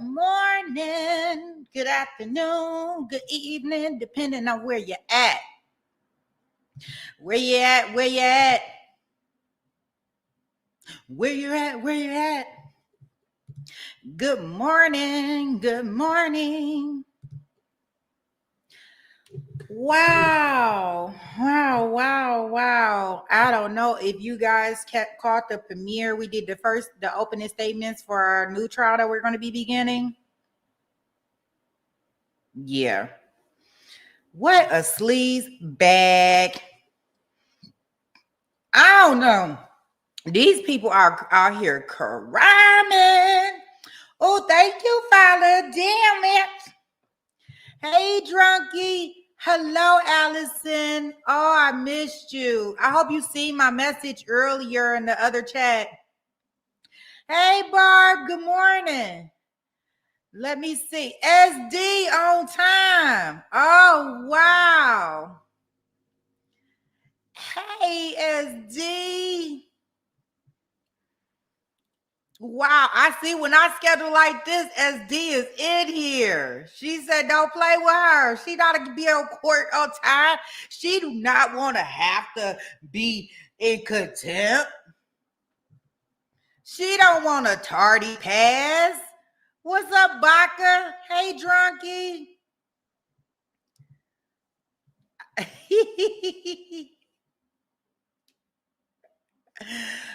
morning, good afternoon, good evening, depending on where you're at. Where you at? Where you at? Where you at? Where you at? Good morning. Good morning. Wow. I don't know if you guys caught the premiere. We did the opening statements for our new trial that we're going to be beginning. Yeah. What a sleaze bag. I don't know. These people are out here crying. Oh, thank you, Father. Damn it. Hey, drunkie. Hello, Allison. Oh, I missed you. I hope you seen my message earlier in the other chat. Hey, Barb. Good morning. Let me see. SD on time. Oh, wow. Hey, SD. Wow, I see when I schedule like this, SD is in here. She said, don't play with her. She got to be on court on time. She do not want to have to be in contempt. She don't want a tardy pass. What's up, Baka? Hey, drunkie.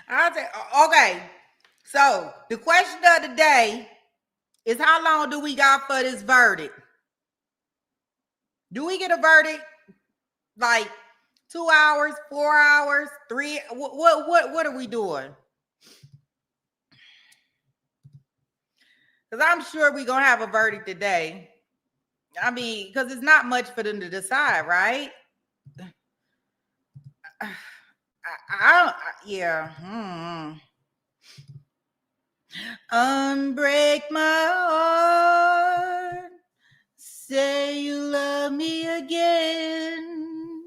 I'll say, okay. So the question of the day is, how long do we got for this verdict? Do we get a verdict like 2 hours, 4 hours, 3? What are we doing? Because I'm sure we're gonna have a verdict today. I mean, because it's not much for them to decide, right? Yeah. Unbreak my heart. Say you love me again.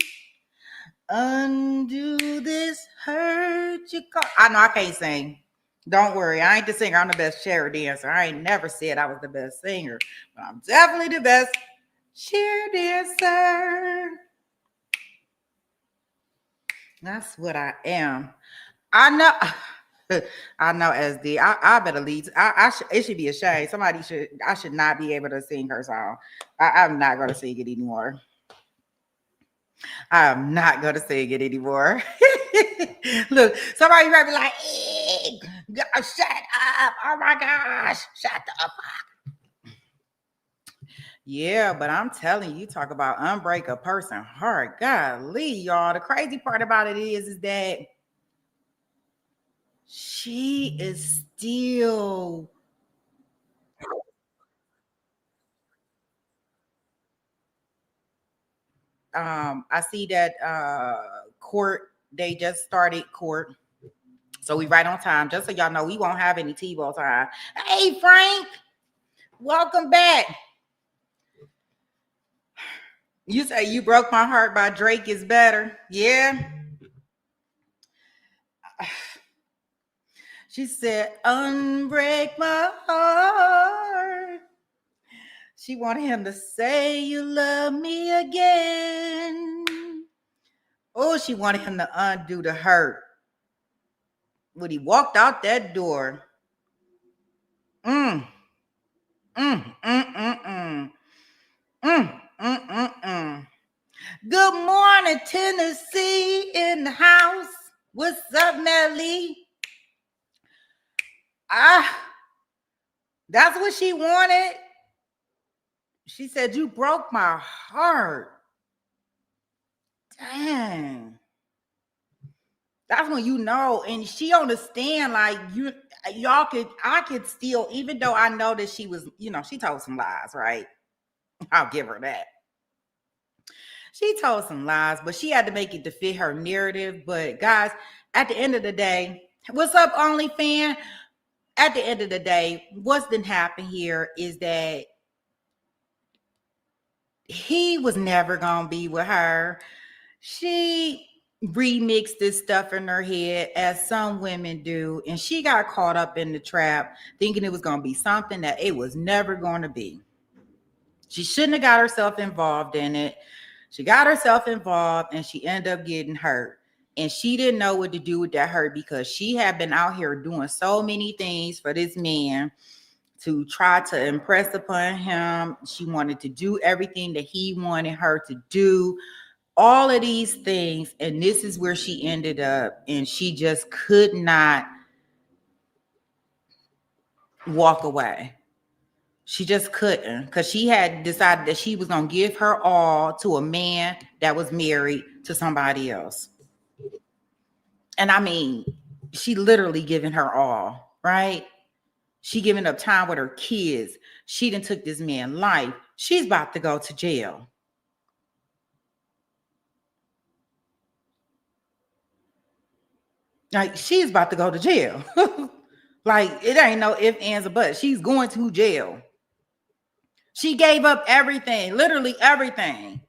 Undo this hurt you call. I know I can't sing. Don't worry, I ain't the singer. I'm the best chair dancer. I ain't never said I was the best singer, but I'm definitely the best chair dancer. That's what I am. I know. I know, SD. I better leave. It should be a shame. I should not be able to sing her song. I'm not going to sing it anymore. I'm not going to sing it anymore. Look, somebody might be like, shut up. Oh my gosh. Shut up. Yeah, but I'm telling you, talk about unbreak a person's heart. Golly, y'all. The crazy part about it is that she is still I see that court, they just started court. So we right on time. Just so y'all know, we won't have any T-ball time. Hey, Frank, welcome back. You say You Broke My Heart by Drake is better. Yeah. She said, unbreak my heart. She wanted him to say you love me again. Oh, she wanted him to undo the hurt. When he walked out that door. Good morning, Tennessee in the house. What's up, Nelly? That's what she wanted. She said, you broke my heart. Dang. That's when you know, and she understand, like, I could still, even though I know that she was, she told some lies, right? I'll give her that. She told some lies, but she had to make it to fit her narrative. But guys, at the end of the day, what's up, OnlyFans? At the end of the day, what's been happening here is that he was never gonna be with her. She remix this stuff in her head, as some women do, and she got caught up in the trap thinking it was going to be something that it was never going to be. She shouldn't have got herself involved in it. She got herself involved and she ended up getting hurt. And she didn't know what to do with that hurt because she had been out here doing so many things for this man to try to impress upon him. She wanted to do everything that he wanted her to do, all of these things. And this is where she ended up. And she just could not walk away. She just couldn't, because she had decided that she was going to give her all to a man that was married to somebody else. And I mean, she literally giving her all, right? She giving up time with her kids. She done took this man's life. She's about to go to jail. Like, she's about to go to jail. Like, it ain't no ifs, ands, or buts. She's going to jail. She gave up everything, literally everything,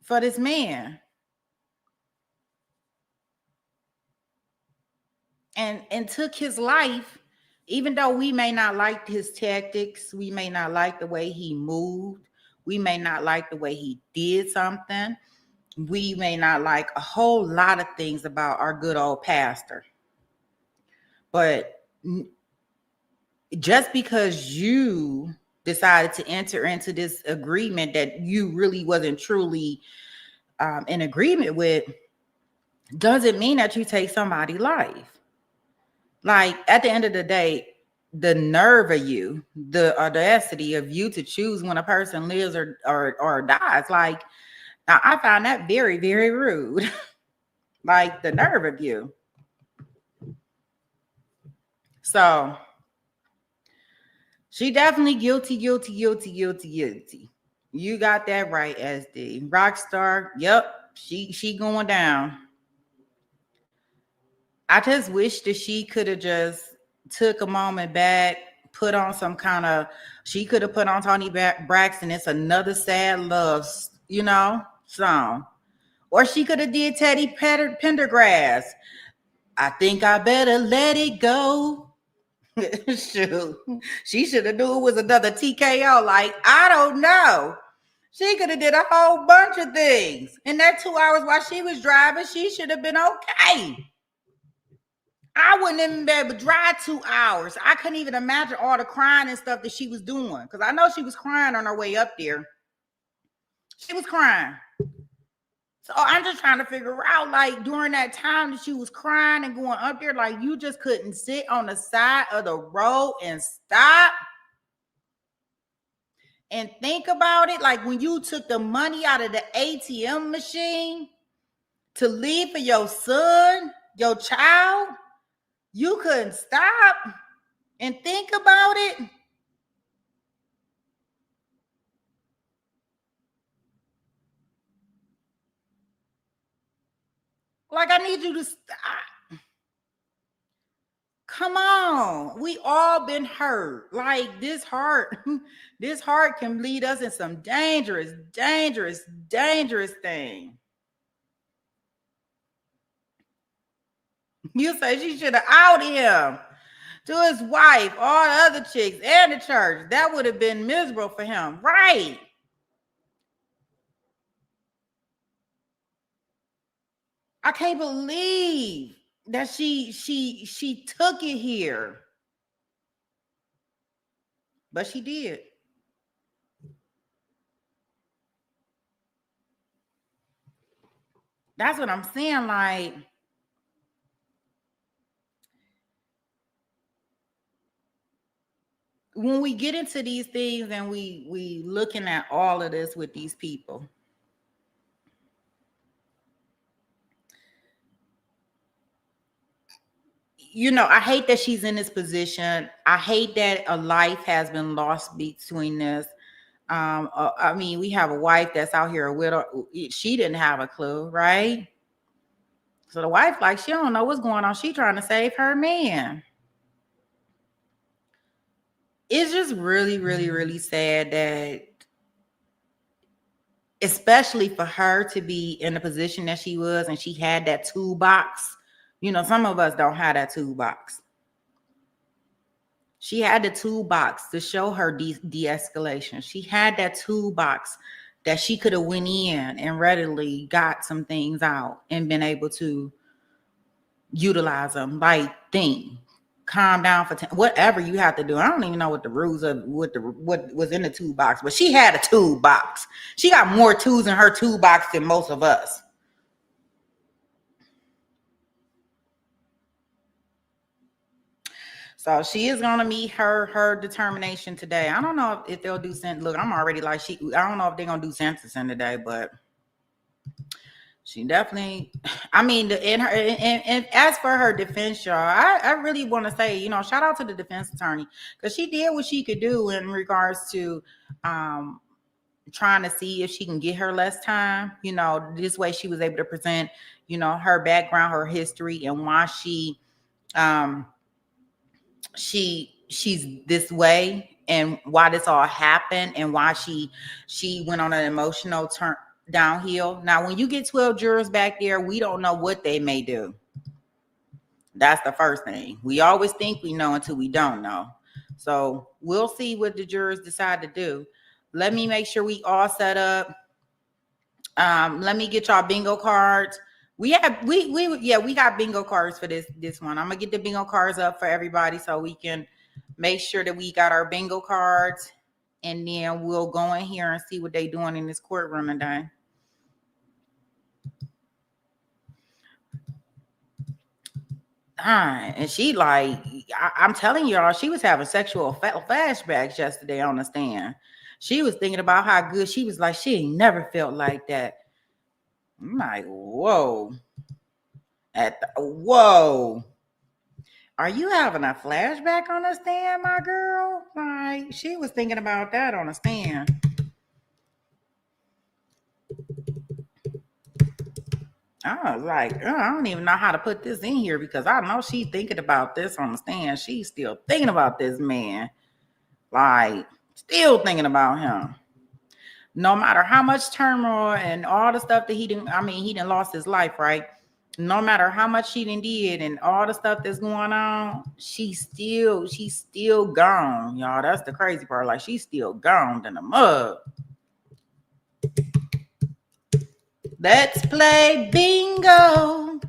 for this man. And took his life, even though we may not like his tactics, we may not like the way he moved, we may not like the way he did something, we may not like a whole lot of things about our good old pastor. But just because you decided to enter into this agreement that you really wasn't truly in agreement with, doesn't mean that you take somebody's life. Like, at the end of the day, the nerve of you, the audacity of you to choose when a person lives or dies. Like, now I found that very, very rude. Like, the nerve of you. So she definitely guilty. You got that right, SD. Rockstar. Yep. She going down. I just wish that she could have just took a moment back, put on some kind of, she could have put on Tony Braxton, It's Another Sad Love, song. Or she could have did Teddy Pendergrass, I Think I Better Let It Go. Shoot. She should have knew it was another TKO. Like, I don't know. She could have did a whole bunch of things. In that 2 hours while she was driving, she should have been okay. I wouldn't even be able to drive 2 hours. I couldn't even imagine all the crying and stuff that she was doing. Because I know she was crying on her way up there. She was crying. So I'm just trying to figure out, like, during that time that she was crying and going up there, like, you just couldn't sit on the side of the road and stop and think about it. Like, when you took the money out of the ATM machine to leave for your son, your child, you couldn't stop and think about it. Like, I need you to stop. Come on. We all been hurt. Like, this heart can lead us in some dangerous thing. You say she should have outed him to his wife, all the other chicks, and the church. That would have been miserable for him. Right. I can't believe that she took it here. But she did. That's what I'm saying. Like, when we get into these things and we looking at all of this with these people, I hate that she's in this position. I hate that a life has been lost between this. I mean, we have a wife that's out here, a widow. She didn't have a clue, right? So the wife, like, she don't know what's going on. She trying to save her man. It's just really, really, really sad that especially for her to be in the position that she was, and she had that toolbox. You know, some of us don't have that toolbox. She had the toolbox to show her de-escalation. She had that toolbox that she could have went in and readily got some things out and been able to utilize them. Like, think, calm down for whatever you have to do. I don't even know what the rules of what was in the toolbox, but she had a toolbox. She got more tools in her toolbox than most of us. So she is gonna meet her determination today. I don't know if they'll do look, I'm already like I don't know if they're gonna do sentencing today, but she definitely, I mean, and as for her defense, y'all, I really want to say, you know, shout out to the defense attorney, because she did what she could do in regards to trying to see if she can get her less time. You know, this way she was able to present, you know, her background, her history, and why um she's this way, and why this all happened, and why she went on an emotional turn downhill. Now, when you get 12 jurors back there, we don't know what they may do. That's the first thing. We always think we know until we don't know. So we'll see what the jurors decide to do. Let me make sure we all set up. Let me get y'all bingo cards. We got bingo cards for this one. I'm gonna get the bingo cards up for everybody so we can make sure that we got our bingo cards, and then we'll go in here and see what they doing in this courtroom today. And she like, I'm telling y'all, she was having sexual flashbacks yesterday on the stand. She was thinking about how good she was. Like, she ain't never felt like that. I'm like, whoa. Whoa. Are you having a flashback on the stand, my girl? Like, she was thinking about that on the stand. I was like, I don't even know how to put this in here, because I know she's thinking about this on the stand. She's still thinking about this man. Like, still thinking about him. No matter how much turmoil and all the stuff that he didn't lost his life, right? No matter how much she did and all the stuff that's going on, she's still gone, y'all. That's the crazy part. Like, she's still gone in the mud. Let's play bingo.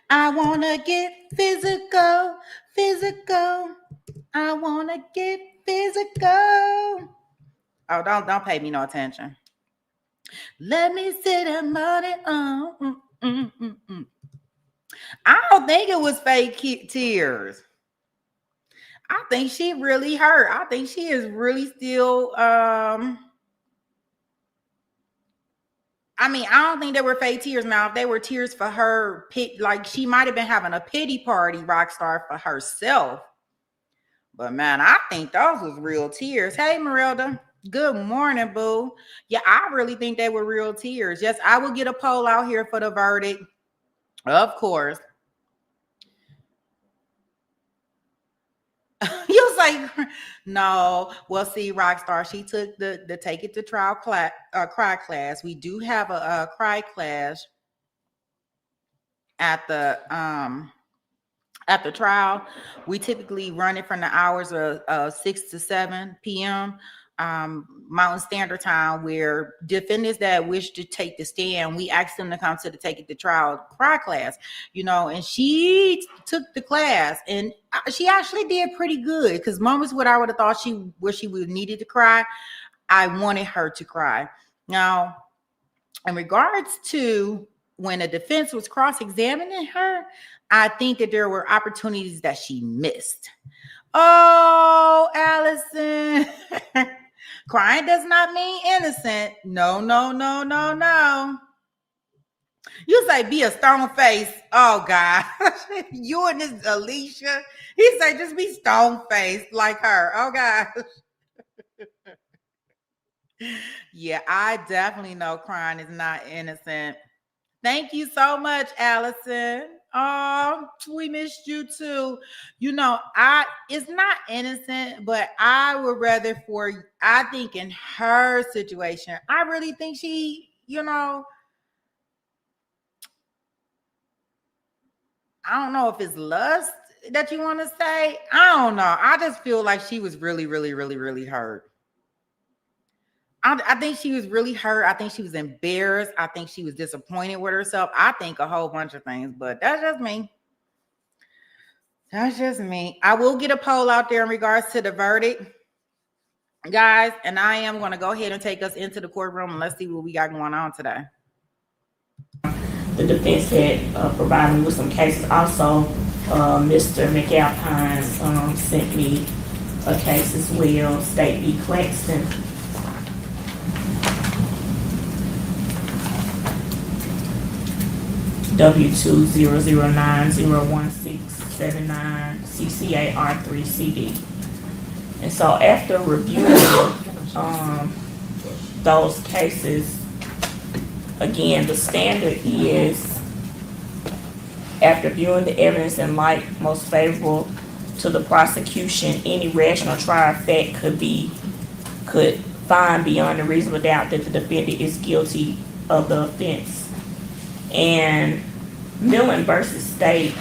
I wanna get physical. I wanna get physical. Oh, don't pay me no attention. Let me sit and money on. I don't think it was fake tears. I think she really hurt. I think she is really still I don't think they were fake tears. Now, if they were tears for her, like, she might have been having a pity party, Rockstar, for herself. But man, I think those was real tears. Hey, Marilda. Good morning, boo. Yeah, I really think they were real tears. Yes, I will get a poll out here for the verdict. Of course. You was like, no. Well, see, Rockstar, she took the Take It to Trial cry class. We do have a cry class at the trial. We typically run it from the hours of 6 to 7 p.m. Mountain Standard Time, where defendants that wish to take the stand, we ask them to come to the Take It to Trial cry class, you know, and she took the class, and she actually did pretty good, because moments where I would have thought she would needed to cry, I wanted her to cry. Now, in regards to when the defense was cross-examining her, I think that there were opportunities that she missed. Oh, Allison. Crying does not mean innocent. No. You say be a stone face. Oh, God. You and this Alicia. He say just be stone faced like her. Oh, God. Yeah, I definitely know crying is not innocent. Thank you so much, Allison. Oh, we missed you too. It's not innocent, but I think in her situation, I really think I don't know if it's lust that you want to say. I don't know. I just feel like she was really, really, really, really hurt. I think she was really hurt. I think she was embarrassed. I think she was disappointed with herself. I think a whole bunch of things, but that's just me. That's just me. I will get a poll out there in regards to the verdict, guys, and I am going to go ahead and take us into the courtroom and let's see what we got going on today. The defense had provided me with some cases. Also, Mr. McAlpine sent me a case as well, State v. Claxton. W20090169 CCAR3CD. And so after reviewing those cases, again, the standard is, after viewing the evidence in light most favorable to the prosecution, any rational trier of fact could find beyond a reasonable doubt that the defendant is guilty of the offense. And Millen versus State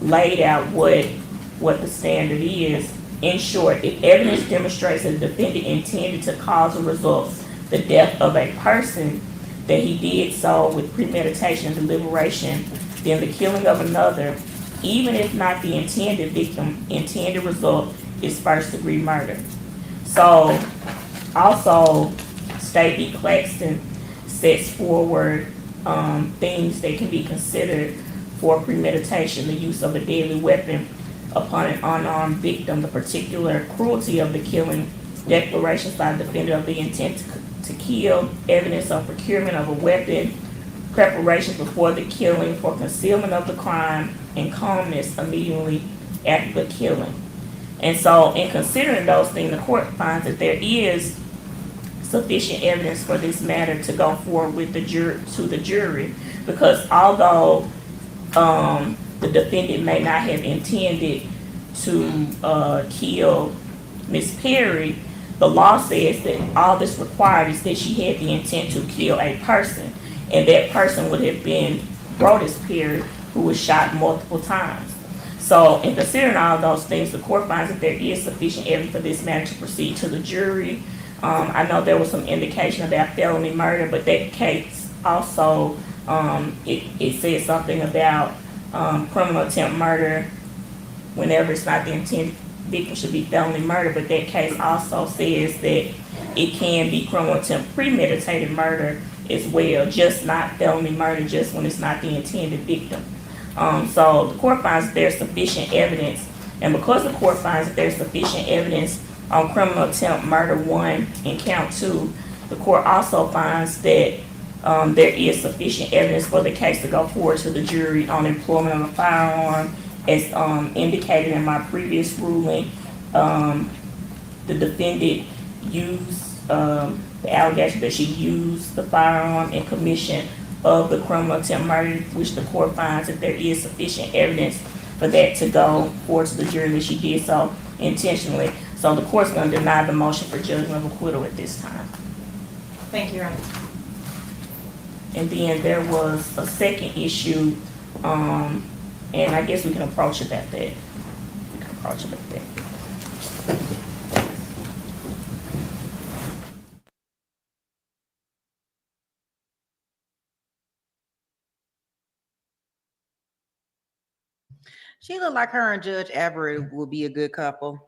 laid out what the standard is. In short, if evidence demonstrates that the defendant intended to cause or result the death of a person, that he did so with premeditation and deliberation, then the killing of another, even if not the intended victim, intended result is first-degree murder. So, also, State v. Claxton sets forward things that can be considered for premeditation: the use of a deadly weapon upon an unarmed victim, the particular cruelty of the killing, declarations by the defendant of the intent to kill, evidence of procurement of a weapon, preparation before the killing for concealment of the crime, and calmness immediately after the killing. And so, in considering those things, the court finds that there is sufficient evidence for this matter to go forward with the jury, because although the defendant may not have intended to kill Miss Perry, the law says that all that's required is that she had the intent to kill a person, and that person would have been Brodus Perry, who was shot multiple times. So, in considering all those things, the court finds that there is sufficient evidence for this matter to proceed to the jury. I know there was some indication about felony murder, but that case also, it says something about criminal attempt murder whenever it's not the intended victim should be felony murder, but that case also says that it can be criminal attempt premeditated murder as well, just not felony murder, just when it's not the intended victim. So the court finds that there's sufficient evidence, and because the court finds that there's sufficient evidence on criminal attempt murder 1 and count 2, the court also finds that there is sufficient evidence for the case to go forward to the jury on employment of a firearm. As indicated in my previous ruling, the defendant used the allegation that she used the firearm in commission of the criminal attempt murder, which the court finds that there is sufficient evidence for that to go forward to the jury that she did so intentionally. So the court's going to deny the motion for judgment of acquittal at this time. Thank you, Ronnie. And then there was a second issue, and I guess we can approach it at that. She looked like her and Judge Everett would be a good couple.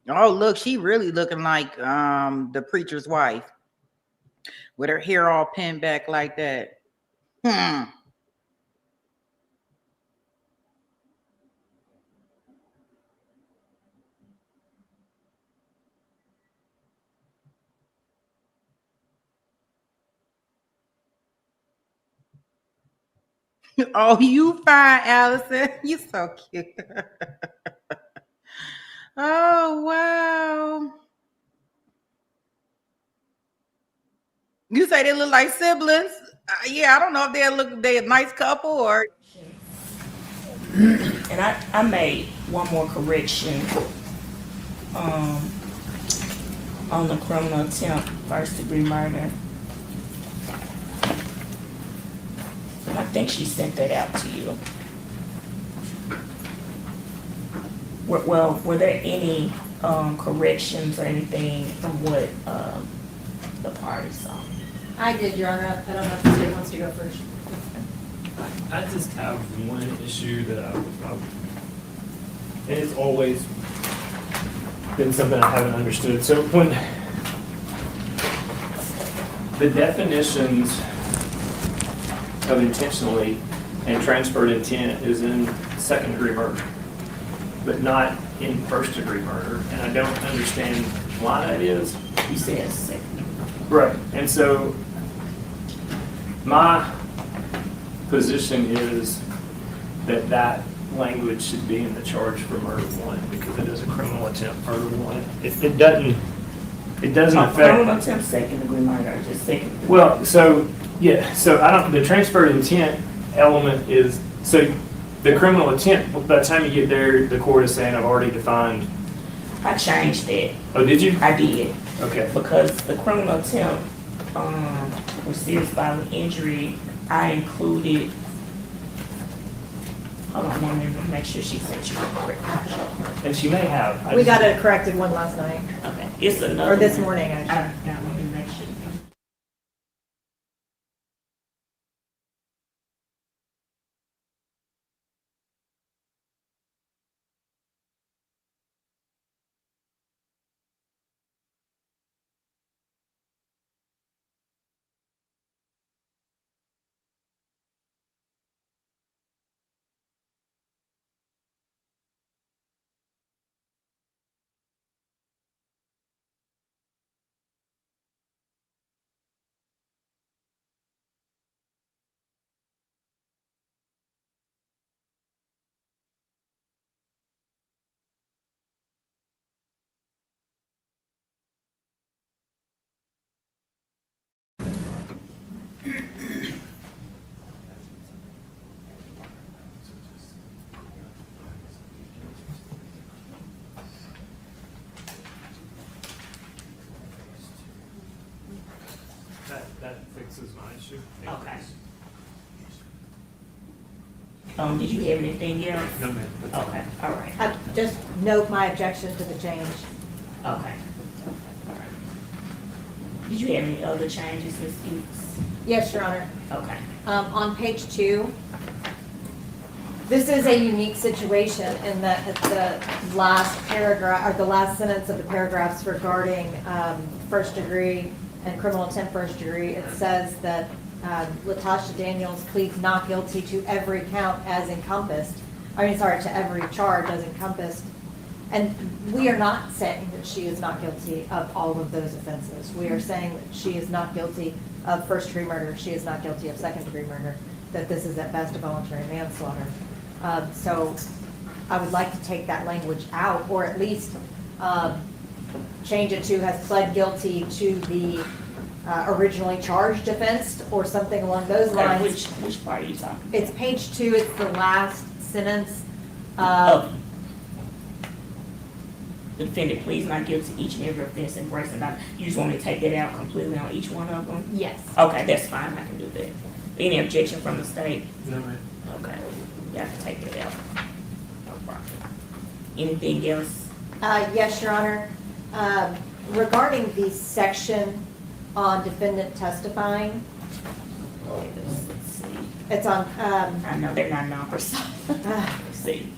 Oh, look, she really looking like the preacher's wife with her hair all pinned back like that. Oh, you fine, Allison. You so cute. Oh, wow. You say they look like siblings? Yeah, I don't know if they're a nice couple or. And I made one more correction um, on the criminal attempt first degree murder. I think she sent that out to you. Were there any corrections or anything from what the party saw? I did, Your Honor. I don't know if the state wants to go first. I just have one issue that and it's always been something I haven't understood. So when the definitions of intentionally and transferred intent is in second degree murder, but not in first degree murder, and I don't understand why that is. You said second. Right, and so my position is that that language should be in the charge for murder one, because it is a criminal attempt murder one. It doesn't Criminal affect. attempt second degree murder, or just second degree? Well, so, yeah, so the transferred intent element is, so the criminal intent, by the time you get there, the court is saying, I've already defined. I changed that. Oh, did you? I did. Okay. Because the criminal attempt with serious bodily injury, I included. Hold on one minute, make sure she sent you the correct. And she may have. We got a corrected one last night, Okay, it's another. or this one. morning, actually. Now, let me make sure. That fixes my issue. Okay. Did you have anything else? No, ma'am. That's all. Okay, all right. I just note my objection to the change. Okay. All right. Did you have any other changes, Ms. Hughes? Yes, Your Honor. Okay. On page 2, this is a unique situation in that at the last paragraph, or the last sentence of the paragraphs regarding first degree and criminal intent first degree, it says that LaToshia Daniels pleads not guilty to every count as encompassed. To every charge as encompassed. And we are not saying that she is not guilty of all of those offenses. We are saying that she is not guilty of first degree murder. She is not guilty of second degree murder. That this is at best a voluntary manslaughter. So I would like to take that language out, or at least change it to has pled guilty to the originally charged offense, or something along those lines. Which part are you talking about? It's page 2, it's the last sentence. Oh. The defendant pleads not guilty to each and every offense embracing that. You just want me to take that out completely on each one of them? Yes. Okay, that's fine, I can do that. Any objection from the state? No, ma'am. Okay, you have to take that out. No problem. Anything else? Yes, Your Honor. Regarding the section on defendant testifying, Let's see. it's on, I know they're not numbers. Let's see.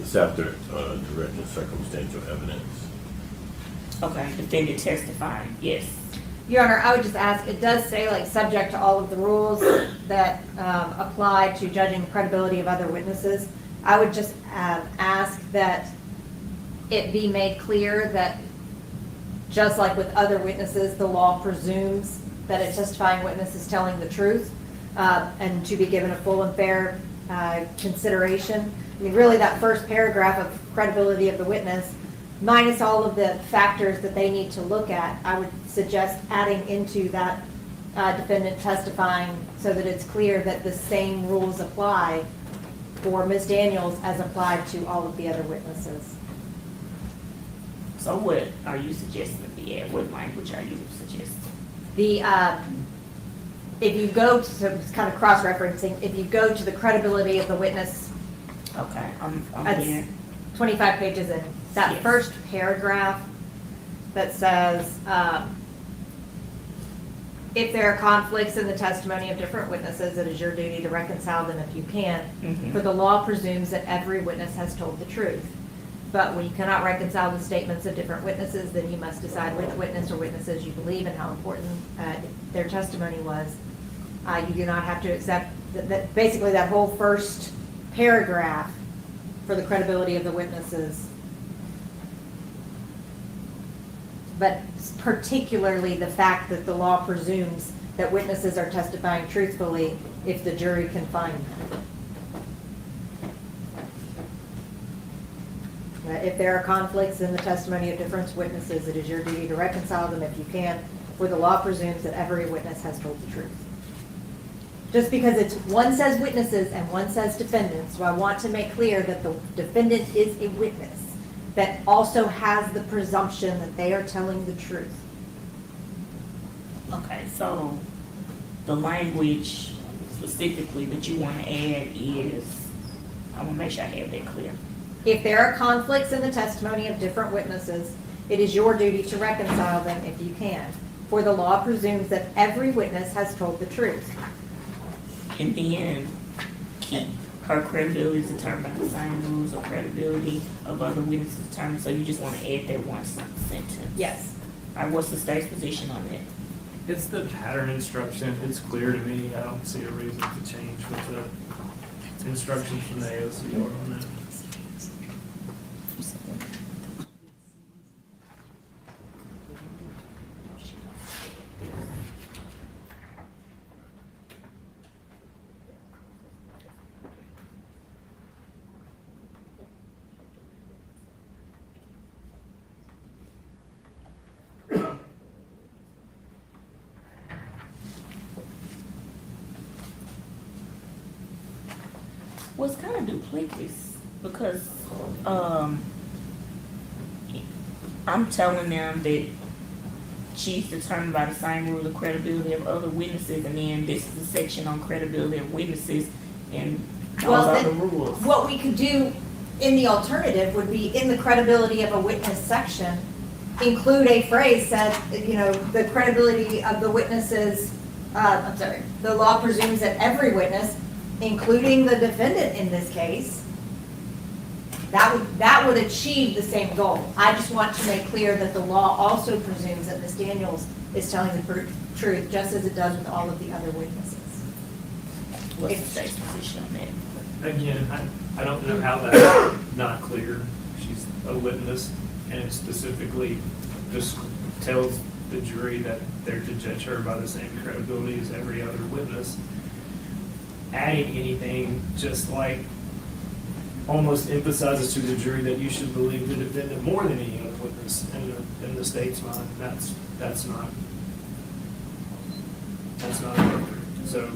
It's after direct and circumstantial evidence. Okay, defendant testifying, yes. Your Honor, I would just ask, it does say like subject to all of the rules that apply to judging the credibility of other witnesses. I would just ask that it be made clear that just like with other witnesses, the law presumes that a testifying witness is telling the truth, and to be given a full and fair consideration. I mean, really, that first paragraph of credibility of the witness, minus all of the factors that they need to look at, I would suggest adding into that defendant testifying so that it's clear that the same rules apply for Ms. Daniels as applied to all of the other witnesses. So what are you suggesting to be at? What language are you suggesting? The, if you go to, it's kind of cross-referencing, if you go to the credibility of the witness, Okay, I'm that's there. 25 pages in, that Yes. first paragraph that says, if there are conflicts in the testimony of different witnesses, it is your duty to reconcile them if you can. Mhm. For the law presumes that every witness has told the truth. But when you cannot reconcile the statements of different witnesses, then you must decide which witness or witnesses you believe and how important their testimony was. You do not have to accept that basically that whole first paragraph for the credibility of the witnesses. But particularly the fact that the law presumes that witnesses are testifying truthfully if the jury can find them. If there are conflicts in the testimony of different witnesses, it is your duty to reconcile them if you can, for the law presumes that every witness has told the truth. Just because it's one says witnesses and one says defendants, so I want to make clear that the defendant is a witness that also has the presumption that they are telling the truth. Okay, so the language specifically that you want to add is, I want to make sure I have that clear. If there are conflicts in the testimony of different witnesses, it is your duty to reconcile them if you can, for the law presumes that every witness has told the truth. And then keep her credibility is determined by the same rules of credibility of other witnesses determined. So you just want to add that one sentence. Yes. All right, what's the state's position on that? It's the pattern instruction. It's clear to me. I don't see a reason to change with the instructions from the AOCR on that. Well, it's kind of duplicative because I'm telling them that she's determined by the same rule of credibility of other witnesses, and then this is a section on credibility of witnesses, and those Well, are the then, rules. what we could do in the alternative would be in the credibility of a witness section, include a phrase that, you know, the credibility of the witnesses, the law presumes that every witness, including the defendant in this case, that would achieve the same goal. I just want to make clear that the law also presumes that Ms. Daniels is telling the truth, just as it does with all of the other witnesses. What's the state's position on that? Again, I don't know how that's not clear. She's a witness, and it specifically just tells the jury that they're to judge her by the same credibility as every other witness. Adding anything just like almost emphasizes to the jury that you should believe the defendant more than any other witness in the state's mind. That's not appropriate. So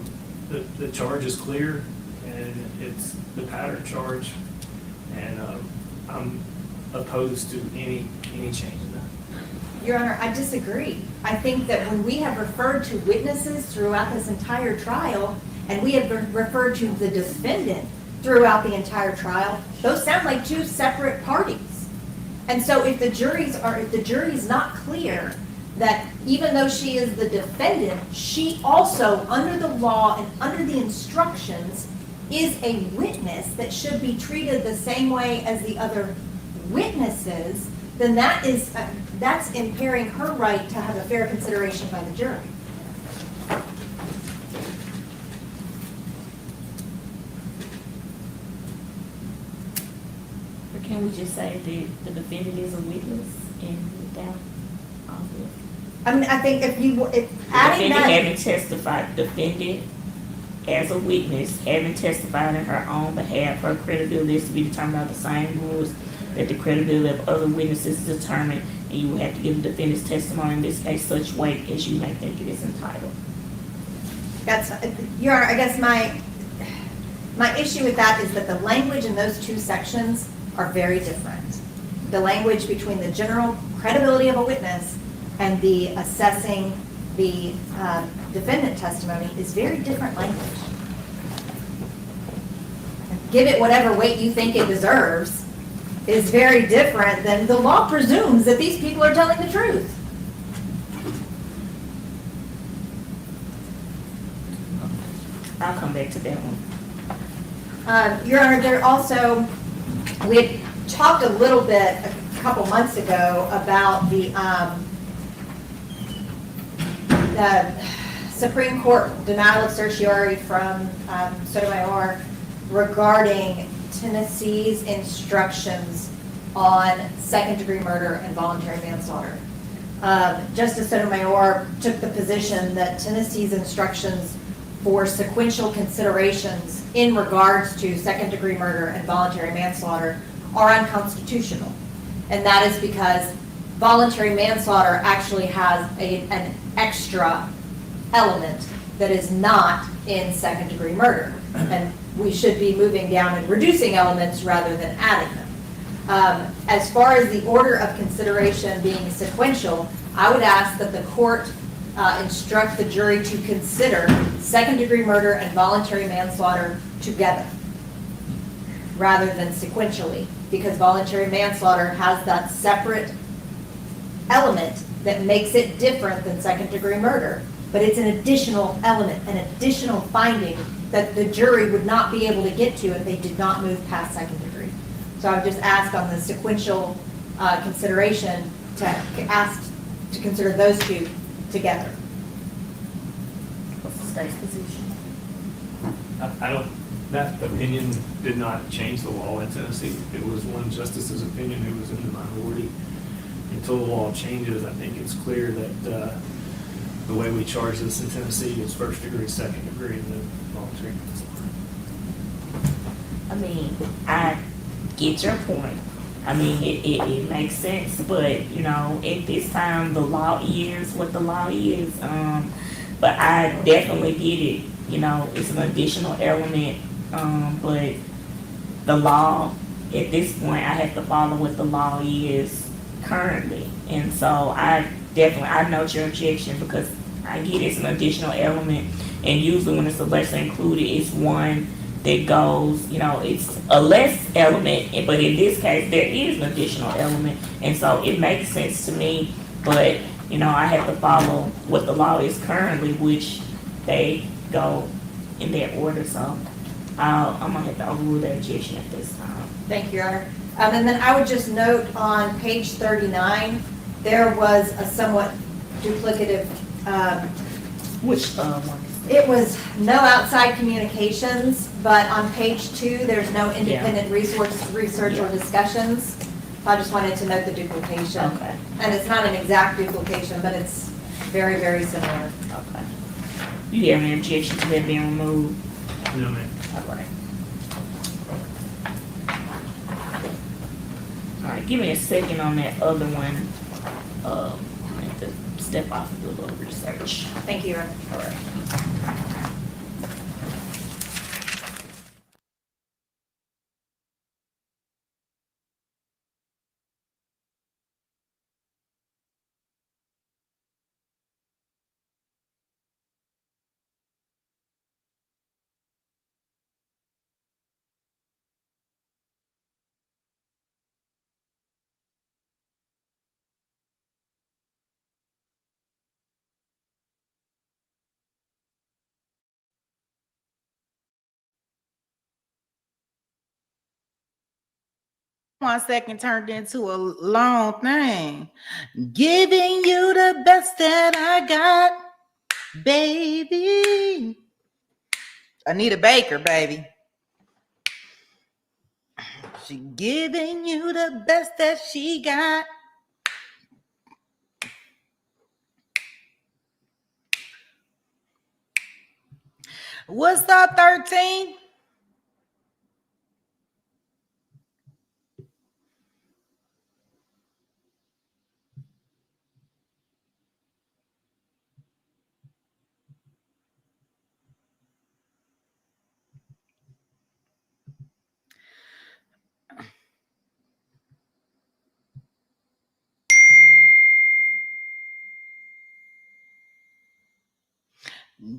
the charge is clear, and it's the pattern charge, and I'm opposed to any change in that. Your Honor, I disagree. I think that when we have referred to witnesses throughout this entire trial, and we have referred to the defendant throughout the entire trial, those sound like two separate parties. And so if the jury's not clear that even though she is the defendant, she also, under the law and under the instructions, is a witness that should be treated the same way as the other witnesses, then that's impairing her right to have a fair consideration by the jury. Or can we just say that the defendant is a witness and without I mean, I think if adding Defendant that, having testified, defendant as a witness, having testified in her own behalf, her credibility is to be determined by the same rules that the credibility of other witnesses is determined, and you will have to give the defendant's testimony in this case such weight as you may think it is entitled. that's, Your Honor, I guess my issue with that is that the language in those two sections are very different. The language between the general credibility of a witness and the assessing the defendant testimony is very different language. Give it whatever weight you think it deserves is very different than the law presumes that these people are telling the truth. I'll come back to that one. Your Honor, there also, we had talked a little bit a couple months ago about the Supreme Court denial of certiorari from Sotomayor regarding Tennessee's instructions on second-degree murder and voluntary manslaughter. Justice Sotomayor took the position that Tennessee's instructions for sequential considerations in regards to second-degree murder and voluntary manslaughter are unconstitutional. And that is because voluntary manslaughter actually has an extra element that is not in second-degree murder. And we should be moving down and reducing elements rather than adding them. As far as the order of consideration being sequential, I would ask that the court instruct the jury to consider second-degree murder and voluntary manslaughter together rather than sequentially, because voluntary manslaughter has that separate element that makes it different than second-degree murder. But it's an additional element, an additional finding that the jury would not be able to get to if they did not move past second degree. So I would just ask on the sequential consideration to consider those two together. What's the state's position? I don't, that opinion did not change the law in Tennessee. It was one justice's opinion who was in the minority. Until the law changes, I think it's clear that the way we charge this in Tennessee is first degree, second degree, and then voluntary manslaughter. I mean, I get your point. I mean, it makes sense, but, you know, at this time, the law is what the law is. But I definitely get it. You know, it's an additional element, but the law, at this point, I have to follow what the law is currently. And so I note your objection because I get it's an additional element. And usually when it's a lesser included, it's one that goes, you know, it's a less element, but in this case, there is an additional element. And so it makes sense to me, but, you know, I have to follow what the law is currently, which they go in that order. So I'm gonna have to overrule that objection at this time. Thank you, Your Honor. And then I would just note on page 39, there was a somewhat duplicative, Which one? it was no outside communications, but on page 2, there's no independent research or discussions. I just wanted to note the duplication. Okay. And it's not an exact duplication, but it's very, very similar. Okay. You have any objection to that being removed? No, ma'am. All right. All right, give me a second on that other one. I have to step off and do a little research. Thank you, Your Honor. All right. One second turned into a long thing. Giving you the best that I got, baby. Anita Baker, baby. She giving you the best that she got. What's up, 13?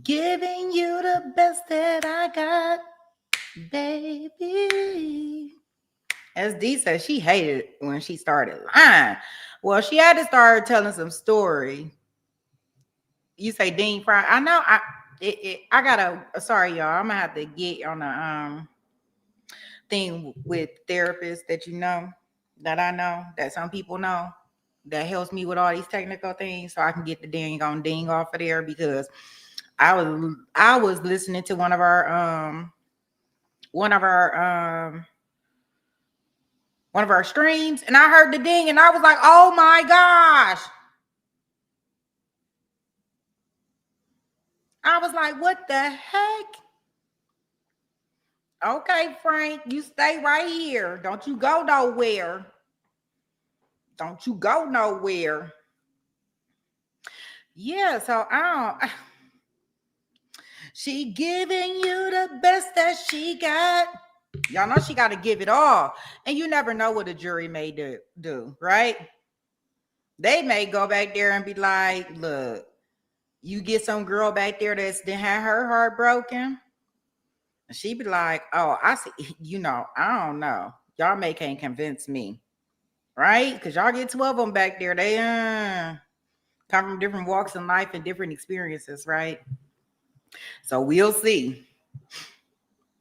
Giving you the best that I got, baby. As Dee said, she hated it when she started lying. Well, she had to start telling some story. You say Dean Fry. I know. I gotta. Sorry, y'all. I'm gonna have to get on the thing with therapists that you know, that I know, that some people know, that helps me with all these technical things, so I can get the ding off of there, because I was listening to one of our streams, and I heard the ding, and I was like, oh my gosh. I was like, what the heck? Okay, Frank, you stay right here. Don't you go nowhere. Don't you go nowhere. Yeah, so I don't. She giving you the best that she got. Y'all know she got to give it all. And you never know what a jury may do, right? They may go back there and be like, look, you get some girl back there that's done had her heart broken. And she be like, oh, I see, I don't know. Y'all can't convince me, right? Because y'all get 12 of them back there. They come from different walks in life and different experiences, right? So we'll see.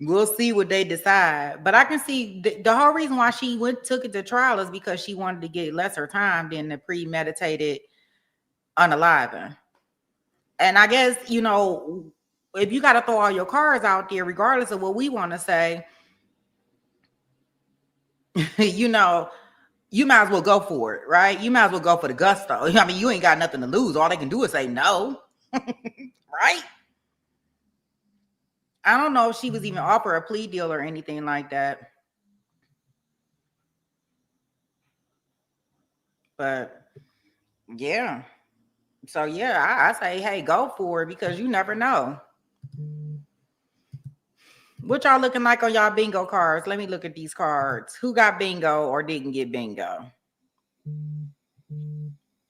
We'll see what they decide. But I can see the whole reason why she took it to trial is because she wanted to get lesser time than the premeditated unaliving. And I guess, if you got to throw all your cards out there, regardless of what we want to say, you might as well go for it, right? You might as well go for the gusto. I mean, you ain't got nothing to lose. All they can do is say no, right? I don't know if she was even offered a plea deal or anything like that. But yeah. So yeah, I say, hey, go for it, because you never know. What y'all looking like on y'all bingo cards? Let me look at these cards. Who got bingo or didn't get bingo?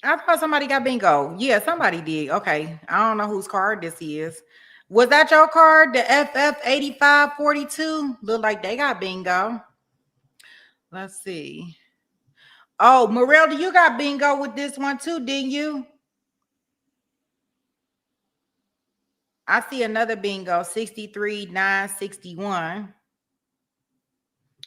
I thought somebody got bingo. Yeah, somebody did. Okay. I don't know whose card this is. Was that your card? The FF8542? Look like they got bingo. Let's see. Oh, Morel, you got bingo with this one too, didn't you? I see another bingo, 63961.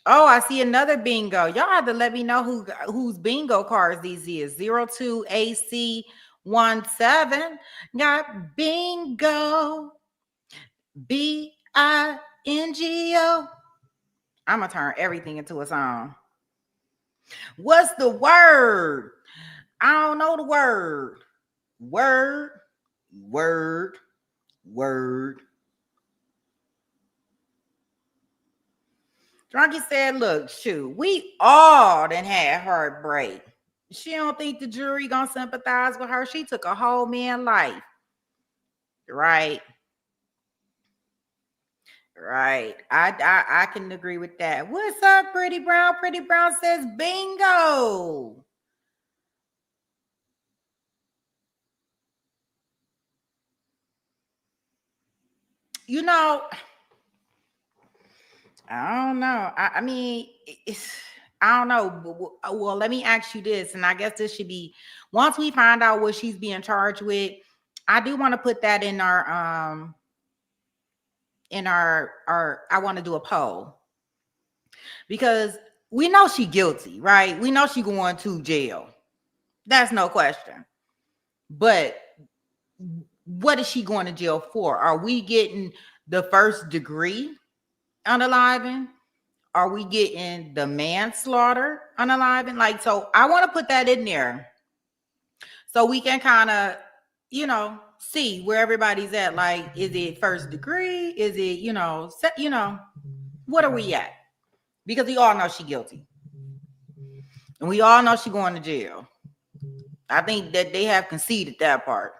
Oh, I see another bingo. Y'all have to let me know whose bingo cards these is. 02AC17 got bingo. BINGO. I'm gonna turn everything into a song. What's the word? I don't know the word. Word. Drunky said, look, shoot, we all done had heartbreak. She don't think the jury gonna sympathize with her. She took a whole man life. Right. I can agree with that. What's up, Pretty Brown? Pretty Brown says bingo. I don't know. I mean, I don't know. Well, let me ask you this, and I guess this should be, once we find out what she's being charged with, I do want to put that in our I want to do a poll, because we know she's guilty, right? We know she's going to jail. That's no question. But what is she going to jail for? Are we getting the first degree unaliving? Are we getting the manslaughter unaliving? So I want to put that in there so we can kind of, see where everybody's at. Like, is it first degree? Is it, what are we at? Because we all know she's guilty. And we all know she's going to jail. I think that they have conceded that part.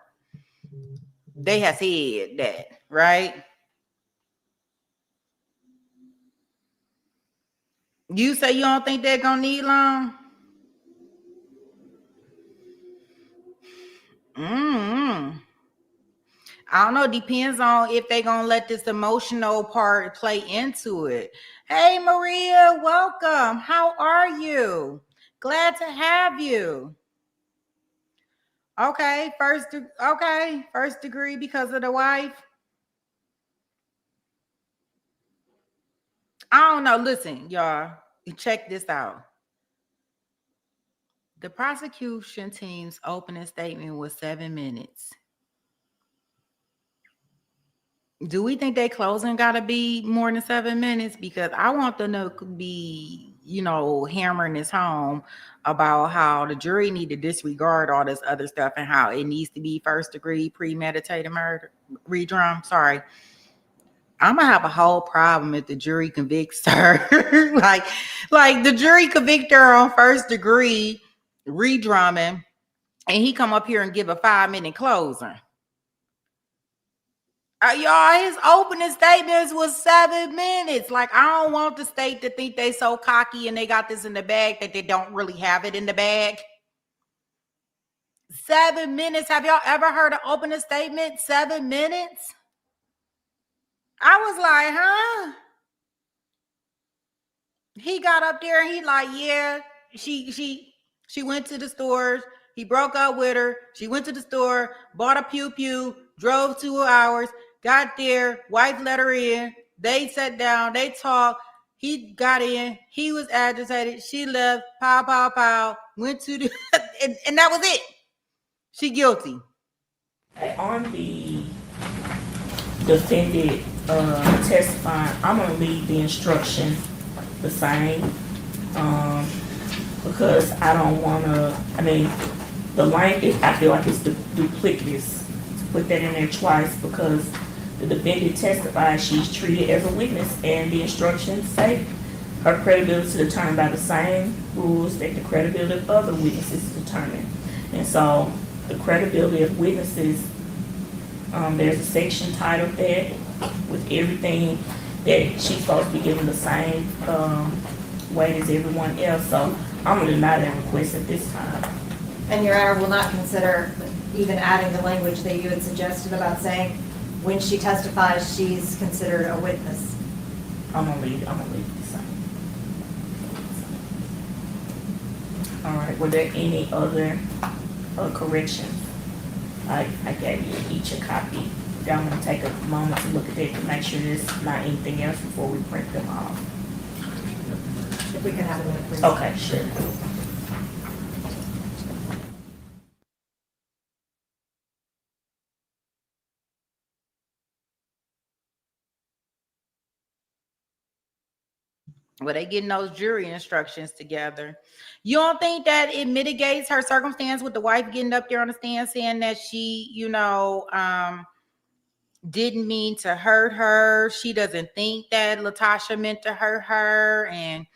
They have said that, right? You say you don't think they're going to need long? Mm-hmm. I don't know. Depends on if they're going to let this emotional part play into it. Hey, Maria, welcome. How are you? Glad to have you. Okay, first degree because of the wife. I don't know. Listen, y'all, check this out. The prosecution team's opening statement was 7 minutes. Do we think they closing gotta be more than 7 minutes? Because I want them to be, hammering this home about how the jury need to disregard all this other stuff and how it needs to be first degree premeditated murder. Sorry. I'm gonna have a whole problem if the jury convicts her. like the jury convict her on first degree redrumming, and he come up here and give a 5-minute closing. Y'all, his opening statements was 7 minutes. Like, I don't want the state to think they so cocky and they got this in the bag that they don't really have it in the bag. 7 minutes. Have y'all ever heard an opening statement? 7 minutes? I was like, huh? He got up there and he like, yeah, she went to the store. He broke up with her. She went to the store, bought a pew, drove 2 hours, got there, wife let her in. They sat down, they talked. He got in. He was agitated. She left. Pow. Went to the and that was it. She guilty. On the defendant testifying, I'm gonna leave the instruction the same because I don't want to. I mean, the language I feel like it's duplicitous to put that in there twice because the defendant testified she's treated as a witness, and the instructions say her credibility is determined by the same rules that the credibility of other witnesses is determined. And so the credibility of witnesses, there's a section titled that with everything that she's supposed to be given the same weight as everyone else. So I'm going to deny that request at this time. And Your Honor will not consider even adding the language that you had suggested about saying when she testifies, she's considered a witness. I'm gonna leave it the same. All right, were there any other corrections? I gave you each a copy. I'm gonna take a moment to look at it to make sure there's not anything else before we print them off. If we can have a minute, please. Okay, sure. Well, they getting those jury instructions together. You don't think that it mitigates her circumstance with the wife getting up there on the stand saying that she, didn't mean to hurt her. She doesn't think that LaTosha meant to hurt her. And,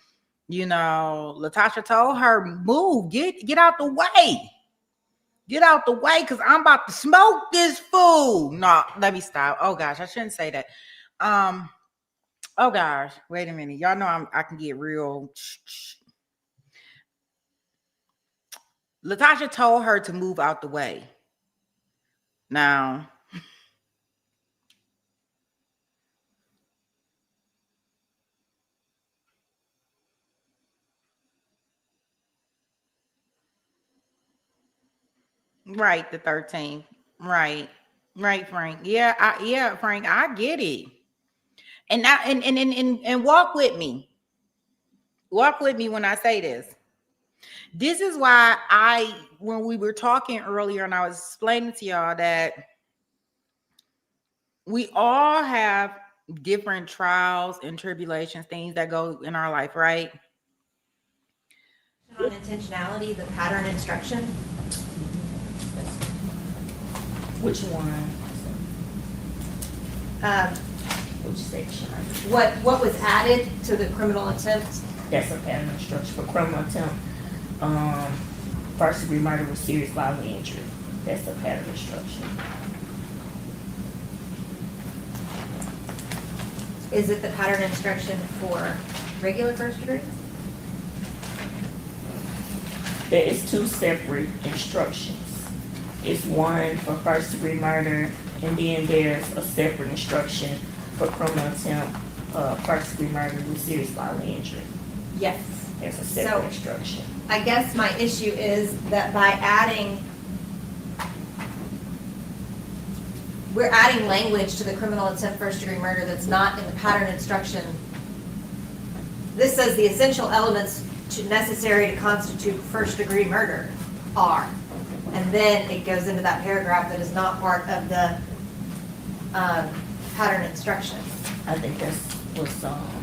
LaTosha told her, move, get out the way. Get out the way because I'm about to smoke this food. No, let me stop. Oh, gosh, I shouldn't say that. Oh gosh, wait a minute. Y'all know I can get real. LaTosha told her to move out the way. Now, right, the 13th. Right, Frank. Yeah, Frank, I get it. And now and walk with me. Walk with me when I say this. This is why when we were talking earlier and I was explaining to y'all that we all have different trials and tribulations, things that go in our life, right? On intentionality, the pattern instruction. Which one? Which section? What was added to the criminal attempt? That's a pattern instruction for criminal attempt. First degree murder with serious bodily injury. That's a pattern instruction. Is it the pattern instruction for regular first degree? There is two separate instructions. It's one for first degree murder, and then there's a separate instruction for criminal attempt, first degree murder with serious bodily injury. Yes. There's a separate So- instruction. I guess my issue is that we're adding language to the criminal attempt first degree murder that's not in the pattern instruction. This says the essential elements necessary to constitute first degree murder are. And then it goes into that paragraph that is not part of the pattern instruction. I think that's what's, hold on.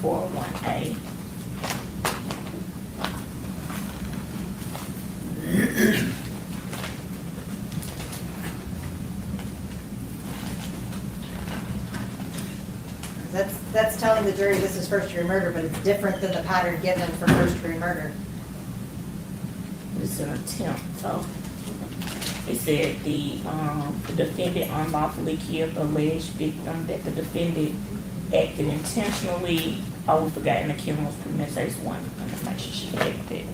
401A. That's telling the jury this is first degree murder, but it's different than the pattern given for first degree murder. It's an attempt, so it said the defendant unlawfully killed the alleged victim, that the defendant acted intentionally. Oh, we forgot, and the killing was premeditated. One, I'm gonna make sure she had that.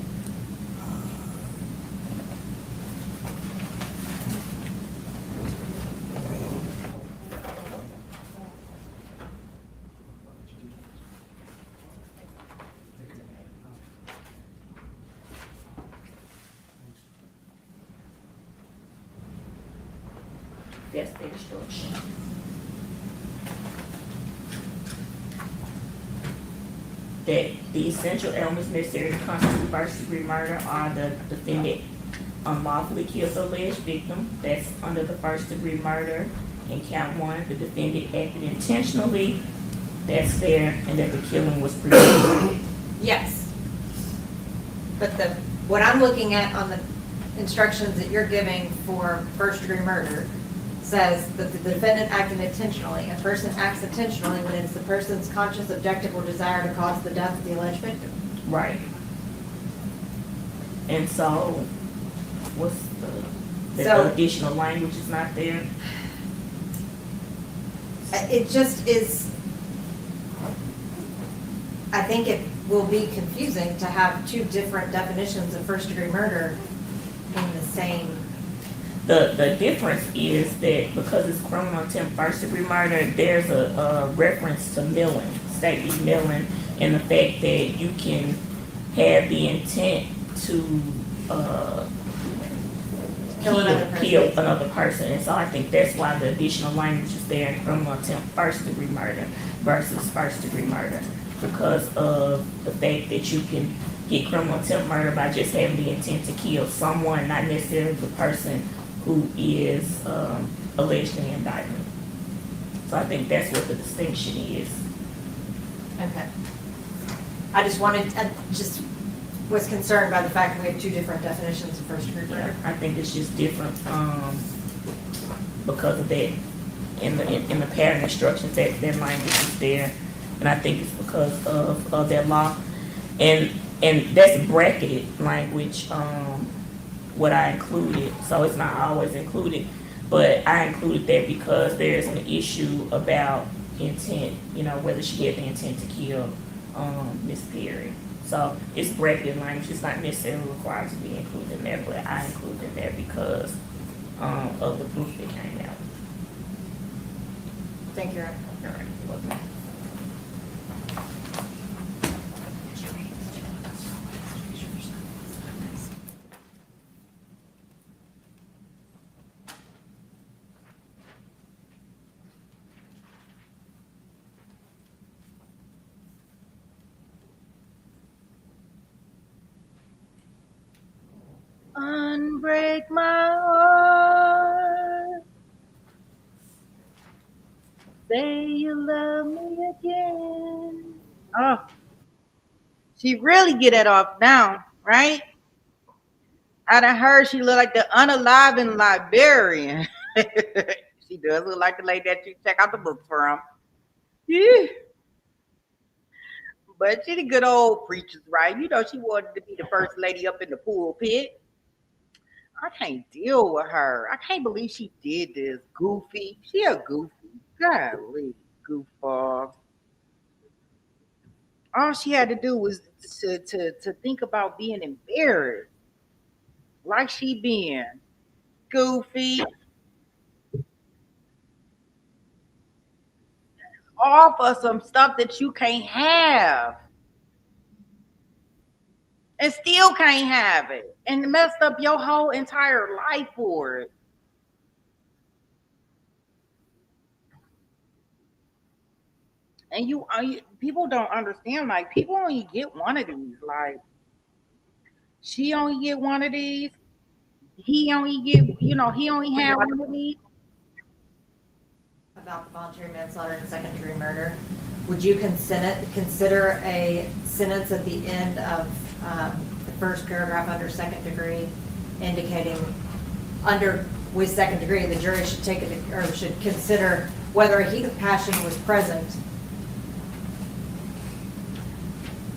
That's the instruction. That the essential elements necessary to constitute first degree murder are the defendant unlawfully kills the alleged victim. That's under the first degree murder. In count one, the defendant acted intentionally. That's there, and that the killing was premeditated. Yes. But what I'm looking at on the instructions that you're giving for first degree murder says that the defendant acted intentionally. A person acts intentionally when it's the person's conscious, objective, or desire to cause the death of the alleged victim. Right. And so, what's the additional language is not there? It just is, I think it will be confusing to have two different definitions of first degree murder in the same. The difference is that because it's criminal attempt first degree murder, there's a reference to Millen, State v. Millen, and the fact that you can have the intent to kill another person. And so I think that's why the additional language is there in criminal attempt first degree murder versus first degree murder, because of the fact that you can get criminal attempt murder by just having the intent to kill someone, not necessarily the person who is alleged in the indictment. So I think that's what the distinction is. Okay. I just was concerned by the fact that we have two different definitions of first degree Yeah, murder. I think it's just different because of that. In the pattern instructions, that language is there, and I think it's because of that law, and that's bracketed language. What I included, so it's not always included, but I included that because there's an issue about intent, whether she had the intent to kill Miss Perry. So it's bracketed language. It's not necessarily required to be included in there, but I included that because of the proof that came out. Thank you. All right, you're welcome. Unbreak my heart. Say you love me again. Oh, she really get it off now, right? I done heard she look like the unalive librarian. She does look like the lady that you check out the books from. Yeah. But she the good old preachers, right? You know, she wanted to be the first lady up in the pulpit. I can't deal with her. I can't believe she did this. Goofy. She a goofy. Golly, goofball. All she had to do was to think about being embarrassed. Like she being goofy. All for some stuff that you can't have. And still can't have it. And messed up your whole entire life for it. And people don't understand, like, people only get one of these. Like, she only get one of these. He only get, he only had one of these. About the voluntary manslaughter and second degree murder, would you consider a sentence at the end of the first paragraph under second degree indicating with second degree, the jury should take it or should consider whether a heat of passion was present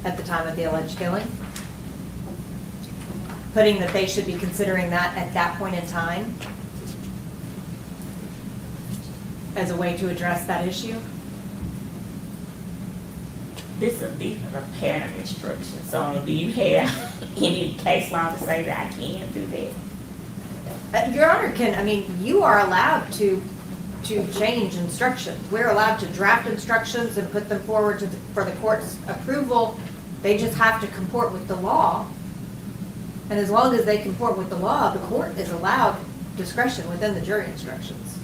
at the time of the alleged killing? Putting that they should be considering that at that point in time as a way to address that issue? This will be the pattern instruction. So do you have any case law to say that I can't do that? Your Honor you are allowed to change instructions. We're allowed to draft instructions and put them forward for the court's approval. They just have to comport with the law. And as long as they comport with the law, the court is allowed discretion within the jury instructions.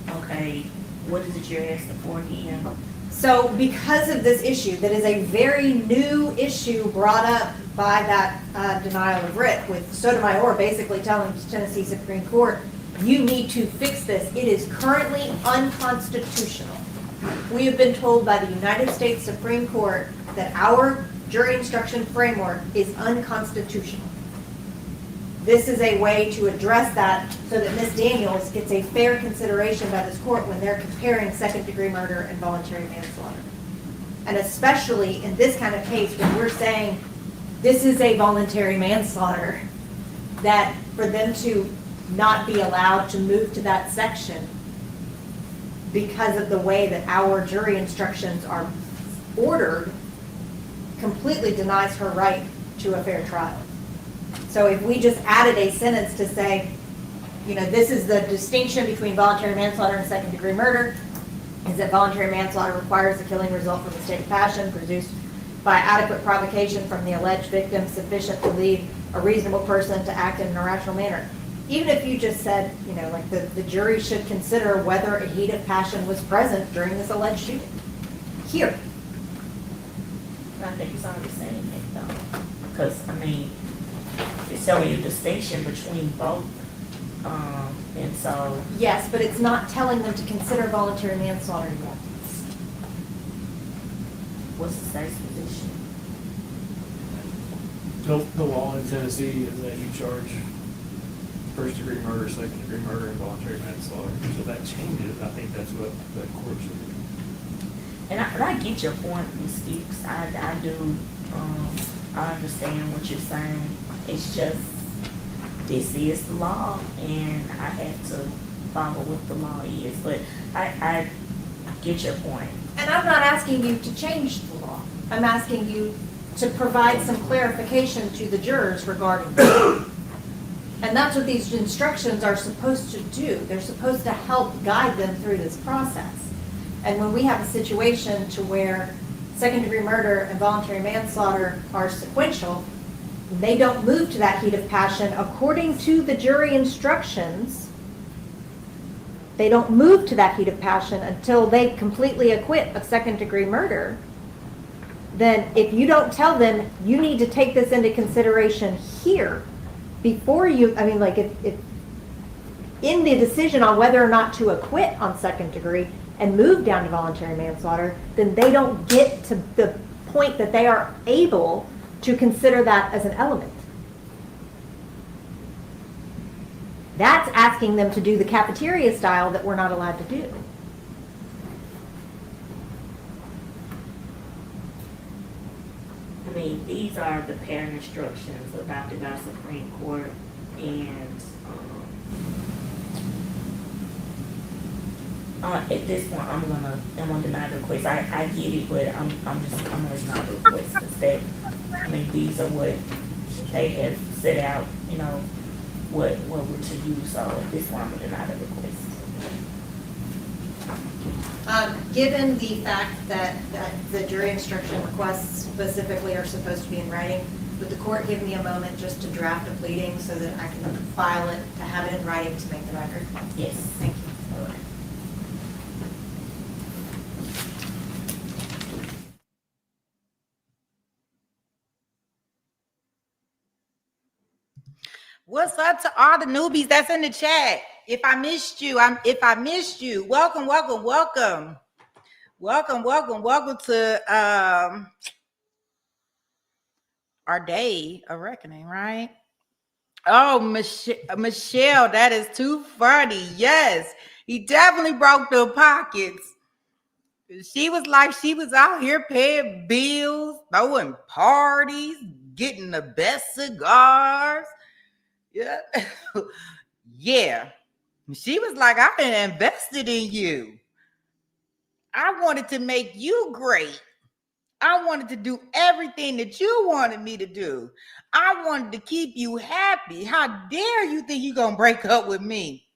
Okay, what is it you're asking for again? So because of this issue, that is a very new issue brought up by that denial of writ, with Sotomayor basically telling the Tennessee Supreme Court, you need to fix this. It is currently unconstitutional. We have been told by the United States Supreme Court that our jury instruction framework is unconstitutional. This is a way to address that so that Ms. Daniels gets a fair consideration by this court when they're comparing second-degree murder and voluntary manslaughter. And especially in this kind of case when we're saying this is a voluntary manslaughter, that for them to not be allowed to move to that section because of the way that our jury instructions are ordered completely denies her right to a fair trial. So if we just added a sentence to say, this is the distinction between voluntary manslaughter and second degree murder, is that voluntary manslaughter requires the killing result from a state of passion produced by adequate provocation from the alleged victim sufficient to lead a reasonable person to act in an irrational manner. Even if you just said, like the jury should consider whether a heat of passion was present during this alleged shooting. Here. I think it's already saying that though. Because, it's showing you a distinction between both. And so. Yes, but it's not telling them to consider voluntary manslaughter yet. What's the state's position? The law in Tennessee is that you charge first degree murder, second degree murder, and voluntary manslaughter. So that changes. I think that's what the court should do. And I get your point, Ms. Speaks. I do. I understand what you're saying. It's just, this is the law, and I have to follow what the law is. But I get your point. And I'm not asking you to change the law. I'm asking you to provide some clarification to the jurors regarding that. And that's what these instructions are supposed to do. They're supposed to help guide them through this process. And when we have a situation to where second-degree murder and voluntary manslaughter are sequential, they don't move to that heat of passion according to the jury instructions. They don't move to that heat of passion until they completely acquit of second-degree murder. Then if you don't tell them, you need to take this into consideration here, before you, I mean, like, if in the decision on whether or not to acquit on second degree and move down to voluntary manslaughter, then they don't get to the point that they are able to consider that as an element. That's asking them to do the cafeteria style that we're not allowed to do. I mean, these are the pattern instructions adopted by Supreme Court, and at this point, I'm gonna deny the request. I get it, but I'm gonna deny the request instead. I mean, these are what they have set out, you know, what we're to use. So at this point, I'm gonna deny the request. Given the fact that the jury instruction requests specifically are supposed to be in writing, would the court give me a moment just to draft a pleading so that I can file it, to have it in writing to make the record? Yes. Thank you. All right. What's up to all the newbies that's in the chat? If I missed you, welcome, welcome, welcome. Welcome, welcome, welcome to our day of reckoning, right? Oh, Michelle, that is too funny. Yes, he definitely broke the pockets. She was like, she was out here paying bills, throwing parties, getting the best cigars. Yeah. Yeah. She was like, I invested in you. I wanted to make you great. I wanted to do everything that you wanted me to do. I wanted to keep you happy. How dare you think you're going to break up with me?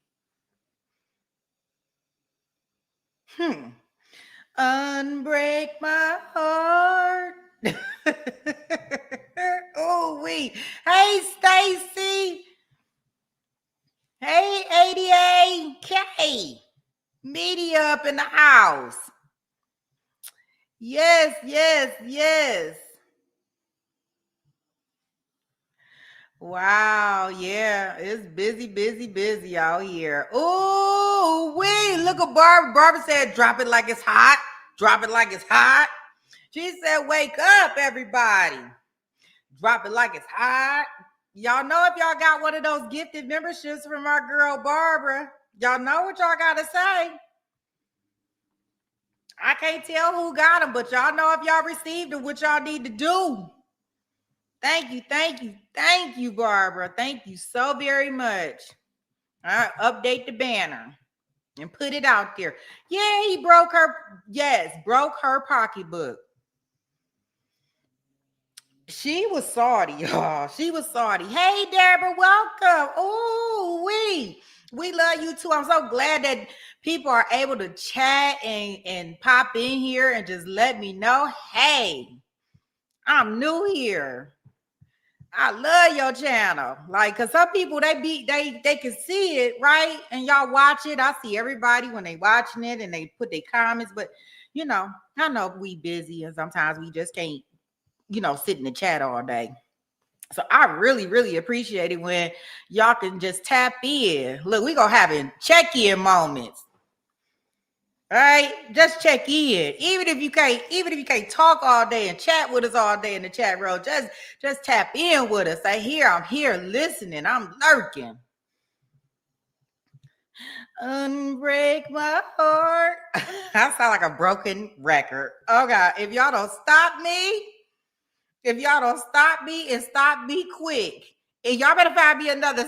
Unbreak my heart. Oh, wait. Hey, Stacy. Hey, 88K. Media up in the house. Yes, yes, yes. Wow, yeah, it's busy, busy, busy out here. Oh, wait, look at Barbara. Barbara said, drop it like it's hot. Drop it like it's hot. She said, wake up, everybody. Drop it like it's hot. Y'all know if y'all got one of those gifted memberships from our girl Barbara, y'all know what y'all got to say. I can't tell who got them, but y'all know if y'all received them, what y'all need to do. Thank you, thank you, thank you, Barbara. Thank you so very much. All right, update the banner and put it out there. Yeah, he broke her, yes, broke her pocketbook. She was salty, y'all. She was salty. Hey, Deborah, welcome. Oh, we love you too. I'm so glad that people are able to chat and pop in here and just let me know, hey, I'm new here. I love your channel. Like, cause some people they can see it, right? And y'all watch it. I see everybody when they watching it and they put their comments, but you know, I know we busy and sometimes we just can't, you know, sit in the chat all day. So I really, really appreciate it when y'all can just tap in. Look, we gonna have check-in moments. All right, just check in. Even if you can't talk all day and chat with us all day in the chat room, just tap in with us. I'm here listening. I'm lurking. Unbreak my heart. I sound like a broken record. Oh God, if y'all don't stop me and stop me quick, and y'all better find me another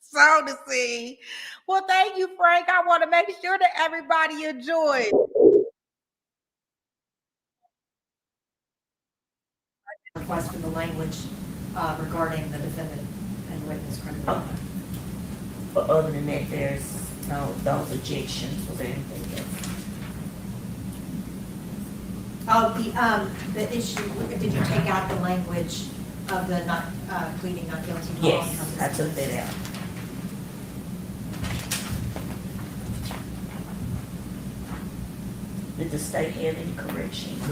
song to sing. Well, thank you, Frank. I want to make sure that everybody enjoys. Request for the language regarding the defendant and witness credibility. But other than that, there's no those objections. Was there anything else? Oh, the issue, did you take out the language of the not pleading not guilty? Yes, I took that out. Did the state have any corrections?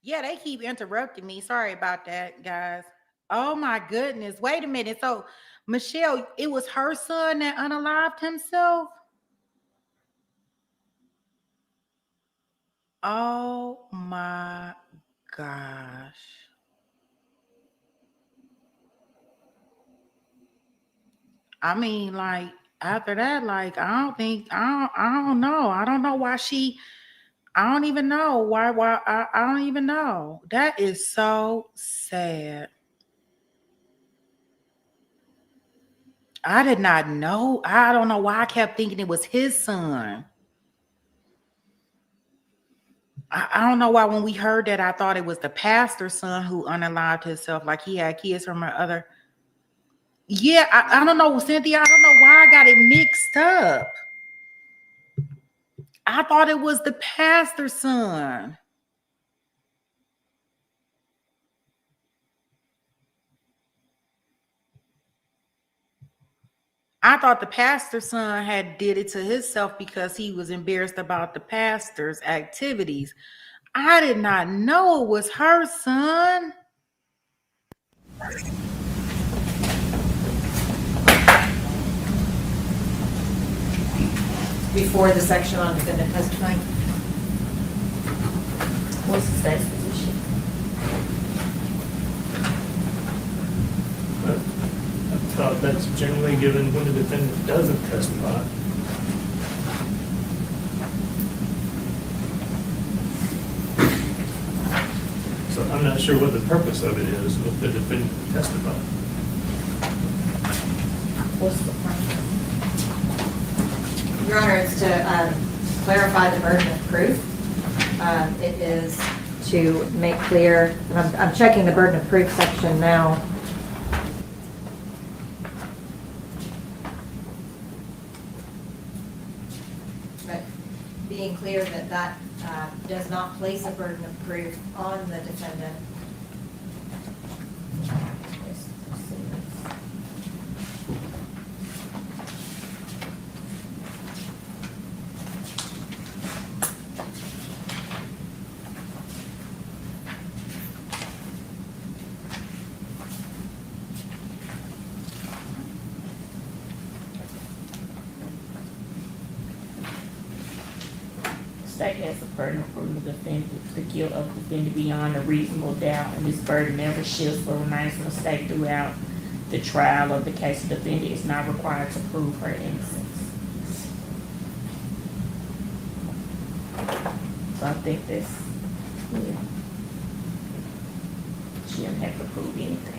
Yeah, they keep interrupting me. Sorry about that, guys. Oh my goodness. Wait a minute. So, Michelle, it was her son that unalived himself? Oh my gosh. I mean, like, after that, like, I don't know. I don't know why I don't even know I don't even know. That is so sad. I did not know. I don't know why I kept thinking it was his son. I don't know why when we heard that I thought it was the pastor's son who unalived himself, like he had kids from her other. Yeah, I don't know, Cynthia. I don't know why I got it mixed up. I thought it was the pastor's son. I thought the pastor's son had did it to himself because he was embarrassed about the pastor's activities. I did not know it was her son. Before the section on defendant testifying. What's the state's position? But I thought that's generally given when the defendant doesn't testify. So I'm not sure what the purpose of it is if the defendant testifies. What's the problem? Your Honor, it's to clarify the burden of proof. It is to make clear, and I'm checking the burden of proof section now. But being clear that that does not place a burden of proof on the defendant. State has the burden of proving the guilt of the defendant beyond a reasonable doubt, and this burden never shifts or remains in the state throughout the trial of the case. The defendant is not required to prove her innocence. So I think that's, yeah. She doesn't have to prove anything.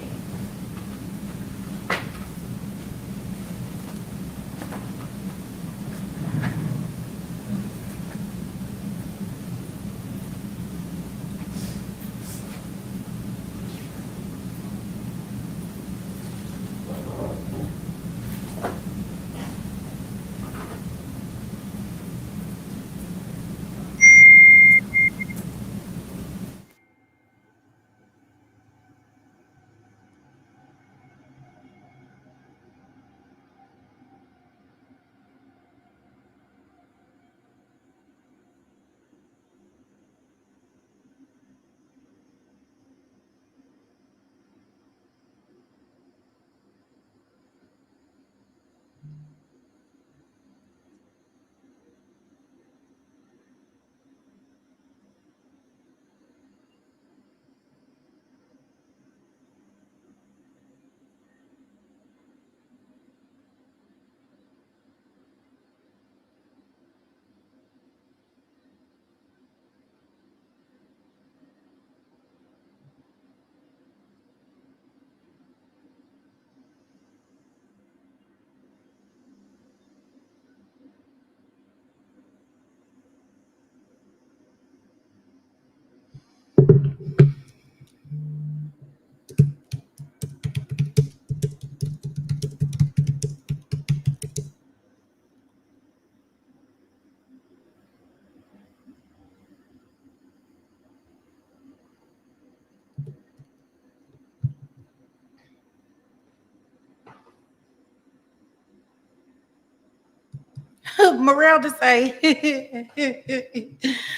Morel to say,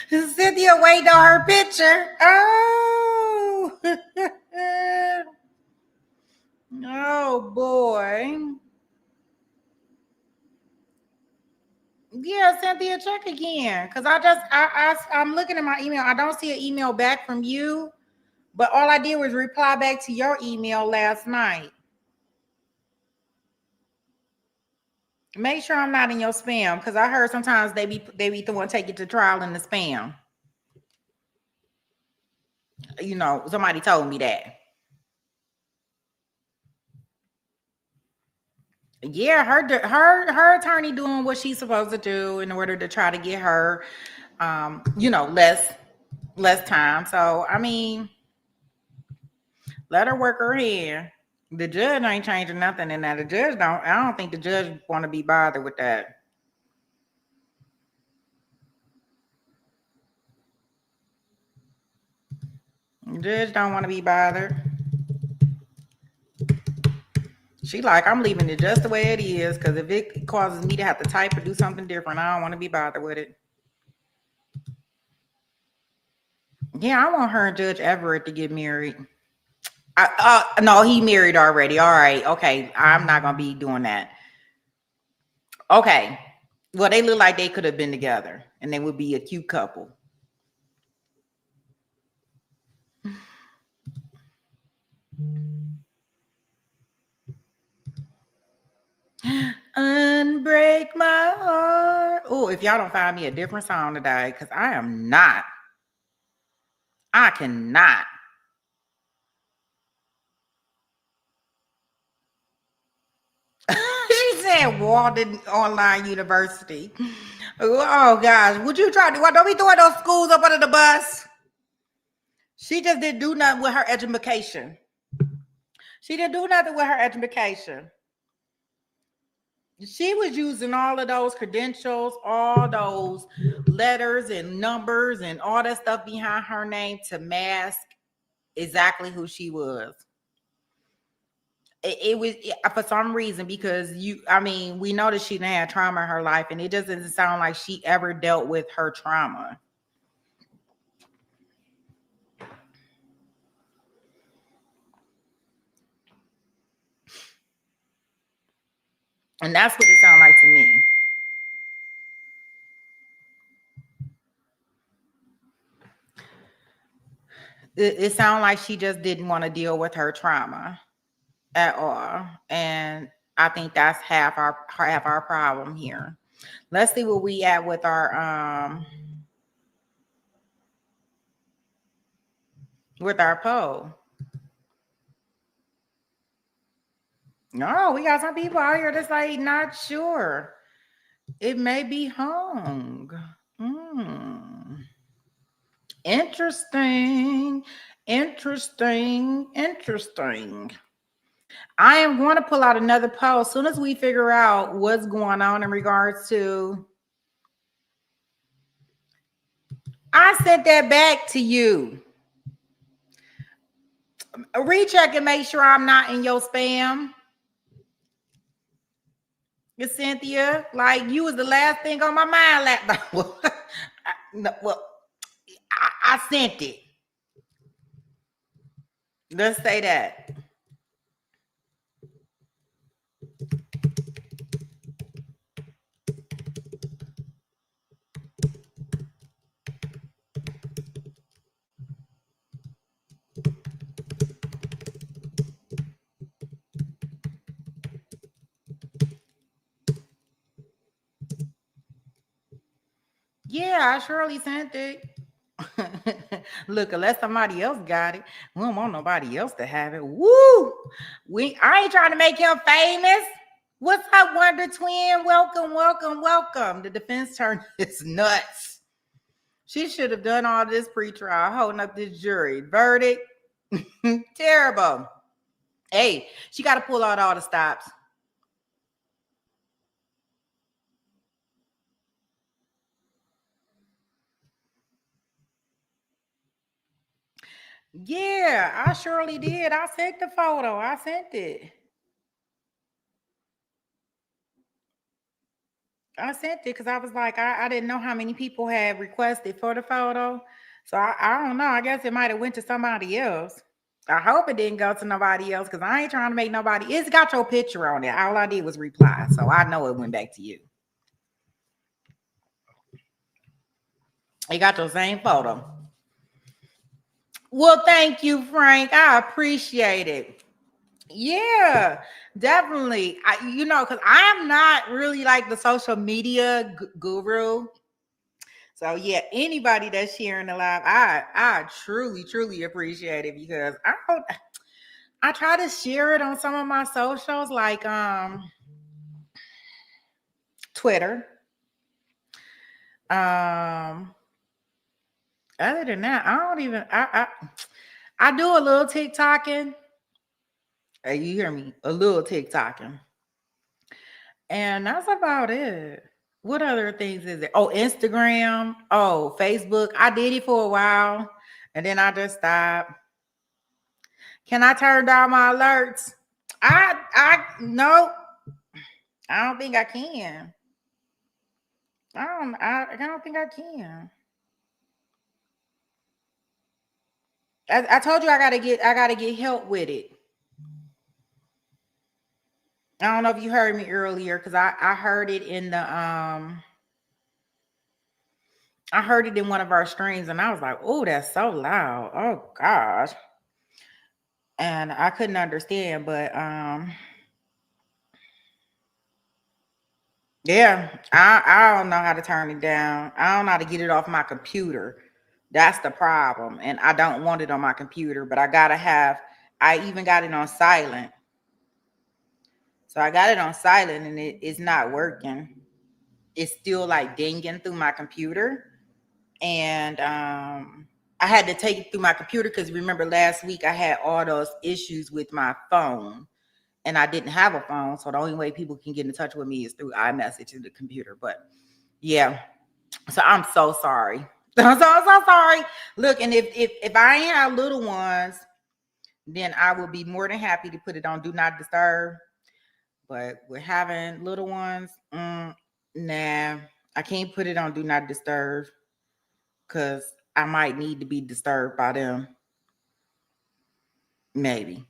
Cynthia waiting on her picture. Oh, oh boy. Yeah, Cynthia, check again. Cause I'm looking at my email. I don't see an email back from you, but all I did was reply back to your email last night. Make sure I'm not in your spam, because I heard sometimes they be the one take it to trial in the spam. You know, somebody told me that. Yeah, her attorney doing what she's supposed to do in order to try to get her, less time. So I mean, let her work her hand. The judge ain't changing nothing in that. The judge don't. I don't think the judge want to be bothered with that. The judge don't want to be bothered. She like, I'm leaving it just the way it is, because if it causes me to have to type or do something different, I don't want to be bothered with it. Yeah, I want her and Judge Everett to get married. No, he married already. All right, okay. I'm not gonna be doing that. Okay. Well, they look like they could have been together, and they would be a cute couple. Unbreak my heart. Oh, if y'all don't find me a different song today, because I am not. I cannot. She said Walden Online University. Oh gosh, would you try to? Don't be throwing those schools up under the bus. She just didn't do nothing with her education. She didn't do nothing with her education. She was using all of those credentials, all those letters and numbers and all that stuff behind her name to mask exactly who she was. It was for some reason, because we know that she didn't have trauma in her life, and it doesn't sound like she ever dealt with her trauma. And that's what it sounds like to me. It sounds like she just didn't want to deal with her trauma at all. And I think that's half our problem here. Let's see where we at with our poll. No, we got some people out here that's like not sure. It may be hung. Interesting. I am going to pull out another poll as soon as we figure out what's going on in regards to. I sent that back to you. Recheck and make sure I'm not in your spam. Cynthia, like you was the last thing on my mind. Well, I sent it. Let's say that. Yeah, I surely sent it. Look, unless somebody else got it, we don't want nobody else to have it. Woo! I ain't trying to make him famous. What's up, Wonder Twin? Welcome. The defense attorney is nuts. She should have done all this pre-trial, holding up this jury verdict. Terrible. Hey, she got to pull out all the stops. Yeah, I surely did. I sent the photo. I sent it. I sent it because I was like, I didn't know how many people had requested for the photo. So I don't know. I guess it might have went to somebody else. I hope it didn't go to nobody else because I ain't trying to make nobody. It's got your picture on it. All I did was reply. So I know it went back to you. It got your same photo. Well, thank you, Frank. I appreciate it. Yeah, definitely. Because I'm not really like the social media guru. So yeah, anybody that's sharing the live, I truly, truly appreciate it because I try to share it on some of my socials like Twitter. Other than that, I don't even I do a little TikToking. Hey, you hear me? A little TikToking. And that's about it. What other things is it? Oh, Instagram. Oh, Facebook. I did it for a while and then I just stopped. Can I turn down my alerts? No, I don't think I can. I don't think I can. I told you I gotta get help with it. I don't know if you heard me earlier because I heard it in the I heard it in one of our streams and I was like, oh, that's so loud. Oh gosh. And I couldn't understand, but yeah, I don't know how to turn it down. I don't know how to get it off my computer. That's the problem. And I don't want it on my computer, but I even got it on silent. So I got it on silent and it's not working. It's still like dinging through my computer. And I had to take it through my computer because remember last week I had all those issues with my phone. And I didn't have a phone, so the only way people can get in touch with me is through iMessage to the computer. But yeah, so I'm so sorry. I'm so sorry. Look, and if I ain't have little ones, then I would be more than happy to put it on Do Not Disturb. But with having little ones, nah, I can't put it on Do Not Disturb because I might need to be disturbed by them. Maybe.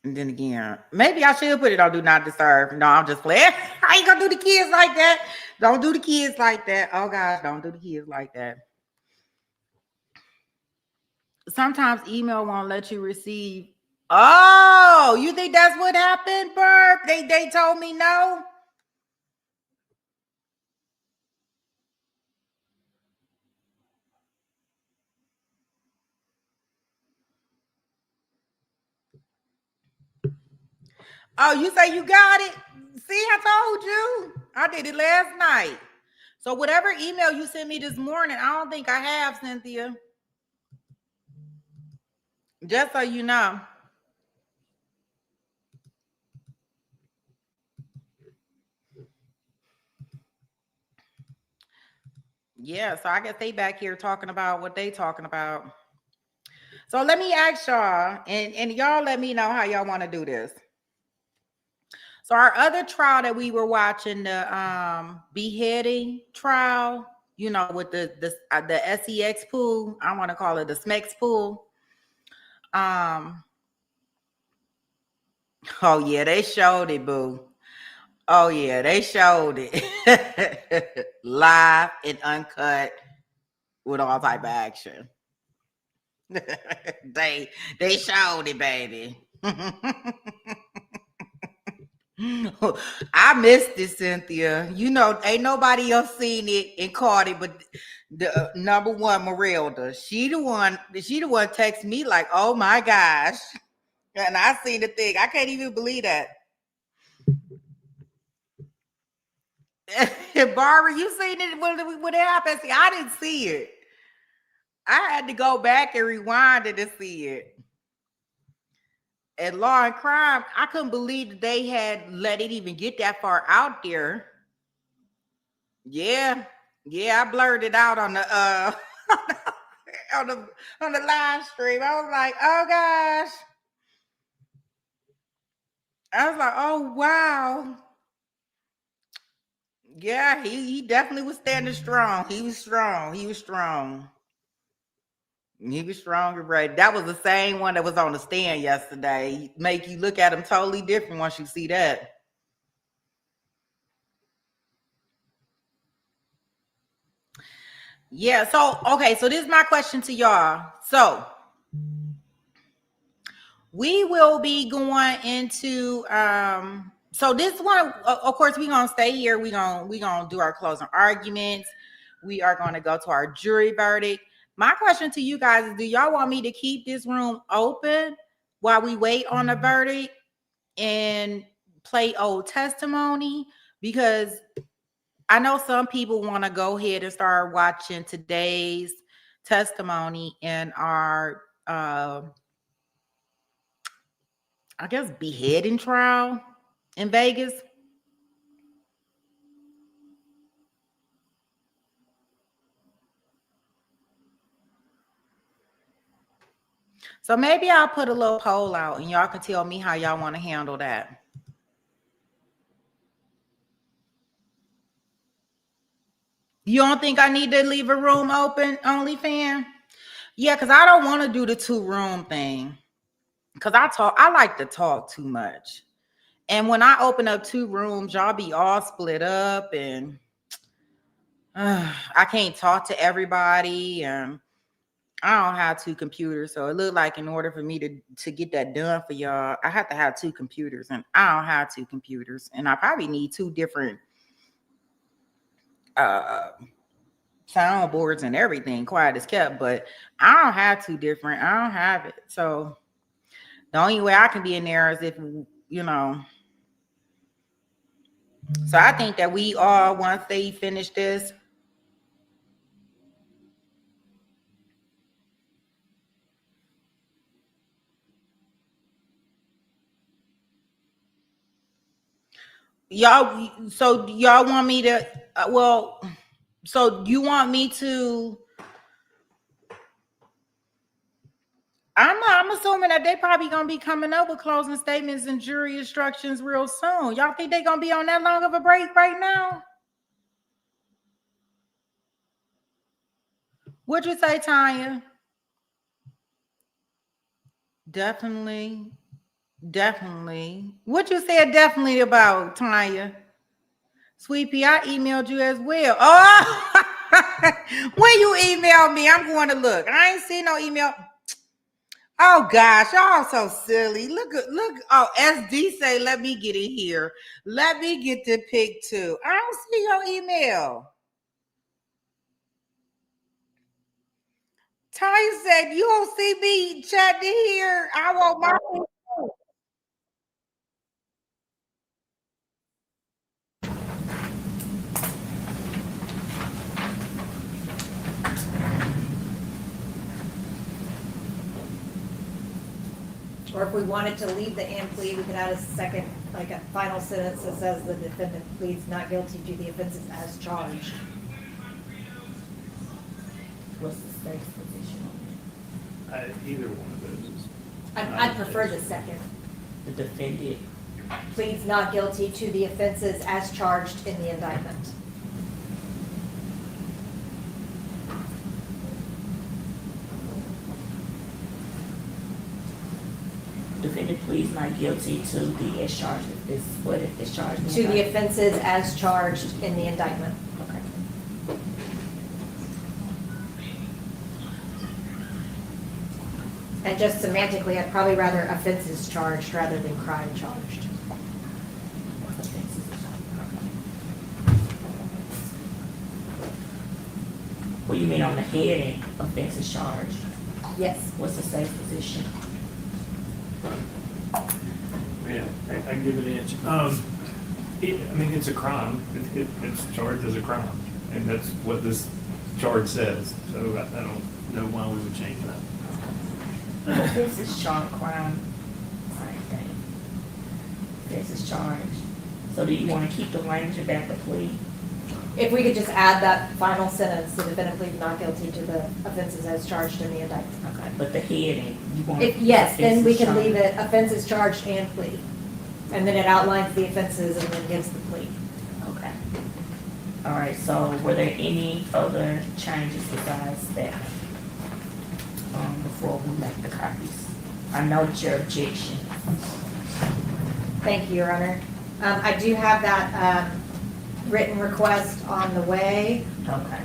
And then again, maybe I should put it on Do Not Disturb. No, I'm just playing. I ain't gonna do the kids like that. Don't do the kids like that. Oh gosh, don't do the kids like that. Sometimes email won't let you receive. Oh, you think that's what happened, Burp? They told me no. Oh, you say you got it? See, I told you. I did it last night. So whatever email you sent me this morning, I don't think I have, Cynthia. Just so you know. Yeah, so I guess they back here talking about what they talking about. So let me ask y'all, and y'all let me know how y'all want to do this. So our other trial that we were watching, the beheading trial, with the SEX pool, I want to call it the SMEX pool. Oh yeah, they showed it, boo. Oh yeah, they showed it live and uncut with all type of action. they showed it, baby. I missed it, Cynthia. Ain't nobody else seen it and caught it, but the number one, Marilda. She the one text me like, "Oh my gosh!" And I seen the thing. I can't even believe that. Barbara, you seen it when it happened? See, I didn't see it. I had to go back and rewind it to see it. At Law and Crime, I couldn't believe that they had let it even get that far out there. Yeah, I blurred it out on the on the live stream. I was like, oh gosh. I was like, oh wow. Yeah, he definitely was standing strong. He was strong. He was strong. He was stronger, right? That was the same one that was on the stand yesterday. Make you look at him totally different once you see that. Yeah, so okay, so this is my question to y'all. So we will be going into so this one, of course, we're gonna stay here. We're gonna do our closing arguments. We are gonna go to our jury verdict. My question to you guys is, do y'all want me to keep this room open while we wait on the verdict and play old testimony? Because I know some people want to go ahead and start watching today's testimony in our I guess beheading trial in Vegas. So maybe I'll put a little poll out and y'all can tell me how y'all want to handle that. You don't think I need to leave a room open, OnlyFans? Yeah, because I don't want to do the 2-room thing. Because I like to talk too much. And when I open up 2 rooms, y'all be all split up and I can't talk to everybody. And I don't have 2 computers. So it looked like in order for me to get that done for y'all, I have to have 2 computers. And I don't have 2 computers. And I probably need 2 different soundboards and everything, quiet as kept. But I don't have 2 different. I don't have it. So the only way I can be in there is if, you know. So I think that we all, once they finish this, y'all, so y'all want me to, so you want me to, I'm assuming that they probably gonna be coming up with closing statements and jury instructions real soon. Y'all think they gonna be on that long of a break right now? What'd you say, Tanya? Definitely. What you said definitely about, Tanya? Sweet Pea, I emailed you as well. Oh, when you email me, I'm going to look. I ain't seen no email. Oh gosh, y'all so silly. Look. Oh, SD say, let me get in here. Let me get the pic too. I don't see your email. Tanya said, you don't see me chatting here. I want my. Or if we wanted to leave the and plea, we could add a second, like a final sentence that says the defendant pleads not guilty to the offenses as charged. What's the state's position on Either one of those is. I'd prefer the second. it? The defendant, Pleads not guilty to the offenses as charged in the indictment. defendant pleads not guilty to the as charged, is what if it's charged? in To the indictment? offenses as charged in the indictment. Okay. And just semantically, I'd probably rather offenses charged rather than crime charged. What do you mean on the heading, offenses charged? Yes. What's the state's position? Yeah, I give it an inch. I mean, it's a crime. It's charged as a crime, and that's what this charge says. So I don't know why we would change that. Offenses charged, crime, same thing. Offenses charged. So do you want to keep the language about the plea? If we could just add that final sentence, the defendant pleads not guilty to the offenses as charged in the indictment. Okay, but the heading, you want. Yes, then we can offenses leave charged. it offenses charged and plea. And then it outlines the offenses and then gives the plea. Okay. All right, so were there any other changes besides that? Before we make the copies? I note your objection. Thank you, Your Honor. I do have that written request on the way. Okay.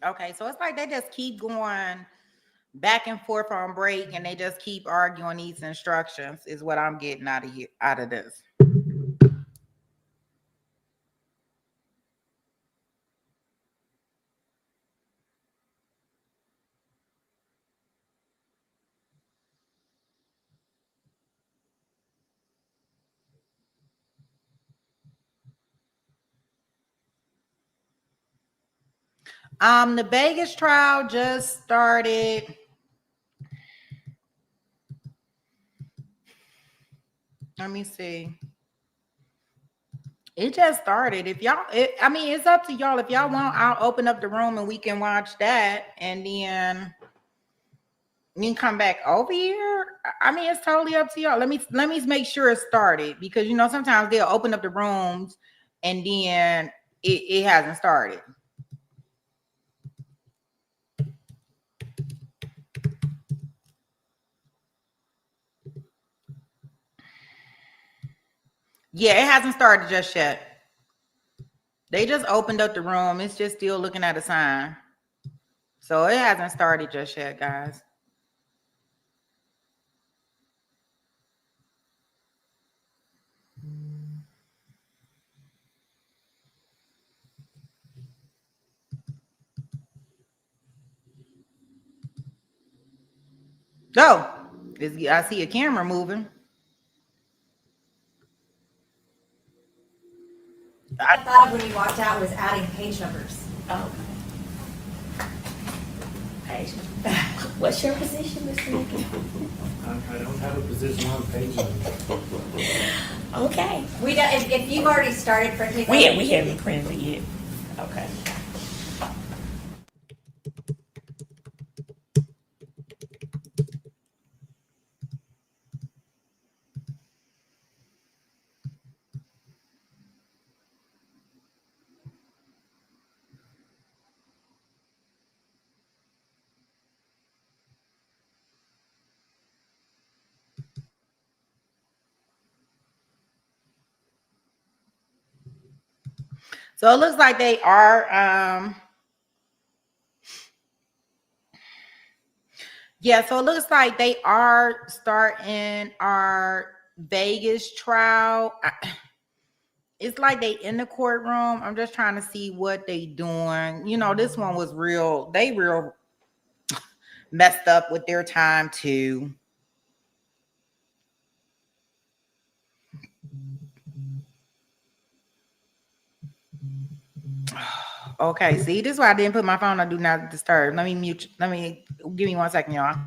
Okay, so it's like they just keep going back and forth on break, and they just keep arguing these instructions. Is what I'm getting out of this. The Vegas trial just started. Let me see. It just started. If y'all, I mean, it's up to y'all. If y'all want, I'll open up the room and we can watch that, and then you can come back over here. I mean, it's totally up to y'all. Let me make sure it started, because sometimes they'll open up the rooms and then it hasn't started. Yeah, it hasn't started just yet. They just opened up the room. It's just still looking at a sign. So it hasn't started just yet, guys. Go. I see a camera moving. I thought of when you walked out was adding page numbers. Oh, occasion. What's your position, Mr. Nikki? I don't have a position on page number. Okay. We don't, if you've already started for 2000. We haven't printed it yet. Okay. So it looks like they are, yeah, so it looks like they are starting our Vegas trial. It's like they in the courtroom. I'm just trying to see what they doing. You know, this one was real, they real messed up with their time too. Okay, see, this is why I didn't put my phone on do not disturb. Let me mute. Let me give me 1 second, y'all.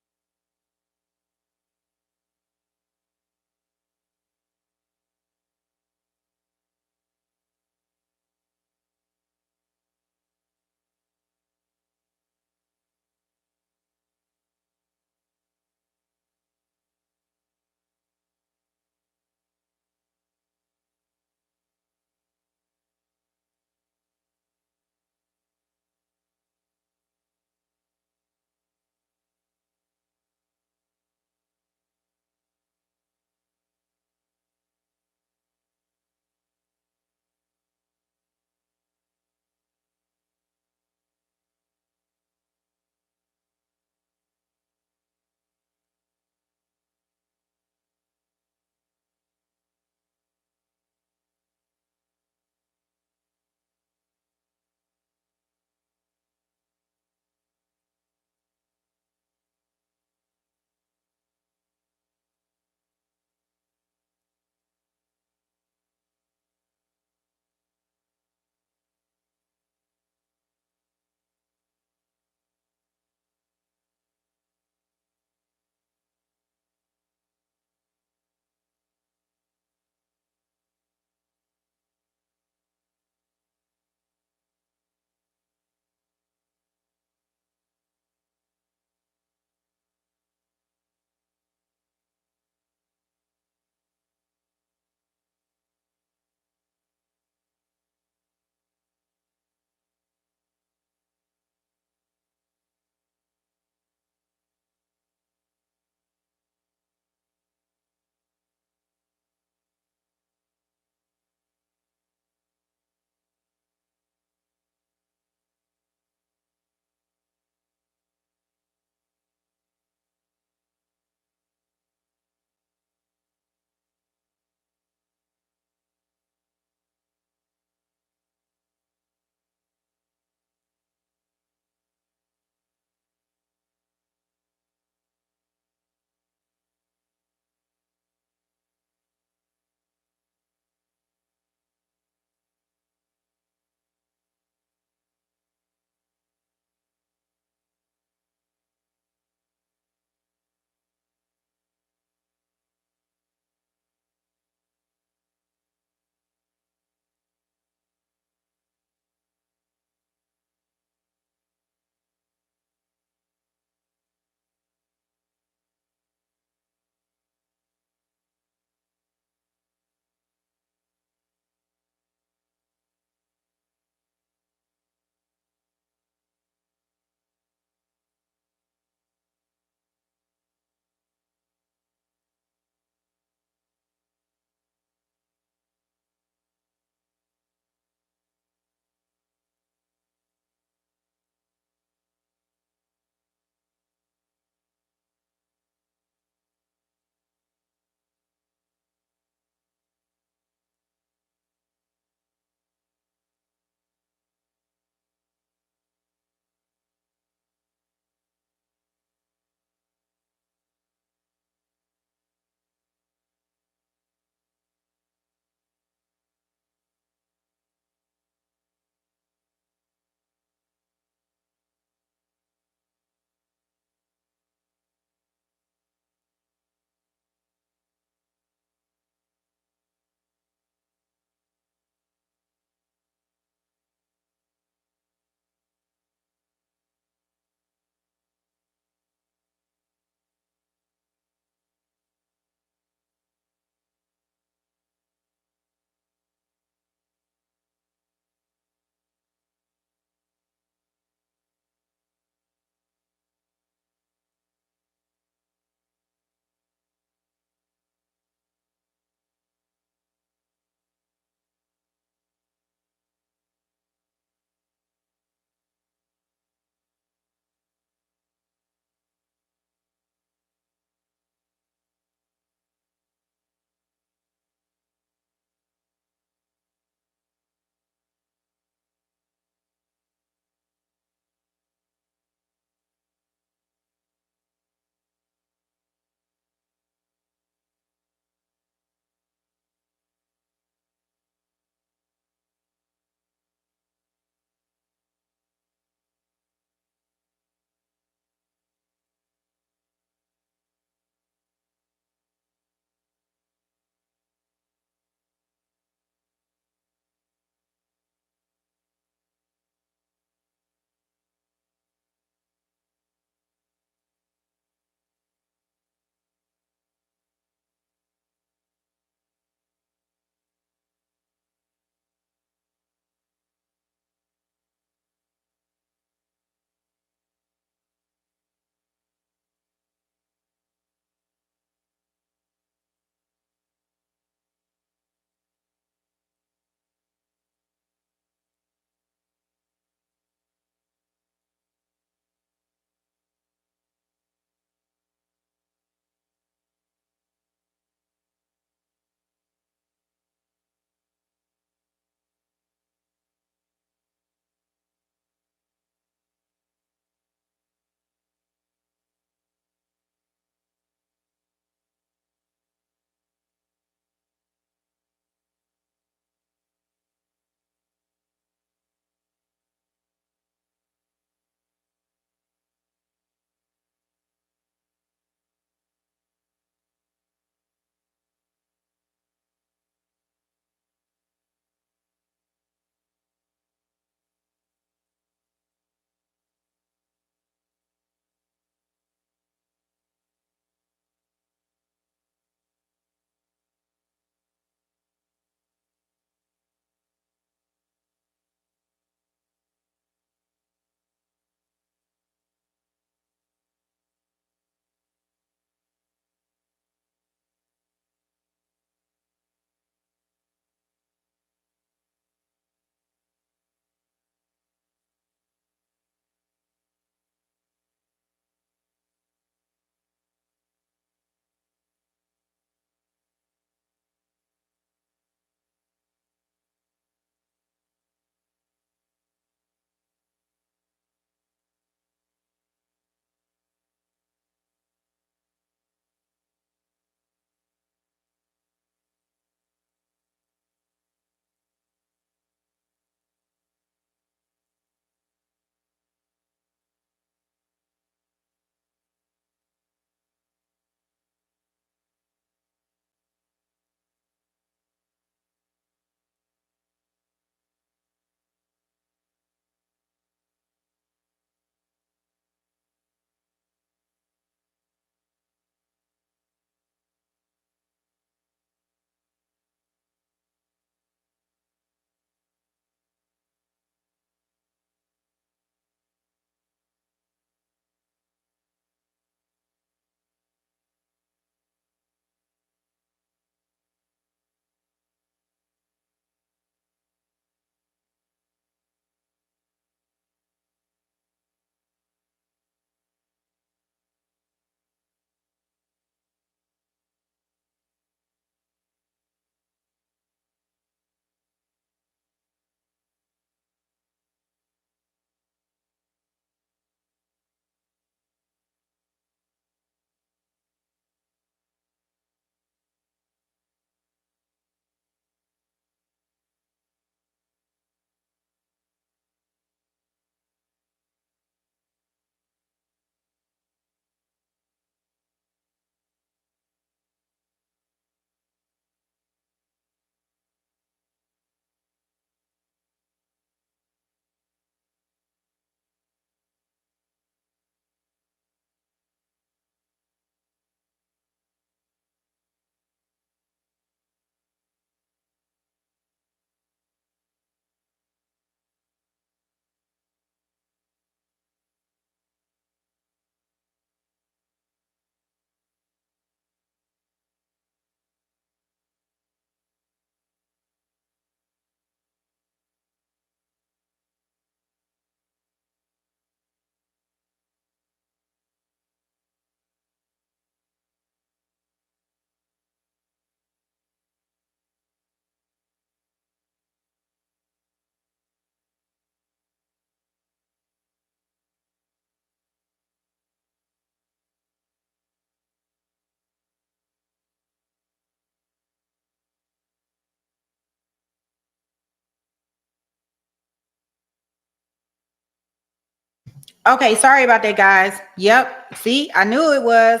Okay, sorry about that, guys. Yep. See, I knew it was.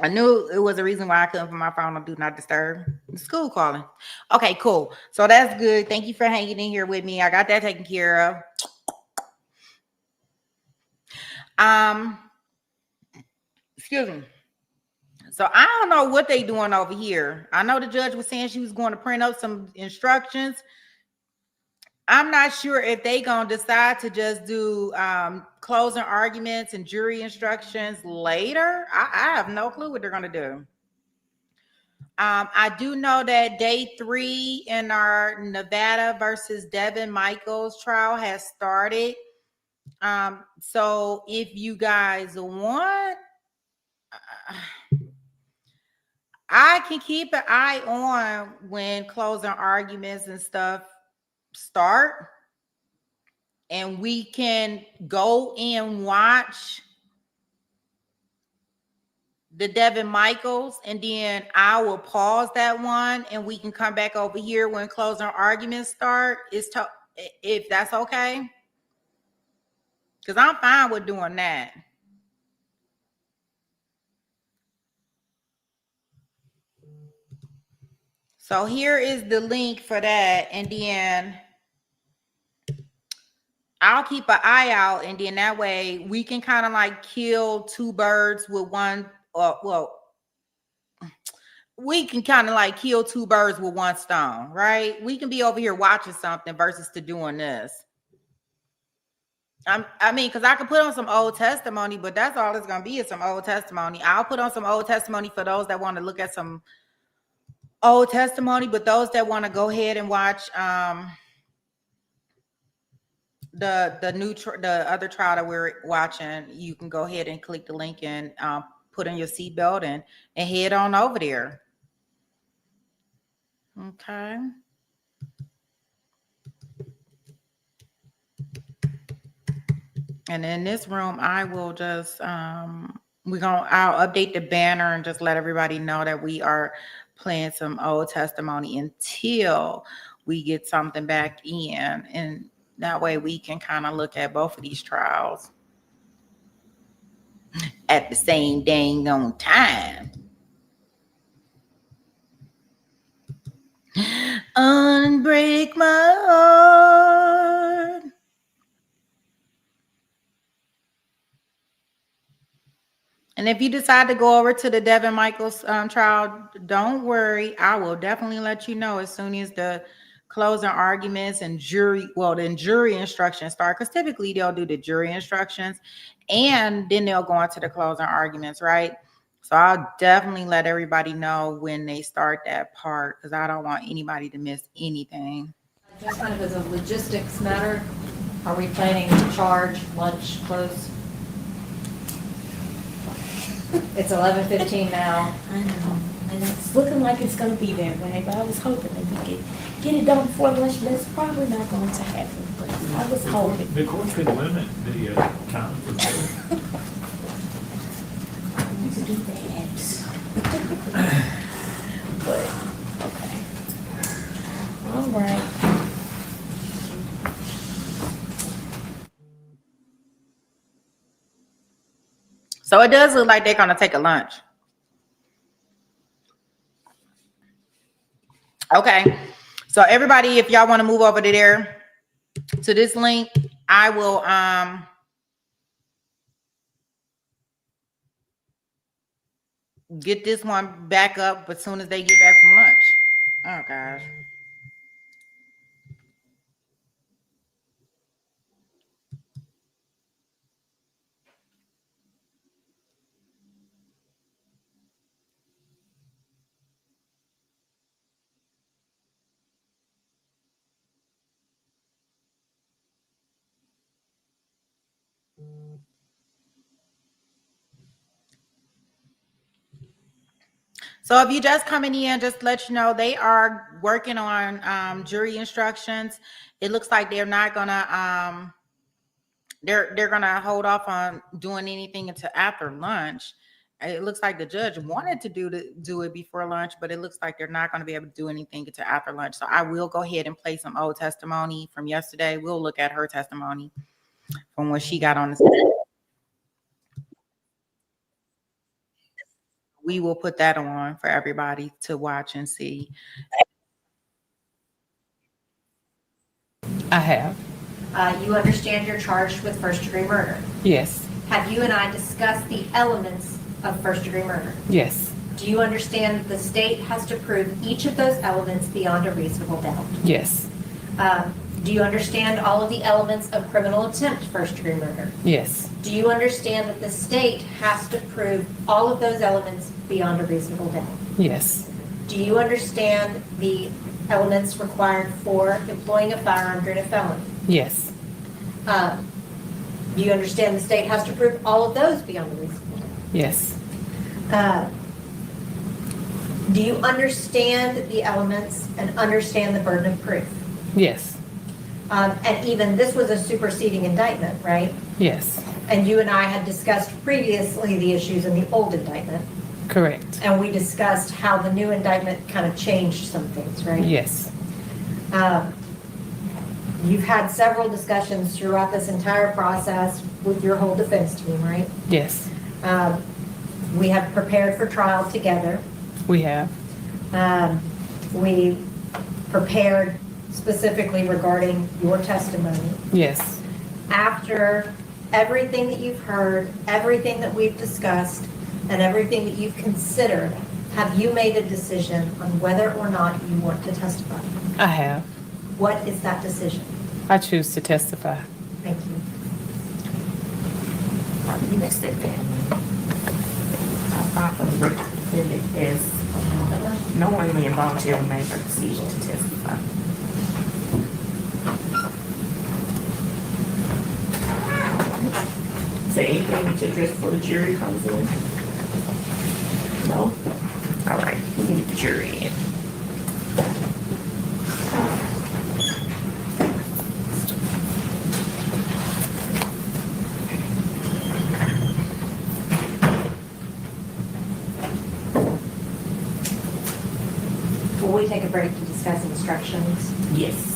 I knew it was a reason why I couldn't put my phone on do not disturb. The school calling. Okay, cool. So that's good. Thank you for hanging in here with me. I got that taken care of. Excuse me. So I don't know what they doing over here. I know the judge was saying she was going to print up some instructions. I'm not sure if they gonna decide to just do closing arguments and jury instructions later. I have no clue what they're gonna do. I do know that day 3 in our Nevada versus Devin Michaels trial has started. So if you guys want, I can keep an eye on when closing arguments and stuff start, and we can go and watch the Devin Michaels, and then I will pause that one, and we can come back over here when closing arguments start. If that's okay, because I'm fine with doing that. So here is the link for that, and then I'll keep an eye out, and then that way we can kind of like kill two birds with one. We can kind of like kill two birds with one stone, right? We can be over here watching something versus to doing this. I mean, because I can put on some Old Testimony, but that's all it's gonna be is some Old Testimony. I'll put on some Old Testimony for those that want to look at some Old Testimony, but those that want to go ahead and watch the other trial that we're watching, you can go ahead and click the link and put on your seatbelt and head on over there. Okay. And in this room, I will just I'll update the banner and just let everybody know that we are playing some Old Testimony until we get something back in, and that way we can kind of look at both of these trials at the same dang on time. Unbreak my heart. And if you decide to go over to the Devin Michaels trial, don't worry. I will definitely let you know as soon as the closing arguments and jury instructions start. Because typically they'll do the jury instructions and then they'll go into the closing arguments, right? So I'll definitely let everybody know when they start that part, because I don't want anybody to miss anything. Just kind of as a logistics matter, are we planning to charge lunch close? It's 11:15 now. I know, and it's looking like it's gonna be that way, but I was hoping that we could get it done before lunch. That's probably not going to happen, but I was hoping. The court could limit video time for both. We could do that. But, okay. All right. So it does look like they're going to take a lunch. Okay. So everybody, if y'all want to move over to there, to this link, I will get this one back up as soon as they get back from lunch. Oh gosh. So if you just coming in, just let you know they are working on jury instructions. It looks like they're not gonna they're gonna hold off on doing anything until after lunch. It looks like the judge wanted to do it before lunch, but it looks like they're not going to be able to do anything until after lunch. So I will go ahead and play some Old Testimony from yesterday. We'll look at her testimony. from what she got on the. We will put that on for everybody to watch and see. I have. You understand you're charged with first-degree murder. Yes. Have you and I discussed the elements of first-degree murder? Yes. Do you understand that the state has to prove each of those elements beyond a reasonable doubt? Yes. Do you understand all of the elements of criminal attempt first-degree murder? Yes. Do you understand that the state has to prove all of those elements beyond a reasonable doubt? Yes. Do you understand the elements required for employing a firearm during a felony? Yes. Do you understand the state has to prove all of those beyond a reasonable doubt? Yes. Do you understand the elements and understand the burden of proof? Yes. And even this was a superseding indictment, right? Yes. And you and I had discussed previously the issues in the old indictment. Correct. And we discussed how the new indictment kind of changed some things, right? Yes. You've had several discussions throughout this entire process with your whole defense team, right? Yes. We have prepared for trial together. We have. We prepared specifically regarding your testimony. Yes. After everything that you've heard, everything that we've discussed, and everything that you've considered, have you made a decision on whether or not you want to testify? I have. What is that decision? I choose to testify. Thank you. You missed it then. I thought for the defendant is knowingly and voluntarily made her decision to testify. Is there anything to address before the jury comes in? No? All right, we can get the jury in. Will we take a break to discuss instructions? Yes.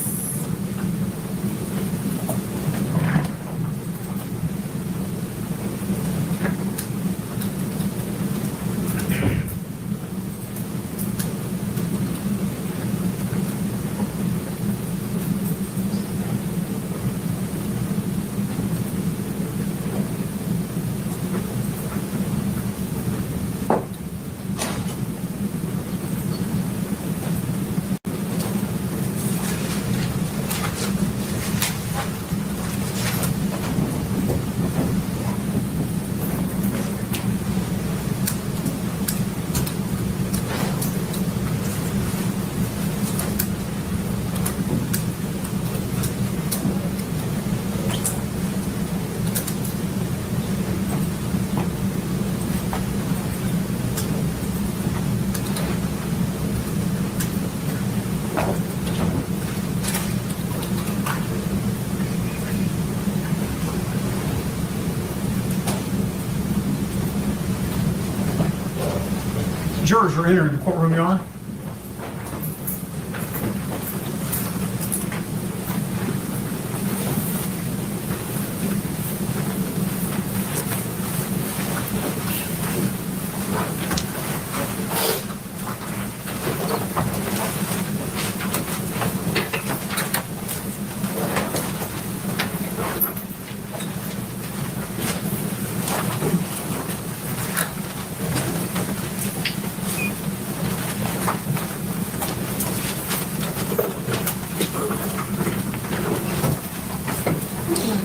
Jurors are entering the courtroom, Your Honor.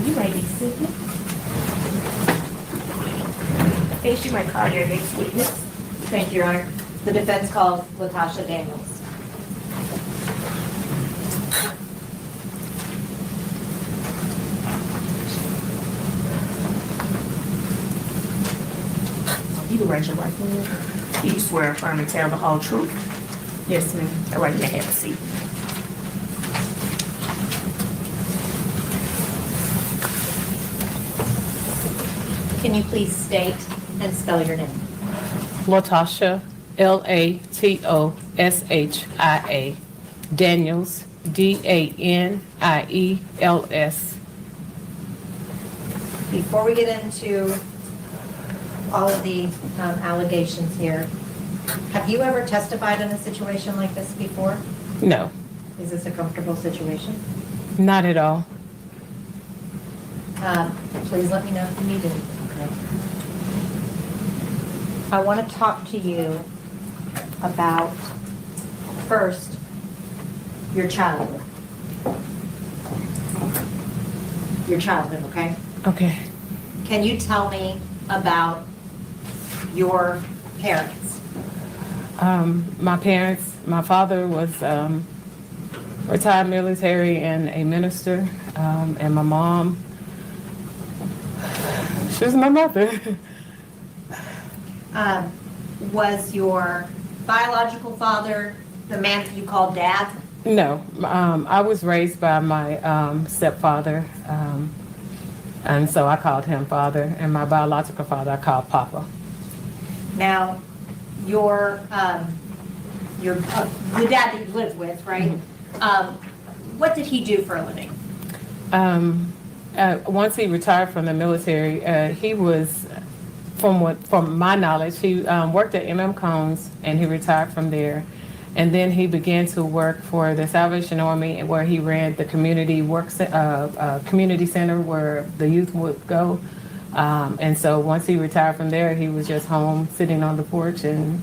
You may be seated. Yes, you may call your next witness. Thank you, Your Honor. The defense calls LaTosha Daniels. You can raise your right hand. Do you swear affirm and tell the whole truth? Yes, ma'am. All right, you may have a seat. Can you please state and spell your name? LaTosha, LaToshia. Daniels, Daniels. Before we get into all of the allegations here, have you ever testified in a situation like this before? No, Is this a comfortable situation? not at all. Please let me know if you need anything, okay? I want to talk to you about, first, your childhood. Your childhood, okay? Okay. Can you tell me about your parents? My parents, my father was retired military and a minister, and my mom, she was my mother. Was your biological father the man that you called dad? No, I was raised by my stepfather, and so I called him father, and my biological father I called Papa. Now, the dad that you lived with, right? What did he do for a living? Once he retired from the military, he was, from my knowledge, he worked at Combs, and he retired from there. And then he began to work for the Salvation Army, where he ran the community community center where the youth would go. And so once he retired from there, he was just home sitting on the porch and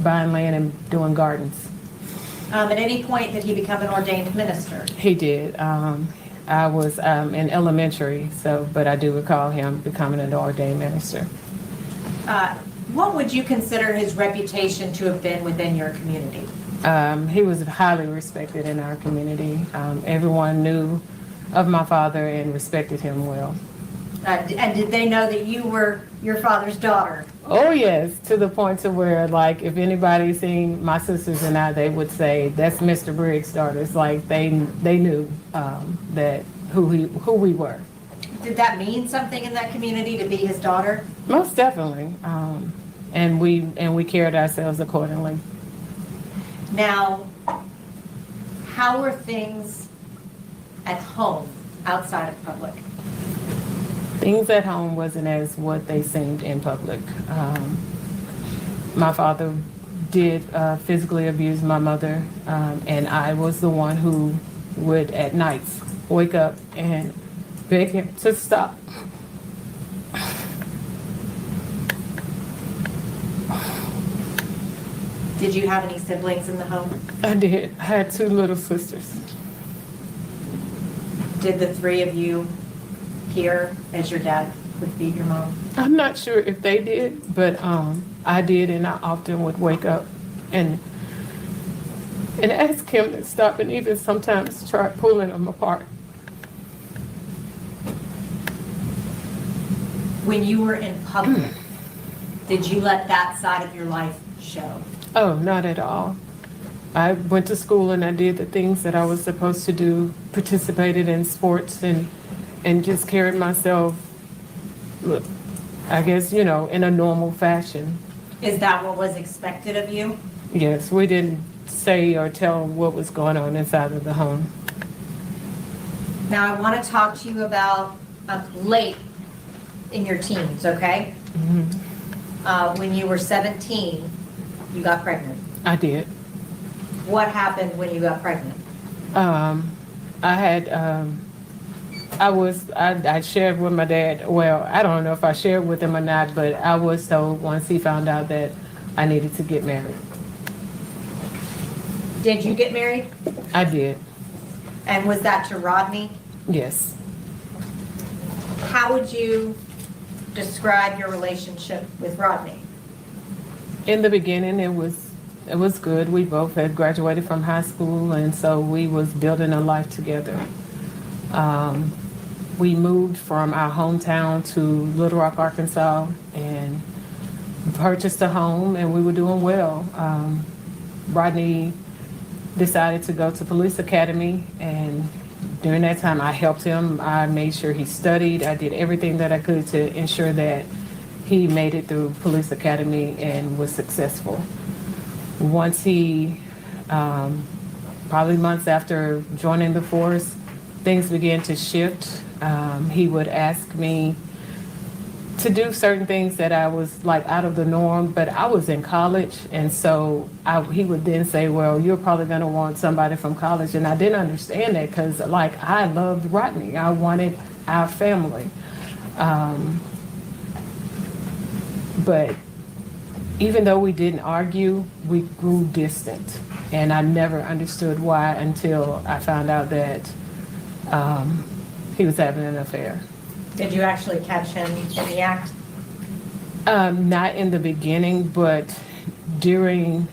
buying land and doing gardens. At any point did he become an ordained minister? He did. I was in elementary, but I do recall him becoming an ordained minister. What would you consider his reputation to have been within your community? He was highly respected in our community. Everyone knew of my father and respected him well. And did they know that you were your father's daughter? Oh yes, to the point to where, like, if anybody seen my sisters and I, they would say, "That's Mr. Briggs' daughter." It's like they knew that who we were. Did that mean something in that community to be his daughter? Most definitely, and we carried ourselves accordingly. Now, how were things at home outside of public? Things at home wasn't as what they seemed in public. My father did physically abuse my mother, and I was the one who would at nights wake up and beg him to stop. Did you have any siblings in the home? I did. I had 2 little sisters. Did the 3 of you hear as your dad would beat your mom? I'm not sure if they did, but I did, and I often would wake up and ask him to stop, and even sometimes try pulling them apart. When you were in public, did you let that side of your life show? Oh, not at all. I went to school and I did the things that I was supposed to do, participated in sports, and just carried myself, I guess, in a normal fashion. Is that what was expected of you? Yes, we didn't say or tell what was going on inside of the home. Now, I want to talk to you about late in your teens, okay? When you were 17, you got pregnant. I did. What happened when you got pregnant? I shared with my dad, well, I don't know if I shared with him or not, but I was told once he found out that I needed to get married. Did you get married? I did, And was that to Rodney? yes. How would you describe your relationship with Rodney? In the beginning, it was good. We both had graduated from high school, and so we was building a life together. We moved from our hometown to Little Rock, Arkansas, and purchased a home, and we were doing well. Rodney decided to go to police academy, and during that time I helped him. I made sure he studied. I did everything that I could to ensure that he made it through police academy and was successful. Once he, probably months after joining the force, things began to shift. He would ask me to do certain things that I was like out of the norm, but I was in college, and so he would then say, well, you're probably going to want somebody from college, and I didn't understand that because like I loved Rodney. I wanted our family. But even though we didn't argue, we grew distant, and I never understood why until I found out that he was having an affair. Did you actually catch him in the act? Not in the beginning, but during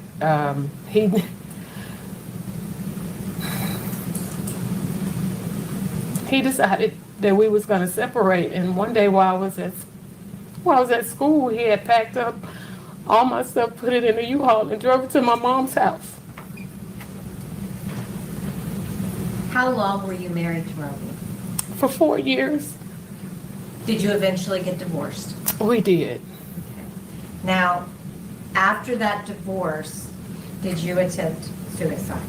he decided that we was going to separate. And one day while I was at school, he had packed up all my stuff, put it in a U-Haul, and drove it to my mom's house. How long were you married to Rodney? For 4 years. Did you eventually get divorced? We did. Now, after that divorce, did you attempt suicide?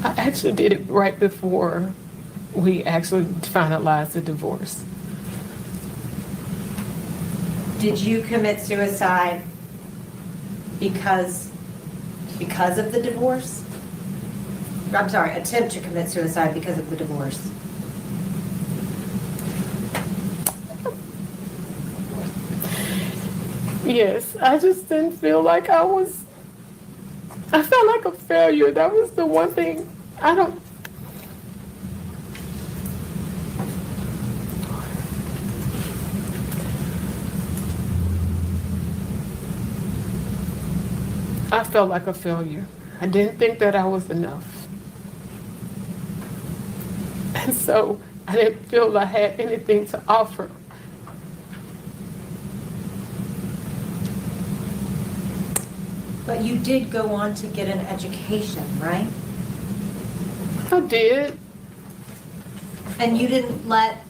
I actually did it right before we actually finalized the divorce. Did you commit suicide because of the divorce? I'm sorry, attempt to commit suicide because of the divorce. Yes, I just didn't feel like I felt like a failure. That was the one thing I felt like a failure. I didn't think that I was enough. And so I didn't feel I had anything to offer. But you did go on to get an education, right? I did. And you didn't let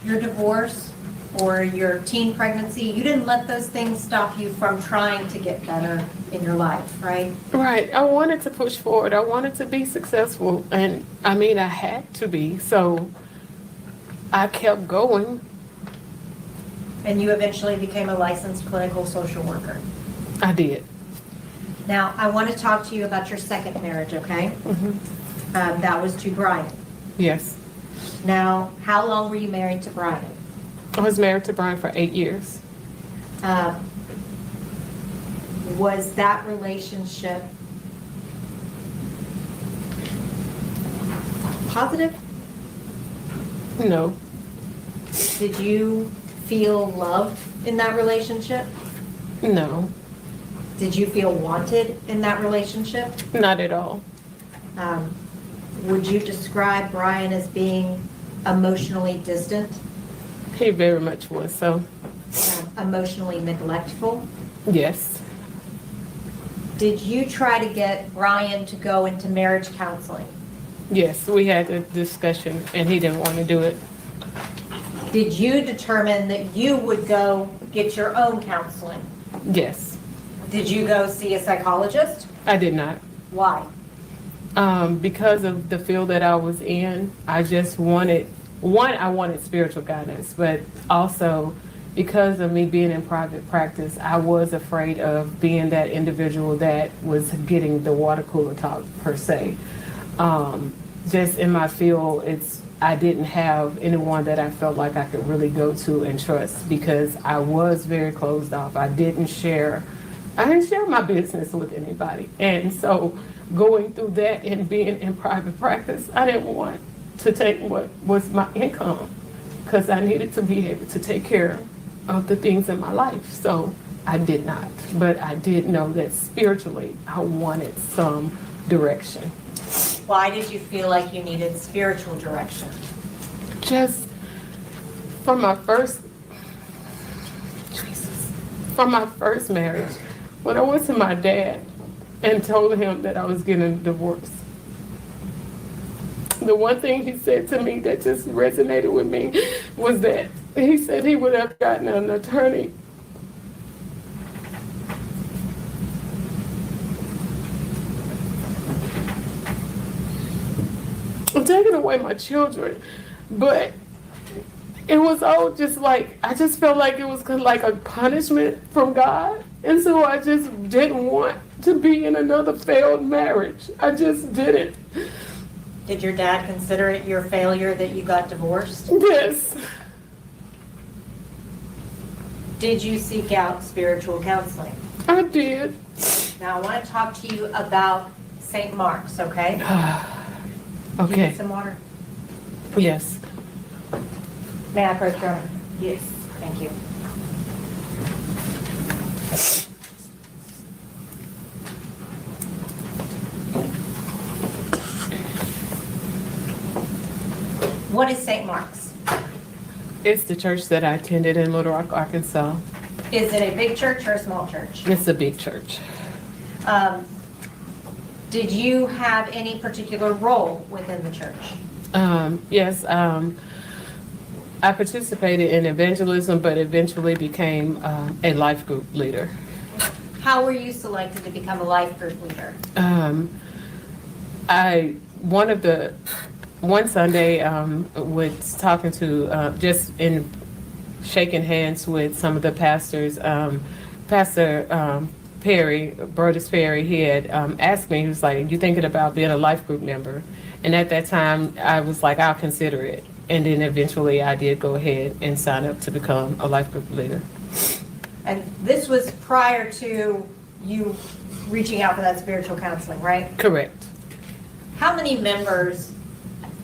your divorce or your teen pregnancy, you didn't let those things stop you from trying to get better in your life, right? Right. I wanted to push forward. I wanted to be successful. And I mean, I had to be. So I kept going. And you eventually became a licensed clinical social worker. I did. Now, I want to talk to you about your second marriage, okay? That was to Brian. Yes. Now, how long were you married to Brian? I was married to Brian for 8 years. Was that relationship positive? No. Did you feel loved in that relationship? No. Did you feel wanted in that relationship? Not at all. Would you describe Brian as being emotionally distant, He very much was. So, emotionally neglectful? yes. Did you try to get Brian to go into marriage counseling? Yes, we had a discussion and he didn't want to do it. Did you determine that you would go get your own counseling? Yes. Did you go see a psychologist? I did not. Why? Because of the field that I was in, I just wanted, I wanted spiritual guidance, but also because of me being in private practice, I was afraid of being that individual that was getting the water cooler talk per se. Just in my field, I didn't have anyone that I felt like I could really go to and trust because I was very closed off. I didn't share my business with anybody. And so going through that and being in private practice, I didn't want to take what was my income because I needed to be able to take care of the things in my life. So I did not. But I did know that spiritually I wanted some direction. Why did you feel like you needed spiritual direction? Just from my first marriage, when I went to my dad and told him that I was getting a divorce, the one thing he said to me that just resonated with me was that he said he would have gotten an attorney. I'm taking away my children, but it was all just like, I just felt like it was kind of like a punishment from God. And so I just didn't want to be in another failed marriage. I just didn't. Did your dad consider it your failure that you got divorced? Yes. Did you seek out spiritual counseling? I did. Now, I want to talk to you about St. Mark's, okay? You Okay. need some water? Yes. May I approach your honor? Yes. Thank you. What is St. Mark's? It's the church that I attended in Little Rock, Arkansas. Is it a big church or a small church? It's a big church. Did you have any particular role within the church? Yes, I participated in evangelism, but eventually became a life group leader. How were you selected to become a life group leader? One Sunday, was talking to, just in shaking hands with some of the pastors, Pastor Perry, Brodus Perry, he had asked me, he was like, you thinking about being a life group member? And at that time, I was like, I'll consider it. And then eventually I did go ahead and sign up to become a life group leader. And this was prior to you reaching out for that spiritual counseling, right? Correct. How many members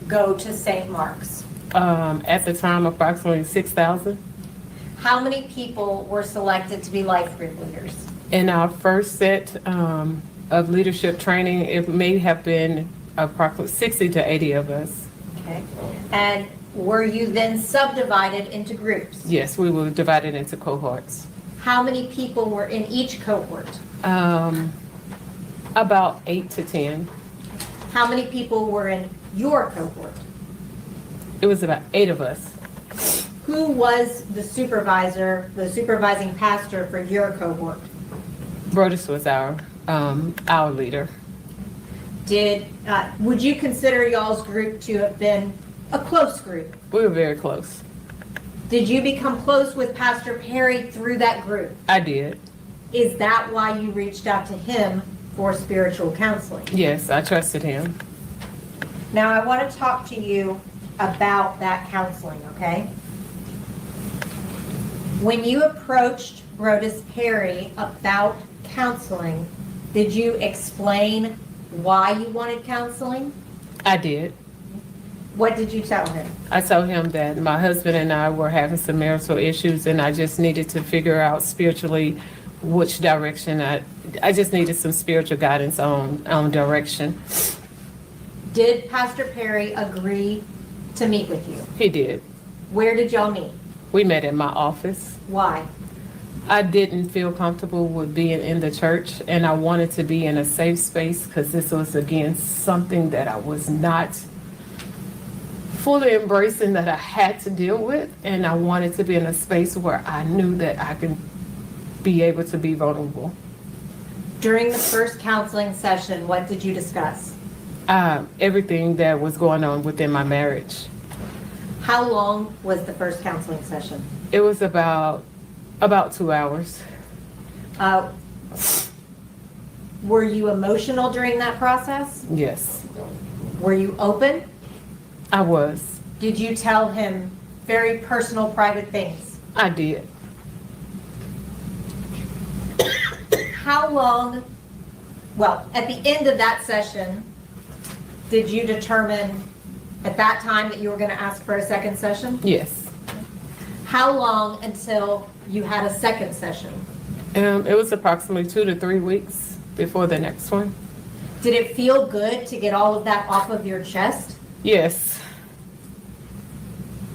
go to St. Mark's? At the time, approximately 6,000. How many people were selected to be life group leaders? In our first set of leadership training, it may have been approximately 60 to 80 of us. Okay. And were you then subdivided into groups? Yes, we were divided into cohorts. How many people were in each cohort? About 8 to 10. How many people were in your cohort? It was about 8 of us. Who was the supervisor, the supervising pastor for your cohort? Brodus was our leader. Would you consider y'all's group to have been a close group? We were very close. Did you become close with Pastor Perry through that group? I did. Is that why you reached out to him for spiritual counseling? Yes, I trusted him. Now, I want to talk to you about that counseling, okay? When you approached Brodus Perry about counseling, did you explain why you wanted counseling? I did. What did you tell him? I told him that my husband and I were having some marital issues and I just needed to figure out spiritually which direction I just needed some spiritual guidance on direction. Did Pastor Perry agree to meet with you? He did. Where did y'all meet? We met in my office. Why? I didn't feel comfortable with being in the church and I wanted to be in a safe space because this was again something that I was not fully embracing, that I had to deal with, and I wanted to be in a space where I knew that I could be able to be vulnerable. During the first counseling session, what did you discuss? Everything that was going on within my marriage. How long was the first counseling session? It was about 2 hours. Were you emotional during that process? Yes, Were you open? I was. Did you tell him very personal, private things? I did. How long, well, at the end of that session, did you determine at that time that you were going to ask for a second session? Yes. How long until you had a second session? It was approximately 2 to 3 weeks before the next one. Did it feel good to get all of that off of your chest? Yes.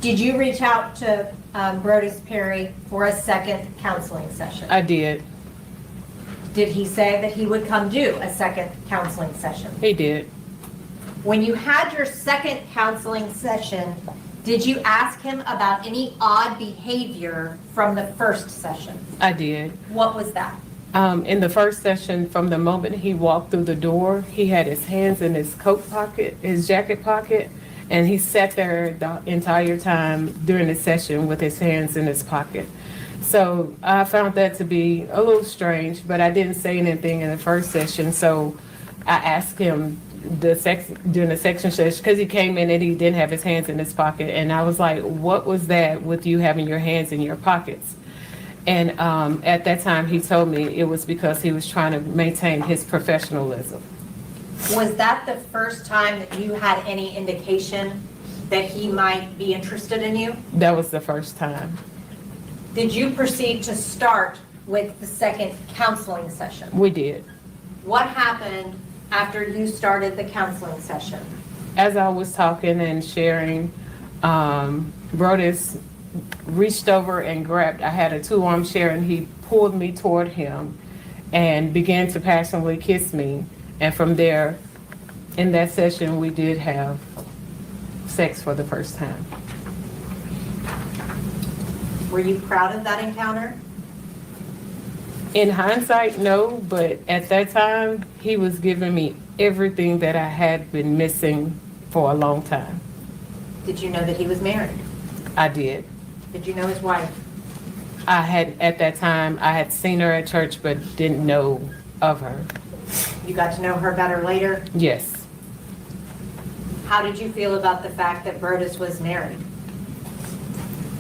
Did you reach out to Brodus Perry for a second counseling session? I did. Did he say that he would come do a second counseling session? He did. When you had your second counseling session, did you ask him about any odd behavior from the first session? I did. What was that? In the first session, from the moment he walked through the door, he had his hands in his coat pocket, his jacket pocket, And he sat there the entire time during the session with his hands in his pocket. So I found that to be a little strange, but I didn't say anything in the first session. So I asked him during the section session, because he came in and he didn't have his hands in his pocket. And I was like, what was that with you having your hands in your pockets? And at that time, he told me it was because he was trying to maintain his professionalism. Was that the first time that you had any indication that he might be interested in you? That was the first time. Did you proceed to start with the second counseling session? We did. What happened after you started the counseling session? As I was talking and sharing, Brodus reached over and grabbed, I had a 2-arm chair, and he pulled me toward him and began to passionately kiss me. And from there, in that session, we did have sex for the first time. Were you proud of that encounter? In hindsight, no, but at that time, he was giving me everything that I had been missing for a long time. Did you know that he was married? I did. Did you know his wife? At that time, I had seen her at church, but didn't know of her. You got to know her better later? Yes. How did you feel about the fact that Brodus was married?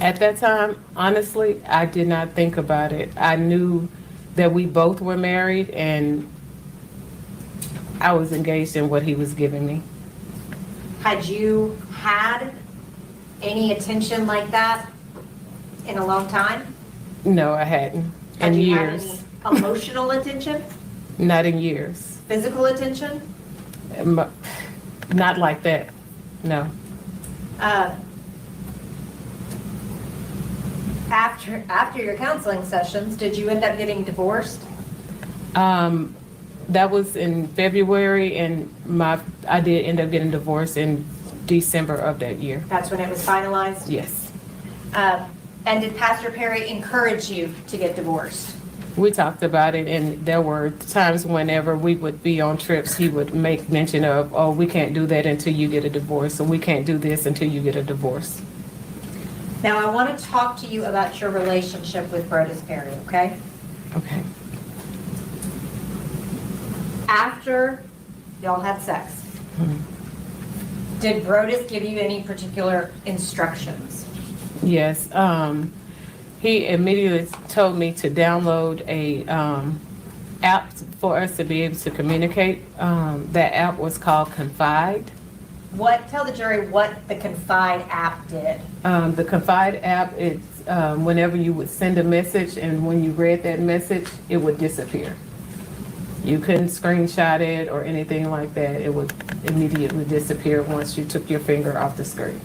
At that time, honestly, I did not think about it. I knew that we both were married, and I was engaged in what he was giving me. Had you had any attention like that in a long time? No, I hadn't. Had In you years. had any emotional attention? Not in years. Physical attention? Not like that. No. After your counseling sessions, did you end up getting divorced? That was in February, and I did end up getting divorced in December of that year. That's when it was finalized? Yes. And did Pastor Perry encourage you to get divorced? We talked about it, and there were times whenever we would be on trips, he would make mention of, oh, we can't do that until you get a divorce, or we can't do this until you get a divorce. Now, I want to talk to you about your relationship with Brodus Perry, okay? Okay. After y'all had sex, did Brodus give you any particular instructions? Yes. He immediately told me to download a app for us to be able to communicate. That app was called Confide. Tell the jury what the Confide app did. The Confide app, it's whenever you would send a message, and when you read that message, it would disappear. You couldn't screenshot it or anything like that. It would immediately disappear once you took your finger off the screen.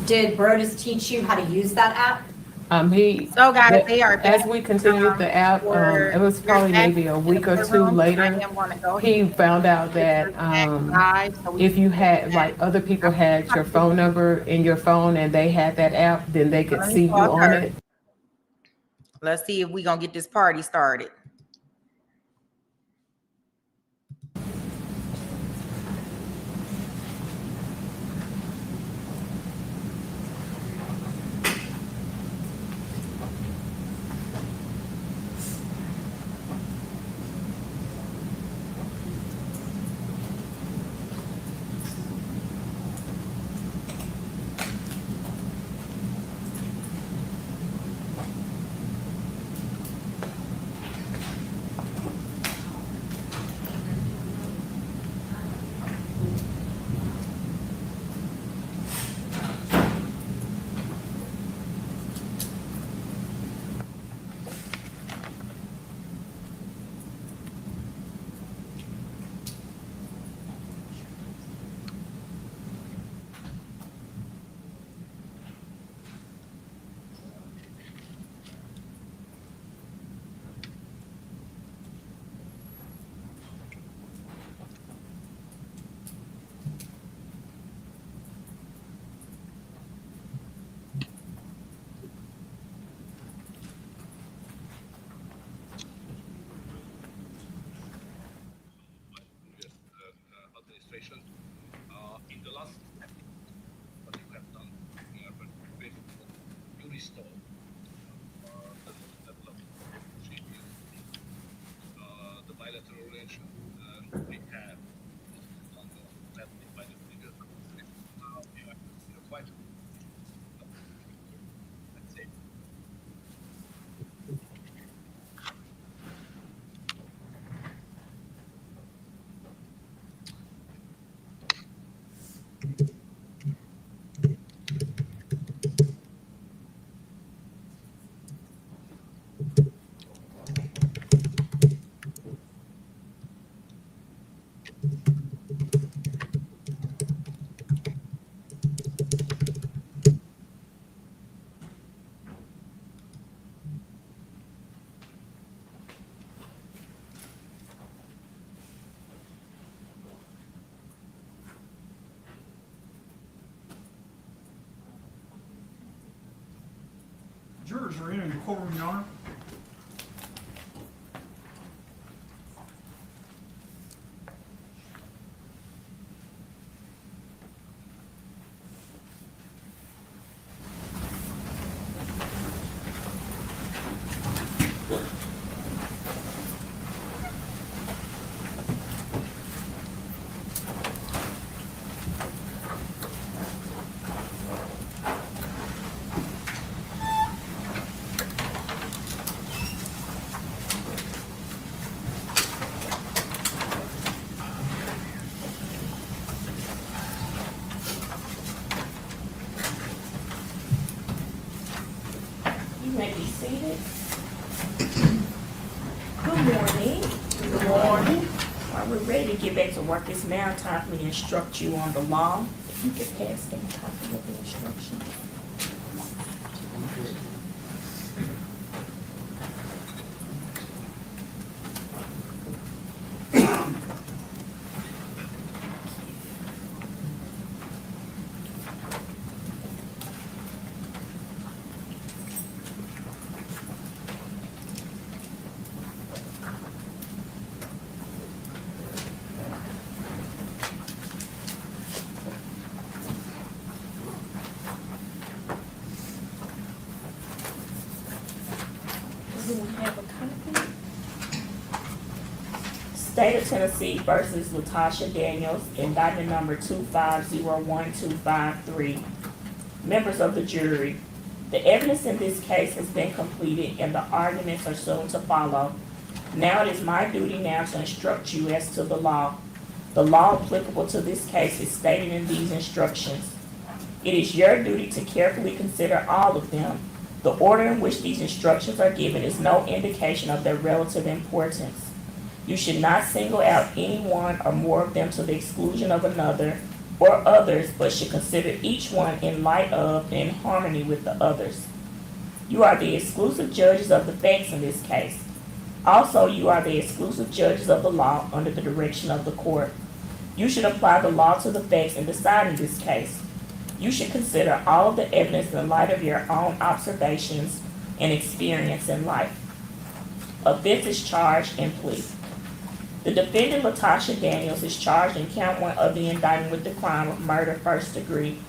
Did Brodus teach you how to use that app? So guys, they are As we continued the app, it was probably maybe a week or two later, he found out that if you had, like, other people had your phone number in your phone and they had that app, then they could see you on it. Let's see if we're gonna get this party started. Jurors are in the courtroom, Your Honor. You may be seated. Good morning. Good morning. All right, we're ready to get back to work. It's now time for me to instruct you on the law. If you could pass them a copy of the instructions. Do we have a copy? State of Tennessee versus LaToshia Daniels, indictment number 2501253. Members of the jury, the evidence in this case has been completed and the arguments are soon to follow. Now it is my duty now to instruct you as to the law. The law applicable to this case is stated in these instructions. It is your duty to carefully consider all of them. The order in which these instructions are given is no indication of their relative importance. You should not single out any one or more of them to the exclusion of another or others, but should consider each one in light of and in harmony with the others. You are the exclusive judges of the facts in this case. Also, you are the exclusive judges of the law under the direction of the court. You should apply the law to the facts in deciding this case. You should consider all of the evidence in light of your own observations and experience in life. Offenses charged and plea. The defendant, LaToshia Daniels, is charged in count 1 of the indictment with the crime of murder first degree.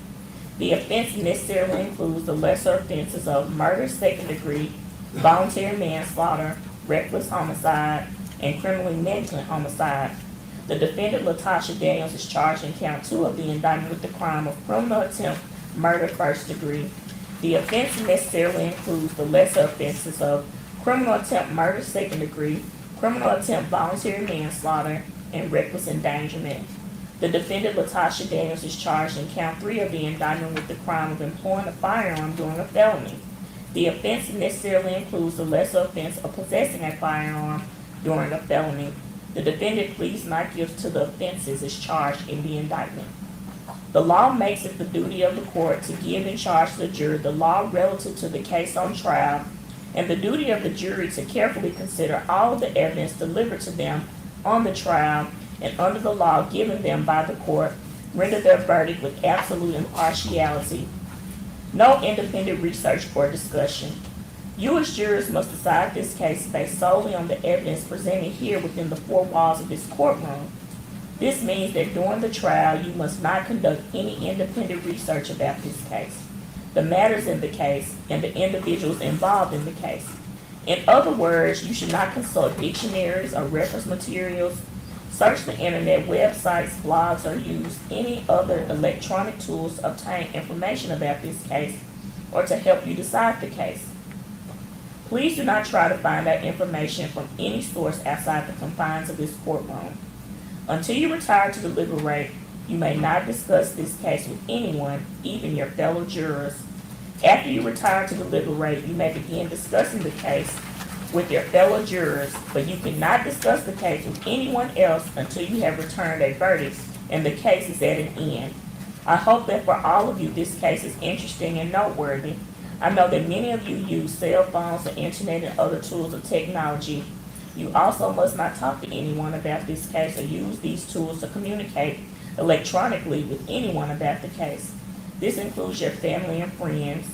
The offense necessarily includes the lesser offenses of murder second degree, voluntary manslaughter, reckless homicide, and criminally negligent homicide. The defendant, LaToshia Daniels, is charged in count 2 of the indictment with the crime of criminal attempt murder first degree. The offense necessarily includes the lesser offenses of criminal attempt murder second degree, criminal attempt voluntary manslaughter, and reckless endangerment. The defendant, LaToshia Daniels, is charged in count 3 of the indictment with the crime of employing a firearm during a felony. The offense necessarily includes the lesser offense of possessing a firearm during a felony. The defendant pleads not guilty to the offenses as charged in the indictment. The law makes it the duty of the court to give in charge to the jury the law relative to the case on trial, and the duty of the jury to carefully consider all of the evidence delivered to them on the trial and under the law given them by the court, render their verdict with absolute impartiality. No independent research or discussion. You as jurors must decide this case based solely on the evidence presented here within the 4 walls of this courtroom. This means that during the trial, you must not conduct any independent research about this case, the matters in the case, and the individuals involved in the case. In other words, you should not consult dictionaries or reference materials, search the internet, websites, blogs, or use any other electronic tools to obtain information about this case or to help you decide the case. Please do not try to find out information from any source outside the confines of this courtroom. Until you retire to deliberate, you may not discuss this case with anyone, even your fellow jurors. After you retire to deliberate, you may begin discussing the case with your fellow jurors, but you cannot discuss the case with anyone else until you have returned a verdict and the case is at an end. I hope that for all of you, this case is interesting and noteworthy. I know that many of you use cell phones, the internet, and other tools of technology. You also must not talk to anyone about this case or use these tools to communicate electronically with anyone about the case. This includes your family and friends.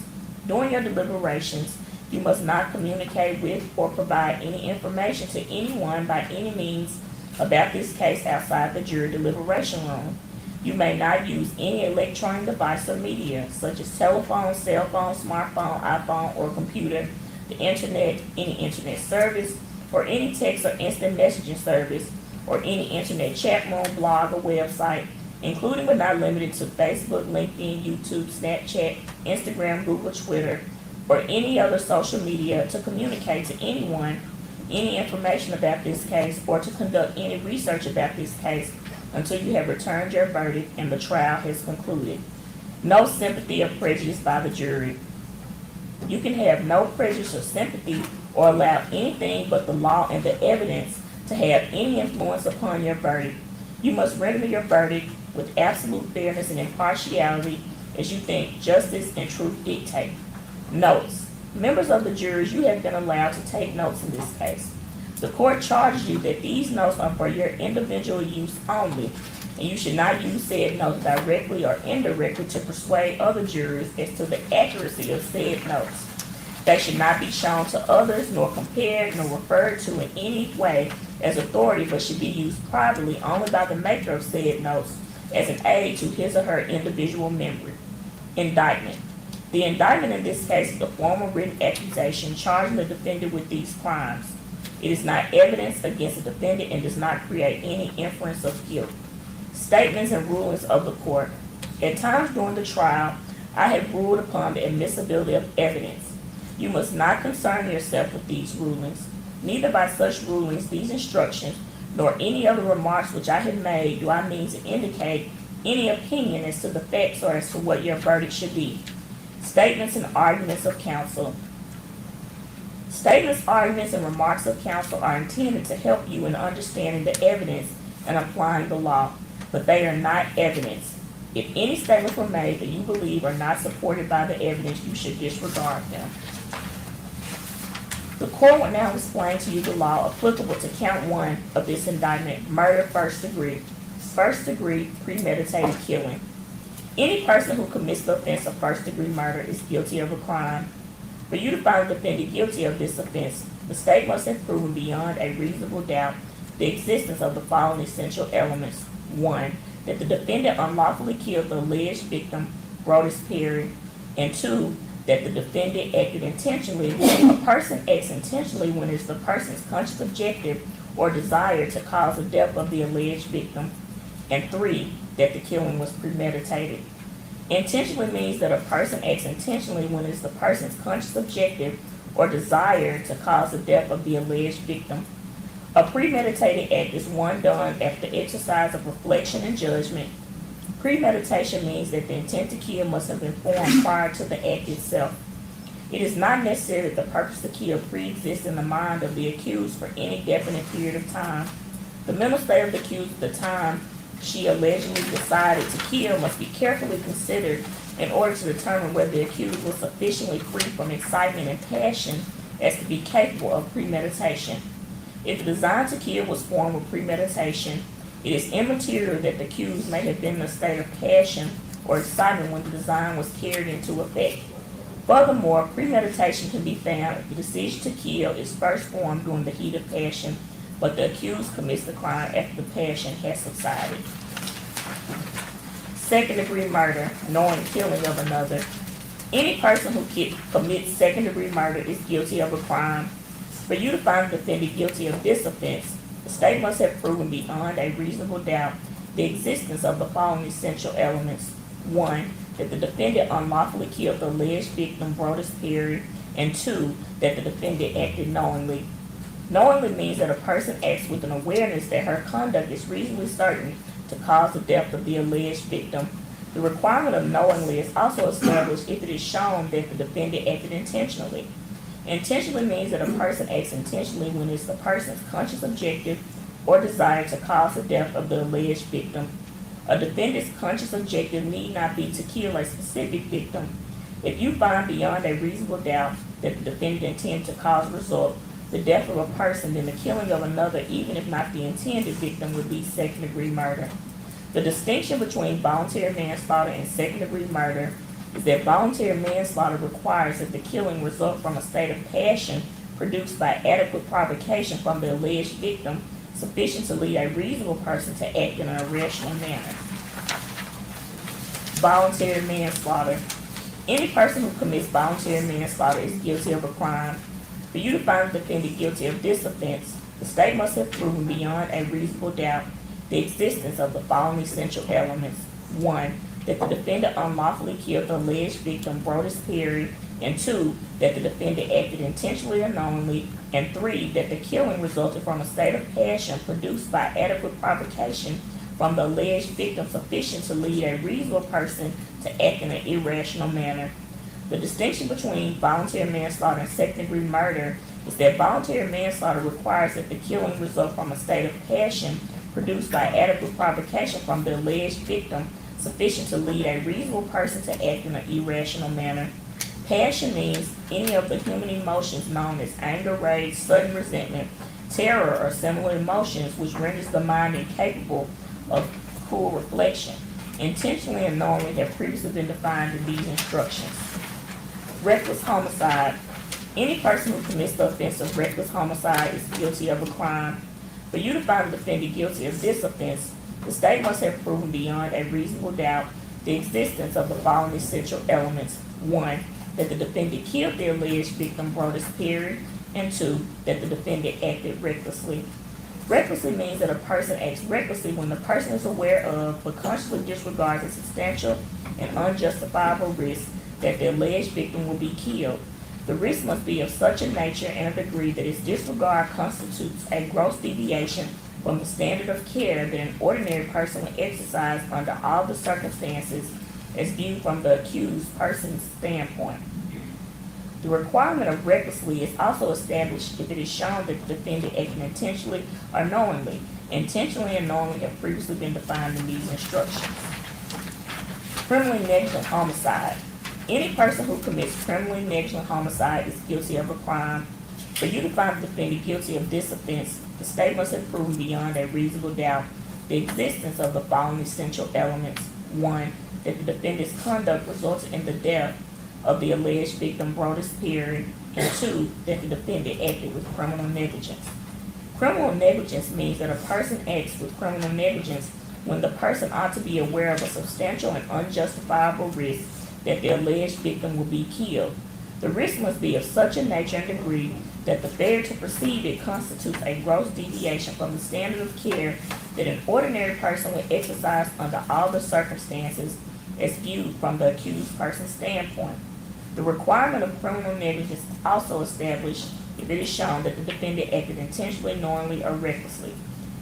During your deliberations, You must not communicate with or provide any information to anyone by any means about this case outside the jury deliberation room. You may not use any electronic device or media, such as telephone, cell phone, smartphone, iPhone, or computer, the internet, any internet service, or any text or instant messaging service, or any internet chat room, blog, or website, including but not limited to Facebook, LinkedIn, YouTube, Snapchat, Instagram, Google, Twitter, or any other social media to communicate to anyone any information about this case or to conduct any research about this case until you have returned your verdict and the trial has concluded. No sympathy or prejudice by the jury. You can have no prejudice or sympathy or allow anything but the law and the evidence to have any influence upon your verdict. You must render your verdict with absolute fairness and impartiality as you think justice and truth dictate. Notes. Members of the jury, you have been allowed to take notes in this case. The court charges you that these notes are for your individual use only, and you should not use said notes directly or indirectly to persuade other jurors as to the accuracy of said notes. They should not be shown to others, nor compared, nor referred to in any way as authority, but should be used privately only by the maker of said notes as an aid to his or her individual memory. Indictment. The indictment in this case is a formal written accusation charging the defendant with these crimes. It is not evidence against the defendant and does not create any inference of guilt. Statements and rulings of the court. At times during the trial, I have ruled upon the admissibility of evidence. You must not concern yourself with these rulings. Neither by such rulings, these instructions, nor any other remarks which I have made do I mean to indicate any opinion as to the facts or as to what your verdict should be. Statements and arguments of counsel. Statements, arguments, and remarks of counsel are intended to help you in understanding the evidence and applying the law, but they are not evidence. If any statements were made that you believe are not supported by the evidence, you should disregard them. The court will now explain to you the law applicable to count 1 of this indictment, murder first degree premeditated killing. Any person who commits the offense of first degree murder is guilty of a crime. For you to find the defendant guilty of this offense, the state must have proven beyond a reasonable doubt the existence of the following essential elements. 1, that the defendant unlawfully killed the alleged victim, Brodus Perry, and 2, that the defendant acted intentionally. A person acts intentionally when it's the person's conscious objective or desire to cause the death of the alleged victim, and 3, that the killing was premeditated. Intentionally means that a person acts intentionally when it's the person's conscious objective or desire to cause the death of the alleged victim. A premeditated act is one done after exercise of reflection and judgment. Premeditation means that the intent to kill must have been formed prior to the act itself. It is not necessary that the purpose to kill pre-exists in the mind of the accused for any definite period of time. The mental state of the accused at the time she allegedly decided to kill must be carefully considered in order to determine whether the accused was sufficiently free from excitement and passion as to be capable of premeditation. If the design to kill was formed with premeditation, it is immaterial that the accused may have been in a state of passion or excitement when the design was carried into effect. Furthermore, premeditation can be found if the decision to kill is first formed during the heat of passion, but the accused commits the crime after the passion has subsided. Second-degree murder, knowing killing of another. Any person who commits second-degree murder is guilty of a crime. For you to find the defendant guilty of this offense, the state must have proven beyond a reasonable doubt the existence of the following essential elements. 1, that the defendant unlawfully killed the alleged victim, Brodus Perry, and 2, that the defendant acted knowingly. Knowingly means that a person acts with an awareness that her conduct is reasonably certain to cause the death of the alleged victim. The requirement of knowingly is also established if it is shown that the defendant acted intentionally. Intentionally means that a person acts intentionally when it's the person's conscious objective or desire to cause the death of the alleged victim. A defendant's conscious objective need not be to kill a specific victim. If you find beyond a reasonable doubt that the defendant intended to cause result the death of a person, then the killing of another, even if not the intended victim, would be second-degree murder. The distinction between voluntary manslaughter and second-degree murder is that voluntary manslaughter requires that the killing result from a state of passion produced by adequate provocation from the alleged victim sufficient to lead a reasonable person to act in an irrational manner. Voluntary manslaughter. Any person who commits voluntary manslaughter is guilty of a crime. For you to find the defendant guilty of this offense, the state must have proven beyond a reasonable doubt the existence of the following essential elements. 1. That the defendant unlawfully killed the alleged victim, Brodus Perry, and 2. That the defendant acted intentionally or knowingly, and 3. That the killing resulted from a state of passion produced by adequate provocation from the alleged victim sufficient to lead a reasonable person to act in an irrational manner. The distinction between voluntary manslaughter and second-degree murder is that voluntary manslaughter requires that the killing result from a state of passion produced by adequate provocation from the alleged victim sufficient to lead a reasonable person to act in an irrational manner. Passion means any of the human emotions known as anger, rage, sudden resentment, terror, or similar emotions which renders the mind incapable of cool reflection. Intentionally and knowingly have previously been defined in these instructions. Reckless homicide. Any person who commits the offense of reckless homicide is guilty of a crime. For you to find the defendant guilty of this offense, the state must have proven beyond a reasonable doubt the existence of the following essential elements. 1. That the defendant killed the alleged victim, Brodus Perry, and 2. That the defendant acted recklessly. Recklessly means that a person acts recklessly when the person is aware of but consciously disregards a substantial and unjustifiable risk that the alleged victim will be killed. The risk must be of such a nature and a degree that its disregard constitutes a gross deviation from the standard of care that an ordinary person would exercise under all the circumstances as viewed from the accused person's standpoint. The requirement of recklessly is also established if it is shown that the defendant acted intentionally or knowingly. Intentionally and knowingly have previously been defined in these instructions. Criminally negligent homicide. Any person who commits criminally negligent homicide is guilty of a crime. For you to find the defendant guilty of this offense, the state must have proven beyond a reasonable doubt the existence of the following essential elements. 1. That the defendant's conduct resulted in the death of the alleged victim, Brodus Perry, and 2. That the defendant acted with criminal negligence. Criminal negligence means that a person acts with criminal negligence when the person ought to be aware of a substantial and unjustifiable risk that the alleged victim will be killed. The risk must be of such a nature and degree that the failure to perceive it constitutes a gross deviation from the standard of care that an ordinary person would exercise under all the circumstances as viewed from the accused person's standpoint. The requirement of criminal negligence is also established if it is shown that the defendant acted intentionally, knowingly, or recklessly.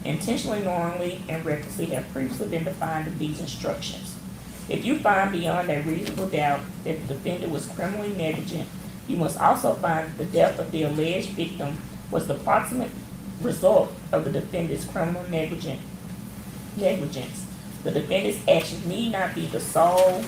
Intentionally, knowingly, and recklessly have previously been defined in these instructions. If you find beyond a reasonable doubt that the defendant was criminally negligent, you must also find that the death of the alleged victim was the proximate result of the defendant's criminal negligence. The defendant's actions need not be the sole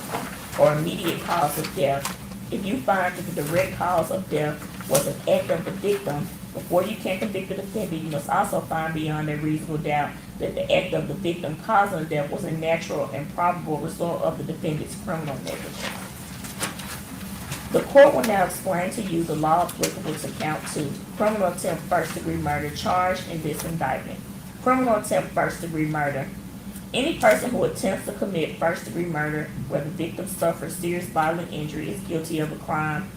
or immediate cause of death. If you find that the direct cause of death was an act of the victim, before you can convict the defendant, you must also find beyond a reasonable doubt that the act of the victim causing the death was a natural and probable result of the defendant's criminal negligence. The court will now explain to you the law applicable to count 2, criminal attempt first-degree murder charged in this indictment. Criminal attempt first-degree murder. Any person who attempts to commit first-degree murder where the victim suffers serious bodily injury is guilty of a crime.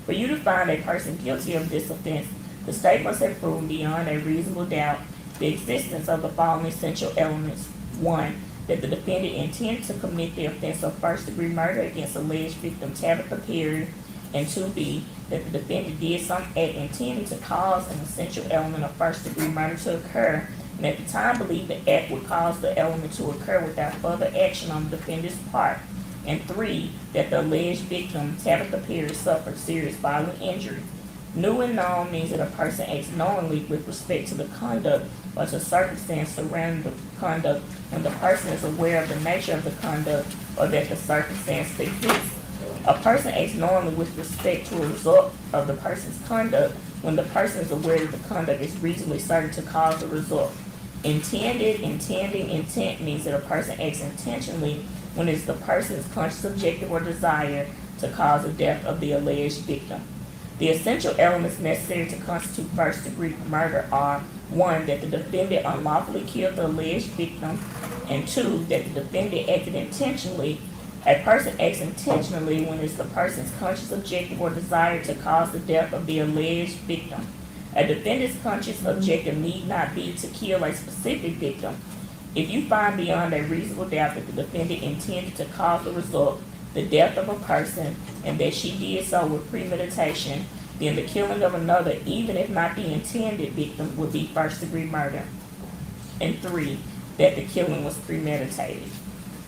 For you to find a person guilty of this offense, the state must have proven beyond a reasonable doubt the existence of the following essential elements. 1. That the defendant intended to commit the offense of first-degree murder against alleged victim Tabitha Perry, and 2B. That the defendant did some act intending to cause an essential element of first-degree murder to occur, and at the time believed the act would cause the element to occur without further action on the defendant's part, and 3. That the alleged victim Tabitha Perry suffered serious bodily injury. New and known means that a person acts knowingly with respect to the conduct or to circumstance surrounding the conduct when the person is aware of the nature of the conduct or that the circumstance exists. A person acts knowingly with respect to a result of the person's conduct when the person is aware that the conduct is reasonably certain to cause the result. Intent means that a person acts intentionally when it is the person's conscious objective or desire to cause the death of the alleged victim. The essential elements necessary to constitute first-degree murder are: 1, that the defendant unlawfully killed the alleged victim, and 2, that the defendant acted intentionally. A person acts intentionally when it's the person's conscious objective or desire to cause the death of the alleged victim. A defendant's conscious objective need not be to kill a specific victim. If you find beyond a reasonable doubt that the defendant intended to cause the result, the death of a person, and that she did so with premeditation, then the killing of another, even if not the intended victim, would be first-degree murder. And 3, that the killing was premeditated.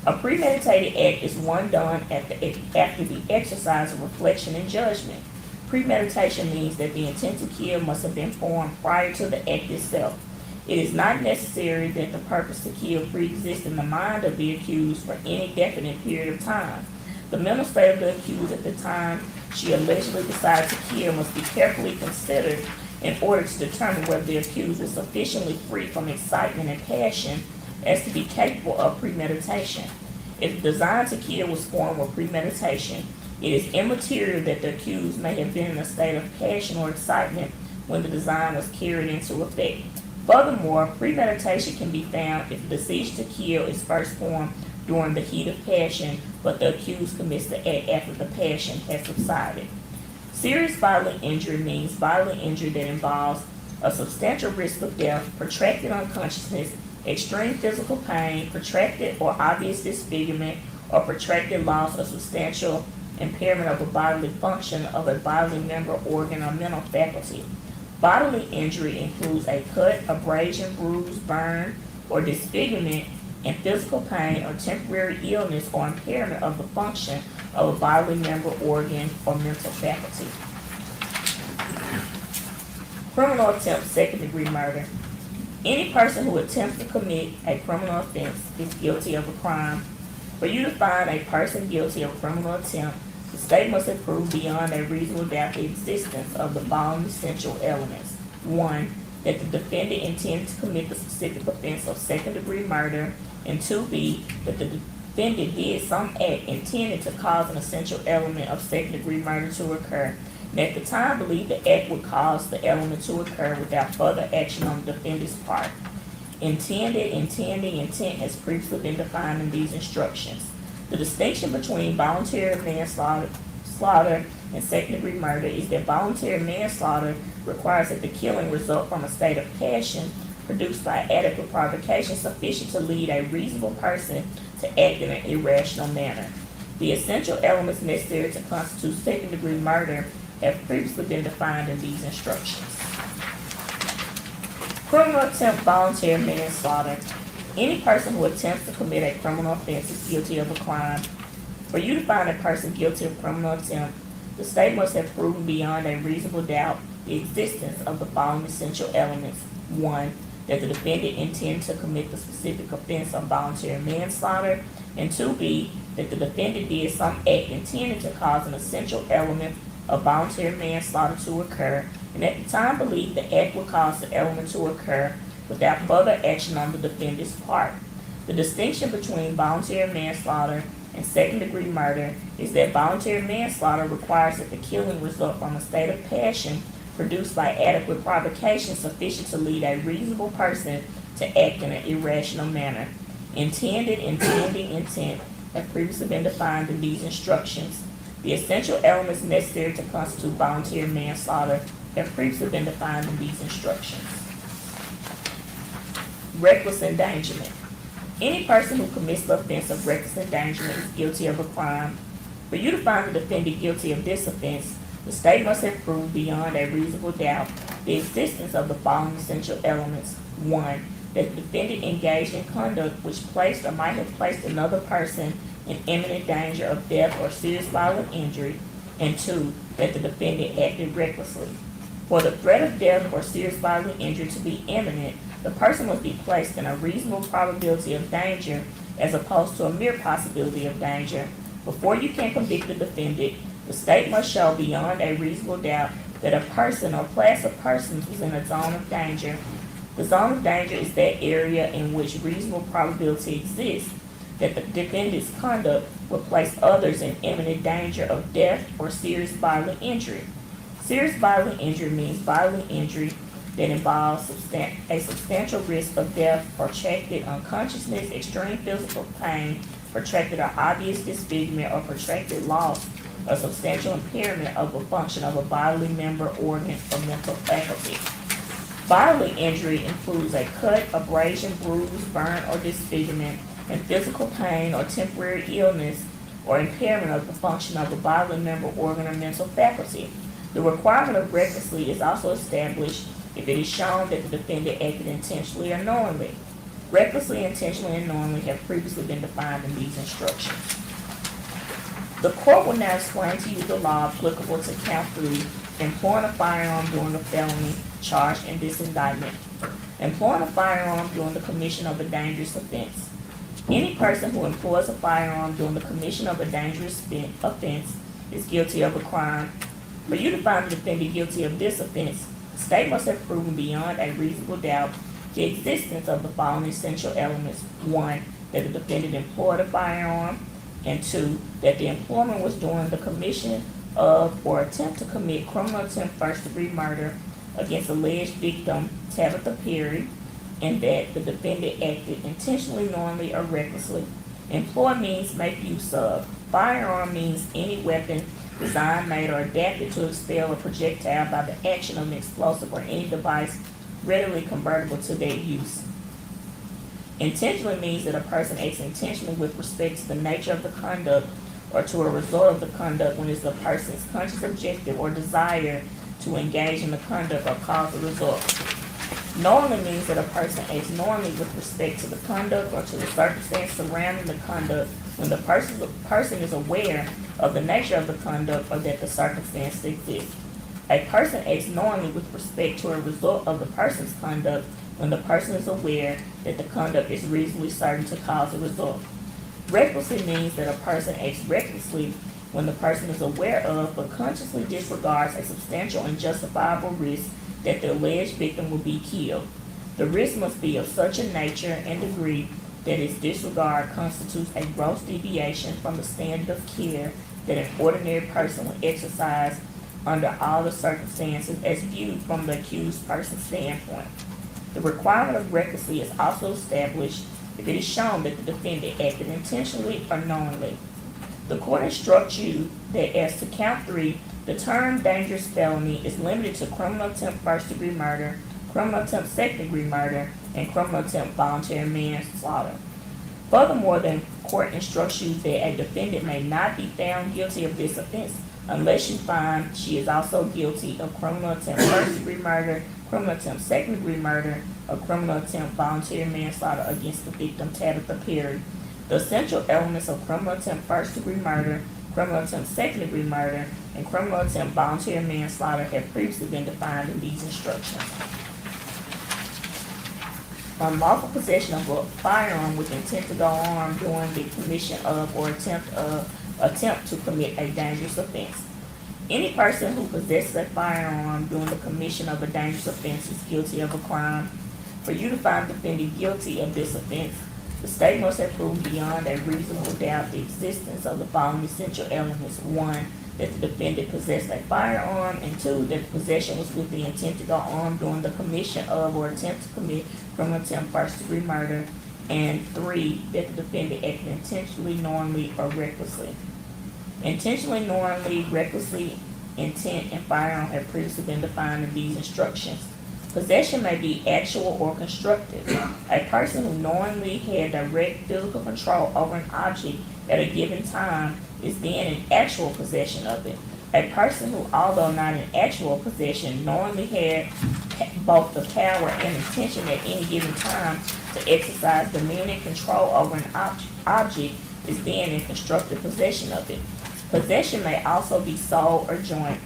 A premeditated act is one done after the exercise of reflection and judgment. Premeditation means that the intent to kill must have been formed prior to the act itself. It is not necessary that the purpose to kill pre-exists in the mind of the accused for any definite period of time. The mental state of the accused at the time she allegedly decided to kill must be carefully considered in order to determine whether the accused is sufficiently free from excitement and passion as to be capable of premeditation. If the design to kill was formed with premeditation, it is immaterial that the accused may have been in a state of passion or excitement when the design was carried into effect. Furthermore, premeditation can be found if the decision to kill is first formed during the heat of passion, but the accused commits the act after the passion has subsided. Serious bodily injury means bodily injury that involves a substantial risk of death, protracted unconsciousness, extreme physical pain, protracted or obvious disfigurement, or protracted loss or substantial impairment of a bodily function of a bodily member, organ, or mental faculty. Bodily injury includes a cut, abrasion, bruise, burn, or disfigurement, and physical pain or temporary illness or impairment of the function of a bodily member, organ, or mental faculty. Criminal attempt, second-degree murder. Any person who attempts to commit a criminal offense is guilty of a crime. For you to find a person guilty of criminal attempt, the state must have proved beyond a reasonable doubt the existence of the following essential elements. 1, that the defendant intended to commit the specific offense of second-degree murder, and 2B, that the defendant did some act intended to cause an essential element of second-degree murder to occur, and at the time believed the act would cause the element to occur without further action on the defendant's part. Intended, intending, intent has previously been defined in these instructions. The distinction between voluntary manslaughter and second-degree murder is that voluntary manslaughter requires that the killing result from a state of passion produced by adequate provocation sufficient to lead a reasonable person to act in an irrational manner. The essential elements necessary to constitute second-degree murder have previously been defined in these instructions. Criminal attempt, voluntary manslaughter. Any person who attempts to commit a criminal offense is guilty of a crime. For you to find a person guilty of criminal attempt, the state must have proven beyond a reasonable doubt the existence of the following essential elements. 1, that the defendant intended to commit the specific offense of voluntary manslaughter, and 2B, that the defendant did some act intended to cause an essential element of voluntary manslaughter to occur, and at the time believed the act would cause the element to occur without further action on the defendant's part. The distinction between voluntary manslaughter and second-degree murder is that voluntary manslaughter requires that the killing result from a state of passion produced by adequate provocation sufficient to lead a reasonable person to act in an irrational manner. Intended, intending, intent have previously been defined in these instructions. The essential elements necessary to constitute voluntary manslaughter have previously been defined in these instructions. Reckless endangerment. Any person who commits the offense of reckless endangerment is guilty of a crime. For you to find the defendant guilty of this offense, the state must have proved beyond a reasonable doubt the existence of the following essential elements. 1, that the defendant engaged in conduct which placed or might have placed another person in imminent danger of death or serious bodily injury, and 2, that the defendant acted recklessly. For the threat of death or serious bodily injury to be imminent, the person must be placed in a reasonable probability of danger as opposed to a mere possibility of danger. Before you can convict the defendant, the state must show beyond a reasonable doubt that a person or class of persons is in a zone of danger. The zone of danger is that area in which reasonable probability exists that the defendant's conduct will place others in imminent danger of death or serious bodily injury. Serious bodily injury means bodily injury that involves a substantial risk of death, protracted unconsciousness, extreme physical pain, protracted or obvious disfigurement, or protracted loss or substantial impairment of a function of a bodily member, organ, or mental faculty. Bodily injury includes a cut, abrasion, bruise, burn, or disfigurement, and physical pain or temporary illness or impairment of the function of a bodily member, organ, or mental faculty. The requirement of recklessly is also established if it is shown that the defendant acted intentionally or knowingly. Recklessly, intentionally, and knowingly have previously been defined in these instructions. The court will now explain to you the law applicable to count 3, employing a firearm during the felony charged in this indictment. Employing a firearm during the commission of a dangerous offense. Any person who employs a firearm during the commission of a dangerous offense is guilty of a crime. For you to find the defendant guilty of this offense, the state must have proven beyond a reasonable doubt the existence of the following essential elements. 1, that the defendant employed a firearm, and 2, that the employment was during the commission of or attempt to commit criminal attempt first-degree murder against alleged victim Tabitha Perry, and that the defendant acted intentionally, knowingly, or recklessly. Employ means make use of. Firearm means any weapon designed, made, or adapted to expel a projectile by the action of an explosive or any device readily convertible to that use. Intentionally means that a person acts intentionally with respect to the nature of the conduct or to a result of the conduct when it's the person's conscious objective or desire to engage in the conduct or cause the result. Knowingly means that a person acts knowingly with respect to the conduct or to the circumstance surrounding the conduct when the person is aware of the nature of the conduct or that the circumstance exists. A person acts knowingly with respect to a result of the person's conduct when the person is aware that the conduct is reasonably certain to cause a result. Recklessly means that a person acts recklessly when the person is aware of but consciously disregards a substantial and justifiable risk that the alleged victim will be killed. The risk must be of such a nature and degree that its disregard constitutes a gross deviation from the standard of care that an ordinary person would exercise under all the circumstances as viewed from the accused person's standpoint. The requirement of recklessly is also established if it is shown that the defendant acted intentionally or knowingly. The court instructs you that as to count 3, the term dangerous felony is limited to criminal attempt first-degree murder, criminal attempt second-degree murder, and criminal attempt voluntary manslaughter. Furthermore, the court instructs you that a defendant may not be found guilty of this offense unless you find she is also guilty of criminal attempt first-degree murder, criminal attempt second-degree murder, or criminal attempt voluntary manslaughter against the victim Tabitha Perry. The essential elements of criminal attempt first-degree murder, criminal attempt second-degree murder, and criminal attempt voluntary manslaughter have previously been defined in these instructions. Unlawful possession of a firearm with intent to go armed during the commission of or attempt to commit a dangerous offense. Any person who possesses a firearm during the commission of a dangerous offense is guilty of a crime. For you to find the defendant guilty of this offense, the state must have proved beyond a reasonable doubt the existence of the following essential elements. 1, that the defendant possessed a firearm, and 2, that the possession was with the intent to go armed during the commission of or attempt to commit criminal attempt first-degree murder, and 3, that the defendant acted intentionally, knowingly, or recklessly. Intentionally, knowingly, recklessly, intent, and firearm have previously been defined in these instructions. Possession may be actual or constructive. A person who knowingly had direct physical control over an object at a given time is then in actual possession of it. A person who, although not in actual possession, knowingly had both the power and intention at any given time to exercise dominion and control over an object is then in constructive possession of it. Possession may also be sole or joint.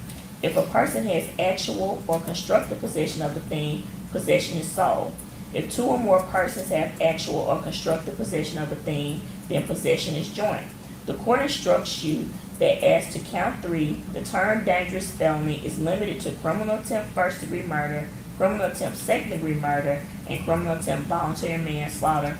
If a person has actual or constructive possession of the thing, possession is sole. If 2 or more persons have actual or constructive possession of the thing, then possession is joint. The court instructs you that as to count 3, the term dangerous felony is limited to criminal attempt first-degree murder, criminal attempt second-degree murder, and criminal attempt voluntary manslaughter.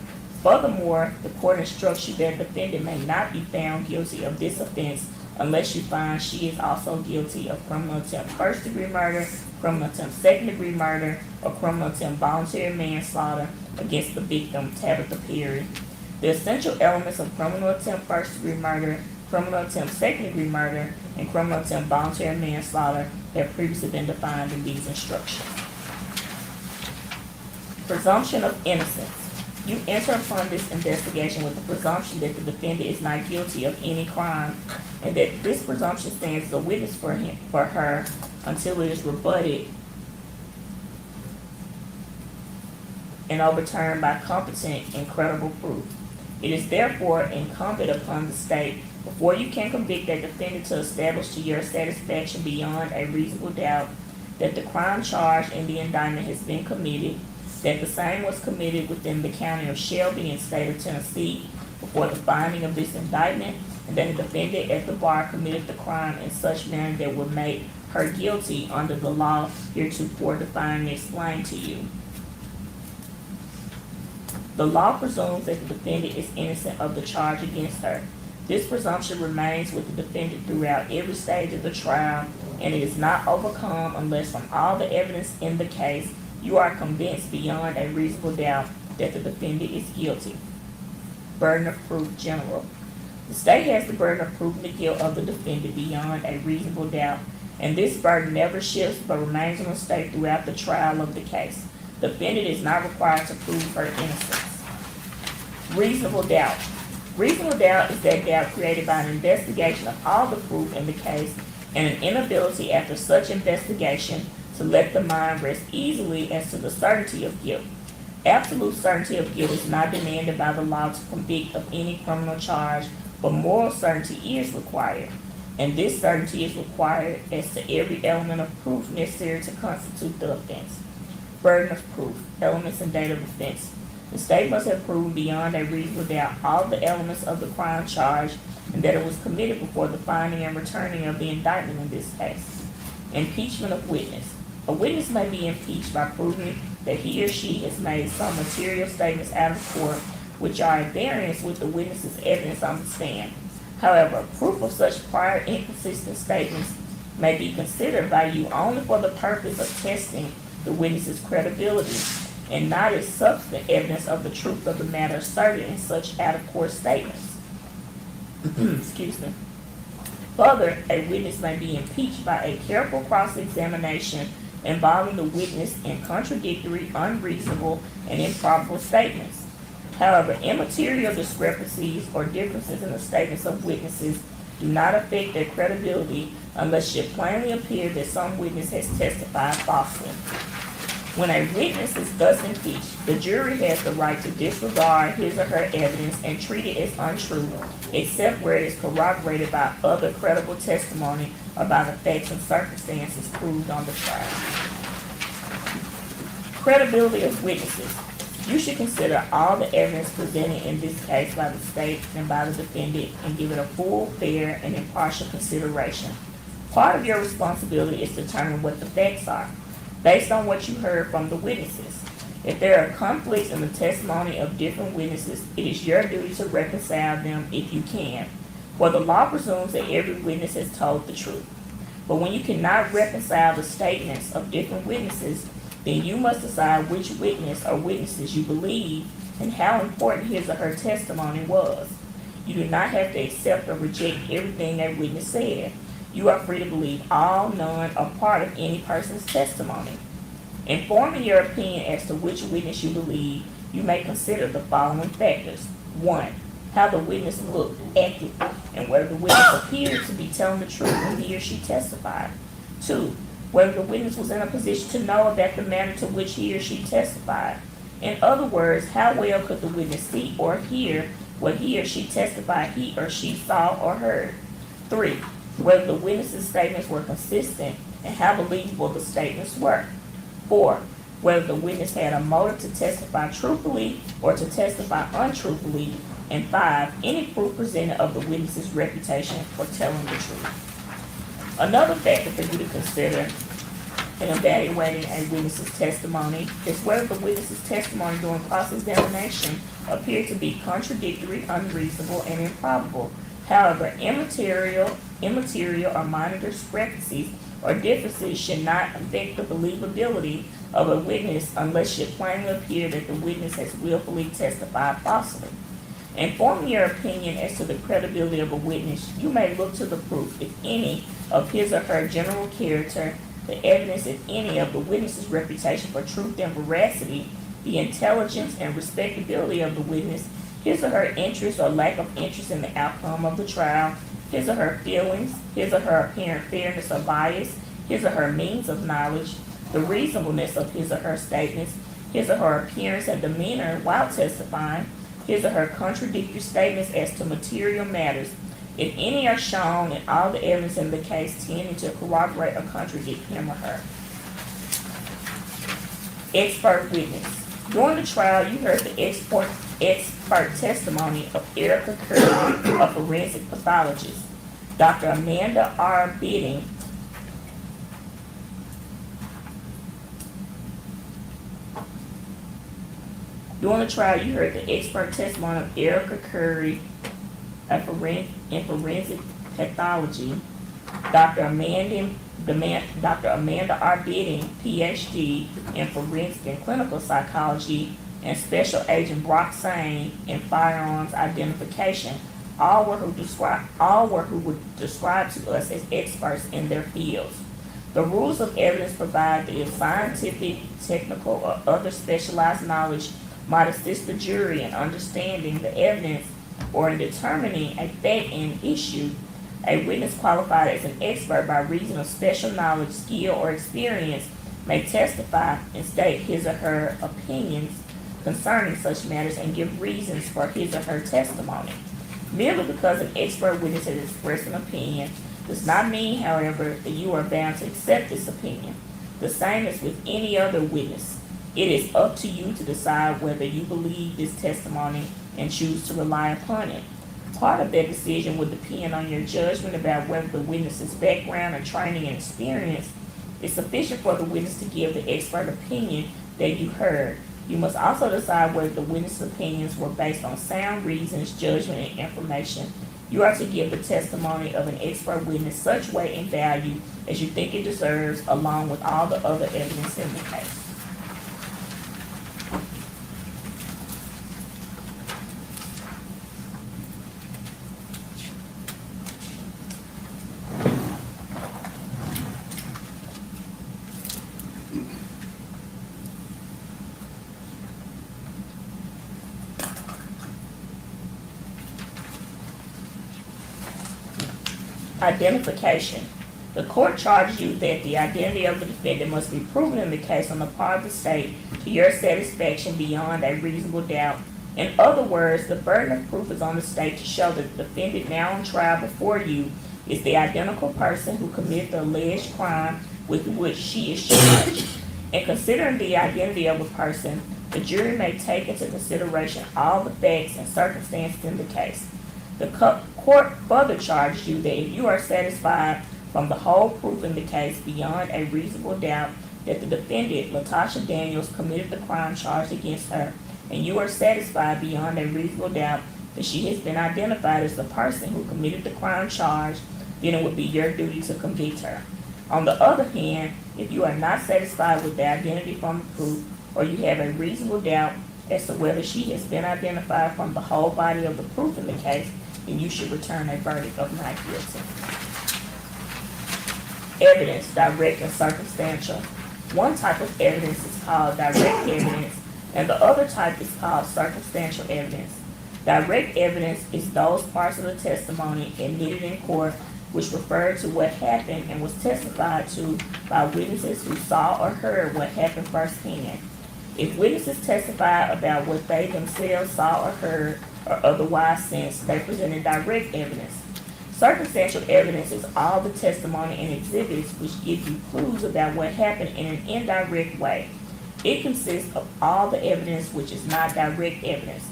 Furthermore, the court instructs you that the defendant may not be found guilty of this offense unless you find she is also guilty of criminal attempt first-degree murder, criminal attempt second-degree murder, or criminal attempt voluntary manslaughter against the victim, Tabitha Perry. The essential elements of criminal attempt first-degree murder, criminal attempt second-degree murder, and criminal attempt voluntary manslaughter have previously been defined in these instructions. Presumption of innocence. You enter upon this investigation with the presumption that the defendant is not guilty of any crime, and that this presumption stands as a witness for her until it is rebutted and overturned by competent and credible proof. It is therefore incumbent upon the state, before you can convict a defendant, to establish to your satisfaction beyond a reasonable doubt that the crime charged in the indictment has been committed, that the same was committed within the county of Shelby and state of Tennessee before the finding of this indictment, and that the defendant at the bar committed the crime in such manner that would make her guilty under the law heretofore defined and explained to you. The law presumes that the defendant is innocent of the charge against her. This presumption remains with the defendant throughout every stage of the trial, and it is not overcome unless from all the evidence in the case you are convinced beyond a reasonable doubt that the defendant is guilty. Burden of proof general. The state has the burden of proving the guilt of the defendant beyond a reasonable doubt, and this burden never shifts but remains on the state throughout the trial of the case. The defendant is not required to prove her innocence. Reasonable doubt. Reasonable doubt is that doubt created by an investigation of all the proof in the case and an inability after such investigation to let the mind rest easily as to the certainty of guilt. Absolute certainty of guilt is not demanded by the law to convict of any criminal charge, but moral certainty is required, and this certainty is required as to every element of proof necessary to constitute the offense. Burden of proof, elements and date of offense. The state must have proven beyond a reasonable doubt all the elements of the crime charged and that it was committed before the finding and returning of the indictment in this case. Impeachment of witness. A witness may be impeached by proving that he or she has made some material statements out of court which are at variance with the witness's evidence on the stand. However, proof of such prior inconsistent statements may be considered by you only for the purpose of testing the witness's credibility and not as substantive evidence of the truth of the matter asserted in such out-of-court statements. Excuse me. Further, a witness may be impeached by a careful cross-examination involving the witness in contradictory, unreasonable, and improbable statements. However, immaterial discrepancies or differences in the statements of witnesses do not affect their credibility unless it plainly appears that some witness has testified falsely. When a witness is thus impeached, the jury has the right to disregard his or her evidence and treat it as untrue, except where it is corroborated by other credible testimony about the facts and circumstances proved on the trial. Credibility of witnesses. You should consider all the evidence presented in this case by the state and by the defendant and give it a full, fair, and impartial consideration. Part of your responsibility is to determine what the facts are, based on what you heard from the witnesses. If there are conflicts in the testimony of different witnesses, it is your duty to reconcile them if you can, for the law presumes that every witness has told the truth. But when you cannot reconcile the statements of different witnesses, then you must decide which witness or witnesses you believe and how important his or her testimony was. You do not have to accept or reject everything a witness said. You are free to believe all, none, or part of any person's testimony. In forming your opinion as to which witness you believe, you may consider the following factors. 1. How the witness looked, acted, and whether the witness appeared to be telling the truth when he or she testified. 2. Whether the witness was in a position to know about the matter to which he or she testified. In other words, how well could the witness see or hear what he or she testified he or she saw or heard. 3. Whether the witness's statements were consistent and how believable the statements were. 4. Whether the witness had a motive to testify truthfully or to testify untruthfully. And 5. Any proof presented of the witness's reputation for telling the truth. Another factor for you to consider in evaluating a witness's testimony is whether the witness's testimony during cross-examination appeared to be contradictory, unreasonable, and improbable. However, immaterial or minor discrepancies or differences should not affect the believability of a witness unless it plainly appears that the witness has willfully testified falsely. In forming your opinion as to the credibility of a witness, you may look to the proof, if any, of his or her general character, the evidence, if any, of the witness's reputation for truth and veracity, the intelligence and respectability of the witness, his or her interest or lack of interest in the outcome of the trial, his or her feelings, his or her apparent fairness or bias, his or her means of knowledge, the reasonableness of his or her statements, his or her appearance and demeanor while testifying, his or her contradictory statements as to material matters, if any are shown and all the evidence in the case tending to corroborate or contradict him or her. Expert witness. During the trial, you heard the expert testimony of Erica Curry, a forensic pathologist. Dr. Amanda R. Bidding, during the trial, you heard the expert testimony of Erica Curry, in forensic pathology, Dr. Amanda R. Bidding, PhD in forensic and clinical psychology, and Special Agent Brock Sane in firearms identification. All were who were described to us as experts in their fields. The rules of evidence provide that if scientific, technical, or other specialized knowledge might assist the jury in understanding the evidence or in determining a fact and issue, a witness qualified as an expert by reason of special knowledge, skill, or experience may testify and state his or her opinions concerning such matters and give reasons for his or her testimony. Merely because an expert witness has expressed an opinion does not mean, however, that you are bound to accept this opinion. The same as with any other witness. It is up to you to decide whether you believe this testimony and choose to rely upon it. Part of that decision would depend on your judgment about whether the witness's background or training and experience is sufficient for the witness to give the expert opinion that you heard. You must also decide whether the witness's opinions were based on sound reasons, judgment, and information. You are to give the testimony of an expert witness such weight and value as you think it deserves, along with all the other evidence in the case. Identification. The court charged you that the identity of the defendant must be proven in the case on the part of the state to your satisfaction beyond a reasonable doubt. In other words, the burden of proof is on the state to show that the defendant now on trial before you is the identical person who committed the alleged crime with which she is charged. In considering the identity of a person, the jury may take into consideration all the facts and circumstances in the case. The court further charged you that if you are satisfied from the whole proof in the case beyond a reasonable doubt that the defendant, LaTosha Daniels, committed the crime charged against her, and you are satisfied beyond a reasonable doubt that she has been identified as the person who committed the crime charged, then it would be your duty to convict her. On the other hand, if you are not satisfied with the identity from the proof, or you have a reasonable doubt as to whether she has been identified from the whole body of the proof in the case, then you should return a verdict of not guilty. Evidence, direct and circumstantial. One type of evidence is called direct evidence, and the other type is called circumstantial evidence. Direct evidence is those parts of the testimony admitted in court which refer to what happened and was testified to by witnesses who saw or heard what happened firsthand. If witnesses testify about what they themselves saw or heard or otherwise sensed, they presented direct evidence. Circumstantial evidence is all the testimony and exhibits which give you clues about what happened in an indirect way. It consists of all the evidence which is not direct evidence.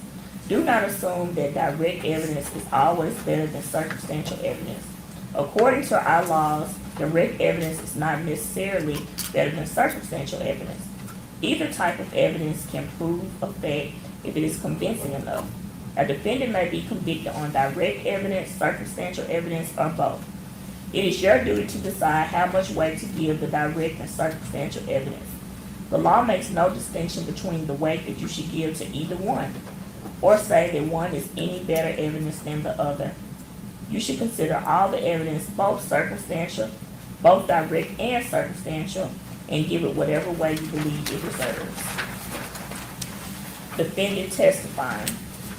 Do not assume that direct evidence is always better than circumstantial evidence. According to our laws, Direct evidence is not necessarily better than circumstantial evidence. Either type of evidence can prove a fact if it is convincing enough. A defendant may be convicted on direct evidence, circumstantial evidence, or both. It is your duty to decide how much weight to give the direct and circumstantial evidence. The law makes no distinction between the weight that you should give to either one, or say that one is any better evidence than the other. You should consider all the evidence, both circumstantial, both direct and circumstantial, and give it whatever way you believe it deserves. Defendant testifying.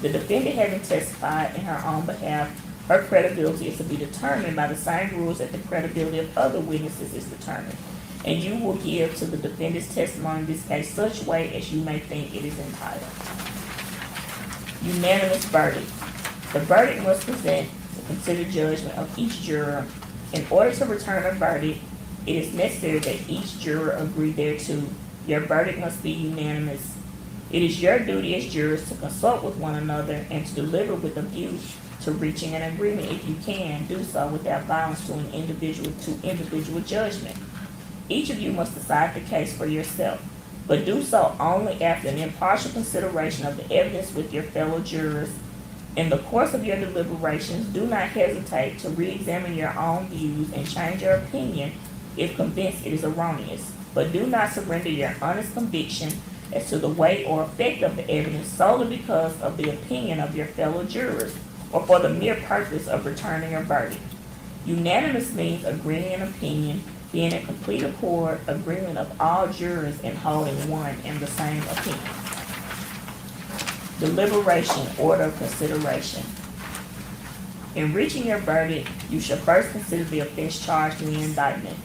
The defendant having testified in her own behalf, her credibility is to be determined by the same rules that the credibility of other witnesses is determined, and you will give to the defendant's testimony in this case such weight as you may think it is entitled. Unanimous verdict. The verdict must present the considered judgment of each juror. In order to return a verdict, it is necessary that each juror agree thereto. Your verdict must be unanimous. It is your duty as jurors to consult with one another and to deliver with a view to reaching an agreement. If you can, do so without violence to individual judgment. Each of you must decide the case for yourself, but do so only after an impartial consideration of the evidence with your fellow jurors. In the course of your deliberations, do not hesitate to re-examine your own views and change your opinion if convinced it is erroneous, but do not surrender your honest conviction as to the weight or effect of the evidence solely because of the opinion of your fellow jurors or for the mere purpose of returning a verdict. Unanimous means agreeing in opinion, being in complete accord, agreement of all jurors in holding one and the same opinion. Deliberation, order of consideration. In reaching your verdict, you shall first consider the offense charged in the indictment.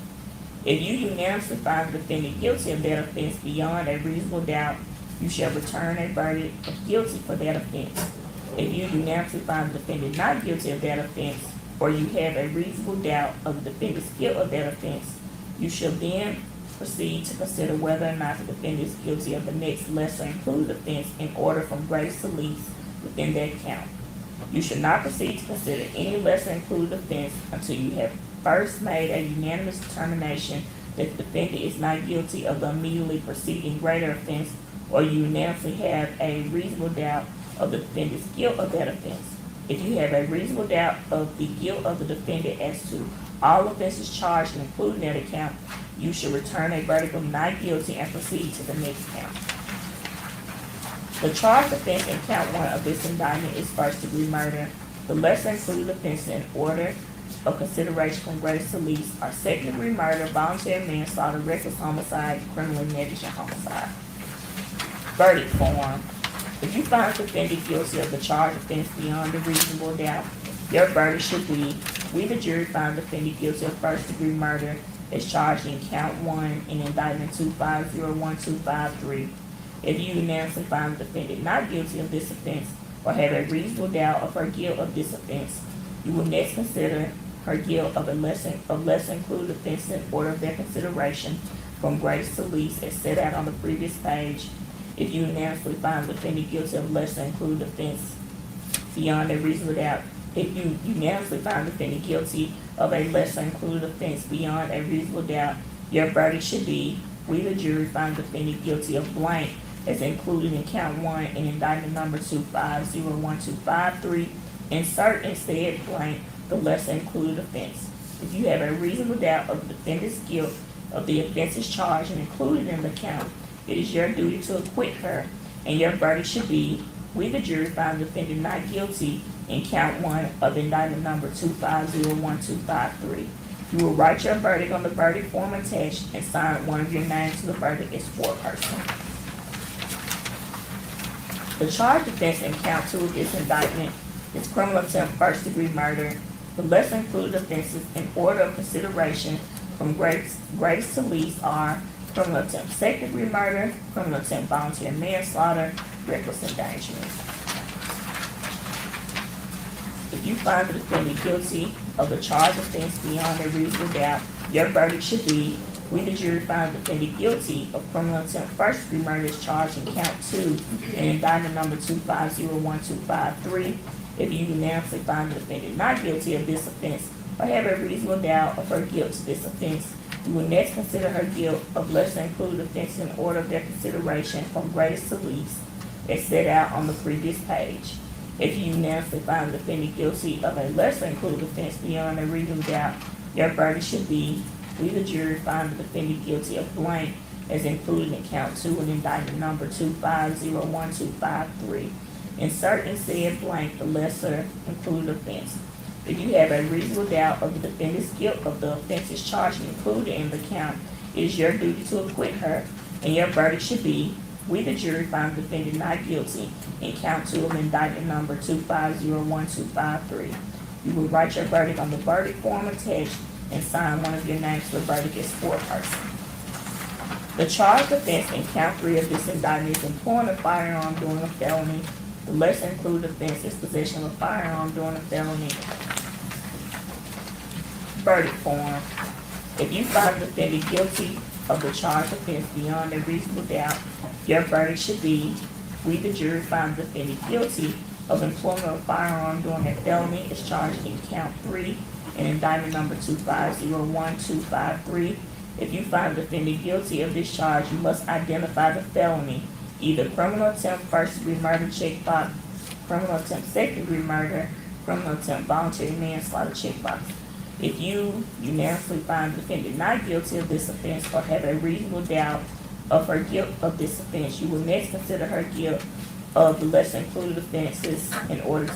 If you unanimously find the defendant guilty of that offense beyond a reasonable doubt, you shall return a verdict of guilty for that offense. If you unanimously find the defendant not guilty of that offense, or you have a reasonable doubt of the defendant's guilt of that offense, you shall then proceed to consider whether or not the defendant is guilty of the next lesser included offense in order from greatest to least within that count. You should not proceed to consider any lesser included offense until you have first made a unanimous determination that the defendant is not guilty of the immediately preceding greater offense, or you unanimously have a reasonable doubt of the defendant's guilt of that offense. If you have a reasonable doubt of the guilt of the defendant as to all offenses charged and included in that account, you should return a verdict of not guilty and proceed to the next count. The charged offense in count one of this indictment is first-degree murder. The lesser included offenses in order of consideration from greatest to least are second-degree murder, voluntary manslaughter, reckless homicide, criminally negligent homicide. Verdict form. If you find the defendant guilty of the charged offense beyond a reasonable doubt, your verdict should be, we the jury find the defendant guilty of first-degree murder as charged in count one in indictment 2501253. If you unanimously find the defendant not guilty of this offense or have a reasonable doubt of her guilt of this offense, you will next consider her guilt of lesser included offenses in order of their consideration from greatest to least as set out on the previous page. If you unanimously find the defendant guilty of lesser included offense beyond a reasonable doubt, if you unanimously find the defendant guilty of a lesser included offense beyond a reasonable doubt, your verdict should be, we the jury find the defendant guilty of blank as included in count one in indictment number 2501253. Insert instead blank the lesser included offense. If you have a reasonable doubt of the defendant's guilt of the offenses charged and included in the count, it is your duty to acquit her, and your verdict should be, we the jury find the defendant not guilty in count one of indictment number 2501253. You will write your verdict on the verdict form attached and sign one of your names to the verdict as foreperson. The charged offense in count two of this indictment is criminal attempt first-degree murder. The lesser included offenses in order of consideration from greatest to least are criminal attempt second-degree murder, criminal attempt voluntary manslaughter, reckless endangerment. If you find the defendant guilty of the charged offense beyond a reasonable doubt, your verdict should be, we the jury find the defendant guilty of criminal attempt first-degree murder as charged in count two in indictment number 2501253. If you unanimously find the defendant not guilty of this offense or have a reasonable doubt of her guilt to this offense, you will next consider her guilt of lesser included offense in order of their consideration from greatest to least, as set out on the previous page. If you unanimously find the defendant guilty of a lesser included offense beyond a reasonable doubt, your verdict should be, we the jury find the defendant guilty of blank as included in count 2 in indictment number 2501253. Insert in said blank the lesser included offense. If you have a reasonable doubt of the defendant's guilt of the offenses charged and included in the count, it is your duty to acquit her, and your verdict should be, we the jury find the defendant not guilty in count 2 of indictment number 2501253. You will write your verdict on the verdict form attached and sign one of your names to the verdict as foreperson. The charged offense in count 3 of this indictment is employing a firearm during a felony. The lesser included offense is possession of a firearm during a felony. Verdict form. If you find the defendant guilty of the charged offense beyond a reasonable doubt, your verdict should be, we the jury find the defendant guilty of employment of a firearm during a felony as charged in count 3 in indictment number 2501253. If you find the defendant guilty of this charge, you must identify the felony, either criminal attempt first-degree murder checkbox, criminal attempt second-degree murder, criminal attempt voluntary manslaughter checkbox. If you unanimously find the defendant not guilty of this offense or have a reasonable doubt of her guilt of this offense, you will next consider her guilt of the lesser included offenses in order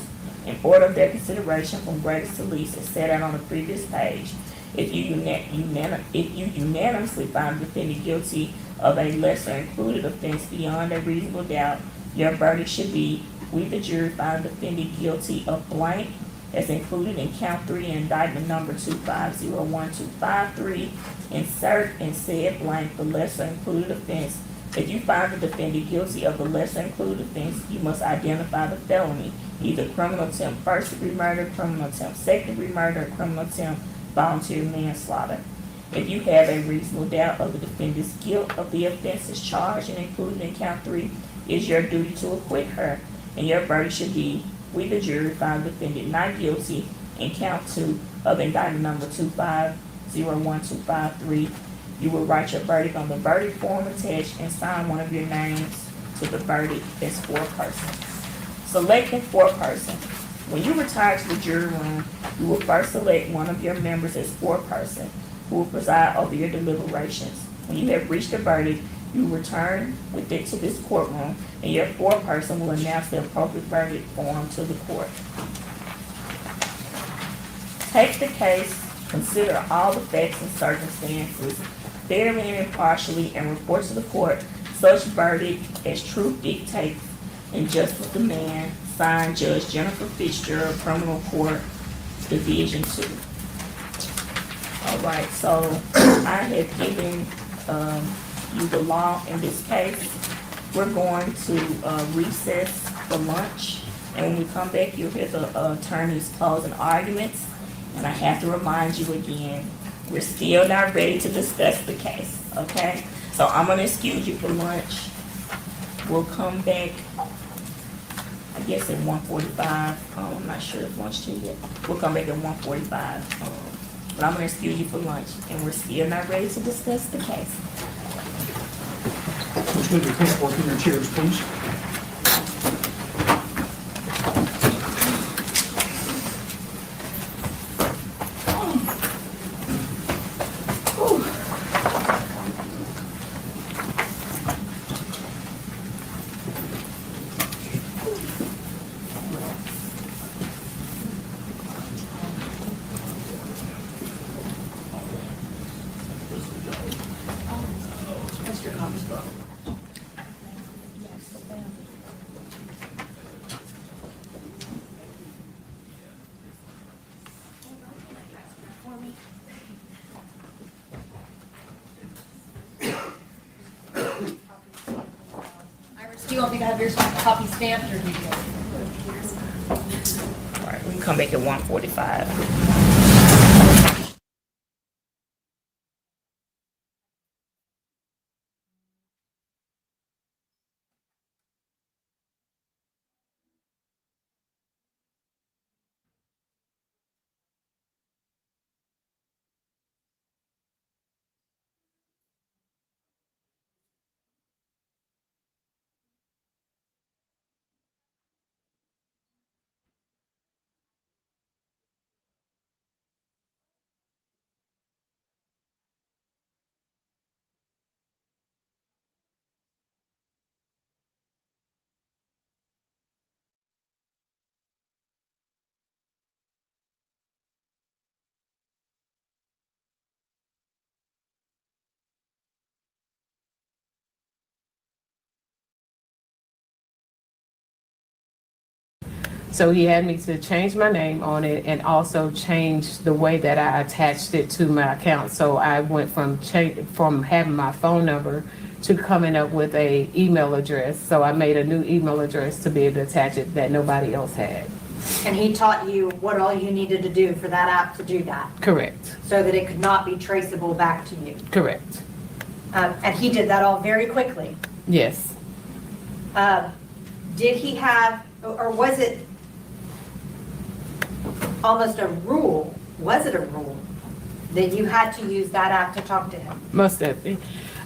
of their consideration from greatest to least as set out on the previous page. If you unanimously find the defendant guilty of a lesser included offense beyond a reasonable doubt, your verdict should be, we the jury find the defendant guilty of blank as included in count 3 in indictment number 2501253. Insert in said blank the lesser included offense. If you find the defendant guilty of the lesser included offense, you must identify the felony, either criminal attempt first-degree murder, criminal attempt second-degree murder, or criminal attempt voluntary manslaughter. If you have a reasonable doubt of the defendant's guilt of the offenses charged and included in count 3, it is your duty to acquit her, and your verdict should be, we the jury find the defendant not guilty in count 2 of indictment number 2501253. You will write your verdict on the verdict form attached and sign one of your names to the verdict as foreperson. Selecting foreperson. When you retire to the jury room, you will first select one of your members as foreperson, who will preside over your deliberations. When you have reached a verdict, you will return with it to this courtroom, and your foreperson will announce the appropriate verdict form to the court. Take the case, consider all the facts and circumstances fairly and impartially, and report to the court such verdict as truth dictates and justice demand. Signed, Judge Jennifer Fitzgerald, Criminal Court, Division 2. All right, so I have given you the law in this case. We're going to recess for lunch, and when we come back, you'll hear the attorney's closing arguments. And I have to remind you again, we're still not ready to discuss the case, okay? So I'm gonna excuse you for lunch. We'll come back, I guess at 1:45. I'm not sure if lunch too yet. We'll come back at 1:45. But I'm gonna excuse you for lunch, and we're still not ready to discuss the case. Which would be paperwork in your chairs, please. Iris, do you want me to have your copy stamped or do you? All right, we can come back at 1:45. So he had me to change my name on it and also change the way that I attached it to my account. So I went from having my phone number to coming up with a email address. So I made a new email address to be able to attach it that nobody else had. And he taught you what all you needed to do for that app to do that, Correct, so that it could not be traceable back to you. correct. And he did that all very quickly. Yes. Did he have, or was it almost a rule? Was it a rule that you had to use that app to talk to him? Most definitely.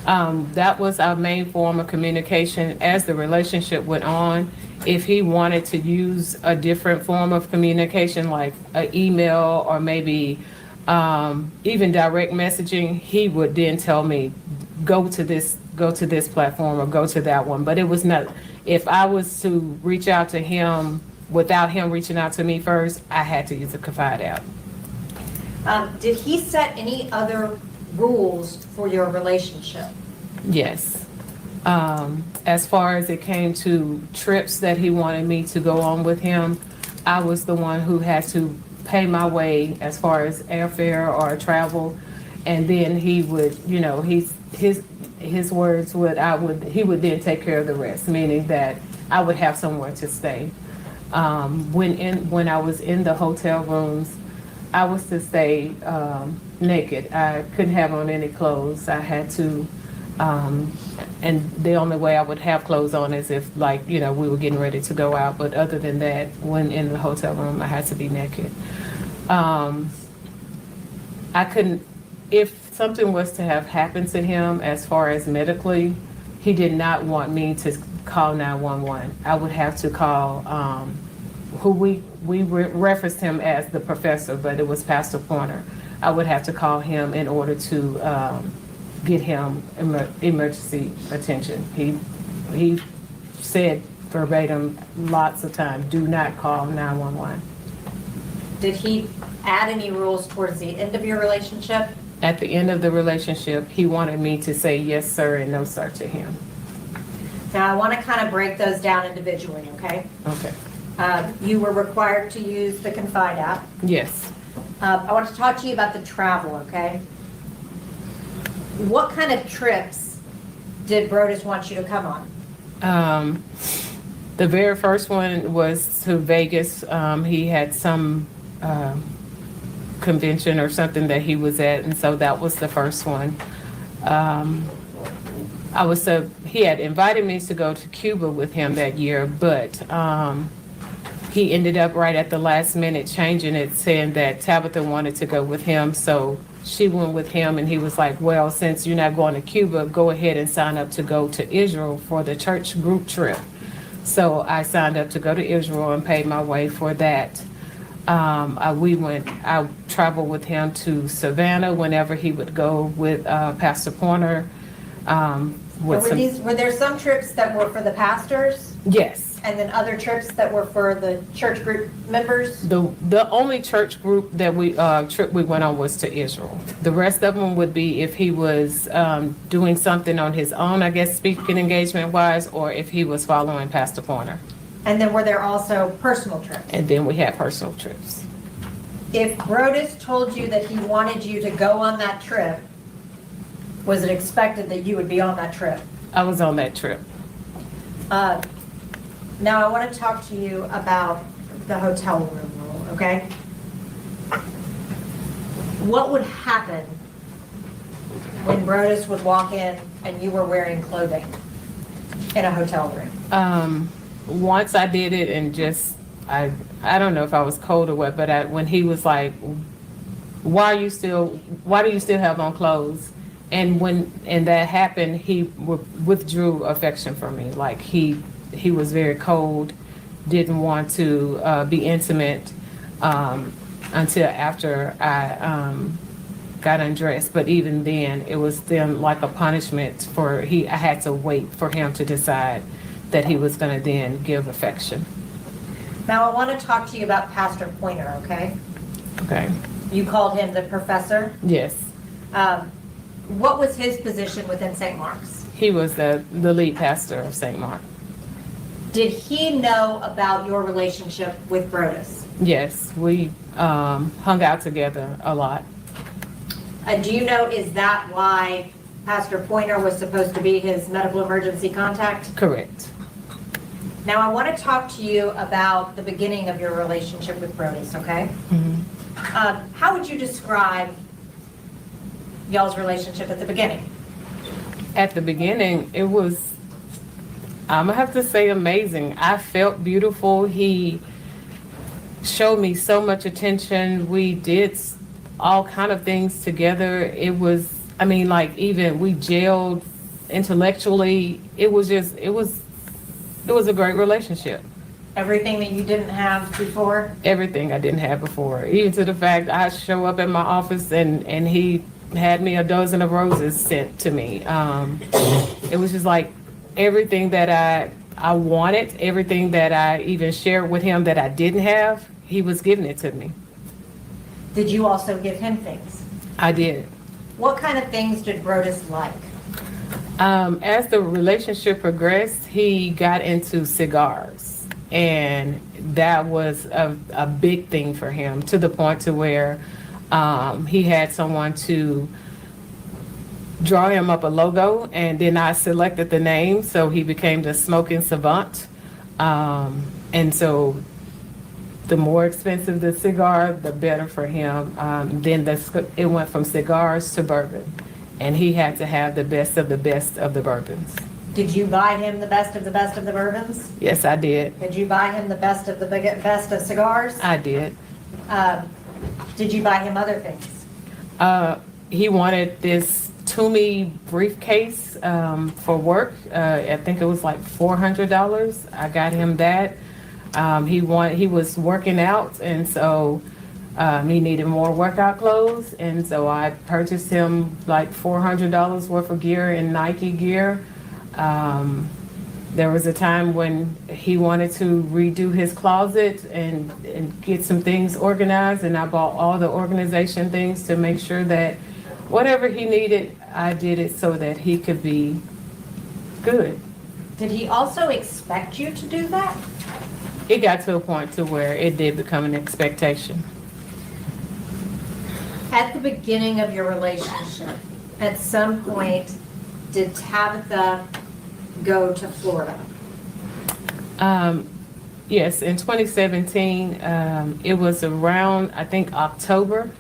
That was our main form of communication. As the relationship went on, if he wanted to use a different form of communication, like an email or maybe even direct messaging, he would then tell me, go to this platform or go to that one. But it was not, if I was to reach out to him without him reaching out to me first, I had to use a Confide app. Did he set any other rules for your relationship? Yes. As far as it came to trips that he wanted me to go on with him, I was the one who had to pay my way as far as airfare or travel. And then he would, his words would, he would then take care of the rest, meaning that I would have somewhere to stay. When I was in the hotel rooms, I was to stay naked. I couldn't have on any clothes. I had to, and the only way I would have clothes on is if, we were getting ready to go out. But other than that, when in the hotel room, I had to be naked. I couldn't, if something was to have happened to him as far as medically, he did not want me to call 911. I would have to call, who we referenced him as the professor, but it was Pastor Pointer. I would have to call him in order to get him emergency attention. He said verbatim lots of times, do not call 911. Did he add any rules towards the end of your relationship? At the end of the relationship, he wanted me to say yes, sir, and no, sir to him. Now, I want to kind of break those down individually, okay? Okay. You were required to use the Confide app. Yes. I want to talk to you about the travel, okay? What kind of trips did Brodus want you to come on? The very first one was to Vegas. He had some convention or something that he was at, and so that was the first one. He had invited me to go to Cuba with him that year, but he ended up right at the last minute changing it, saying that Tabitha wanted to go with him, so she went with him, and he was like, well, since you're not going to Cuba, go ahead and sign up to go to Israel for the church group trip. So I signed up to go to Israel and paid my way for that. I traveled with him to Savannah whenever he would go with Pastor Pointer. Were there some trips that were for the pastors? Yes. And then other trips that were for the church group members? The only church group that trip we went on was to Israel. The rest of them would be if he was doing something on his own, I guess, speaking engagement wise, or if he was following Pastor Pointer. And then were there also personal trips? And then we had personal trips. If Brodus told you that he wanted you to go on that trip, was it expected that you would be on that trip? I was on that trip. Now I want to talk to you about the hotel room rule, okay? What would happen when Brodus would walk in and you were wearing clothing in a hotel room? Once I did it and just, I don't know if I was cold or what, but when he was like, why do you still have on clothes? And when that happened, he withdrew affection from me. Like he was very cold, didn't want to be intimate until after I got undressed. But even then, it was then like a punishment I had to wait for him to decide that he was going to then give affection. Now I want to talk to you about Pastor Pointer, okay? Okay. You called him the professor. Yes. What was his position within St. Mark's? He was the lead pastor of St. Mark. Did he know about your relationship with Brodus? Yes, we hung out together a lot. Do you know, is that why Pastor Pointer was supposed to be his medical emergency contact? Correct. Now, I want to talk to you about the beginning of your relationship with Brodus, okay? How would you describe y'all's relationship at the beginning? At the beginning, it was, I'm gonna have to say, amazing. I felt beautiful. He showed me so much attention. We did all kind of things together. It was, I mean, like, even we gelled intellectually. It was a great relationship. Everything that you didn't have before? Everything I didn't have before, even to the fact I show up at my office and he had me a dozen of roses sent to me. It was just like everything that I wanted, everything that I even shared with him that I didn't have, he was giving it to me. Did you also give him things? I did. What kind of things did Brodus like? As the relationship progressed, he got into cigars, and that was a big thing for him, to the point to where he had someone to draw him up a logo, and then I selected the name, so he became the Smoking Savant. And so the more expensive the cigar, the better for him. Then it went from cigars to bourbon, and he had to have the best of the bourbons. Did you buy him the best of the bourbons? Yes, I did. Did you buy him the best of cigars? I did. Did you buy him other things? He wanted this Toomey briefcase for work. I think it was like $400. I got him that. He was working out, and so he needed more workout clothes, and so I purchased him like $400 worth of gear in Nike gear. There was a time when he wanted to redo his closet and get some things organized, and I bought all the organization things to make sure that whatever he needed, I did it so that he could be good. Did he also expect you to do that? It got to a point to where it did become an expectation. At the beginning of your relationship, at some point, did Tabitha go to Florida? Yes, in 2017, it was around, I think, October.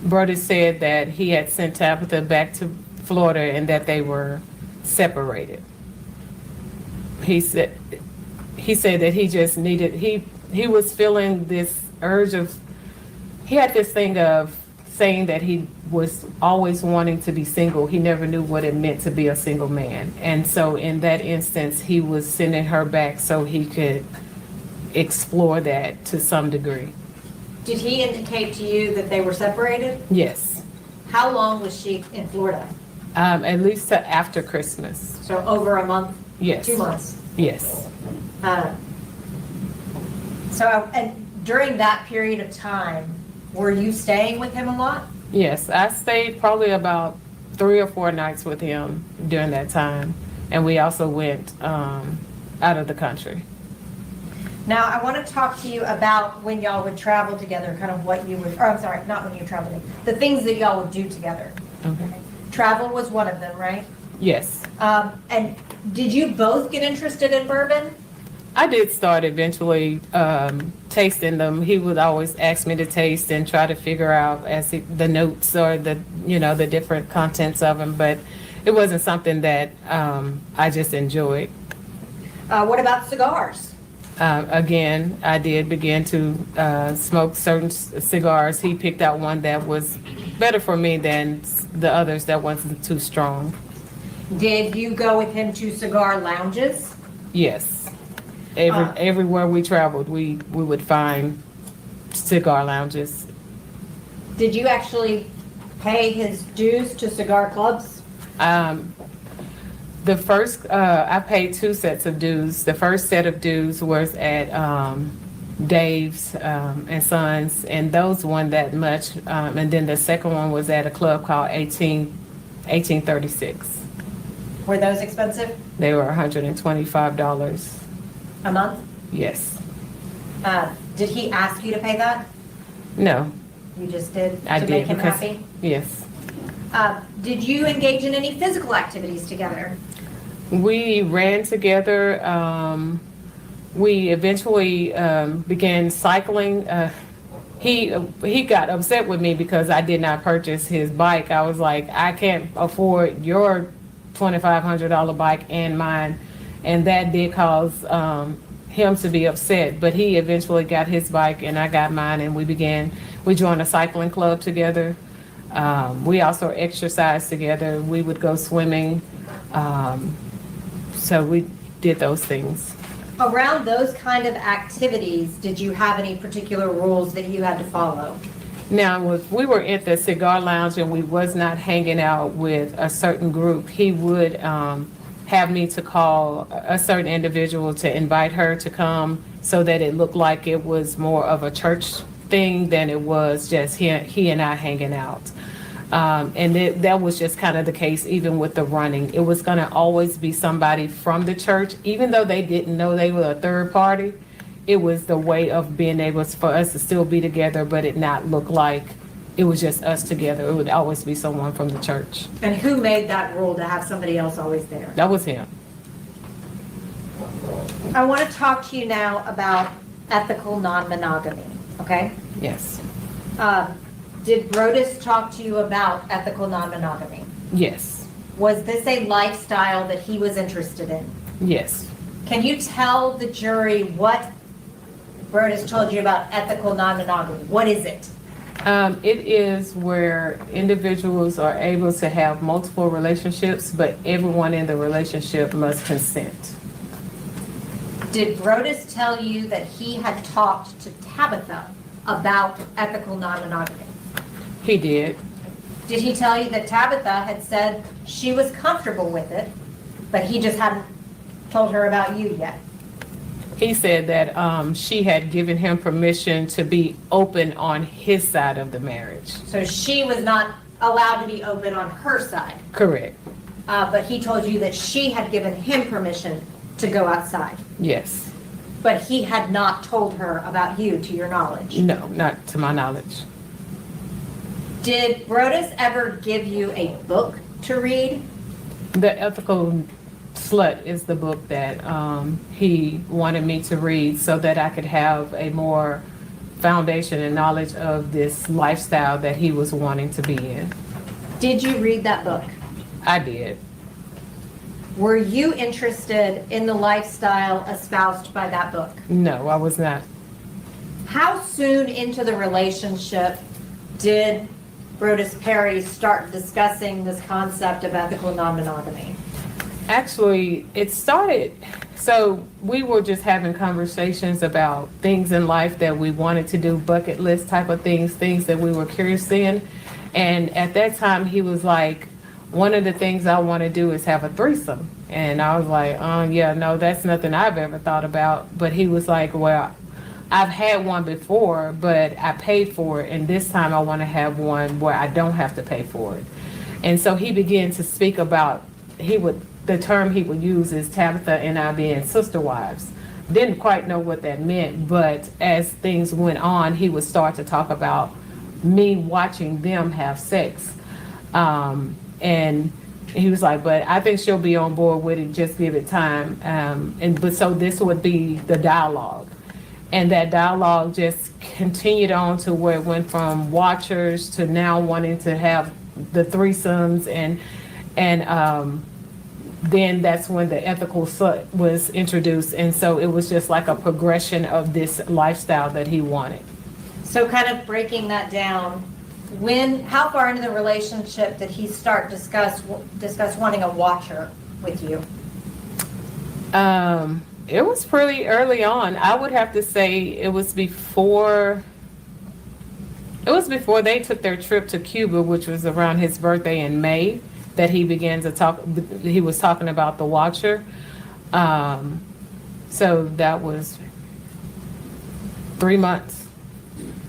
Brodus said that he had sent Tabitha back to Florida and that they were separated. He said that he just needed, he was feeling this urge of, he had this thing of saying that he was always wanting to be single. He never knew what it meant to be a single man. And so in that instance, he was sending her back so he could explore that to some degree. Did he indicate to you that they were separated? Yes. How long was she in Florida? At least to after Christmas. So over a month? Yes. 2 months? Yes. And during that period of time, were you staying with him a lot? Yes, I stayed probably about 3 or 4 nights with him during that time. And we also went out of the country. Now, I want to talk to you about when y'all would travel together, kind of what you would, or I'm sorry, not when you traveled, the things that y'all would do together. Okay. Travel was one of them, right? Yes. And did you both get interested in bourbon? I did start eventually tasting them. He would always ask me to taste and try to figure out the notes or the different contents of them, but it wasn't something that I just enjoyed. What about cigars? Again, I did begin to smoke certain cigars. He picked out one that was better for me than the others that wasn't too strong. Did you go with him to cigar lounges? Yes. Everywhere we traveled, we would find cigar lounges. Did you actually pay his dues to cigar clubs? The first, I paid 2 sets of dues. The first set of dues was at Dave's and Sons, and those weren't that much. And then the second one was at a club called 1836. Were those expensive They were $125. a month? Yes. Did he ask you to pay that? No, You just did I to did make him because, happy? yes. Did you engage in any physical activities together? We ran together. We eventually began cycling. He got upset with me because I did not purchase his bike. I was like, I can't afford your $2,500 bike and mine, and that did cause him to be upset. But he eventually got his bike and I got mine, and we joined a cycling club together. We also exercised together. We would go swimming. So we did those things. Around those kind of activities, did you have any particular rules that you had to follow? Now, if we were at the cigar lounge and we was not hanging out with a certain group, he would have me to call a certain individual to invite her to come so that it looked like it was more of a church thing than it was just he and I hanging out. And that was just kind of the case even with the running. It was going to always be somebody from the church, even though they didn't know they were a third party. It was the way of being able for us to still be together, but it not look like it was just us together. It would always be someone from the church. And who made that rule to have somebody else always there? That was him. I want to talk to you now about ethical non-monogamy, okay? Yes. Did Brodus talk to you about ethical non-monogamy? Yes. Was this a lifestyle that he was interested in? Yes. Can you tell the jury what Brodus told you about ethical non-monogamy? What is it? It is where individuals are able to have multiple relationships, but everyone in the relationship must consent. Did Brodus tell you that he had talked to Tabitha about ethical non-monogamy? He did. Did he tell you that Tabitha had said she was comfortable with it, but he just hadn't told her about you yet? He said that she had given him permission to be open on his side of the marriage. So she was not allowed to be open on her side, Correct. but he told you that she had given him permission to go outside, Yes. but he had not told her about you, to your knowledge. No, not to my knowledge. Did Brodus ever give you a book to read? The Ethical Slut is the book that he wanted me to read so that I could have a more foundation and knowledge of this lifestyle that he was wanting to be in. Did you read that book? I did. Were you interested in the lifestyle espoused by that book? No, I was not. How soon into the relationship did Brodus Perry start discussing this concept of ethical non-monogamy? Actually, it started, so we were just having conversations about things in life that we wanted to do, bucket list type of things that we were curious in. And at that time, he was like, one of the things I want to do is have a threesome. And I was like, yeah, no, that's nothing I've ever thought about. But he was like, well, I've had one before, but I paid for it. And this time I want to have one where I don't have to pay for it. And so he began to speak about, the term he would use is Tabitha and I being sister wives. Didn't quite know what that meant, but as things went on, he would start to talk about me watching them have sex. And he was like, but I think she'll be on board with it, just give it time. But so this would be the dialogue. And that dialogue just continued on to where it went from watchers to now wanting to have the threesomes, and then that's when the ethical slut was introduced. And so it was just like a progression of this lifestyle that he wanted. So kind of breaking that down, how far into the relationship did he start discuss wanting a watcher with you? It was pretty early on. I would have to say it was before they took their trip to Cuba, which was around his birthday in May, that he began to talk. He was talking about the watcher. So that was 3 months.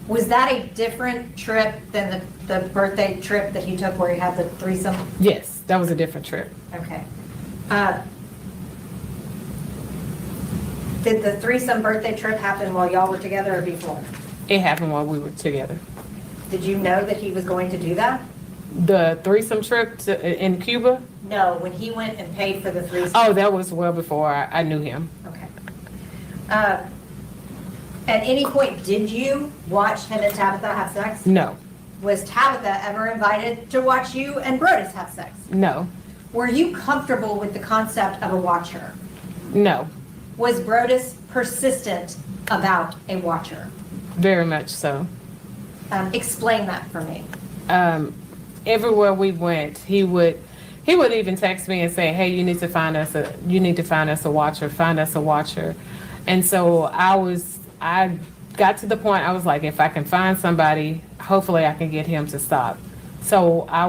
Was that a different trip than the birthday trip that he took where he had the threesome? Yes, that was a different trip. Okay. Did the threesome birthday trip happen while y'all were together or before? It happened while we were together. Did you know that he was going to do that? The threesome trip in Cuba? No, when he went and paid for the threesome. Oh, that was well before I knew him. Okay. At any point, did you watch him and Tabitha have sex? No, Was Tabitha ever invited to watch you and Brodus have sex? no, Were you comfortable with the concept of a watcher? no, Was Brodus persistent about a watcher? very much so. Explain that for me. Everywhere we went, he would even text me and say, "Hey, you need to find us a watcher, find us a watcher." And so I got to the point, I was like, if I can find somebody, hopefully I can get him to stop. So I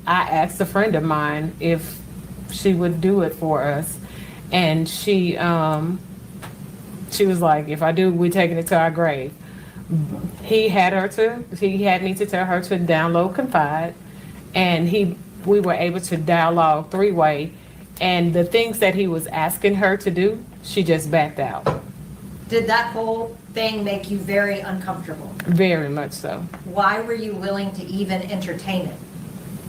asked a friend of mine if she would do it for us. And she was like, if I do, we're taking it to our grave. He had me to tell her to download Confide, and we were able to dialogue three-way, and the things that he was asking her to do, she just backed out. Did that whole thing make you very uncomfortable? Very much so. Why were you willing to even entertain it?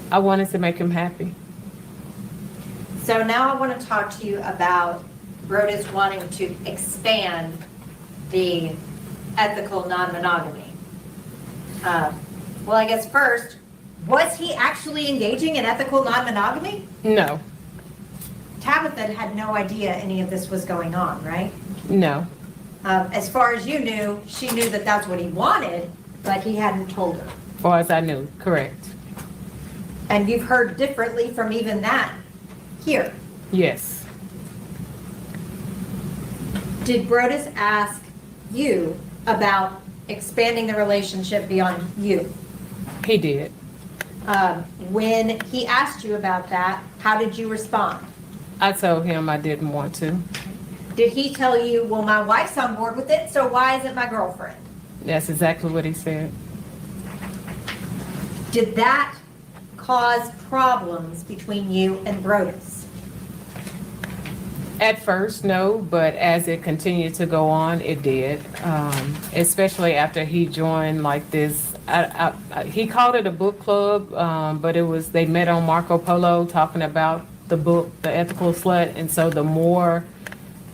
I wanted to make him happy. So now I want to talk to you about Brodus wanting to expand the ethical non-monogamy. Well, I guess first, was he actually engaging in ethical non-monogamy? No, Tabitha had no idea any of this was going on, right? no, As far as you knew, she knew that that's what he wanted, but he hadn't told her. as far as I knew, correct. And you've heard differently from even that here. Yes, Did Brodus ask you about expanding the relationship beyond you? he did. When he asked you about that, how did you respond? I told him I didn't want to. Did he tell you, well, my wife's on board with it, so why isn't my girlfriend? That's exactly what he said. Did that cause problems between you and Brodus? At first, no, but as it continued to go on, it did. Especially after he joined like this, he called it a book club, but they met on Marco Polo talking about the book, The Ethical Slut. And so the more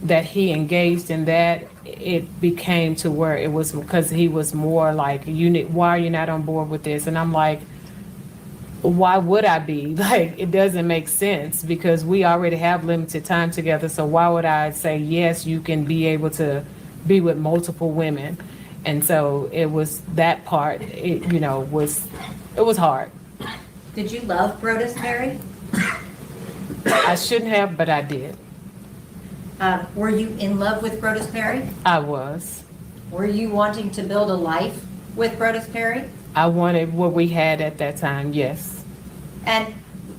that he engaged in that, it became to where it was because he was more like, why are you not on board with this? And I'm like, why would I be? Like, it doesn't make sense because we already have limited time together. So why would I say, yes, you can be able to be with multiple women? And so it was that part, it was hard. Did you love Brodus, Mary? I shouldn't have, but I did. Were you in love with Brodus Perry? I was. Were you wanting to build a life with Brodus Perry? I wanted what we had at that time, yes. And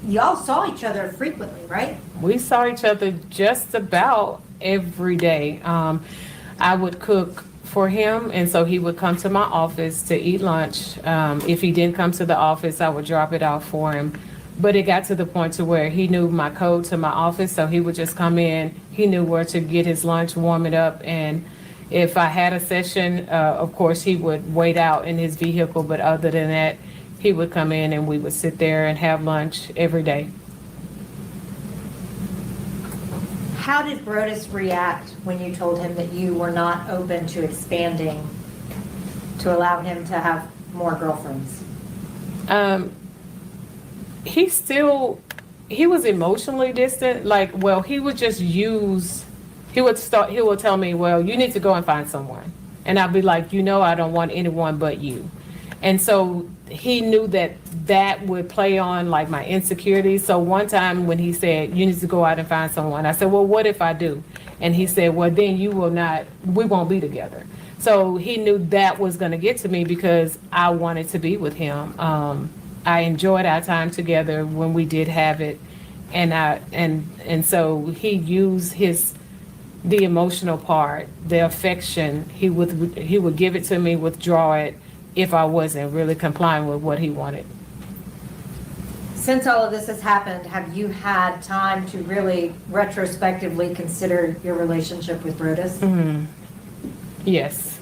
y'all saw each other frequently, right? We saw each other just about every day. I would cook for him, and so he would come to my office to eat lunch. If he didn't come to the office, I would drop it off for him. But it got to the point to where he knew my code to my office, so he would just come in. He knew where to get his lunch, warm it up, and if I had a session, of course, he would wait out in his vehicle, but other than that, he would come in and we would sit there and have lunch every day. How did Brodus react when you told him that you were not open to expanding to allow him to have more girlfriends? He was emotionally distant. Like, well, he would tell me, well, you need to go and find someone. And I'd be like, I don't want anyone but you. And so he knew that would play on like my insecurities. So one time when he said, you need to go out and find someone, I said, well, what if I do? And he said, well, then we won't be together. So he knew that was going to get to me because I wanted to be with him. I enjoyed our time together when we did have it. And so he used the emotional part, the affection. He would give it to me, withdraw it if I wasn't really complying with what he wanted. Since all of this has happened, have you had time to really retrospectively consider your relationship with Brodus? Yes.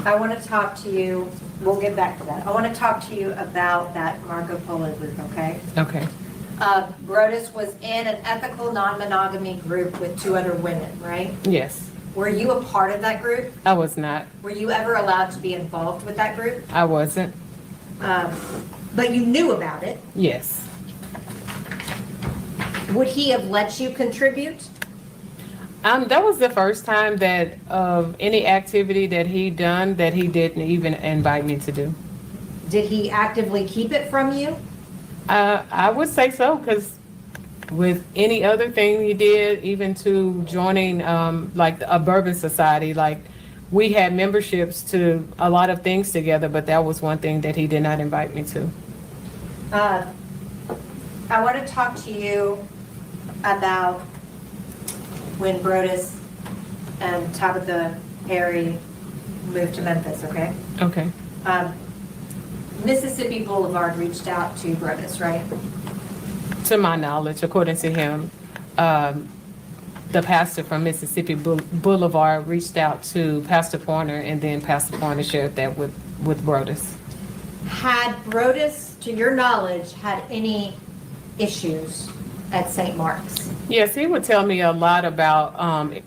I want to talk to you, we'll get back to that. I want to talk to you about that Marco Polo group, okay? Okay. Brodus was in an ethical non-monogamy group with 2 other women, right? Yes. Were you a part of that group? I was not. Were you ever allowed to be involved with that group? I wasn't. But you knew about it. Yes. Would he have let you contribute? That was the first time that of any activity that he done that he didn't even invite me to do. Did he actively keep it from you? I would say so, because with any other thing he did, even to joining like a bourbon society, like we had memberships to a lot of things together, but that was one thing that he did not invite me to. I want to talk to you about when Brodus and Tabitha Perry moved to Memphis, okay? Okay. Mississippi Boulevard reached out to Brodus, right? To my knowledge, according to him, the pastor from Mississippi Boulevard reached out to Pastor Pointer, and then Pastor Pointer shared that with Brodus. Had Brodus, to your knowledge, had any issues at St. Mark's? Yes, he would tell me a lot about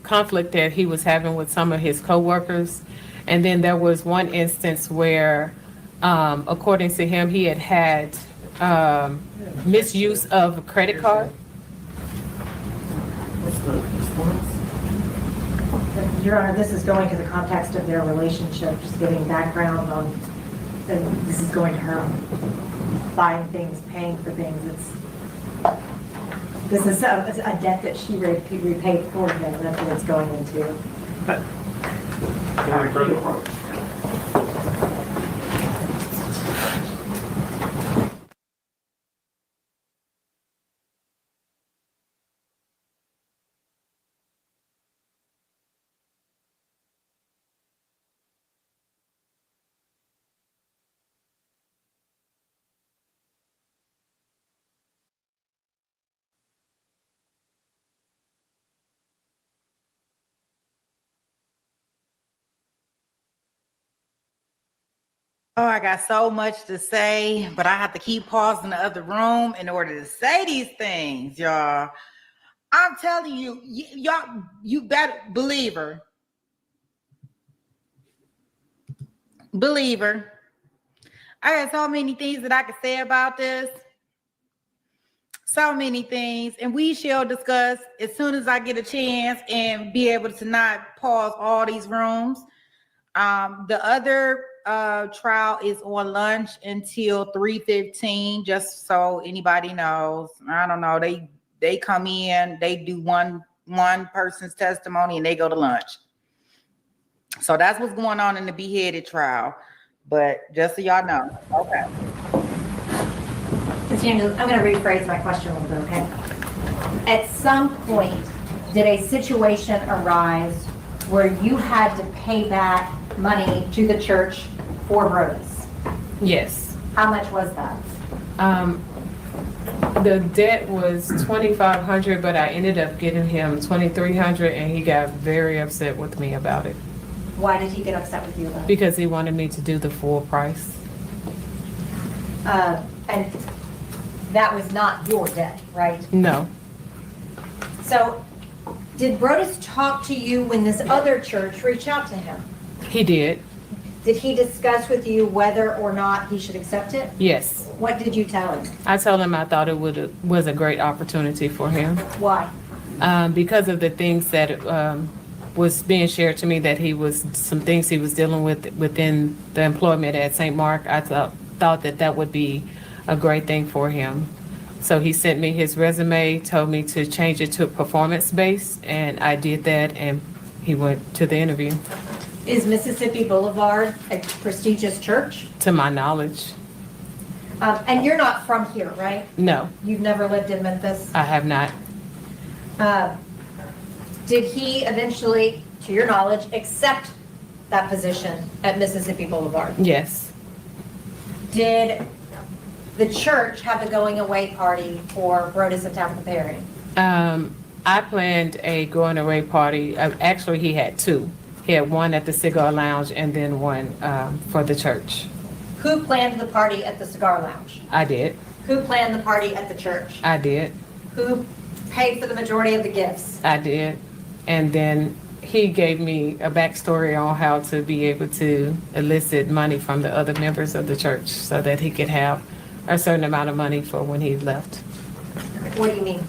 conflict that he was having with some of his coworkers. And then there was one instance where, according to him, he had misuse of a credit card. Your Honor, this is going to the context of their relationship, just giving background on, and this is going to her buying things, paying for things. This is a debt that she repaid for him, that's what it's going into. Oh, I got so much to say, but I have to keep pausing the other room in order to say these things, y'all. I'm telling you, y'all, you better believer. I got so many things that I could say about this. So many things, and we shall discuss as soon as I get a chance and be able to not pause all these rooms. The other trial is on lunch until 3:15, just so anybody knows. I don't know. They come in, they do one person's testimony, and they go to lunch. So that's what's going on in the beheaded trial. But just so y'all know. Okay. I'm going to rephrase my question a little bit, okay? At some point, did a situation arise where you had to pay back money to the church for Brodus? Yes. How much was that? The debt was $2,500, but I ended up getting him $2,300, and he got very upset with me about it. Why did he get upset with you about it? Because he wanted me to do the full price. And that was not your debt, right? No. So did Brodus talk to you when this other church reached out to him? He did. Did he discuss with you whether or not he should accept it? Yes. What did you tell him? I told him I thought it was a great opportunity for him. Why? Because of the things that was being shared to me, that some things he was dealing with within the employment at St. Mark. I thought that would be a great thing for him. So he sent me his resume, told me to change it to performance-based, and I did that, and he went to the interview. Is Mississippi Boulevard a prestigious church? To my knowledge. And you're not from here, right? No, You've never lived in Memphis? I have not. Did he eventually, to your knowledge, accept that position at Mississippi Boulevard? Yes. Did the church have a going away party for Brodus and Tabitha Perry? I planned a going away party. Actually, he had two. He had one at the Cigar Lounge and then one for the church. Who planned the party at the Cigar Lounge? I did. Who planned the party at the church? I did. Who paid for the majority of the gifts? I did. And then he gave me a backstory on how to be able to elicit money from the other members of the church so that he could have a certain amount of money for when he left. What do you mean?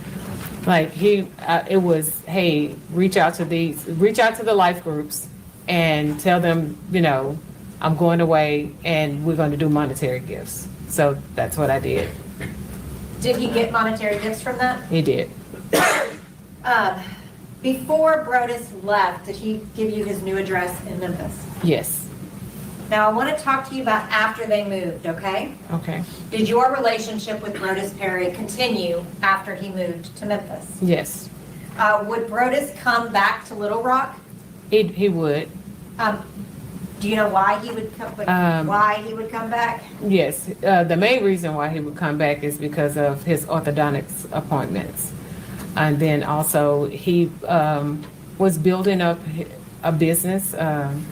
Like it was, hey, reach out to the life groups and tell them, I'm going away and we're going to do monetary gifts. So that's what I did. Did he get monetary gifts from that? He did. Before Brodus left, did he give you his new address in Memphis? Yes. Now, I want to talk to you about after they moved, okay? Okay. Did your relationship with Brodus Perry continue after he moved to Memphis? Yes. Would Brodus come back to Little Rock? He would. Do you know why he would come? Why he would come back? Yes. The main reason why he would come back is because of his orthodontics appointments. And then also he was building up a business and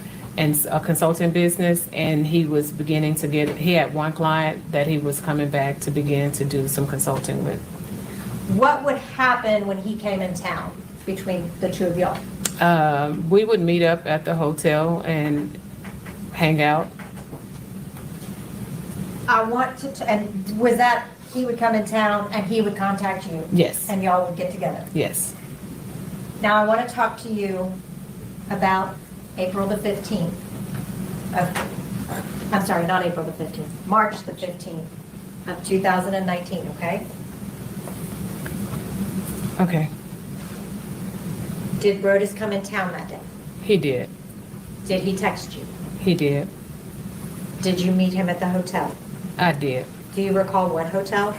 a consulting business, and he was beginning to he had one client that he was coming back to begin to do some consulting with. What would happen when he came in town between the two of y'all? We would meet up at the hotel and hang out. I want to, and was that he would come in town and he would contact you? Yes. And y'all would get together? Yes. Now, I want to talk to you about April the 15th. I'm sorry, not April the 15th, March the 15th of 2019, okay? Okay. Did Brodus come in town that day? He did. Did he text you? He did. Did you meet him at the hotel? I did. Do you recall what hotel?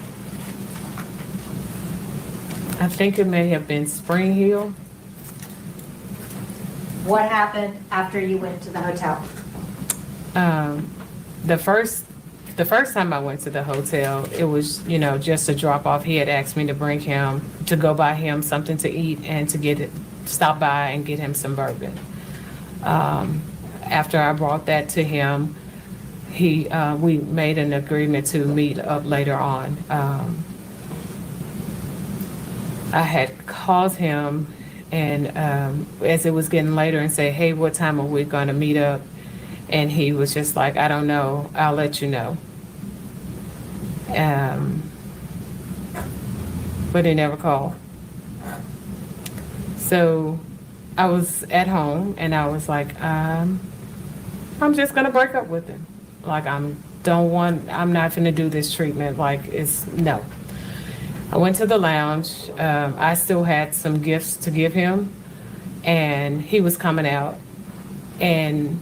I think it may have been Spring Hill. What happened after you went to the hotel? The first time I went to the hotel, it was, just a drop off. He had asked me to bring him, to go buy him something to eat and to stop by and get him some bourbon. After I brought that to him, we made an agreement to meet up later on. I had called him and as it was getting later and say, hey, what time are we going to meet up? And he was just like, I don't know. I'll let you know. But he never called. So I was at home and I was like, I'm just going to break up with him. Like, I'm not going to do this treatment. Like, no. I went to the lounge. I still had some gifts to give him, and he was coming out. And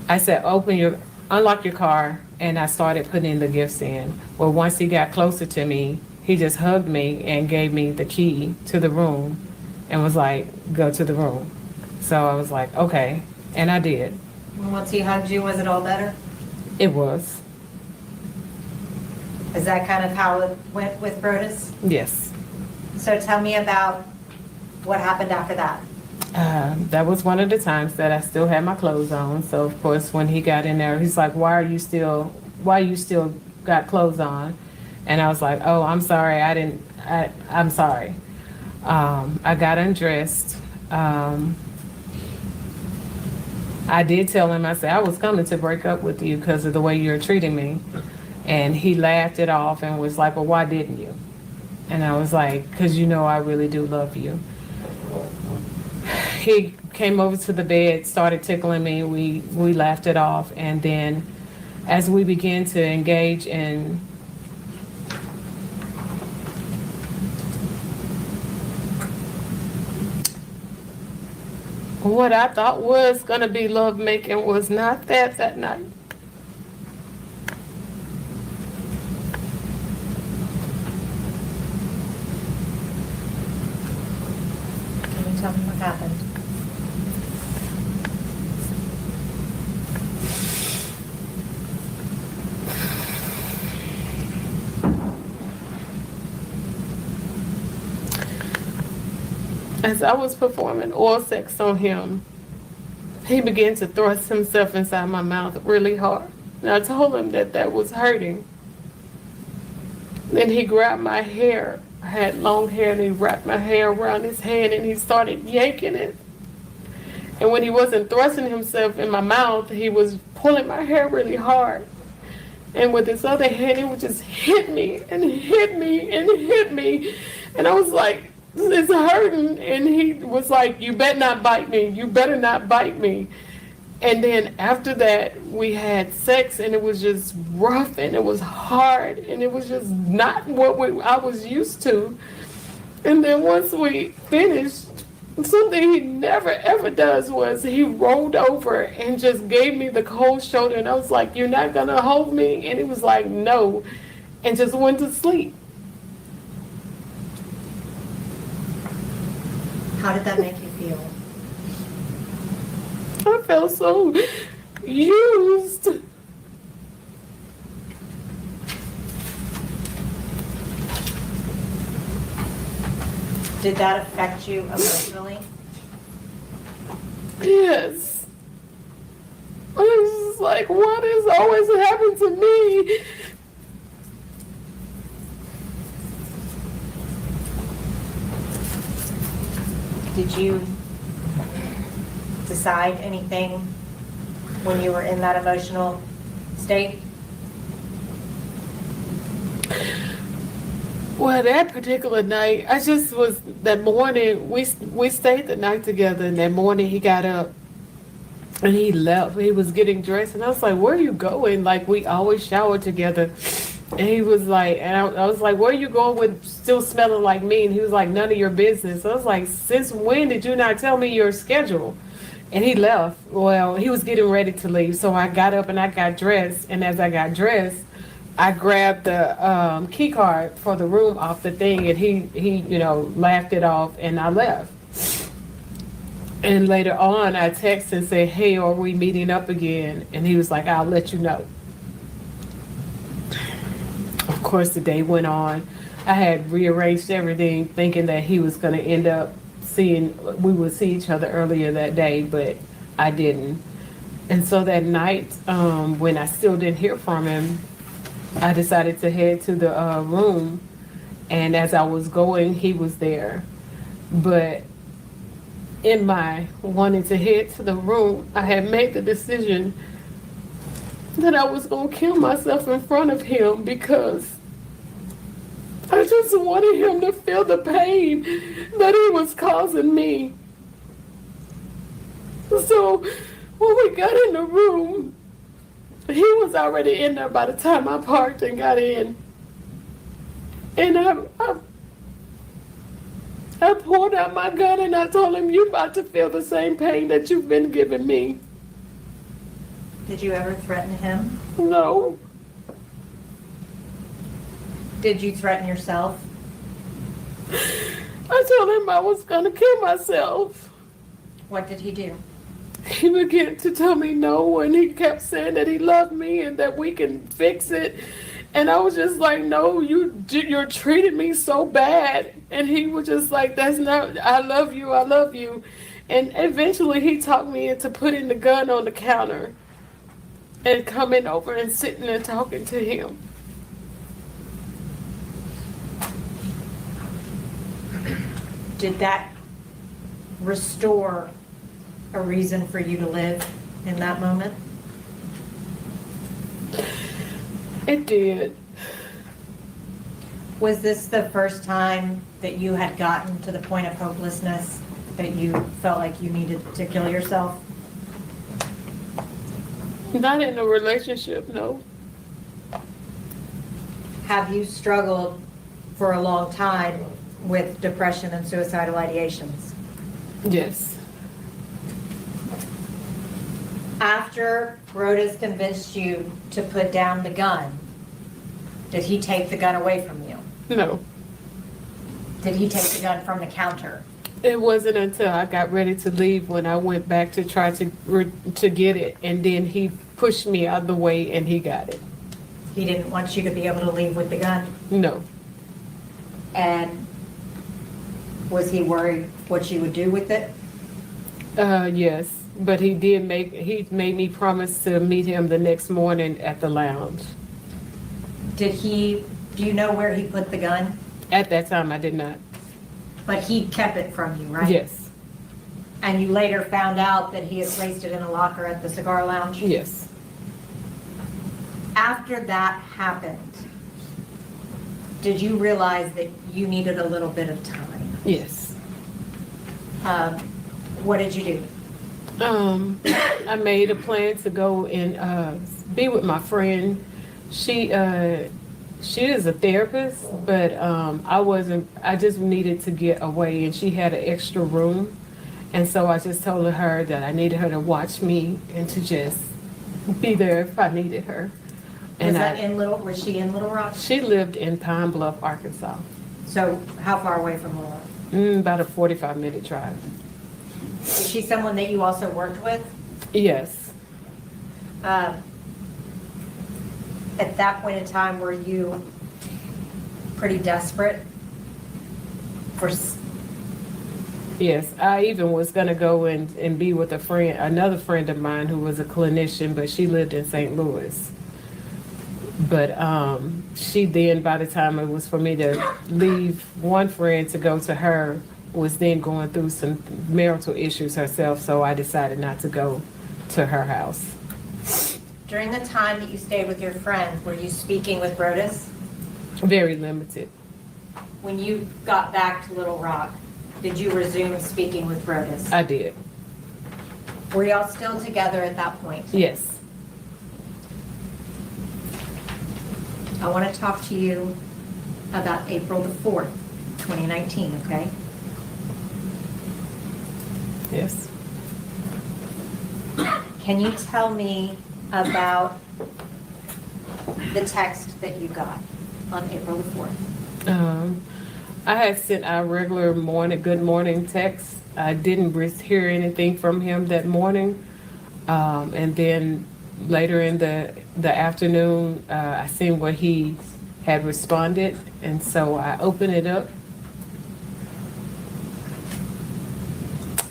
I said, unlock your car, and I started putting the gifts in. Well, once he got closer to me, he just hugged me and gave me the key to the room and was like, go to the room. So I was like, okay, and I did. Once he hugged you, was it all better? It was. Is that kind of how it went with Brodus? Yes. So tell me about what happened after that. That was one of the times that I still had my clothes on. So of course, when he got in there, he's like, why you still got clothes on? And I was like, oh, I'm sorry. I'm sorry. I got undressed. I did tell him, I said, I was coming to break up with you because of the way you're treating me. And he laughed it off and was like, well, why didn't you? And I was like, because I really do love you. He came over to the bed, started tickling me. We laughed it off. And then as we began to engage in what I thought was going to be lovemaking was not that night. Can you tell me what happened? As I was performing oral sex on him, he began to thrust himself inside my mouth really hard. And I told him that that was hurting. Then he grabbed my hair. I had long hair, and he wrapped my hair around his hand and he started yanking it. And when he wasn't thrusting himself in my mouth, he was pulling my hair really hard. And with his other hand, he would just hit me and hit me and hit me. And I was like, it's hurting. And he was like, you better not bite me. You better not bite me. And then after that, we had sex, and it was just rough, and it was hard, and it was just not what I was used to. And then once we finished, something he never ever does was he rolled over and just gave me the cold shoulder, and I was like, you're not gonna hold me? And he was like, no, and just went to sleep. How did that make you feel? I felt so used. Did that affect you emotionally? Yes. I was just like, what has always happened to me? Did you decide anything when you were in that emotional state? Well, that particular night, I just was, that morning, we stayed the night together, and that morning he got up and he left. He was getting dressed, and I was like, where are you going? Like, we always shower together. And he was like, and I was like, where are you going with still smelling like me? And he was like, none of your business. I was like, since when did you not tell me your schedule? And he left. Well, he was getting ready to leave. So I got up and I got dressed. And as I got dressed, I grabbed the key card for the room off the thing. And he laughed it off, and I left. And later on, I texted and said, hey, are we meeting up again? And he was like, I'll let you know. Of course, the day went on. I had rearranged everything, thinking that he was going to end up we would see each other earlier that day, but I didn't. And so that night, when I still didn't hear from him, I decided to head to the room. And as I was going, he was there. But in my wanting to head to the room, I had made the decision that I was going to kill myself in front of him, because I just wanted him to feel the pain that he was causing me. So when we got in the room, he was already in there by the time I parked and got in. And I pulled out my gun and I told him, you're about to feel the same pain that you've been giving me. Did you ever threaten him? No. Did you threaten yourself? I told him I was going to kill myself. What did he do? He began to tell me no, and he kept saying that he loved me and that we can fix it. And I was just like, no, you're treating me so bad. And he was just like, that's not, I love you, I love you. And eventually he talked me into putting the gun on the counter and coming over and sitting there talking to him. Did that restore a reason for you to live in that moment? It did. Was this the first time that you had gotten to the point of hopelessness that you felt like you needed to kill yourself? Not in a relationship, no. Have you struggled for a long time with depression and suicidal ideations? Yes. After Rhoda's convinced you to put down the gun, did he take the gun away from you? No. Did he take the gun from the counter? It wasn't until I got ready to leave when I went back to try to get it, and then he pushed me out of the way and he got it. He didn't want you to be able to leave with the gun? No. And Was he worried what you would do with it? Yes, but he made me promise to meet him the next morning at the lounge. Do you know where he put the gun? At that time, I did not. But he kept it from you, right? Yes, And you later found out that he had placed it in a locker at the cigar lounge? yes. After that happened, did you realize that you needed a little bit of time? Yes. What did you do? I made a plan to go and be with my friend. She is a therapist, but I just needed to get away, and she had an extra room. And so I just told her that I needed her to watch me and to just be there if I needed her. And Was she in Little Rock? she lived in Pine Bluff, Arkansas. So how far away from Little Rock? About a 45-minute drive. Is she someone that you also worked with? Yes. At that point in time, were you pretty desperate for? Yes, I even was gonna go and be with another friend of mine who was a clinician, but she lived in St. Louis. But she then, by the time it was for me to leave one friend to go to her, was then going through some marital issues herself, so I decided not to go to her house. During the time that you stayed with your friend, were you speaking with Brodus? Very limited. When you got back to Little Rock, did you resume speaking with Brodus? I did. Were y'all still together at that point? Yes. I want to talk to you about April the 4th, 2019, okay? Yes. Can you tell me about the text that you got on April the 4th? I had sent our regular good morning text. I didn't hear anything from him that morning. And then later in the afternoon, I seen what he had responded. And so I opened it up.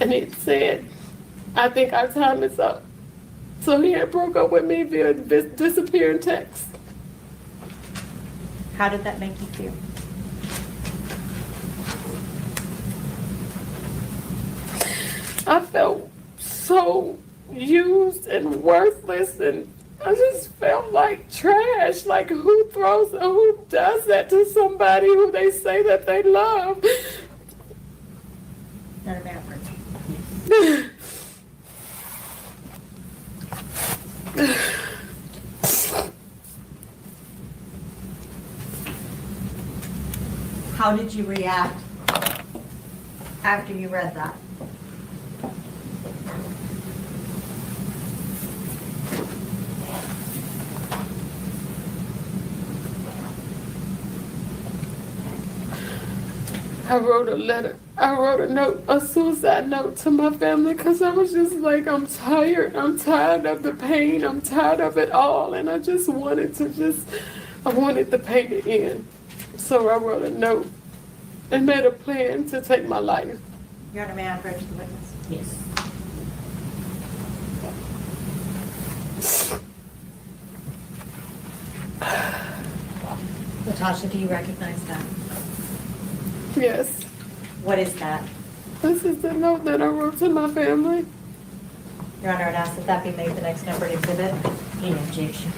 And it said, I think our time is up. So he had broke up with me via disappearing text. How did that make you feel? I felt so used and worthless, and I just felt like trash. Like, who does that to somebody who they say that they love? Not a bad word. How did you react after you read that? I wrote a letter. I wrote a suicide note to my family because I was just like, I'm tired. I'm tired of the pain. I'm tired of it all. And I just wanted I wanted the pain to end. So I wrote a note and made a plan to take my life. Your Honor, may I approach the witness? Yes. LaTosha, do you recognize that? Yes. What is that? This is the note that I wrote to my family. Your Honor, I'd ask that that be made the next numbered exhibit. In objection.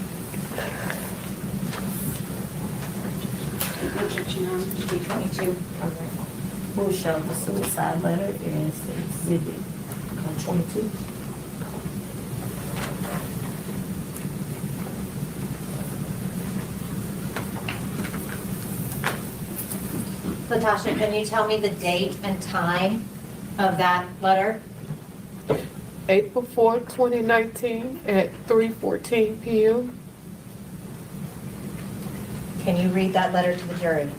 Objection on 322. Who showed the suicide letter as exhibit 22? LaTosha, can you tell me the date and time of that letter? April 4th, 2019 at 3:14 p.m. Can you read that letter to the jury?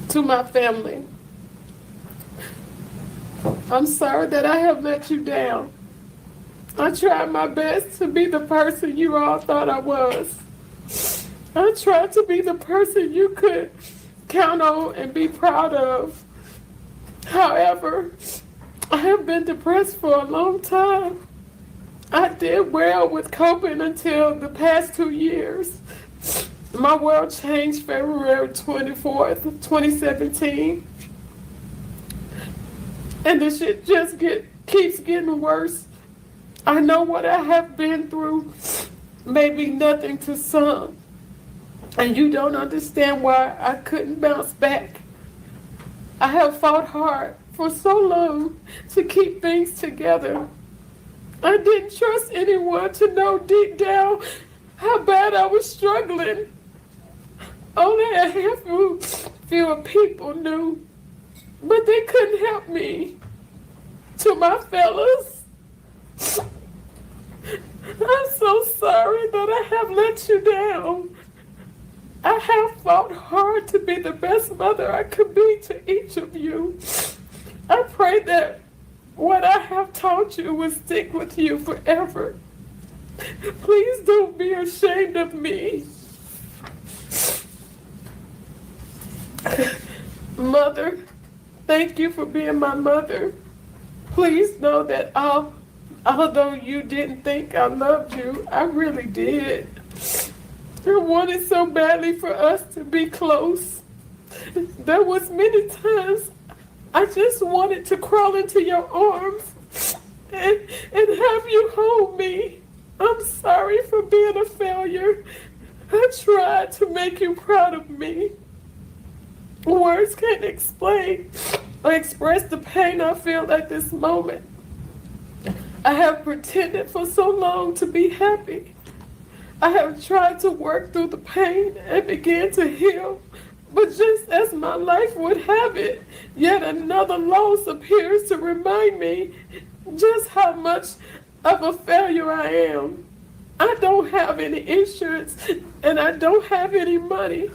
To my family, I'm sorry that I have let you down. I tried my best to be the person you all thought I was. I tried to be the person you could count on and be proud of. However, I have been depressed for a long time. I did well with coping until the past 2 years. My world changed February 24th, 2017. And the shit just keeps getting worse. I know what I have been through may be nothing to some. And you don't understand why I couldn't bounce back. I have fought hard for so long to keep things together. I didn't trust anyone to know deep down how bad I was struggling. Only a few of people knew, but they couldn't help me. To my fellas, I'm so sorry that I have let you down. I have fought hard to be the best mother I could be to each of you. I pray that what I have taught you will stick with you forever. Please don't be ashamed of me. Mother, thank you for being my mother. Please know that although you didn't think I loved you, I really did. I wanted so badly for us to be close. There was many times I just wanted to crawl into your arms and have you hold me. I'm sorry for being a failure. I tried to make you proud of me. Words can't explain or express the pain I feel at this moment. I have pretended for so long to be happy. I have tried to work through the pain and begin to heal, but just as my life would have it, yet another loss appears to remind me just how much of a failure I am. I don't have any insurance and I don't have any money,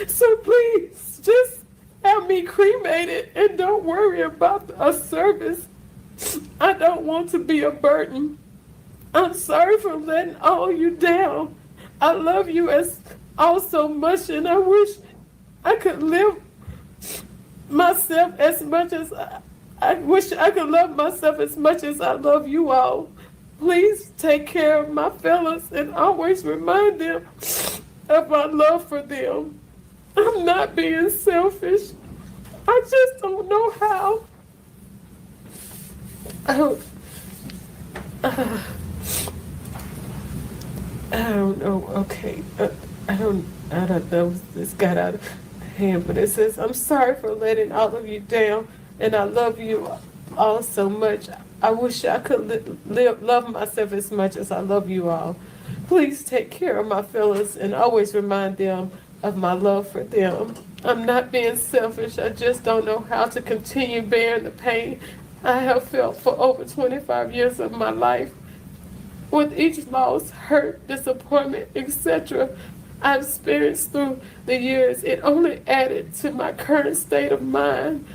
so please just have me cremated and don't worry about a service. I don't want to be a burden. I'm sorry for letting all you down. I love you all so much, and I wish I could live myself as much as I wish I could love myself as much as I love you all. Please take care of my fellas and always remind them of my love for them. I'm not being selfish. I just don't know how. I don't know. Okay. I don't know. This got out of hand, but it says, I'm sorry for letting all of you down, and I love you all so much. I wish I could love myself as much as I love you all. Please take care of my fellas and always remind them of my love for them. I'm not being selfish. I just don't know how to continue bearing the pain I have felt for over 25 years of my life. With each loss, hurt, disappointment, etc. I've experienced through the years, it only added to my current state of mind.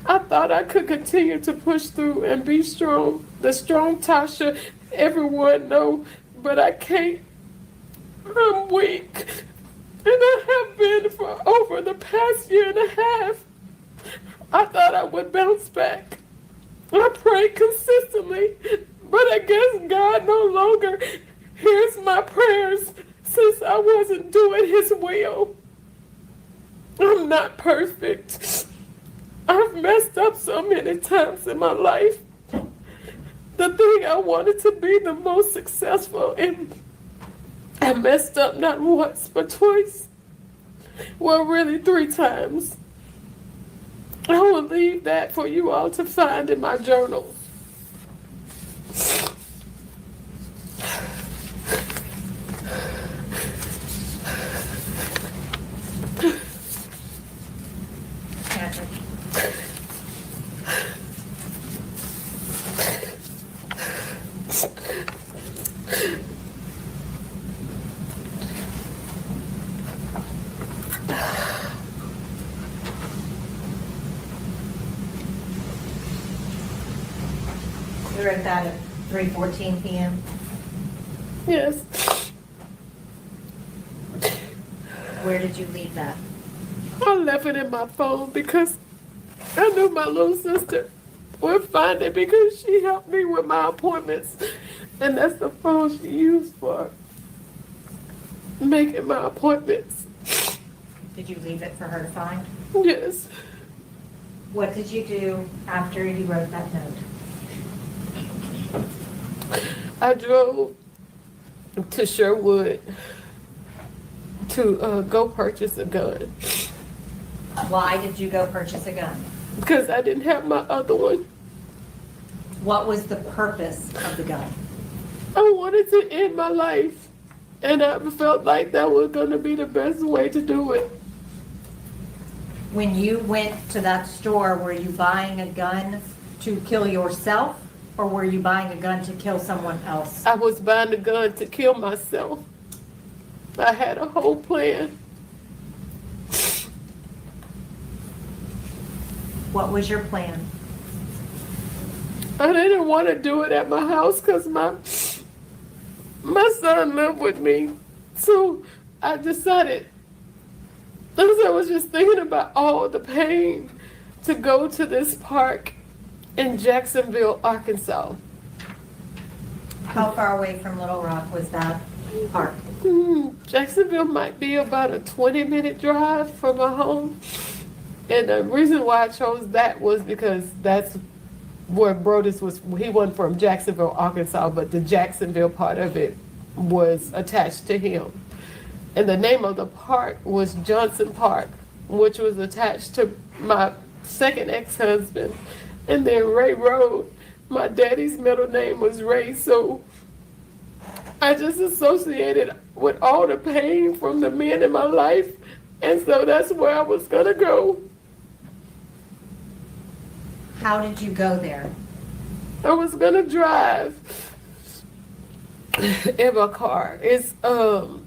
I thought I could continue to push through and be strong, the strong Tasha everyone knows, but I can't. I'm weak, and I have been for over the past year and a half. I thought I would bounce back. I prayed consistently, but I guess God no longer hears my prayers since I wasn't doing His will. I'm not perfect. I've messed up so many times in my life. The thing I wanted to be the most successful in, I messed up not once, but twice. Well, really 3 times. I will leave that for you all to find in my journal. We read that 3:14 PM? Yes. Where did you leave that? I left it in my phone because I knew my little sister would find it because she helped me with my appointments. And that's the phone she used for making my appointments. Did you leave it for her to find? Yes. What did you do after you wrote that note? I drove to Sherwood to go purchase a gun Why did you go purchase a gun? because I didn't have my other one. What was the purpose of the gun? I wanted to end my life, and I felt like that was going to be the best way to do it. When you went to that store, were you buying a gun to kill yourself, or were you buying a gun to kill someone else? I was buying a gun to kill myself. I had a whole plan. What was your plan? I didn't want to do it at my house because my son lived with me. So I decided, as I was just thinking about all the pain, to go to this park in Jacksonville, Arkansas. How far away from Little Rock was that park? Jacksonville might be about a 20-minute drive from my home. And the reason why I chose that was because that's where Brodus was. He wasn't from Jacksonville, Arkansas, but the Jacksonville part of it was attached to him. And the name of the park was Johnson Park, which was attached to my second ex-husband. And then Ray Road, my daddy's middle name was Ray, so I just associated with all the pain from the men in my life, and so that's where I was gonna go. How did you go there? I was gonna drive in my car. It's from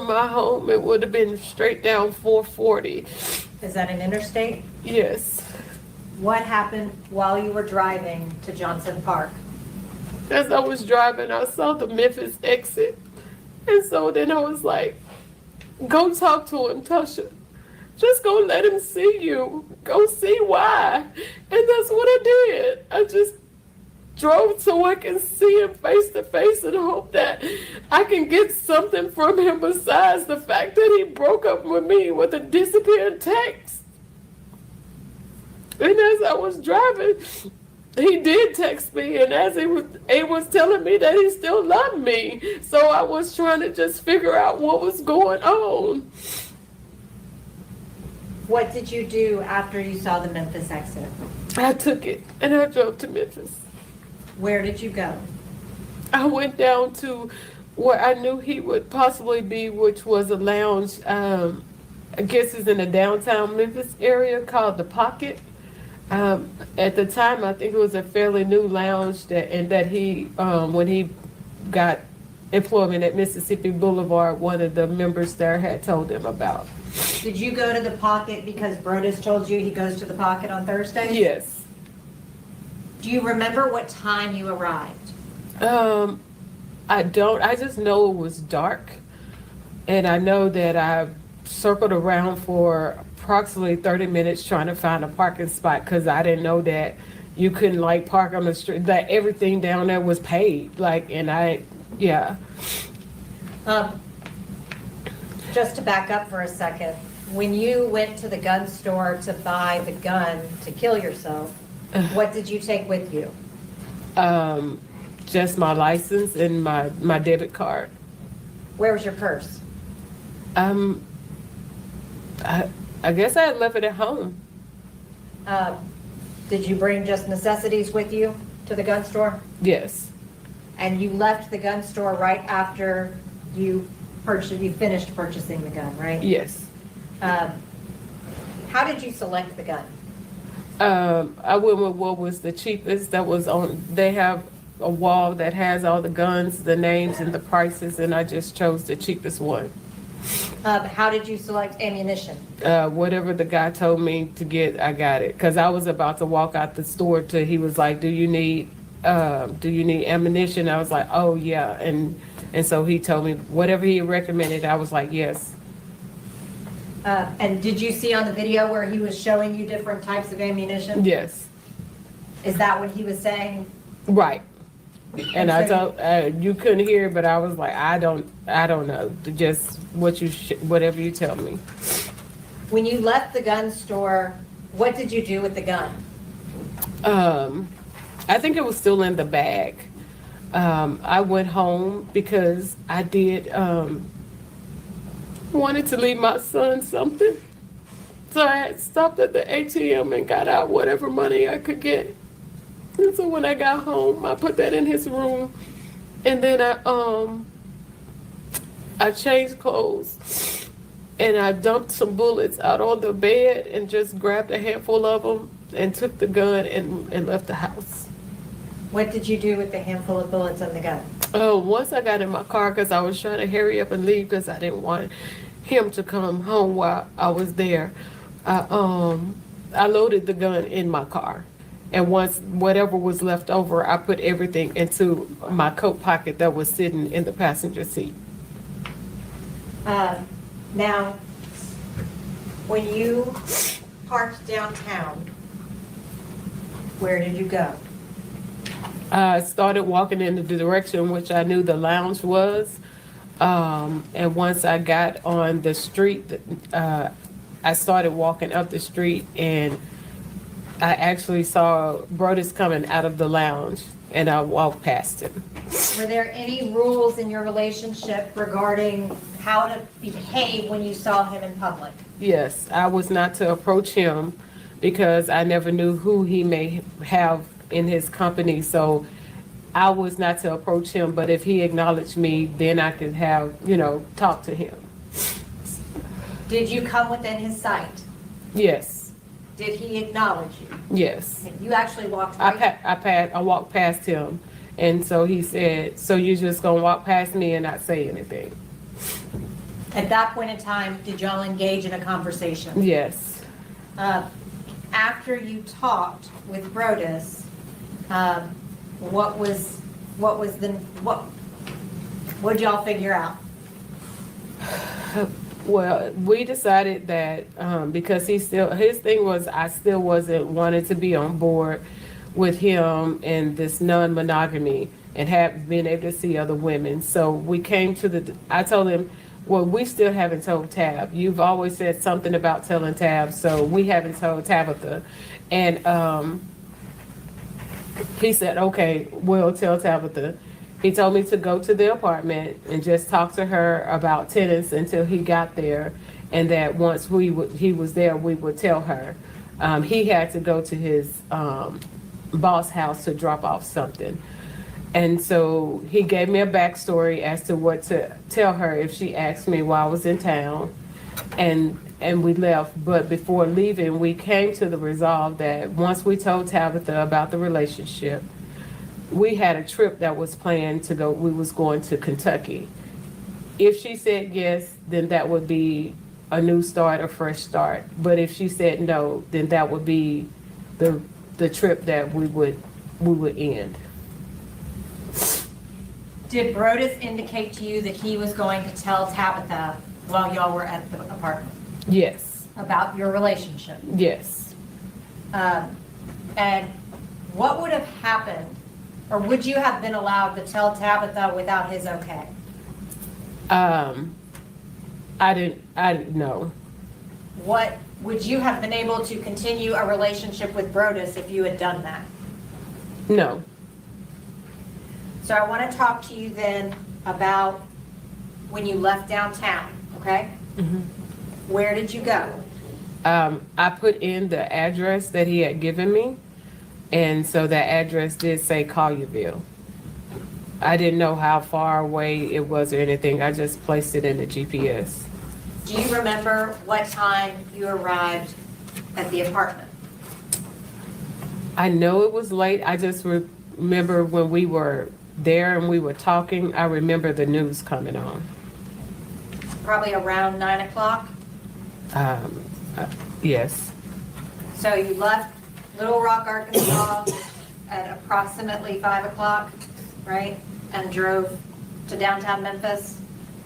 my home. It would have been straight down 440. Is that an interstate? Yes. What happened while you were driving to Johnson Park? As I was driving, I saw the Memphis exit, and so then I was like, "Go talk to him, Tasha. Just go let him see you. Go see why." And that's what I did. I just drove so I can see him face to face and hope that I can get something from him besides the fact that he broke up with me with a disappearing text. And as I was driving, he did text me, and as he was telling me that he still loved me. So I was trying to just figure out what was going on. What did you do after you saw the Memphis exit? I took it and I drove to Memphis. Where did you go? I went down to where I knew he would possibly be, which was a lounge. I guess it's in the downtown Memphis area called The Pocket. At the time, I think it was a fairly new lounge that he, when he got employment at Mississippi Boulevard, one of the members there had told him about. Did you go to the Pocket because Brodus told you he goes to the Pocket on Thursdays? Yes. Do you remember what time you arrived? I don't. I just know it was dark, and I know that I circled around for approximately 30 minutes trying to find a parking spot because I didn't know that you couldn't like park on the street. That everything down there was paid. Yeah. Just to back up for a second, when you went to the gun store to buy the gun to kill yourself, what did you take with you? Just my license and my debit card. Where was your purse? I guess I had left it at home. Did you bring just necessities with you to the gun store? Yes. And you left the gun store right after you finished purchasing the gun, right? Yes. How did you select the gun? I went with what was the cheapest that was on. They have a wall that has all the guns, the names, and the prices, and I just chose the cheapest one. How did you select ammunition? Whatever the guy told me to get, I got it. Because I was about to walk out the store he was like, "Do you need do you need ammunition? I was like, oh, yeah. And so he told me whatever he recommended, I was like, yes. And did you see on the video where he was showing you different types of ammunition? Yes, Is that what he was saying? right. And I so told, you couldn't hear, but I was like, I don't know, just whatever you tell me. When you left the gun store, what did you do with the gun? I think it was still in the bag. I went home because I did, wanted to leave my son something. So I had stopped at the ATM and got out whatever money I could get. And so when I got home, I put that in his room. And then I changed clothes and I dumped some bullets out on the bed and just grabbed a handful of them and took the gun and left the house. What did you do with the handful of bullets in the gun? Once I got in my car, because I was trying to hurry up and leave because I didn't want him to come home while I was there, I loaded the gun in my car. And once whatever was left over, I put everything into my coat pocket that was sitting in the passenger seat. Now, when you parked downtown, where did you go? I started walking in the direction which I knew the lounge was. And once I got on the street, I started walking up the street and I actually saw Brodus coming out of the lounge and I walked past him. Were there any rules in your relationship regarding how to behave when you saw him in public? Yes, I was not to approach him because I never knew who he may have in his company. So I was not to approach him, but if he acknowledged me, then I could have, talk to him. Did you come within his sight? Yes, Did he acknowledge you? yes. You actually walked right. I walked past him. And so he said, so you're just gonna walk past me and not say anything? At that point in time, did y'all engage in a conversation? Yes. After you talked with Brodus, what'd y'all figure out? Well, we decided that because his thing was I still wasn't wanting to be on board with him and this non-monogamy and have been able to see other women. So we came to I told him, well, we still haven't told Tab. You've always said something about telling Tab, so we haven't told Tabitha. And he said, okay, we'll tell Tabitha. He told me to go to the apartment and just talk to her about tenants until he got there, and that once he was there, we would tell her. He had to go to his boss house to drop off something. And so he gave me a backstory as to what to tell her if she asked me while I was in town, and we left. But before leaving, we came to the resolve that once we told Tabitha about the relationship, we had a trip that was planned to go. We was going to Kentucky. If she said yes, then that would be a new start, a fresh start. But if she said no, then that would be the trip that we would end. Did Brodus indicate to you that he was going to tell Tabitha while y'all were at the apartment Yes. about your relationship? Yes. And what would have happened, or would you have been allowed to tell Tabitha without his okay? I didn't know. What, would you have been able to continue a relationship with Brodus if you had done that? No. So I want to talk to you then about when you left downtown, okay? Mm-hmm. Where did you go? I put in the address that he had given me, and so that address did say Collierville. I didn't know how far away it was or anything. I just placed it in the GPS. Do you remember what time you arrived at the apartment? I know it was late. I just remember when we were there and we were talking, I remember the news coming on. Probably around 9 o'clock? Yes. So you left Little Rock, Arkansas at approximately 5 o'clock, right? And drove to downtown Memphis,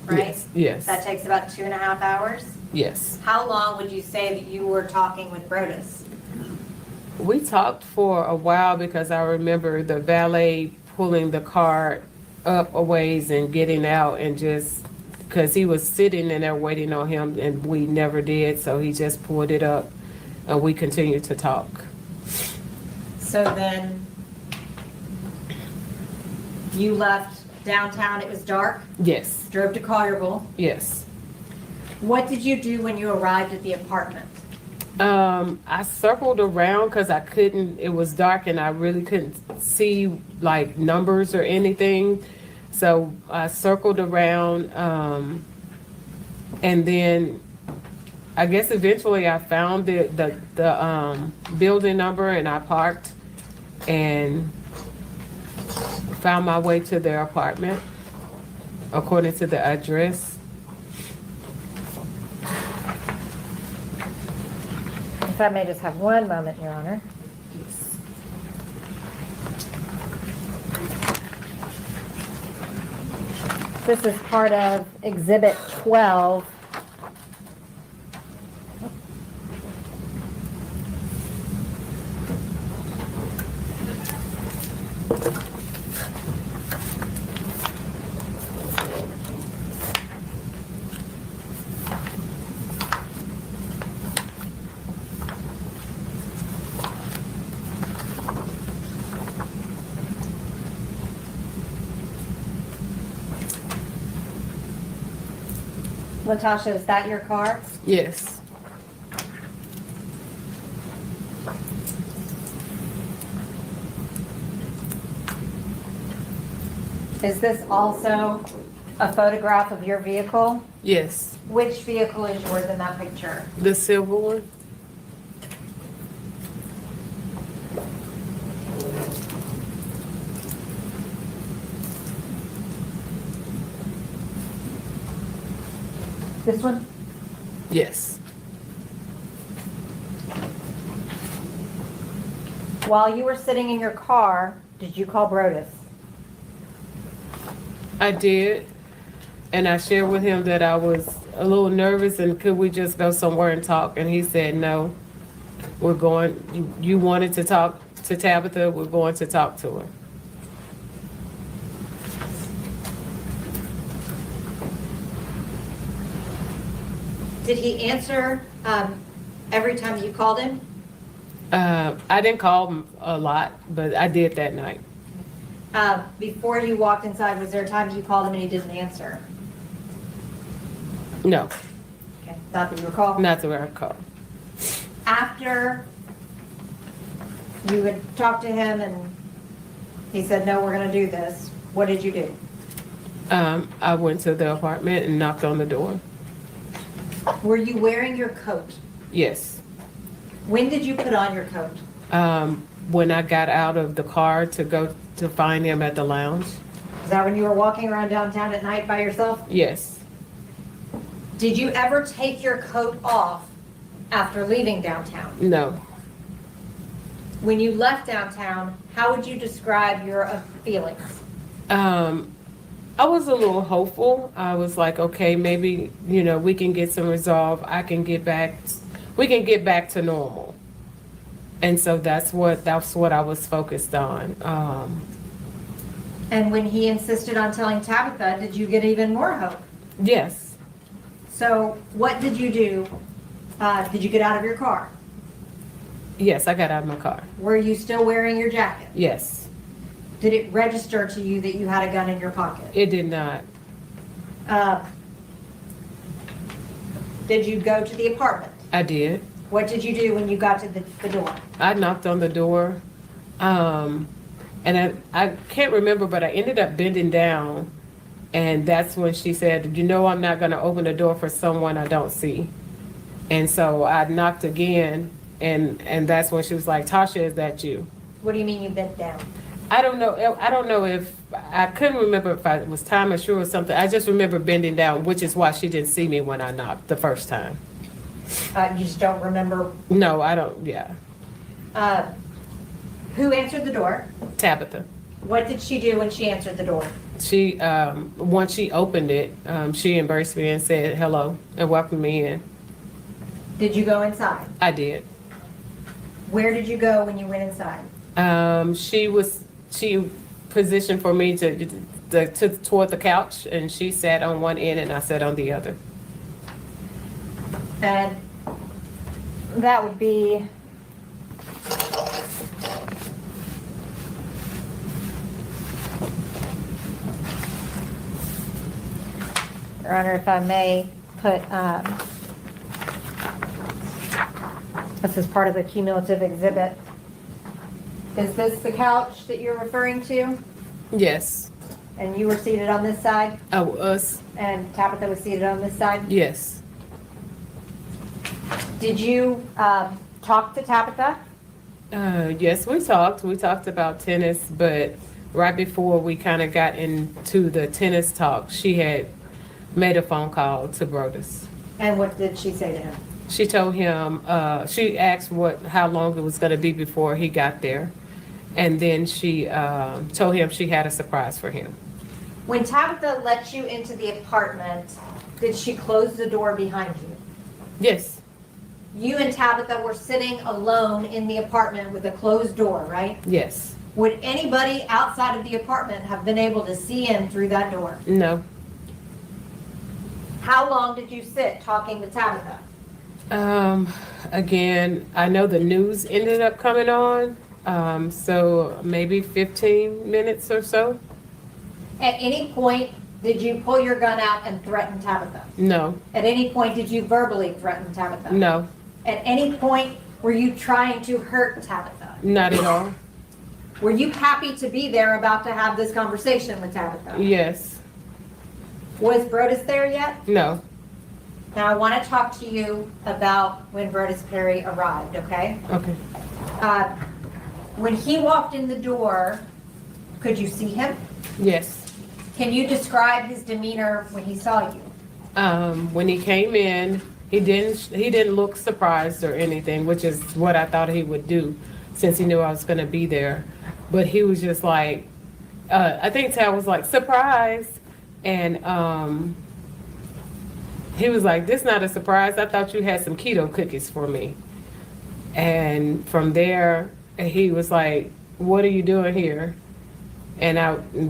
right? Yes, That takes about 2.5 hours. yes. How long would you say that you were talking with Brodus? We talked for a while because I remember the valet pulling the car up a ways and getting out and just, because he was sitting in there waiting on him and we never did, so he just pulled it up and we continued to talk. So then you left downtown, it was dark, Yes, drove to Collierville. yes. What did you do when you arrived at the apartment? I circled around because I couldn't, it was dark and I really couldn't see like numbers or anything. So I circled around, and then I guess eventually I found the building number and I parked and found my way to their apartment according to the address. If I may just have one moment, Your Honor. This is part of Exhibit 12. LaTosha, is that your car? Yes, Is this also a photograph of your vehicle? yes. Which vehicle is yours in that picture? The silver one? This one? Yes. While you were sitting in your car, did you call Brodus? I did, and I shared with him that I was a little nervous and could we just go somewhere and talk? And he said, no, we're going, you wanted to talk to Tabitha, we're going to talk to her. Did he answer every time you called him? I didn't call him a lot, but I did that night. Before you walked inside, was there a time you called him and he didn't answer? No, Okay, not that you recall. not the way I called. After you had talked to him and he said, no, we're gonna do this, what did you do? I went to the apartment and knocked on the door. Were you wearing your coat? Yes. When did you put on your coat? When I got out of the car to go to find him at the lounge. Is that when you were walking around downtown at night by yourself? Yes. Did you ever take your coat off after leaving downtown? No. When you left downtown, how would you describe your feelings? I was a little hopeful. I was like, okay, maybe, we can get some resolve. We can get back to normal. And so that's what I was focused on. And when he insisted on telling Tabitha, did you get even more hope? Yes. So what did you do? Did you get out of your car? Yes, I got out of my car. Were you still wearing your jacket? Yes. Did it register to you that you had a gun in your pocket? It did not. Did you go to the apartment? I did. What did you do when you got to the door? I knocked on the door. And I can't remember, but I ended up bending down. And that's when she said, I'm not going to open the door for someone I don't see. And so I knocked again. And that's when she was like, Tasha, is that you? What do you mean you bent down? I don't know if, I couldn't remember if it was time or sure or something. I just remember bending down, which is why she didn't see me when I knocked the first time. You just don't remember? No, I don't, yeah. Who answered the door? Tabitha. What did she do when she answered the door? She, once she opened it, she embraced me and said hello and welcomed me in. Did you go inside? I did. Where did you go when you went inside? She positioned for me toward the couch, and she sat on one end and I sat on the other. And that would be Your Honor, if I may put, this is part of the cumulative exhibit. Is this the couch that you're referring to? Yes. And you were seated on this side, Oh, us? and Tabitha was seated on this side? Yes. Did you talk to Tabitha? Yes, we talked. We talked about tennis, but right before we kind of got into the tennis talk, she had made a phone call to Brodus. And what did she say to him? She told him, she asked how long it was going to be before he got there. And then she told him she had a surprise for him. When Tabitha let you into the apartment, did she close the door behind you? Yes, You and Tabitha were sitting alone in the apartment with a closed door, right? yes, Would anybody outside of the apartment have been able to see in through that door? no. How long did you sit talking with Tabitha? Again, I know the news ended up coming on, so maybe 15 minutes or so. At any point, did you pull your gun out and threaten Tabitha? No, At any point, did you verbally threaten Tabitha? no, At any point, were you trying to hurt Tabitha? not at all. Were you happy to be there about to have this conversation with Tabitha? Yes, Was Brodus there yet? no, Now, I want to talk to you about when Brodus Perry arrived, okay? okay. When he walked in the door, could you see him? Yes. Can you describe his demeanor when he saw you? When he came in, he didn't look surprised or anything, which is what I thought he would do since he knew I was gonna be there. But he was just like, I think Tal was like, surprise. And he was like, this not a surprise. I thought you had some keto cookies for me. And from there, he was like, what are you doing here? And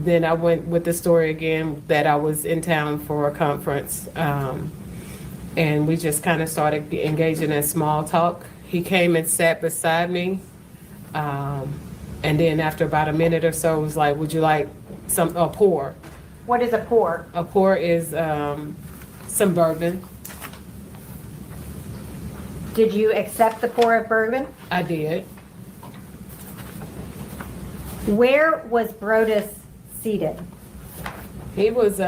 then I went with the story again that I was in town for a conference. And we just kind of started engaging in small talk. He came and sat beside me. And then after about a minute or so, was like, would you like a pour? What is a pour? A pour is some bourbon. Did you accept the pour of bourbon? I did. Where was Brodus seated? He was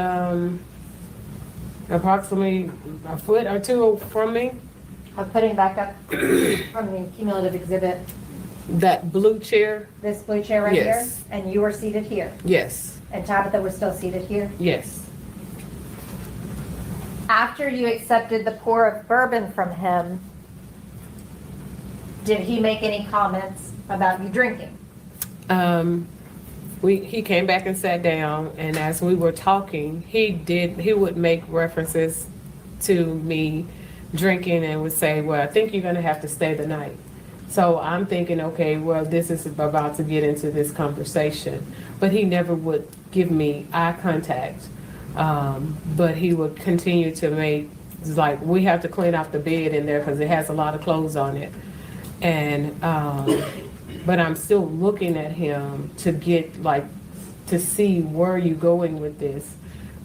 approximately a foot or two from me. I'm putting back up from the cumulative exhibit, That blue chair? this blue chair right here, Yes. and you were seated here, Yes, and Tabitha was still seated here. yes. After you accepted the pour of bourbon from him, did he make any comments about you drinking? He came back and sat down, and as we were talking, he would make references to me drinking and would say, well, I think you're gonna have to stay the night. So I'm thinking, okay, well, this is about to get into this conversation. But he never would give me eye contact. But he would continue to make, like, we have to clean out the bed in there because it has a lot of clothes on it. And, but I'm still looking at him to get, like, to see where you going with this.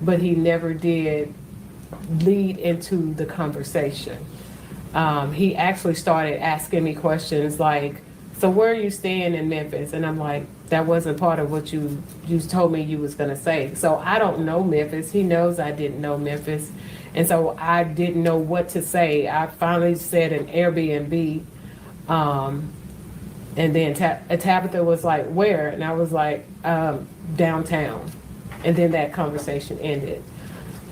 But he never did lead into the conversation. He actually started asking me questions like, so where are you staying in Memphis? And I'm like, that wasn't part of what you told me you was gonna say. So I don't know Memphis. He knows I didn't know Memphis. And so I didn't know what to say. I finally said an Airbnb. And then Tabitha was like, where? And I was like, downtown. And then that conversation ended.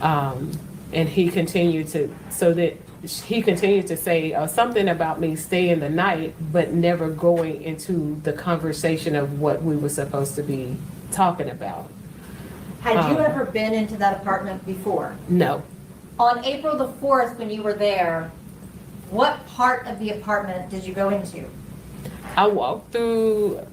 And he continued to, so that he continued to say something about me staying the night, but never going into the conversation of what we were supposed to be talking about. Had you ever been into that apartment before? No. On April the 4th, when you were there, what part of the apartment did you go into? I walked through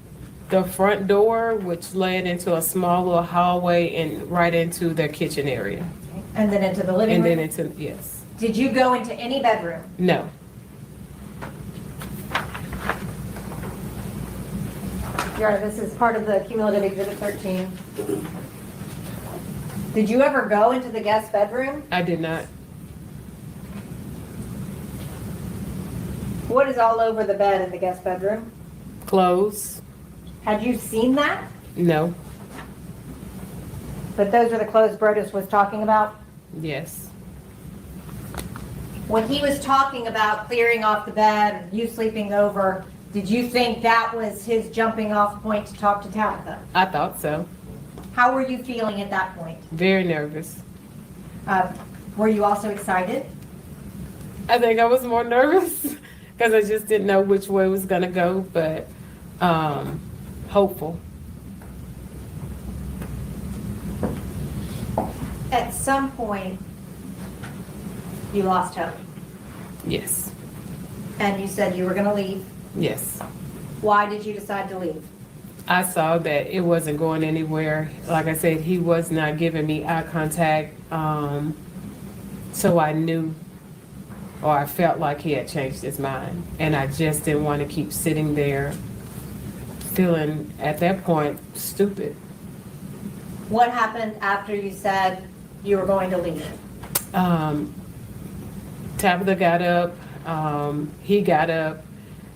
the front door, which led into a small little hallway and right into their kitchen area. And then into the living And room? then into, yes. Did you go into any bedroom? No. Your Honor, this is part of the cumulative exhibit 13. Did you ever go into the guest bedroom? I did not. What is all over the bed in the guest bedroom? Clothes? Had you seen that? No. But those are the clothes Brodus was talking about? Yes. When he was talking about clearing off the bed, and you sleeping over, did you think that was his jumping off point to talk to Tabitha? I thought so. How were you feeling at that point? Very nervous. Were you also excited? I think I was more nervous because I just didn't know which way it was going to go, but hopeful. At some point, you lost hope, Yes. and you said you were going to leave. Yes. Why did you decide to leave? I saw that it wasn't going anywhere. Like I said, he was not giving me eye contact. So I knew, or I felt like he had changed his mind. And I just didn't want to keep sitting there feeling, at that point, stupid. What happened after you said you were going to leave? Tabitha got up, he got up,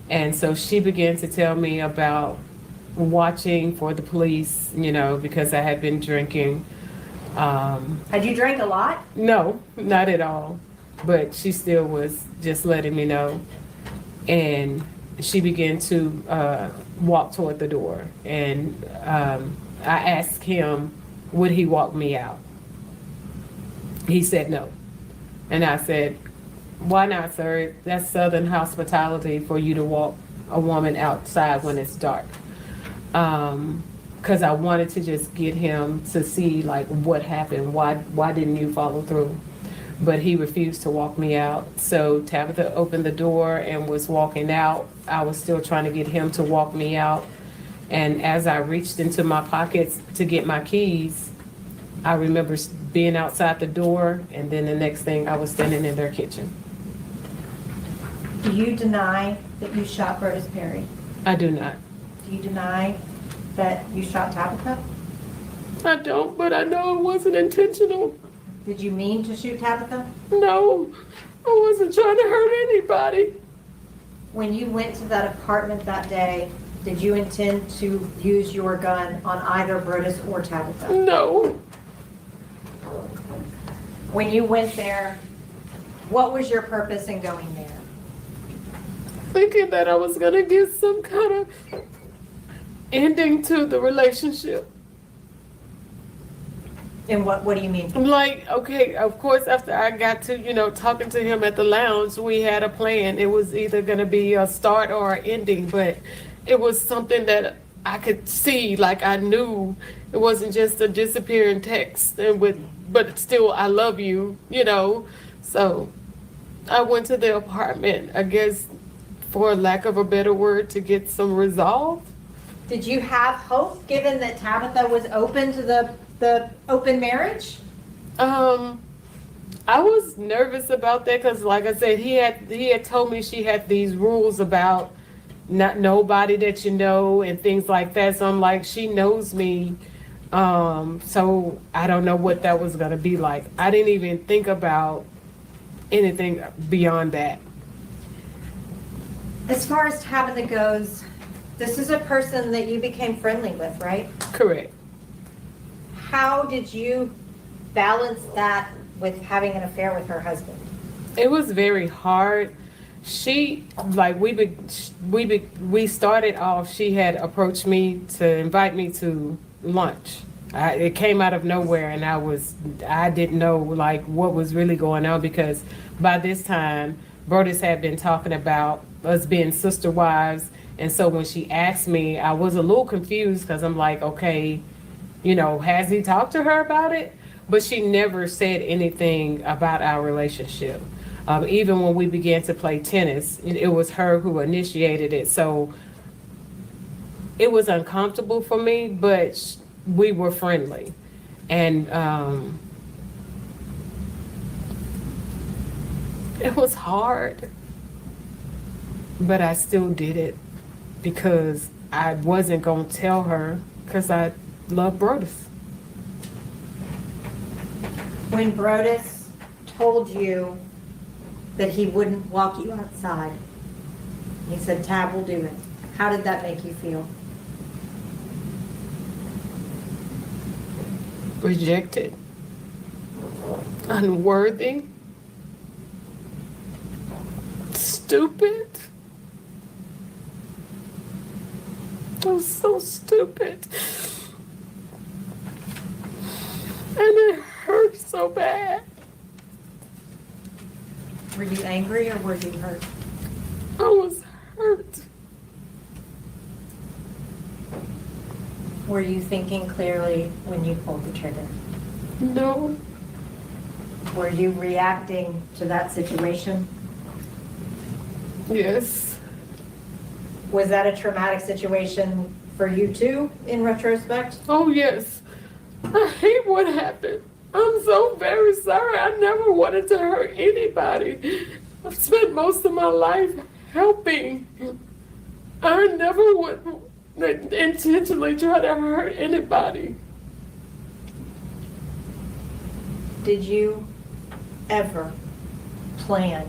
and so she began to tell me about watching for the police, you know, because I had been drinking. Had you drank a lot? No, not at all. But she still was just letting me know. And she began to walk toward the door. And I asked him, would he walk me out? He said no. And I said, why not, sir? That's Southern hospitality for you to walk a woman outside when it's dark. Because I wanted to just get him to see like what happened. Why didn't you follow through? But he refused to walk me out. So Tabitha opened the door and was walking out. I was still trying to get him to walk me out. And as I reached into my pockets to get my keys, I remember being outside the door, and then the next thing I was standing in their kitchen. Do you deny that you shot Brodus Perry? I do not. Do you deny that you shot Tabitha? I don't, but I know it wasn't intentional. Did you mean to shoot Tabitha? No, I wasn't trying to hurt anybody. When you went to that apartment that day, did you intend to use your gun on either Brodus or Tabitha? No. When you went there, what was your purpose in going there? Thinking that I was gonna get some kind of ending to the relationship. And what do you mean? Like, okay, of course, after I got to, you know, talking to him at the lounge, we had a plan. It was either gonna be a start or an ending, but it was something that I could see, like I knew it wasn't just a disappearing text but still I love you, you know. So I went to the apartment, I guess, for lack of a better word, to get some resolve. Did you have hope, given that Tabitha was open to the open marriage? I was nervous about that because, like I said, he had told me she had these rules about not nobody that you know and things like that. So I'm like, she knows me. So I don't know what that was gonna be like. I didn't even think about anything beyond that. As far as Tabitha goes, this is a person that you became friendly with, right? Correct. How did you balance that with having an affair with her husband? It was very hard. She, like, we started off, she had approached me to invite me to lunch. It came out of nowhere, and I didn't know like what was really going on, because by this time, Brodus had been talking about us being sister wives. And so when she asked me, I was a little confused, because I'm like, okay, has he talked to her about it? But she never said anything about our relationship. Even when we began to play tennis, it was her who initiated it. So it was uncomfortable for me, but we were friendly. And it was hard, but I still did it because I wasn't going to tell her, because I love Brodus. When Brodus told you that he wouldn't walk you outside, he said, Tab will do it. How did that make you feel? Rejected, unworthy, stupid. I was so stupid. And it hurt so bad. Were you angry or were you hurt? I was hurt. Were you thinking clearly when you pulled the trigger? No, Were you reacting to that situation? yes, Was that a traumatic situation for you too, in retrospect? oh yes. I hate what happened. I'm so very sorry. I never wanted to hurt anybody. I've spent most of my life helping. I never would intentionally try to hurt anybody. Did you ever plan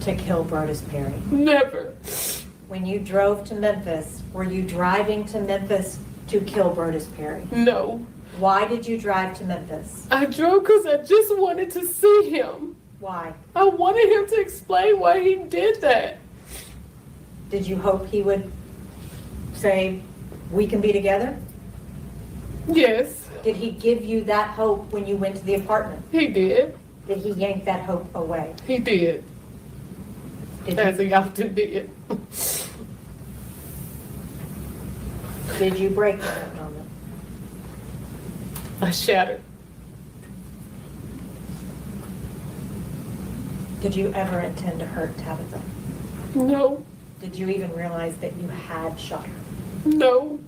to kill Brodus Perry? Never. When you drove to Memphis, were you driving to Memphis to kill Brodus Perry? No. Why did you drive to Memphis? I drove because I just wanted to see him. Why? I wanted him to explain why he did that. Did you hope he would say, we can be together? Yes, Did he give you that hope when you went to the apartment? he did. Did he yank that hope away? He did. As he often did. Did you break in that moment? I shattered. Did you ever intend to hurt Tabitha? No, Did you even realize that you had shot her? no.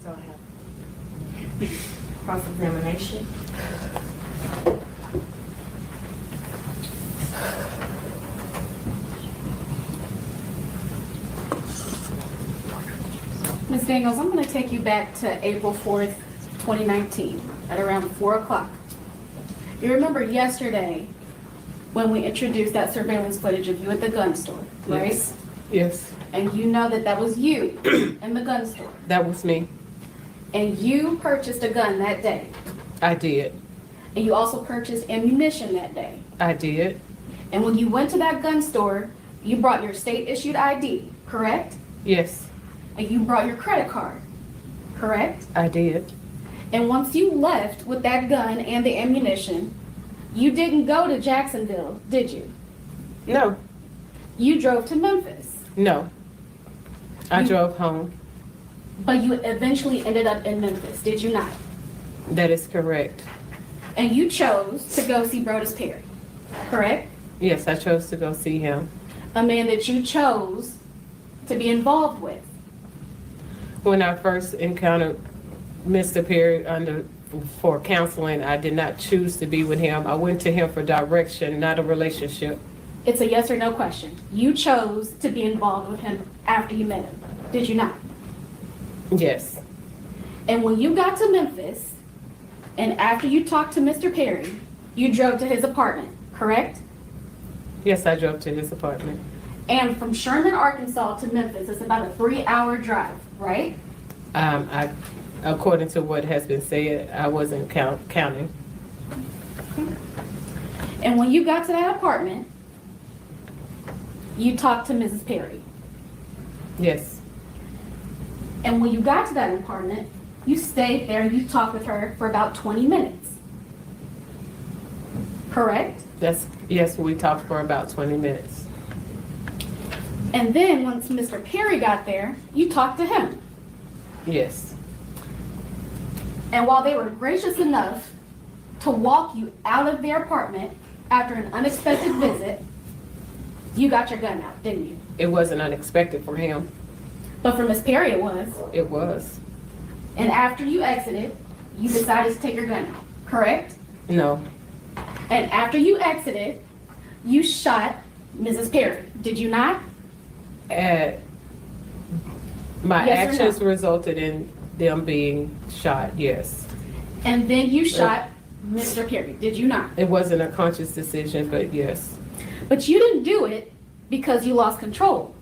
Go ahead. Cross-examination. Ms. Daniels, I'm going to take you back to April 4th, 2019, at around 4 o'clock. You remember yesterday when we introduced that surveillance footage of you at the gun store, right? Yes. Yes, And you know that that was you in the gun store. that was me. And you purchased a gun that day. I did. And you also purchased ammunition that day. I did. And when you went to that gun store, you brought your state-issued ID, correct? Yes, And you brought your credit card, correct? I did. And once you left with that gun and the ammunition, you didn't go to Jacksonville, did you? No, You drove to Memphis, no. I You- drove home. but you eventually ended up in Memphis, did you not? That is correct. And you chose to go see Brodus Perry, correct? Yes, I chose to go see him. A man that you chose to be involved with. When I first encountered Mr. Perry for counseling, I did not choose to be with him. I went to him for direction, not a relationship. It's a yes or no question. You chose to be involved with him after you met him, did you not? Yes, And when you got to Memphis, and after you talked to Mr. Perry, you drove to his apartment, correct? yes, I drove to his apartment. And from Sherman, Arkansas to Memphis, it's about a 3-hour drive, right? According to what has been said, I wasn't counting. And when you got to that apartment, you talked to Mrs. Perry. Yes, And when you got to that apartment, You stayed there, you talked with her for about 20 minutes. Correct? Yes, we talked for about 20 minutes. And then once Mr. Perry got there, you talked to him. Yes. And while they were gracious enough to walk you out of their apartment after an unexpected visit, you got your gun out, didn't you? It wasn't unexpected from him. But for Miss Perry, it was. It was. And after you exited, you decided to take your gun out, correct? No. And after you exited, you shot Mrs. Perry, did you not? My Yes or no? actions resulted in them being shot, yes. And then you shot Mr. Perry, did you not? It wasn't a conscious decision, but yes. But you didn't do it because you lost control.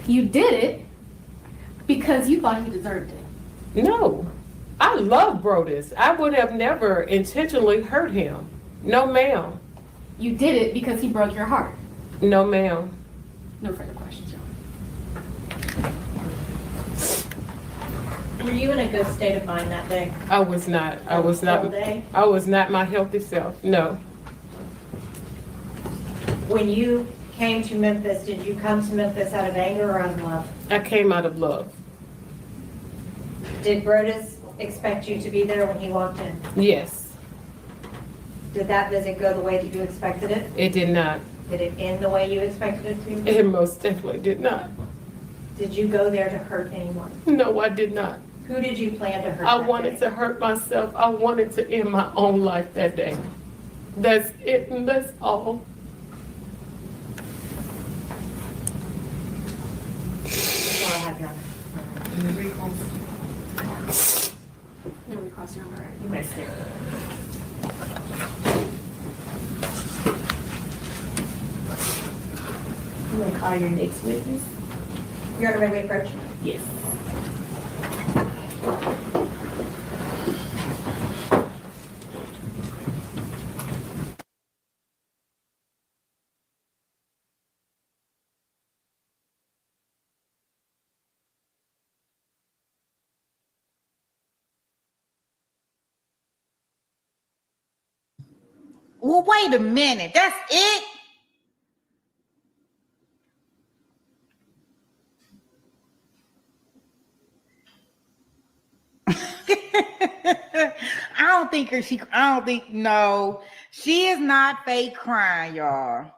You did it because you thought you deserved it. No. I love Brodus. I would have never intentionally hurt him. No, ma'am. You did it because he broke your heart. No, ma'am. No further questions, John. Were you in a good state of mind that day? I was not. I was not. All day? I was not my healthy self. No. When you came to Memphis, did you come to Memphis out of anger or out of love? I came out of love. Did Brodus expect you to be there when he walked in? Yes. Did that visit go the way that you expected it? It did not. Did it end the way you expected it to? It most definitely did not. Did you go there to hurt anyone? No, I did not. Who did you plan to hurt? I that wanted day? to hurt myself. I wanted to end my own life that day. That's it, and that's all. That's all I have, Your Honor. No recalls, Your Honor. You may stay. You may call your next witness? Your Honor, may we approach? Yes. Well, wait a minute. That's it? No, she is not fake crying, y'all.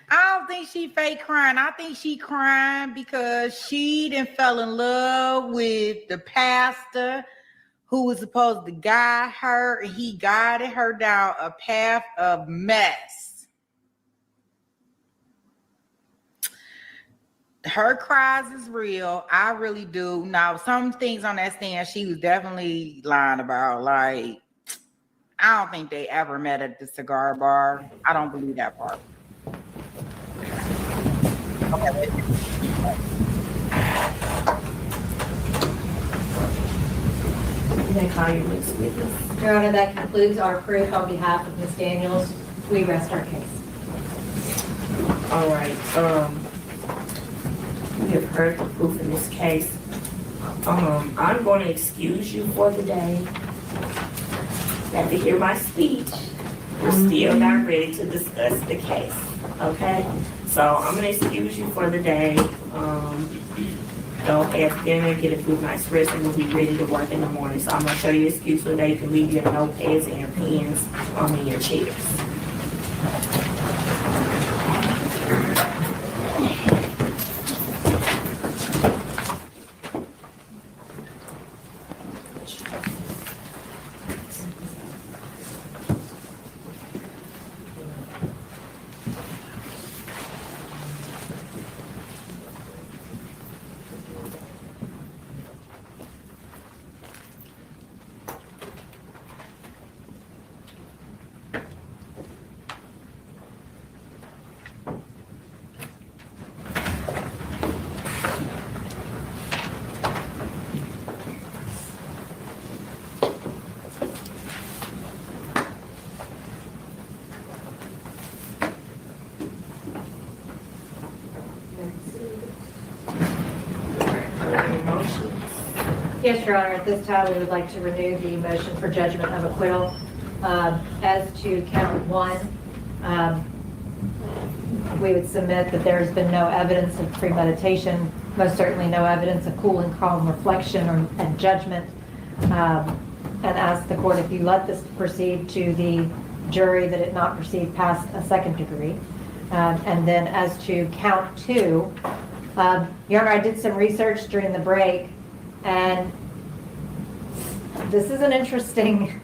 I don't think she fake crying. I think she crying because she done fell in love with the pastor who was supposed to guide her, and he guided her down a path of mess. Her cries is real. I really do. Now, some things on that stand she was definitely lying about. Like, I don't think they ever met at the cigar bar. I don't believe that part. Okay. You may call your next witness. Your Honor, that concludes our proof on behalf of Ms. Daniels. We rest our case. All right, we have heard the proof in this case. I'm going to excuse you for the day. After hear my speech, we're still not ready to discuss the case, okay? So I'm going to excuse you for the day. Go have dinner, get a good night's rest, and we'll be ready to work in the morning. So I'm going to show you an excuse so that you can leave your notepads and your pens in your chairs. Yes, Your Honor, at this time, we would like to renew the motion for judgment of acquittal. As to count one, we would submit that there has been no evidence of premeditation, most certainly no evidence of cool and calm reflection and judgment, and ask the court if you let this proceed to the jury that it not proceed past a second degree. And then as to count two, Your Honor, I did some research during the break, and this is an interesting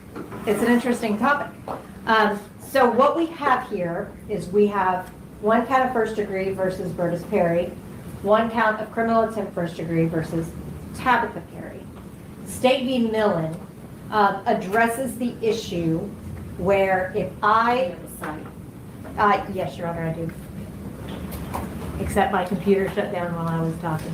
topic. So what we have here is we have one count of first degree versus Burtis Perry, one count of criminal attempt first degree versus Tabitha Perry. State v. Millen addresses the issue where if yes, Your Honor, I do. Except my computer shut down while I was talking.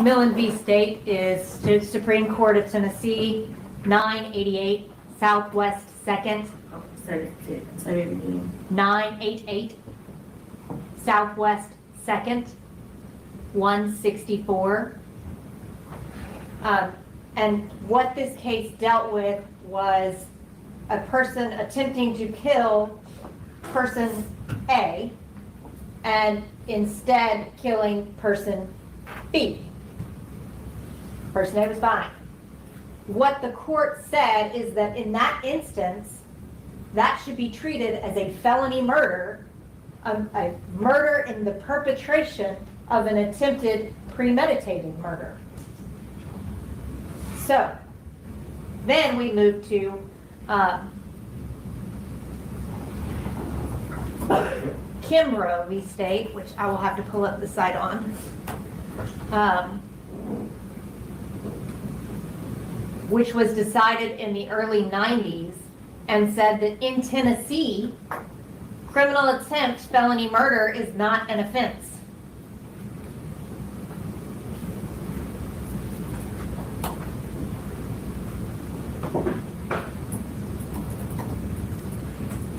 Millen v. State is Supreme Court of Tennessee, 988 Southwest 2nd. 988 Southwest 2nd, 164. And what this case dealt with was a person attempting to kill person A and instead killing person B. Person A was fine. What the court said is that in that instance, that should be treated as a felony murder, a murder in the perpetration of an attempted premeditated murder. So, then we move to Kimbrough v. State, which I will have to pull up the site on. Which was decided in the early 90s and said that in Tennessee, criminal attempt felony murder is not an offense.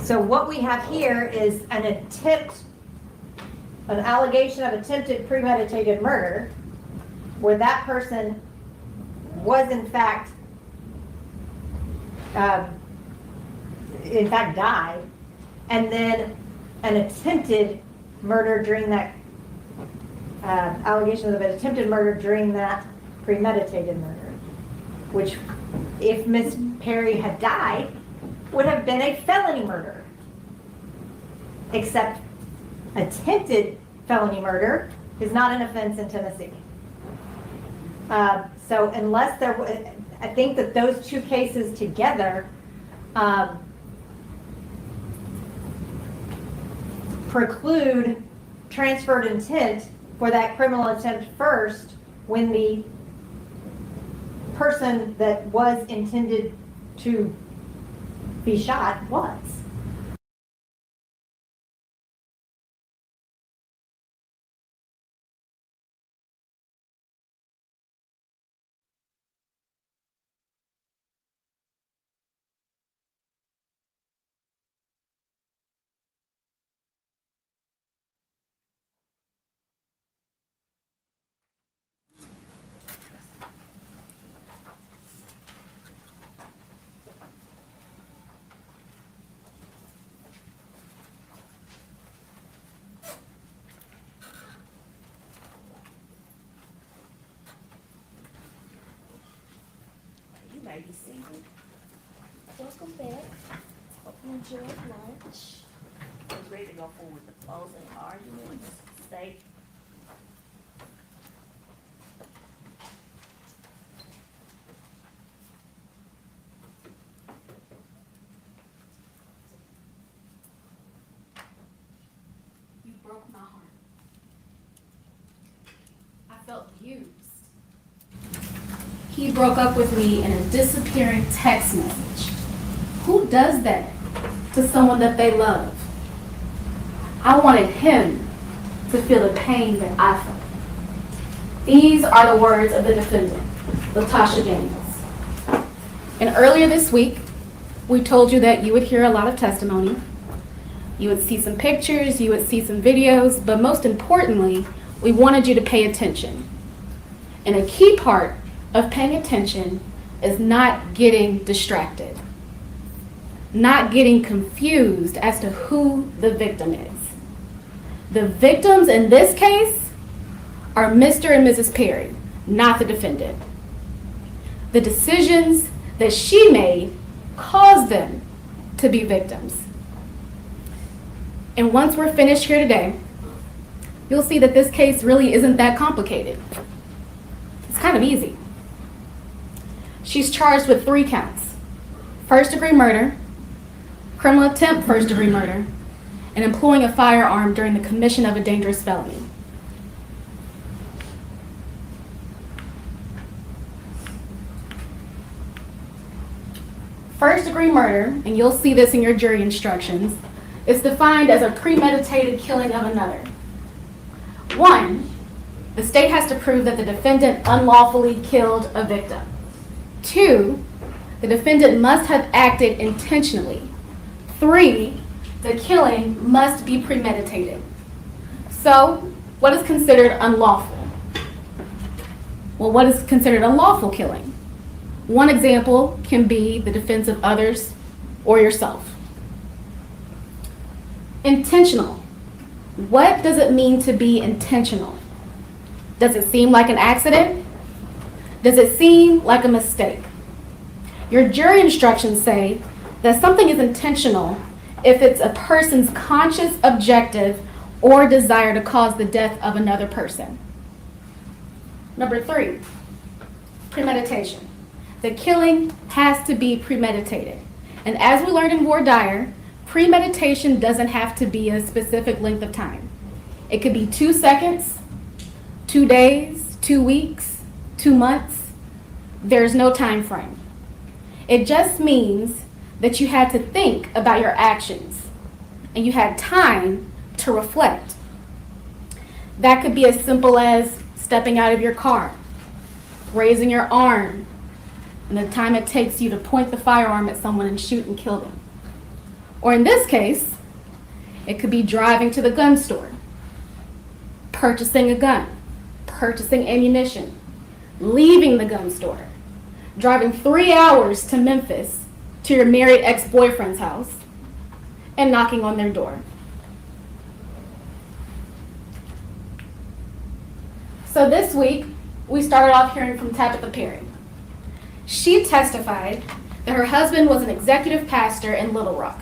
So what we have here is an allegation of attempted premeditated murder, where that person was in fact died, and then an attempted murder during that allegation of an attempted murder during that premeditated murder, which, if Miss Perry had died, would have been a felony murder. Except attempted felony murder is not an offense in Tennessee. So unless there was, I think that those two cases together preclude transferred intent for that criminal attempt first when the person that was intended to be shot was. May be seated. Welcome back. Hope you enjoyed lunch. We're ready to go forward with the closing arguments. State. You broke my heart. I felt used. He broke up with me in a disappearing text message. Who does that to someone that they love? I wanted him to feel the pain that I felt. These are the words of the defendant, LaTosha Daniels. And earlier this week, we told you that you would hear a lot of testimony. You would see some pictures, you would see some videos, but most importantly, we wanted you to pay attention. And a key part of paying attention is not getting distracted, not getting confused as to who the victim is. The victims in this case are Mr. and Mrs. Perry, not the defendant. The decisions that she made caused them to be victims. And once we're finished here today, you'll see that this case really isn't that complicated. It's kind of easy. She's charged with 3 counts: first-degree murder, criminal attempt first-degree murder, and employing a firearm during the commission of a dangerous felony. First-degree murder, and you'll see this in your jury instructions, is defined as a premeditated killing of another. 1, the state has to prove that the defendant unlawfully killed a victim. 2, the defendant must have acted intentionally. 3, the killing must be premeditated. So, what is considered unlawful? Well, what is considered unlawful killing? One example can be the defense of others or yourself. Intentional. What does it mean to be intentional? Does it seem like an accident? Does it seem like a mistake? Your jury instructions say that something is intentional if it's a person's conscious objective or desire to cause the death of another person. Number 3, premeditation. The killing has to be premeditated. And as we learned in voir dire, premeditation doesn't have to be a specific length of time. It could be 2 seconds, 2 days, 2 weeks, 2 months. There's no time frame. It just means that you had to think about your actions and you had time to reflect. That could be as simple as stepping out of your car, raising your arm, and the time it takes you to point the firearm at someone and shoot and kill them. Or in this case, it could be driving to the gun store, purchasing a gun, purchasing ammunition, leaving the gun store, driving 3 hours to Memphis to your married ex-boyfriend's house, and knocking on their door. So this week, we started off hearing from Tabitha Perry. She testified that her husband was an executive pastor in Little Rock,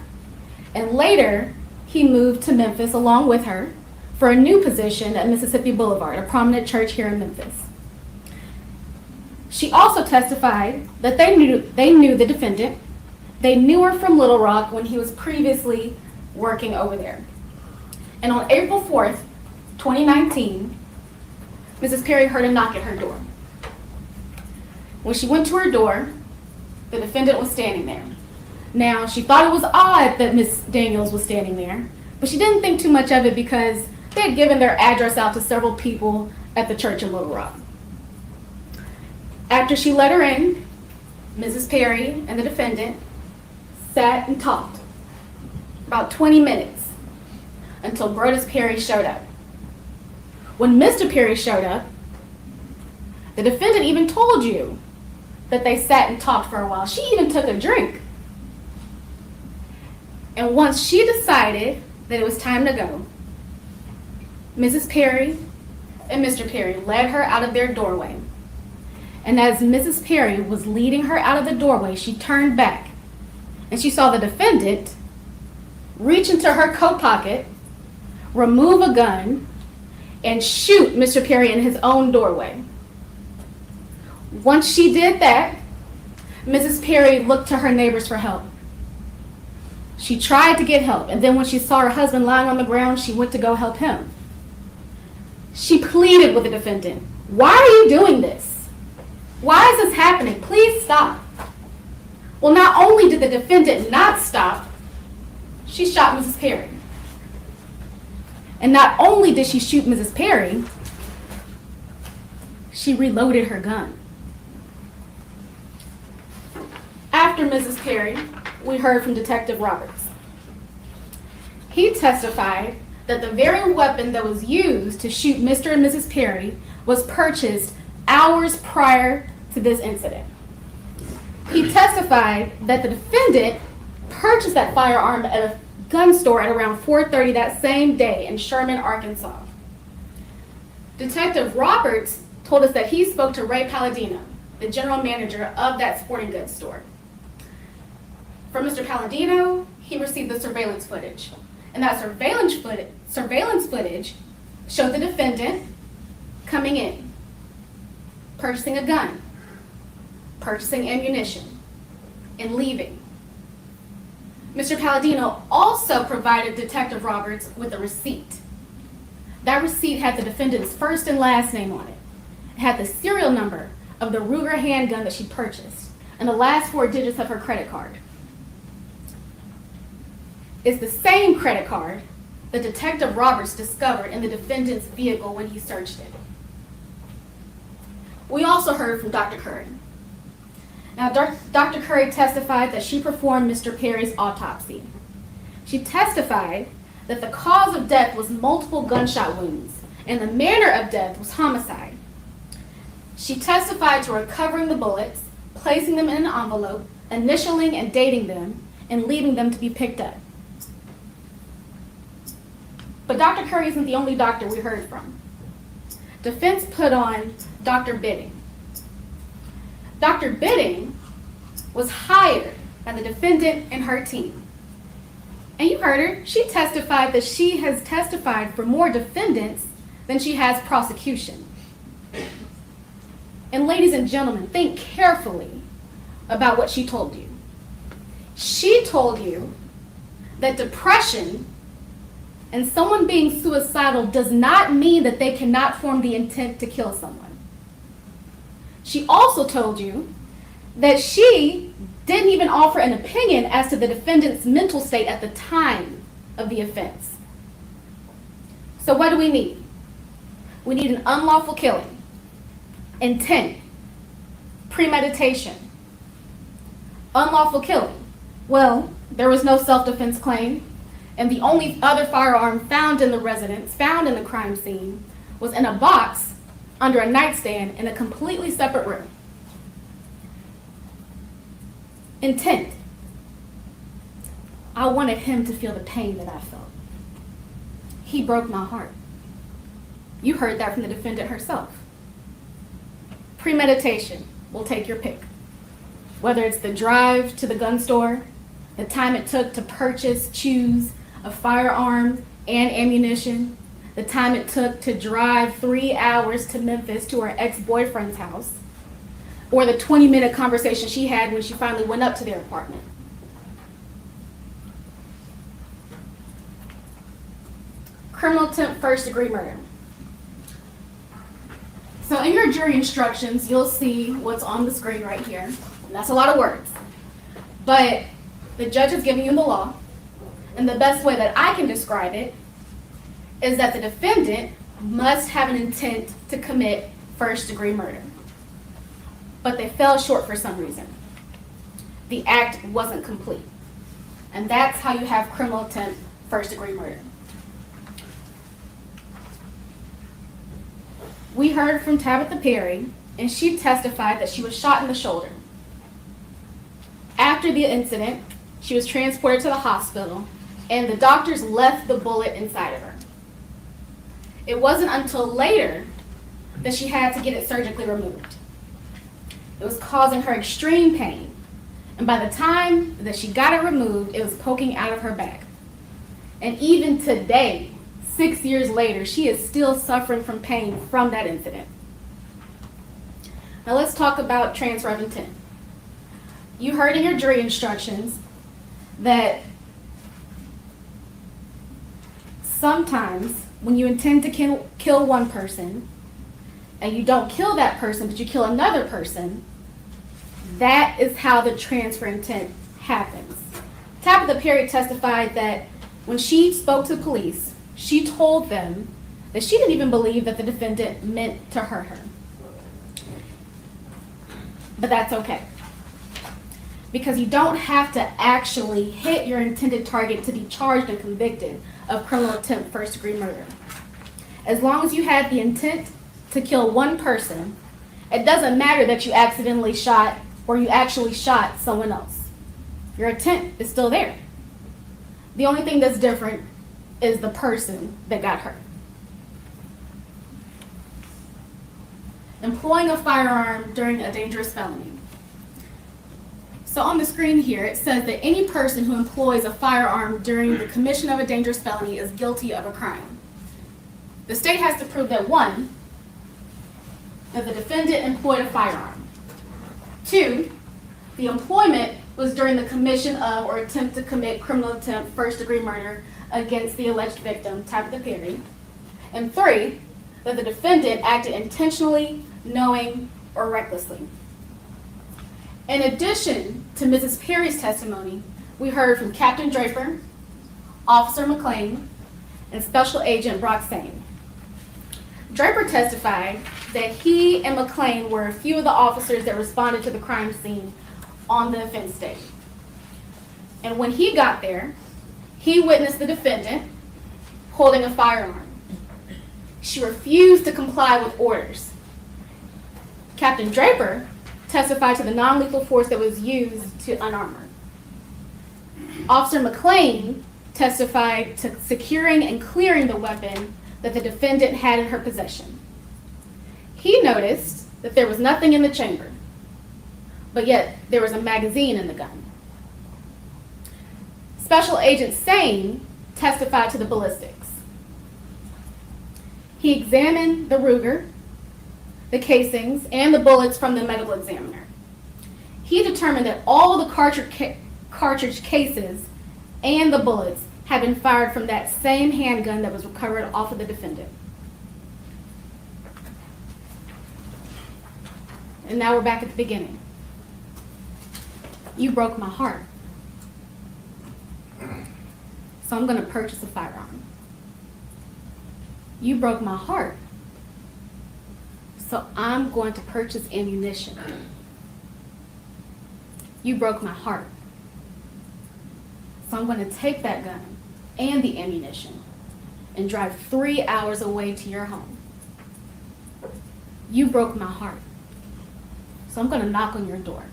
and later he moved to Memphis along with her for a new position at Mississippi Boulevard, a prominent church here in Memphis. She also testified that they knew the defendant. They knew her from Little Rock when he was previously working over there. And on April 4th, 2019, Mrs. Perry heard a knock at her door. When she went to her door, the defendant was standing there. Now, she thought it was odd that Miss Daniels was standing there, but she didn't think too much of it because they had given their address out to several people at the church in Little Rock. After she let her in, Mrs. Perry and the defendant sat and talked about 20 minutes until Brotus Perry showed up. When Mr. Perry showed up, the defendant even told you that they sat and talked for a while. She even took a drink. And once she decided that it was time to go, Mrs. Perry and Mr. Perry led her out of their doorway. And as Mrs. Perry was leading her out of the doorway, she turned back and she saw the defendant reach into her coat pocket, remove a gun, and shoot Mr. Perry in his own doorway. Once she did that, Mrs. Perry looked to her neighbors for help. She tried to get help, and then when she saw her husband lying on the ground, she went to go help him. She pleaded with the defendant, "Why are you doing this? Why is this happening? Please stop." Well, not only did the defendant not stop, she shot Mrs. Perry. And not only did she shoot Mrs. Perry, she reloaded her gun. After Mrs. Perry, we heard from Detective Roberts. He testified that the very weapon that was used to shoot Mr. and Mrs. Perry was purchased hours prior to this incident. He testified that the defendant purchased that firearm at a gun store at around 4:30 that same day in Sherman, Arkansas. Detective Roberts told us that he spoke to Ray Palladino, the general manager of that sporting goods store. From Mr. Palladino, he received the surveillance footage. And that surveillance footage showed the defendant coming in, purchasing a gun, purchasing ammunition, and leaving. Mr. Palladino also provided Detective Roberts with a receipt. That receipt had the defendant's first and last name on it. It had the serial number of the Ruger handgun that she purchased and the last 4 digits of her credit card. It's the same credit card that Detective Roberts discovered in the defendant's vehicle when he searched it. We also heard from Dr. Curry. Now, Dr. Curry testified that she performed Mr. Perry's autopsy. She testified that the cause of death was multiple gunshot wounds and the manner of death was homicide. She testified to recovering the bullets, placing them in an envelope, initialing and dating them, and leaving them to be picked up. But Dr. Curry isn't the only doctor we heard from. Defense put on Dr. Bidding. Dr. Bidding was hired by the defendant and her team. And you heard her, she testified that she has testified for more defendants than she has prosecution. And ladies and gentlemen, think carefully about what she told you. She told you that depression and someone being suicidal does not mean that they cannot form the intent to kill someone. She also told you that she didn't even offer an opinion as to the defendant's mental state at the time of the offense. So what do we need? We need an unlawful killing, intent, premeditation. Unlawful killing. Well, there was no self-defense claim. And the only other firearm found in the residence, found in the crime scene, was in a box under a nightstand in a completely separate room. Intent. I wanted him to feel the pain that I felt. He broke my heart. You heard that from the defendant herself. Premeditation. We'll take your pick. Whether it's the drive to the gun store, the time it took to purchase, choose a firearm and ammunition, the time it took to drive 3 hours to Memphis to her ex-boyfriend's house, or the 20-minute conversation she had when she finally went up to their apartment. Criminal attempt first-degree murder. So in your jury instructions, you'll see what's on the screen right here. And that's a lot of words. But the judge is giving you the law. And the best way that I can describe it is that the defendant must have an intent to commit first-degree murder. But they fell short for some reason. The act wasn't complete. And that's how you have criminal attempt first-degree murder. We heard from Tabitha Perry, and she testified that she was shot in the shoulder. After the incident, she was transported to the hospital, and the doctors left the bullet inside of her. It wasn't until later that she had to get it surgically removed. It was causing her extreme pain, and by the time that she got it removed, it was poking out of her back. And even today, 6 years later, she is still suffering from pain from that incident. Now let's talk about transfer of intent. You heard in your jury instructions that sometimes when you intend to kill one person and you don't kill that person but you kill another person, that is how the transfer intent happens. Tabitha Perry testified that when she spoke to police, she told them that she didn't even believe that the defendant meant to hurt her. but that's okay. Because you don't have to actually hit your intended target to be charged and convicted of criminal attempt first-degree murder. As long as you had the intent to kill one person, it doesn't matter that you accidentally shot or you actually shot someone else. Your intent is still there. The only thing that's different is the person that got hurt. Employing a firearm during a dangerous felony. So on the screen here, it says that any person who employs a firearm during the commission of a dangerous felony is guilty of a crime. The state has to prove that 1, that the defendant employed a firearm. 2, the employment was during the commission of or attempt to commit criminal attempt first-degree murder against the alleged victim, Tabitha Perry. And 3, that the defendant acted intentionally, knowing, or recklessly. In addition to Mrs. Perry's testimony, we heard from Captain Draper, Officer McLean, and Special Agent Brock Sane. Draper testified that he and McLean were a few of the officers that responded to the crime scene on the offense day. And when he got there, he witnessed the defendant holding a firearm. She refused to comply with orders. Captain Draper testified to the non-lethal force that was used to unarm her. Officer McLean testified to securing and clearing the weapon that the defendant had in her possession. He noticed that there was nothing in the chamber, but yet there was a magazine in the gun. Special Agent Sane testified to the ballistics. He examined the Ruger, the casings, and the bullets from the medical examiner. He determined that all the cartridge cases and the bullets had been fired from that same handgun that was recovered off of the defendant. And now we're back at the beginning. You broke my heart. So I'm going to purchase a firearm. You broke my heart. So I'm going to purchase ammunition. You broke my heart. So I'm going to take that gun and the ammunition and drive 3 hours away to your home. You broke my heart. So I'm going to knock on your door.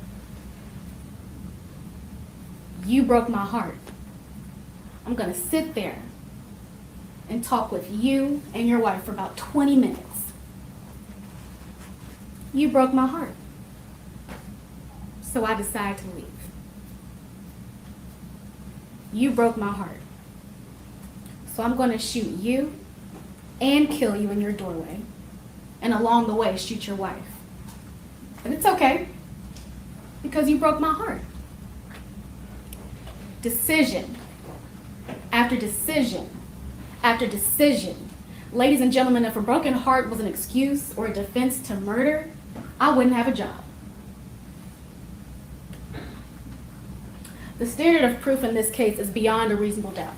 You broke my heart. I'm going to sit there and talk with you and your wife for about 20 minutes. You broke my heart. So I decided to leave. You broke my heart. So I'm going to shoot you and kill you in your doorway, and along the way shoot your wife. And it's okay, because you broke my heart. Decision after decision after decision. Ladies and gentlemen, if a broken heart was an excuse or a defense to murder, I wouldn't have a job. The standard of proof in this case is beyond a reasonable doubt.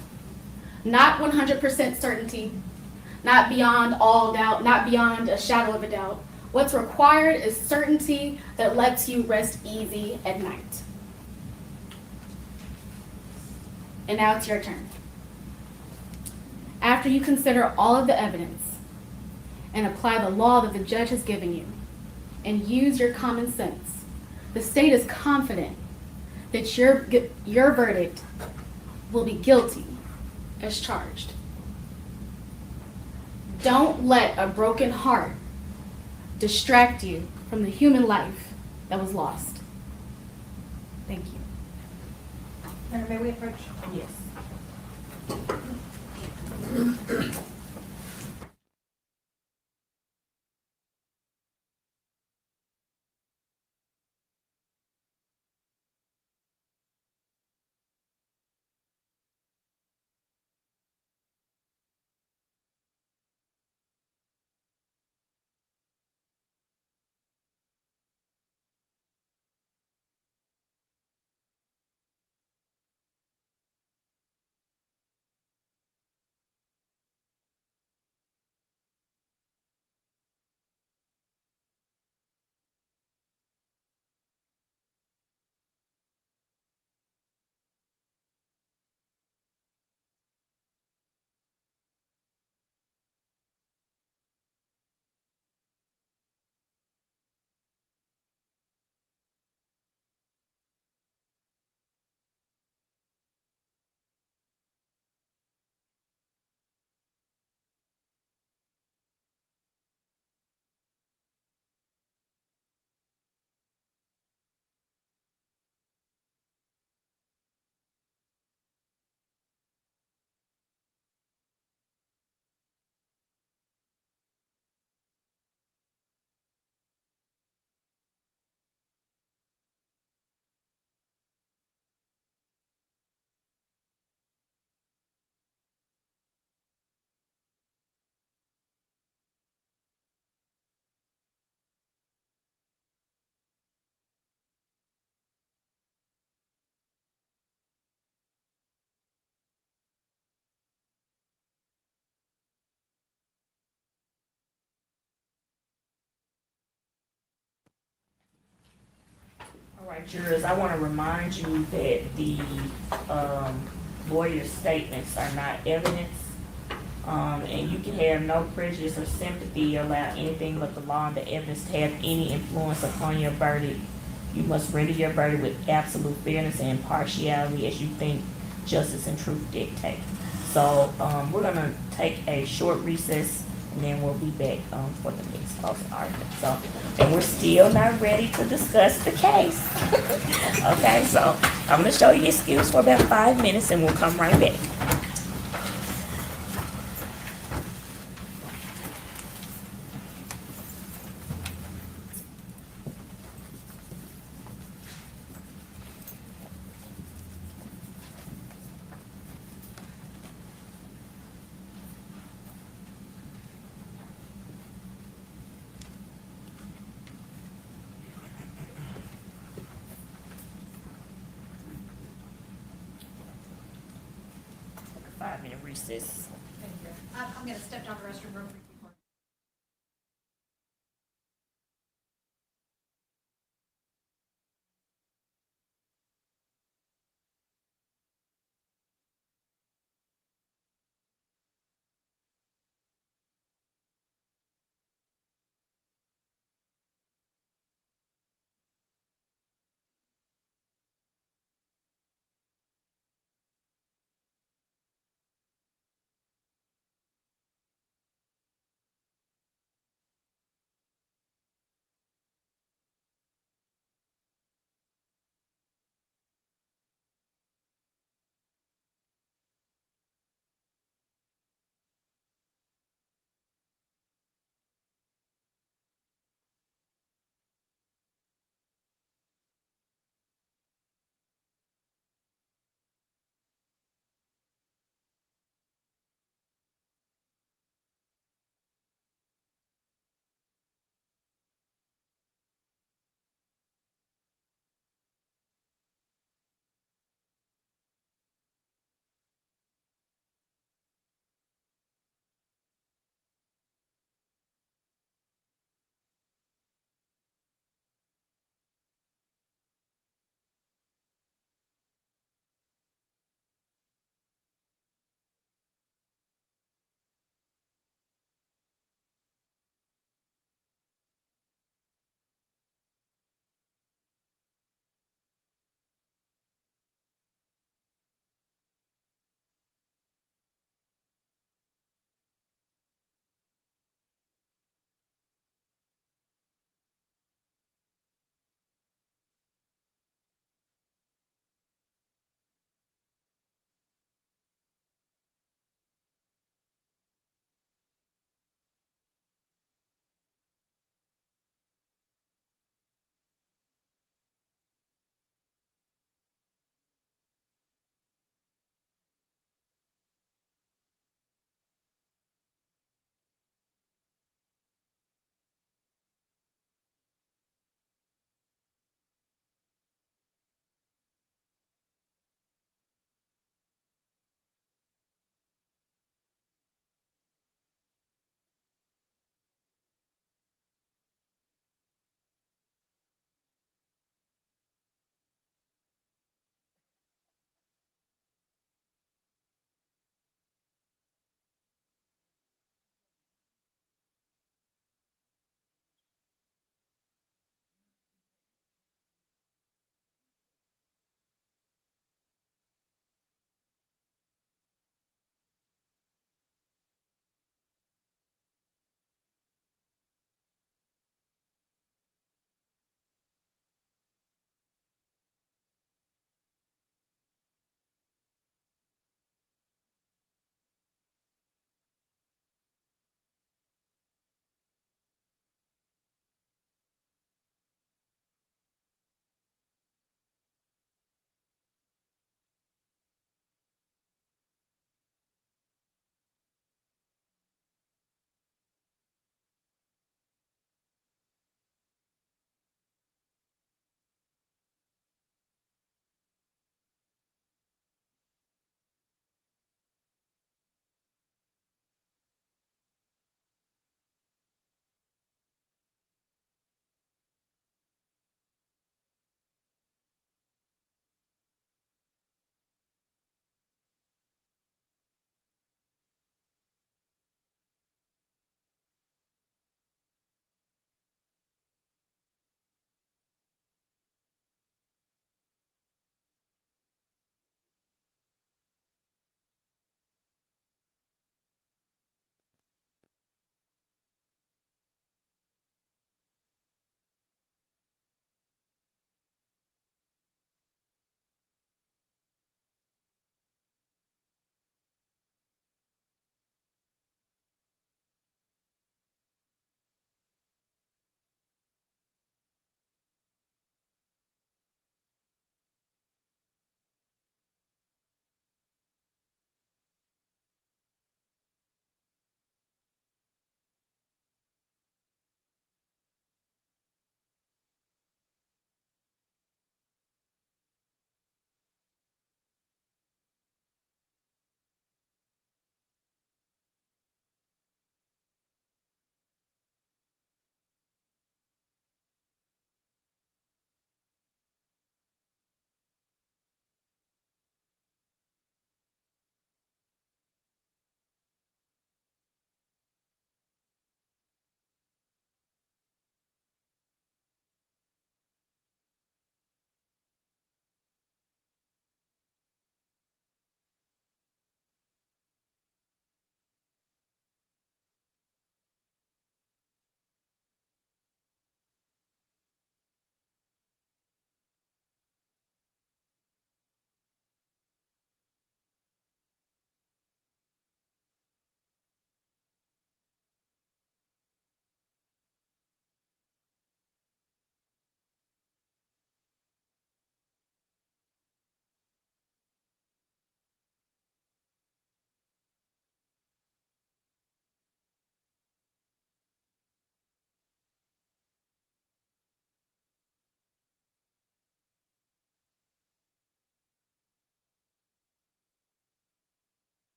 Not 100% certainty, not beyond all doubt, not beyond a shadow of a doubt. What's required is certainty that lets you rest easy at night. And now it's your turn. After you consider all of the evidence and apply the law that the judge has given you and use your common sense, the state is confident that your verdict will be guilty as charged. Don't let a broken heart distract you from the human life that was lost. Thank you. And may we approach? Yes. right, jurors, I want to remind you that the lawyer's statements are not evidence. And you can have no prejudice or sympathy, allow anything but the law and the evidence to have any influence upon your verdict. You must render your verdict with absolute fairness and impartiality as you think justice and truth dictate. So, we're gonna take a short recess and then we'll be back, for the next closing argument. So, and we're still not ready to discuss the case. Okay, so I'm gonna show you the excuse for about 5 minutes and we'll come right back. Take a 5-minute recess. I'm gonna step down the restroom real quick.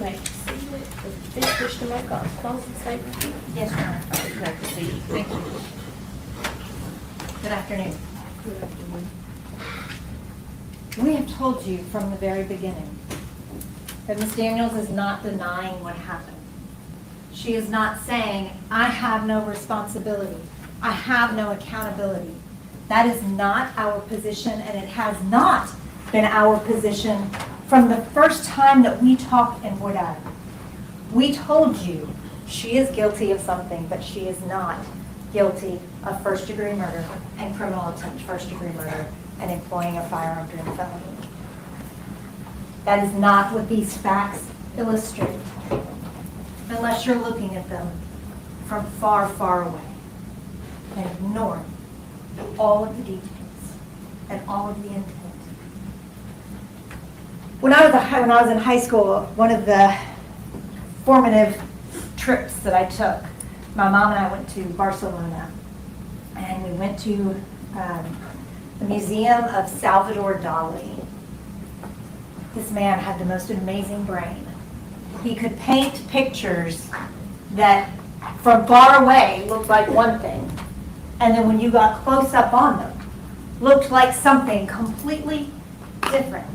may proceed. Finish wish to make a closing statement. Yes, Your Honor. You may proceed. Thank you. Good afternoon. Good afternoon. We have told you from the very beginning that Ms. Daniels is not denying what happened. She is not saying, I have no responsibility. I have no accountability. That is not our position, and it has not been our position from the first time that we talked in Wood Island. We told you she is guilty of something, but she is not guilty of first-degree murder and criminal attempt first-degree murder and employing a firearm during a felony. That is not what these facts illustrate, unless you're looking at them from far, far away and ignoring all of the details and all of the intent. When I was in high school, one of the formative trips that I took, my mom and I went to Barcelona, and we went to the Museum of Salvador Dali. This man had the most amazing brain. He could paint pictures that from far away looked like one thing, and then when you got close up on them, looked like something completely different.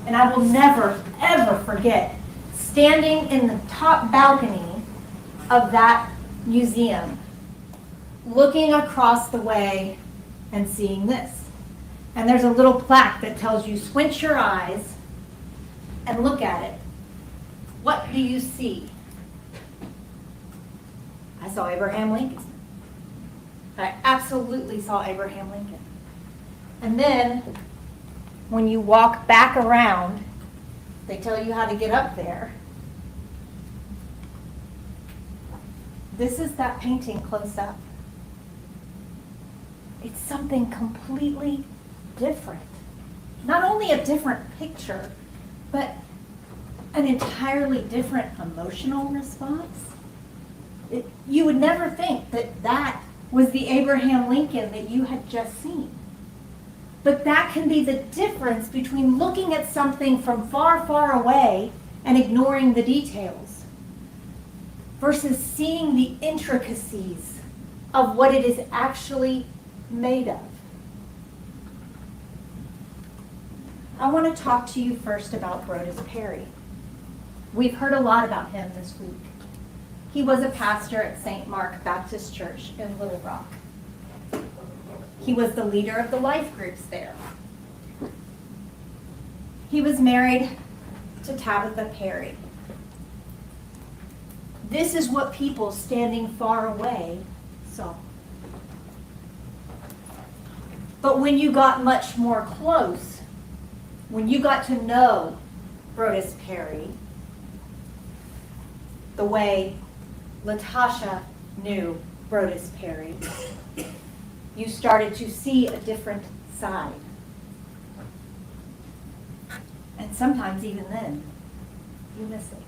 And I will never, ever forget standing in the top balcony of that museum, looking across the way and seeing this. And there's a little plaque that tells you, squint your eyes and look at it. What do you see? I saw Abraham Lincoln. I absolutely saw Abraham Lincoln. And then, when you walk back around, they tell you how to get up there. This is that painting close up. It's something completely different. Not only a different picture, but an entirely different emotional response. You would never think that that was the Abraham Lincoln that you had just seen. But that can be the difference between looking at something from far, far away and ignoring the details versus seeing the intricacies of what it is actually made of. I want to talk to you first about Brodus Perry. We've heard a lot about him this week. He was a pastor at St. Mark Baptist Church in Little Rock. He was the leader of the life groups there. He was married to Tabitha Perry. This is what people standing far away saw. But when you got much more close, when you got to know Brodus Perry the way LaTosha knew Brodus Perry, you started to see a different side. And sometimes even then, you miss it.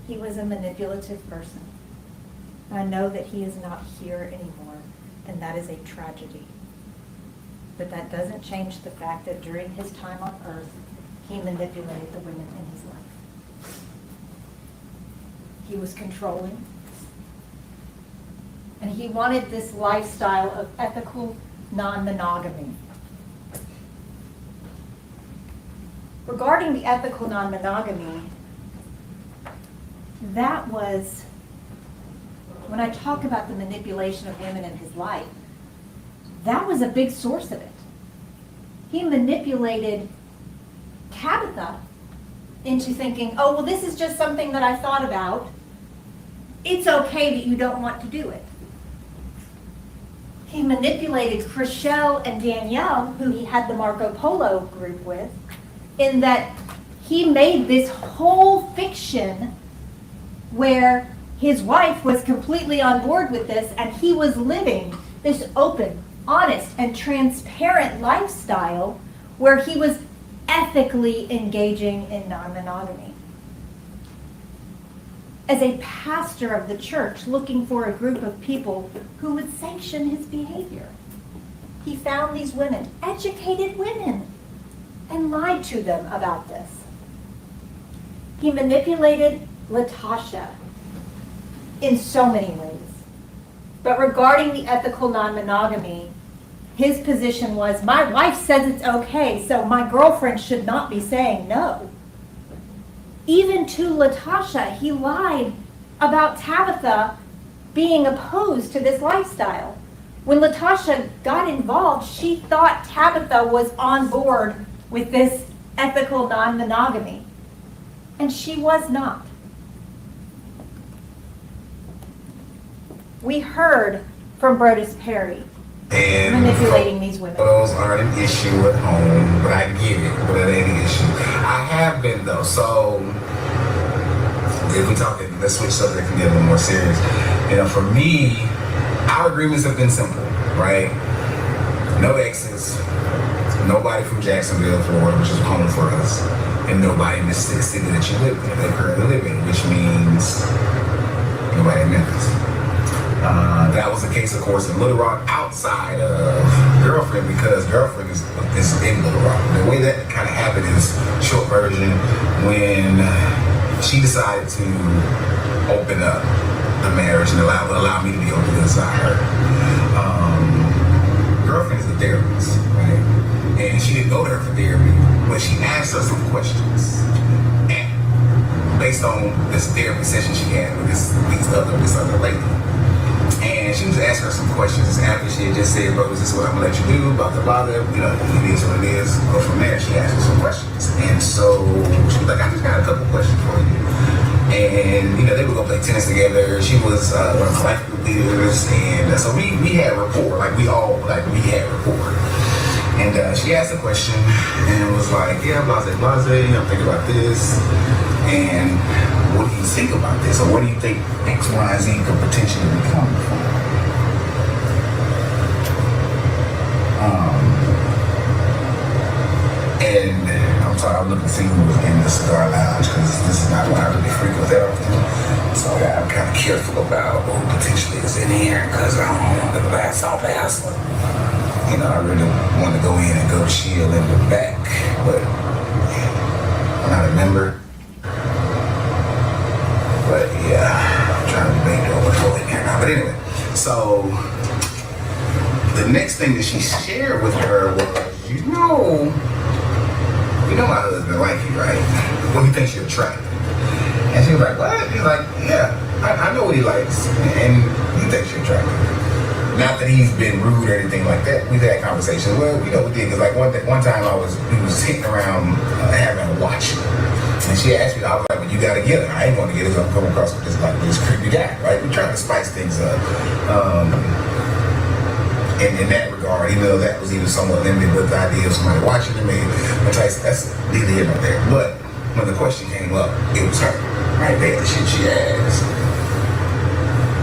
He was a manipulative person. I know that he is not here anymore, and that is a tragedy. But that doesn't change the fact that during his time on earth, he manipulated the women in his life. He was controlling. And he wanted this lifestyle of ethical non-monogamy. Regarding the ethical non-monogamy, that was, when I talk about the manipulation of women in his life, that was a big source of it. He manipulated Tabitha into thinking, oh, well, this is just something that I thought about. It's okay that you don't want to do it. He manipulated Chriselle and Danielle, who he had the Marco Polo group with, in that he made this whole fiction where his wife was completely on board with this, and he was living this open, honest, and transparent lifestyle where he was ethically engaging in non-monogamy. As a pastor of the church looking for a group of people who would sanction his behavior, he found these women, educated women, and lied to them about this. He manipulated LaTosha in so many ways. But regarding the ethical non-monogamy, his position was, my wife says it's okay, so my girlfriend should not be saying no. Even to LaTosha, he lied about Tabitha being opposed to this lifestyle. When LaTosha got involved, she thought Tabitha was on board with this ethical non-monogamy, and she was not. We heard from Brodus Perry And manipulating these women. Those aren't an issue at home, but I get it, but it ain't an issue. I have been though, so if we talking, let's switch subject and get a little more serious. You know, for me, our agreements have been simple, right? No exes, nobody from Jacksonville, Florida, which is home for us, and nobody in the city that you live in, that currently live in, which means nobody in Memphis. That was the case, of course, in Little Rock outside of Girlfriend, because Girlfriend is in Little Rock. The way that kind of happened is, short version, when she decided to open up the marriage and allow me to be on the other side of her. Girlfriend is a therapist, right? And she didn't go to her for therapy, but she asked her some questions. And based on this therapy session she had with this other lady. And she was asking her some questions after she had just said, bro, this is what I'm gonna let you do, blah, blah, blah, you know, it is what it is. Go from there, she asked her some questions. And so she was like, I just got a couple questions for you. And, you know, they would go play tennis together. She was one of the life group leaders. And so we had rapport, we had rapport. And she asked a question and was like, yeah, blase, you know, think about this. And what do you think about this? Or what do you think X, Y, and Z could potentially become from? And I'm sorry, I'm looking to see who was in the cigar lounge, because this is not what I really frequent that often. So I'm kind of careful about who potentially is in here, because I don't want to pass off as, you know, I really want to go in and go chill in the back, but I'm not a member. But yeah, I'm trying to debate what's going in here now. But anyway, so the next thing that she shared with her was, you know my husband like you, right? Well, he thinks you're attractive. And she was like, what? He's like, yeah, I know what he likes, and he thinks you're attractive. Not that he's been rude or anything like that. We've had conversations. Well, we know we did, because like one time we was sitting around having a watch. And she asked me, I was like, well, you gotta get her. I ain't gonna get her, I'm coming across with this creepy guy, right? We're trying to spice things up. And in that regard, even though that was even somewhat limited with the idea of somebody watching me, that's neither here nor there. But when the question came up, it was her, right there. The shit she asked,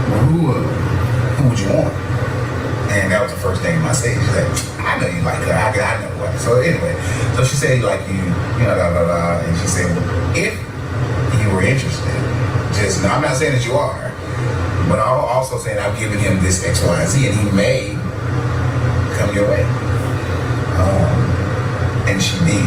well, who would you want? And that was the first thing I said. She said, I know you like her. I know what. So anyway, so she said, like you know, blah, blah, blah. And she said, well, if you were interested, just, I'm not saying that you are, but I'm also saying I've given him this X, Y, and Z, and he may come your way. And she did.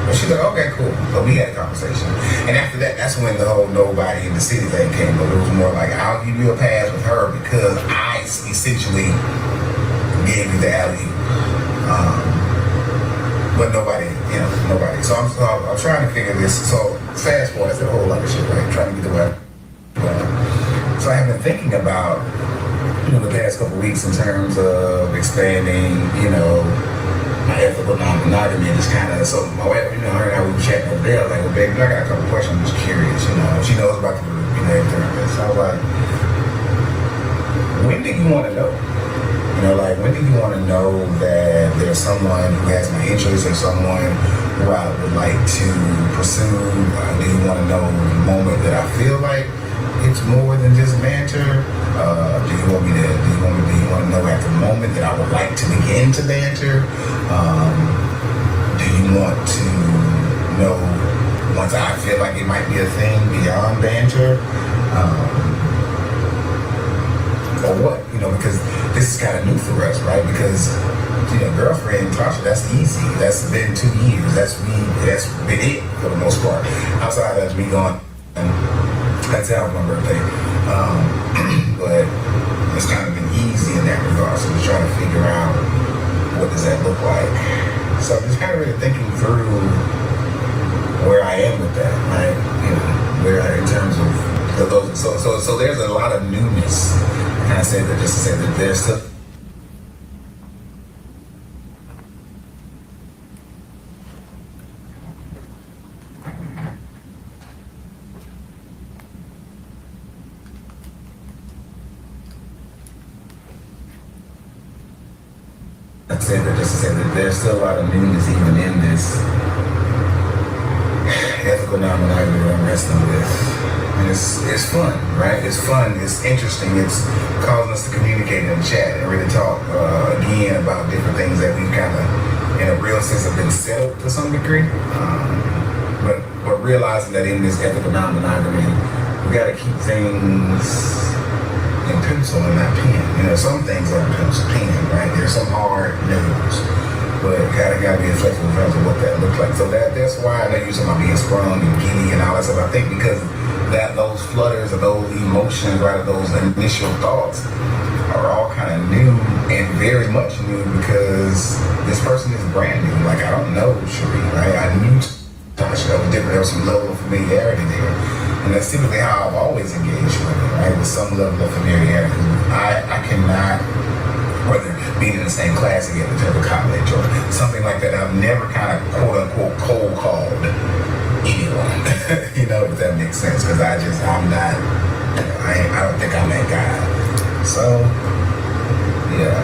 But she's like, okay, cool. But we had a conversation. And after that, that's when the whole nobody in the city thing came. But it was more like, I'll give you a pass with her because I essentially gave you the alley. But nobody. So I'm trying to figure this. So fast forward, that's a whole lot of shit, right? Trying to get the way. So I have been thinking about, the past couple of weeks in terms of expanding, my ethical non-monogamy, and just kind of, so my wife, her and I, we were chatting over there, I was like, well, baby, I got a couple of questions, I'm just curious, she knows about the, everything. So I was like, when did you want to know? When did you want to know that there's someone who has my interest or someone who I would like to pursue? Do you want to know the moment that I feel like it's more than just banter? Do you want to know at the moment that I would like to begin to banter? Do you want to know once I feel like it might be a thing beyond banter? Or what? Because this is kind of new for us, right? Because girlfriend, Tasha, that's easy. That's been 2 years. That's been it for the most part. Outside of me going, that's how my birthday. But it's kind of been easy in that regard. So we're trying to figure out what does that look like. So I'm just kind of really thinking through where I am with that, right? Where in terms of those. So there's a lot of newness. And I say that just to say that there's still. I say that just to say that there's still a lot of newness even in this ethical non-monogamy that I'm wrestling with. And it's fun, right? It's fun, it's interesting, it's causing us to communicate and chat and really talk again about different things that we've kind of, in a real sense, have been settled to some degree. But realizing that in this ethical non-monogamy, we got to keep things in pencil and not pen. Some things are in pencil, pen, right? There's some hard news, but gotta be flexible in terms of what that looks like. So that's why I know you're talking about being sprung and giddy and all that stuff. I think because that those flutters or those emotions, right, or those initial thoughts are all kind of new and very much new because this person is brand new. Like, I don't know Cherie, right? I knew Tasha, that was different. There was some level of familiarity there. And that's typically how I've always engaged with it, right? With some level of familiarity. I cannot, whether being in the same class again in terms of college or something like that, I've never kind of quote unquote cold called anyone. If that makes sense. Because I'm not, I don't think I'm that guy. So, yeah.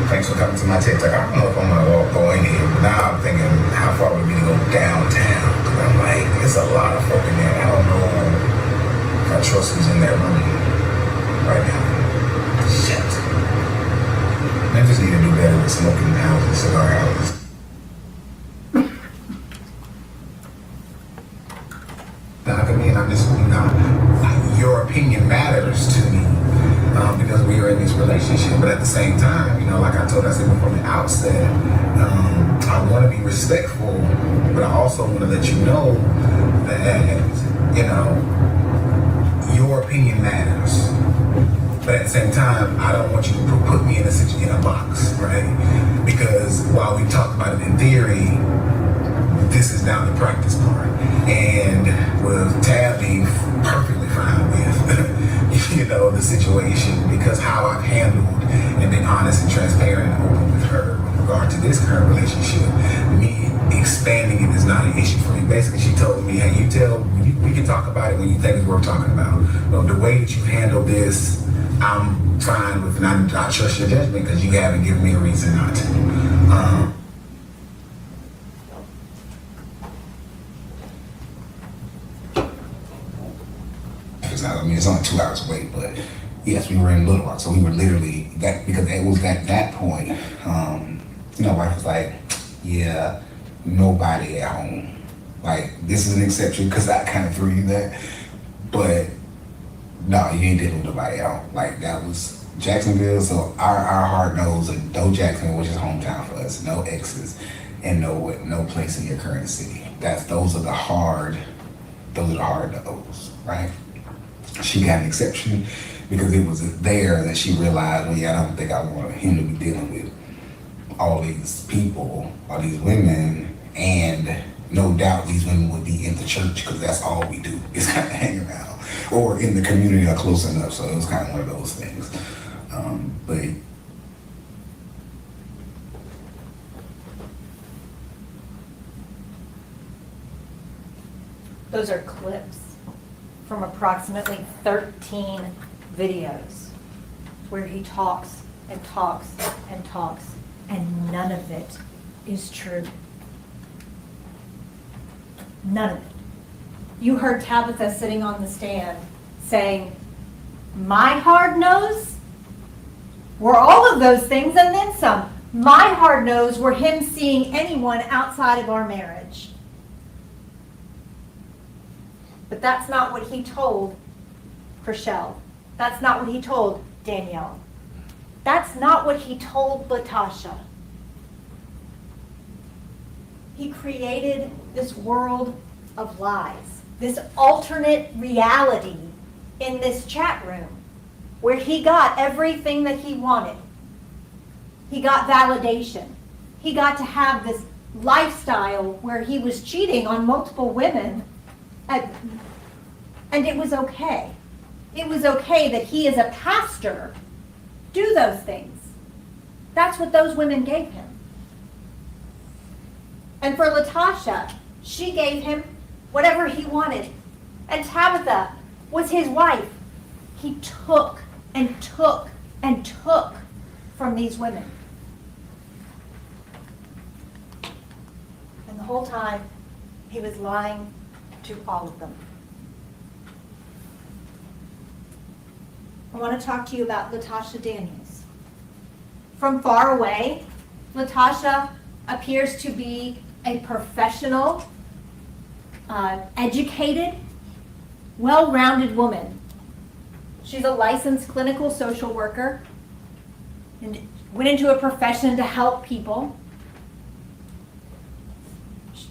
Thanks for coming to my TikTok. I don't know if I'm gonna go in here, but now I'm thinking how far would it be to go downtown? Because I'm like, there's a lot of folk in there. I don't know if I trust who's in that room right now. Shit. I just need to do better with smoking houses, cigar houses. I'm just, your opinion matters to me. Because we are in this relationship, but at the same time, like I said from the outset, I want to be respectful, but I also want to let you know that, your opinion matters. But at the same time, I don't want you to put me in a box, right? Because while we talked about it in theory, this is now the practice part. And with Tab being perfectly fine with, the situation, because how I've handled and been honest and transparent and open with her with regard to this current relationship, me expanding it is not an issue for me. Basically, she told me, hey, we can talk about it when you think it's worth talking about. But the way that you handle this, I'm fine with, and I trust your judgment because you haven't given me a reason not to. It's only 2 hours away, but yes, we were in Little Rock, so we were literally that because it was at that point. My wife was like, "Yeah, nobody at home. Like, this is an exception because I kind of threw you that, but no, you ain't dealing with nobody at home. Like, that was Jacksonville, so our heart knows that no Jacksonville, which is hometown for us, no exes, and no place in your current city. Those are the hard no's, right?" She got an exception because it was there that she realized, I don't think I want him to be dealing with all these people, all these women, and no doubt these women would be in the church because that's all we do is kind of hang around, or in the community or close enough. So it was kind of one of those things. But Those are clips from approximately 13 videos where he talks and talks and talks, and none of it is true. None of it. You heard Tabitha sitting on the stand saying, my hard nose were all of those things and then some. My hard nose were him seeing anyone outside of our marriage. But that's not what he told Chriselle. That's not what he told Danielle. That's not what he told LaTosha. He created this world of lies, this alternate reality in this chat room where he got everything that he wanted. He got validation. He got to have this lifestyle where he was cheating on multiple women, and it was okay. It was okay that he, as a pastor, do those things. That's what those women gave him. And for LaTosha, she gave him whatever he wanted. And Tabitha was his wife. He took and took and took from these women. And the whole time, he was lying to all of them. I want to talk to you about LaTosha Daniels. From far away, LaTosha appears to be a professional, educated, well-rounded woman. She's a licensed clinical social worker and went into a profession to help people.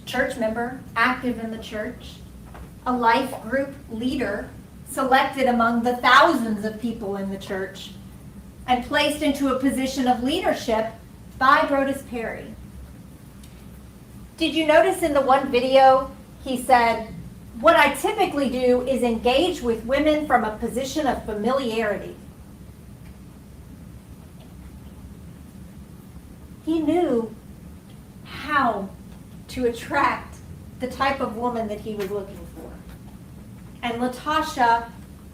Church member, active in the church, a life group leader, selected among the thousands of people in the church, and placed into a position of leadership by Brodus Perry. Did you notice in the one video, he said, "What I typically do is engage with women from a position of familiarity." He knew how to attract the type of woman that he was looking for. And LaTosha,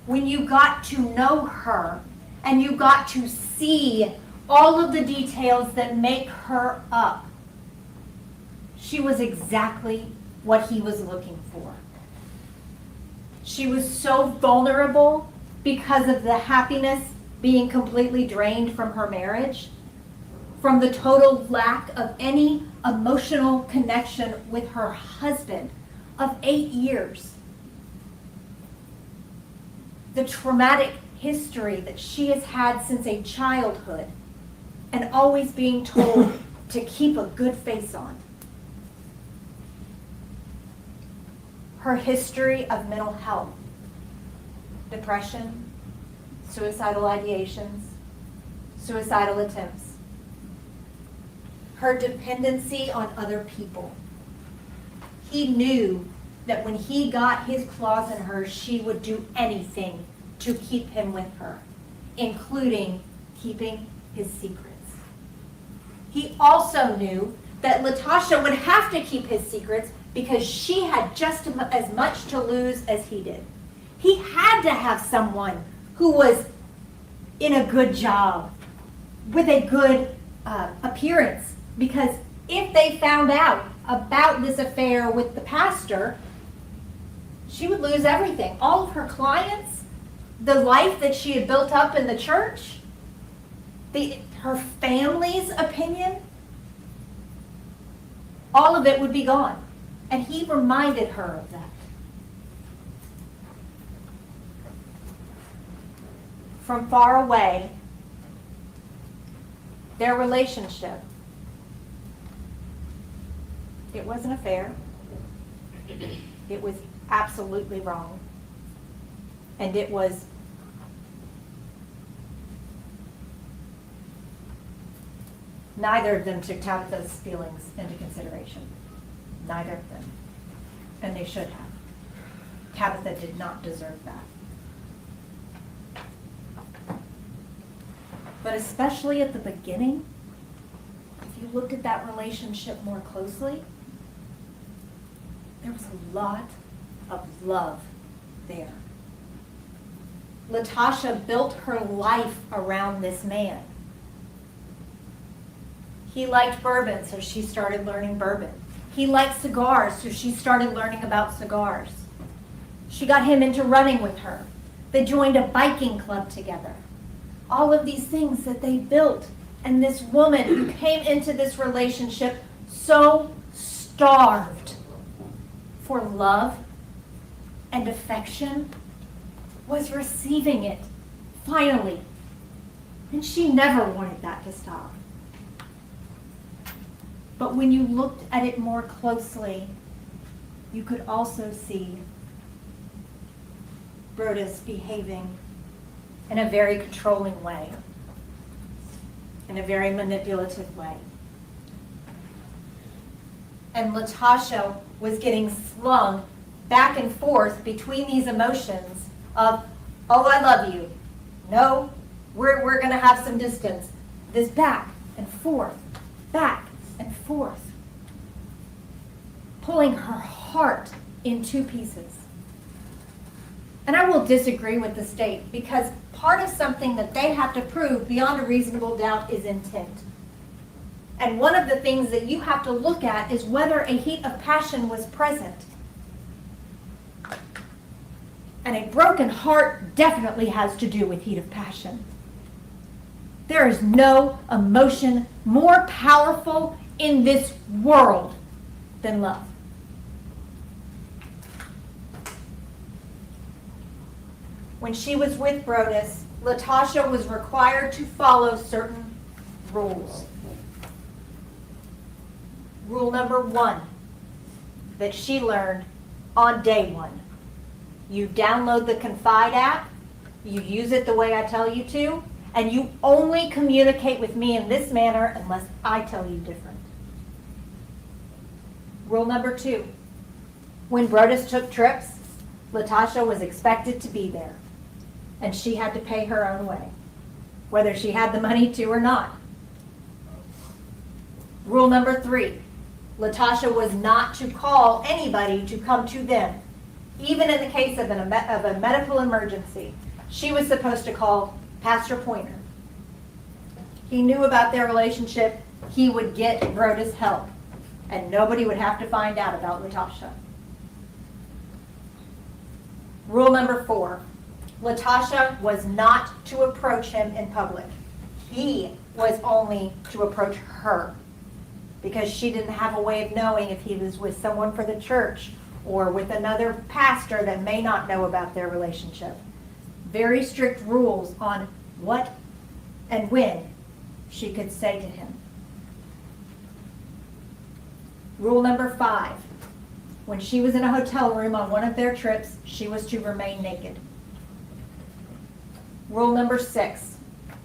when you got to know her and you got to see all of the details that make her up, she was exactly what he was looking for. She was so vulnerable because of the happiness being completely drained from her marriage, from the total lack of any emotional connection with her husband of 8 years. The traumatic history that she has had since a childhood, and always being told to keep a good face on. Her history of mental health, depression, suicidal ideations, suicidal attempts. Her dependency on other people. He knew that when he got his claws in her, she would do anything to keep him with her, including keeping his secrets. He also knew that LaTosha would have to keep his secrets because she had just as much to lose as he did. He had to have someone who was in a good job, with a good appearance, because if they found out about this affair with the pastor, she would lose everything. All of her clients, the life that she had built up in the church, her family's opinion, all of it would be gone. And he reminded her of that. From far away, their relationship, it wasn't a affair. It was absolutely wrong. And it was neither of them took Tabitha's feelings into consideration. Neither of them. And they should have. Tabitha did not deserve that. But especially at the beginning, if you looked at that relationship more closely, there was a lot of love there. LaTosha built her life around this man. He liked bourbon, so she started learning bourbon. He liked cigars, so she started learning about cigars. She got him into running with her. They joined a biking club together. All of these things that they built. And this woman who came into this relationship so starved for love and affection was receiving it, finally. And she never wanted that to stop. But when you looked at it more closely, you could also see Brodus behaving in a very controlling way, in a very manipulative way. And LaTosha was getting slung back and forth between these emotions of, oh, I love you. No, we're going to have some distance. This back and forth, pulling her heart in two pieces. And I will disagree with the state, because part of something that they have to prove beyond a reasonable doubt is intent. And one of the things that you have to look at is whether a heat of passion was present. And a broken heart definitely has to do with heat of passion. There is no emotion more powerful in this world than love. When she was with Brodus, LaTosha was required to follow certain rules. Rule number 1 that she learned on day 1. You download the Confide app, you use it the way I tell you to, and you only communicate with me in this manner unless I tell you different. Rule number 2, when Brodus took trips, LaTosha was expected to be there, and she had to pay her own way, whether she had the money to or not. Rule number 3, LaTosha was not to call anybody to come to them. Even in the case of a medical emergency, she was supposed to call Pastor Pointer. He knew about their relationship. He would get Brodus help, and nobody would have to find out about LaTosha. Rule number 4, LaTosha was not to approach him in public. He was only to approach her, because she didn't have a way of knowing if he was with someone for the church or with another pastor that may not know about their relationship. Very strict rules on what and when she could say to him. Rule number 5, when she was in a hotel room on one of their trips, she was to remain naked. Rule number 6,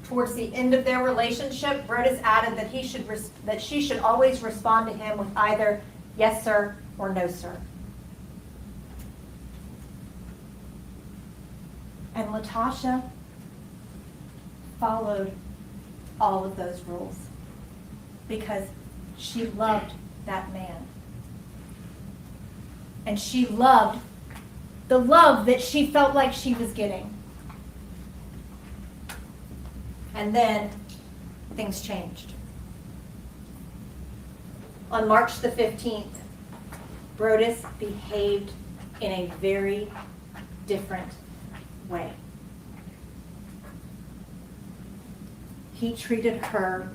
towards the end of their relationship, Brodus added that she should always respond to him with either yes, sir, or no, sir. And LaTosha followed all of those rules because she loved that man. And she loved the love that she felt like she was getting. And then things changed. On March the 15th, Brodus behaved in a very different way. He treated her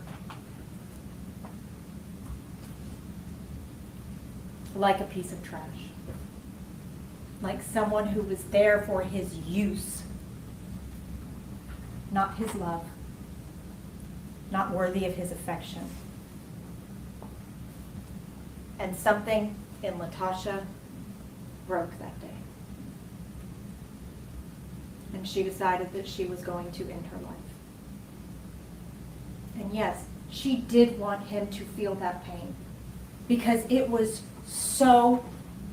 like a piece of trash, like someone who was there for his use, not his love, not worthy of his affection. And something in LaTosha broke that day. And she decided that she was going to end her life. And yes, she did want him to feel that pain because it was so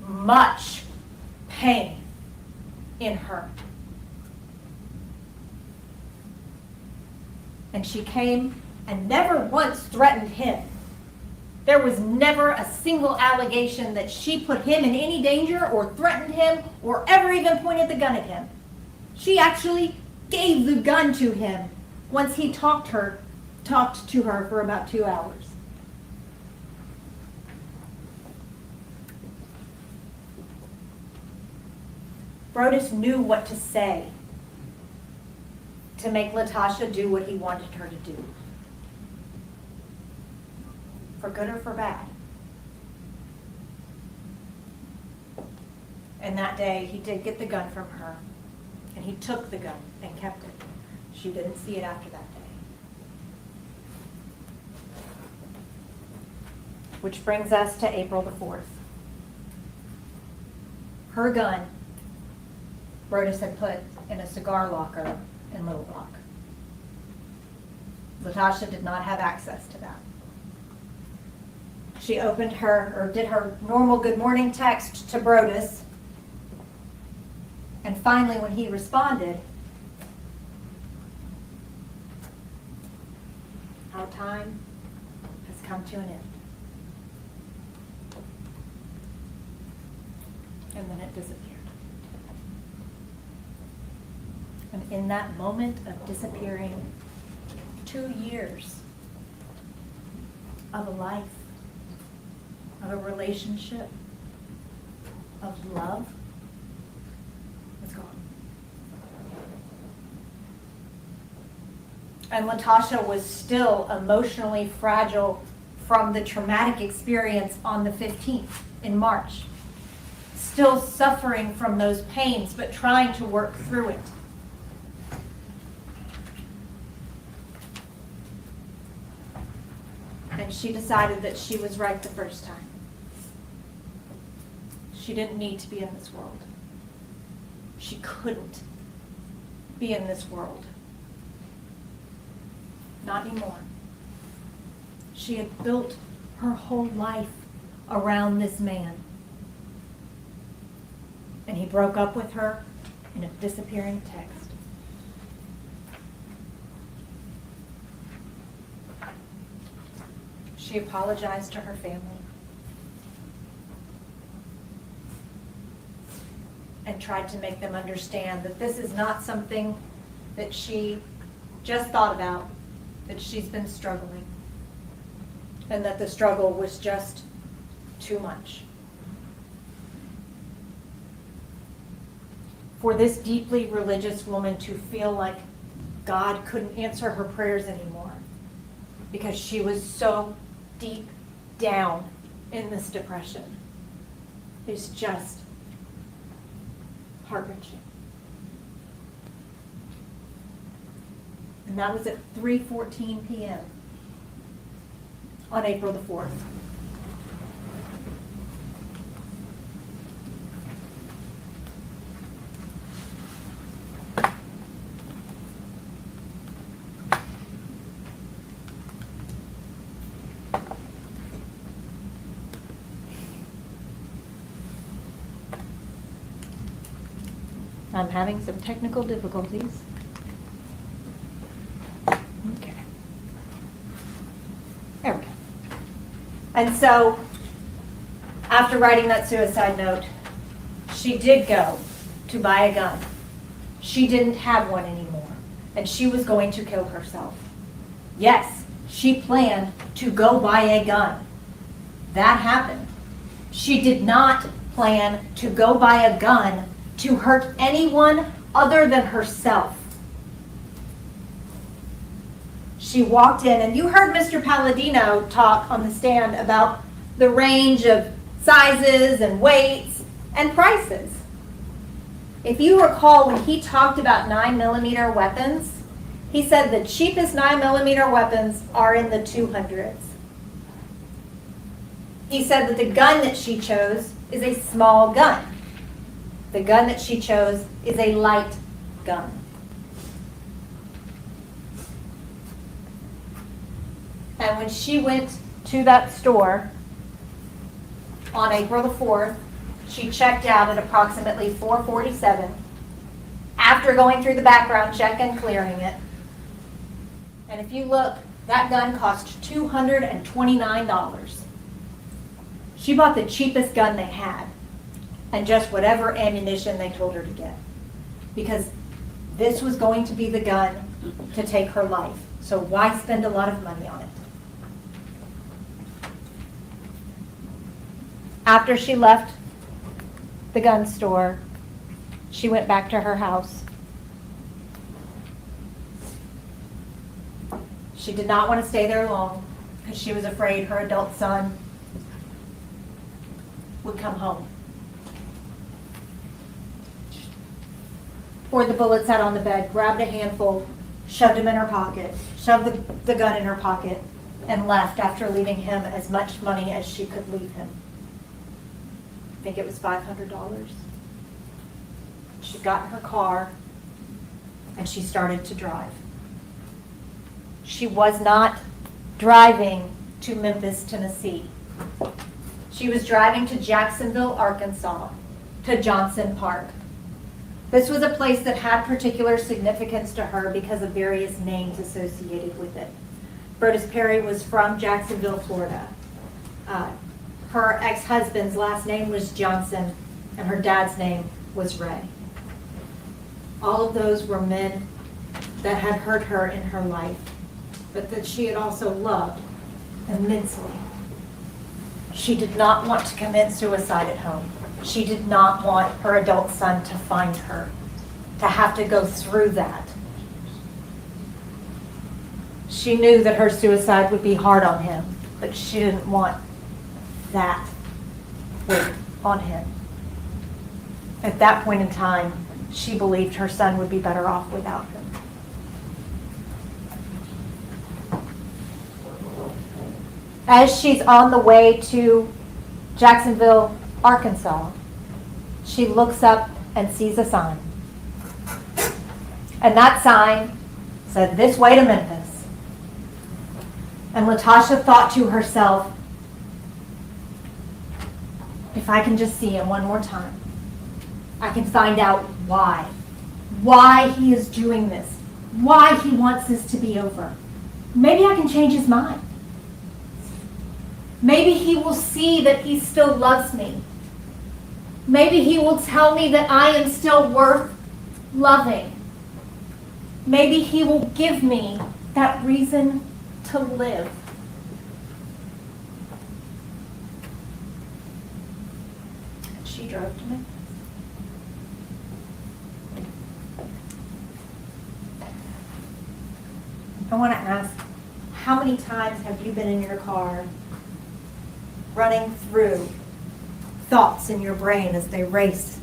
much pain in her. And she came and never once threatened him. There was never a single allegation that she put him in any danger or threatened him or ever even pointed the gun at him. She actually gave the gun to him once he talked to her for about 2 hours. Brodus knew what to say to make LaTosha do what he wanted her to do. For good or for bad. And that day, he did get the gun from her. And he took the gun and kept it. She didn't see it after that day. Which brings us to April the 4th. Her gun, Brodus had put in a cigar locker in Little Rock. LaTosha did not have access to that. She opened did her normal good morning text to Brodus. And finally, when he responded, our time has come to an end. And then it disappeared. And in that moment of disappearing, 2 years of a life, of a relationship, of love, was gone. And LaTosha was still emotionally fragile from the traumatic experience on the 15th in March. Still suffering from those pains, but trying to work through it. And she decided that she was right the first time. She didn't need to be in this world. She couldn't be in this world. Not anymore. She had built her whole life around this man. And he broke up with her in a disappearing text. She apologized to her family and tried to make them understand that this is not something that she just thought about, that she's been struggling, and that the struggle was just too much. For this deeply religious woman to feel like God couldn't answer her prayers anymore because she was so deep down in this depression is just heart-wrenching. And that was at 3:14 p.m. on April the 4th. I'm having some technical difficulties. Okay. There we go. And so, after writing that suicide note, she did go to buy a gun. She didn't have one anymore, and she was going to kill herself. Yes, she planned to go buy a gun. That happened. She did not plan to go buy a gun to hurt anyone other than herself. She walked in, and you heard Mr. Palladino talk on the stand about the range of sizes and weights and prices. If you recall, when he talked about 9mm weapons, he said the cheapest 9mm weapons are in the 200s. He said that the gun that she chose is a small gun. The gun that she chose is a light gun. And when she went to that store on April the 4th, she checked out at approximately 4:47 after going through the background check and clearing it. And if you look, that gun cost $229. She bought the cheapest gun they had and just whatever ammunition they told her to get. Because this was going to be the gun to take her life. So why spend a lot of money on it? After she left the gun store, she went back to her house. She did not want to stay there long because she was afraid her adult son would come home. Poured the bullets out on the bed, grabbed a handful, shoved them in her pocket, shoved the gun in her pocket, and left after leaving him as much money as she could leave him. I think it was $500. She got in her car and she started to drive. She was not driving to Memphis, Tennessee. She was driving to Jacksonville, Arkansas, to Johnson Park. This was a place that had particular significance to her because of various names associated with it. Brodus Perry was from Jacksonville, Florida. Her ex-husband's last name was Johnson, and her dad's name was Ray. All of those were men that had hurt her in her life, but that she had also loved immensely. She did not want to commit suicide at home. She did not want her adult son to find her, to have to go through that. She knew that her suicide would be hard on him, but she didn't want that weight on him. At that point in time, she believed her son would be better off without him. As she's on the way to Jacksonville, Arkansas, she looks up and sees a sign. And that sign said, "This way to Memphis." And LaTosha thought to herself, if I can just see him one more time, I can find out why he is doing this, why he wants this to be over. Maybe I can change his mind. Maybe he will see that he still loves me. Maybe he will tell me that I am still worth loving. Maybe he will give me that reason to live. And she drove to Memphis. I want to ask, how many times have you been in your car running through thoughts in your brain as they race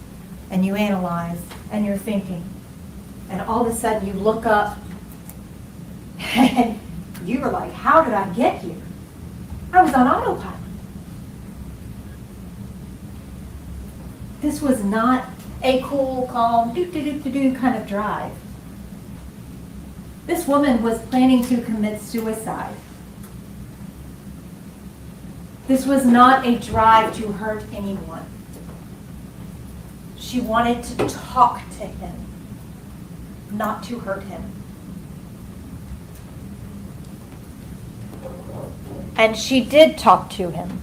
and you analyze and you're thinking, and all of a sudden you look up and you were like, how did I get here? I was on autopilot. This was not a cool, calm, do-do-do-do-do kind of drive. This woman was planning to commit suicide. This was not a drive to hurt anyone. She wanted to talk to him, not to hurt him. And she did talk to him.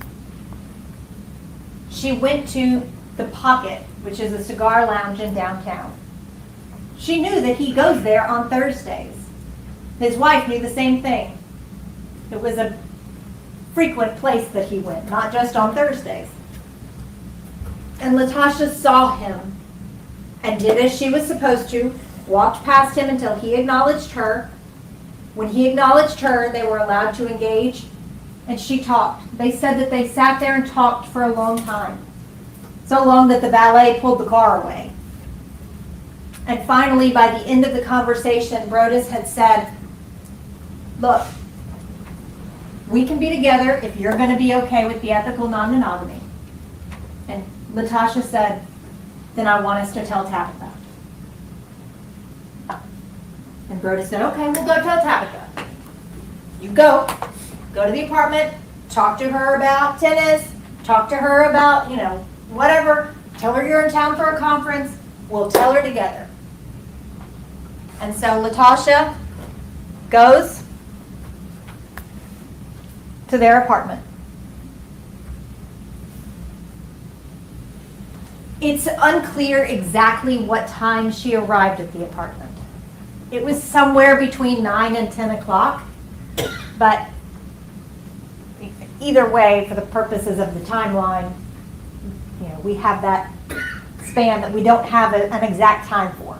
She went to the Pocket, which is a cigar lounge in downtown. She knew that he goes there on Thursdays. His wife knew the same thing. It was a frequent place that he went, not just on Thursdays. And LaTosha saw him and did as she was supposed to, walked past him until he acknowledged her. When he acknowledged her, they were allowed to engage, and she talked. They said that they sat there and talked for a long time. So long that the valet pulled the car away. And finally, by the end of the conversation, Brodus had said, look, we can be together if you're going to be okay with the ethical non-monogamy. And LaTosha said, then I want us to tell Tabitha. And Brodus said, okay, we'll go tell Tabitha. You go to the apartment, talk to her about tennis, talk to her about, whatever. Tell her you're in town for a conference. We'll tell her together. And so LaTosha goes to their apartment. It's unclear exactly what time she arrived at the apartment. It was somewhere between 9 and 10 o'clock, but either way, for the purposes of the timeline, we have that span that we don't have an exact time for.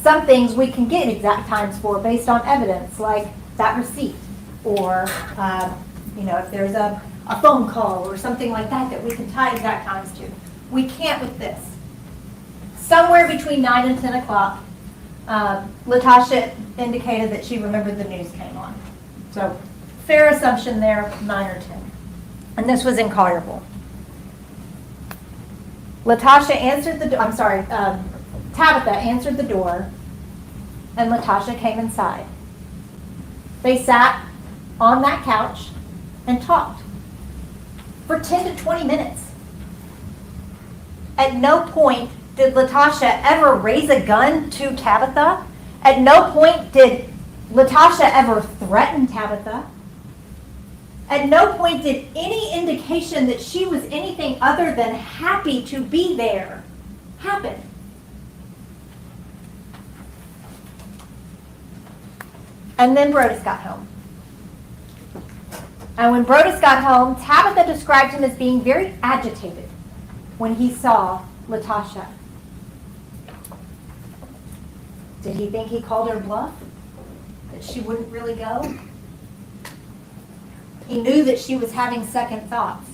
Some things we can get exact times for based on evidence, like that receipt, or if there's a phone call or something like that we can tie exact times to. We can't with this. Somewhere between 9 and 10 o'clock, LaTosha indicated that she remembered the news came on. So fair assumption there, 9 or 10. And this was in Collierville. Tabitha answered the door, and Latasha came inside. They sat on that couch and talked for 10 to 20 minutes. At no point did Latasha ever raise a gun to Tabitha. At no point did Latasha ever threaten Tabitha. At no point did any indication that she was anything other than happy to be there happen. And then Brodus got home. And when Brodus got home, Tabitha described him as being very agitated when he saw Latasha. Did he think he called her bluff? That she wouldn't really go? He knew that she was having second thoughts.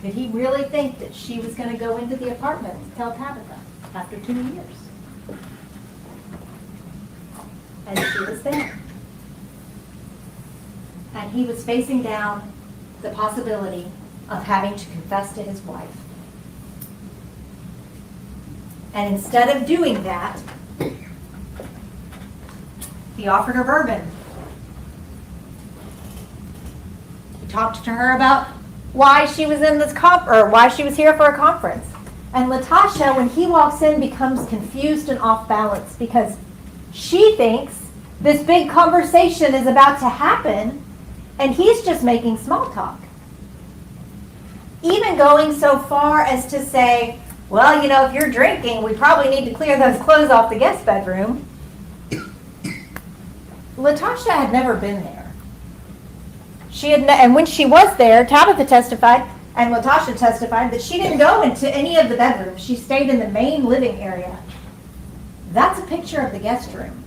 Did he really think that she was going to go into the apartment to tell Tabitha after 2 years? And she was there. And he was facing down the possibility of having to confess to his wife. And instead of doing that, he offered her bourbon. He talked to her about why she was in this why she was here for a conference. And Latasha, when he walks in, becomes confused and off balance because she thinks this big conversation is about to happen and he's just making small talk. Even going so far as to say, well, you know, if you're drinking, we probably need to clear those clothes off the guest bedroom. Latasha had never been there. And when she was there, Tabitha testified, and Latasha testified, that she didn't go into any of the bedrooms. She stayed in the main living area. That's a picture of the guest room.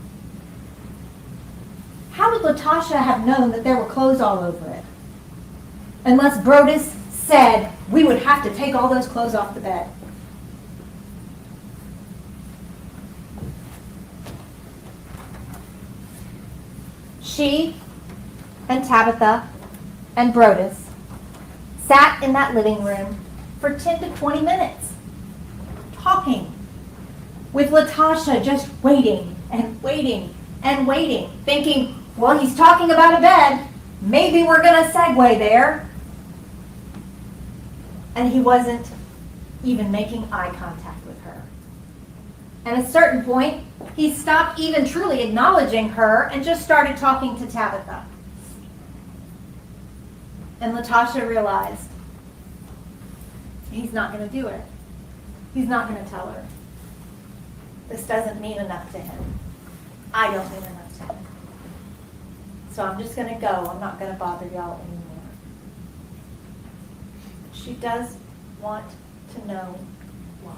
How would Latasha have known that there were clothes all over it? Unless Brodus said, we would have to take all those clothes off the bed. She and Tabitha and Brodus sat in that living room for 10 to 20 minutes, talking, with Latasha just waiting and waiting and waiting, thinking, well, he's talking about a bed. Maybe we're going to segue there. And he wasn't even making eye contact with her. At a certain point, he stopped even truly acknowledging her and just started talking to Tabitha. And Latasha realized he's not going to do it. He's not going to tell her. This doesn't mean enough to him. I don't mean enough to him. So I'm just going to go. I'm not going to bother y'all anymore. She does want to know why.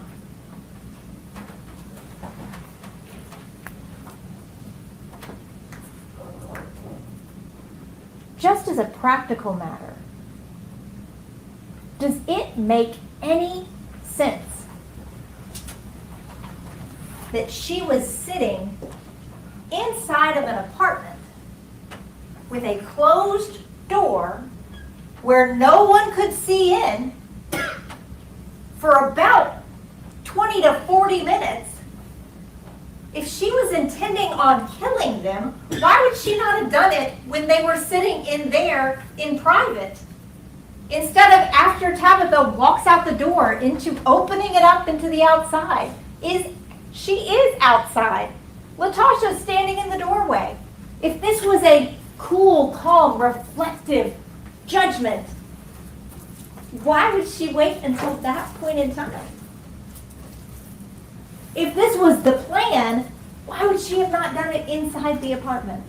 Just as a practical matter, does it make any sense that she was sitting inside of an apartment with a closed door where no one could see in for about 20 to 40 minutes? If she was intending on killing them, why would she not have done it when they were sitting in there in private? Instead of after Tabitha walks out the door into opening it up into the outside. She is outside. Latasha's standing in the doorway. If this was a cool, calm, reflective judgment, why would she wait until that point in time? If this was the plan, why would she have not done it inside the apartment?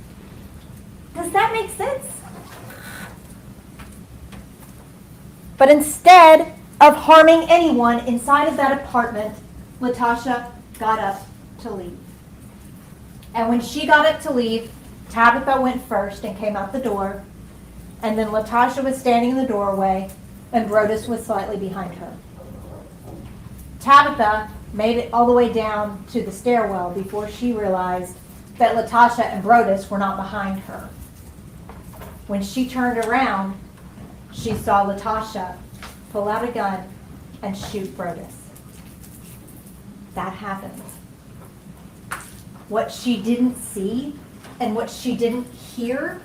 Does that make sense? But instead of harming anyone inside of that apartment, Latasha got up to leave. And when she got up to leave, Tabitha went first and came out the door. And then Latasha was standing in the doorway, and Brodus was slightly behind her. Tabitha made it all the way down to the stairwell before she realized that Latasha and Brodus were not behind her. When she turned around, she saw LaTosha pull out a gun and shoot Brodus. That happened. What she didn't see and what she didn't hear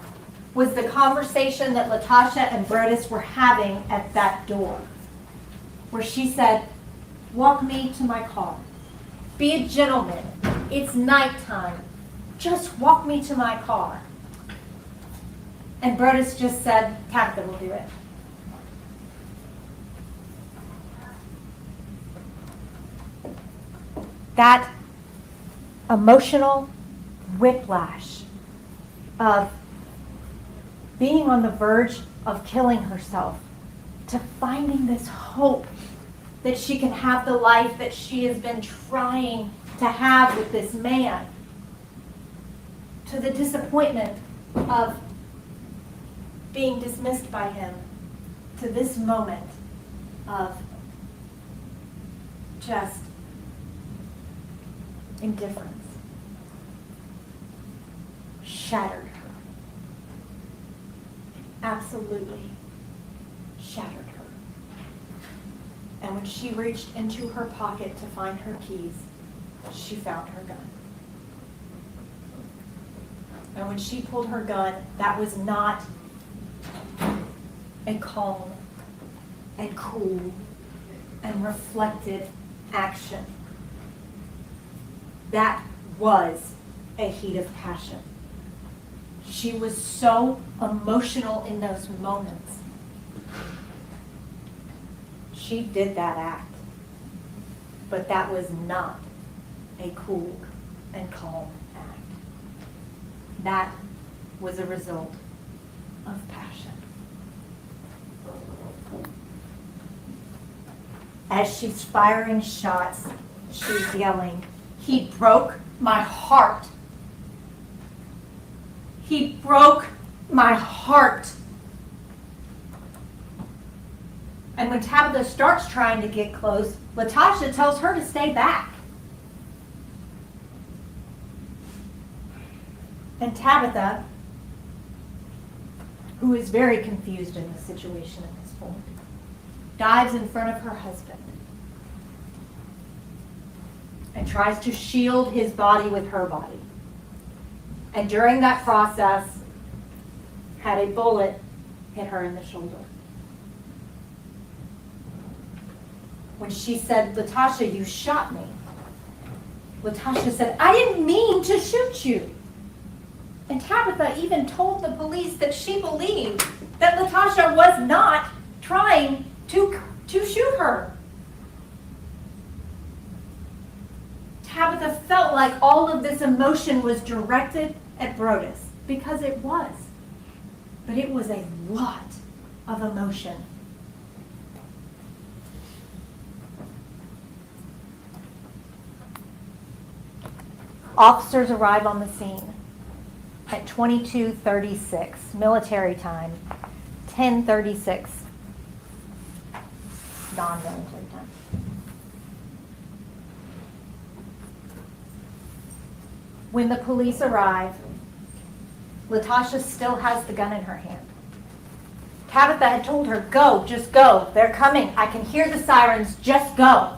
was the conversation that LaTosha and Brodus were having at that door, where she said, "Walk me to my car. Be a gentleman. It's nighttime. Just walk me to my car." And Brodus just said, "Tabitha will do it." That emotional whiplash of being on the verge of killing herself to finding this hope that she can have the life that she has been trying to have with this man, to the disappointment of being dismissed by him, to this moment of just indifference, shattered her. Absolutely shattered her. And when she reached into her pocket to find her keys, she found her gun. And when she pulled her gun, that was not a calm and cool and reflected action. That was a heat of passion. She was so emotional in those moments. She did that act, but that was not a cool and calm act. That was a result of passion. As she's firing shots, she's yelling, "He broke my heart. He broke my heart." And when Tabitha starts trying to get close, LaTosha tells her to stay back. And Tabitha, who is very confused in the situation at this point, dives in front of her husband and tries to shield his body with her body. And during that process, had a bullet hit her in the shoulder. When she said, "LaTosha, you shot me," LaTosha said, "I didn't mean to shoot you." And Tabitha even told the police that she believed that LaTosha was not trying to shoot her. Tabitha felt like all of this emotion was directed at Brodus, because it was. But it was a lot of emotion. Officers arrive on the scene at 22:36 military time, 10:36 non-military time. When the police arrive, LaTosha still has the gun in her hand. Tabitha had told her, "Go, just go. They're coming. I can hear the sirens. Just go."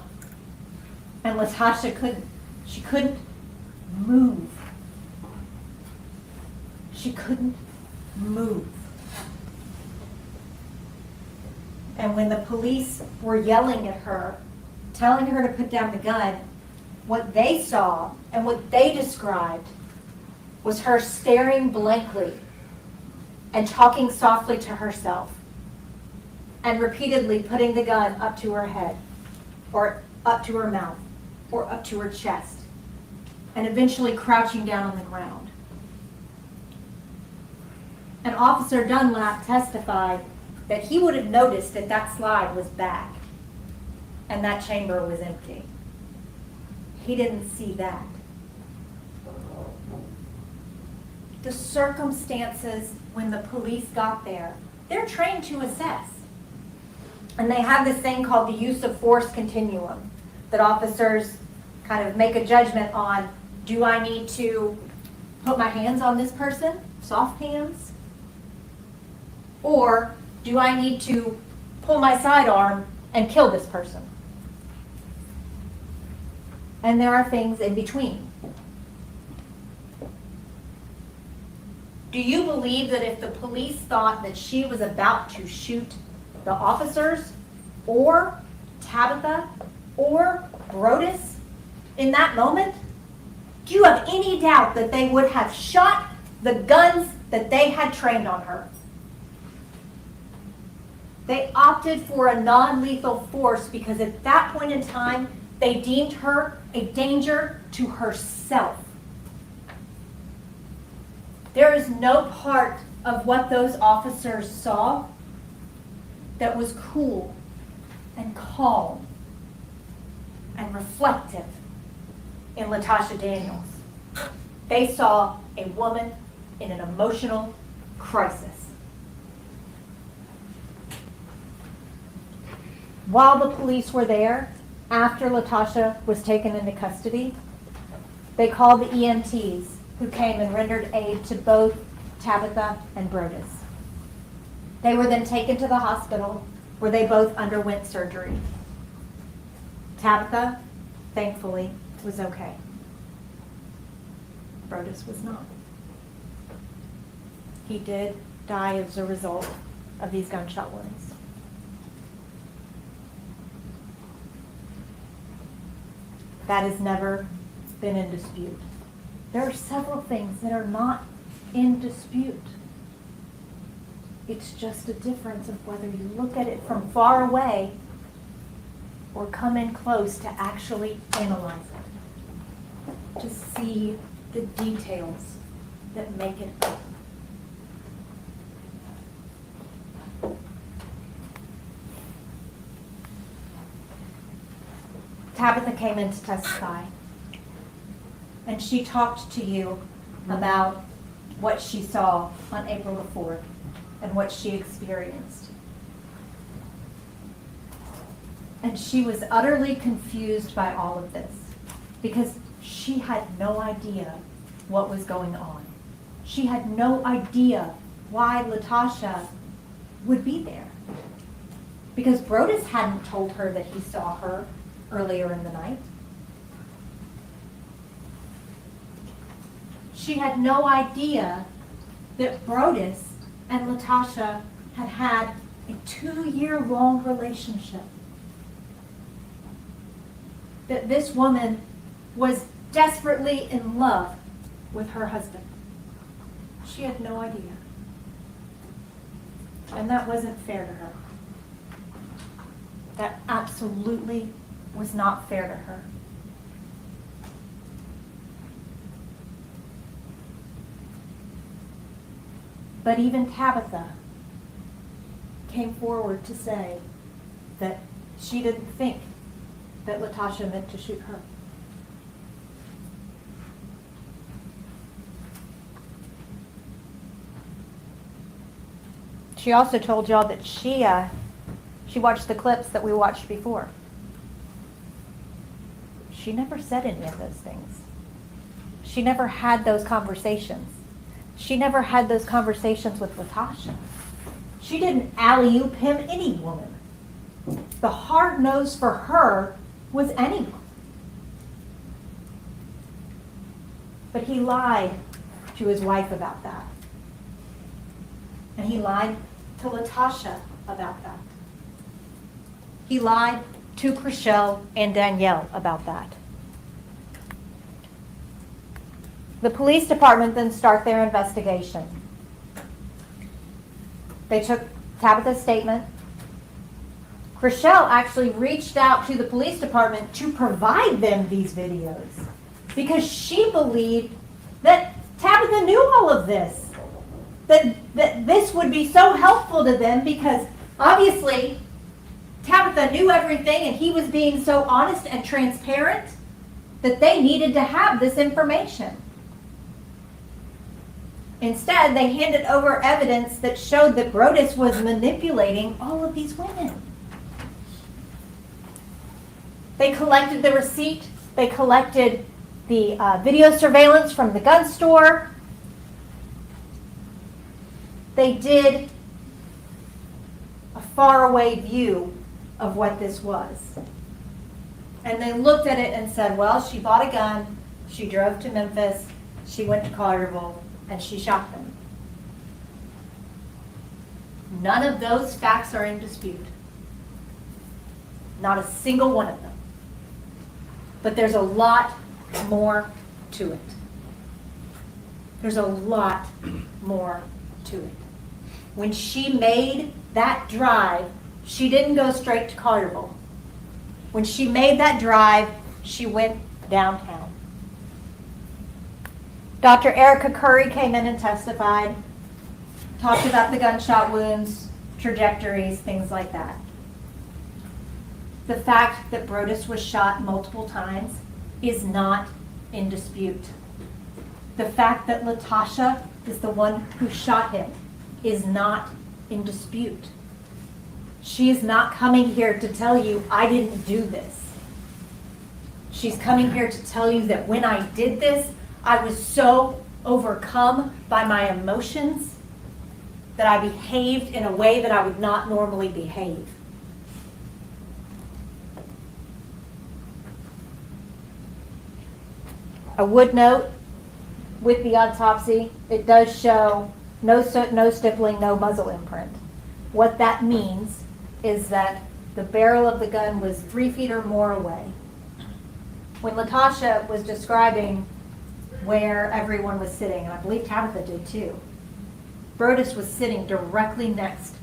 And LaTosha couldn't move. She couldn't move. And when the police were yelling at her, telling her to put down the gun, what they saw and what they described was her staring blankly and talking softly to herself and repeatedly putting the gun up to her head or up to her mouth or up to her chest and eventually crouching down on the ground. And Officer Dunlap testified that he would have noticed that that slide was back and that chamber was empty. He didn't see that. The circumstances when the police got there, they're trained to assess. And they have this thing called the use of force continuum that officers kind of make a judgment on. Do I need to put my hands on this person? Soft hands? Or do I need to pull my sidearm and kill this person? And there are things in between. Do you believe that if the police thought that she was about to shoot the officers or Tabitha or Brodus in that moment, do you have any doubt that they would have shot the guns that they had trained on her? They opted for a non-lethal force because at that point in time, they deemed her a danger to herself. There is no part of what those officers saw that was cool and calm and reflective in LaTosha Daniels. They saw a woman in an emotional crisis. While the police were there, after LaTosha was taken into custody, they called the EMTs who came and rendered aid to both Tabitha and Brodus. They were then taken to the hospital where they both underwent surgery. Tabitha, thankfully, was okay. Brodus was not. He did die as a result of these gunshot wounds. That has never been in dispute. There are several things that are not in dispute. It's just a difference of whether you look at it from far away or come in close to actually analyze it, to see the details that make it up. Tabitha came in to testify, and she talked to you about what she saw on April the 4th and what she experienced. And she was utterly confused by all of this because she had no idea what was going on. She had no idea why LaTosha would be there because Brodus hadn't told her that he saw her earlier in the night. She had no idea that Brodus and LaTosha had had a 2-year-long relationship. That this woman was desperately in love with her husband. She had no idea. And that wasn't fair to her. That absolutely was not fair to her. But even Tabitha came forward to say that she didn't think that LaTosha meant to shoot her. She also told y'all that she watched the clips that we watched before. She never said any of those things. She never had those conversations. She never had those conversations with LaTosha. She didn't alley-oop him any woman. The hard nose for her was anyone. But he lied to his wife about that. And he lied to LaTosha about that. He lied to Chriselle and Danielle about that. The police department then start their investigation. They took Tabitha's statement. Chriselle actually reached out to the police department to provide them these videos because she believed that Tabitha knew all of this. That this would be so helpful to them because obviously Tabitha knew everything and he was being so honest and transparent that they needed to have this information. Instead, they handed over evidence that showed that Brodus was manipulating all of these women. They collected the receipt. They collected the video surveillance from the gun store. They did faraway view of what this was. And they looked at it and said, well, she bought a gun, she drove to Memphis, she went to Collierville, and she shot them. None of those facts are in dispute. Not a single one of them. But there's a lot more to it. There's a lot more to it. When she made that drive, she didn't go straight to Collierville. When she made that drive, she went downtown. Dr. Erica Curry came in and testified, talked about the gunshot wounds, trajectories, things like that. The fact that Brodus was shot multiple times is not in dispute. The fact that LaTosha is the one who shot him is not in dispute. She is not coming here to tell you, I didn't do this. She's coming here to tell you that when I did this, I was so overcome by my emotions that I behaved in a way that I would not normally behave. I would note, with the autopsy, it does show no stippling, no muzzle imprint. What that means is that the barrel of the gun was 3 feet or more away. When LaTosha was describing where everyone was sitting, and I believe Tabitha did too, Brodus was sitting directly next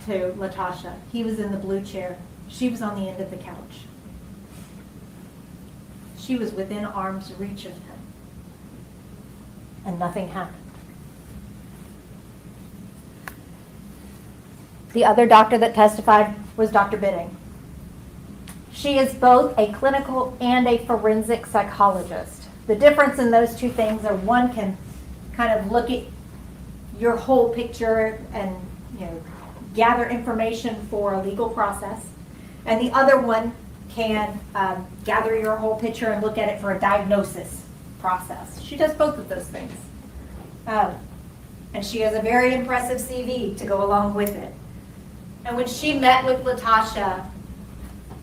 to LaTosha. He was in the blue chair. She was on the end of the couch. She was within arm's reach of him. And nothing happened. The other doctor that testified was Dr. Bidding. She is both a clinical and a forensic psychologist. The difference in those two things are one can kind of look at your whole picture and gather information for a legal process, and the other one can gather your whole picture and look at it for a diagnosis process. She does both of those things. And she has a very impressive CV to go along with it. And when she met with LaTosha,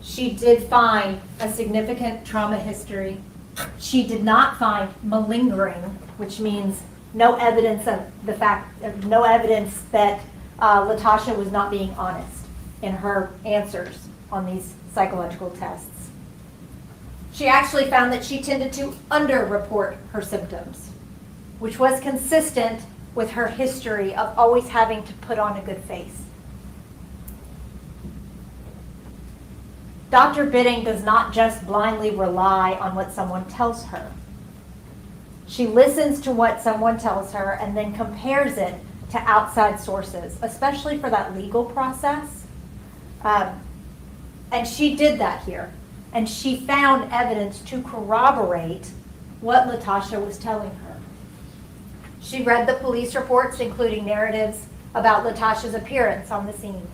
she did find a significant trauma history. She did not find malingering, which means no evidence that LaTosha was not being honest in her answers on these psychological tests. She actually found that she tended to underreport her symptoms, which was consistent with her history of always having to put on a good face. Dr. Bidding does not just blindly rely on what someone tells her. She listens to what someone tells her and then compares it to outside sources, especially for that legal process. And she did that here. And she found evidence to corroborate what LaTosha was telling her. She read the police reports, including narratives about LaTosha's appearance on the scene.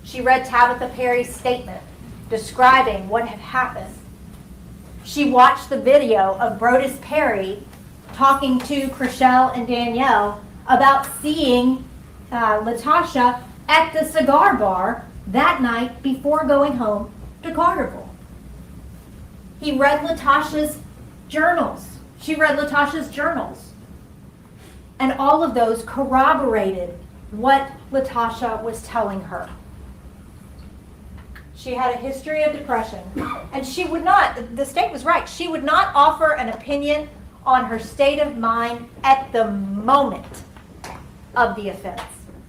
She read Tabitha Perry's statement describing what had happened. She watched the video of Brodus Perry talking to Chriselle and Danielle about seeing LaTosha at the cigar bar that night before going home to Carterville. He read LaTosha's journals. She read LaTosha's journals. And all of those corroborated what LaTosha was telling her. She had a history of depression, and she would not, the state was right, she would not offer an opinion on her state of mind at the moment of the offense.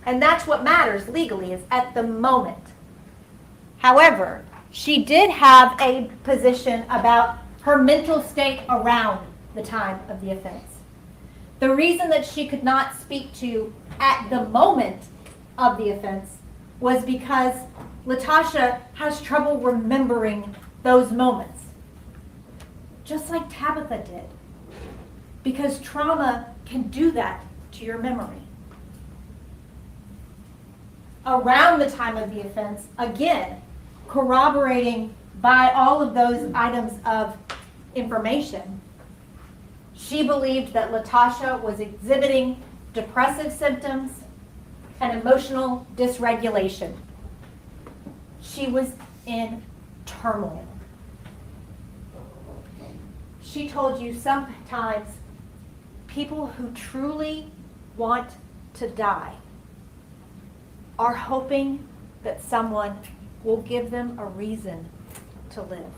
And that's what matters legally, is at the moment. However, she did have a position about her mental state around the time of the offense. The reason that she could not speak to at the moment of the offense was because LaTosha has trouble remembering those moments, just like Tabitha did, because trauma can do that to your memory. Around the time of the offense, again, corroborating by all of those items of information, she believed that LaTosha was exhibiting depressive symptoms and emotional dysregulation She was in turmoil. She told you sometimes people who truly want to die are hoping that someone will give them a reason to live.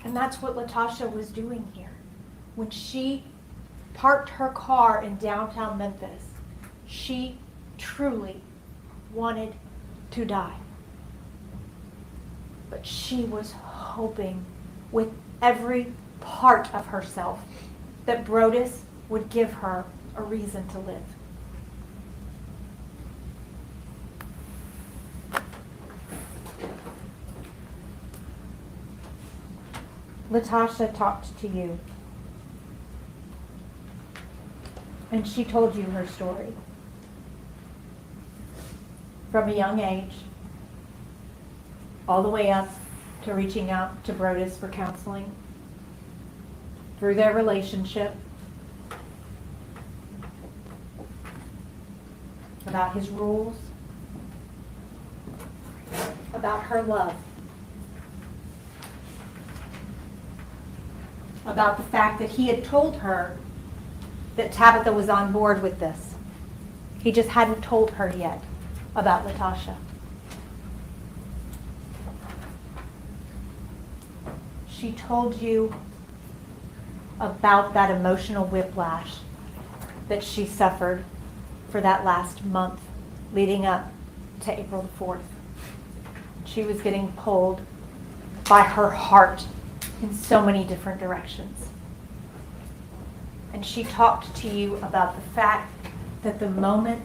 And that's what LaTosha was doing here. When she parked her car in downtown Memphis, she truly wanted to die. But she was hoping with every part of herself that Brodus would give her a reason to live. LaTosha talked to you, and she told you her story. From a young age, all the way up to reaching out to Brodus for counseling, through their relationship, about his rules, about her love, about the fact that he had told her that Tabitha was on board with this. He just hadn't told her yet about LaTosha. She told you about that emotional whiplash that she suffered for that last month leading up to April the 4th. She was getting pulled by her heart in so many different directions. And she talked to you about the fact that the moment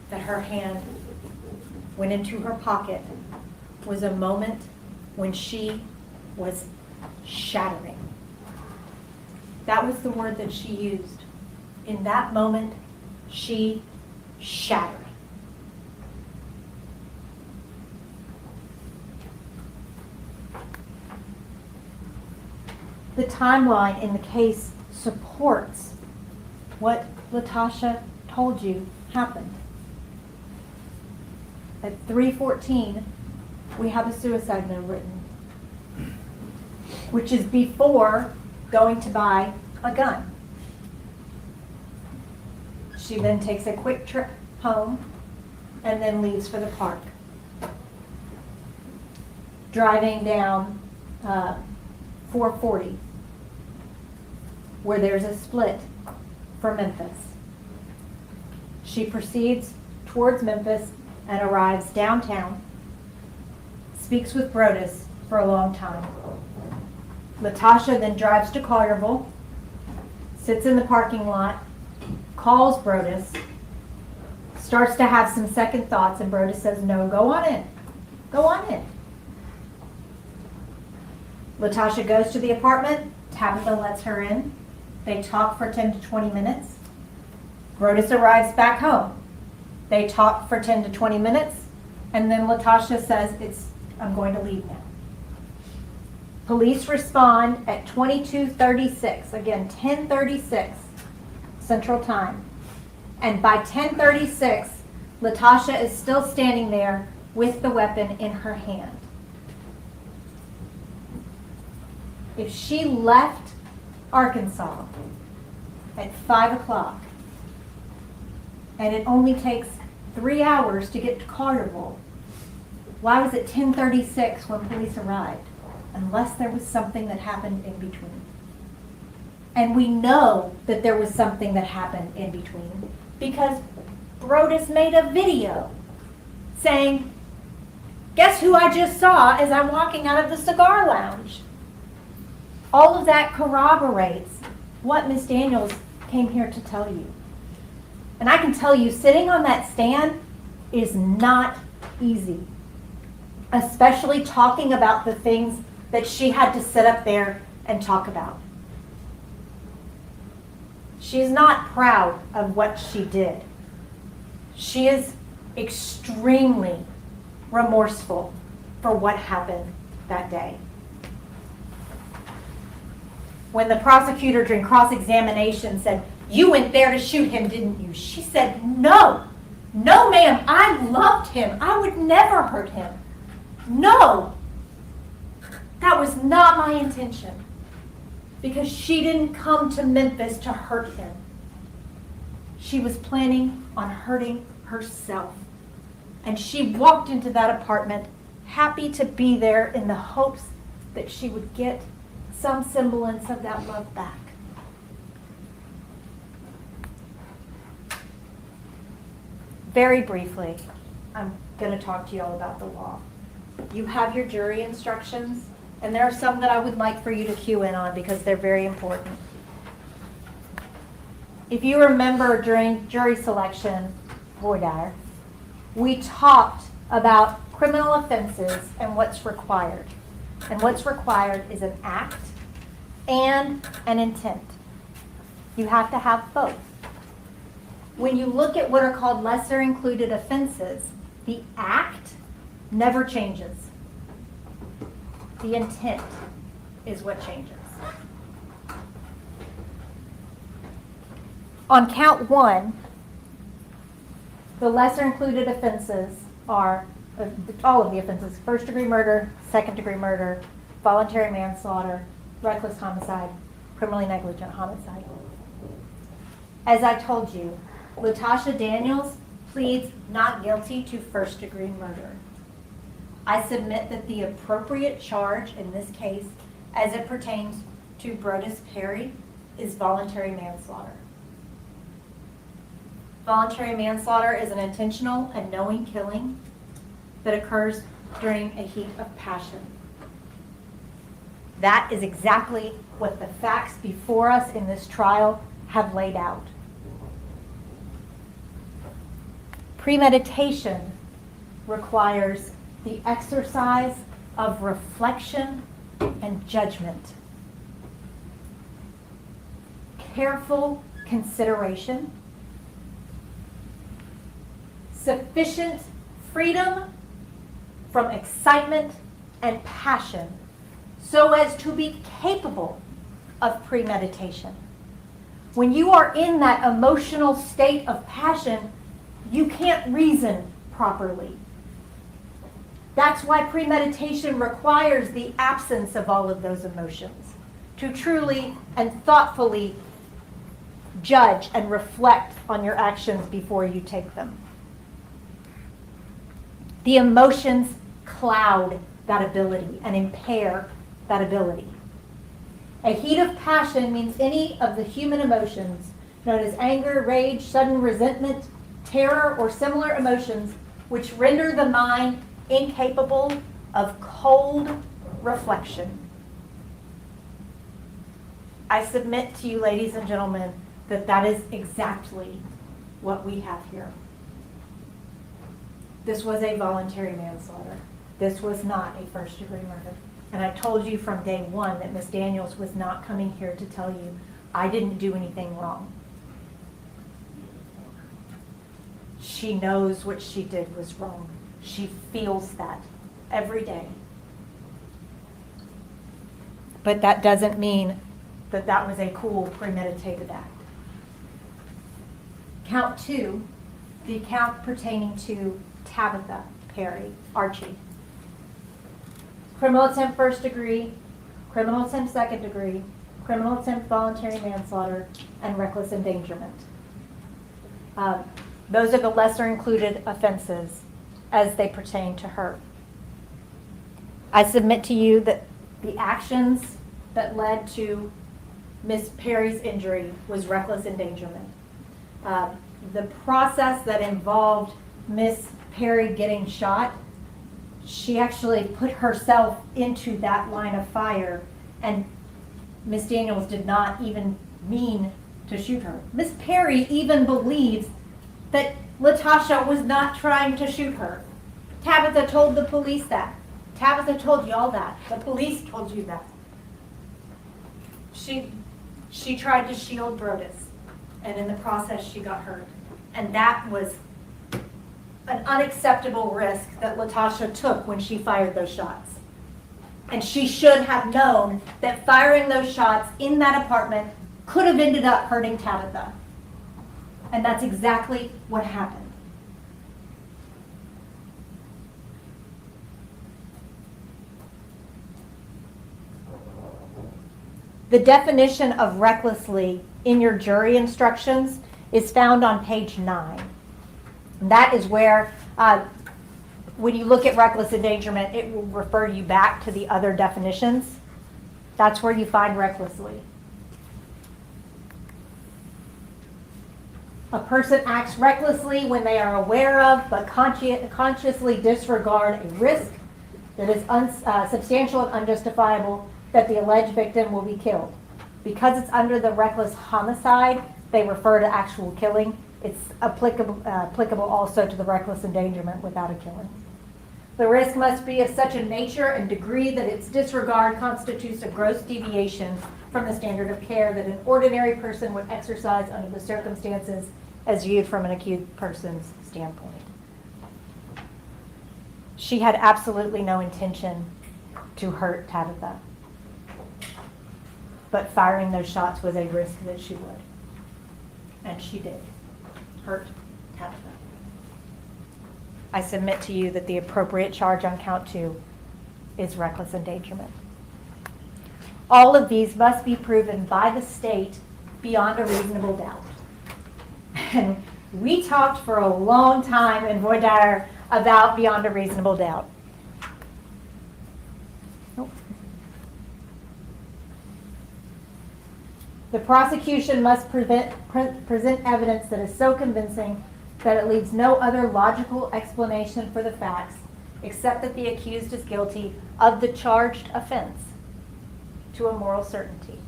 that her hand went into her pocket was a moment when she was shattering. That was the word that she used. In that moment, she shattered. The timeline in the case supports what LaTosha told you happened. At 3:14, we have a suicide note written, which is before going to buy a gun. She then takes a quick trip home and then leaves for the park. Driving down 440, where there's a split for Memphis. She proceeds towards Memphis and arrives downtown, speaks with Brodus for a long time. LaTosha then drives to Collierville, sits in the parking lot, calls Brodus, starts to have some second thoughts, and Brodus says, "No, go on in. Go on in." LaTosha goes to the apartment. Tabitha lets her in. They talk for 10 to 20 minutes. Brodus arrives back home. They talk for 10 to 20 minutes, and then LaTosha says, I'm going to leave now. Police respond at 22:36, again, 10:36 Central Time. And by 10:36, LaTosha is still standing there with the weapon in her hand. If she left Arkansas at 5 o'clock, and it only takes 3 hours to get to Collierville, why was it 10:36 when police arrived? Unless there was something that happened in between. And we know that there was something that happened in between because Brodus made a video saying, "Guess who I just saw as I'm walking out of the cigar lounge?" All of that corroborates what Ms. Daniels came here to tell you. And I can tell you, sitting on that stand is not easy, especially talking about the things that she had to sit up there and talk about. She's not proud of what she did. She is extremely remorseful for what happened that day. When the prosecutor during cross-examination said, "You went there to shoot him, didn't you?" She said, "No, No, ma'am, I loved him. I would never hurt him. No, that was not my intention. Because she didn't come to Memphis to hurt him. She was planning on hurting herself. And she walked into that apartment happy to be there in the hopes that she would get some semblance of that love back. Very briefly, I'm going to talk to you all about the law. You have your jury instructions, and there are some that I would like for you to cue in on because they're very important. If you remember during jury selection, voir dire, we talked about criminal offenses and what's required. And what's required is an act and an intent. You have to have both. When you look at what are called lesser included offenses, the act never changes. The intent is what changes. On count 1, the lesser included offenses are all of the offenses: first degree murder, second degree murder, voluntary manslaughter, reckless homicide, criminally negligent homicide. As I told you, LaTosha Daniels pleads not guilty to first degree murder. I submit that the appropriate charge in this case, as it pertains to Brodus Perry, is voluntary manslaughter. Voluntary manslaughter is an intentional and knowing killing that occurs during a heat of passion. That is exactly what the facts before us in this trial have laid out. Premeditation requires the exercise of reflection and judgment, careful consideration, sufficient freedom from excitement and passion so as to be capable of premeditation. When you are in that emotional state of passion, you can't reason properly. That's why premeditation requires the absence of all of those emotions to truly and thoughtfully judge and reflect on your actions before you take them. The emotions cloud that ability and impair that ability. A heat of passion means any of the human emotions known as anger, rage, sudden resentment, terror, or similar emotions which render the mind incapable of cold reflection. I submit to you, ladies and gentlemen, that that is exactly what we have here. This was a voluntary manslaughter. This was not a first-degree murder. And I told you from day one that Ms. Daniels was not coming here to tell you I didn't do anything wrong. She knows what she did was wrong. She feels that every day. But that doesn't mean that that was a cool, premeditated act. Count 2, the count pertaining to Tabitha Perry, Archie. Criminal attempt first degree, criminal attempt second degree, criminal attempt voluntary manslaughter, and reckless endangerment. Those are the lesser included offenses as they pertain to her. I submit to you that the actions that led to Ms. Perry's injury was reckless endangerment. The process that involved Ms. Perry getting shot, she actually put herself into that line of fire, and Ms. Daniels did not even mean to shoot her. Ms. Perry even believes that LaTosha was not trying to shoot her. Tabitha told the police that. Tabitha told y'all that. The police told you that. She tried to shield Brodus, and in the process she got hurt. And that was an unacceptable risk that LaTosha took when she fired those shots. And she should have known that firing those shots in that apartment could have ended up hurting Tabitha. And that's exactly what happened. The definition of recklessly in your jury instructions is found on page 9. And that is where, when you look at reckless endangerment, it will refer you back to the other definitions. That's where you find recklessly. A person acts recklessly when they are aware of but consciously disregard a risk that is substantial and unjustifiable that the alleged victim will be killed. Because it's under the reckless homicide, they refer to actual killing. It's applicable also to the reckless endangerment without a killing. The risk must be of such a nature and degree that its disregard constitutes a gross deviation from the standard of care that an ordinary person would exercise under the circumstances as viewed from an accused person's standpoint. She had absolutely no intention to hurt Tabitha, but firing those shots was a risk that she would. And she did hurt Tabitha. I submit to you that the appropriate charge on count 2 is reckless endangerment. All of these must be proven by the state beyond a reasonable doubt. And we talked for a long time in voir dire about beyond a reasonable doubt. The prosecution must present evidence that is so convincing that it leaves no other logical explanation for the facts except that the accused is guilty of the charged offense to a moral certainty.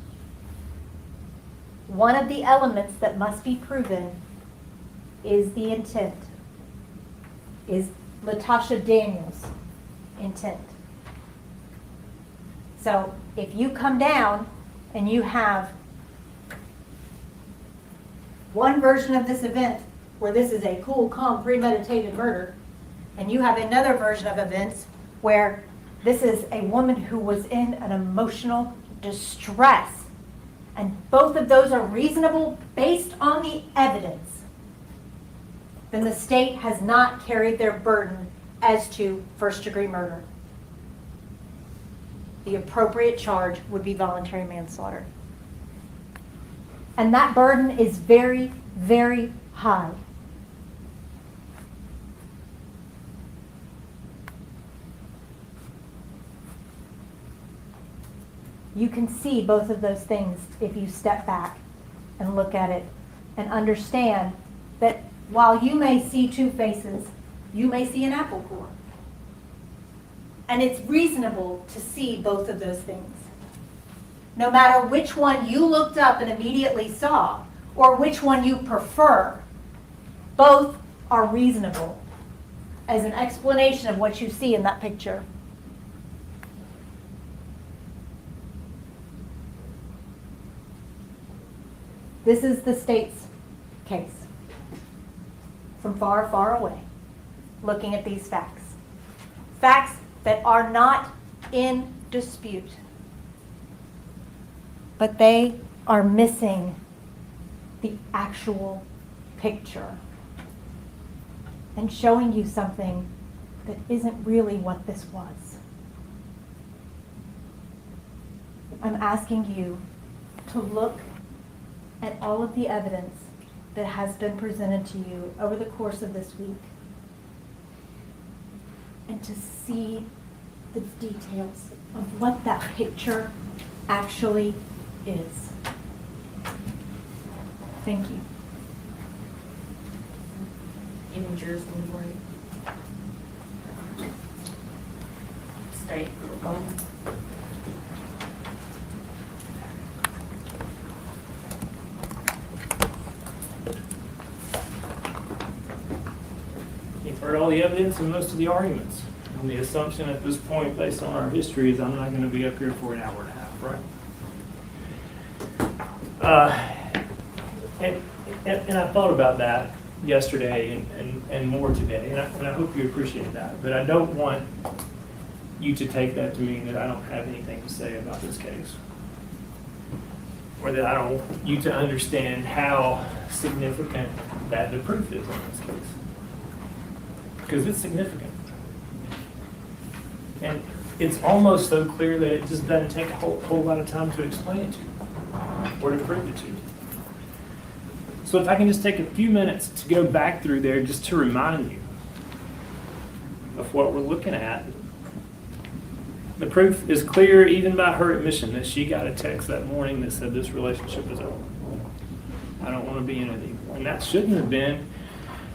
One of the elements that must be proven is the intent, is LaTosha Daniels' intent. So if you come down and you have one version of this event where this is a cool, calm, premeditated murder, and you have another version of events where this is a woman who was in an emotional distress, and both of those are reasonable based on the evidence, then the state has not carried their burden as to first-degree murder. The appropriate charge would be voluntary manslaughter. And that burden is very, very high. You can see both of those things if you step back and look at it and understand that while you may see two faces, you may see an apple core. And it's reasonable to see both of those things. No matter which one you looked up and immediately saw, or which one you prefer, both are reasonable as an explanation of what you see in that picture. This is the state's case. From far, far away, looking at these facts. Facts that are not in dispute. But they are missing the actual picture and showing you something that isn't really what this was. I'm asking you to look at all of the evidence that has been presented to you over the course of this week and to see the details of what that picture actually is. Thank you. Any jurors want to break? State, go. You've heard all the evidence and most of the arguments. And the assumption at this point, based on our history, is I'm not going to be up here for an hour and a half, right? And I thought about that yesterday and more today, and I hope you appreciate that. But I don't want you to take that to mean that I don't have anything to say about this case, or that I don't want you to understand how significant that the proof is on this case, because it's significant. And it's almost so clear that it just doesn't take a whole lot of time to explain it to you. or to prove it to you. So if I can just take a few minutes to go back through there just to remind you of what we're looking at. The proof is clear even by her admission that she got a text that morning that said this relationship is over. I don't want to be in it anymore. And that shouldn't have been,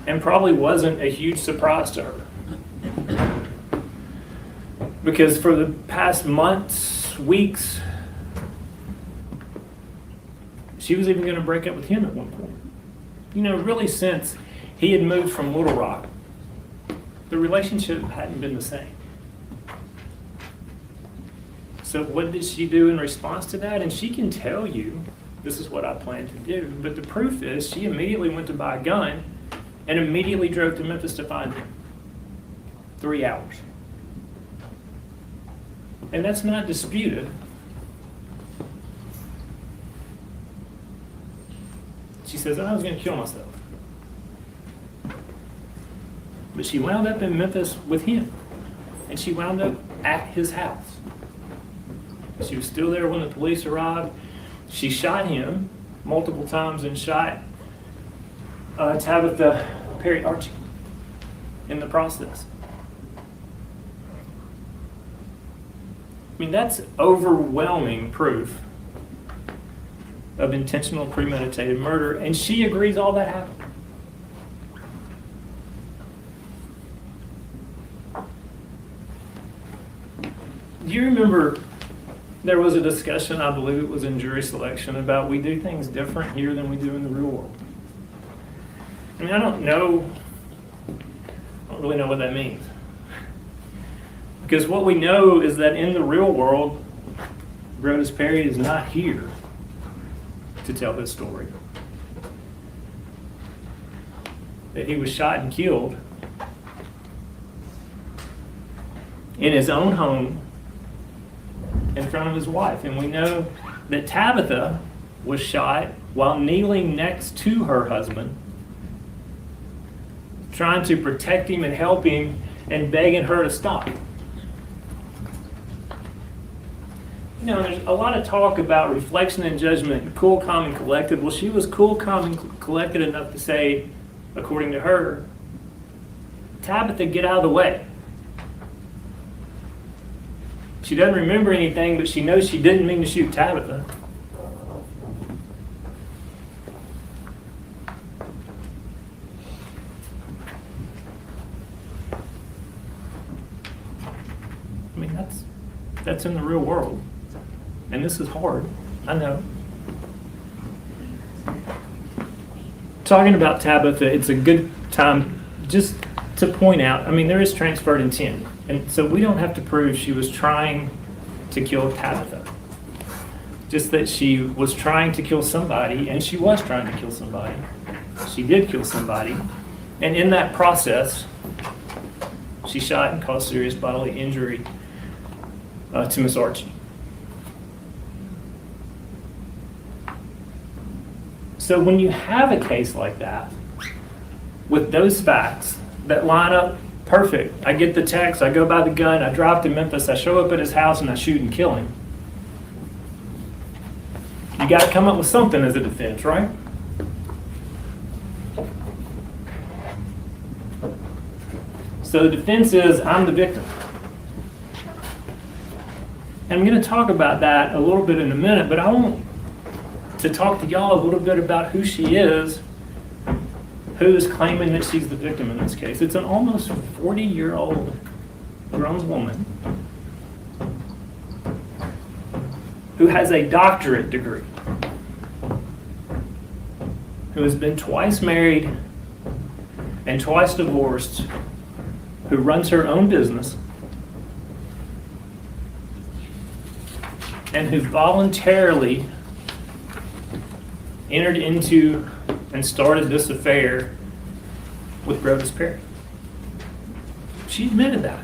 and probably wasn't, a huge surprise to her. Because for the past months, weeks, she was even going to break up with him at one point. You know, really since he had moved from Little Rock, the relationship hadn't been the same. So what did she do in response to that? And she can tell you, this is what I plan to do. But the proof is she immediately went to buy a gun and immediately drove to Memphis to find him. 3 hours. And that's not disputed. She says, I was going to kill myself. But she wound up in Memphis with him. And she wound up at his house. She was still there when the police arrived. She shot him multiple times and shot Tabitha Perry Archie in the process. I mean, that's overwhelming proof of intentional premeditated murder, and she agrees all that happened. Do you remember there was a discussion, I believe it was in jury selection, about we do things different here than we do in the real world? I mean, I don't really know what that means. Because what we know is that in the real world, Brodus Perry is not here to tell his story. That he was shot and killed in his own home in front of his wife. And we know that Tabitha was shot while kneeling next to her husband, trying to protect him and help him and begging her to stop. You know, there's a lot of talk about reflection and judgment, cool, calm, and collected. Well, she was cool, calm, and collected enough to say, according to her, Tabitha, get out of the way. She doesn't remember anything, but she knows she didn't mean to shoot Tabitha. I mean, that's in the real world. And this is hard, I know. Talking about Tabitha, it's a good time just to point out, I mean, there is transferred intent. And so we don't have to prove she was trying to kill Tabitha. Just that she was trying to kill somebody, and she was trying to kill somebody. She did kill somebody. And in that process, she shot and caused serious bodily injury to Miss Archie. So when you have a case like that, with those facts that line up perfect, I get the text, I go buy the gun, I drive to Memphis, I show up at his house and I shoot and kill him. You got to come up with something as a defense, right? So the defense is, I'm the victim. And I'm going to talk about that a little bit in a minute, but I want to talk to y'all a little bit about who she is, who is claiming that she's the victim in this case. It's an almost 40-year-old grown woman who has a doctorate degree, who has been twice married and twice divorced, who runs her own business, and who voluntarily entered into and started this affair with Brodus Perry. She admitted that.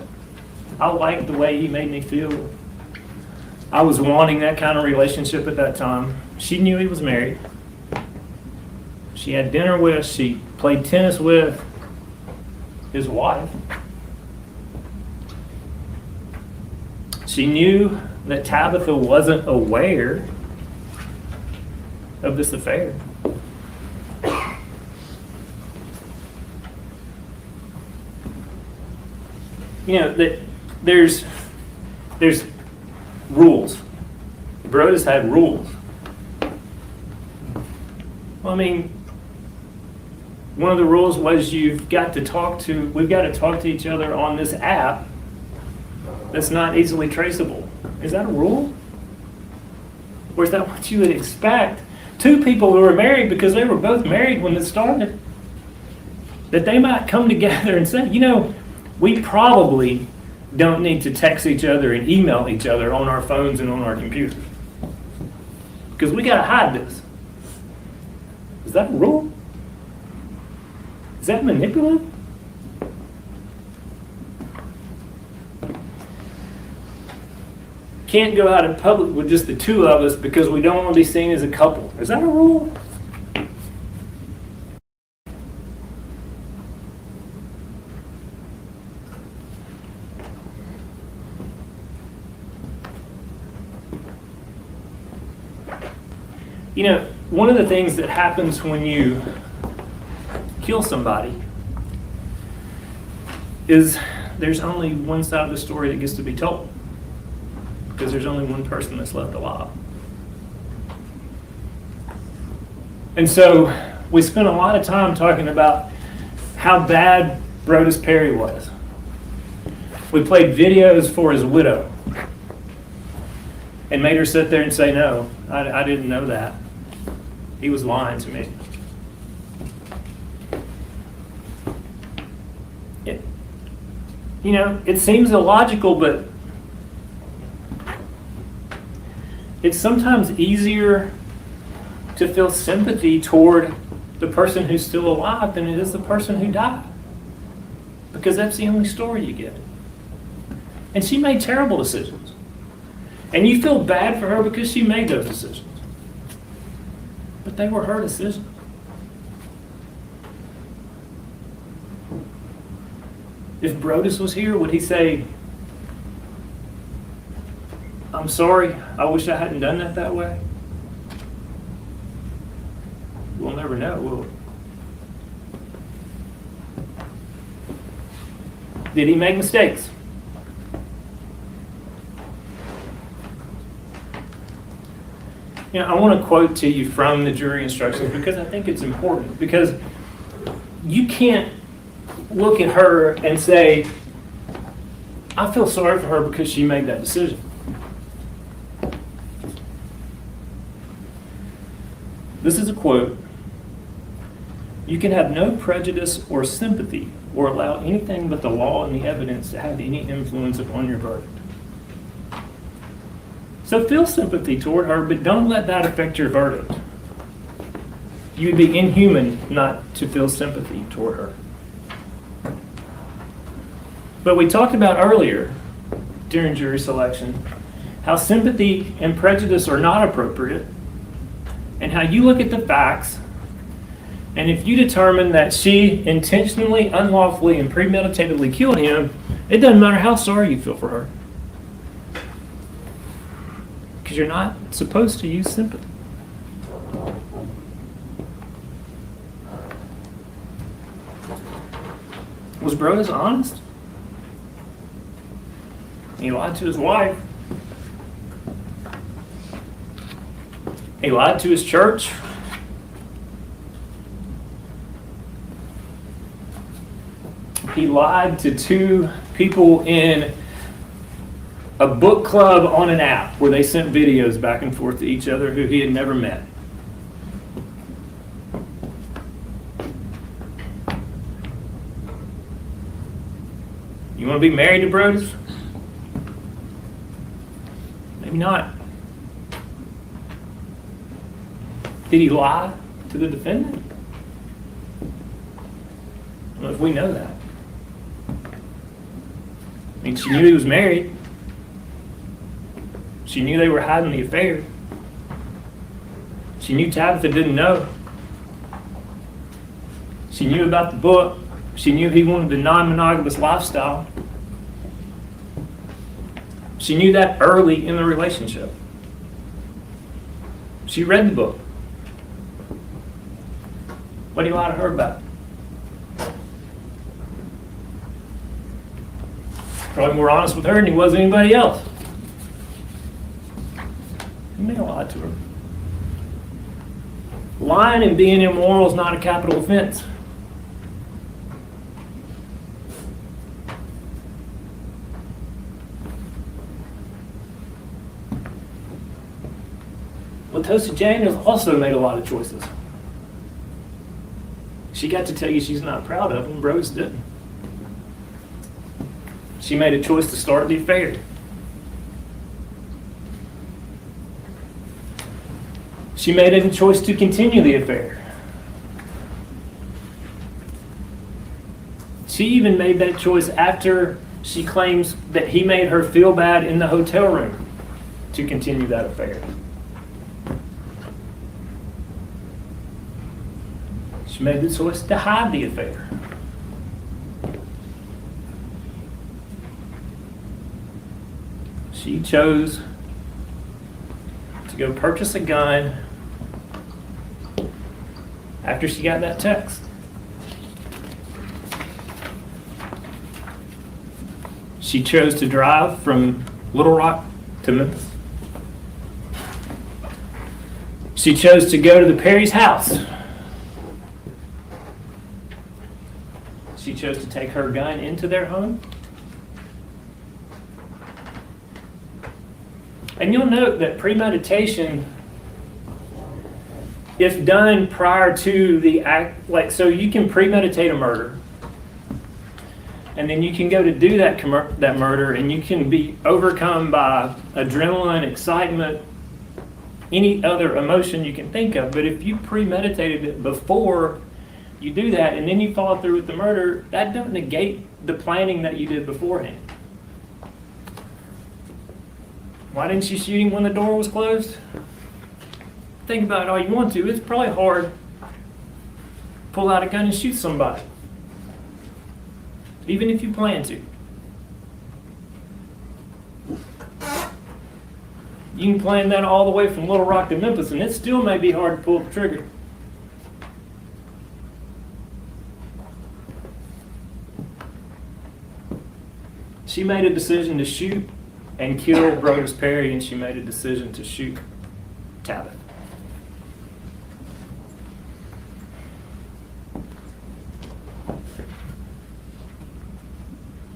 I liked the way he made me feel. I was wanting that kind of relationship at that time. She knew he was married. She had dinner with, she played tennis with his wife. She knew that Tabitha wasn't aware of this affair. You know, that there's rules. Brothers had rules. Well, I mean, one of the rules was we've got to talk to each other on this app that's not easily traceable. Is that a rule? Or is that what you would expect? Two people who were married because they were both married when this started, that they might come together and say, you know, we probably don't need to text each other and email each other on our phones and on our computers. Because we got to hide this. Is that a rule? Is that manipulative? Can't go out in public with just the two of us because we don't want to be seen as a couple. Is that a rule? You know, one of the things that happens when you kill somebody is there's only one side of the story that gets to be told, because there's only one person that's left alive. And so we spent a lot of time talking about how bad Brodus Perry was. We played videos for his widow and made her sit there and say, no, I didn't know that. He was lying to me. You know, it seems illogical, but it's sometimes easier to feel sympathy toward the person who's still alive than it is the person who died. Because that's the only story you get. And she made terrible decisions. And you feel bad for her because she made those decisions. But they were her decisions. If Brodus was here, would he say, I'm sorry, I wish I hadn't done that way? We'll never know, will we? Did he make mistakes? You know, I want to quote to you from the jury instructions because I think it's important. Because you can't look at her and say, I feel sorry for her because she made that decision. This is a quote. You can have no prejudice or sympathy or allow anything but the law and the evidence to have any influence upon your verdict. So feel sympathy toward her, but don't let that affect your verdict. You would be inhuman not to feel sympathy toward her. But we talked about earlier, during jury selection, how sympathy and prejudice are not appropriate, and how you look at the facts, and if you determine that she intentionally, unlawfully, and premeditatedly killed him, it doesn't matter how sorry you feel for her. Because you're not supposed to use sympathy. Was Brodus honest? He lied to his wife. He lied to his church. He lied to two people in a book club on an app where they sent videos back and forth to each other who he had never met. You want to be married to Brodus? Maybe not. Did he lie to the defendant? I don't know if we know that. I mean, she knew he was married. She knew they were hiding the affair. She knew Tabitha didn't know. She knew about the book. She knew he wanted the non-monogamous lifestyle. She knew that early in the relationship. She read the book. What do you lie to her about? Probably more honest with her than he was anybody else. You may have lied to her. Lying and being immoral is not a capital offense. LaToshia Jane has also made a lot of choices. She got to tell you she's not proud of them, Rose didn't. She made a choice to start the affair. She made a choice to continue the affair. She even made that choice after she claims that he made her feel bad in the hotel room to continue that affair. She made the choice to hide the affair. She chose to go purchase a gun after she got that text. She chose to drive from Little Rock to Memphis. She chose to go to the Perry's house. She chose to take her gun into their home. And you'll note that premeditation, if done prior to the act, like, so you can premeditate a murder, and then you can go to do that murder, and you can be overcome by adrenaline, excitement, any other emotion you can think of. But if you premeditated it before you do that, and then you follow through with the murder, that don't negate the planning that you did beforehand. Why didn't she shoot him when the door was closed? Think about it all you want to. It's probably hard to pull out a gun and shoot somebody, even if you plan to. You can plan that all the way from Little Rock to Memphis, and it still may be hard to pull the trigger. She made a decision to shoot and kill Brodus Perry, and she made a decision to shoot Tabitha.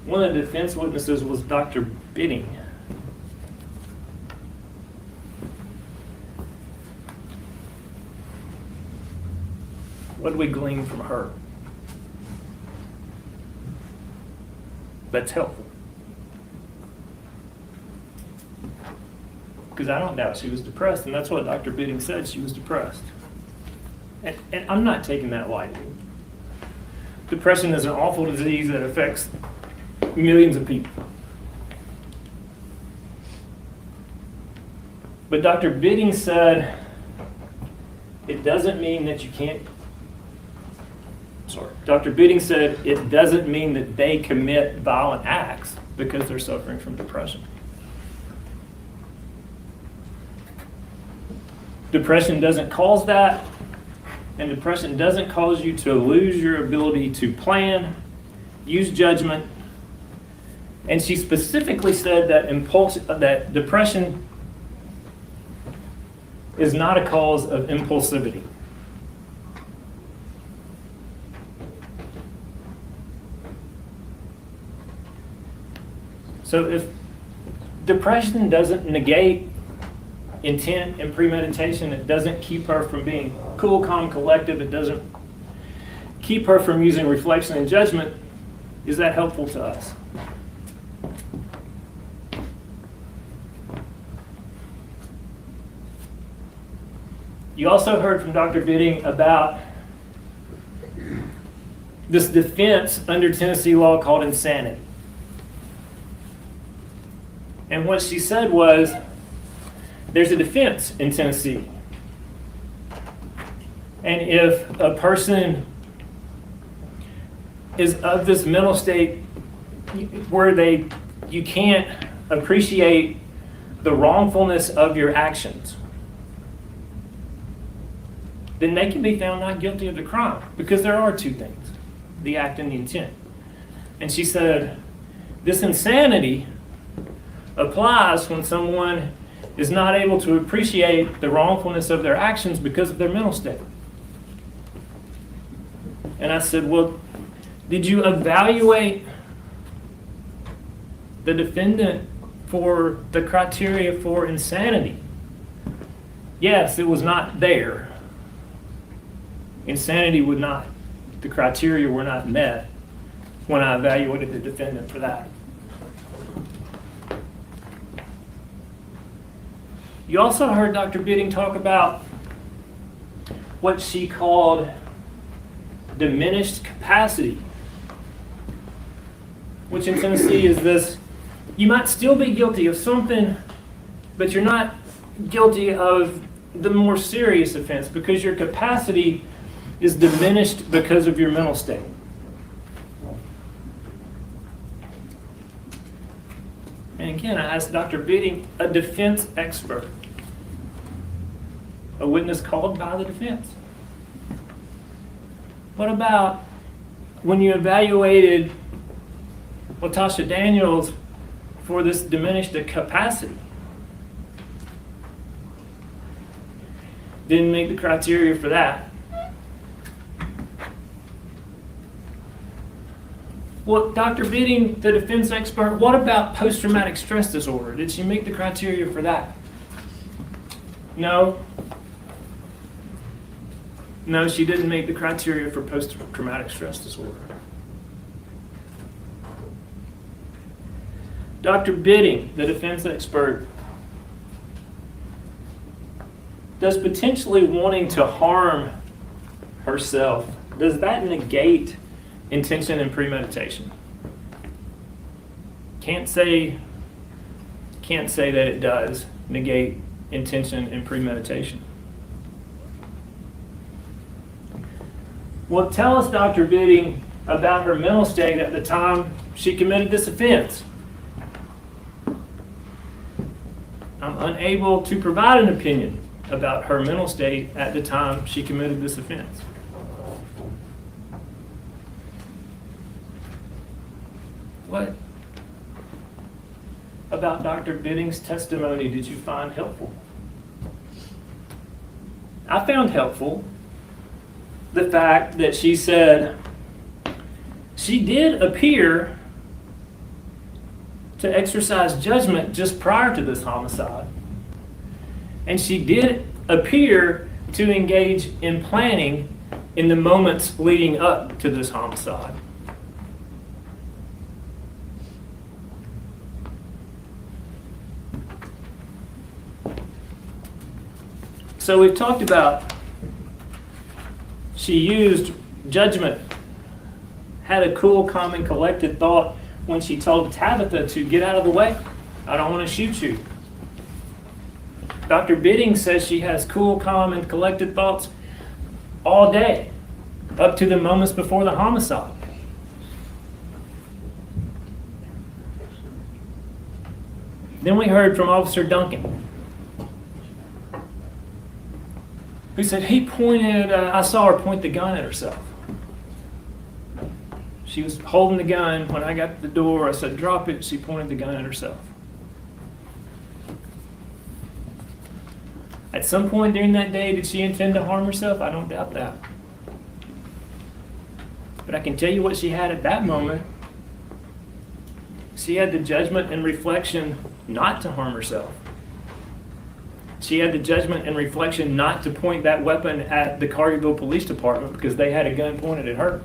One of the defense witnesses was Dr. Bidding. What did we glean from her that's helpful? Because I don't doubt she was depressed, and that's what Dr. Bidding said, she was depressed. And I'm not taking that lightly. Depression is an awful disease that affects millions of people. But Dr. Bidding said it doesn't mean that you can't. Dr. Bidding said it doesn't mean that they commit violent acts because they're suffering from depression. Depression doesn't cause that, and depression doesn't cause you to lose your ability to plan, use judgment. And she specifically said that depression is not a cause of impulsivity. So if depression doesn't negate intent and premeditation, it doesn't keep her from being cool, calm, collective, it doesn't keep her from using reflection and judgment, is that helpful to us? You also heard from Dr. Bidding about this defense under Tennessee law called insanity. And what she said was, there's a defense in Tennessee. And if a person is of this mental state where you can't appreciate the wrongfulness of your actions, then they can be found not guilty of the crime, because there are two things, the act and the intent. And she said, this insanity applies when someone is not able to appreciate the wrongfulness of their actions because of their mental state. And I said, well, did you evaluate the defendant for the criteria for insanity? Yes, it was not there. Insanity would not, the criteria were not met when I evaluated the defendant for that. You also heard Dr. Bidding talk about what she called diminished capacity, which in Tennessee is this: you might still be guilty of something, but you're not guilty of the more serious offense because your capacity is diminished because of your mental state. And again, I asked Dr. Bidding, a defense expert, a witness called by the defense. What about when you evaluated LaTosha Daniels for this diminished capacity? Didn't meet the criteria for that. Well, Dr. Bidding, the defense expert, what about post-traumatic stress disorder? Did she meet the criteria for that? No. No, she didn't meet the criteria for post-traumatic stress disorder. Dr. Bidding, the defense expert, does potentially wanting to harm herself, does that negate intention and premeditation? Can't say that it does negate intention and premeditation. Well, tell us, Dr. Bidding, about her mental state at the time she committed this offense. I'm unable to provide an opinion about her mental state at the time she committed this offense. What about Dr. Bidding's testimony did you find helpful? I found helpful the fact that she said she did appear to exercise judgment just prior to this homicide. And she did appear to engage in planning in the moments leading up to this homicide. So we've talked about she used judgment, had a cool, calm, and collected thought when she told Tabitha to get out of the way. I don't want to shoot you. Dr. Bidding says she has cool, calm, and collected thoughts all day, up to the moments before the homicide. Then we heard from Officer Duncan, who said he pointed, I saw her point the gun at herself. She was holding the gun. When I got to the door, I said, drop it. She pointed the gun at herself. At some point during that day, did she intend to harm herself? I don't doubt that. But I can tell you what she had at that moment. She had the judgment and reflection not to harm herself. She had the judgment and reflection not to point that weapon at the Carterville Police Department because they had a gun pointed at her.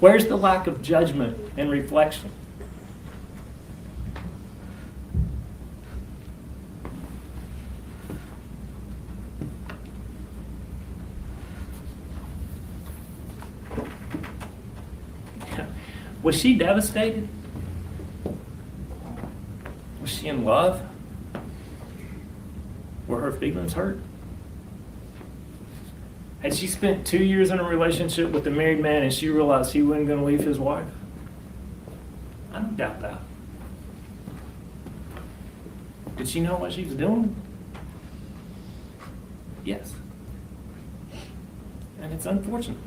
Where's the lack of judgment and reflection? Was she devastated? Was she in love? Were her feelings hurt? Had she spent 2 years in a relationship with a married man and she realized he wasn't going to leave his wife? I don't doubt that. Did she know what she was doing? Yes. And it's unfortunate.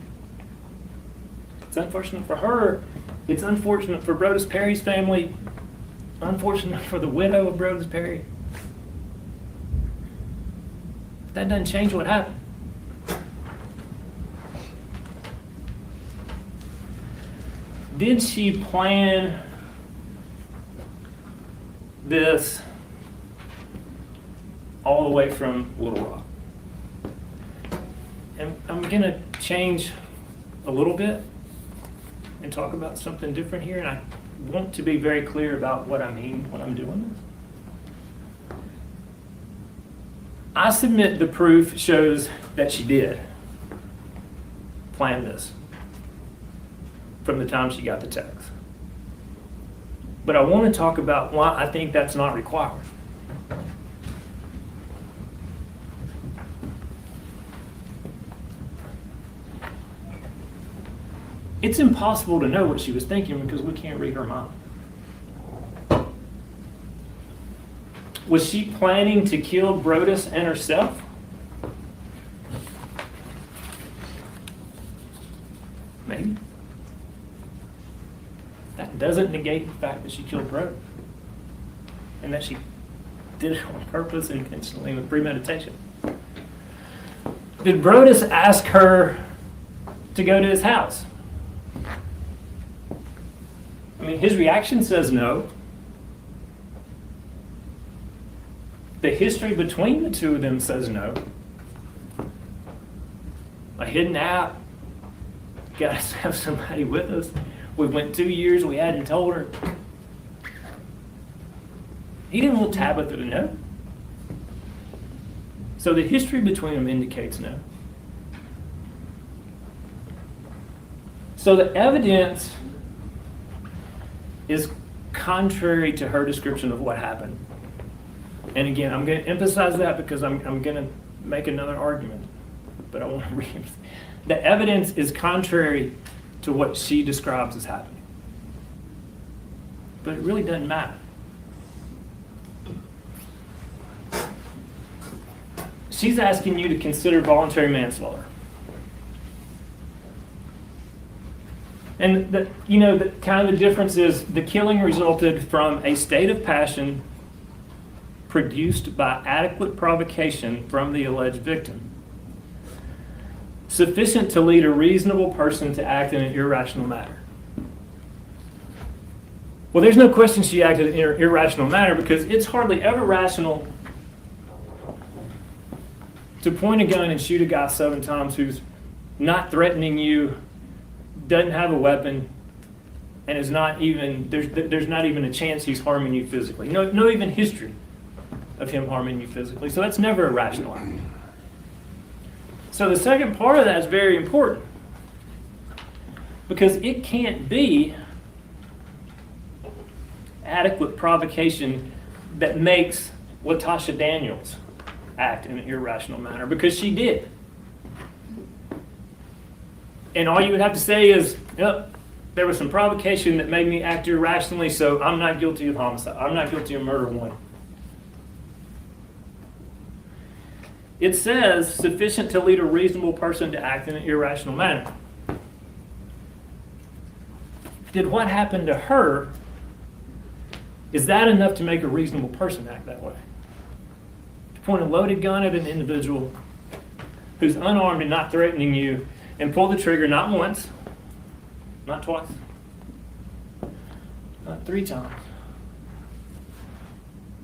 It's unfortunate for her. It's unfortunate for Brodus Perry's family. Unfortunate for the widow of Brodus Perry. That doesn't change what happened. Did she plan this all the way from Little Rock? And I'm gonna change a little bit and talk about something different here, and I want to be very clear about what I mean when I'm doing this. I submit the proof shows that she did plan this from the time she got the text. But I want to talk about why I think that's not required. It's impossible to know what she was thinking because we can't read her mind. Was she planning to kill Brodus and herself? Maybe. That doesn't negate the fact that she killed Brodus and that she did it on purpose, intentionally, with premeditation. Did Brodus ask her to go to his house? I mean, his reaction says no. The history between the two of them says no. A hidden app. Got to have somebody with us. We went 2 years, we hadn't told her. He didn't want Tabitha to know. So the history between them indicates no. So the evidence is contrary to her description of what happened. And again, I'm going to emphasize that because I'm going to make another argument. But I want to read. The evidence is contrary to what she describes as happening. But it really doesn't matter. She's asking you to consider voluntary manslaughter. And the kind of the difference is the killing resulted from a state of passion produced by adequate provocation from the alleged victim, sufficient to lead a reasonable person to act in an irrational manner. Well, there's no question she acted in an irrational manner because it's hardly ever rational to point a gun and shoot a guy 7 times who's not threatening you, doesn't have a weapon, and is not even, there's not even a chance he's harming you physically. No even history of him harming you physically. So that's never a rational act. So the second part of that is very important because it can't be adequate provocation that makes LaTosha Daniels act in an irrational manner because she did. And all you would have to say is, yep, there was some provocation that made me act irrationally, so I'm not guilty of homicide. I'm not guilty of murder 1. It says sufficient to lead a reasonable person to act in an irrational manner. Did what happened to her, is that enough to make a reasonable person act that way? To point a loaded gun at an individual who's unarmed and not threatening you and pull the trigger not once, not twice, not 3 times,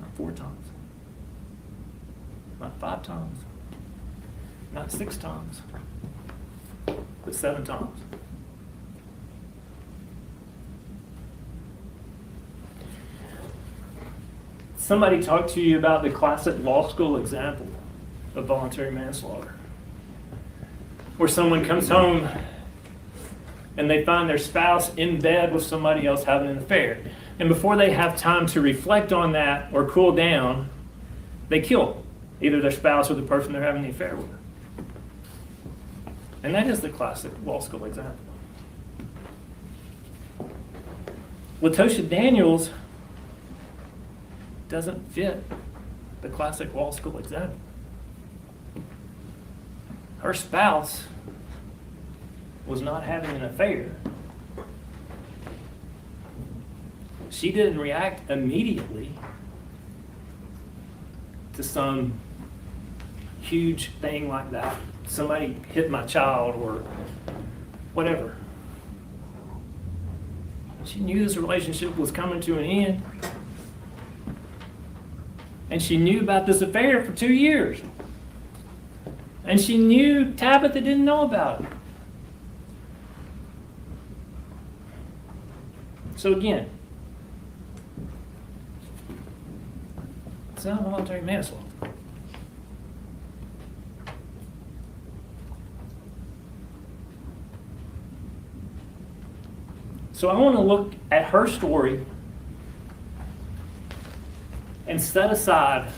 not 4 times, not 5 times, not 6 times, but 7 times. Somebody talked to you about the classic law school example of voluntary manslaughter, where someone comes home and they find their spouse in bed with somebody else having an affair. And before they have time to reflect on that or cool down, they kill either their spouse or the person they're having the affair with. And that is the classic law school example. LaTosha Daniels doesn't fit the classic law school example. Her spouse was not having an affair. She didn't react immediately to some huge thing like that. Somebody hit my child or whatever. She knew this relationship was coming to an end. And she knew about this affair for 2 years. And she knew Tabitha didn't know about it. So again, it's not voluntary manslaughter. So I want to look at her story and set aside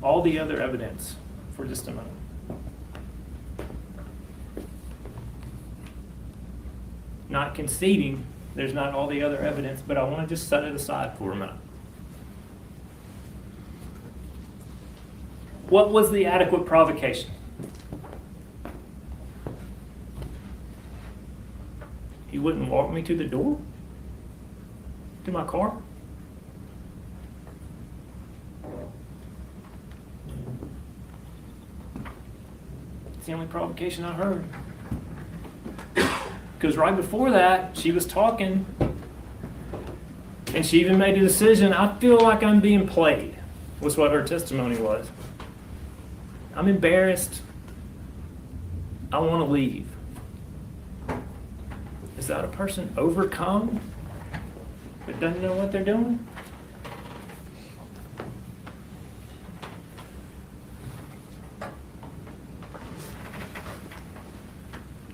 all the other evidence for just a moment. Not conceding there's not all the other evidence, but I want to just set it aside for a minute. What was the adequate provocation? He wouldn't walk me to the door? To my car? It's the only provocation I heard. Because right before that, she was talking, and she even made a decision, I feel like I'm being played, was what her testimony was. I'm embarrassed. I want to leave. Is that a person overcome but doesn't know what they're doing?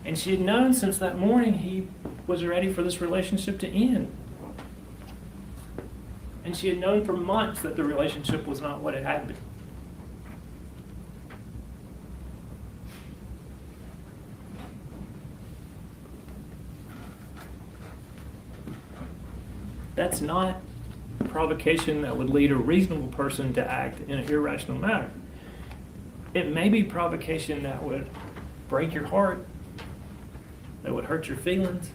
And she had known since that morning he was ready for this relationship to end. And she had known for months that the relationship was not what it had been. That's not provocation that would lead a reasonable person to act in an irrational manner. It may be provocation that would break your heart, that would hurt your feelings,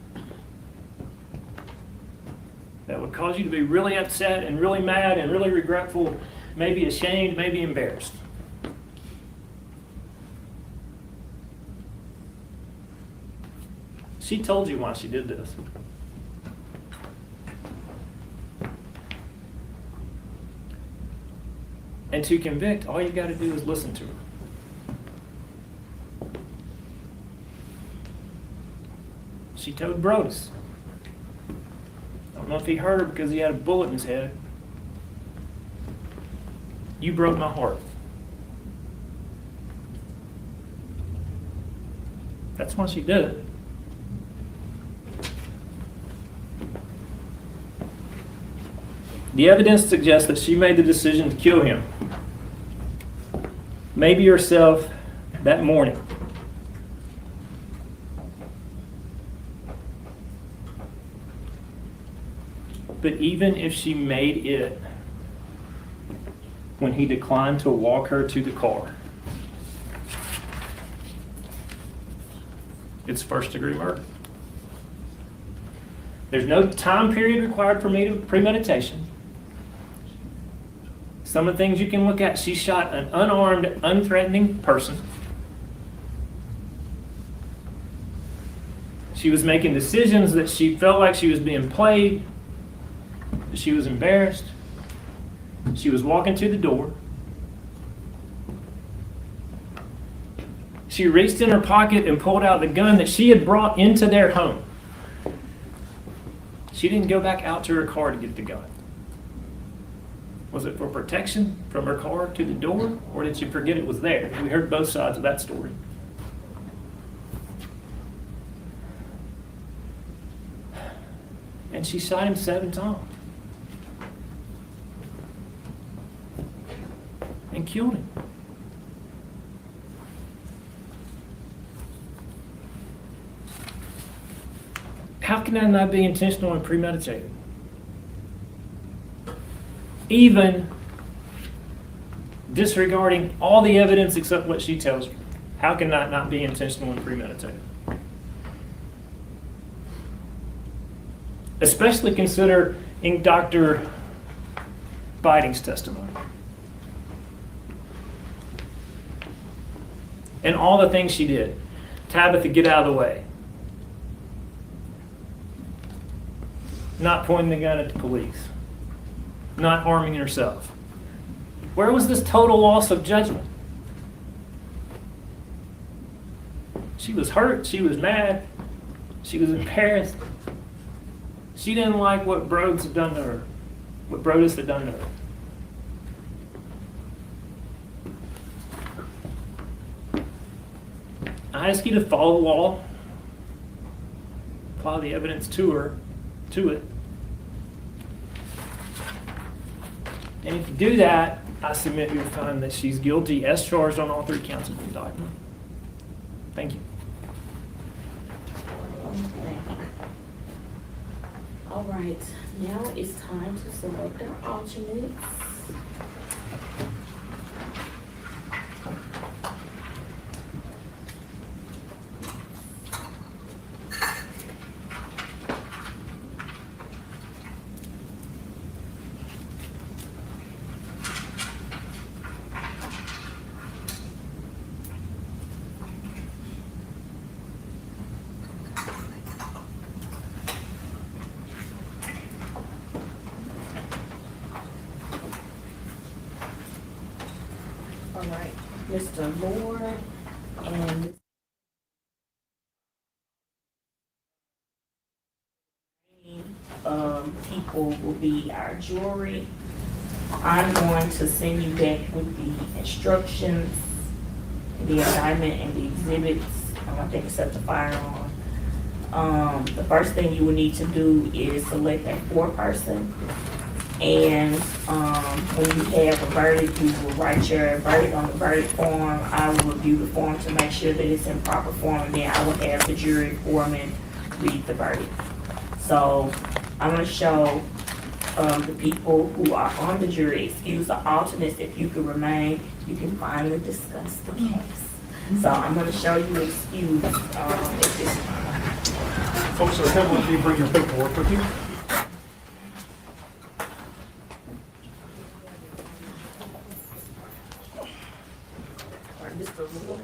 that would cause you to be really upset and really mad and really regretful, maybe ashamed, maybe embarrassed. She told you why she did this. And to convict, all you got to do is listen to her. She told Brodus. I don't know if he heard her because he had a bullet in his head. You broke my heart. That's why she did it. The evidence suggests that she made the decision to kill him. Maybe herself that morning. But even if she made it when he declined to walk her to the car, it's first-degree murder. There's no time period required for premeditation. Some of the things you can look at, she shot an unarmed, unthreatening person. She was making decisions that she felt like she was being played. She was embarrassed. She was walking to the door. She reached in her pocket and pulled out the gun that she had brought into their home. She didn't go back out to her car to get the gun. Was it for protection from her car to the door, or did she forget it was there? We heard both sides of that story. And she shot him 7 times. And killed him. How can that not be intentional and premeditated? Even disregarding all the evidence except what she tells you. How can that not be intentional and premeditated? Especially considering Dr. Biding's testimony. And all the things she did. Tabitha, get out of the way. Not pointing the gun at the police. Not harming herself. Where was this total loss of judgment? She was hurt. She was mad. She was embarrassed. She didn't like what Brodus had done to her. What Brodus had done to her. I ask you to follow the law. Apply the evidence to it. And if you do that, I submit you'll find that she's guilty as charged on all 3 counts of the indictment. Thank you. All right, now it's time to select our alternates. All right, Mr. Moore and people will be our jury. I'm going to send you back with the instructions, the indictment, and the exhibits. I think except the firearm. The first thing you will need to do is select a 4-person. And when you have a verdict, you will write your verdict on the verdict form. I will review the form to make sure that it's in proper form, and then I will have the jury foreman read the verdict. So I'm going to show the people who are on the jury, excuse the alternates. If you could remain, you can finally discuss the case. So I'm going to show you excuse at this time. Folks, are coming, do you bring your paperwork with you? All right, Mr. Moore.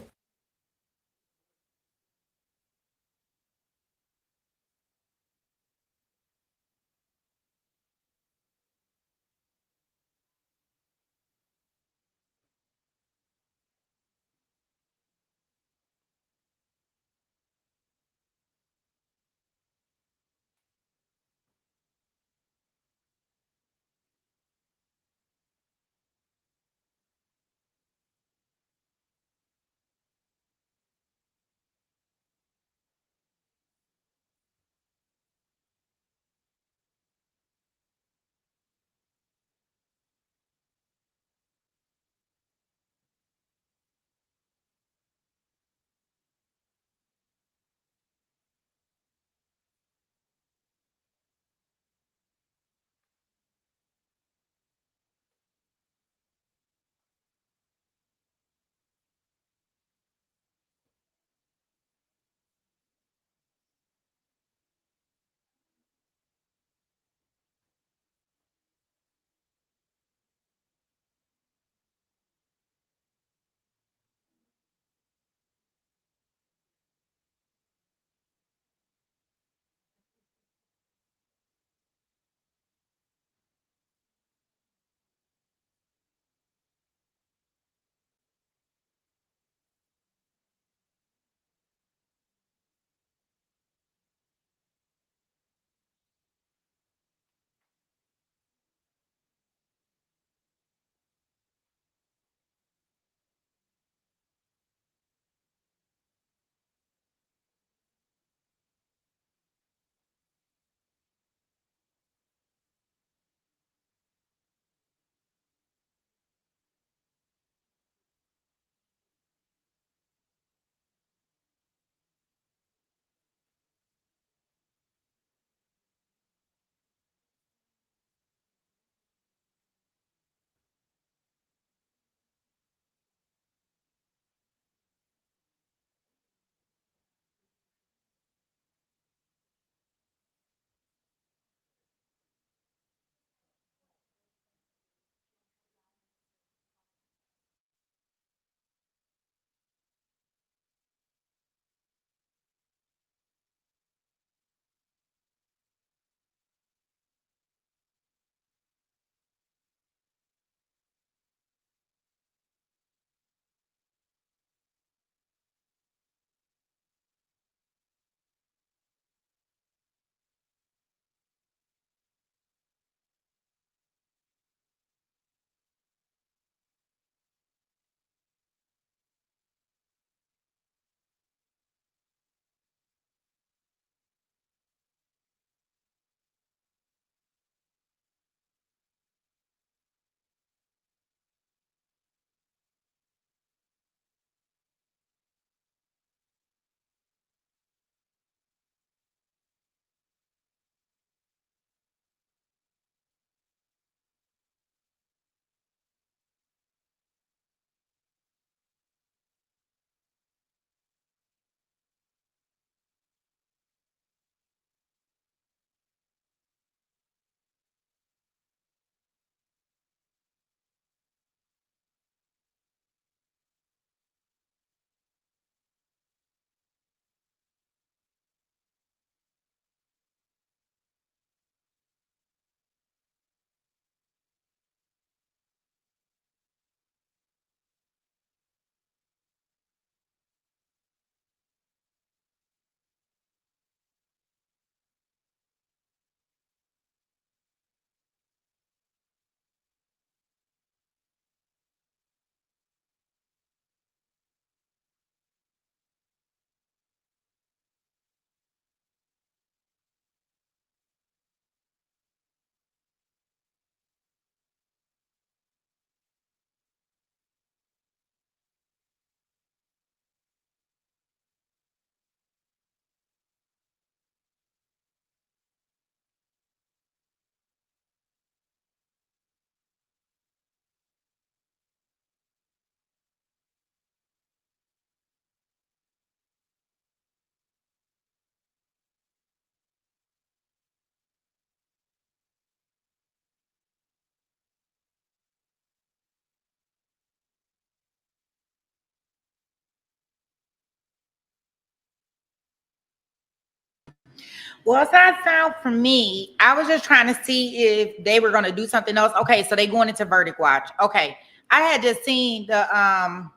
Well, it's not sound for me. I was just trying to see if they were going to do something else. Okay, so they going into verdict watch. Okay, I had just seen the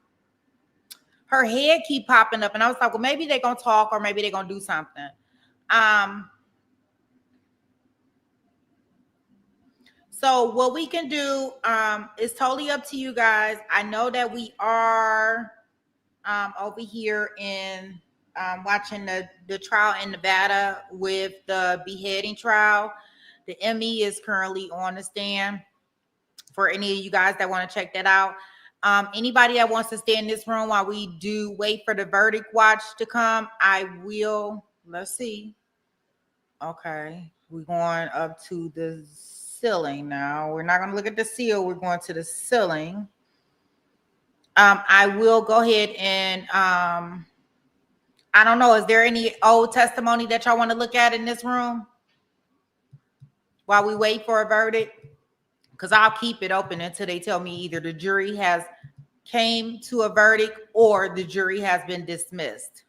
her head keep popping up, and I was like, well, maybe they're gonna talk or maybe they're gonna do something. So what we can do is totally up to you guys. I know that we are over here in watching the trial in Nevada with the beheading trial. The ME is currently on the stand for any of you guys that want to check that out. Anybody that wants to stay in this room while we do wait for the verdict watch to come, I will. Let's see. Okay, we're going up to the ceiling now. We're not going to look at the seal. We're going to the ceiling. I will go ahead and I don't know. Is there any old testimony that y'all want to look at in this room while we wait for a verdict? Because I'll keep it open until they tell me either the jury has came to a verdict or the jury has been dismissed.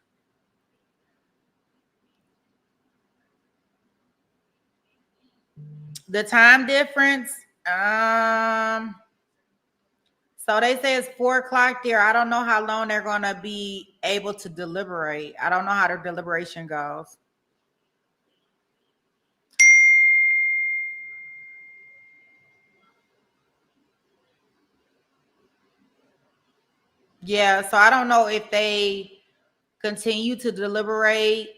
The time difference, so they say it's 4:00 there. I don't know how long they're going to be able to deliberate. I don't know how their deliberation goes. Yeah, so I don't know if they continue to deliberate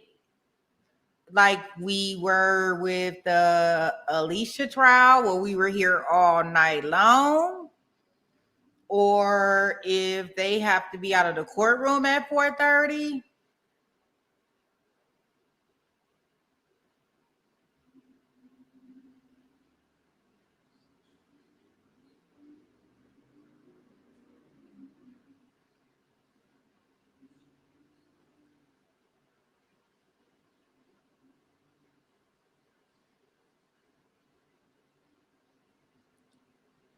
like we were with the Alicia trial where we were here all night long, or if they have to be out of the courtroom at 4:30.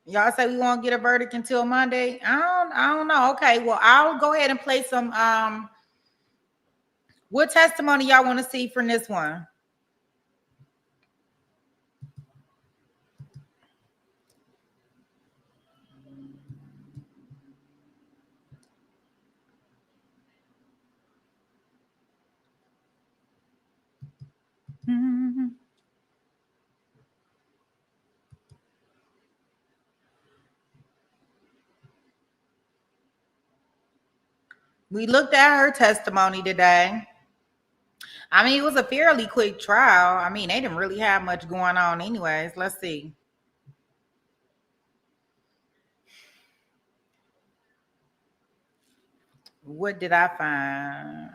Y'all say we won't get a verdict until Monday. I don't know. Okay, well, I'll go ahead and play some what testimony y'all want to see from this one? Mm-hmm. We looked at her testimony today. I mean, it was a fairly quick trial. I mean, they didn't really have much going on anyways. Let's see. What did I find?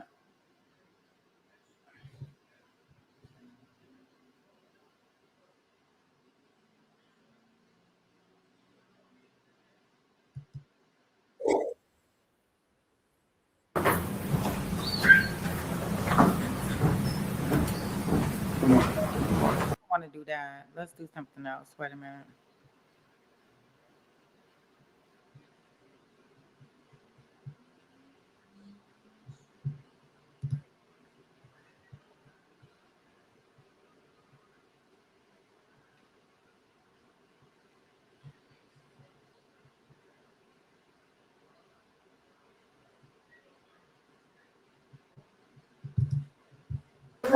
I want to do that. Let's do something else. Wait a minute.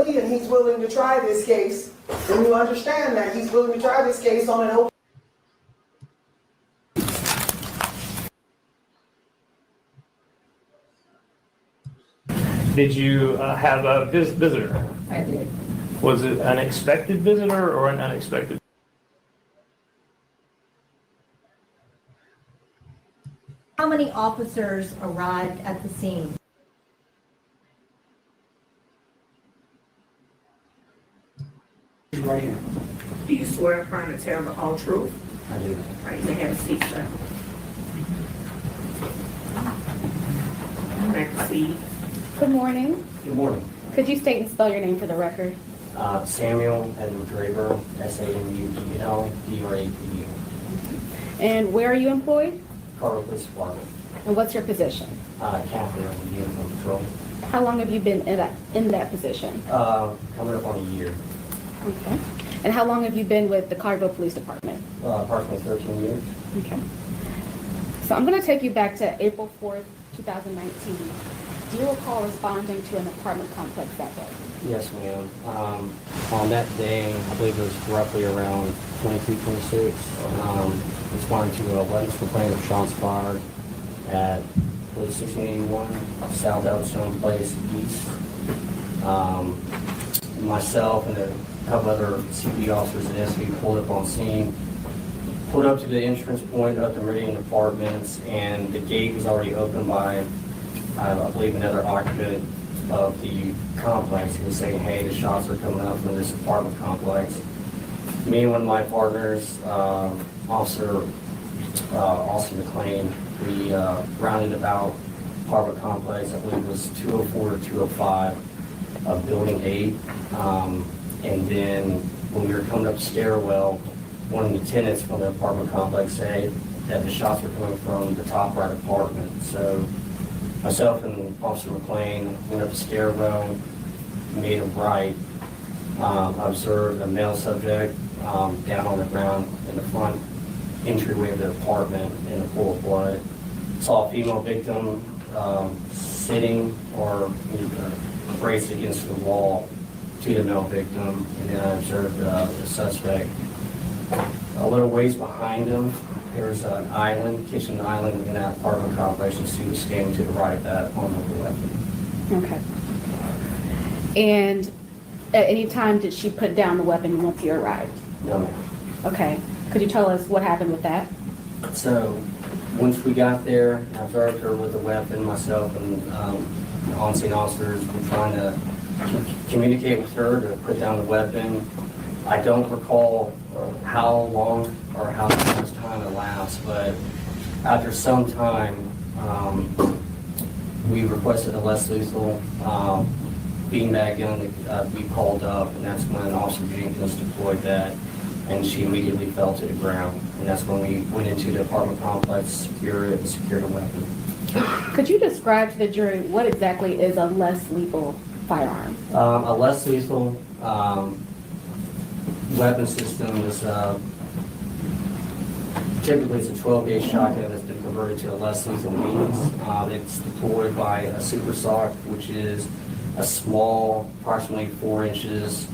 And he's willing to try this case, and you understand that he's willing to try this case on an open. Did you have a visitor? I did. Was it an expected visitor or an unexpected? How many officers arrived at the scene? Right here. Do you swear affirm to tell the whole truth? I do. Right, you may have a seat, sir. Next, see. Good morning. Good morning. Could you state and spell your name for the record? Samuel Edward Draper, SAMUELDRAPU. And where are you employed? Colorado Police Department. And what's your position? Captain of the Vehicle Patrol. How long have you been in that position? Coming up on a year, Okay. And how long have you been with the Collierville Police Department? approximately 13 years. Okay. So I'm going to take you back to April 4th, 2019. Do you recall responding to an apartment complex that day? Yes, ma'am. On that day, I believe it was roughly around 23, 26, responding to a witness complaint of shots fired at 1681 South Elstone Place East. Myself and a couple other CP officers and SV pulled up on scene, pulled up to the entrance point of the Meridian Apartments, and the gate was already opened by, I believe, another occupant of the complex. He was saying, hey, the shots are coming up from this apartment complex. Me and one of my partners, Officer McLean, we rounded about apartment complex. I believe it was 204 to 205 of Building 8. And then when we were coming up the stairwell, one of the tenants from the apartment complex said that the shots were coming from the top right apartment. So myself and Officer McLean went up the stairwell, made a right, observed a male subject down on the ground in the front entryway of the apartment in a pool of blood. Saw a female victim sitting or braced against the wall to the male victim, and then I observed the suspect. A little ways behind him, there's an island, kitchen island in that apartment complex, and she was standing to the right of that on the weapon. Okay. And at any time did she put down the weapon once you arrived? No, ma'am. Okay. Could you tell us what happened with that? So once we got there, I observed her with the weapon, myself and on-scene officers were trying to communicate with her to put down the weapon. I don't recall how long or how much time elapsed, but after some time, we requested a less lethal beanbag gun to be called up, and that's when Officer Jenkins deployed that, and she immediately fell to the ground. And that's when we went into the apartment complex, secured the weapon. Could you describe to the jury what exactly is a less lethal firearm? A less lethal weapon system is typically it's a 12-gauge shotgun that's been converted to a less lethal means. It's deployed by a super sock, which is a small, approximately 4 inches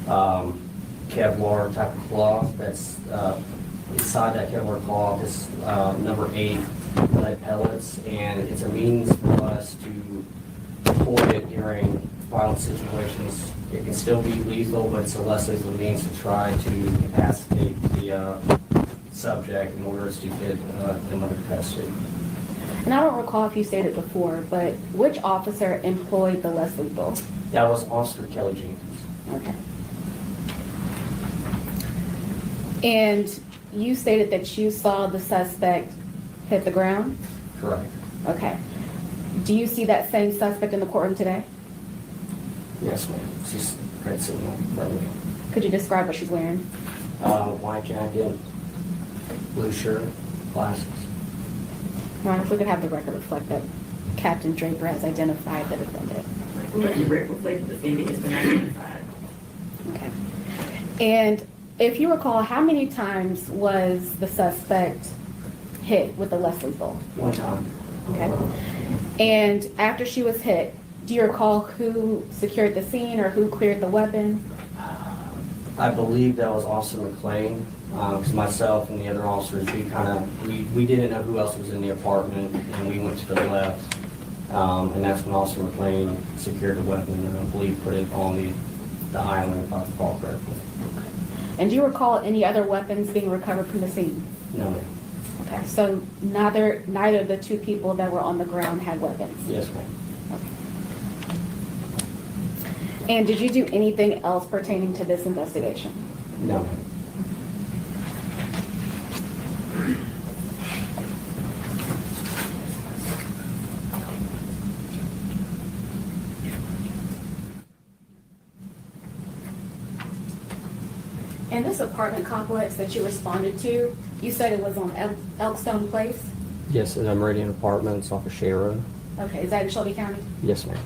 Kevlar type of cloth. That's inside that Kevlar cloth is number 8 lead pellets, and it's a means for us to deploy it during violent situations. It can still be lethal, but it's a less lethal means to try to incapacitate the subject in order to get them under custody. And I don't recall if you stated before, but which officer employed the less lethal? That was Officer Kelly Jenkins. Okay. And you stated that you saw the suspect hit the ground? Correct. Okay. Do you see that same suspect in the courtroom today? Yes, ma'am. She's right sitting in front of me. Could you describe what she's wearing? White jacket, blue shirt, glasses. All right, if we could have the record reflect that Captain Draper has identified the defendant. Let the record reflect the defendant has been identified. Okay. And if you recall, how many times was the suspect hit with the less lethal? One time. Okay. And after she was hit, do you recall who secured the scene or who cleared the weapon? I believe that was Officer McLean, because myself and the other officers, we didn't know who else was in the apartment, and we went to the left, and that's when Officer McLean secured the weapon and I believe put it on the island, if I recall correctly. And do you recall any other weapons being recovered from the scene? No, ma'am. Okay, so neither of the two people that were on the ground had weapons? Yes, ma'am. And did you do anything else pertaining to this investigation? No, ma'am. And this apartment complex that you responded to, you said it was on Elkstone Place? Yes, in the Meridian Apartments off of Shea Road. Okay, is that in Shelby County? Yes, ma'am.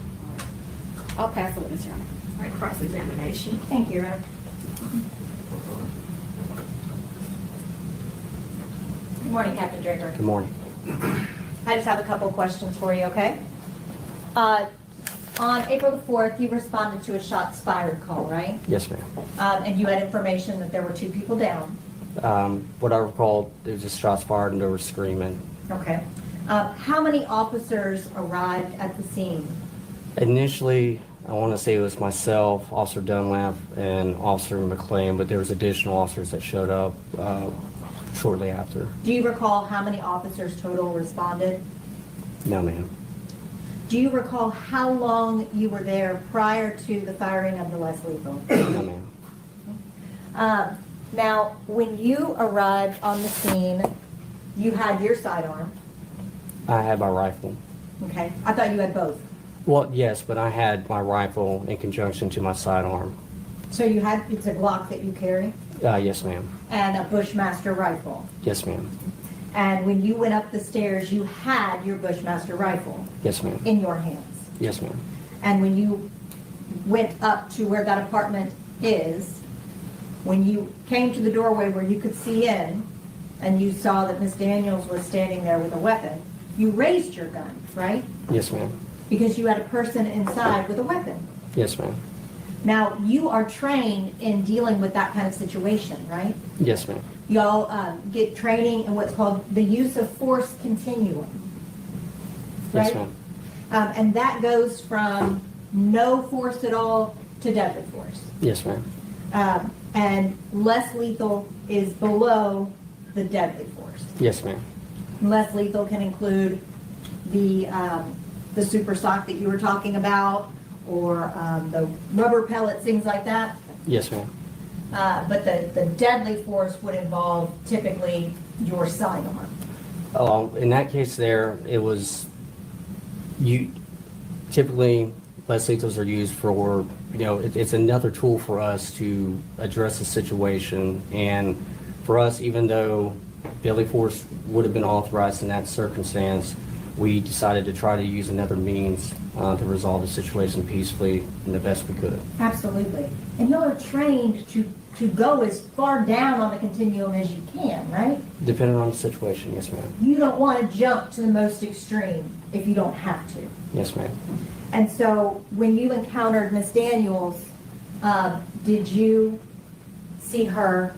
I'll pass the witness, Your Honor. All right, cross-examination. Thank you, Your Honor. Good morning, Captain Draper. Good morning. I just have a couple of questions for you, okay? On April the 4th, you responded to a shots fired call, right? Yes, ma'am. And you had information that there were 2 people down. What I recall, there was just shots fired and there was screaming. Okay. How many officers arrived at the scene? Initially, I want to say it was myself, Officer Dunlap, and Officer McLean, but there was additional officers that showed up shortly after. Do you recall how many officers total responded? No, ma'am. Do you recall how long you were there prior to the firing of the less lethal? No, ma'am. Now, when you arrived on the scene, you had your sidearm. I had my rifle. Okay. I thought you had both. Well, yes, but I had my rifle in conjunction to my sidearm. So you had, it's a Glock that you carry? Yes, ma'am. And a Bushmaster rifle. Yes, ma'am. And when you went up the stairs, you had your Bushmaster rifle Yes, ma'am. in your hands. Yes, ma'am. And when you went up to where that apartment is, when you came to the doorway where you could see in, and you saw that Miss Daniels was standing there with a weapon, you raised your gun, right? Yes, ma'am. Because you had a person inside with a weapon. Yes, ma'am. Now, you are trained in dealing with that kind of situation, right? Yes, ma'am. Y'all get training in what's called the use of force continuum, Yes, right? ma'am. And that goes from no force at all to deadly force. Yes, ma'am. And less lethal is below the deadly force. Yes, ma'am. Less lethal can include the super sock that you were talking about, or the rubber pellets, things like that. Yes, ma'am. But the deadly force would involve typically your sidearm. In that case there, it was, typically, less lethals are used for, it's another tool for us to address the situation. And for us, even though deadly force would have been authorized in that circumstance, we decided to try to use another means to resolve the situation peacefully and the best we could. Absolutely. And y'all are trained to go as far down on the continuum as you can, right? Depending on the situation, yes, ma'am. You don't want to jump to the most extreme if you don't have to. Yes, ma'am. And so when you encountered Miss Daniels, did you see her?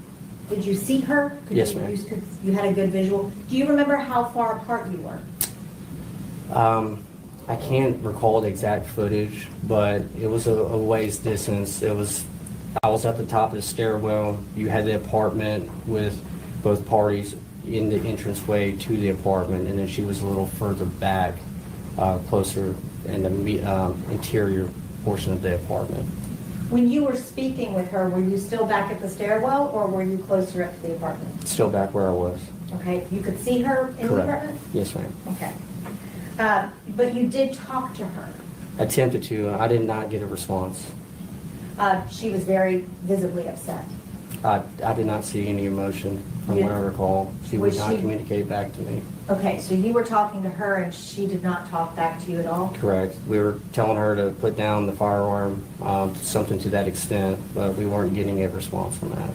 Did you see her? Yes, ma'am. You had a good visual. Do you remember how far apart you were? I can't recall the exact footage, but it was a ways distance. I was at the top of the stairwell. You had the apartment with both parties in the entranceway to the apartment, and then she was a little further back, closer in the interior portion of the apartment. When you were speaking with her, were you still back at the stairwell, or were you closer up to the apartment? Still back where I was. Okay, you could see her in the apartment? Yes, ma'am. Okay. But you did talk to her. Attempted to. I did not get a response. She was very visibly upset. I did not see any emotion from what I recall. She would not communicate back to me. Okay, so you were talking to her and she did not talk back to you at all? Correct. We were telling her to put down the firearm, something to that extent, but we weren't getting a response from that.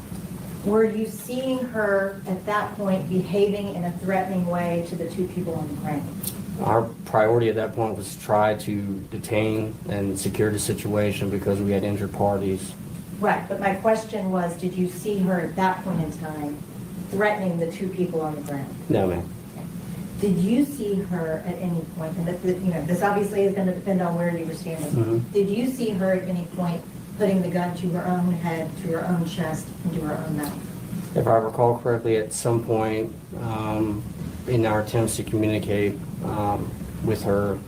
Were you seeing her at that point behaving in a threatening way to the 2 people on the ground? Our priority at that point was to try to detain and secure the situation because we had injured parties. Right, but my question was, did you see her at that point in time threatening the 2 people on the ground? No, ma'am. Did you see her at any point, and this obviously is going to depend on where you were standing. Mm-hmm. Did you see her at any point putting the gun to her own head, to her own chest, and to her own mouth? If I recall correctly, at some point in our attempts to communicate with her,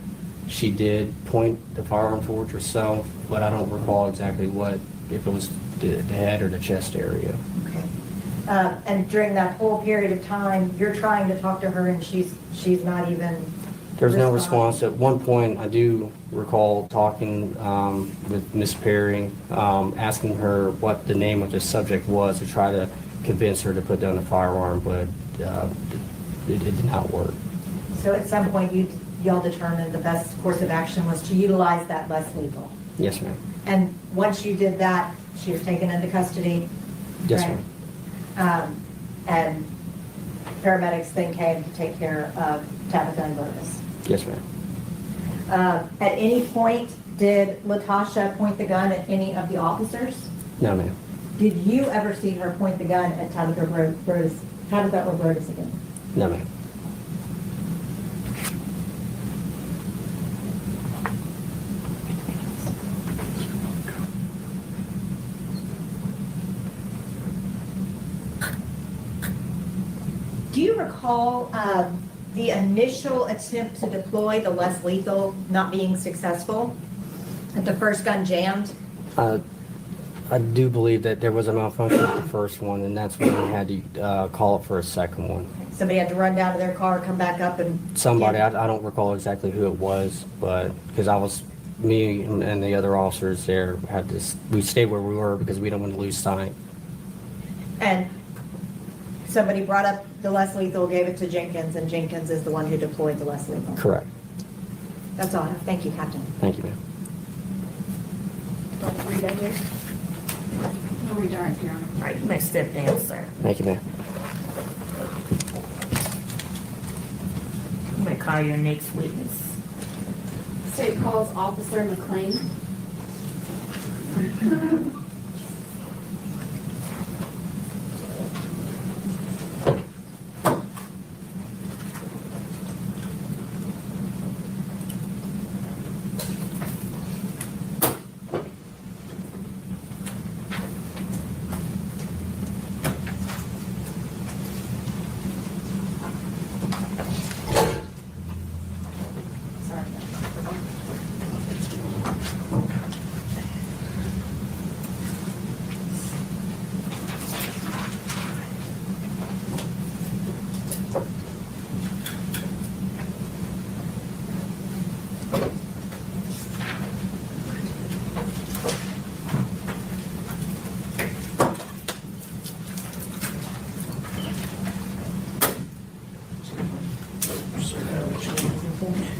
she did point the firearm towards herself, but I don't recall exactly what, if it was the head or the chest area. Okay. And during that whole period of time, you're trying to talk to her and she's not even... There's no response. At one point, I do recall talking with Miss Perry, asking her what the name of the subject was to try to convince her to put down the firearm, but it did not work. So at some point, y'all determined the best course of action was to utilize that less lethal? Yes, ma'am. And once you did that, she was taken into custody? Yes, right? ma'am. And paramedics then came to take care of Tabitha and Lotus. Yes, ma'am. At any point, did LaTosha point the gun at any of the officers? No, ma'am. Did you ever see her point the gun at Tabitha or Lotus again? No, ma'am. Do you recall the initial attempt to deploy the less lethal not being successful? That the first gun jammed? I do believe that there was a malfunction with the first one, and that's when we had to call it for a second one. Somebody had to run down to their car, come back up and... Somebody, I don't recall exactly who it was, but because me and the other officers there we stayed where we were because we don't want to lose sight. And somebody brought up the less lethal, gave it to Jenkins, and Jenkins is the one who deployed the less lethal. Correct. That's all. Thank you, Captain. Thank you, ma'am. Don't read that here. No redirect, Your Honor. All right, you may step down, sir. Thank you, ma'am. You may call your next witness. State calls Officer McLean.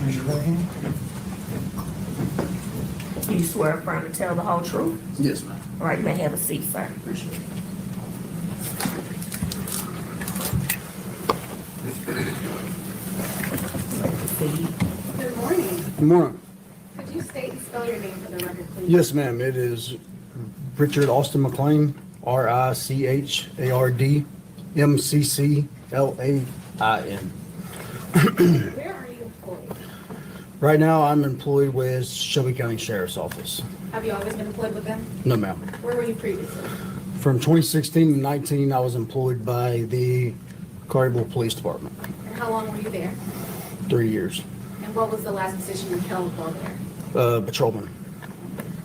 Raise your right hand. Do you swear affirm to tell the whole truth? Yes, ma'am. All right, you may have a seat, sir. Appreciate it. Good morning. Good morning. Could you state and spell your name for the record, please? Yes, ma'am. It is Richard Austin McLean, RICHARD MCCLAIN. Where are you employed? Right now, I'm employed with Shelby County Sheriff's Office. Have you always been employed with them? No, ma'am. Where were you previously? From 2016 to 19, I was employed by the Carterville Police Department. And how long were you there? 3 years. And what was the last position you held while there? Patrolman.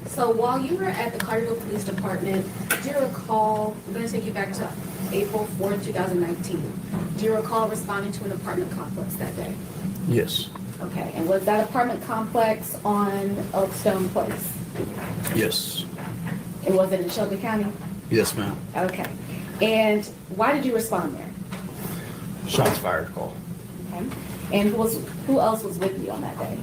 So while you were at the Carterville Police Department, do you recall, I'm going to take you back to April 4th, 2019. Do you recall responding to an apartment complex that day? Yes. Okay, and was that apartment complex on Oakstone Place? Yes. And was it in Shelby County? Yes, ma'am. Okay. And why did you respond there? Shots fired call. Okay. And who else was with you on that day?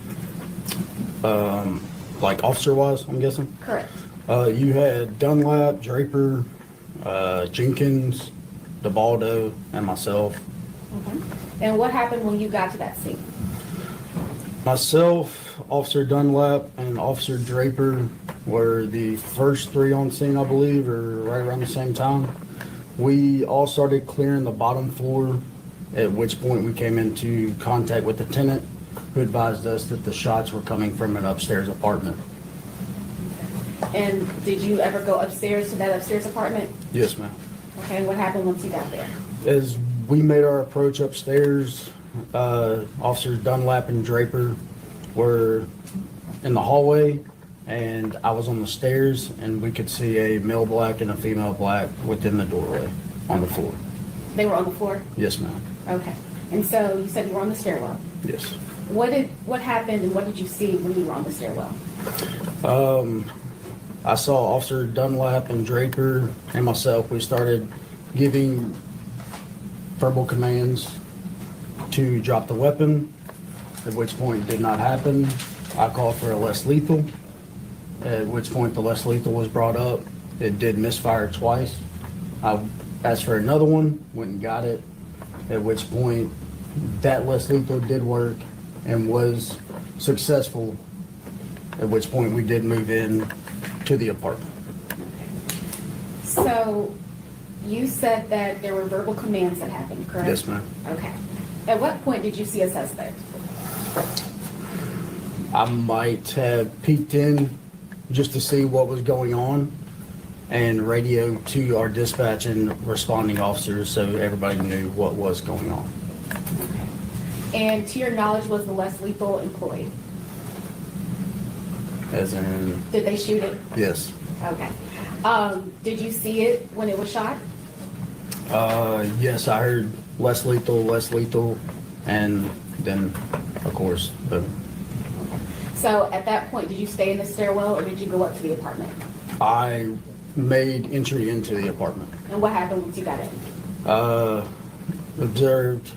Like officer-wise, I'm guessing? Correct. You had Dunlap, Draper, Jenkins, DeBaldo, and myself. Okay. And what happened when you got to that scene? Myself, Officer Dunlap, and Officer Draper were the first three on scene, I believe, or right around the same time. We all started clearing the bottom floor, at which point we came into contact with the tenant, who advised us that the shots were coming from an upstairs apartment. And did you ever go upstairs to that upstairs apartment? Yes, ma'am. Okay, and what happened once you got there? As we made our approach upstairs, Officers Dunlap and Draper were in the hallway, and I was on the stairs, and we could see a male black and a female black within the doorway on the floor. They were on the floor? Yes, ma'am. Okay. And so you said you were on the stairwell. Yes. What happened and what did you see when you were on the stairwell? I saw Officer Dunlap and Draper and myself. We started giving verbal commands to drop the weapon, at which point it did not happen. I called for a less lethal, at which point the less lethal was brought up. It did misfire twice. I asked for another one, went and got it, at which point that less lethal did work and was successful, at which point we did move in to the apartment. So you said that there were verbal commands that happened, correct? Yes, ma'am. Okay. At what point did you see a suspect? I might have peeked in just to see what was going on and radio to our dispatch and responding officers so everybody knew what was going on. And to your knowledge, was the less lethal employed? As in, Did they shoot it? yes. Okay. Did you see it when it was shot? Yes, I heard less lethal, and then, of course, boom. So at that point, did you stay in the stairwell or did you go up to the apartment? I made entry into the apartment. And what happened once you got in? Observed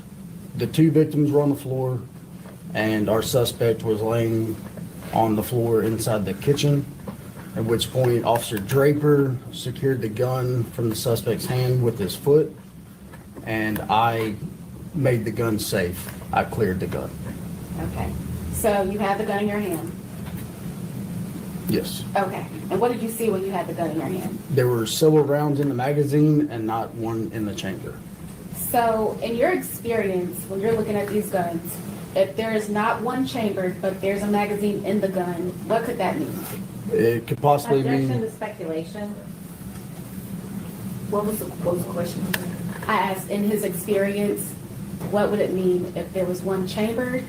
the two victims were on the floor, and our suspect was laying on the floor inside the kitchen, at which point Officer Draper secured the gun from the suspect's hand with his foot, and I made the gun safe. I cleared the gun. Okay. So you had the gun in your hand? Yes. Okay. And what did you see when you had the gun in your hand? There were several rounds in the magazine and not one in the chamber. So in your experience, when you're looking at these guns, if there is not one chambered, but there's a magazine in the gun, what could that mean? It could possibly Objection mean to speculation. What was the question? I asked, in his experience, what would it mean if there was one chambered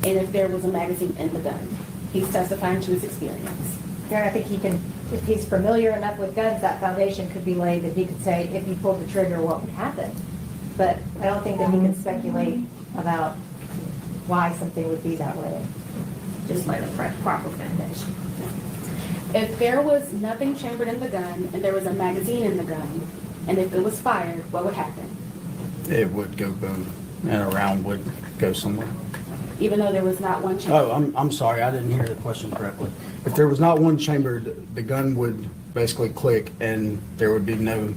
and if there was a magazine in the gun? He's testifying to his experience. Yeah, I think he can, if he's familiar enough with guns, that foundation could be laid that he could say, if you pulled the trigger, what would happen? But I don't think that he can speculate about why something would be that way. Just like a proper foundation. If there was nothing chambered in the gun and there was a magazine in the gun, and if it was fired, what would happen? it would go boom and a round would go somewhere. Even though there was not one chamber? Oh, I'm sorry, I didn't hear the question correctly. If there was not one chamber, the gun would basically click and there would be no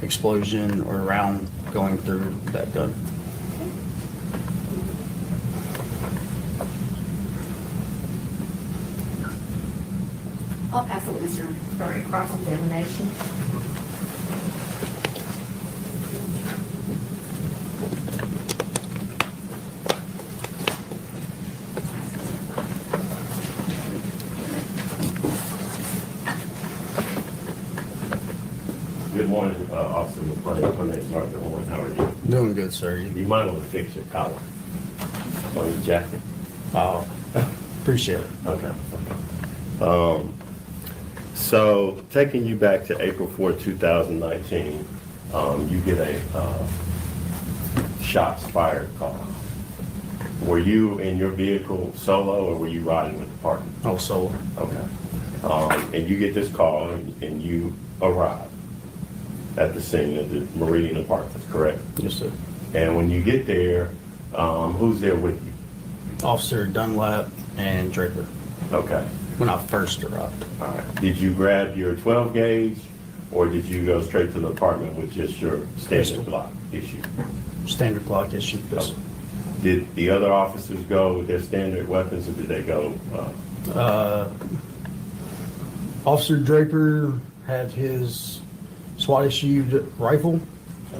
explosion or round going through that gun. I'll pass it with Mr. For cross-examination. Good morning, Officer McClain. My name's Sergeant Horn. How are you? Doing good, sir. You might want to fix your collar on your jacket. Oh, appreciate it. Okay. So taking you back to April 4th, 2019, you get a shots fired call. Were you in your vehicle solo or were you riding with the partner? Oh, solo. Okay. And you get this call and you arrive at the scene of the Meridian Apartments, correct? Yes, sir. And when you get there, who's there with you? Officer Dunlap and Draper. Okay. When I first arrived. All right. Did you grab your 12 gauge or did you go straight to the apartment with just your standard block issue? Standard block issue. Yes. Did the other officers go with their standard weapons or did they go? Officer Draper had his SWAT issued rifle,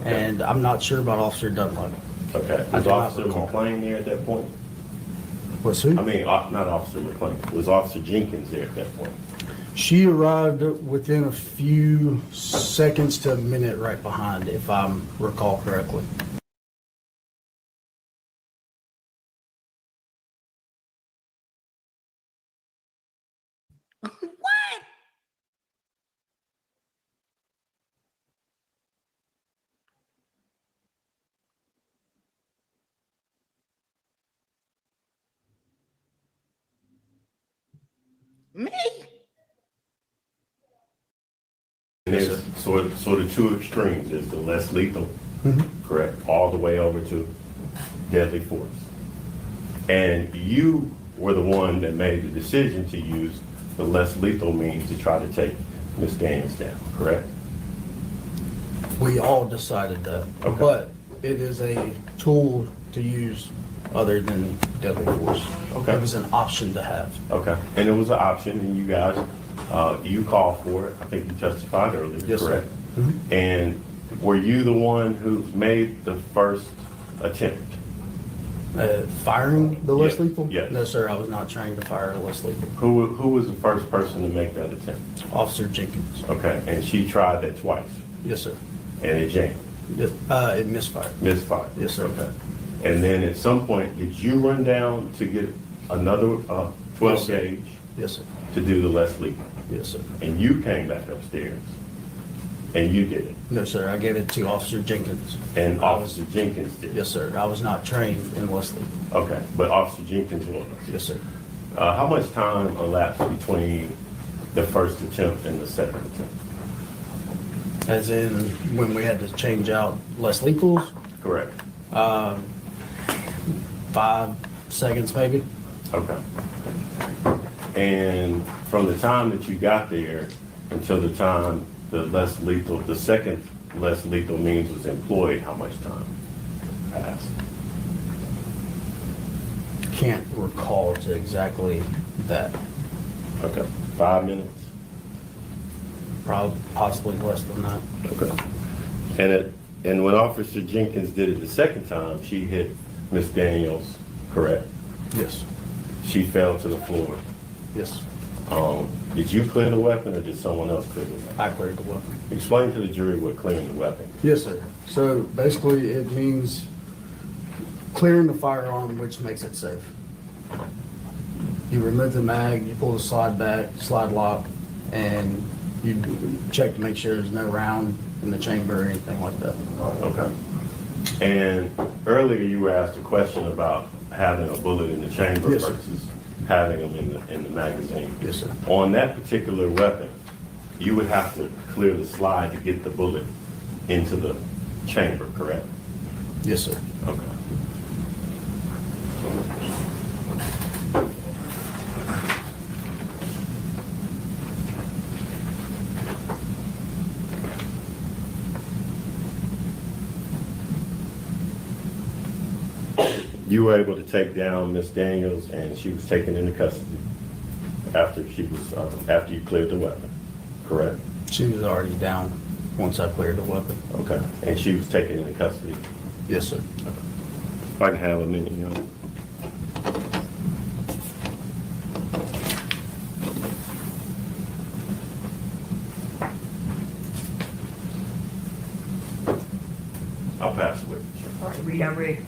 and I'm not sure about Officer Dunlap. Okay. I Was do not Officer recall. McClain there at that point? Was who? I mean, not Officer McClain. Was Officer Jenkins there at that point? She arrived within a few seconds to a minute right behind, if I recall correctly. What? Me? And there's sort of two extremes. There's the less lethal, correct, all the way over to deadly force. And you were the one that made the decision to use the less lethal means to try to take Ms. Daniels down, correct? We all decided that, Okay. but it is a tool to use other than deadly force. Okay. It was an option to have. Okay, and it was an option, and you guys, you called for it, I think you testified earlier, Yes, sir. correct? And were you the one who made the first attempt? Firing the less Yes, lethal? yes. No, sir, I was not trained to fire less lethal. Who was the first person to make that attempt? Officer Jenkins. Okay, and she tried that twice, Yes, sir. and it jammed, It misfired. misfired? Yes, sir. Okay. And then at some point, did you run down to get another 12 Yes, sir. gauge Yes, sir. to do the less lethal? Yes, sir. And you came back upstairs, and you did it, No, sir, I gave it to Officer Jenkins. and Officer Jenkins did it? Yes, sir. I was not trained in less lethal. Okay, but Officer Jenkins was. Yes, sir. How much time elapsed between the first attempt and the second attempt? As in when we had to change out less lethals, Correct. 5 seconds maybe. Okay. And from the time that you got there until the time the second less lethal means was employed, how much time passed? Can't recall to exactly that. Okay, 5 minutes? Probably, possibly less than that. Okay. And when Officer Jenkins did it the second time, she hit Miss Daniels, correct? Yes. She fell to the floor. Yes. Did you clear the weapon or did someone else clear the weapon? I cleared the weapon. Explain to the jury what clearing the weapon. Yes, sir. So basically it means clearing the firearm, which makes it safe. You remove the mag, you pull the slide back, slide lock, and you check to make sure there's no round in the chamber or anything like that. Okay. And earlier you were asked a question about having a bullet in the chamber Yes, sir. versus having them in the magazine. Yes, sir. On that particular weapon, you would have to clear the slide to get the bullet into the chamber, correct? Yes, sir. Okay. You were able to take down Miss Daniels, and she was taken into custody after after you cleared the weapon, correct? She was already down once I cleared the weapon. Okay. And she was taken into custody. Yes, sir. If I can have a minute, you know. I'll pass it with you. All right, read already.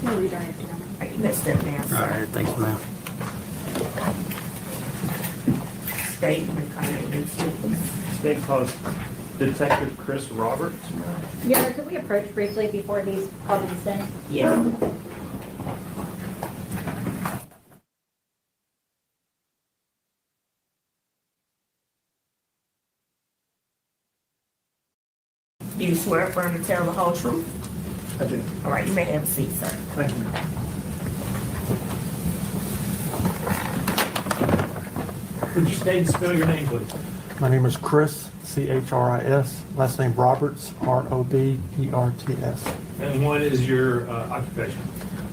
No redirect. All right, let's step down. All right, thanks, ma'am. Statement, comment, State called Detective Chris Roberts. Yeah, could we approach briefly before he's called to the stand? yes. Do you swear affirm to tell the whole truth? I do. All right, you may have a seat, sir. Thank you. Would you state and spell your name, please? My name is Chris, C-H-R-I-S, last name Roberts, R-O-B-E-R-T-S. And what is your occupation?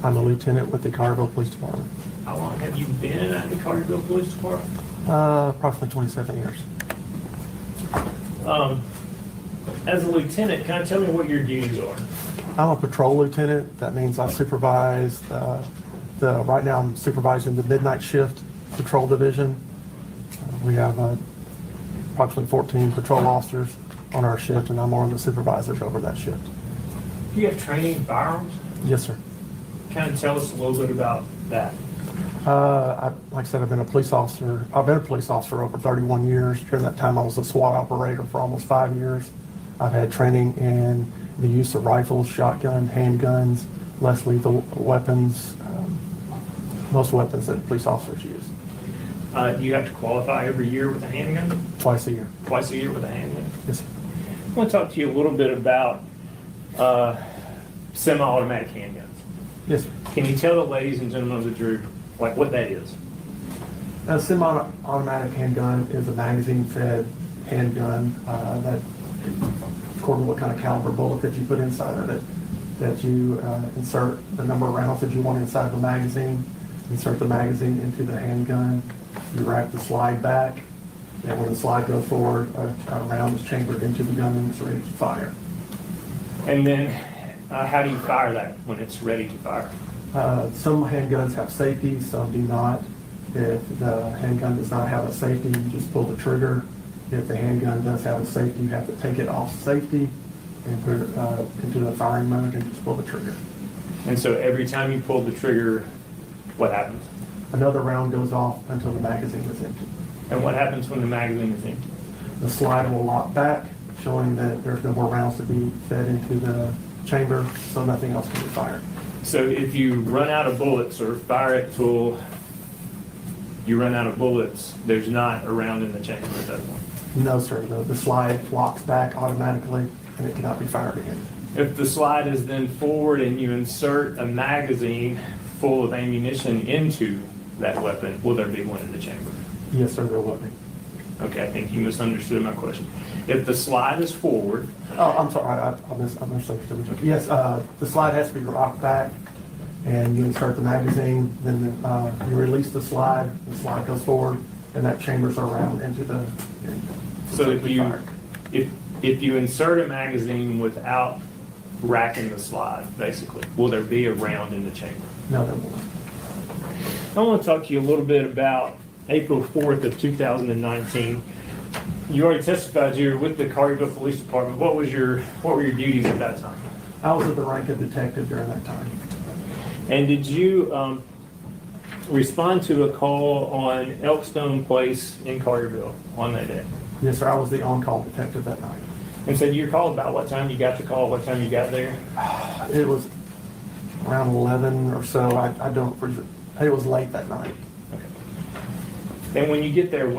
I'm a lieutenant with the Carterville Police Department. How long have you been at the Carterville Police Department? Approximately 27 years. As a lieutenant, can I tell me what your duties are? I'm a patrol lieutenant. That means I supervise right now I'm supervising the midnight shift patrol division. We have approximately 14 patrol officers on our shift, and I'm one of the supervisors over that shift. Do you have training in firearms? Yes, sir. Kind of tell us a little bit about that. Like I said, I've been a police officer. I've been a police officer over 31 years. During that time, I was a SWAT operator for almost 5 years. I've had training in the use of rifles, shotgun, handguns, less lethal weapons, most weapons that police officers use. Do you have to qualify every year with a handgun? Twice a year. Twice a year with a handgun? Yes, sir. I want to talk to you a little bit about semi-automatic handguns. Yes, sir. Can you tell the ladies and gentlemen of the jury like what that is? A semi-automatic handgun is a magazine-fed handgun that, according to what kind of caliber bullet that you put inside of it, that you insert the number of rounds that you want inside the magazine, insert the magazine into the handgun, you rack the slide back, and when the slide goes forward, a round is chambered into the gun and it's ready to fire. And then, how do you fire that when it's ready to fire? Some handguns have safety, some do not. If the handgun does not have a safety, you just pull the trigger. If the handgun does have a safety, you have to take it off safety and put it into the firing mode and just pull the trigger. And so every time you pull the trigger, what happens? Another round goes off until the magazine is empty. And what happens when the magazine is empty? The slide will lock back, showing that there's no more rounds to be fed into the chamber, so nothing else can be fired. So if you run out of bullets or fire it till you run out of bullets, there's not a round in the chamber at that point? No, sir. The slide locks back automatically and it cannot be fired again. If the slide is then forward and you insert a magazine full of ammunition into that weapon, will there be one in the chamber? Yes, sir, there will be. Okay, I think you misunderstood my question. If the slide is forward. Oh, I'm sorry, I misunderstood. Yes, the slide has to be rocked back and you insert the magazine, then you release the slide goes forward, and that chambers around into the. So if you insert a magazine without racking the slide, basically, will there be a round in the chamber? No, there won't. I want to talk to you a little bit about April 4th of 2019. You already testified you were with the Collierville Police Department. What were your duties at that time? I was at the rank of detective during that time. And did you respond to a call on Elkstone Place in Collierville on that day? Yes, sir, I was the on-call detective that night. And so you called about what time you got the call, what time you got there? It was around 11 or so. I don't, it was late that night. Okay. And when you get there,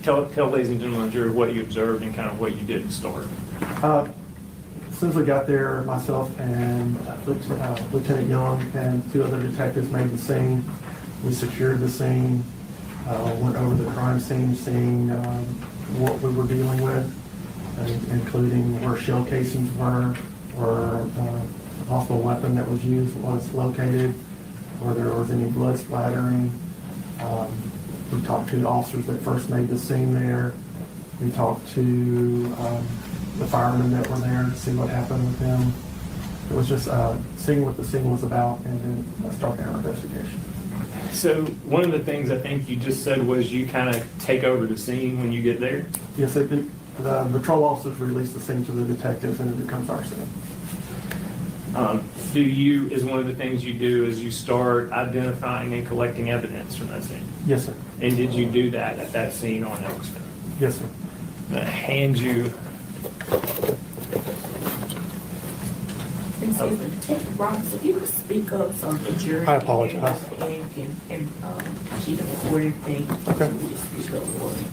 tell ladies and gentlemen, jury, what you observed and kind of what you did to start. As soon as we got there, myself and Lieutenant Young and two other detectives made the scene. We secured the scene, went over the crime scene, seeing what we were dealing with, including where shell casings were, where the possible weapon that was used was located, where there was any blood splattering. We talked to the officers that first made the scene there. We talked to the firemen that were there to see what happened with them. It was just seeing what the scene was about and then starting our investigation. So one of the things I think you just said was you kind of take over the scene when you get there? Yes, the patrol officers release the scene to the detectives and it becomes our scene. Is one of the things you do is you start identifying and collecting evidence from that scene? Yes, sir. And did you do that at that scene on Elkstone? Yes, sir. I'm going to hand you. Ross, if you could speak up so the jury. I apologize. And see the recording thing. Okay. Speak up for me.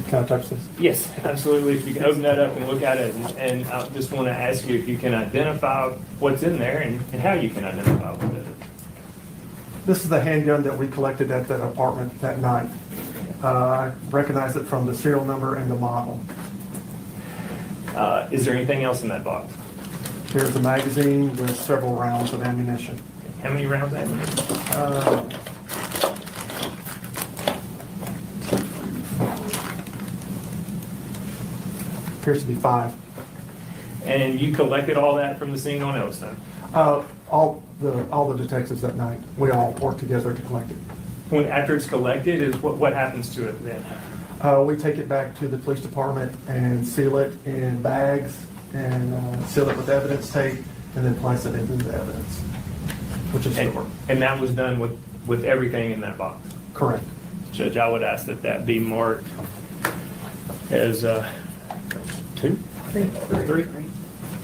Can I touch this? Yes, absolutely. If you can open that up and look at it. And I just want to ask you if you can identify what's in there and how you can identify what's in it. This is the handgun that we collected at that apartment that night. I recognize it from the serial number and the model. Is there anything else in that box? Here's a magazine with several rounds of ammunition. How many rounds ammunition? Appears to be 5. And you collected all that from the scene on Elkstone? All the detectives that night, we all worked together to collect it. After it's collected, what happens to it then? We take it back to the police department and seal it in bags and seal it with evidence tape and then place it into the evidence, which is stored. And that was done with everything in that box? Correct. Judge, I would ask that be marked as 2? 3?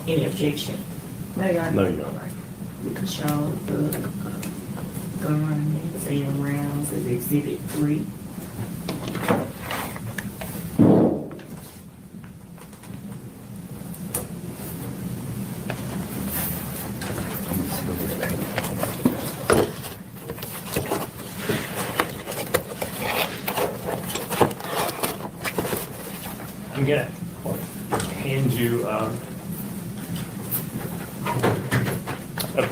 Any objection? No, Your Honor. No, you don't. We can show the gun and say rounds as exhibit 3. I'm gonna hand you a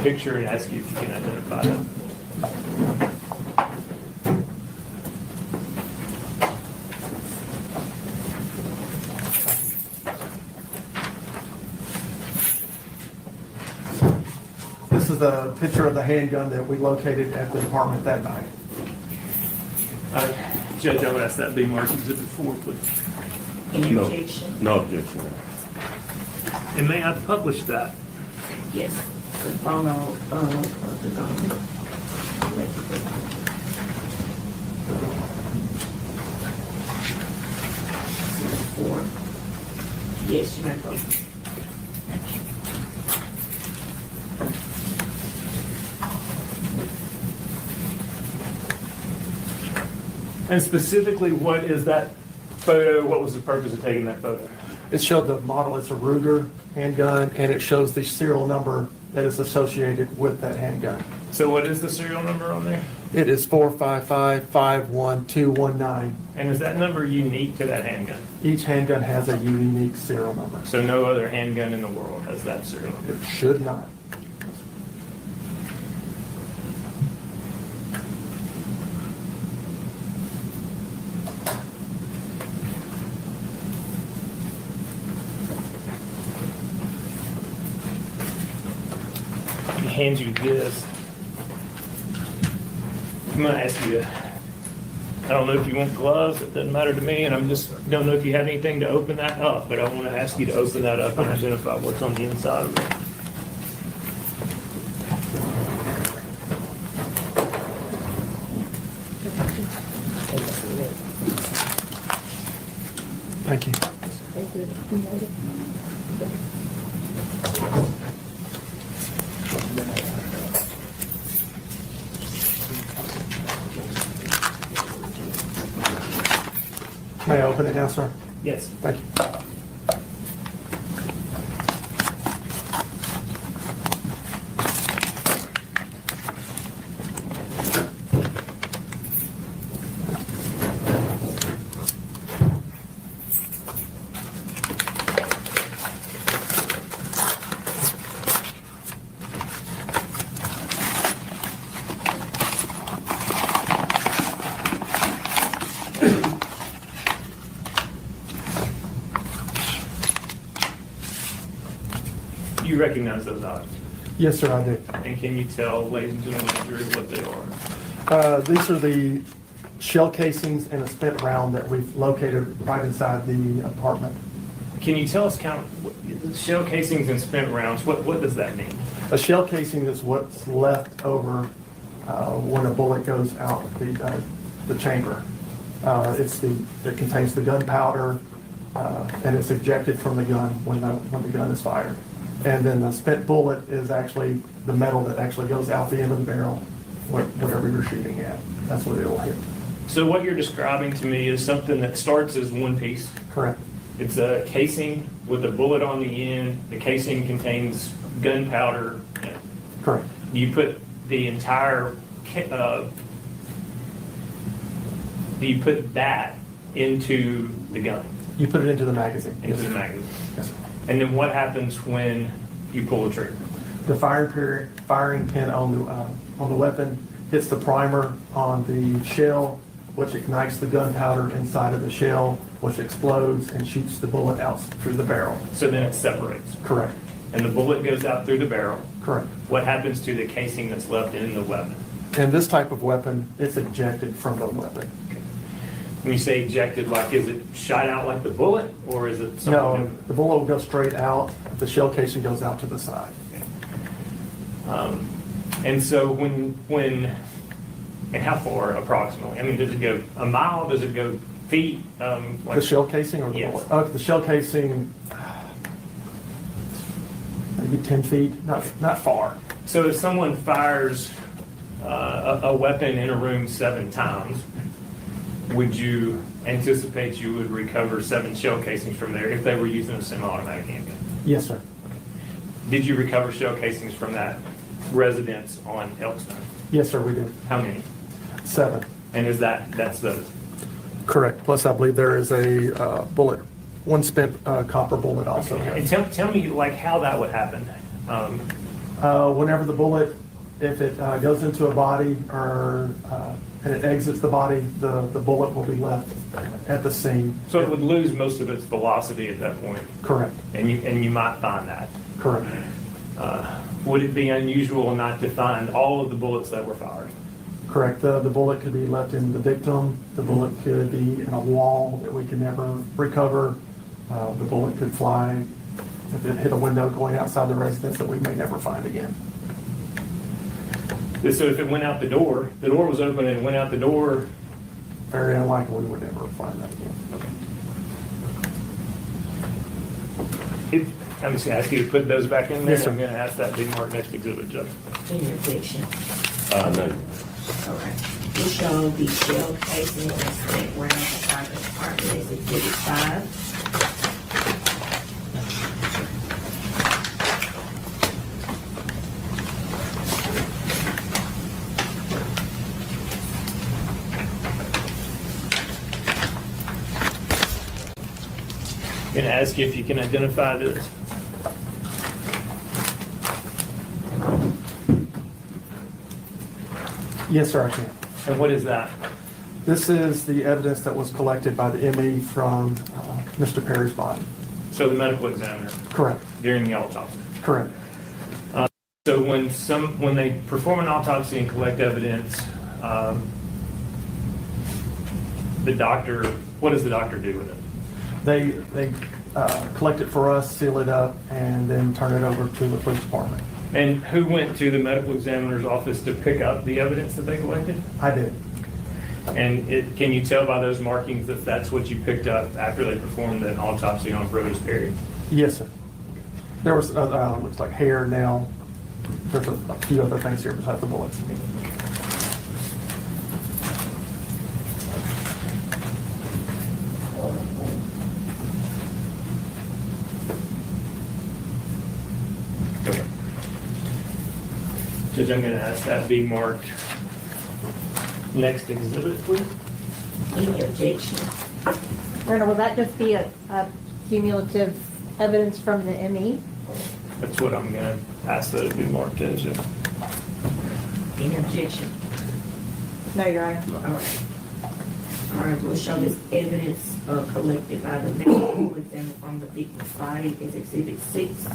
picture and ask you if you can identify it. This is a picture of the handgun that we located at the department that night. Judge, I would ask that be marked exhibit 4, please. Any No. objection? No objection. And may I publish that? Yes. The photo of the gun. Yes, you may go. And specifically, what is that photo? What was the purpose of taking that photo? It showed the model, it's a Ruger handgun, and it shows the serial number that is associated with that handgun. So what is the serial number on there? It is 455-51219. And is that number unique to that handgun? Each handgun has a unique serial number. So no other handgun in the world has that serial number? It should not. He hands you this. I'm gonna ask you, I don't know if you want gloves, it doesn't matter to me, and don't know if you have anything to open that up, but I want to ask you to open that up and identify what's on the inside of it. Thank you. May I open it now, sir? Yes. Thank you. You recognize those items? Yes, sir, I do. And can you tell, ladies and gentlemen, of the jury, what they are? These are the shell casings and a spent round that we've located right inside the apartment. Can you tell us shell casings and spent rounds, what does that mean? A shell casing is what's left over when a bullet goes out the chamber. It contains the gunpowder, and it's ejected from the gun when the gun is fired. And then the spent bullet is actually the metal that actually goes out the end of the barrel, whatever you're shooting at. That's what it'll hit. So what you're describing to me is something that starts as one piece. Correct. It's a casing with a bullet on the end. The casing contains gunpowder. Correct. You put the entire, do you put that into the gun? You put it into the magazine. Into the magazine. Yes, sir. And then what happens when you pull the trigger? The firing pin on the weapon hits the primer on the shell, which ignites the gunpowder inside of the shell, which explodes and shoots the bullet out through the barrel. So then it separates. Correct. And the bullet goes out through the barrel. Correct. What happens to the casing that's left in the weapon? And this type of weapon, it's ejected from the weapon. When you say ejected, like, is it shot out like the bullet, or is it something No, different? the bullet will go straight out. The shell casing goes out to the side. And so and how far approximately? I mean, does it go a mile? Does it go feet? The shell casing or the Yes. bullet? The shell casing, maybe 10 feet, not far. So if someone fires a weapon in a room 7 times, would you anticipate you would recover 7 shell casings from there if they were using a semi-automatic handgun? Yes, sir. Did you recover shell casings from that residence on Elkstone? Yes, sir, we did. How many? 7. And that's those? Correct. Plus, I believe there is a bullet one spent copper bullet also. And tell me like how that would happen. Whenever the bullet, if it goes into a body or and it exits the body, the bullet will be left at the scene. So it would lose most of its velocity at that point. Correct. And you might find that. Correct. Would it be unusual not to find all of the bullets that were fired? Correct. The bullet could be left in the victim. The bullet could be in a wall that we could never recover. The bullet could fly if it hit a window going outside the residence that we may never find again. So if it went out the door was open and it went out the door. Very unlikely we would ever find that again. I'm just going to ask you to put those back in there. Yes, sir. I'm going to ask that to be marked next exhibit, Judge. Any objection? No. All right. We show the shell casing and spent round the private apartment as exhibit 5. I'm going to ask you if you can identify this. Yes, sir, I can. And what is that? This is the evidence that was collected by the ME from Mr. Perry's body. So the medical examiner Correct. during the autopsy. Correct. So when they perform an autopsy and collect evidence, what does the doctor do with it? They collect it for us, seal it up, and then turn it over to the police department. And who went to the medical examiner's office to pick up the evidence that they collected? I did. And can you tell by those markings that that's what you picked up after they performed an autopsy on Brodus Perry? Yes, sir. There was, looks like hair, nail. There's a few other things here besides the bullets. Okay. Judge, I'm going to ask that be marked next exhibit, please. Any objection? Brenda, will that just be a cumulative evidence from the ME? That's what I'm going to ask that it be marked as. Any objection? No, Your Honor. All right. All right, we'll show this evidence collected by the medical examiner from the victim's body as exhibit 6.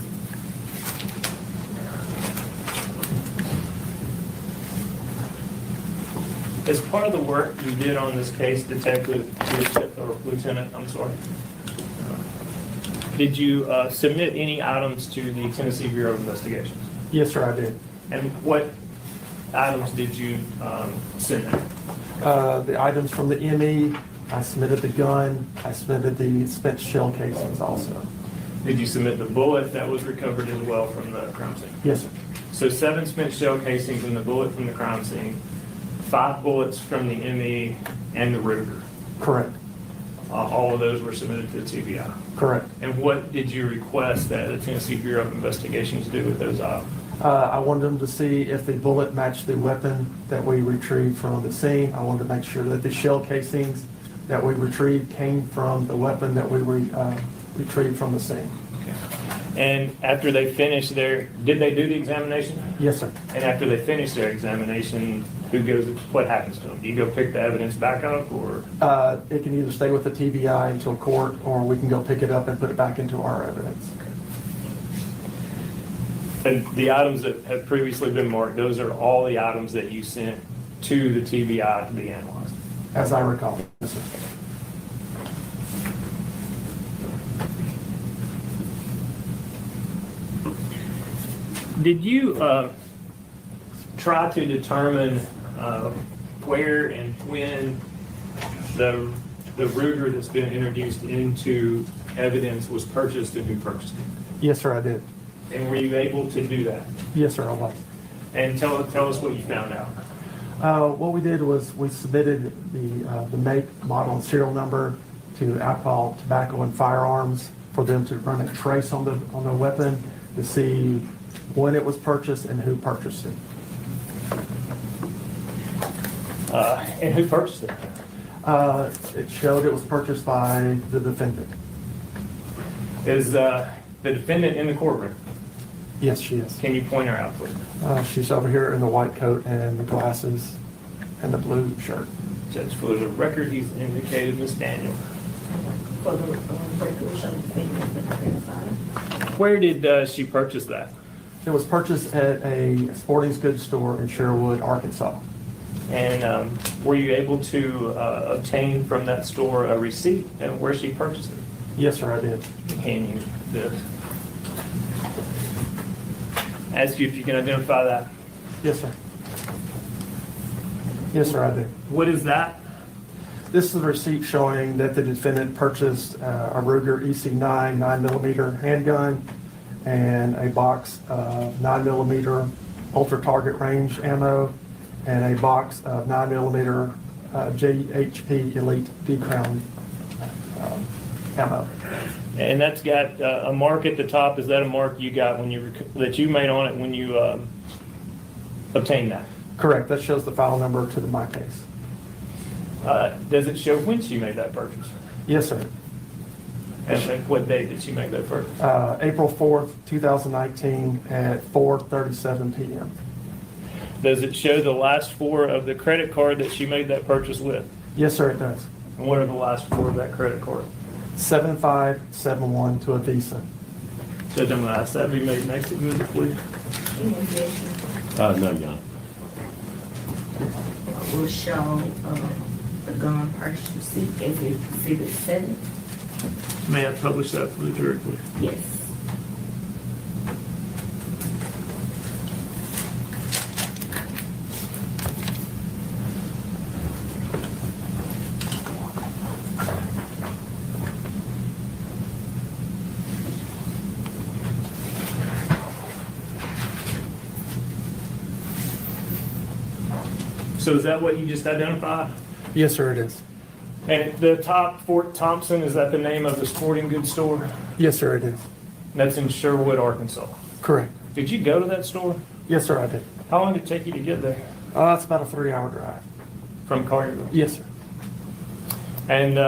As part of the work you did on this case, Detective or Lieutenant, I'm sorry, did you submit any items to the Tennessee Bureau of Investigations? Yes, sir, I did. And what items did you send them? The items from the ME, I submitted the gun, I submitted the spent shell casings also. Did you submit the bullet that was recovered as well from the crime scene? Yes, sir. So 7 spent shell casings and the bullet from the crime scene, 5 bullets from the ME and the Ruger. Correct. All of those were submitted to the TBI. Correct. And what did you request that the Tennessee Bureau of Investigations do with those items? I wanted them to see if the bullet matched the weapon that we retrieved from the scene. I wanted to make sure that the shell casings that we retrieved came from the weapon that we retrieved from the scene. Okay. And after they finished did they do the examination? Yes, sir. And after they finish their examination, what happens to them? Do you go pick the evidence back up or? It can either stay with the TBI until court, or we can go pick it up and put it back into our evidence. And the items that have previously been marked, those are all the items that you sent to the TBI to be analyzed? As I recall. Yes, sir. Did you try to determine where and when the Ruger that's been introduced into evidence was purchased and who purchased it? Yes, sir, I did. And were you able to do that? Yes, sir, I was. And tell us what you found out. What we did was we submitted the make, model, and serial number to Alcohol, Tobacco, and Firearms for them to run a trace on the weapon to see when it was purchased and who purchased it. And who purchased it? It showed it was purchased by the defendant. Is the defendant in the courtroom? Yes, she is. Can you point her out, please? She's over here in the white coat and the glasses and the blue shirt. Judge, for the record, he's indicated Ms. Daniel. For the record, show the defendant with the credit card. Where did she purchase that? It was purchased at a sporting goods store in Sherwood, Arkansas. And were you able to obtain from that store a receipt and where she purchased it? Yes, sir, I did. Can you ask you if you can identify that? Yes, sir. Yes, sir, I did. What is that? This is a receipt showing that the defendant purchased a Ruger EC9 9mm handgun and a box of 9mm ultra target range ammo and a box of 9mm JHP Elite D-Crown ammo. And that's got a mark at the top. Is that a mark you got when that you made on it when you obtained that? Correct. That shows the file number to my case. Does it show when she made that purchase? Yes, sir. And what date did she make that purchase? April 4th, 2019 at 4:37 p.m. Does it show the last four of the credit card that she made that purchase with? Yes, sir, it does. And what are the last four of that credit card? 7571 to a Visa. Judge, I'm going to ask that be made next exhibit, please. No, Your Honor. Will show the gun purchase receipt as exhibit 7. May I publish that for the jury, please? Yes. So is that what you just identified? Yes, sir, it is. And the top, Fort Thompson, is that the name of the sporting goods store? Yes, sir, it is. That's in Sherwood, Arkansas. Correct. Did you go to that store? Yes, sir, I did. How long did it take you to get there? It's about a 3-hour drive. From Collierville? Yes, sir. And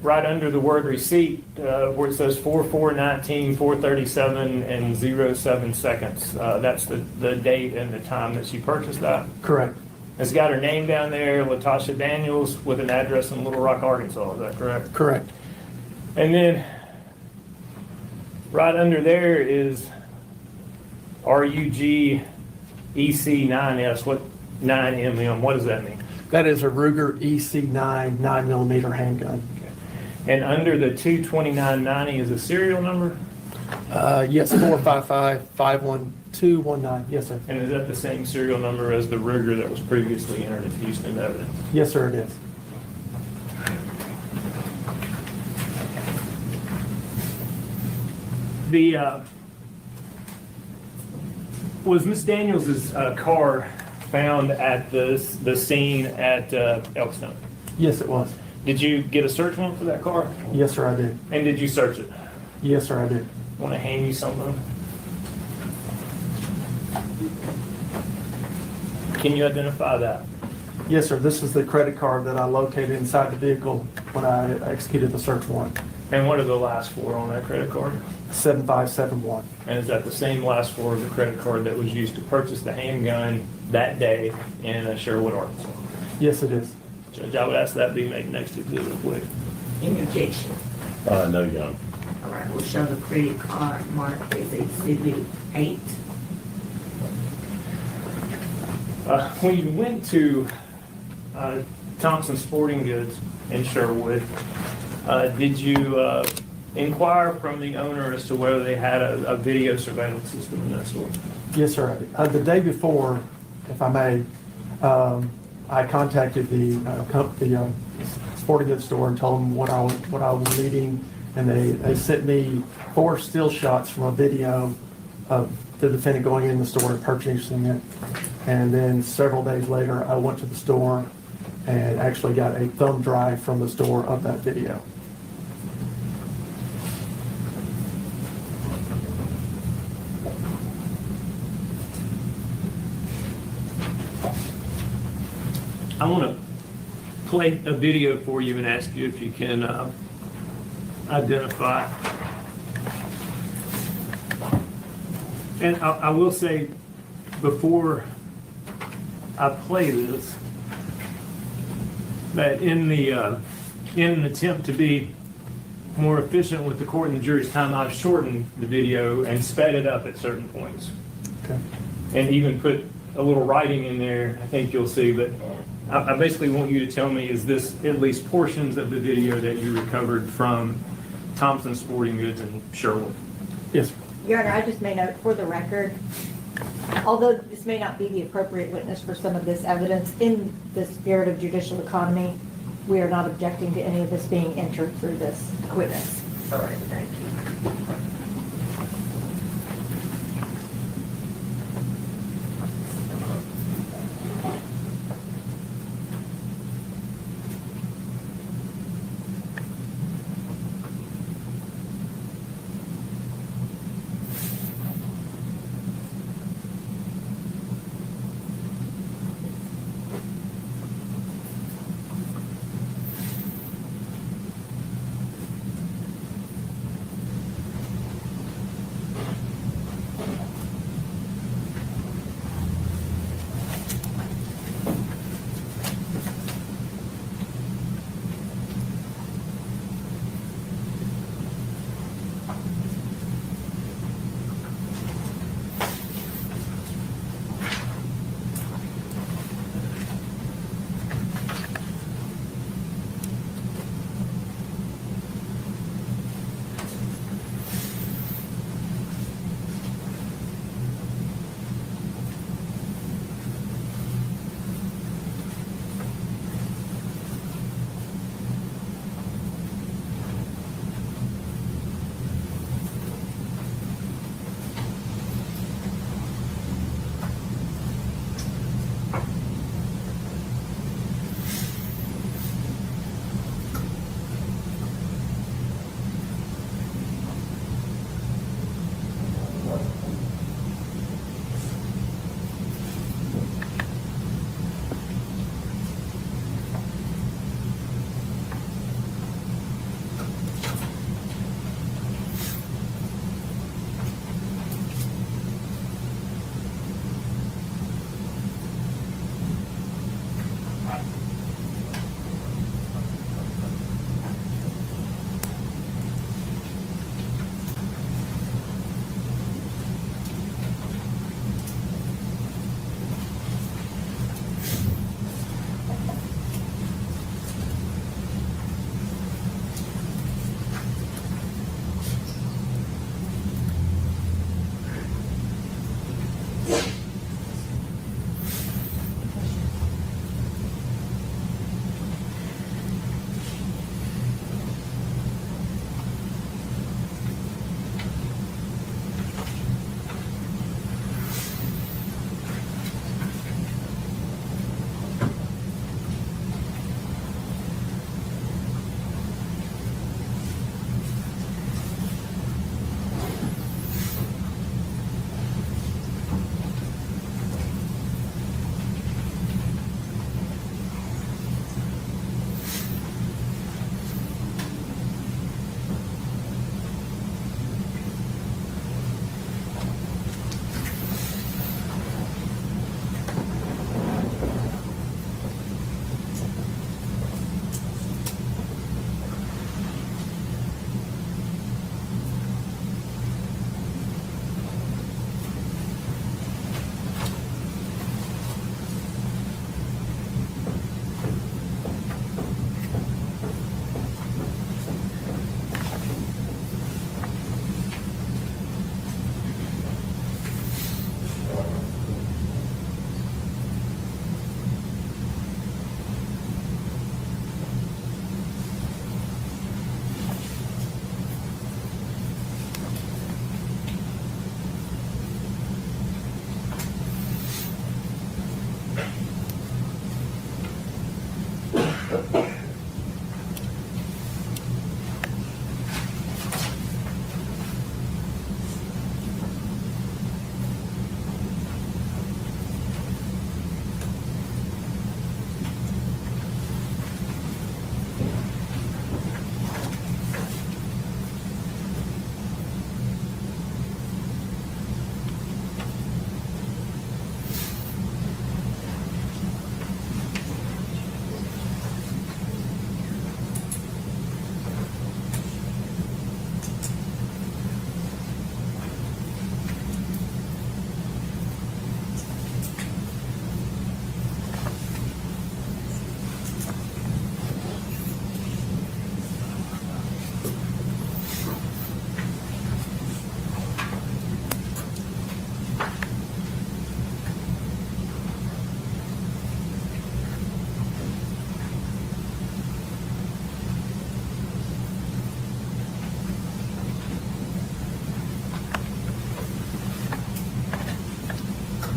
right under the word receipt, where it says 4/4/19, 4:37 and 07 seconds, that's the date and the time that she purchased that? Correct. It's got her name down there, LaToshia Daniels, with an address in Little Rock, Arkansas. Is that correct? Correct. And then right under there is RUG EC9S. What 9mm? What does that mean? That is a Ruger EC9 9mm handgun. And under the 22990 is a serial number? Yes, 455-51219. Yes, sir. And is that the same serial number as the Ruger that was previously entered into Houston evidence? Yes, sir, it is. Was Miss Daniels' car found at the scene at Elkstone? Yes, it was. Did you get a search warrant for that car? Yes, sir, I did. And did you search it? Yes, sir, I did. Want to hand you something? Can you identify that? Yes, sir. This is the credit card that I located inside the vehicle when I executed the search warrant. And what are the last four on that credit card? 7571. And is that the same last four of the credit card that was used to purchase the handgun that day in Sherwood, Arkansas? Yes, it is. Judge, I would ask that be made next exhibit, please. Any objection? No, Your Honor. All right, we'll show the credit card marked as exhibit 8. When you went to Thompson Sporting Goods in Sherwood, did you inquire from the owner as to whether they had a video surveillance system in that store? Yes, sir. The day before, if I may, I contacted the sporting goods store and told them what I was needing, and they sent me 4 still shots from a video of the defendant going in the store and purchasing it. And then several days later, I went to the store and actually got a thumb drive from the store of that video. I want to play a video for you and ask you if you can identify And I will say, before I play this, that in an attempt to be more efficient with the court and the jury's time, I've shortened the video and sped it up at certain points. Okay. And even put a little writing in there, I think you'll see, but I basically want you to tell me, is this at least portions of the video that you recovered from Thompson Sporting Goods in Sherwood? Yes. Your Honor, I just may note for the record, although this may not be the appropriate witness for some of this evidence, in the spirit of judicial economy, we are not objecting to any of this being entered through this witness. All right, thank you.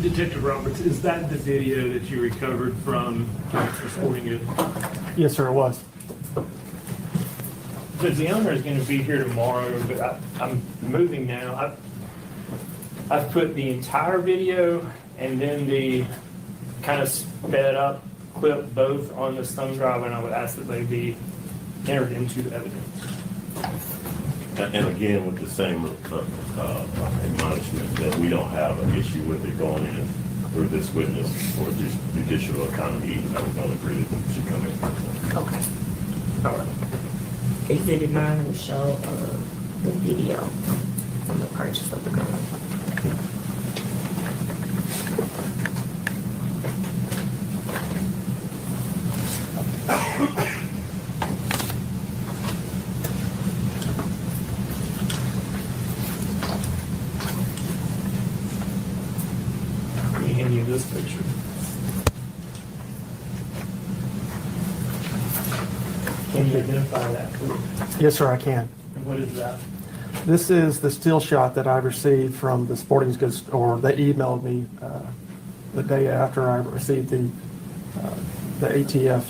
Detective Roberts, is that the video that you recovered from the sporting goods? Yes, sir, it was. Because the owner is going to be here tomorrow, but I'm moving now. I've put the entire video and then the kind of sped up clip both on the thumb drive, and I would ask that they be entered into evidence. And again, with the same admonishment that we don't have an issue with it going in through this witness or just judicial economy, I would not agree that it should come in. Okay. All right. Exhibit 9 will show the video from the purchase of the gun. Let me hand you this picture. Can you identify that, please? Yes, sir, I can. And what is that? This is the still shot that I received from the sporting goods store. They emailed me the day after I received the ATF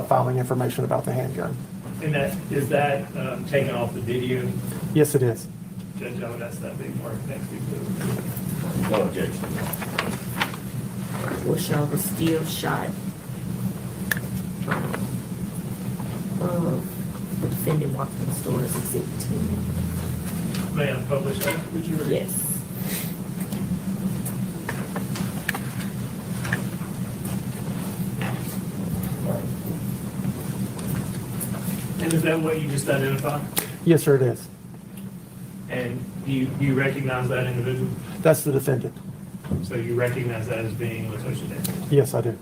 filing information about the handgun. And is that taken off the video? Yes, it is. Judge, I would ask that big mark next week. No objection. Will show the still shot of the defendant walking in the store as exhibit 10. May I publish that? Would you read? Yes. And is that what you just identified? Yes, sir, it is. And you recognize that individual? That's the defendant. So you recognize that as being LaToshia's? Yes, I do.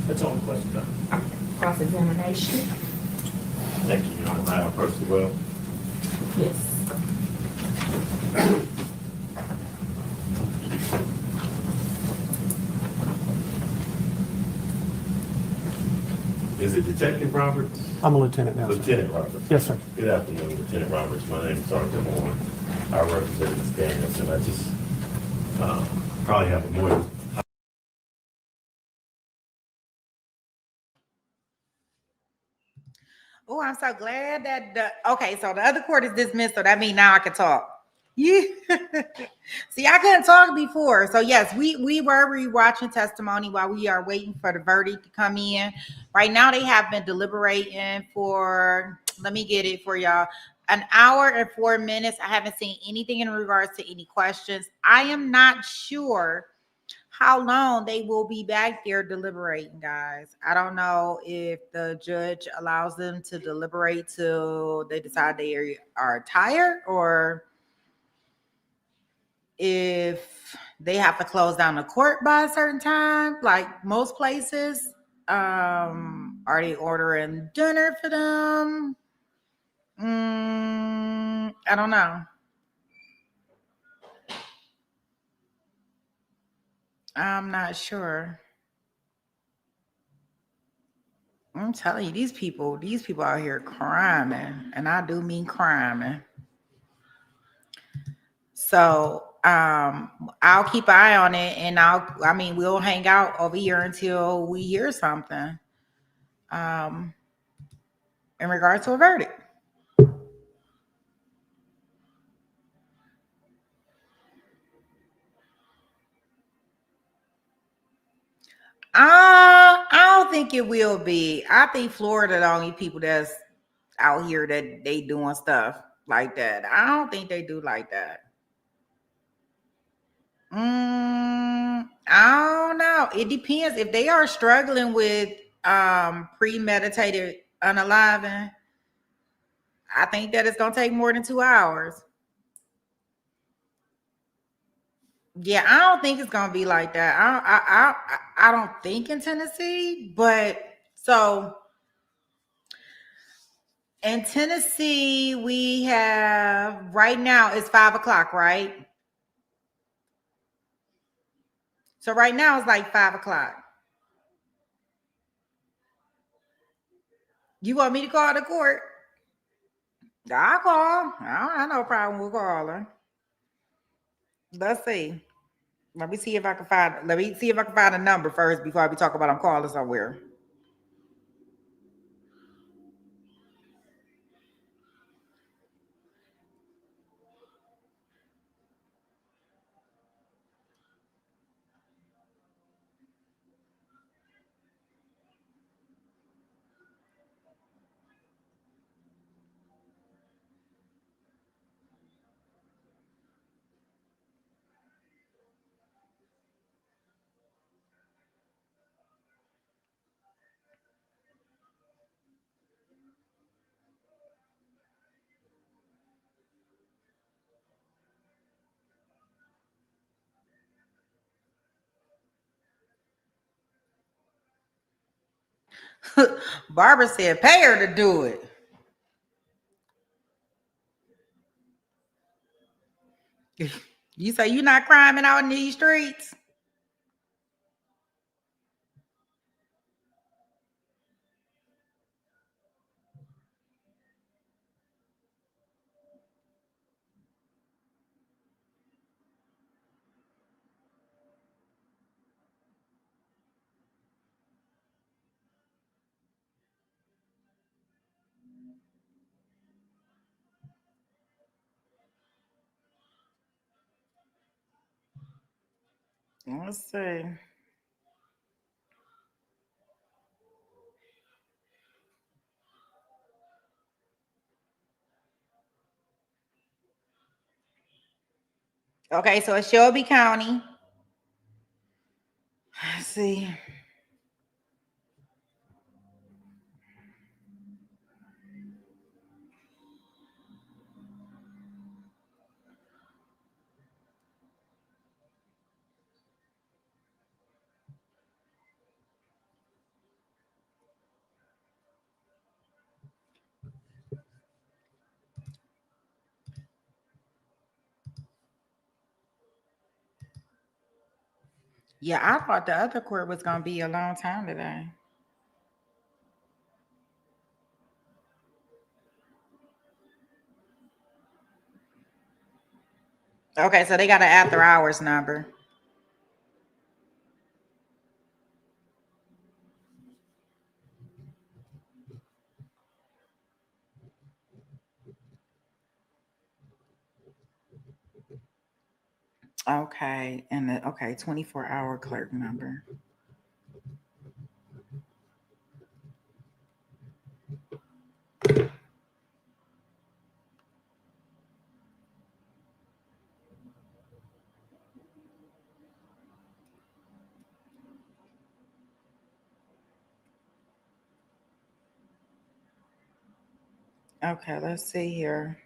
That's all the questions. Cross-examination? Thank you, Your Honor. I approach the well. Yes. Is it Detective Roberts? I'm a lieutenant now. Lieutenant Roberts. Yes, sir. Good afternoon, Lieutenant Roberts. My name is Sergeant Moore. I represent Ms. Daniels, and I just probably have a more. Oh, I'm so glad that okay, so the other court is dismissed, so that means now I can talk. Yeah. See, I couldn't talk before. So yes, we were rewatching testimony while we are waiting for the verdict to come in. Right now they have been deliberating for, let me get it for y'all, an hour and 4 minutes. I haven't seen anything in regards to any questions. I am not sure how long they will be back there deliberating, guys. I don't know if the judge allows them to deliberate till they decide they are tired, or if they have to close down the court by a certain time, like most places. Are they ordering dinner for them? I don't know. I'm not sure. I'm telling you, these people out here criming, and I do mean criming. So I'll keep an eye on it, and we'll hang out over here until we hear something in regards to a verdict. I don't think it will be. I think Florida the only people that's out here that they doing stuff like that. I don't think they do like that. I don't know. It depends. If they are struggling with premeditated unaliving, I think that it's gonna take more than 2 hours. Yeah, I don't think it's gonna be like that. I don't think in Tennessee, but so in Tennessee we have right now it's 5 o'clock, right? So right now it's like 5 o'clock. You want me to call the court? I'll call. I don't have no problem with calling. Let's see. Let me see if I can find. Let me see if I can find a number first before we talk about I'm calling somewhere. Barbara said, "Pay her to do it." You say you're not criming out in these streets? Let's see. Okay, so it's Shelby County. Let's see. Yeah, I thought the other court was gonna be a long time today. Okay, so they got an after hours number. Okay, and the 24-hour clerk number. Okay, let's see here.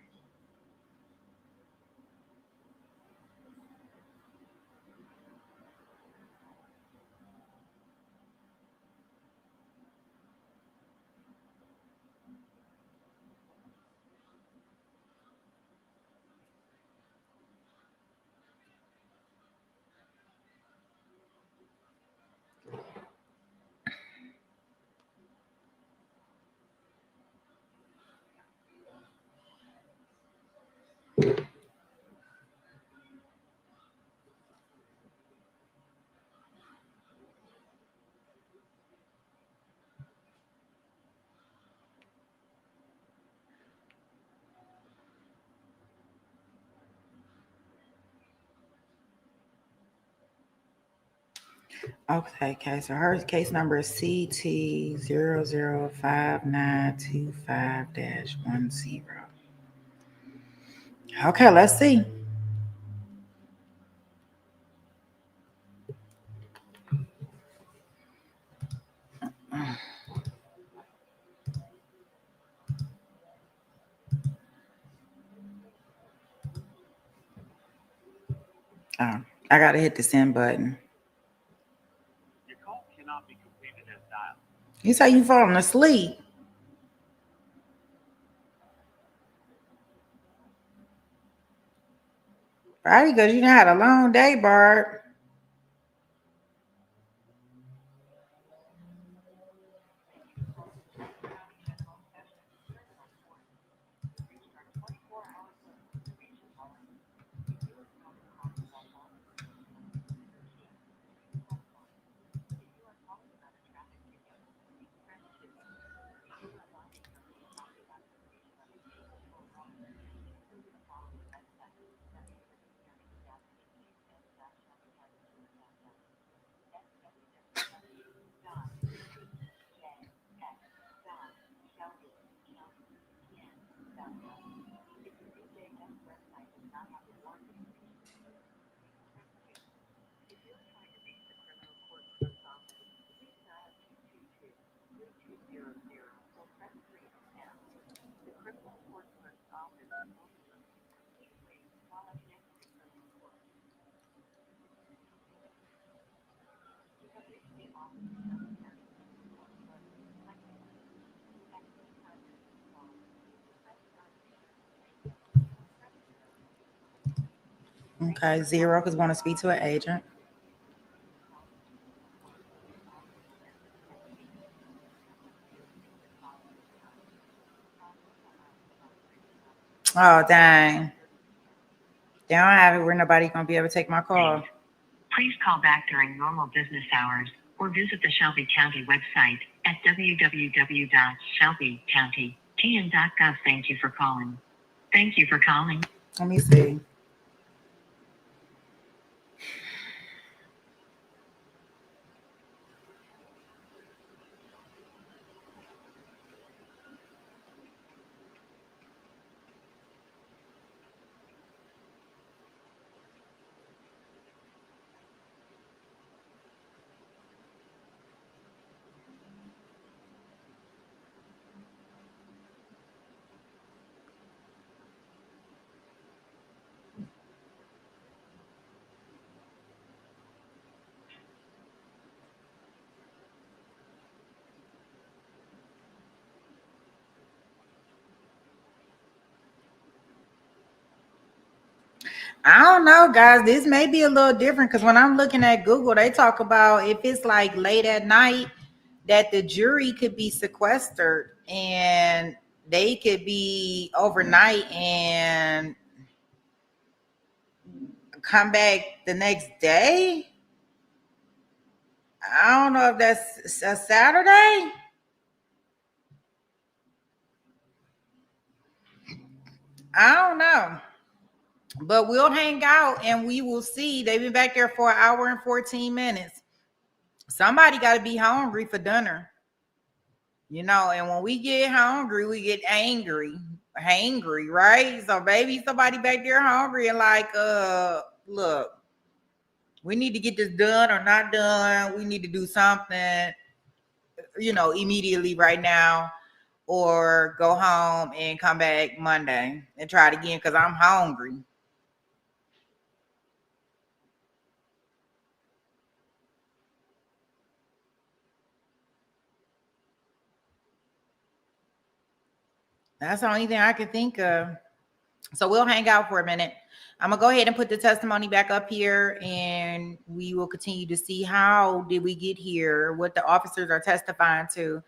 Okay, so her case number is CT 005925-10. Okay, let's see. Oh, I gotta hit the send button. Your call cannot be completed as dialed. You say you falling asleep. Probably because you done had a long day, Bart. Okay, 0 because want to speak to an agent. Oh, dang. They don't have it where nobody gonna be able to take my call. Please call back during normal business hours or visit the Shelby County website at www.shelbycountykn.gov. Thank you for calling. Thank you for calling. Let me see. I don't know, guys. This may be a little different because when I'm looking at Google, they talk about if it's like late at night that the jury could be sequestered and they could be overnight and come back the next day. I don't know if that's a Saturday. I don't know. But we'll hang out and we will see. They've been back there for an hour and 14 minutes. Somebody got to be hungry for dinner. And when we get hungry, we get angry, hangry, right? So maybe somebody back there hungry and like, look, we need to get this done or not done. We need to do something, immediately right now, or go home and come back Monday and try it again because I'm hungry. That's the only thing I can think of. So we'll hang out for a minute. I'm going to go ahead and put the testimony back up here, and we will continue to see how did we get here, what the officers are testifying to.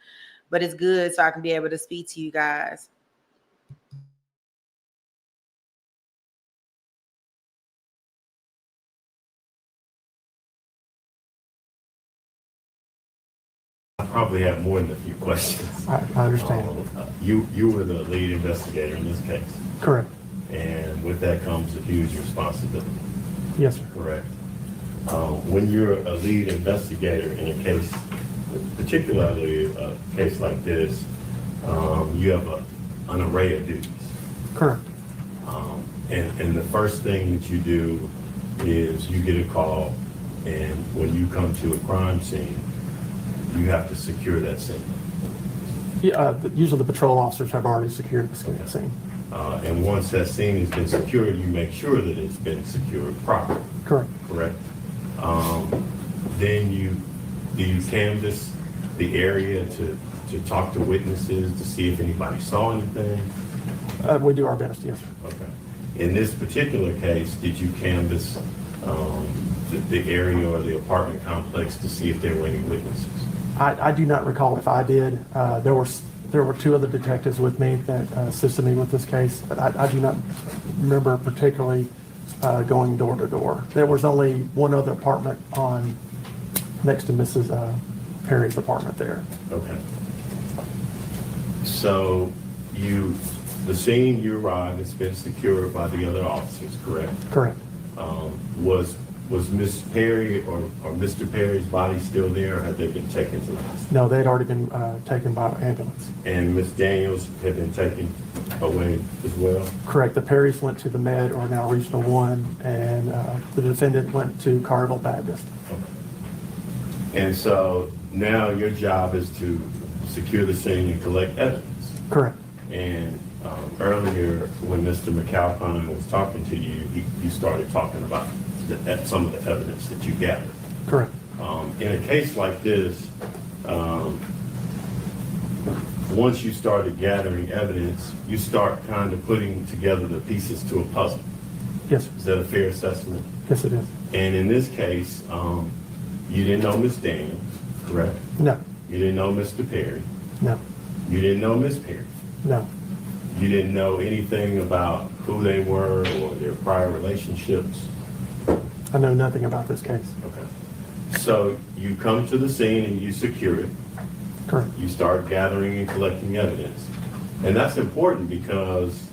But it's good so I can be able to speak to you guys. I probably have more than a few questions. I understand. You were the lead investigator in this case. Correct. And with that comes a huge responsibility. Yes, sir. Correct. when you're a lead investigator in a case, particularly a case like this, you have an array of duties. Correct. And the first thing that you do is you get a call, and when you come to a crime scene, you have to secure that scene. Yeah, usually the patrol officers have already secured the scene. And once that scene has been secured, you make sure that it's been secured properly. Correct. Correct. Then do you canvass the area to talk to witnesses to see if anybody saw anything? We do our best, yes, sir. Okay. In this particular case, did you canvass the area or the apartment complex to see if there were any witnesses? I do not recall if I did. There were two other detectives with me that assisted me with this case, but I do not remember particularly going door to door. There was only one other apartment next to Mrs. Perry's apartment there. Okay. So the scene you arrived has been secured by the other officers, correct? Correct. Was Miss Perry or Mr. Perry's body still there, or had they been taken to the hospital? No, they had already been taken by ambulance. And Miss Daniels had been taken away as well? Correct. The Perrys went to the Med, or now Regional 1, and the defendant went to Carville Baptist. Okay. And so now your job is to secure the scene and collect evidence. Correct. And earlier, when Mr. McAlpine was talking to you, he started talking about some of the evidence that you gathered. Correct. In a case like this, once you started gathering evidence, you start kind of putting together the pieces to a puzzle. Yes, sir. Is that a fair assessment? Yes, it is. And in this case, you didn't know Miss Daniels, correct? No. You didn't know Mr. Perry? No. You didn't know Miss Perry? No. You didn't know anything about who they were or their prior relationships? I know nothing about this case. Okay. So you come to the scene and you secure it. Correct. You start gathering and collecting evidence. And that's important because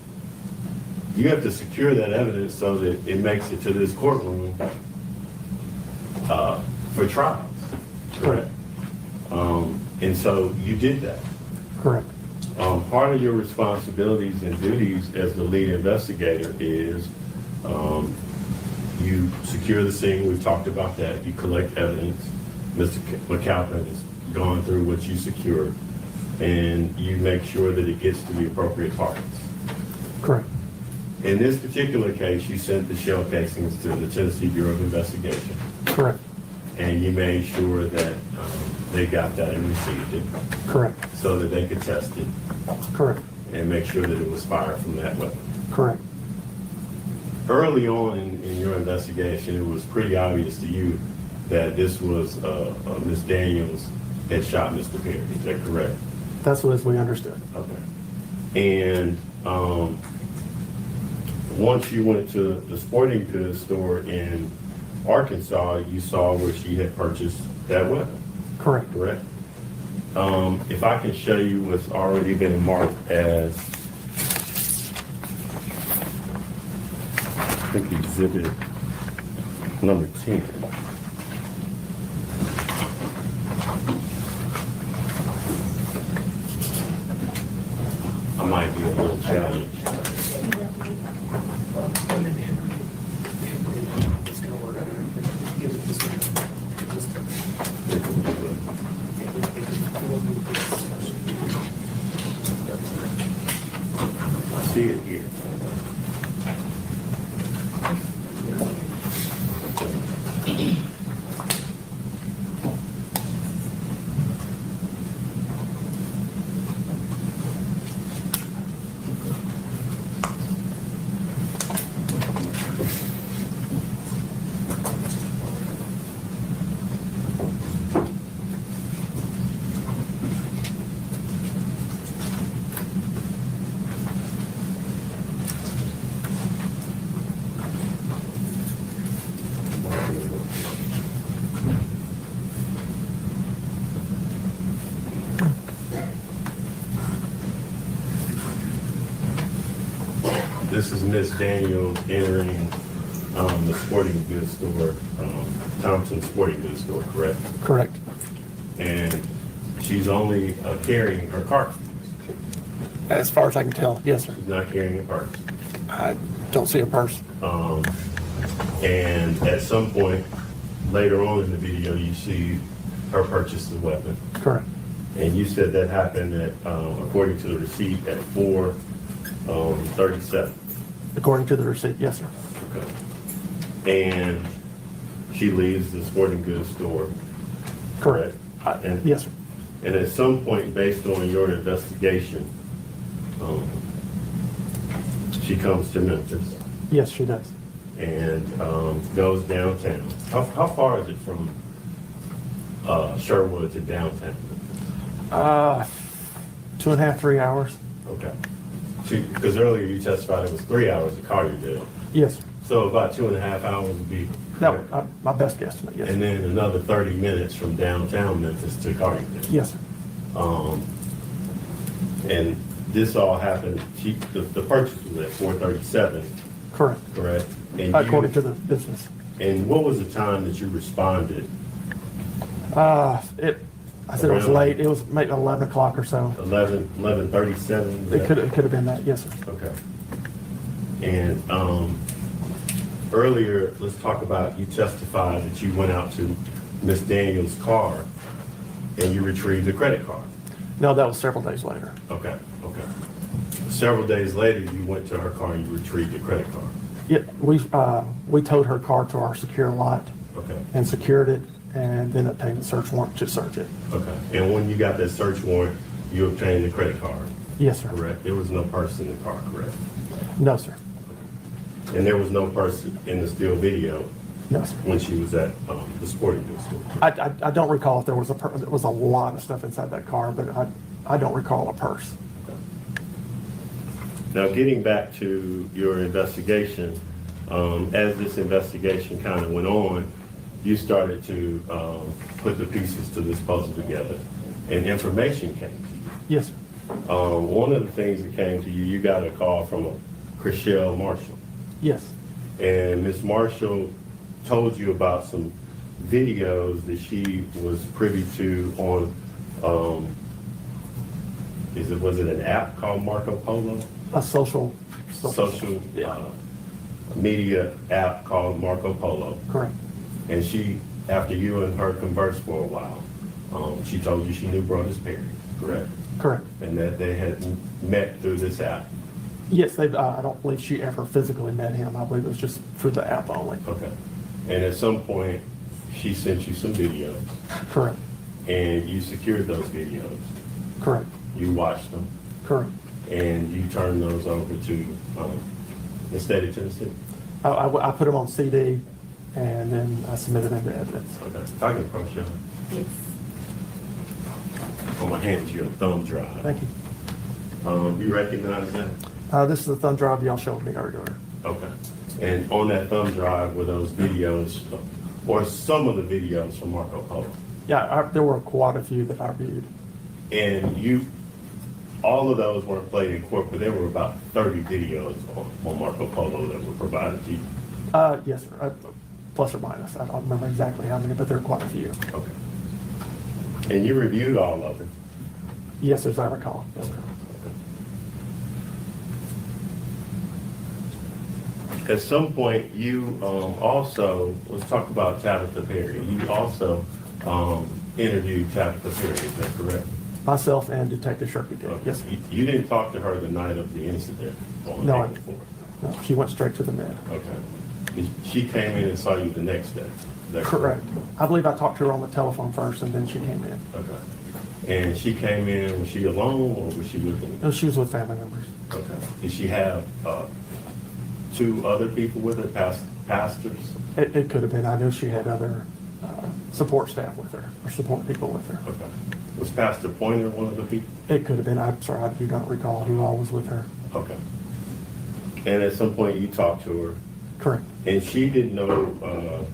you have to secure that evidence so that it makes it to this courtroom for trials. Correct. And so you did that. Correct. Part of your responsibilities and duties as the lead investigator is you secure the scene. We've talked about that. You collect evidence. Mr. McAlpin has gone through what you secured, and you make sure that it gets to the appropriate parties. Correct. In this particular case, you sent the shell casings to the Tennessee Bureau of Investigation. Correct. And you made sure that they got that and received it. Correct. So that they could test it. Correct. And make sure that it was fired from that weapon. Correct. Early on in your investigation, it was pretty obvious to you that this was Miss Daniels that shot Mr. Perry. Is that correct? That's what we understood. Okay. And once you went to the sporting goods store in Arkansas, you saw where she had purchased that weapon. Correct. Correct. If I can show you what's already been marked as, I think, exhibit number 10. I might be a little challenged. I see it here. This is Miss Daniels entering the sporting goods store, Thompson Sporting Goods Store, correct? Correct. And she's only carrying her car. As far as I can tell, yes, sir. She's not carrying a purse. I don't see a purse. And at some point later on in the video, you see her purchase the weapon. Correct. And you said that happened at, according to the receipt, at 4:37. According to the receipt, yes, sir. Okay. And she leaves the sporting goods store. Correct. And, Yes, sir. and at some point, based on your investigation, she comes to Memphis Yes, she does. and goes downtown. How far is it from Sherwood to downtown? 2.5, 3 hours. Okay. Because earlier you testified it was 3 hours to Carterdale. Yes, sir. So about 2.5 hours would be. That was my best guesstimate, yes. And then another 30 minutes from downtown Memphis to Carterdale. Yes, sir. And this all happened, the purchase was at 4:37, Correct. correct? And According to the business. And what was the time that you responded? I said it was late. It was maybe 11 o'clock or so. 11:37? It could have been that, yes, sir. Okay. And earlier, let's talk about, you testified that you went out to Miss Daniels' car and you retrieved the credit card. No, that was several days later. Okay, okay. Several days later, you went to her car and you retrieved the credit card. Yeah, we towed her car to our secure lot Okay, and secured it, and then obtained a search warrant to search it. okay. And when you got that search warrant, you obtained the credit card, Yes, sir. correct? There was no purse in the car, correct? No, sir. And there was no purse in the still video No, sir. when she was at the sporting goods store? I don't recall if there was there was a lot of stuff inside that car, but I don't recall a purse. Now, getting back to your investigation, as this investigation kind of went on, you started to put the pieces to this puzzle together, and information came to you. Yes, sir. One of the things that came to you, you got a call from a Chriselle Marshall, Yes. and Miss Marshall told you about some videos that she was privy to on, was it an app called Marco Polo? A social media app called Marco Polo. Correct. And she, after you and her conversed for a while, she told you she knew Brothers Perry, correct? Correct. And that they had met through this app. Yes, I don't believe she ever physically met him. I believe it was just through the app only. Okay. And at some point, she sent you some videos. Correct. And you secured those videos. Correct. You watched them. Correct. And you turned those over to the state of Tennessee. I put them on CD, and then I submitted them to evidence. Okay. If I can approach you. Yes. On my hands, your thumb drive. Thank you. You recognize that? This is the thumb drive y'all showed me earlier. Okay. And on that thumb drive were those videos, or some of the videos from Marco Polo. Yeah, there were quite a few that I viewed. And all of those weren't played in court, but there were about 30 videos on Marco Polo that were provided to you. Yes, sir. Plus or minus. I don't remember exactly how many, but there are quite a few. Okay. And you reviewed all of them? Yes, as I recall. Yes, sir. At some point, you also, let's talk about Tabitha Perry. You also interviewed Tabitha Perry, is that correct? Myself and Detective Sherky did, Okay. yes. You didn't talk to her the night of the incident on No, April 4th? No, she went straight to the med. Okay. She came in and saw you the next day? Is that Correct. I believe I talked to her on the telephone first, and then she came in. Okay. And she came in, was she alone or was she with them? No, she was with family members. Okay. Did she have 2 other people with her, pastors? It could have been. I know she had other support staff with her, or support people with her. Okay. Was Pastor Pointer one of the people? It could have been. I'm sorry, I do not recall who all was with her. Okay. And at some point you talked to her? Correct. And she didn't know,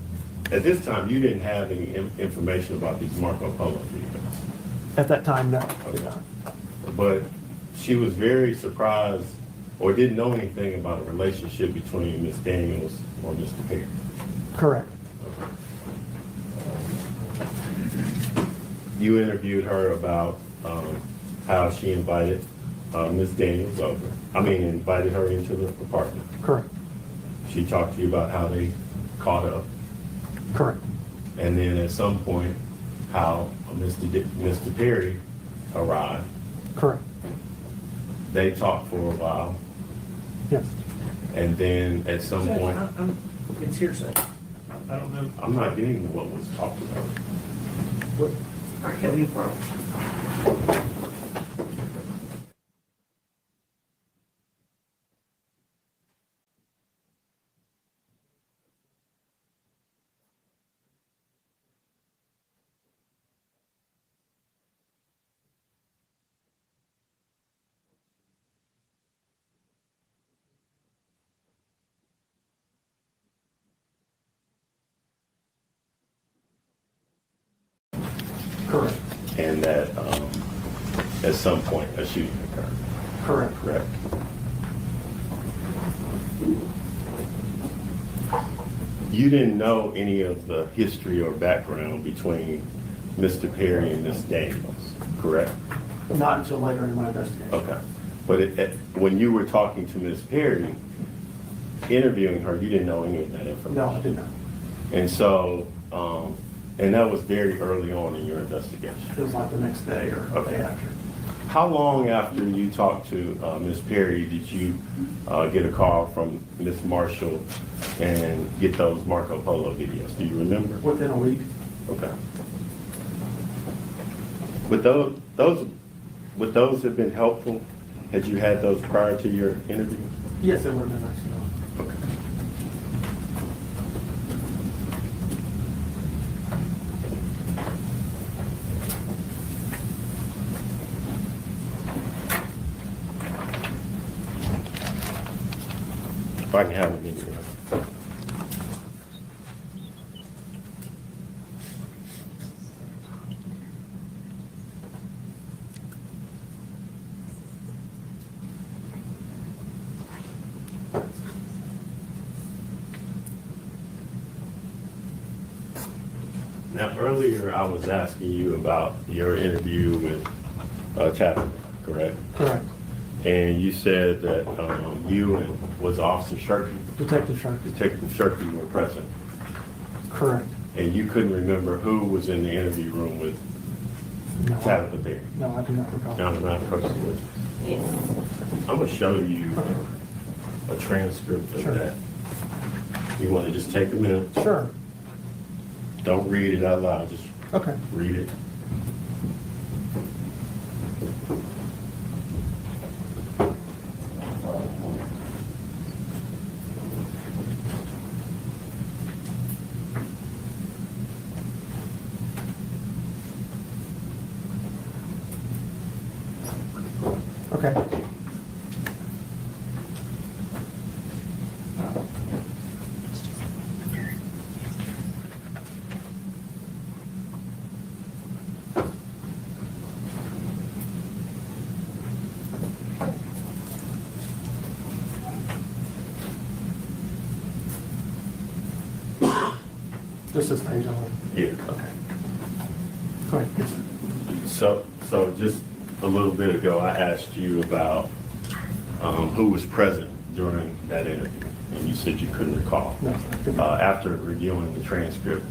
at this time, you didn't have any information about these Marco Polo videos? At that time, no. Okay. But she was very surprised or didn't know anything about a relationship between Ms. Daniels or Mr. Perry? Correct. You interviewed her about how she invited Ms. Daniels over. Invited her into the apartment. Correct. She talked to you about how they caught up. Correct. And then at some point, how Mr. Perry arrived. Correct. They talked for a while. Yes. And then at some point, It's hearsay. I don't know. I'm not getting to what was talked about. What? All right, have you from? Correct. And that at some point a shooting occurred. Correct. Correct. You didn't know any of the history or background between Mr. Perry and Miss Daniels, correct? Not until later in my investigation. Okay. But when you were talking to Miss Perry, interviewing her, you didn't know any of that information? No, I did not. And so, and that was very early on in your investigation? It was like the next day or the day after. How long after you talked to Ms. Perry did you get a call from Ms. Marshall and get those Marco Polo videos? Do you remember? Within a week. Okay. Would those have been helpful had you had those prior to your interview? Yes, it would have been nice to know. Okay. If I can have a minute. Now, earlier I was asking you about your interview with Chapman, correct? Correct. And you said that you and was Officer Shirky? Detective Sharkey. Detective Shirky were present. Correct. And you couldn't remember who was in the interview room with No, Tabitha Perry? no, I do not recall. Now, I'm not personally with you. I'm gonna show you a transcript of Sure. that. You wanna just take a minute? Sure. Don't read it out loud, just Okay. read it. Okay. This is page 11. Yeah. Okay. Go ahead. Yes, sir. So just a little bit ago, I asked you about who was present during that interview, and you said you couldn't recall. No, I did not. After reviewing the transcript,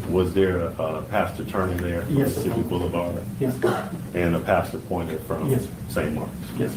was there a pastor turning there from Yes. Mississippi Boulevard Yes. and a pastor pointed from Yes. St. Mark's? Yes.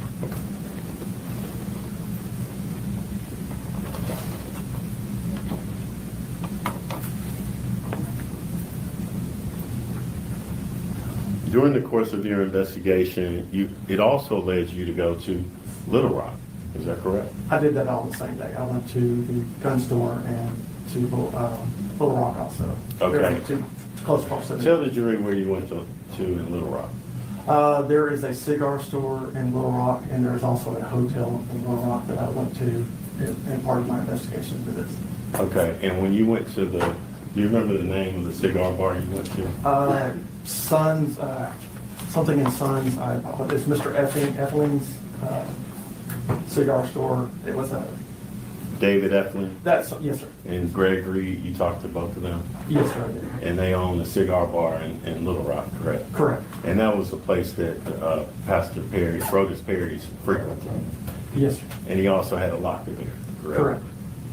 During the course of your investigation, it also led you to go to Little Rock. Is that correct? I did that all the same day. I went to the gun store and to Little Rock also. Okay. There were two close proximity. Tell the jury where you went to in Little Rock. There is a cigar store in Little Rock, and there's also a hotel in Little Rock that I went to in part of my investigation for this. Okay, and when you went to do you remember the name of the cigar bar you went to? Sons, something in Sons, it's Mr. Effeling's cigar store. It was a, David Eflin that's, yes, sir. and Gregory, you talked to both of them? Yes, sir, I did. And they own a cigar bar in Little Rock, correct? Correct. And that was the place that Pastor Perry, Brodus Perry's frequented. Yes, sir. And he also had a locker there, correct? Correct.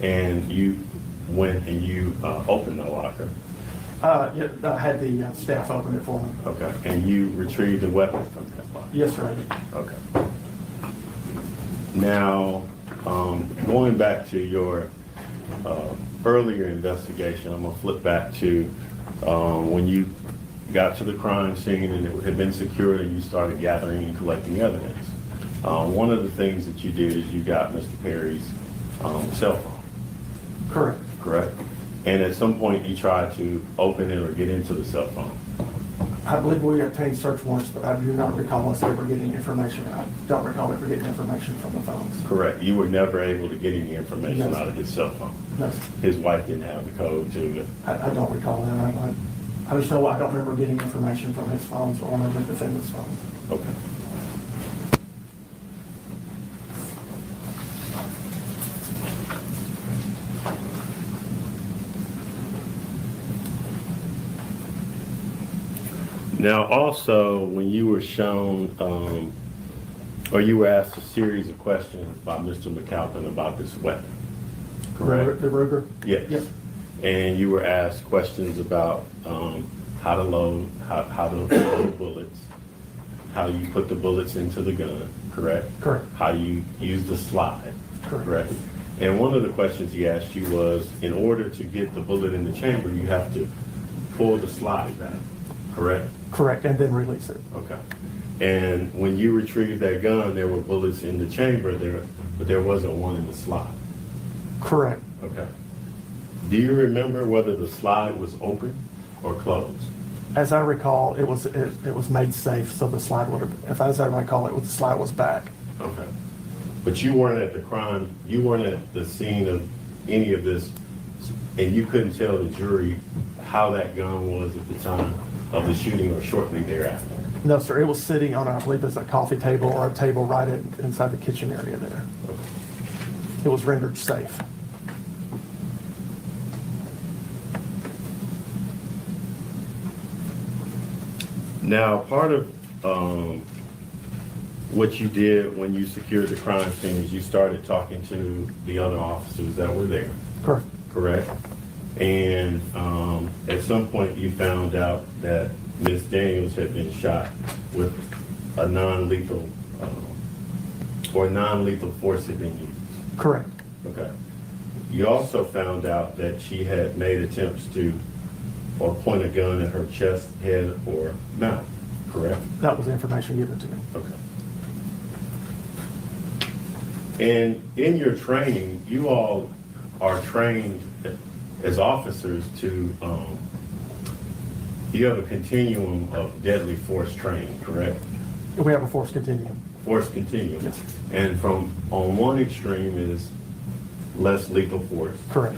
And you went and you opened the locker. Yeah, I had the staff open it for me. Okay. And you retrieved the weapon from that locker? Yes, sir, I did. Okay. Now, going back to your earlier investigation, I'm gonna flip back to when you got to the crime scene and it had been secured and you started gathering and collecting evidence. One of the things that you did is you got Mr. Perry's cell phone. Correct. Correct? And at some point you tried to open it or get into the cell phone. I believe we obtained search warrants, but I do not recall us ever getting information. I don't recall ever getting information from the phones. Correct. You were never able to get any information Yes. out of his cell phone. No, His wife didn't have the code to it. I don't recall that. I just know I don't remember getting information from his phones or one of the defendant's phones. Okay. Now, also, when you were shown, or you were asked a series of questions by Mr. McAlpin about this weapon, correct? The Ruger? Yes. Yes. And you were asked questions about how to load, how to load bullets, how you put the bullets into the gun, correct? Correct. How you use the slide, Correct. And one of the questions he asked you was, in order to get the bullet in the chamber, you have to pull the slide back, correct? Correct, and then release it. Okay. And when you retrieved that gun, there were bullets in the chamber there, but there wasn't one in the slide. Correct. Okay. Do you remember whether the slide was open or closed? As I recall, it was made safe, so the slide would have, as I recall, the slide was back. Okay. But you weren't at the crime, you weren't at the scene of any of this, and you couldn't tell the jury how that gun was at the time of the shooting or shortly thereafter? No, sir, it was sitting on, I believe it's a coffee table or a table right inside the kitchen area there. Okay. It was rendered safe. Now, part of what you did when you secured the crime scene is you started talking to the other officers that were there. Correct. Correct? And at some point you found out that Ms. Daniels had been shot with a non-lethal or non-lethal force had been used. Correct. Okay. You also found out that she had made attempts to or point a gun at her chest, head, or mouth, correct? That was the information given to me. Okay. And in your training, you all are trained as officers to, you have a continuum of deadly force training, correct? We have a force continuum. Force continuum. Yes. And from, on one extreme is less lethal force. Correct.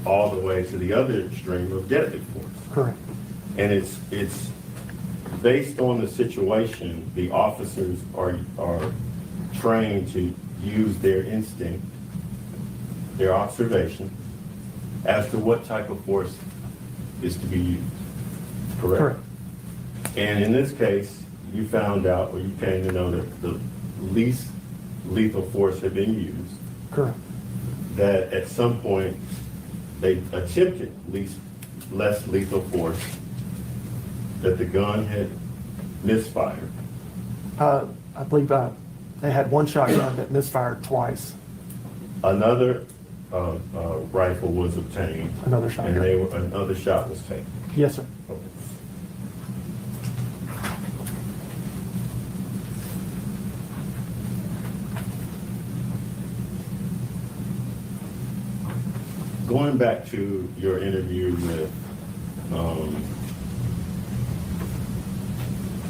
All the way to the other extreme of deadly force. Correct. And it's based on the situation, the officers are trained to use their instinct, their observation, as to what type of force is to be used. Correct? Correct. And in this case, you found out, or you came to know that the least lethal force had been used. Correct. That at some point, they attempted less lethal force, that the gun had misfired. I believe they had one shotgun that misfired twice. Another rifle was obtained. Another shotgun. And another shot was taken. Yes, sir. Okay. Going back to your interview with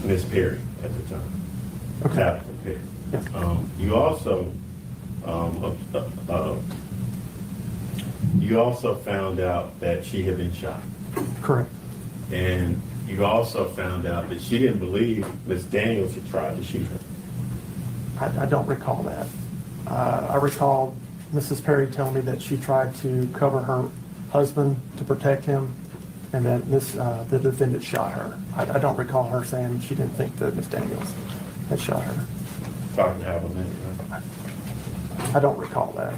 Ms. Perry at the time, Okay. Tabitha Perry. Yes. You also found out that she had been shot. Correct. And you also found out that she didn't believe Ms. Daniels had tried to shoot her. I don't recall that. I recall Mrs. Perry telling me that she tried to cover her husband to protect him, and that the defendant shot her. I don't recall her saying she didn't think that Ms. Daniels had shot her. Sorry to have a minute. I don't recall that.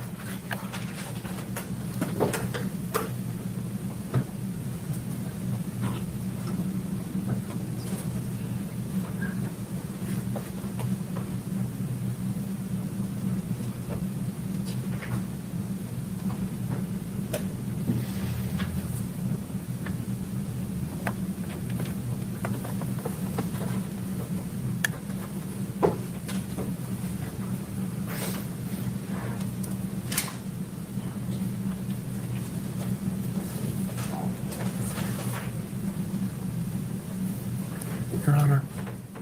Your Honor,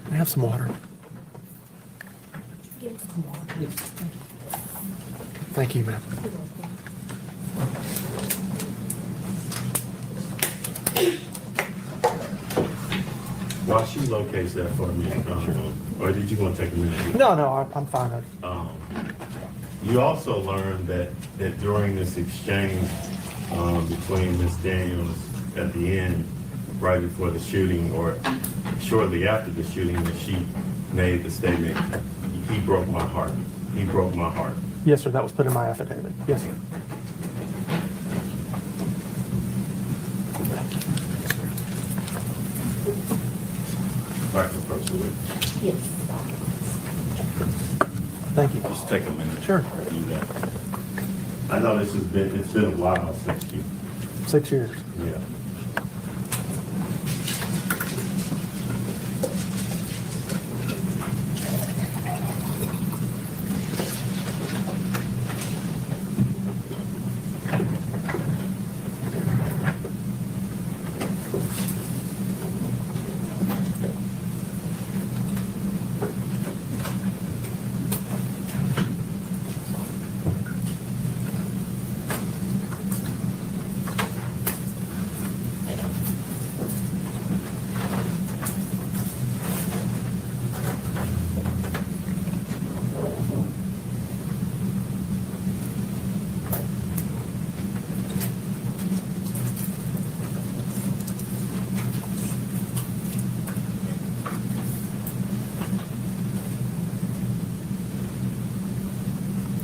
can I have some water? Thank you, ma'am. While she locates that for me, or did you want to take a minute? No, I'm fine. You also learned that during this exchange between Ms. Daniels at the end, right before the shooting, or shortly after the shooting, that she made the statement, "He broke my heart. He broke my heart." Yes, sir, that was put in my affidavit. Yes, sir. Right, the first word. Yes. Thank you. Just take a minute. Sure. to do that. I know it's been a while since you. 6 years. Yeah.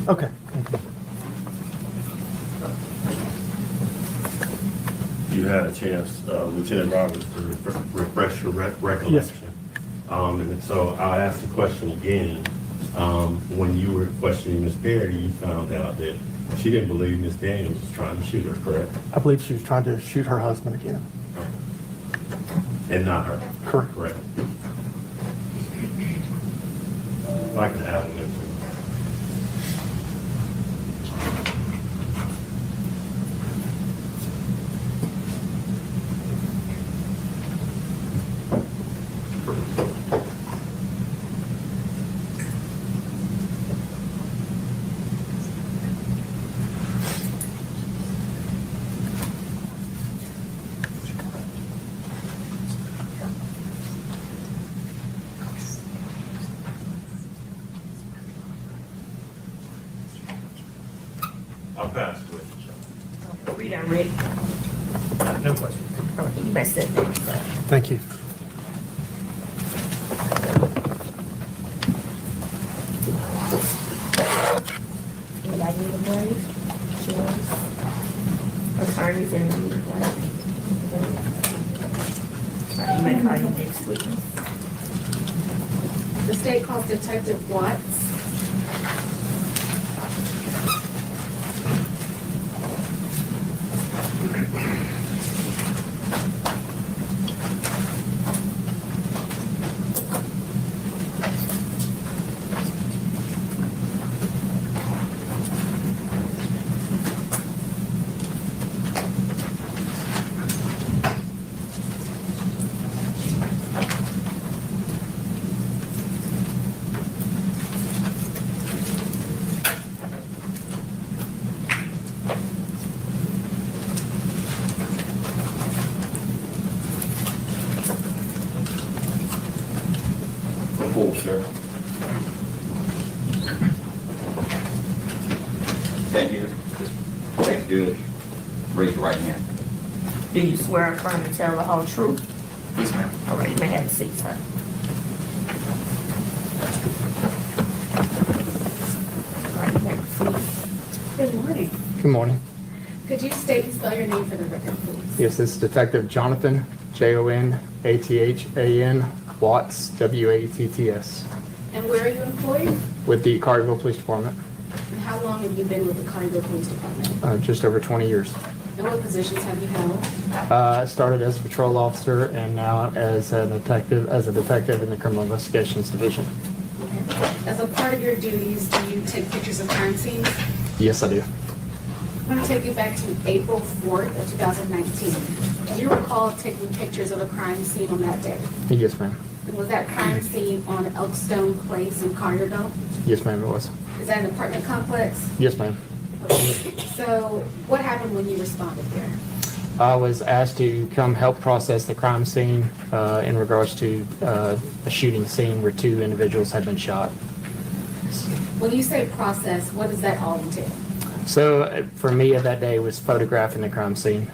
Okay. Thank you. You had a chance, Lieutenant Roberts, to refresh your recollection. Yes. And so I'll ask the question again. When you were questioning Ms. Perry, you found out that she didn't believe Ms. Daniels was trying to shoot her, correct? I believe she was trying to shoot her husband again. And not her? Correct. Correct. If I can add a minute. I'll pass it. We done ready. No question. You better sit there. Thank you. Anybody need a break? Attorneys in the meeting. You may call you next week. The state calls Detective Watts. Cool, sir. Okay, good. Raise your right hand. Do you swear and affirm to tell the whole truth? Yes, ma'am. All right, you may have a seat, sir. All right, you may proceed. Good morning. Good morning. Could you state and spell your name for the record, please? Yes, this is Detective Jonathan, Jonathan, Watts, Watts, And where are you employed? with the Carterville Police Department, And how long have you been with the Carterville Police Department? just over 20 years. And what positions have you held? I started as a patrol officer and now as a detective in the Criminal Investigations Division. As a part of your duties, do you take pictures of crime scenes? Yes, I do. I'm going to take you back to April 4th of 2019. Do you recall taking pictures of a crime scene on that day? Yes, ma'am. And was that crime scene on Elkstone Place in Collierville? Yes, ma'am, it was. Is that an apartment complex? Yes, ma'am. So what happened when you responded there? I was asked to come help process the crime scene in regards to a shooting scene where 2 individuals had been shot. When you say process, what does that all entail? So for me that day was photographing the crime scene.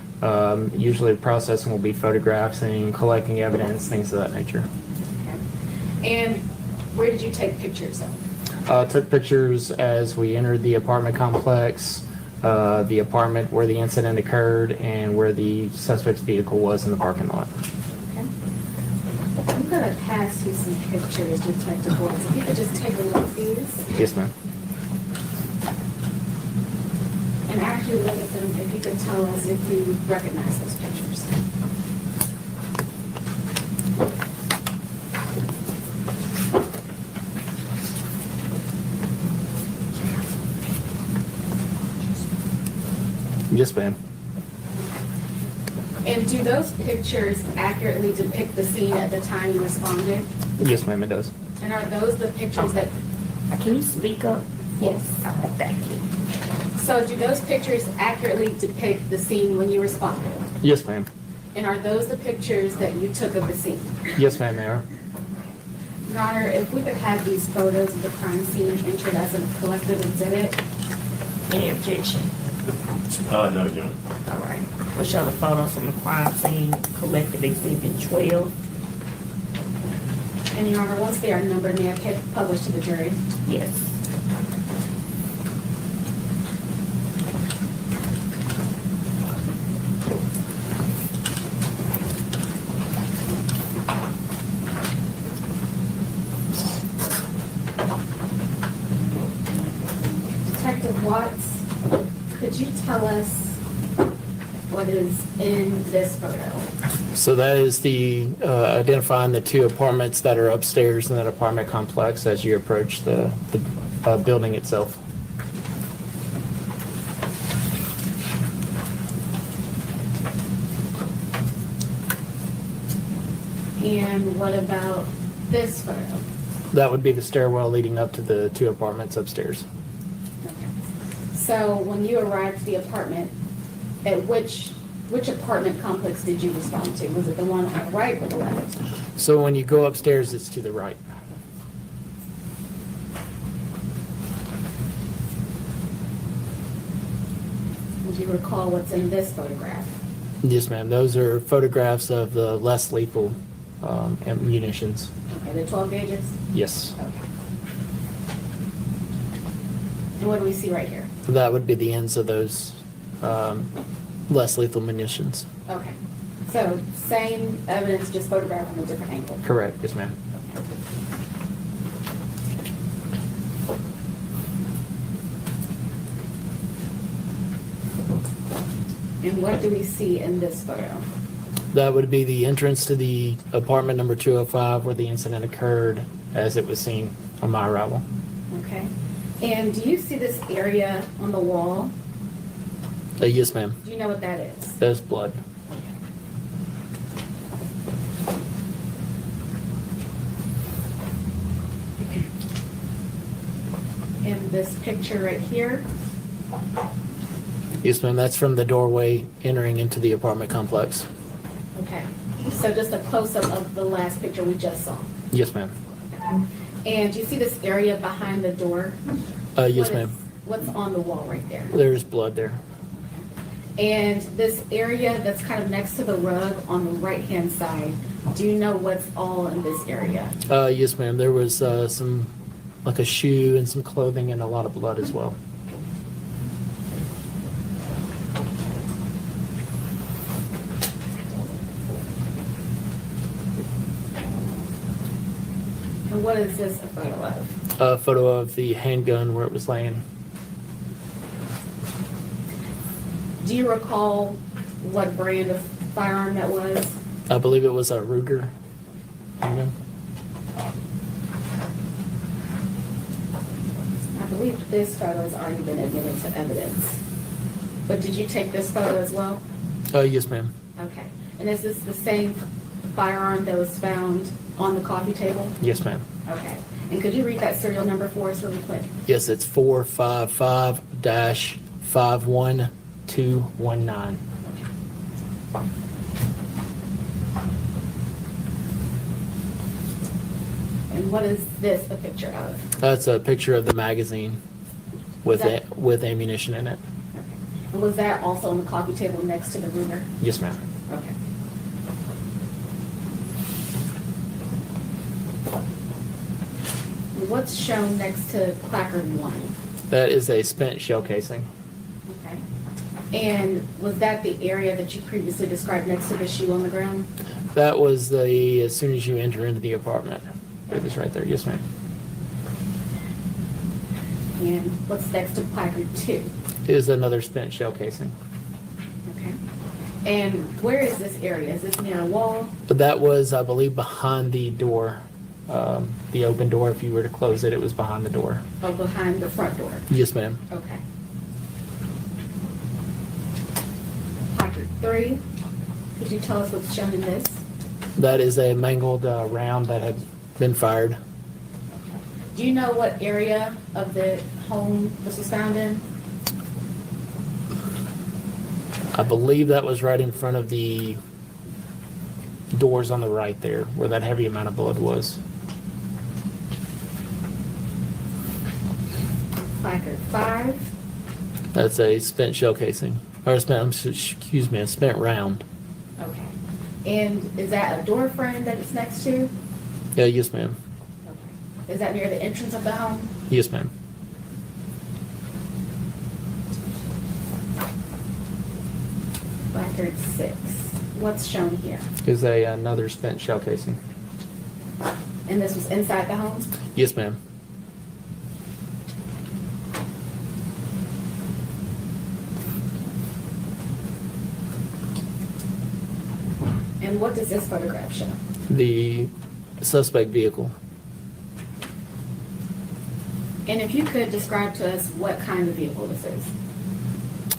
Usually the processing will be photographing, collecting evidence, things of that nature. And where did you take pictures of? Took pictures as we entered the apartment complex, the apartment where the incident occurred, and where the suspect's vehicle was in the parking lot. Okay. I'm going to pass you some pictures, Detective Watts. If you could just take a look at these. Yes, ma'am. And after you look at them, if you could tell us if you recognize those pictures. Yes, ma'am. And do those pictures accurately depict the scene at the time you responded? Yes, ma'am, it does. And are those the pictures that... Can you speak up? Yes. Thank you. So do those pictures accurately depict the scene when you responded? Yes, ma'am. And are those the pictures that you took of the scene? Yes, ma'am, they are. Your Honor, if we could have these photos of the crime scene entered as a collective exhibit. Any objection? No, John. All right. We'll show the photos from the crime scene, collective exhibit 12. And Your Honor, once they are numbered, may I publish to the jury? Yes. Detective Watts, could you tell us what is in this photo? So that is the identifying the 2 apartments that are upstairs in that apartment complex as you approach the building itself. And what about this photo? That would be the stairwell leading up to the 2 apartments upstairs. So when you arrived at the apartment, at which apartment complex did you respond to? Was it the one on the right or the left? So when you go upstairs, it's to the right. Would you recall what's in this photograph? Yes, ma'am. Those are photographs of the less lethal munitions. Okay, the 12 gauges? Yes. Okay. And what do we see right here? That would be the ends of those less lethal munitions. Okay. So same evidence, just photographed from a different angle. Correct. Yes, ma'am. And what do we see in this photo? That would be the entrance to the apartment number 205 where the incident occurred as it was seen on my arrival. Okay. And do you see this area on the wall? Yes, ma'am. Do you know what that is? There's blood. And this picture right here? Yes, ma'am. That's from the doorway entering into the apartment complex. Okay. So just a close-up of the last picture we just saw. Yes, ma'am. And do you see this area behind the door? Yes, ma'am. What's on the wall right there? There's blood there. And this area that's kind of next to the rug on the right-hand side, do you know what's all in this area? Yes, ma'am. There was some, like a shoe and some clothing and a lot of blood as well. And what is this a photo of? A photo of the handgun where it was laying. Do you recall what brand of firearm that was? I believe it was a Ruger handgun. I believe this photo has already been admitted to evidence. But did you take this photo as well? Yes, ma'am. Okay. And is this the same firearm that was found on the coffee table? Yes, ma'am. Okay. And could you read that serial number for us really quick? Yes, it's 455-51219. And what is this a picture of? That's a picture of the magazine with Is that- it with ammunition in it. And was that also on the coffee table next to the Ruger? Yes, ma'am. Okay. And what's shown next to placard 1? That is a spent shell casing. Okay. And was that the area that you previously described next to the shoe on the ground? That was the as soon as you enter into the apartment. It was right there. Yes, ma'am. And what's next to placard 2? It is another spent shell casing. Okay. And where is this area? Is this near a wall? But that was, I believe, behind the door. The open door. If you were to close it, it was behind the door. Or behind the front door? Yes, ma'am. Okay. Placard 3, could you tell us what's shown in this? That is a mangled round that had been fired. Do you know what area of the home this was found in? I believe that was right in front of the doors on the right there, where that heavy amount of blood was. Placard 5, That's a spent shell casing. Or a spent round. okay. And is that a door frame that it's next to? Yeah, yes, ma'am. Is that near the entrance of the home? Yes, ma'am. Placard 6, what's shown here? Is another spent shell casing. And this was inside the home? Yes, ma'am. And what does this photograph show? The suspect vehicle. And if you could describe to us what kind of vehicle this is?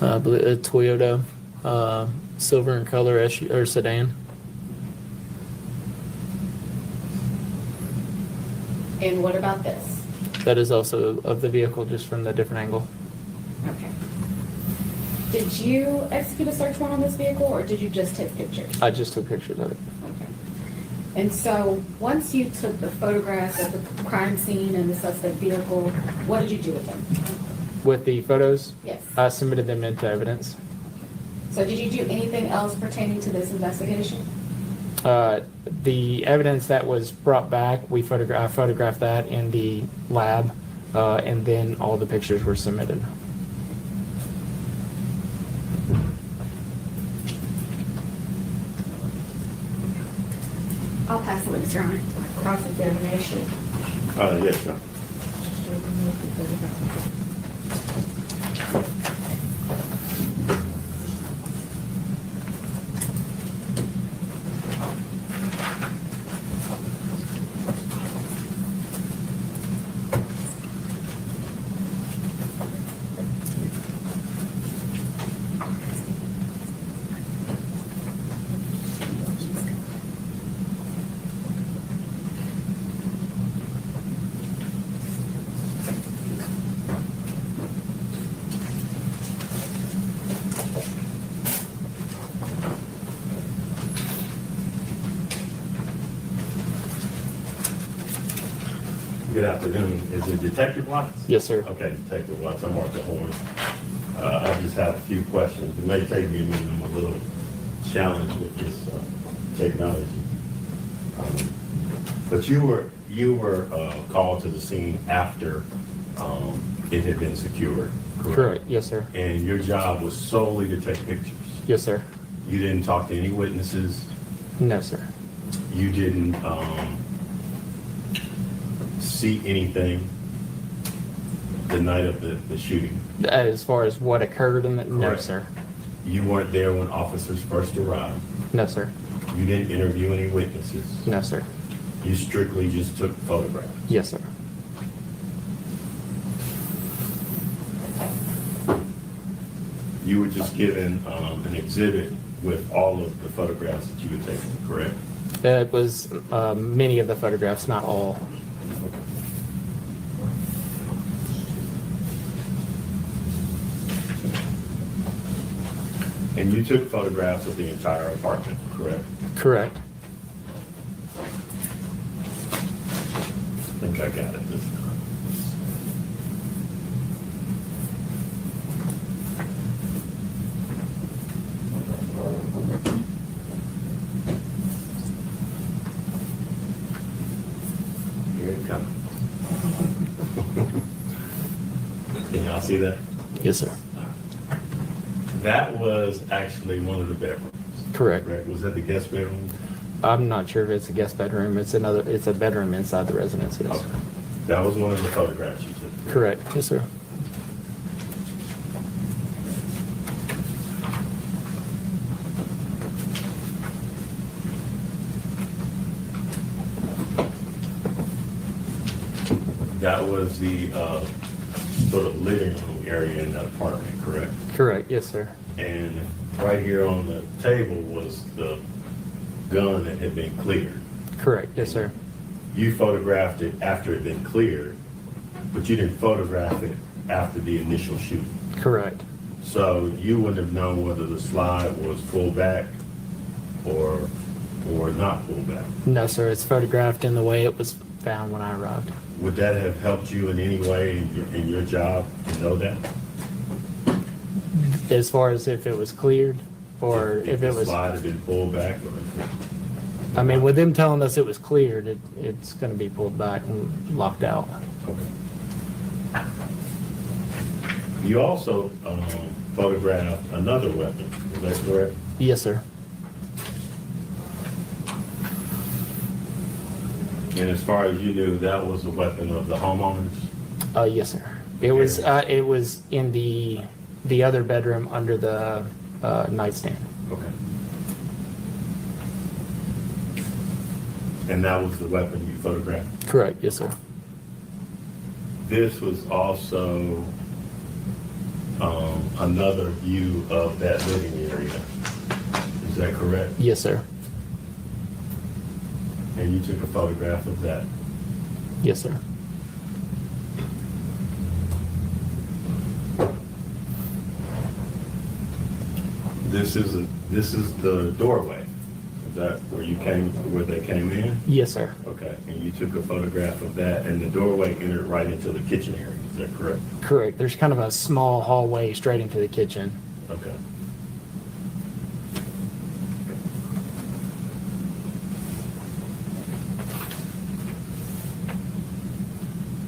I believe a Toyota silver in color or sedan. And what about this? That is also of the vehicle, just from the different angle. Okay. Did you execute a search warrant on this vehicle, or did you just take pictures? I just took pictures of it. Okay. And so, once you took the photographs of the crime scene and the suspect vehicle, what did you do with them? With the photos? Yes. I submitted them into evidence. So did you do anything else pertaining to this investigation? The evidence that was brought back, I photographed that in the lab, and then all the pictures were submitted. I'll pass the witness, Your Honor. Cross-examination. Yes, ma'am. Good afternoon. Is it Detective Watts? Yes, sir. Okay, Detective Watts. I'm Mark Horn. I just have a few questions. It may take me a minute. I'm a little challenged with this technology. But you were called to the scene after it had been secured, correct? Correct, yes, sir. And your job was solely to take pictures? Yes, sir. You didn't talk to any witnesses? No, sir. You didn't see anything the night of the shooting? As far as what occurred in the, no, Correct. sir. You weren't there when officers first arrived? No, sir. You didn't interview any witnesses? No, sir. You strictly just took photographs? Yes, sir. You were just given an exhibit with all of the photographs that you had taken, correct? It was many of the photographs, not all. And you took photographs of the entire apartment, correct? Correct. I think I got it this time. Here it comes. Can y'all see that? Yes, sir. That was actually one of the bedrooms. Correct. Was that the guest bedroom? I'm not sure if it's a guest bedroom. It's a bedroom inside the residence, yes. Okay. That was one of the photographs you took? Correct, yes, sir. That was the sort of living room area in that apartment, correct? Correct, yes, sir. And right here on the table was the gun that had been cleared. Correct, yes, sir. You photographed it after it had been cleared, but you didn't photograph it after the initial shooting. Correct. So you wouldn't have known whether the slide was pulled back or not pulled back. No, sir. It's photographed in the way it was found when I arrived. Would that have helped you in any way in your job to know that? As far as if it was cleared or if the it was, slide had been pulled back? I mean, with them telling us it was cleared, it's going to be pulled back and locked out. Okay. You also photographed another weapon, is that correct? Yes, sir. And as far as you knew, that was the weapon of the homeowners? Yes, sir. It was in the other bedroom under the nightstand. Okay. And that was the weapon you photographed? Correct, yes, sir. This was also another view of that living area. Is that correct? Yes, sir. And you took a photograph of that? Yes, sir. This is the doorway. Is that where they came in? Yes, sir. Okay, and you took a photograph of that, and the doorway entered right into the kitchen area, is that correct? Correct. There's kind of a small hallway straight into the kitchen. Okay.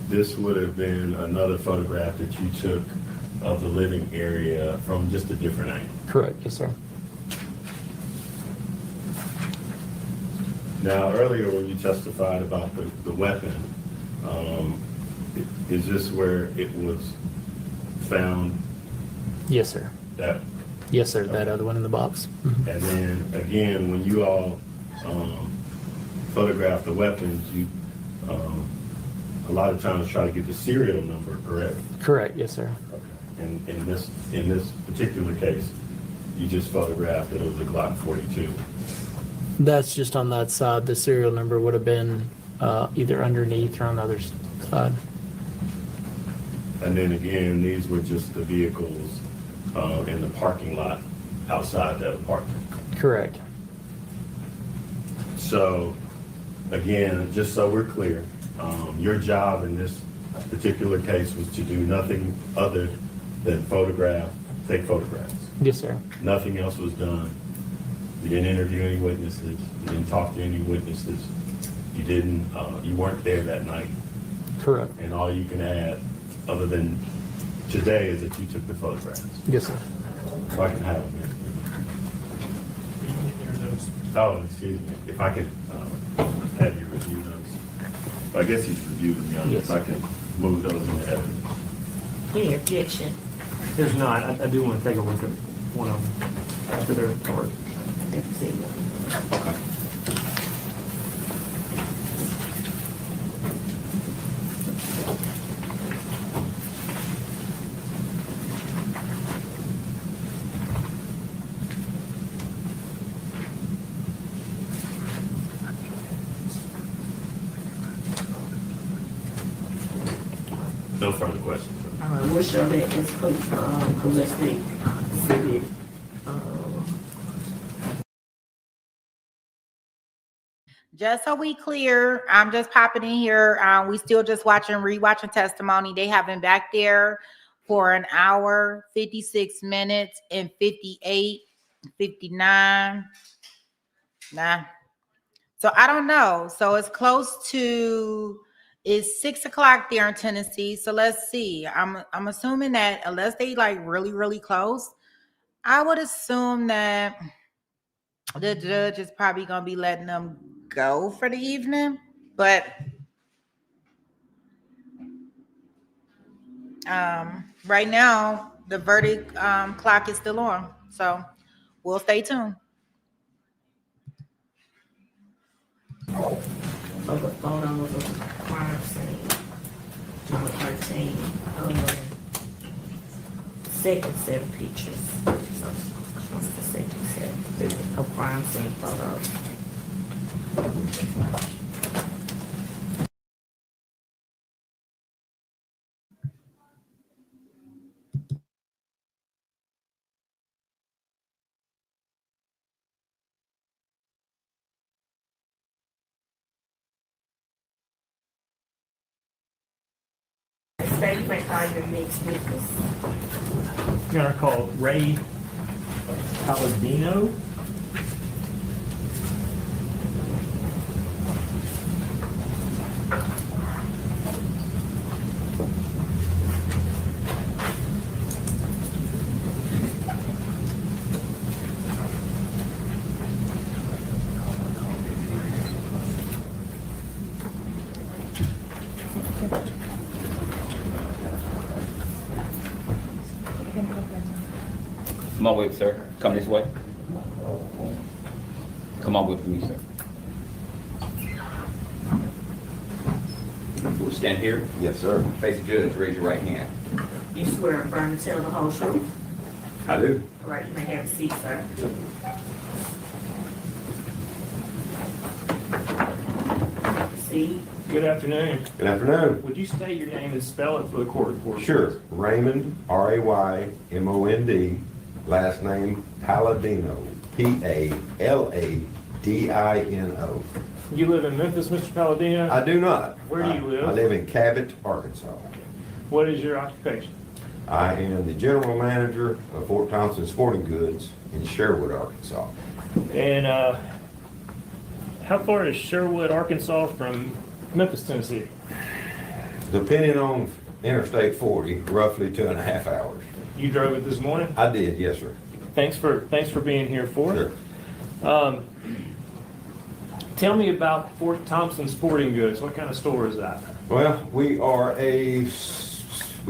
This would have been another photograph that you took of the living area from just a different angle. Correct, yes, sir. Now, earlier when you testified about the weapon, is this where it was found? Yes, sir. That? Yes, sir. That other one in the box. Mhm. And then again, when you all photograph the weapons, you a lot of times try to get the serial number, correct? Correct, yes, sir. And in this particular case, you just photographed that it was a Glock 42. That's just on that side. The serial number would have been either underneath or on the other side. And then again, these were just the vehicles in the parking lot outside that apartment. Correct. So, again, just so we're clear, your job in this particular case was to do nothing other then photograph, take photographs. Yes, sir. Nothing else was done. You didn't interview any witnesses. You didn't talk to any witnesses. You didn't, you weren't there that night. Correct. And all you can add, other than today, is that you took the photographs. Yes, sir. So I can have them here. Oh, excuse me. If I could have you review those. I guess he's reviewed them, young. If I can move those into evidence. Any objection? There's not. I do want to take a look at one of them after their report. Let's see. No further questions. We'll show that as holistic civic. Just so we clear, I'm just popping in here. We still just rewatching testimony. They have been back there for an hour, 56 minutes, and 58, 59. Nah. So I don't know. So it's close to, it's 6 o'clock there in Tennessee. So let's see. I'm assuming that unless they like really, really close, I would assume that the judge is probably gonna be letting them go for the evening. But right now the verdict clock is still on. So we'll stay tuned. Of the photos of the crime scene. Number 13. Second set of pictures. So, what's the second set of crime scene photos? Statement by your next witness. We're gonna call Ray Palladino. Come on with, sir. Come this way. Come on with me, sir. We'll stand here. Yes, sir. Face the judge. Raise your right hand. You swear and affirm to tell the whole truth? I do. All right, you may have a seat, sir. See? Good afternoon. Good afternoon. Would you state your name and spell it for the court report? Sure. Raymond, Raymond, last name Palladino, Palladino. You live in Memphis, Mr. Palladino? I do not. Where do you live? I live in Cabot, Arkansas. What is your occupation? I am the general manager of Fort Thompson Sporting Goods in Sherwood, Arkansas. And how far is Sherwood, Arkansas from Memphis, Tennessee? Depending on Interstate 40, roughly 2.5 hours. You drove it this morning? I did, yes, sir. Thanks for being here for it. Sure. Tell me about Fort Thompson Sporting Goods. What kind of store is that? Well, we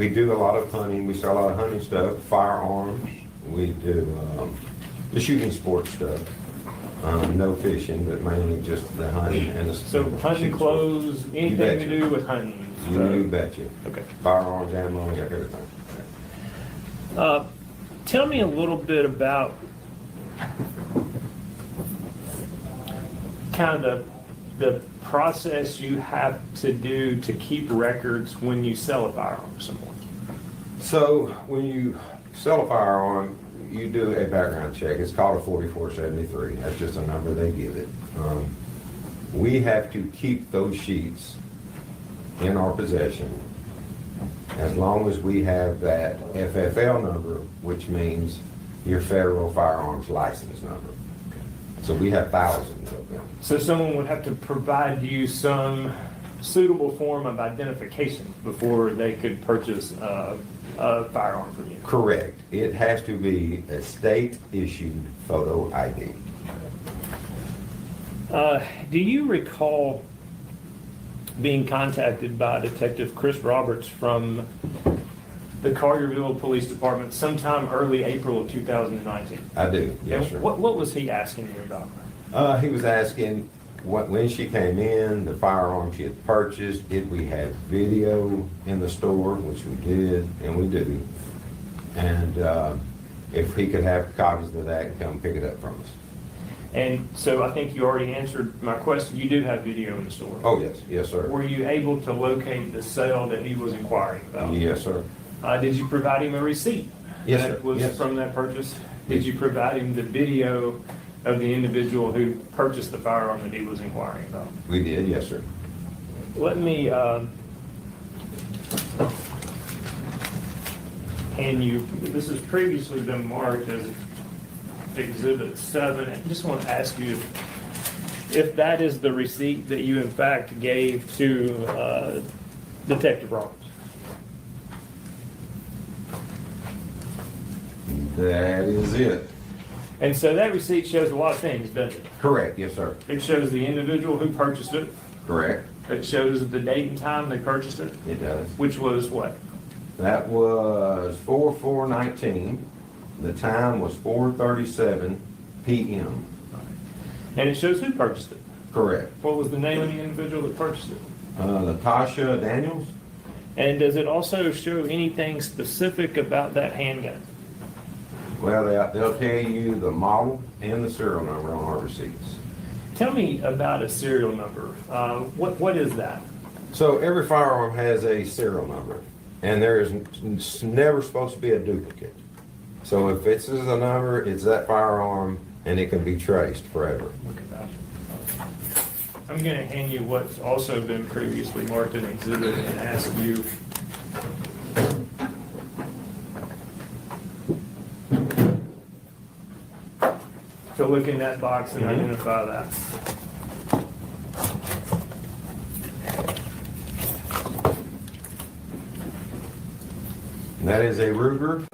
do a lot of hunting. We sell a lot of hunting stuff, firearms. We do the shooting sports stuff. No fishing, but mainly just the hunting and the So hunting clothes, anything to do with hunting? You betcha. Okay. Firearms, ammo, everything. Tell me a little bit about kind of the process you have to do to keep records when you sell a firearm to someone. So when you sell a firearm, you do a background check. It's called a 4473. That's just a number they give it. We have to keep those sheets in our possession as long as we have that FFL number, which means your federal firearms license number. So we have thousands of them. So someone would have to provide you some suitable form of identification before they could purchase a firearm from you? Correct. It has to be a state-issued photo ID. Do you recall being contacted by Detective Chris Roberts from the Carterville Police Department sometime early April of 2019? I do, yes, And sir. what was he asking you about? He was asking when she came in, the firearm she had purchased, did we have video in the store, which we did, and we do. And if he could have copies of that and come pick it up from us. And so I think you already answered my question. You do have video in the store. Oh, yes, yes, sir. Were you able to locate the sale that he was inquiring about? Yes, sir. Did you provide him a receipt? Yes, that sir. was Yes. from that purchase? Did you provide him the video of the individual who purchased the firearm that he was inquiring about? We did, yes, sir. Let me hand you, this has previously been marked as Exhibit 7. I just want to ask you if that is the receipt that you in fact gave to Detective Roberts. That is it. And so that receipt shows a lot of things, doesn't it? Correct, yes, sir. It shows the individual who purchased it. Correct. It shows the date and time they purchased it. It does. Which was what? That was 4/4/19. The time was 4:37 p.m. And it shows who purchased it. Correct. What was the name of the individual that purchased it? LaToshia Daniels. And does it also show anything specific about that handgun? Well, they'll tell you the model and the serial number on our receipts. Tell me about a serial number. What is that? So every firearm has a serial number, and there is never supposed to be a duplicate. So if it's a number, it's that firearm, and it can be traced forever. Look at that. I'm going to hand you what's also been previously marked in exhibit and ask you to look in that box and identify that. And that is a Ruger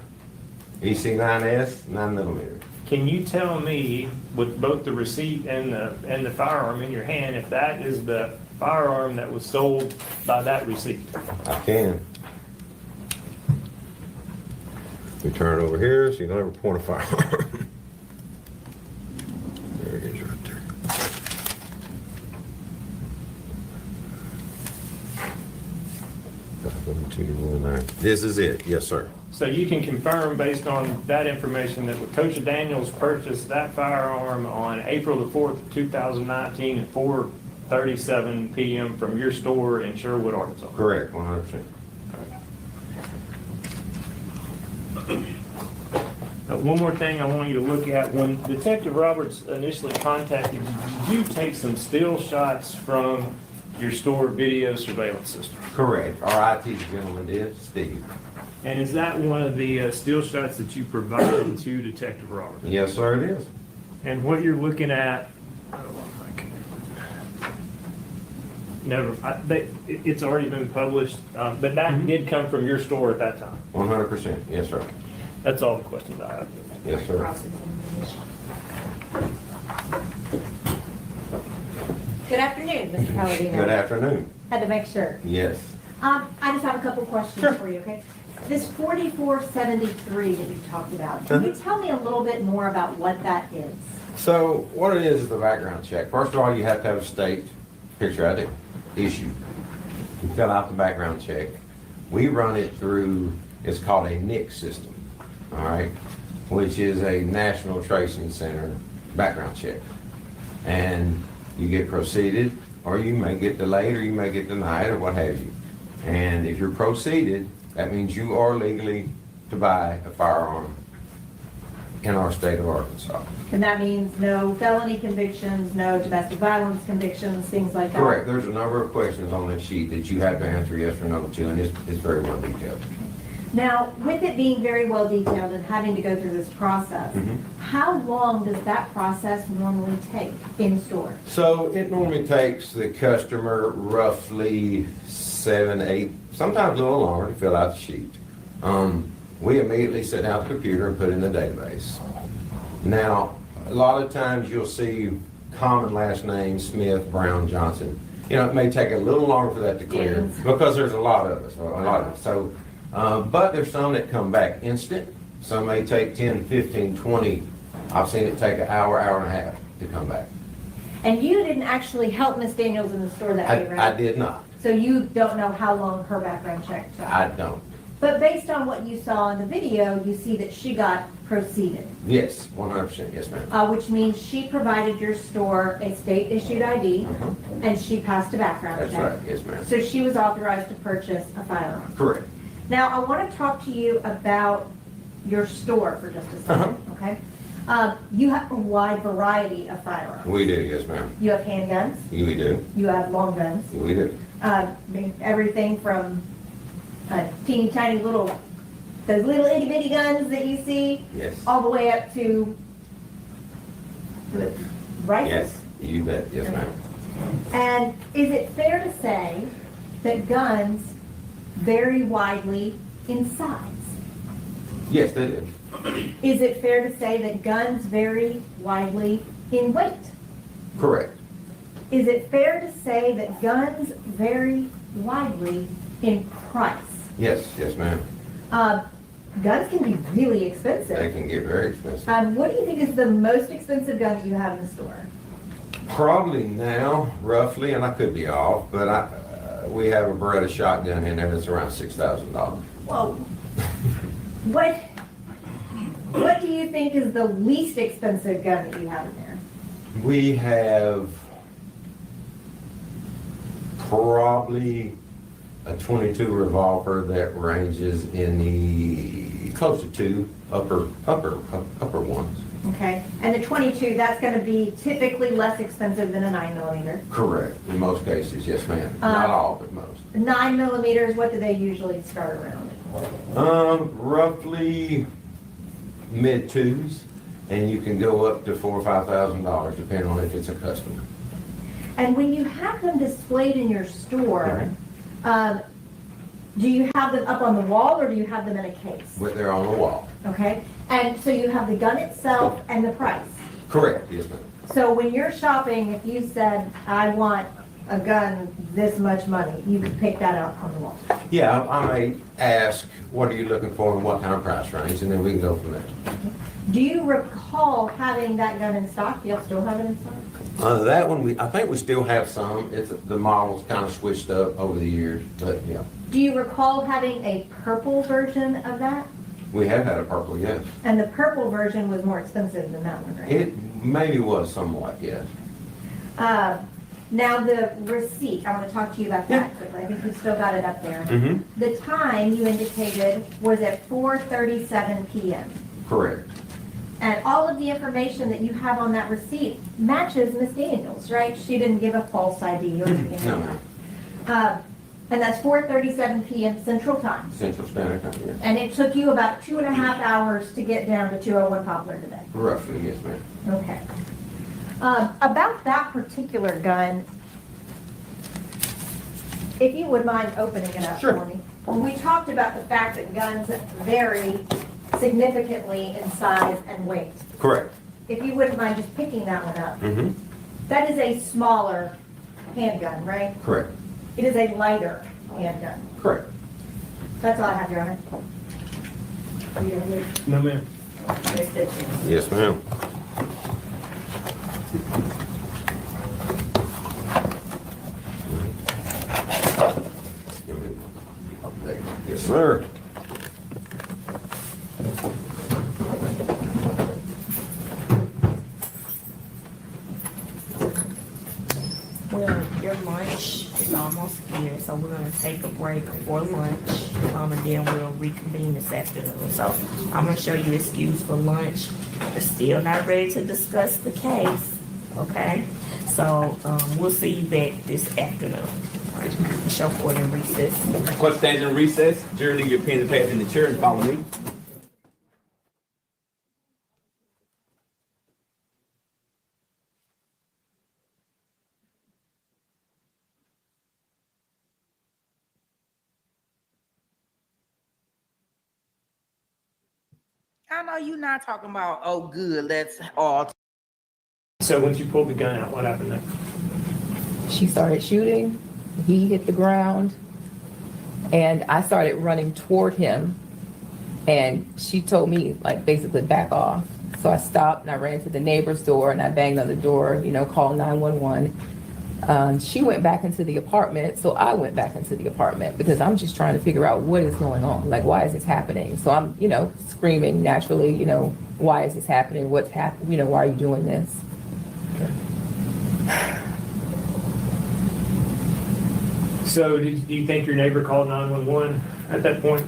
EC9S 9mm. Can you tell me, with both the receipt and the firearm in your hand, if that is the firearm that was sold by that receipt? I can. We turn it over here so you don't ever point a firearm. There it is right there. This is it, yes, sir. So you can confirm based on that information that LaToshia Daniels purchased that firearm on April the 4th, 2019 at 4:37 p.m. from your store in Sherwood, Arkansas? Correct, 100%. One more thing I want you to look at. When Detective Roberts initially contacted you, did you take some still shots from your store video surveillance system? Correct. Our IT gentleman did, Steve. And is that one of the still shots that you provided to Detective Roberts? Yes, sir, it is. And what you're looking at, it's already been published, but that did come from your store at that time? 100%, yes, sir. That's all the questions I have. Yes, sir. Good afternoon, Mr. Palladino. Good afternoon. Had to make sure. Yes. I just have a couple questions for you, okay? This 4473 that you talked about, can you tell me a little bit more about what that is? So what it is the background check. First of all, you have to have a state picture ID issued. You fill out the background check. We run it through, it's called a NIC system, all right, which is a National Tracing Center background check. And you get proceeded, or you may get delayed, or you may get denied, or what have you. And if you're proceeded, that means you are legally to buy a firearm in our state of Arkansas. And that means no felony convictions, no domestic violence convictions, things like that? Correct. There's a number of questions on that sheet that you have to answer yes or no to, and it's very well detailed. Now, with it being very well detailed and having to go through this process, how long does that process normally take in store? So it normally takes the customer roughly 7, 8, sometimes a little longer to fill out the sheet. We immediately sit down at the computer and put it in the database. Now, a lot of times you'll see common last names, Smith, Brown, Johnson. You know, it may take a little longer for that to clear because there's a lot of us. So, but there's some that come back instant. Some may take 10, 15, 20. I've seen it take an hour, hour and a half to come back. And you didn't actually help Miss Daniels in the store that day, right? I did not. So you don't know how long her background check took? I don't. But based on what you saw in the video, you see that she got proceeded. Yes, 100%. Yes, ma'am. Which means she provided your store a state-issued ID, and she passed a background check. That's right. Yes, ma'am. So she was authorized to purchase a firearm. Correct. Now, I want to talk to you about your store for just a second, okay? You have a wide variety of firearms. We do. Yes, ma'am. You have handguns. We do. You have long guns. We do. Everything from teeny tiny those little itty bitty guns that you see, Yes. all the way up to rifles. Yes, you bet. Yes, ma'am. And is it fair to say that guns vary widely in size? Yes, they do. Is it fair to say that guns vary widely in weight? Correct. Is it fair to say that guns vary widely in price? Yes, yes, ma'am. Guns can be really expensive. They can get very expensive. What do you think is the most expensive gun that you have in the store? Probably now, roughly, and I could be off, but we have a Beretta shotgun in there that's around $6,000. Whoa. What do you think is the least expensive gun that you have in there? We have probably a .22 revolver that ranges in the close to 2 upper ones. Okay, and the .22, that's going to be typically less expensive than a 9mm. Correct, in most cases, yes, ma'am. Not all, but most. 9mm, what do they usually start around? Roughly mid-2s, and you can go up to $4,000 or $5,000 depending on if it's a customer. And when you have them displayed in your store, do you have them up on the wall or do you have them in a case? They're on the wall. Okay, and so you have the gun itself and the price. Correct, yes, ma'am. So when you're shopping, if you said, I want a gun this much money, you could pick that out on the wall. Yeah, I may ask, what are you looking for and what kind of price range, and then we can go from there. Do you recall having that gun in stock? Do you still have it in stock? That one, I think we still have some. The model's kind of switched up over the years, but yeah. Do you recall having a purple version of that? We have had a purple, yes. And the purple version was more expensive than that one, right? It maybe was somewhat, yes. Now the receipt, I want to talk to you about that quickly. I think we still got it up there. The time you indicated was at 4:37 p.m. Correct. And all of the information that you have on that receipt matches Miss Daniels, right? She didn't give a false ID or anything like No. that. And that's 4:37 p.m. Central Time. Central Standard Time, yes. And it took you about 2.5 hours to get down to 201 Poplar today. Roughly, yes, ma'am. Okay. About that particular gun, if you would mind opening it up for me. We talked about the fact that guns vary significantly in size and weight. Correct. If you wouldn't mind just picking that one up. Mm-hmm. That is a smaller handgun, right? Correct. It is a lighter handgun. Correct. That's all I have, Your Honor. No, ma'am. Yes, ma'am. Yes, sir. Well, your lunch is is almost here, so we're gonna take a break for lunch, and then we'll reconvene this afternoon. So I'm gonna show you excuse for lunch. We're still not ready to discuss the case, okay? So, we'll see you back this afternoon. Show court in recess. Court stands in recess. Jury, leave your pens and pads in the chair and follow me. I know you're not talking about, oh, good, let's all. So once you pulled the gun out, what happened next? She started shooting, he hit the ground, and I started running toward him. And she told me, like, basically back off. So I stopped and I ran to the neighbor's door and I banged on the door, called 911. She went back into the apartment, so I went back into the apartment because I'm just trying to figure out what is going on. Like, why is this happening? So I'm, screaming naturally, why is this happening? What's happening? Why are you doing this? So do you think your neighbor called 911 at that point?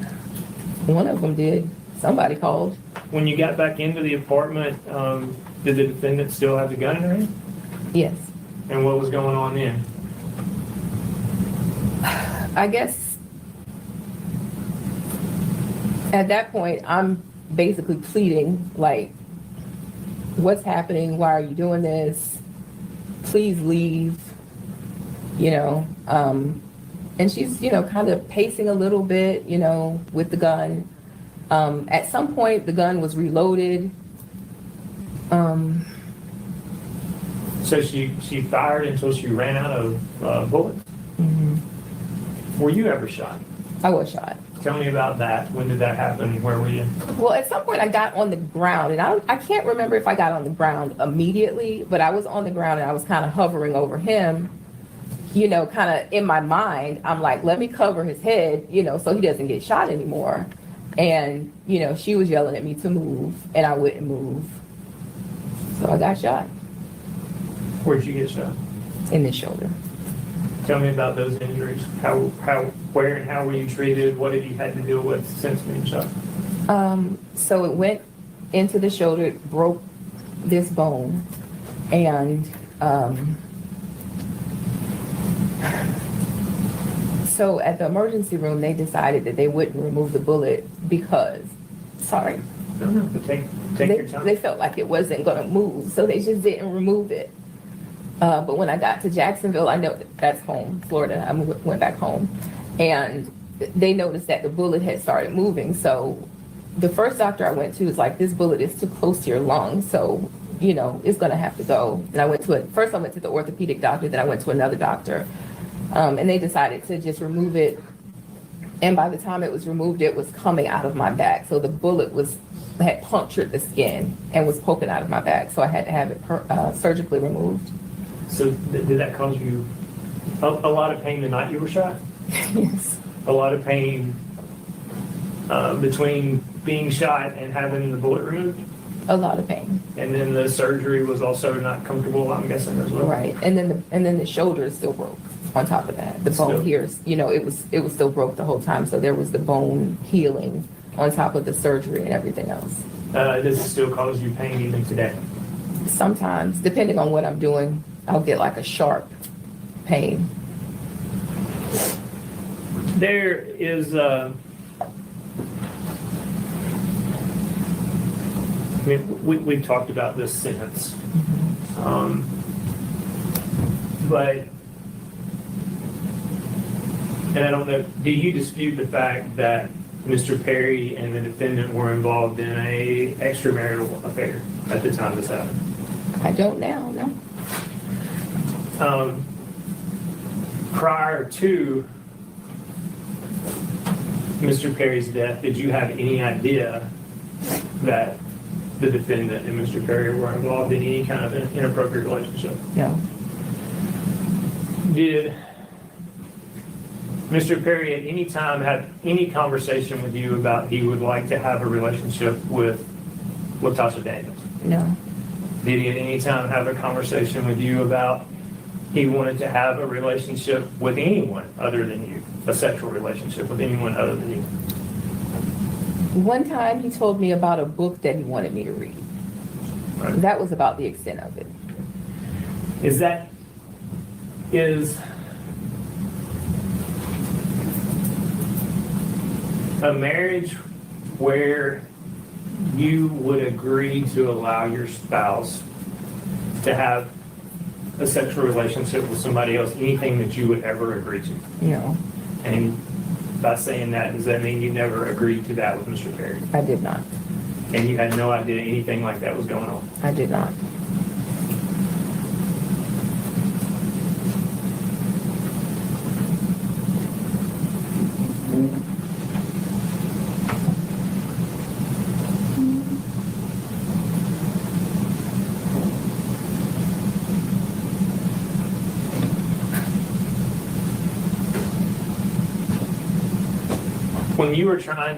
One of them did. Somebody called. When you got back into the apartment, did the defendant still have the gun in her hand? Yes. And what was going on then? I guess at that point, I'm basically pleading, like, what's happening? Why are you doing this? Please leave, and she's, kind of pacing a little bit, with the gun. At some point, the gun was reloaded. So she fired until she ran out of bullets? Mm-hmm. Were you ever shot? I was shot. Tell me about that. When did that happen? Where were you? Well, at some point I got on the ground, and I can't remember if I got on the ground immediately, but I was on the ground and I was kind of hovering over him, kind of in my mind. I'm like, let me cover his head, so he doesn't get shot anymore. And, she was yelling at me to move, and I wouldn't move. So I got shot. Where'd you get shot? In the shoulder. Tell me about those injuries. Where and how were you treated? What have you had to deal with since being shot? So it went into the shoulder, it broke this bone, and so at the emergency room, they decided that they wouldn't remove the bullet because, Take your time. They felt like it wasn't going to move, so they just didn't remove it. But when I got to Jacksonville, I know that's home, Florida. I went back home, and they noticed that the bullet had started moving. So the first doctor I went to was like, this bullet is too close to your lung, so it's going to have to go. And I went to first I went to the orthopedic doctor, then I went to another doctor, and they decided to just remove it. And by the time it was removed, it was coming out of my back. So the bullet had punctured the skin and was poking out of my back. So I had to have it surgically removed. So did that cause you a lot of pain the night you were shot? Yes. A lot of pain between being shot and having the bullet removed? A lot of pain. And then the surgery was also not comfortable, I'm guessing, as well? Right. And then the shoulder is still broke on top of that. The bone here is, it was still broke the whole time. So there was the bone healing on top of the surgery and everything else. Does it still cause you pain even today? Sometimes, depending on what I'm doing, I'll get like a sharp pain. There is, we've talked about this sentence, but, and I don't know, do you dispute the fact that Mr. Perry and the defendant were involved in a extramarital affair at the time this happened? I don't now, no. Prior to Mr. Perry's death, did you have any idea that the defendant and Mr. Perry were involved in any kind of an inappropriate relationship? No. Did Mr. Perry at any time have any conversation with you about he would like to have a relationship with LaTosha Daniels? No. Did he at any time have a conversation with you about he wanted to have a relationship with anyone other than you, a sexual relationship with anyone other than you. One time he told me about a book that he wanted me to read. Right. That was about the extent of it. Is a marriage where you would agree to allow your spouse to have a sexual relationship with somebody else, anything that you would ever agree to? No, And by saying that, does that mean you never agreed to that with Mr. Perry? I did not. And you had no idea anything like that was going on? I did not.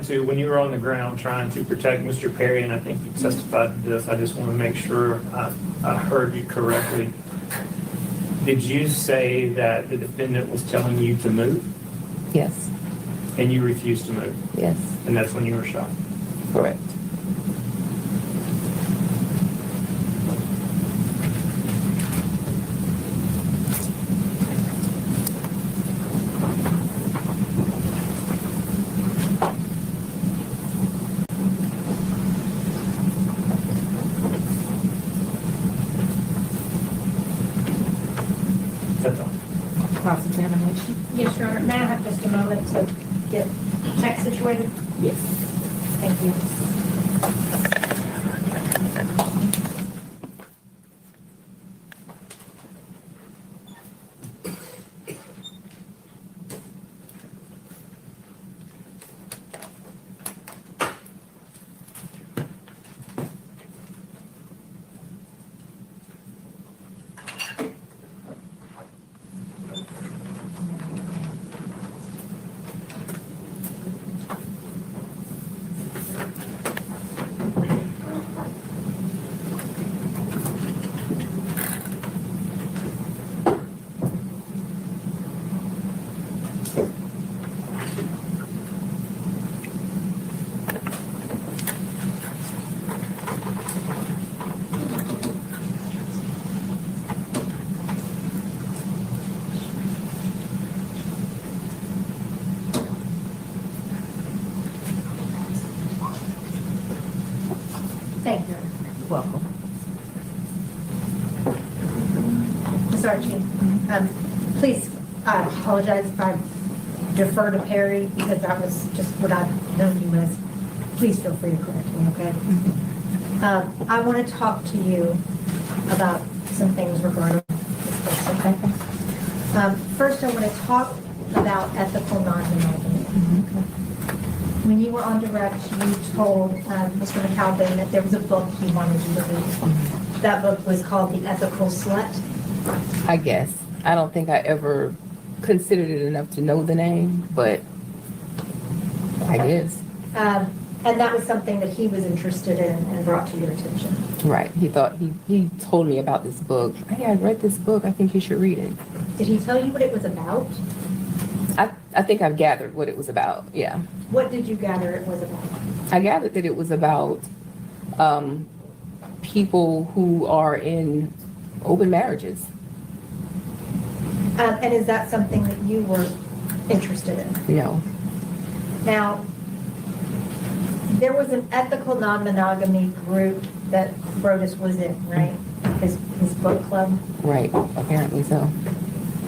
When you were on the ground trying to protect Mr. Perry, and I think you testified to this, I just want to make sure I heard you correctly. Did you say that the defendant was telling you to move? Yes. And you refused to move? Yes. And that's when you were shot? Correct. That's all. Cross-examination? Yes, Your Honor. May I have just a moment to get tech situated? Yes. Thank you. Thank you. Welcome. Ms. Archie, please, I apologize if I defer to Perry because that was just what I've known you as. Please feel free to correct me, okay? I want to talk to you about some things regarding this case, okay? First, I want to talk about ethical non-monogamy. When you were on direct, you told Mr. McAlvin that there was a book he wanted you to read. That book was called The Ethical Slut. I guess. I don't think I ever considered it enough to know the name, but I guess. And that was something that he was interested in and brought to your attention. Right. He told me about this book. Hey, I read this book. I think you should read it. Did he tell you what it was about? I think I've gathered what it was about. Yeah. What did you gather it was about? I gathered that it was about people who are in open marriages. And is that something that you were interested in? No. Now, there was an ethical non-monogamy group that Brodus was in, right? His book club. Right. Apparently so.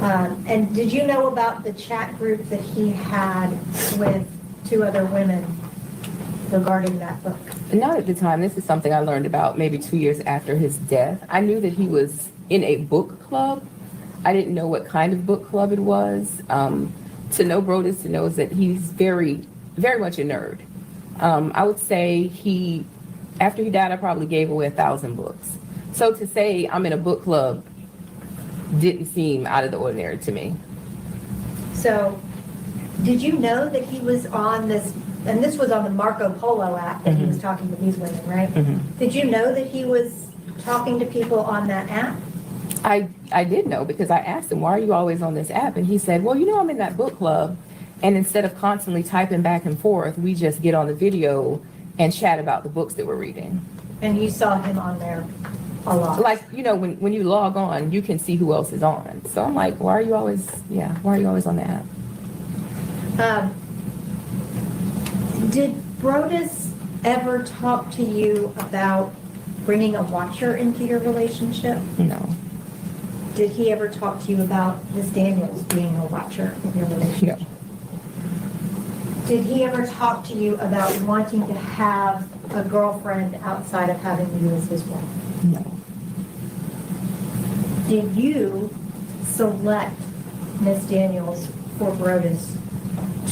And did you know about the chat group that he had with 2 other women regarding that book? Not at the time. This is something I learned about maybe 2 years after his death. I knew that he was in a book club. I didn't know what kind of book club it was. To know Brodus, to know is that he's very, very much a nerd. I would say after he died, I probably gave away 1,000 books. So to say I'm in a book club didn't seem out of the ordinary to me. So, did you know that he was on this, and this was on the Marco Polo app that he was talking to these women, right? Did you know that he was talking to people on that app? I did know because I asked him, why are you always on this app? And he said, well, I'm in that book club. And instead of constantly typing back and forth, we just get on the video and chat about the books that we're reading. And you saw him on there a lot. Like, when you log on, you can see who else is on. So I'm like, why are you always on the app? Did Brodus ever talk to you about bringing a watcher into your relationship? No. Did he ever talk to you about Ms. Daniels being a watcher in your relationship? No. Did he ever talk to you about wanting to have a girlfriend outside of having you as his wife? No. Did you select Ms. Daniels for Brodus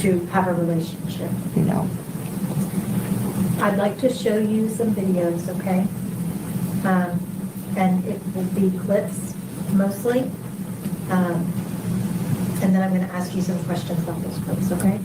to have a relationship? No. I'd like to show you some videos, okay? And it will be clips mostly. And then I'm going to ask you some questions about those clips, okay?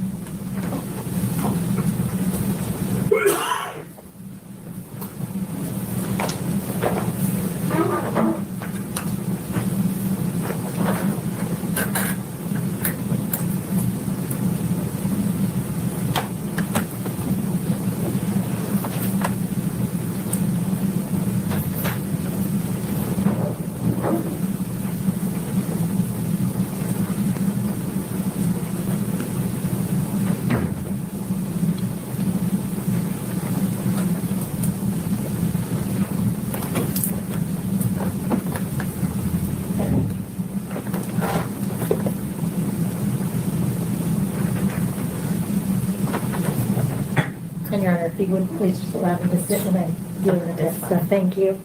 And Your Honor, if you would please just allow me to sit and then deal with this. So thank you.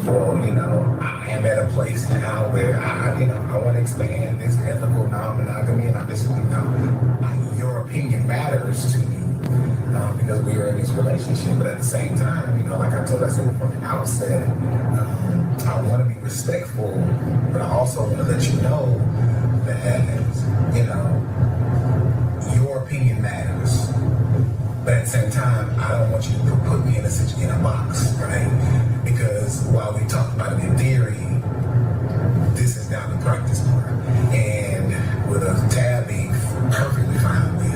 Well, I am at a place now where I want to expand this ethical non-monogamy, and your opinion matters to me because we are in this relationship. But at the same time, like I said from the outset, I want to be respectful, but I also want to let you know that your opinion matters. But at the same time, I don't want you to put me in a box, right? Because while we talk about it in theory, this is now the practice part. And with a tab being perfectly fine with,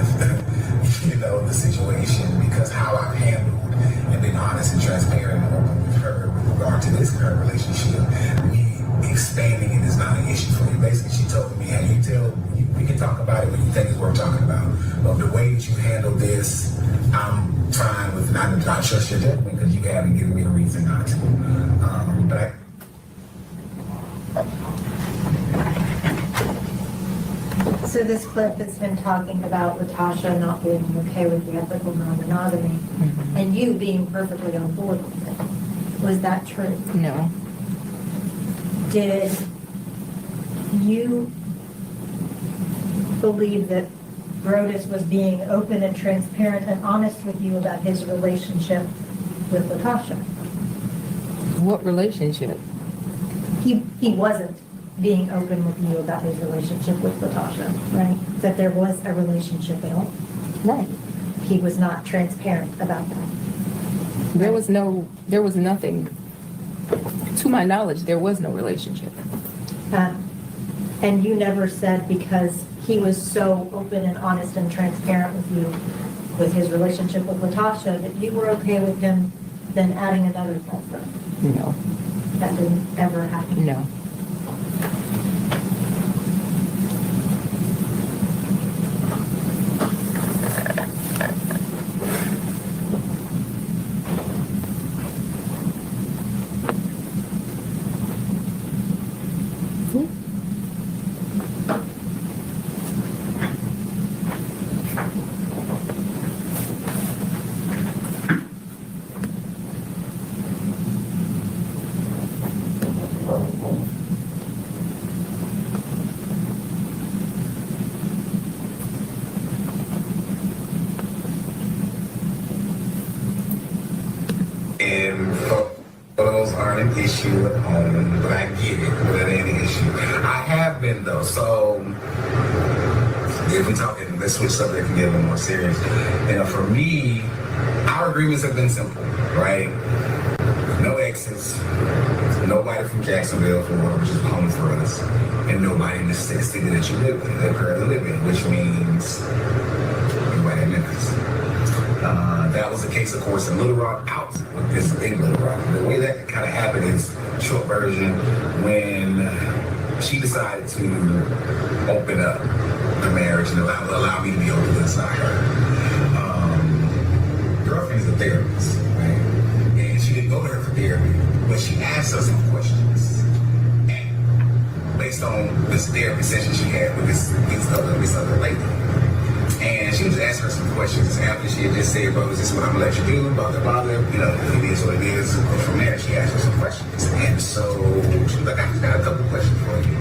the situation, because how I've handled and been honest and transparent and open with her with regard to this current relationship, me expanding it is not an issue for me. Basically, she told me, hey, we can talk about it when you think it's worth talking about. But the way that you handle this, I'm fine with not trust your judgment because you haven't given me a reason not to. But So this clip has been talking about LaTosha not being okay with the ethical non-monogamy and you being perfectly on board with it. Was that true? No. Did you believe that Brodus was being open and transparent and honest with you about his relationship with LaTosha? What relationship? He wasn't being open with you about his relationship with LaTosha, right? That there was a relationship at all? Right. He was not transparent about that. There was nothing, to my knowledge, there was no relationship. And you never said because he was so open and honest and transparent with you with his relationship with LaTosha that you were okay with him then adding another girlfriend? No. That didn't ever happen? No. Photos aren't an issue at home, but I get it, but it ain't an issue. I have been though, so if we're talking, let's switch subject and get a little more serious. For me, I our agreements have been simple, right? No exes, nobody from Jacksonville, Florida, which is home for us, and nobody in the city that you live in, that currently live in, which means everybody in Memphis. That was the case, of course, in Little Rock, out is in Little Rock. The way that kind of happened is, short version, when she decided to open up the marriage and allow me to be open inside her. Girlfriend is a therapist, right? And she didn't go to her for therapy, but she asked us some questions. And based on this therapy session she had with this other lady. And she was asking her some questions after she had just said, bro, is this what I'm gonna let you do? Blah, blah, blah, you know, it is what it is. And from there, she asked her some questions. And so she was like, I just got a couple questions for you.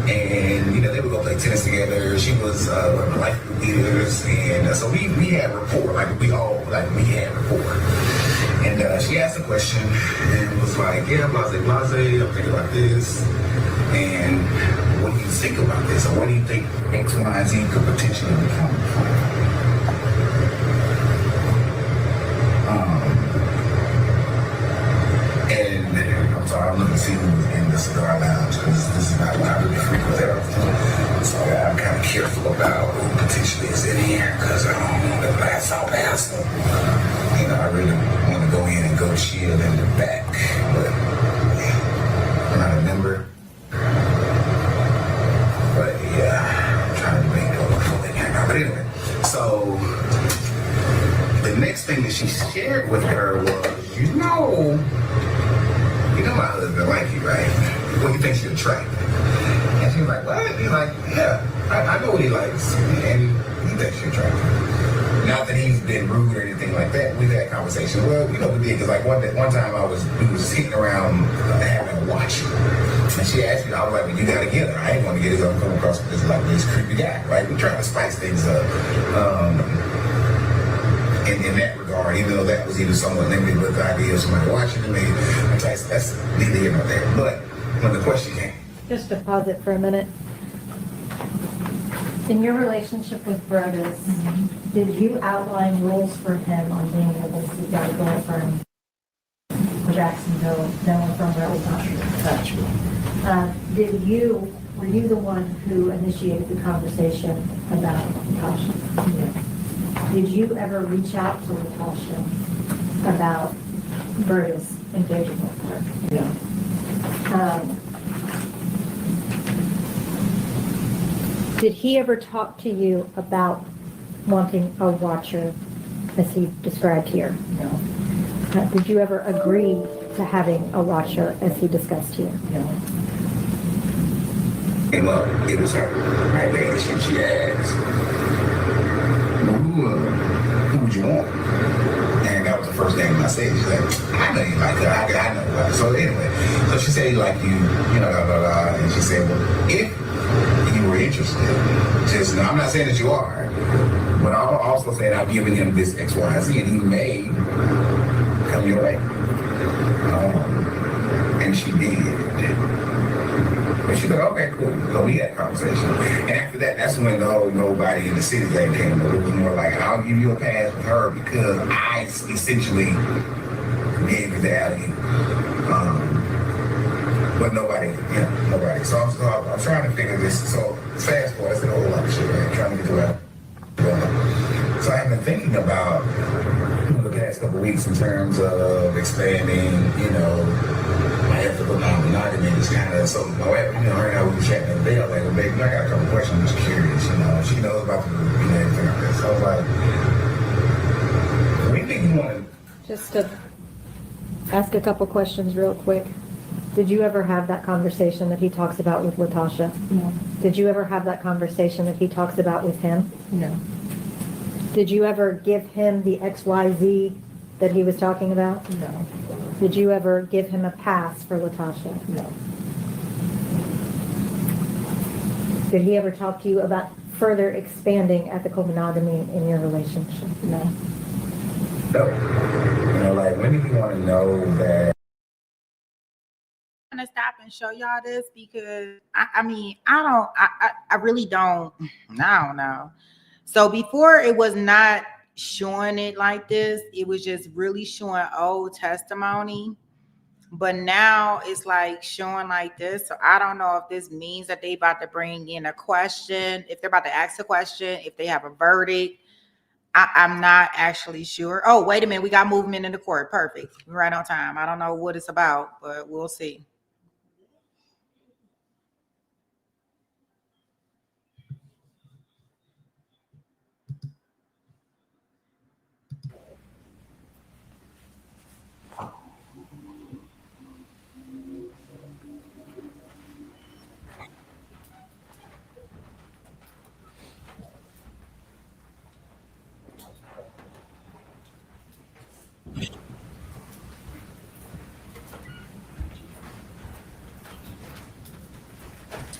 And, you know, they would go play tennis together. She was one of the life group leaders. And so we had rapport, we had rapport. And she asked a question and was like, yeah, blase, blase, I'm thinking about this. And what do you think about this? Or what do you think X, Y, Z could potentially become? And I'm sorry, I'm looking to see who's in the cigar lounge because this is not what I really frequent that often. So I'm kind of careful about who potentially is in here because I don't want to pass out past them. You know, I really want to go in and go chill in the back. But yeah, I'm not a member. But yeah, I'm trying to make a full hang out. But anyway, so the next thing that she shared with her was, you know my husband like you, right? Well, he thinks you're attractive. And she was like, what? He's like, yeah, I know what he likes. And he thinks you're attractive. Not that he's been rude or anything like that. We've had conversations. Well, you know, we did, because like one time we was sitting around having a watch. And she asked me, I was like, well, you gotta get her. I ain't gonna get her. I'm coming across this creepy guy, right? We're trying to spice things up. In that regard, even though that was even somewhat limited with the idea of somebody watching me, that's neither here nor there. But when the question came. Just to pause it for a minute. In your relationship with Brodus, did you outline rules for him on being able to seek out a girlfriend from Jacksonville, no one from LaToshia's? Were you the one who initiated the conversation about LaTosha? Yeah. Did you ever reach out to LaTosha about Brodus engaging with her? Yeah. Did he ever talk to you about wanting a watcher, as he described here? No. Did you ever agree to having a watcher, as he discussed here? No. And look, it was her, right there. She asked, who would you want? And that was the first thing I said. She said, I know you like her. I know her. So anyway, so she said, like you know, blah, blah, blah. And she said, well, if you were interested, just, I'm not saying that you are, but I'm also saying I've given him this X, Y, Z, and he may come your way. And she did. And she said, okay, cool. So we had a conversation. And after that, that's when the whole nobody in the city thing came. It was more like, I'll give you a pass with her because I essentially gave you the alley. But nobody. So I'm trying to figure this. So fast forward, that's a whole lot of shit, right? Trying to get to that. So I've been thinking about the past couple of weeks in terms of expanding, I have to look on monogamy. It's kind of so. Her and I were chatting the other day. I was like, well, baby, I got a couple questions. I'm just curious. She knows about the everything like that. So I was like, what do you think you want to? Just to ask a couple questions real quick. Did you ever have that conversation that he talks about with LaTosha? No. Did you ever have that conversation that he talks about with him? No. Did you ever give him the XYZ that he was talking about? No. Did you ever give him a pass for LaTosha? No. Did he ever talk to you about further expanding ethical monogamy in your relationship? No. No. Like, when did you want to know that? I'm gonna stop and show y'all this because I really don't know. So before it was not showing it like this. It was just really showing old testimony. But now it's like showing like this. So I don't know if this means that they about to bring in a question, if they're about to ask a question, if they have a verdict. I'm not actually sure. Oh, wait a minute. We got movement in the court. Perfect. We're right on time. I don't know what it's about, but we'll see.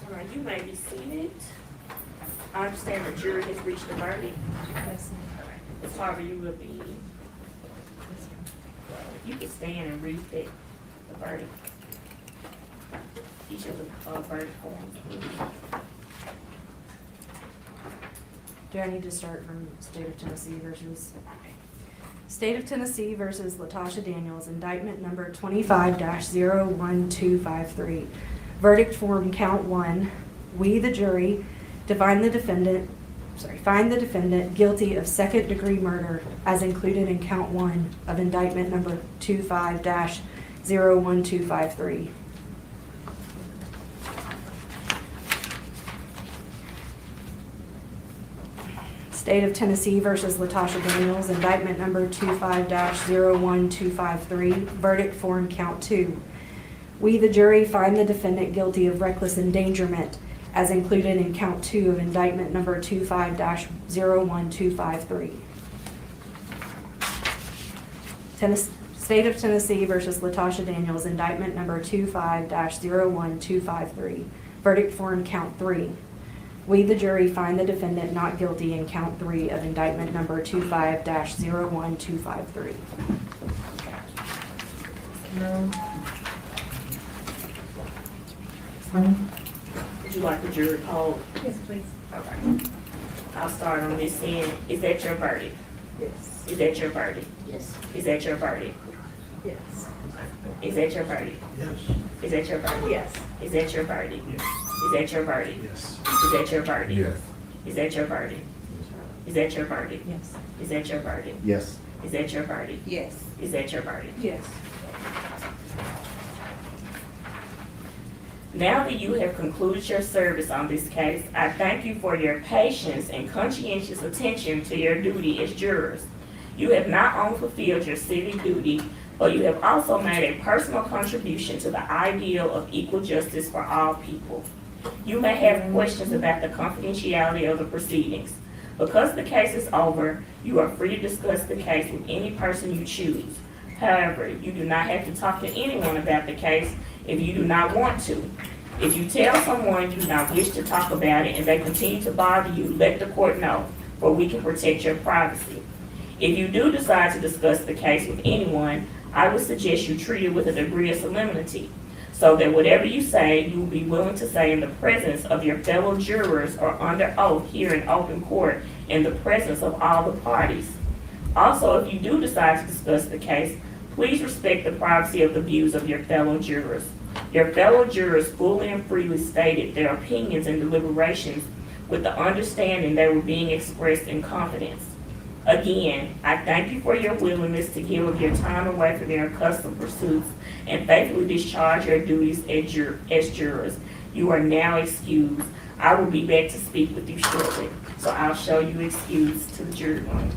All right, you may be seated. I understand the jury has reached a verdict. Ms. Harvey, you will be. You can stand and read the verdict. Each of the verdict forms, please. Do I need to start from State of Tennessee versus State of Tennessee versus LaTosha Daniels, indictment number 25-01253. Verdict form count 1. We, the jury, find the defendant guilty of second-degree murder as included in count 1 of indictment number 25-01253. State of Tennessee versus LaTosha Daniels, indictment number 25-01253, verdict form count 2. We, the jury, find the defendant guilty of reckless endangerment as included in count 2 of indictment number 25-01253. State of Tennessee versus LaTosha Daniels, indictment number 25-01253, verdict form count 3. We, the jury, find the defendant not guilty in count 3 of indictment number 25-01253. Would you like the jury poll? Yes, please. Okay. I'll start on this end. Is that your verdict? Yes. Is that your verdict? Yes. Is that your verdict? Yes. Is that your verdict? Yes. Is that your verdict? Yes. Is that your verdict? Yes. Is that your verdict? Yes. Is that your verdict? Yes. Is that your verdict? Is that your verdict? Yes. Is that your verdict? Yes. Is that your verdict? Yes. Is that your verdict? Yes. Now that you have concluded your service on this case, I thank you for your patience and conscientious attention to your duty as jurors. You have not only fulfilled your civic duty, but you have also made a personal contribution to the ideal of equal justice for all people. You may have questions about the confidentiality of the proceedings. Because the case is over, you are free to discuss the case with any person you choose. However, you do not have to talk to anyone about the case if you do not want to. If you tell someone you do not wish to talk about it and they continue to bother you, let the court know, for we can protect your privacy. If you do decide to discuss the case with anyone, I would suggest you treat it with a degree of solemnity, so that whatever you say, you will be willing to say in the presence of your fellow jurors or under oath here in open court in the presence of all the parties. Also, if you do decide to discuss the case, please respect the privacy of the views of your fellow jurors. Your fellow jurors fully and freely stated their opinions and deliberations with the understanding they were being expressed in confidence. Again, I thank you for your willingness to give of your time away from your accustomed pursuits and faithfully discharge your duties as jurors. You are now excused. I will be back to speak with you shortly, so I'll show you excused to the jury room.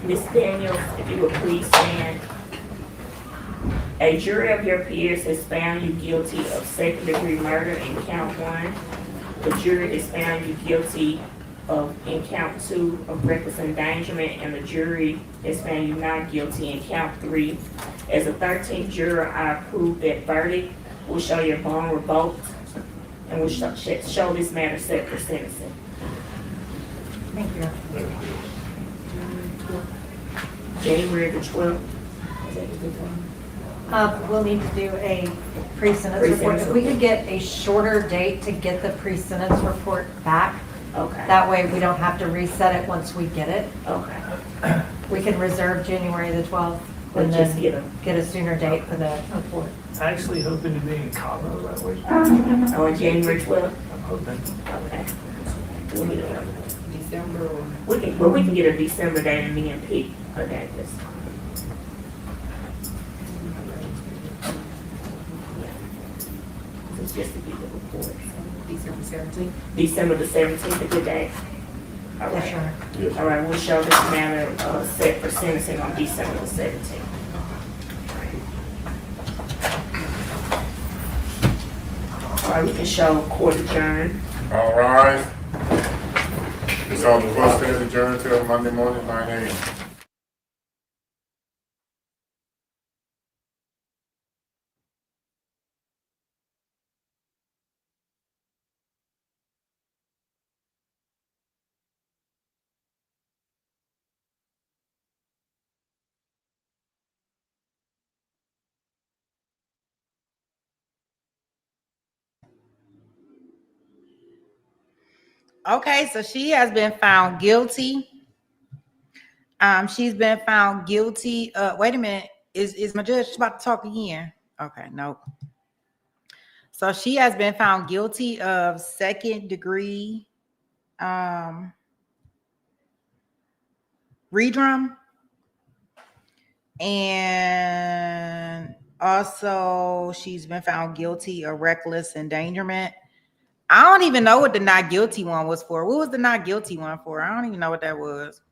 Ms. Daniels, if you would please stand. A jury of your peers has found you guilty of second-degree murder in count 1. The jury has found you guilty in count 2 of reckless endangerment, and the jury has found you not guilty in count 3. As a 13th juror, I approve that verdict. Will show your bond revoked, and will show this matter set for sentencing. Thank you. January the 12th. We'll need to do a pre-sentence report. If we could get a shorter date to get the pre-sentence report back. Okay. That way we don't have to reset it once we get it. Okay. We can reserve January the 12th Or and just then get a sooner date for the report. Actually hoping to be in Cabo that week. On January 12th? I'm hoping. Okay. December. We can get a December date and then pick a date this time. It's just to get the report. December 17th? December the 17th, a good day. All right. Yes, sir. All right, we'll show this matter set for sentencing on December the 17th. All right, we can show court adjourned. All right. It's on the first day adjourned till Monday morning, 9 a.m. Okay, so she has been found guilty. She's been found guilty. Wait a minute. Is my judge about to talk again? Okay, nope. So she has been found guilty of second degree redrum, and also she's been found guilty of reckless endangerment. I don't even know what the not guilty one was for. What was the not guilty one for? I don't even know what that was.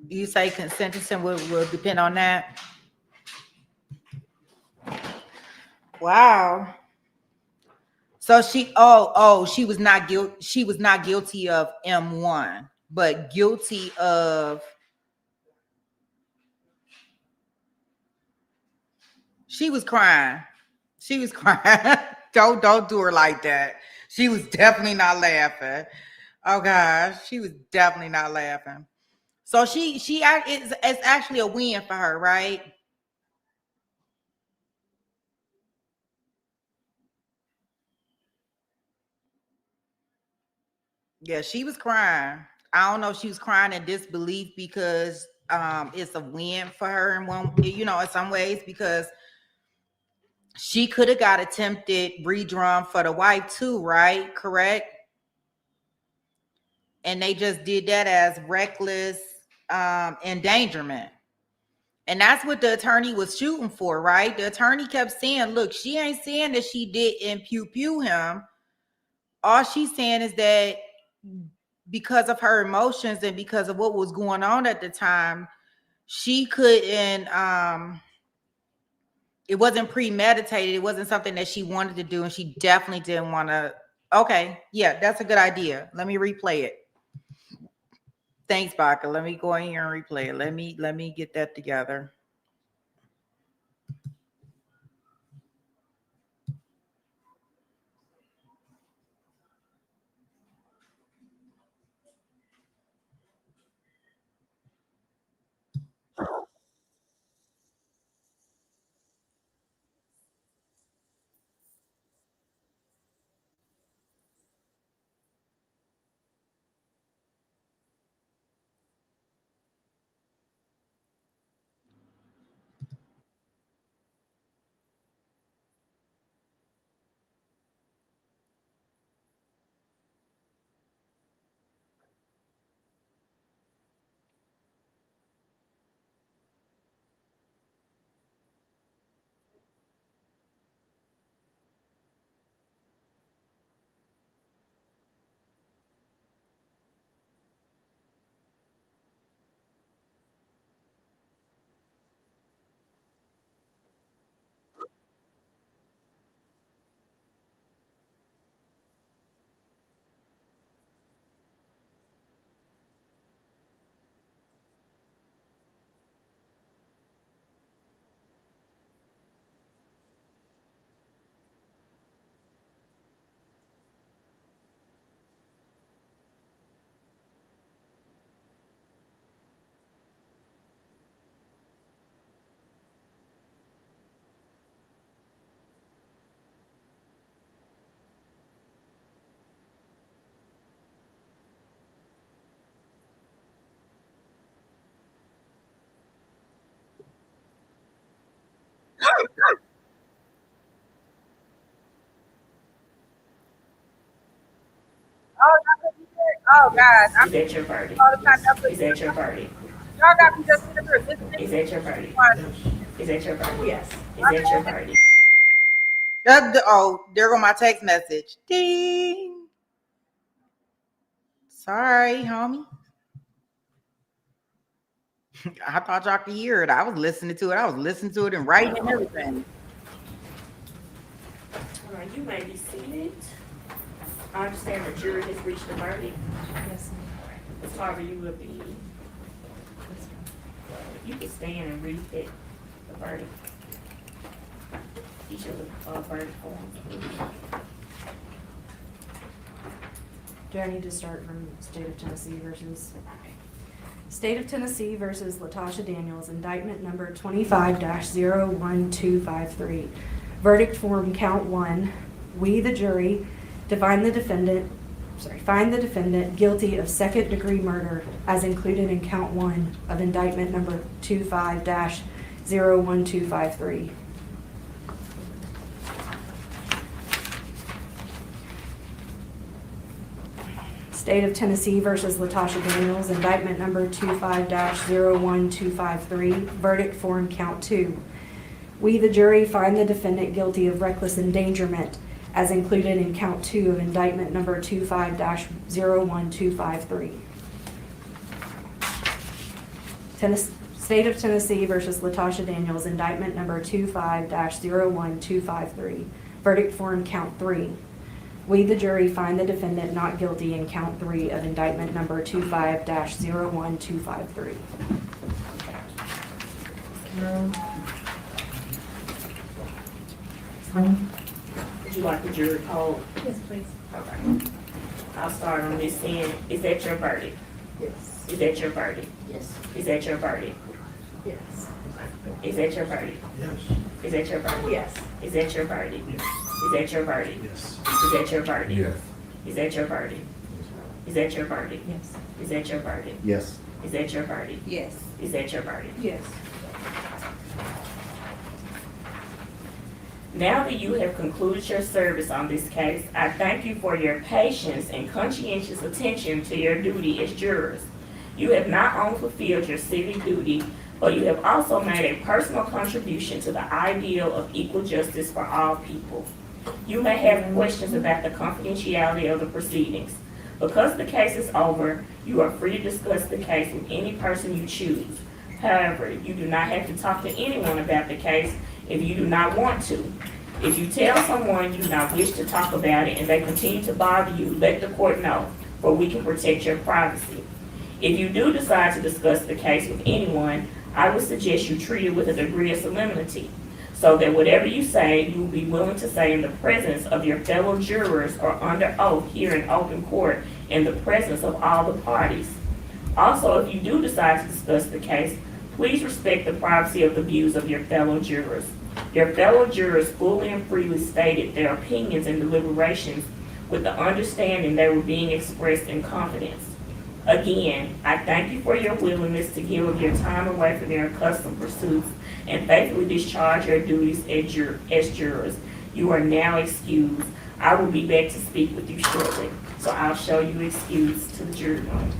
You say sentencing will depend on that? Wow. So she was not guilty. She was not guilty of M1, but guilty of. She was crying. She was crying. Don't do her like that. She was definitely not laughing. Oh gosh, she was definitely not laughing. So it's actually a win for her, right? Yeah, she was crying. I don't know if she was crying in disbelief because it's a win for her in one, in some ways, because she could have got attempted redrum for the wife too, right? Correct? And they just did that as reckless endangerment. And that's what the attorney was shooting for, right? The attorney kept saying, look, she ain't saying that she didn't pew him. All she's saying is that because of her emotions and because of what was going on at the time, she couldn't, it wasn't premeditated. It wasn't something that she wanted to do. And she definitely didn't want to. Okay. Yeah, that's a good idea. Let me replay it. Thanks, Baca. Let me go in here and replay it. Let me get that together. Oh, guys. Is that your verdict? All the time. Is that your verdict? Y'all got me just in the room. Is that your verdict? Is that your verdict? Yes. Is that your verdict? Oh, there go my text message. Ding. Sorry, homie. I thought y'all could hear it. I was listening to it. I was listening to it and writing and everything. All right, you may be seated. I understand the jury has reached a verdict. Yes. Ms. Harvey, you will be. You can stand and read the verdict. Each of the verdict forms. Do I need to start from State of Tennessee versus? State of Tennessee versus LaTosha Daniels, indictment number 25-01253. Verdict form count 1. We, the jury, find the defendant guilty of second-degree murder as included in count 1 of indictment number 25-01253. State of Tennessee versus LaTosha Daniels, indictment number 25-01253, verdict form count 2. We, the jury, find the defendant guilty of reckless endangerment as included in count 2 of indictment number 25-01253. State of Tennessee versus LaTosha Daniels, indictment number 25-01253, verdict form count 3. We, the jury, find the defendant not guilty in count 3 of indictment number 25-01253. Would you like the jury poll? Yes, please. Okay. I'll start on this end. Is that your verdict? Yes. Is that your verdict? Yes. Is that your verdict? Yes. Is that your verdict? Yes. Is that your verdict? Yes. Is that your verdict? Yes. Is that your verdict? Yes. Is that your verdict? Yes. Is that your verdict? Is that your verdict? Yes. Is that your verdict? Yes. Is that your verdict? Yes. Is that your verdict? Yes. Now that you have concluded your service on this case, I thank you for your patience and conscientious attention to your duty as jurors. You have not only fulfilled your civic duty, but you have also made a personal contribution to the ideal of equal justice for all people. You may have questions about the confidentiality of the proceedings. Because the case is over, you are free to discuss the case with any person you choose. However, you do not have to talk to anyone about the case if you do not want to. If you tell someone you do not wish to talk about it and they continue to bother you, let the court know, for we can protect your privacy. If you do decide to discuss the case with anyone, I would suggest you treat it with a degree of solemnity, so that whatever you say, you will be willing to say in the presence of your fellow jurors or under oath here in open court in the presence of all the parties. Also, if you do decide to discuss the case, please respect the privacy of the views of your fellow jurors. Your fellow jurors fully and freely stated their opinions and deliberations with the understanding they were being expressed in confidence. Again, I thank you for your willingness to give of your time away from your accustomed pursuits and faithfully discharge your duties as jurors. You are now excused. I will be back to speak with you shortly, so I'll show you excused to the jury room.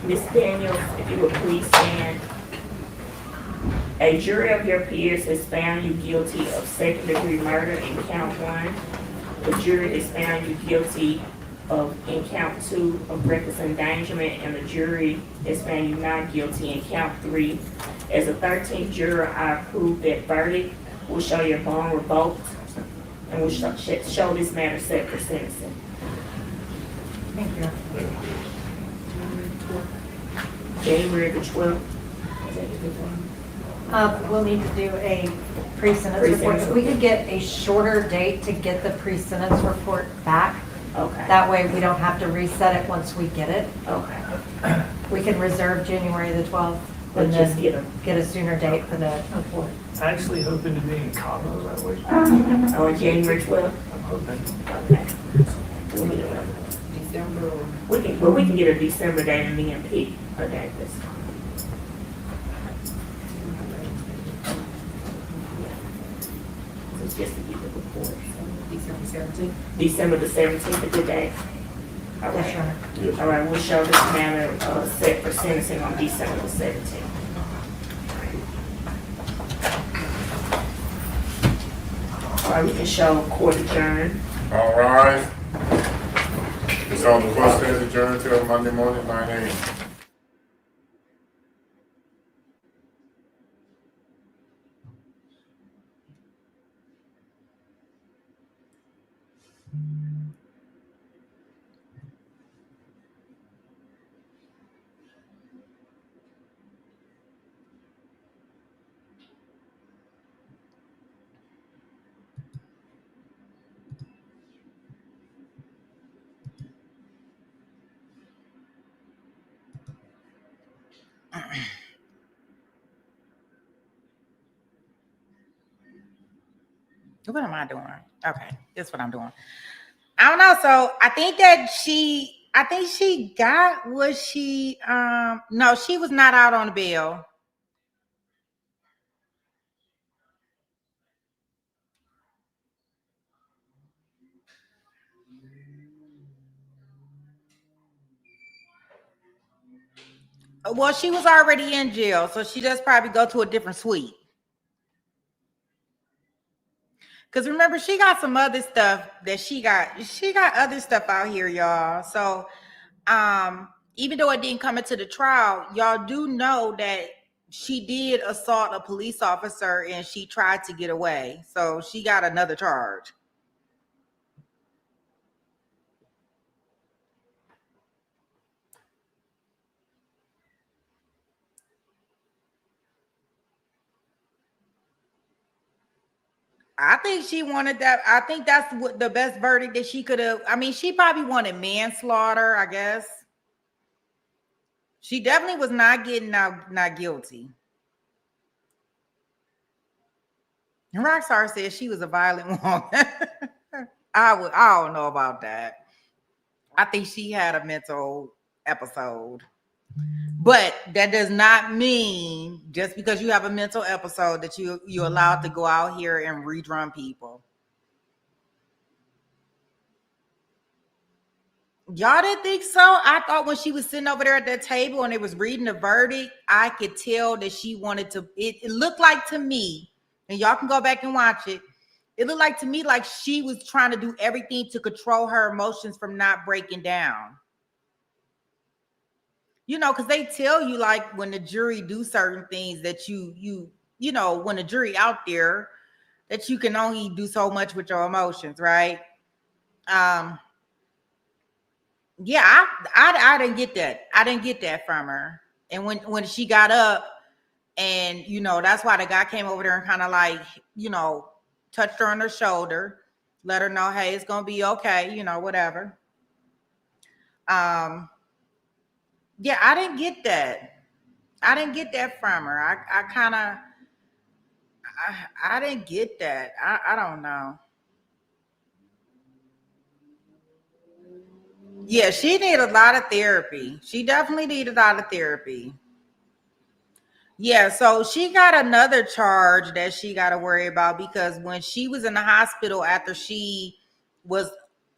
Ms. Daniels, if you would please stand. A jury of your peers has found you guilty of second-degree murder in count 1. The jury has found you guilty in count 2 of reckless endangerment, and the jury has found you not guilty in count 3. As a 13th juror, I approve that verdict. We'll show your bond revoked, and we'll show this matter set for sentencing. Thank you. January the 12th. We'll need to do a pre-sentence report. If we could get a shorter date to get the pre-sentence report back. Okay. That way we don't have to reset it once we get it. Okay. We can reserve January the 12th Or and just then get a sooner date for the report. Actually hoping to be in Cabo that week. On January 12th. I'm hoping. We can get a December date and then pick a date this time. So just to get the report. December 17th. December the 17th, a good day. All Yes, Your right. Honor. Yes. All right, we'll show this matter set for sentencing on December the 17th. All right, we can show court adjourned. All right. It's on the court stands adjourned till Monday morning, 9 a.m. What am I doing? Okay, this is what I'm doing. I don't know. So I think she got what she no, she was not out on bail. Well, she was already in jail, so she just probably go to a different suite. Because remember, she got some other stuff that she got other stuff out here, y'all. So even though it didn't come into the trial, y'all do know that she did assault a police officer and she tried to get away. So she got another charge. I think she wanted that. I think that's what the best verdict that she could have. I mean, she probably wanted manslaughter, I guess. She definitely was not getting out, not guilty. And Rockstar said she was a violent woman. I don't know about that. I think she had a mental episode. But that does not mean just because you have a mental episode that you're allowed to go out here and redrum people. Y'all didn't think so? I thought when she was sitting over there at that table and it was reading the verdict, I could tell that she wanted to. It looked like to me, and y'all can go back and watch it. It looked like to me like she was trying to do everything to control her emotions from not breaking down. You know, because they tell you like when the jury do certain things that you know, when the jury out there, that you can only do so much with your emotions, right? Yeah, I didn't get that. I didn't get that from her. And when she got up, and you know, that's why the guy came over there and kind of like, you know, touched her on her shoulder, let her know, hey, it's gonna be okay, you know, whatever. Yeah, I didn't get that. I didn't get that from her. I didn't get that. I don't know. Yeah, she needed a lot of therapy. She definitely needed a lot of therapy. Yeah, so she got another charge that she got to worry about because when she was in the hospital after she was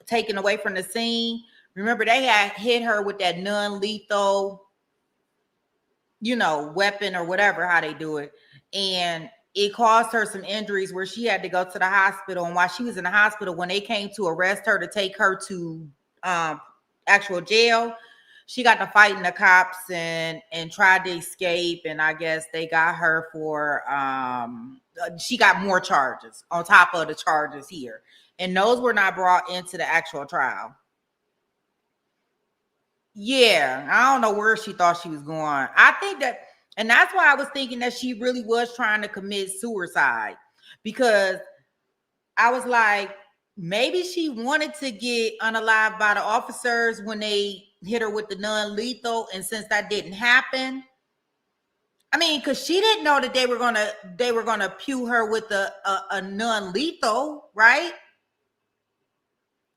taken away from the scene, remember they had hit her with that non-lethal, you know, weapon or whatever, how they do it. And it caused her some injuries where she had to go to the hospital. And while she was in the hospital, when they came to arrest her to take her to actual jail, she got to fighting the cops and tried to escape. And I guess they got her for she got more charges on top of the charges here. And those were not brought into the actual trial. Yeah, I don't know where she thought she was going. I think that, and that's why I was thinking that she really was trying to commit suicide, because I was like, maybe she wanted to get unalived by the officers when they hit her with the non-lethal, and since that didn't happen, I mean, because she didn't know that they were gonna pew her with a non-lethal, right?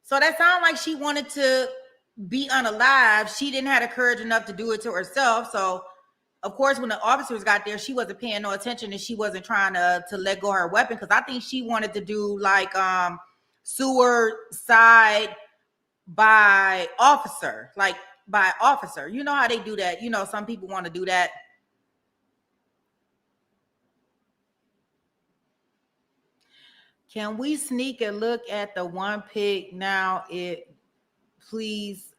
So that sounded like she wanted to be unalive. She didn't have the courage enough to do it to herself. So, of course, when the officers got there, she wasn't paying no attention, and she wasn't trying to let go of her weapon, because I think she wanted to do like suicide by officer, like by officer. You know how they do that. You know, some people want to do that. Can we sneak a look at the one pic now, please,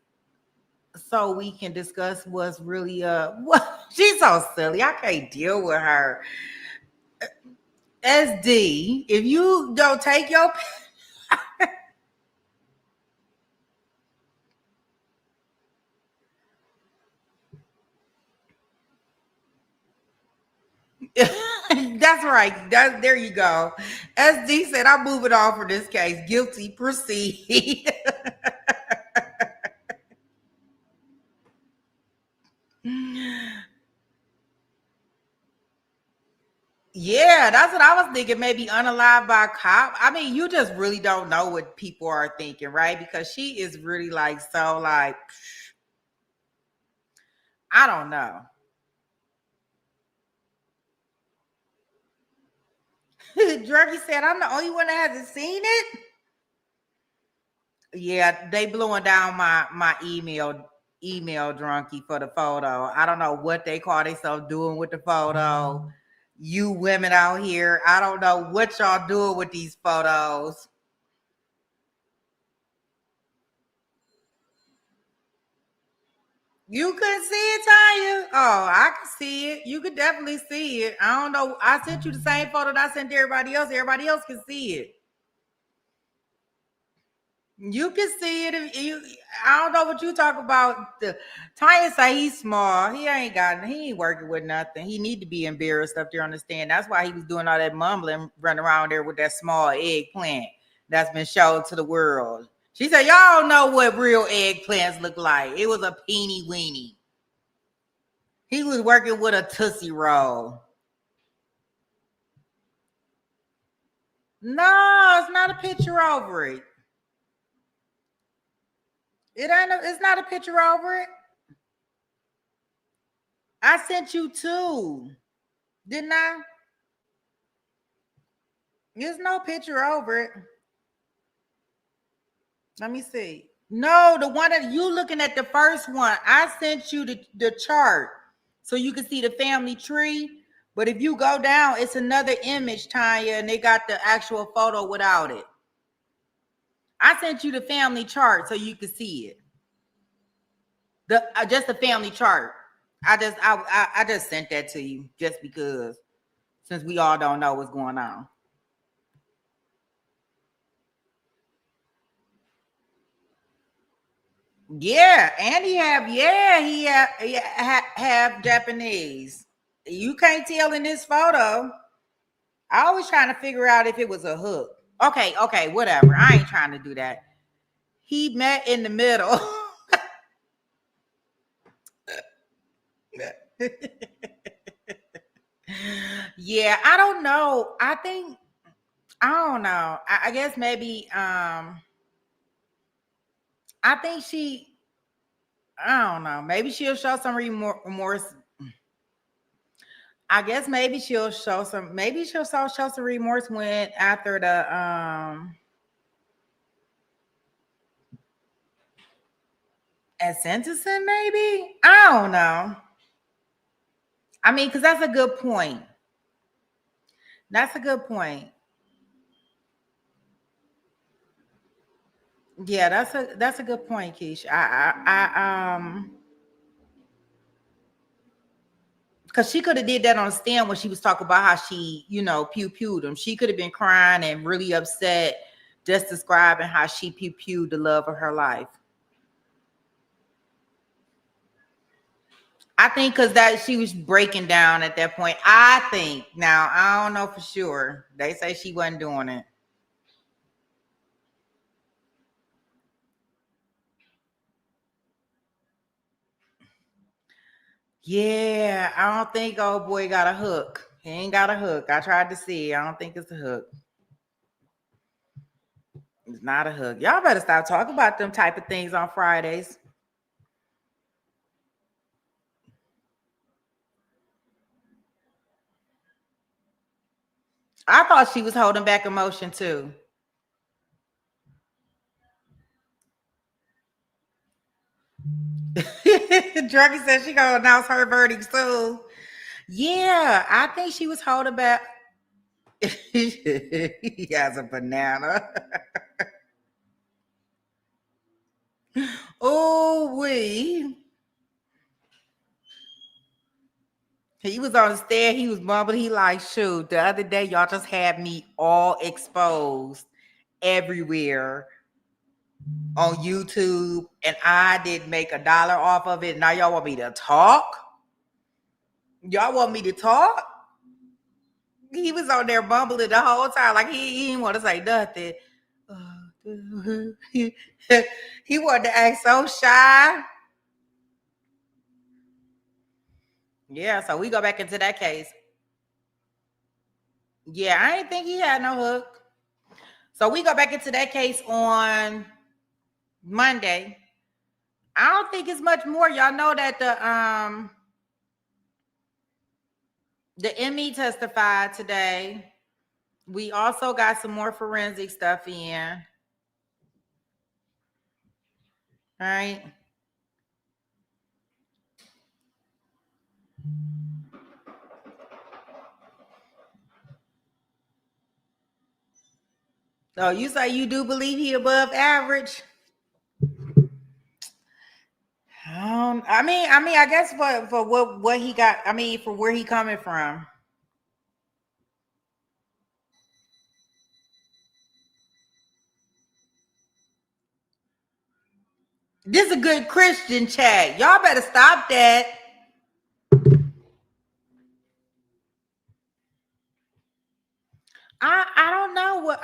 so we can discuss what's really what? She's so silly. I can't deal with her. SD, if you don't take your that's right. There you go. SD said, I'm moving on for this case. Guilty, proceed. Yeah, that's what I was thinking. Maybe unalive by a cop. I mean, you just really don't know what people are thinking, right? Because she is really like, so like, I don't know. Druggy said, I'm the only one that hasn't seen it. Yeah, they blowing down my email drunkie for the photo. I don't know what they call themselves doing with the photo. You women out here, I don't know what y'all doing with these photos. You couldn't see it, Tanya? Oh, I can see it. You could definitely see it. I don't know. I sent you the same photo that I sent to everybody else. Everybody else can see it. You can see it. If you, I don't know what you talk about. Tanya say he's small. He ain't working with nothing. He need to be embarrassed up there on the stand. That's why he was doing all that mumbling, running around there with that small eggplant that's been shown to the world. She said, y'all don't know what real eggplants look like. It was a peeny weenie. He was working with a Tootsie Roll. No, it's not a picture over it. It's not a picture over it. I sent you two, didn't I? There's no picture over it. Let me see. No, the one that you looking at, the first one. I sent you the chart so you can see the family tree. But if you go down, it's another image, Tanya, and they got the actual photo without it. I sent you the family chart so you can see it. Just the family chart. I just sent that to you just because, since we all don't know what's going on. Yeah, and he have Japanese. You can't tell in this photo. I was trying to figure out if it was a hook. Okay, whatever. I ain't trying to do that. He met in the middle. Yeah, I don't know. I don't know. I guess maybe I think I don't know. Maybe she'll show some remorse. I guess maybe she'll show some remorse when after the at sentencing, maybe. I don't know. I mean, because that's a good point. That's a good point. Yeah, that's a good point, Keish. Because she could have did that on stand when she was talking about how she, pew-pewed him. She could have been crying and really upset, just describing how she pew-pewed the love of her life. I think because that she was breaking down at that point. I think. Now, I don't know for sure. They say she wasn't doing it. Yeah, I don't think old boy got a hook. He ain't got a hook. I tried to see. I don't think it's a hook. It's not a hook. Y'all better stop talking about them type of things on Fridays. I thought she was holding back emotion too. Druggy said she gonna announce her verdict soon. Yeah, I think she was holding back. He has a banana. Oh, he was on the stair. He was mumbling. He like, shoot, the other day y'all just had me all exposed everywhere on YouTube, and I didn't make $1 off of it. Now y'all want me to talk? Y'all want me to talk? He was on there bumbling the whole time, like he didn't want to say nothing. He wanted to act so shy. Yeah, so we go back into that case. Yeah, I didn't think he had no hook. So we go back into that case on Monday. I don't think it's much more. Y'all know that the ME testified today. We also got some more forensic stuff in. All right. So you say you do believe he above average? I guess for what he got, for where he coming from. This is a good Christian chat. Y'all better stop that. I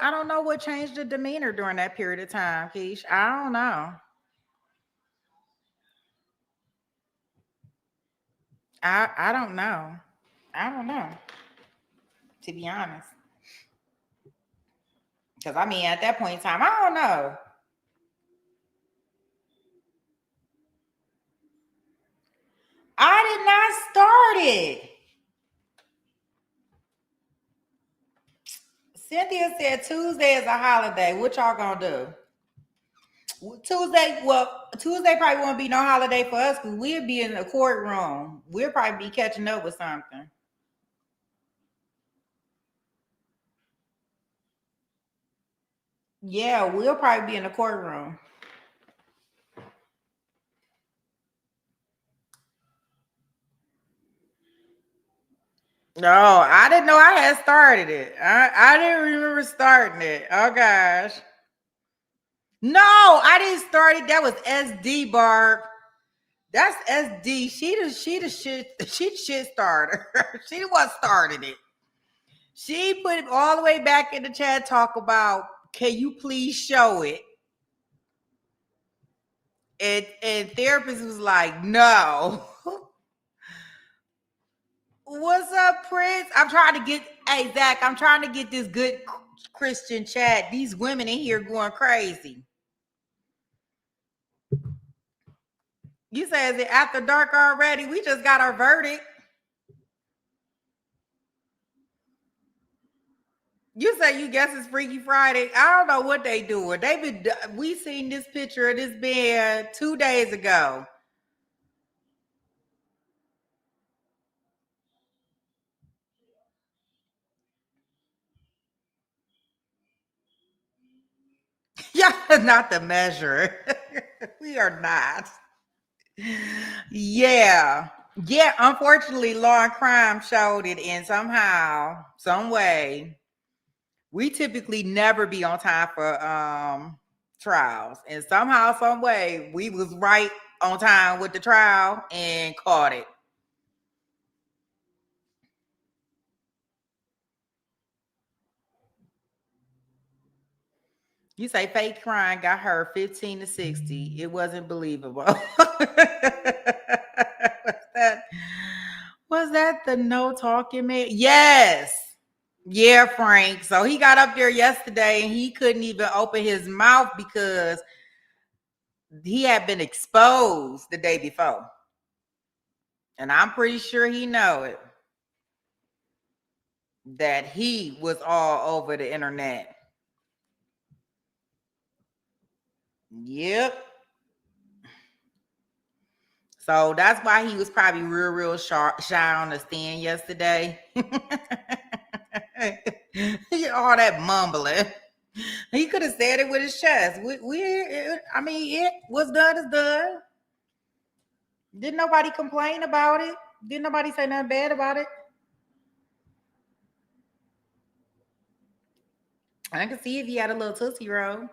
don't know what changed the demeanor during that period of time, Keish. I don't know. I don't know. I don't know. To be honest. Because at that point in time, I don't know. I did not start it. Cynthia said Tuesday is a holiday. What y'all gonna do? Tuesday probably won't be no holiday for us because we'll be in the courtroom. We'll probably be catching up with something. Yeah, we'll probably be in the courtroom. No, I didn't know I had started it. I didn't remember starting it. Oh gosh. No, I didn't start it. That was SD Barb. That's SD. She the shit starter. She the one started it. She put it all the way back in the chat, talk about, can you please show it? And therapist was like, no. What's up, Prince? I'm trying to get, hey, Zach, I'm trying to get this good Christian chat. These women in here going crazy. You say, is it after dark already? We just got our verdict. You say you guess it's Freaky Friday. I don't know what they doing. We seen this picture of this band 2 days ago. Yeah, not the measure. We are not. Yeah. Yeah, unfortunately, Law and Crime showed it, and somehow, some way, we typically never be on time for trials. And somehow, some way, we was right on time with the trial and caught it. You say fake crime got her 15 to 60. It wasn't believable. was that the no talking man? Yes. Yeah, Frank. So he got up there yesterday and he couldn't even open his mouth because he had been exposed the day before. And I'm pretty sure he know it. That he was all over the internet. Yep. So that's why he was probably real shy on the stand yesterday. All that mumbling. He could have said it with his chest. It was done is done. Didn't nobody complain about it? Didn't nobody say nothing bad about it? I can see if he had a little Tootsie Roll.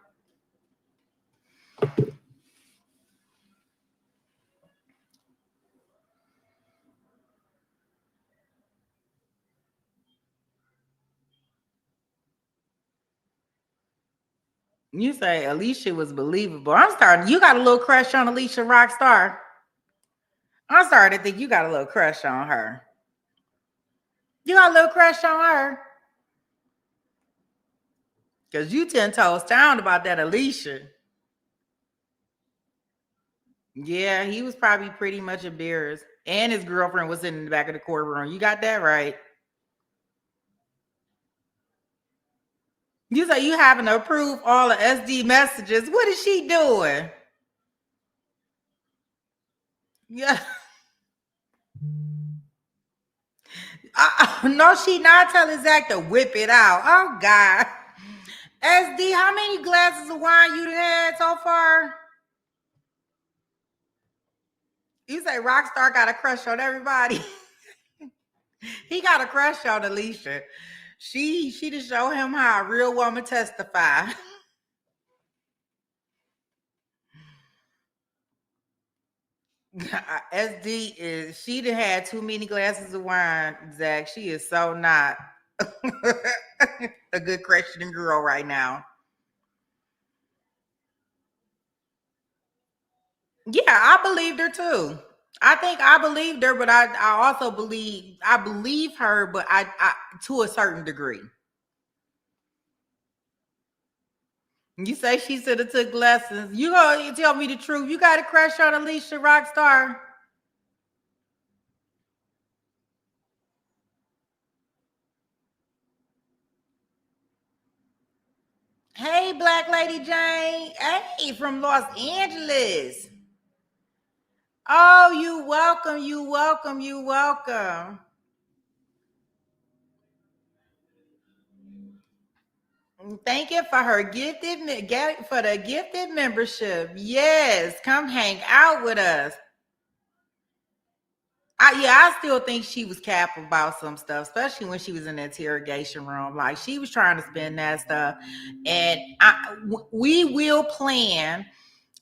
You say Alicia was believable. You got a little crush on Alicia Rockstar. I'm starting to think you got a little crush on her. You got a little crush on her? Because you 10 toes down about that Alicia. Yeah, he was probably pretty much embarrassed. And his girlfriend was sitting in the back of the courtroom. You got that right. You say you having to approve all the SD messages. What is she doing? Yeah. No, she not telling Zach to whip it out. Oh, God. SD, how many glasses of wine you done had so far? You say Rockstar got a crush on everybody. He got a crush on Alicia. She to show him how a real woman testify. SD is she done had too many glasses of wine, Zach. She is so not a good Christian girl right now. Yeah, I believed her too. I believed her, but I also believe her, but I to a certain degree. You say she should have took lessons. You gonna tell me the truth? You got a crush on Alicia Rockstar? Hey, Black Lady Jane. Hey, from Los Angeles. Oh, you welcome, you welcome, you welcome. Thank you for her gifted membership. Yes, come hang out with us. I still think she was cap about some stuff, especially when she was in the interrogation room. Like she was trying to spin that stuff, and we will plan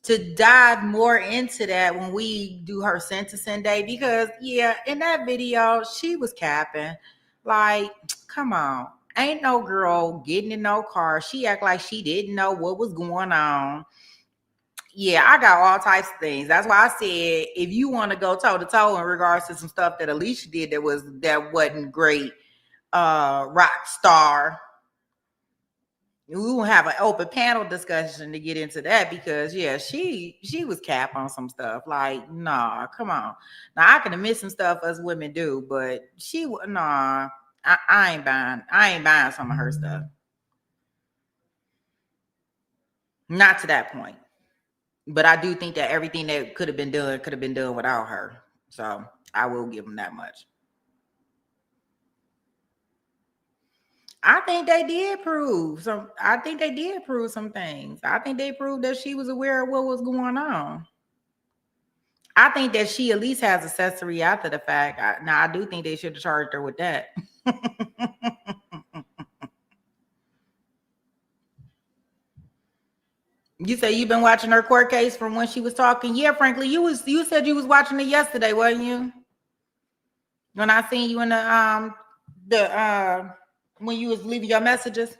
to dive more into that when we do her sentencing day, because in that video she was capping. Like, come on, ain't no girl getting in no car. She act like she didn't know what was going on. Yeah, I got all types of things. That's why I said if you want to go toe to toe in regards to some stuff that Alicia did that wasn't great, rock star, we will have an open panel discussion to get into that, because she was cap on some stuff. Like, nah, come on. Now I can admit some stuff us women do, but I ain't buying some of her stuff. Not to that point. But I do think that everything that could have been done without her. So I will give them that much. I think they did prove some. I think they did prove some things. I think they proved that she was aware of what was going on. I think that she at least has accessory after the fact. I do think they should have charged her with that. You say you've been watching her court case from when she was talking. Yeah, frankly, you said you was watching it yesterday, wasn't you? When I seen you in the when you was leaving your messages.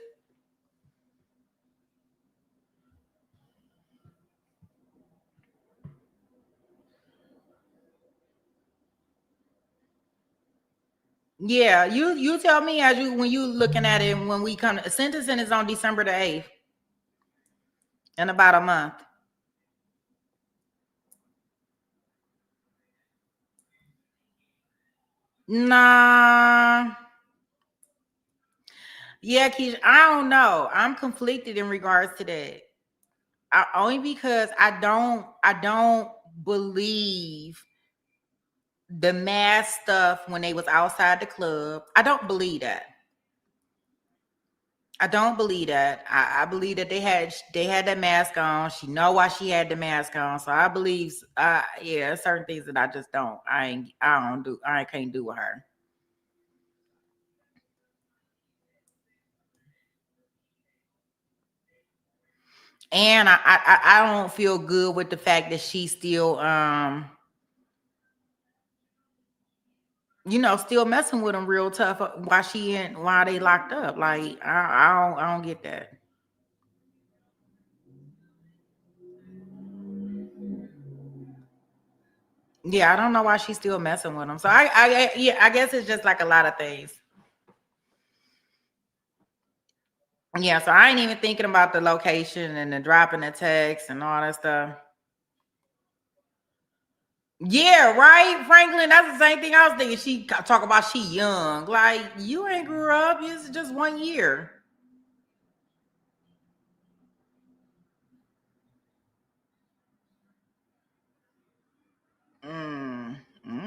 Yeah, you tell me as you when you looking at it when we come. Sentencing is on December the 8th in about a month. Nah. Yeah, Keisha, I don't know. I'm conflicted in regards to that. Only because I don't believe the mask stuff when they was outside the club. I don't believe that. I don't believe that. I believe that they had that mask on. She know why she had the mask on. So I believe yeah, certain things that I just don't. I can't do with her. And I don't feel good with the fact that she's still still messing with him real tough while they locked up. Like I don't get that. Yeah, I don't know why she's still messing with him. So yeah, I guess it's just like a lot of things. Yeah, so I ain't even thinking about the location and the dropping the text and all that stuff. Yeah, right, Franklin. That's the same thing I was thinking. She talk about she young. Like you ain't grew up. It's just 1 year.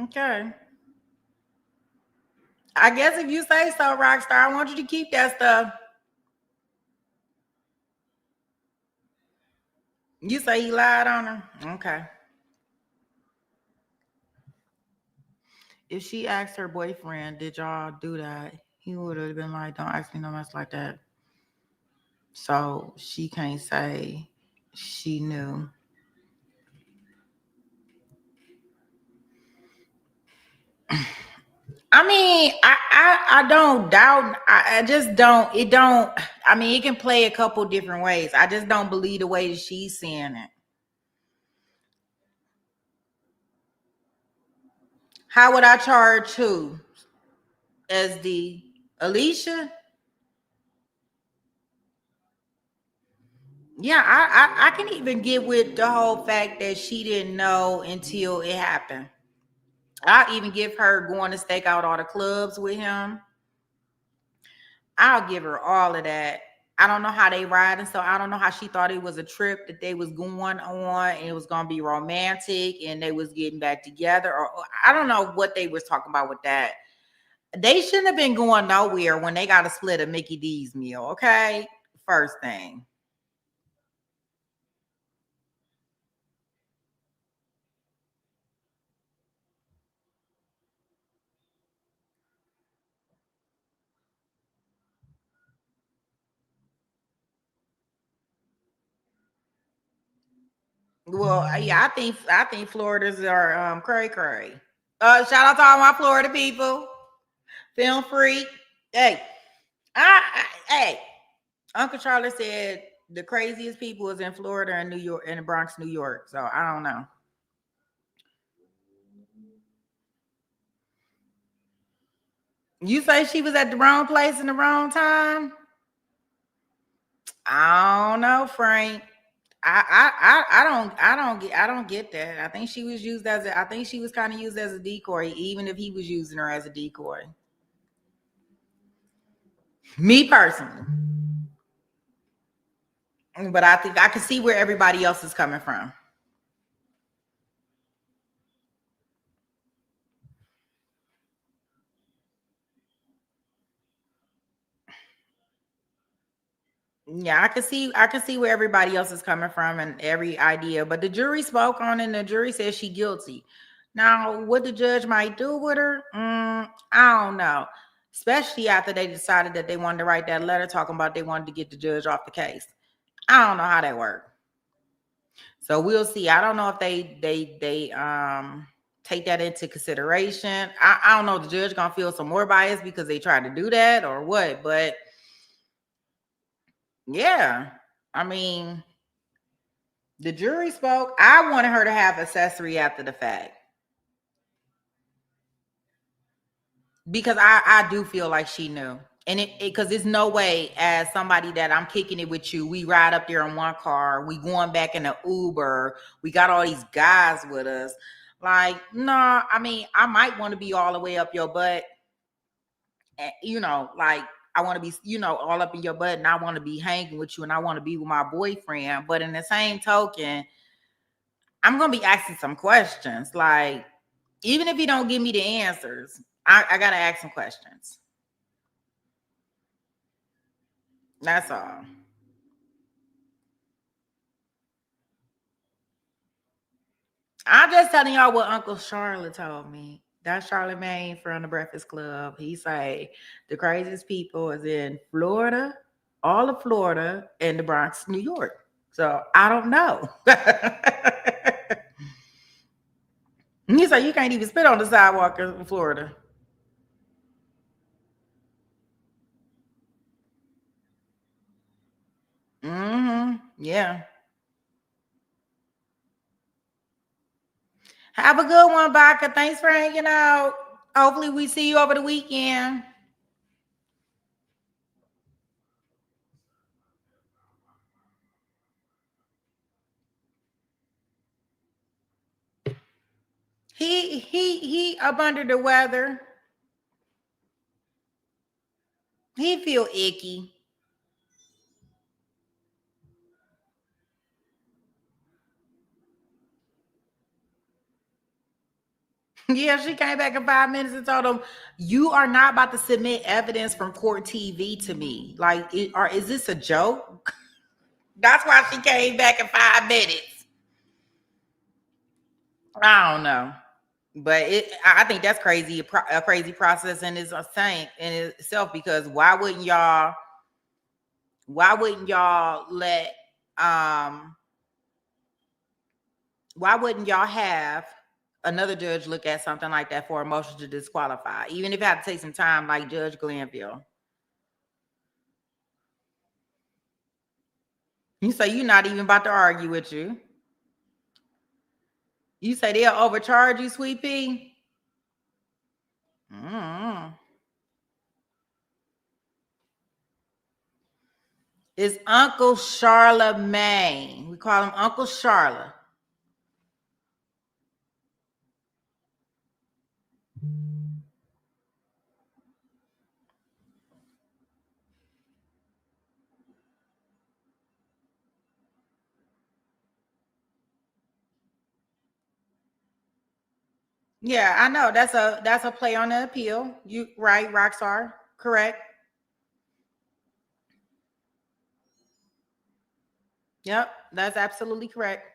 Okay. I guess if you say so, Rockstar, I want you to keep that stuff. You say he lied on her? Okay. If she asked her boyfriend, did y'all do that? He would have been like, don't ask me no mess like that. So she can't say she knew. I mean, I don't doubt. I just don't. It don't. I mean, it can play a couple different ways. I just don't believe the way that she's saying it. How would I charge who? As the Alicia? Yeah, I can even get with the whole fact that she didn't know until it happened. I'll even give her going to stake out all the clubs with him. I'll give her all of that. I don't know how they riding, so I don't know how she thought it was a trip that they was going on and it was gonna be romantic and they was getting back together, or I don't know what they was talking about with that. They shouldn't have been going nowhere when they got to split a Mickey D's meal. Okay, first thing. Well, yeah, I think Florida's are cray cray. Shout out to all my Florida people. Film free. Hey, hey. Uncle Charlie said the craziest people is in Florida and New York, in the Bronx, New York. So I don't know. You say she was at the wrong place in the wrong time? I don't know, Frank. I don't get that. I think she was used as I think she was kind of used as a decoy, even if he was using her as a decoy. Me personally. But I think I can see where everybody else is coming from. Yeah, I can see where everybody else is coming from and every idea. But the jury spoke on it and the jury says she guilty. Now, what the judge might do with her, I don't know. Especially after they decided that they wanted to write that letter talking about they wanted to get the judge off the case. I don't know how that worked. So we'll see. I don't know if they take that into consideration. I don't know if the judge gonna feel some more bias because they tried to do that or what, but yeah. I mean, the jury spoke. I wanted her to have accessory after the fact. because I do feel like she knew. And because there's no way, as somebody that I'm kicking it with you, we ride up there in one car, we going back in the Uber, we got all these guys with us. Like, no, I mean, I might want to be all the way up your butt. You know, like I want to be, you know, all up in your butt, and I want to be hanging with you, and I want to be with my boyfriend. But in the same token, I'm gonna be asking some questions. Like, even if you don't give me the answers, I gotta ask some questions. That's all. I'm just telling y'all what Uncle Charlotte told me. That's Charlemagne from the Breakfast Club. He say the craziest people is in Florida, all of Florida, and the Bronx, New York. So I don't know. He said you can't even spit on the sidewalk in Florida. Yeah. Have a good one, Baka. Thanks for hanging out. Hopefully we see you over the weekend. He up under the weather. He feel icky. Yeah, she came back in 5 minutes and told him, "You are not about to submit evidence from court TV to me. Like, is this a joke?" That's why she came back in 5 minutes. I don't know, but I think that's crazy. A crazy process in its saying in itself. Because why wouldn't y'all? Why wouldn't y'all let? Why wouldn't y'all have another judge look at something like that for a motion to disqualify, even if it had to take some time, like Judge Glanville? You say you're not even about to argue with you. You say they'll overcharge you, Sweet Pea? It's Uncle Charlemagne. We call him Uncle Charla. Yeah, I know. That's a play on the appeal. You right, Rockstar. Correct. Yep, that's absolutely correct.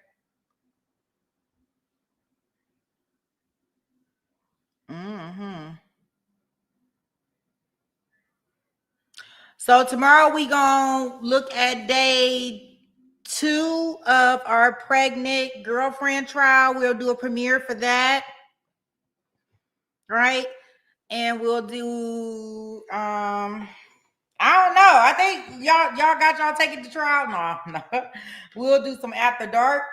So tomorrow we gonna look at day 2 of our pregnant girlfriend trial. We'll do a premiere for that, right? And we'll do I don't know. I think y'all got y'all taking the trial. No. We'll do some after dark.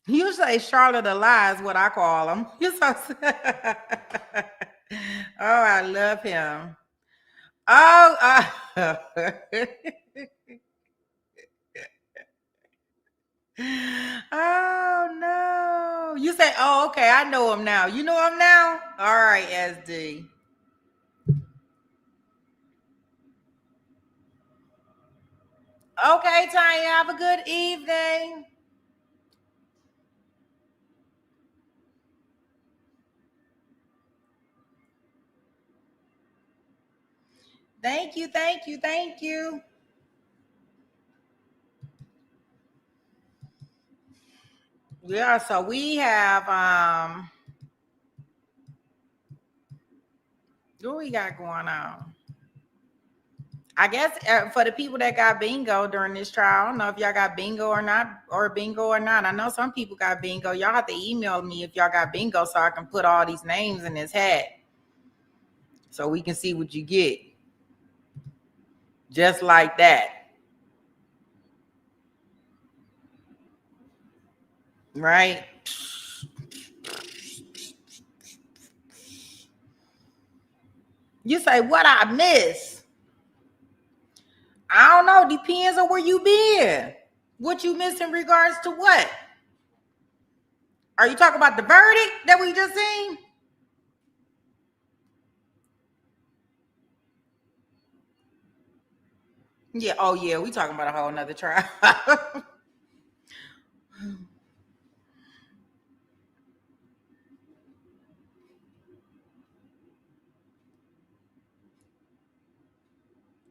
You say Charlotte a lie is what I call him. You so oh, I love him. Oh, oh no. You say, oh, okay, I know him now. You know him now? All right, SD. Okay, Tanya, have a good evening. Thank you, thank you, thank you. Yeah, so we have what we got going on? I guess for the people that got bingo during this trial, I don't know if y'all got bingo or not, I know some people got bingo. Y'all have to email me if y'all got bingo so I can put all these names in this hat so we can see what you get. Just like that. Right? You say, what I miss? I don't know. Depends on where you been. What you miss in regards to what? Are you talking about the verdict that we just seen? Yeah. Oh, yeah. We talking about a whole nother trial.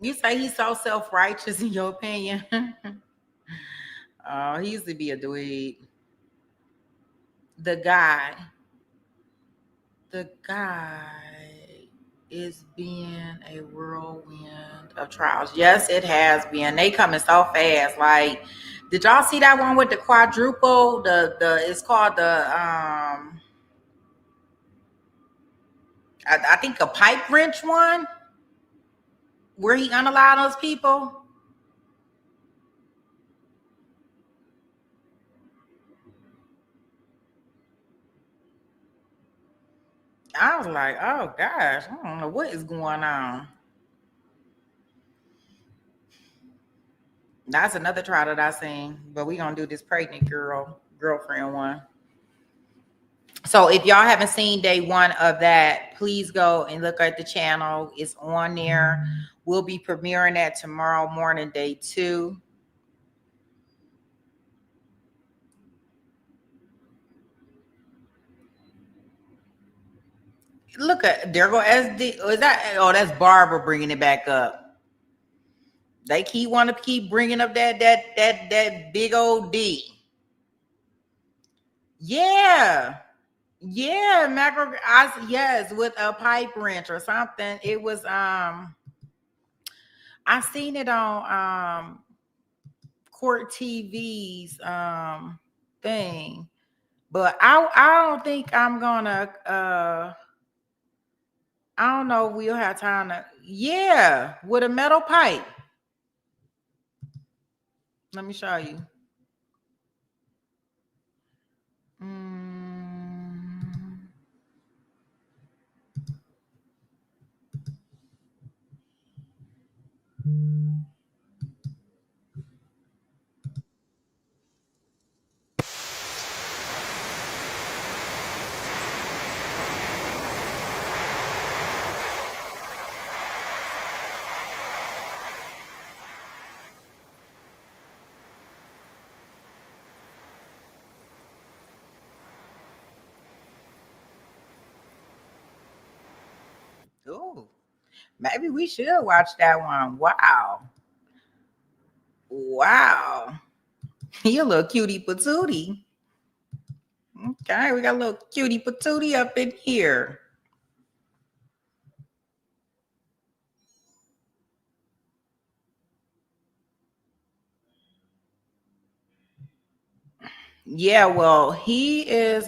You say he's so self-righteous in your opinion? Oh, he used to be a dweeb. The guy is being a whirlwind of trials. Yes, it has been. They coming so fast. Like, did y'all see that one with the quadruple? It's called I think a pipe wrench one where he unalive those people. I was like, oh gosh, I don't know what is going on. That's another trial that I seen, but we gonna do this pregnant girlfriend one. So if y'all haven't seen day one of that, please go and look at the channel. It's on there. We'll be premiering that tomorrow morning, day 2. Look at there go SD. Is that? Oh, that's Barbara bringing it back up. They want to keep bringing up that big old D. Yeah. Yeah, yes, with a pipe wrench or something. It was I seen it on Court TV's thing. But I don't think I'm gonna I don't know if we'll have time to with a metal pipe. Let me show you. Ooh, maybe we should watch that one. Wow. You a little cutie patootie. Okay, we got a little cutie patootie up in here. Yeah, well, he is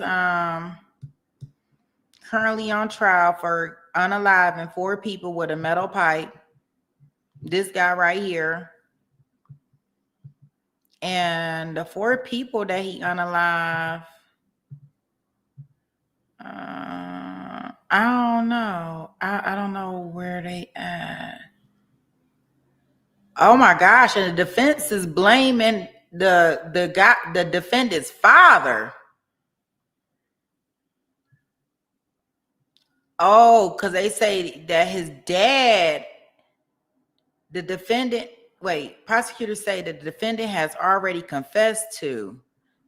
currently on trial for unaliving 4 people with a metal pipe. This guy right here. And the 4 people that he unalived, I don't know. I don't know where they at. Oh my gosh! And the defense is blaming the defendant's father. Oh, because they say that his dad, the defendant. Wait, prosecutors say that the defendant has already confessed to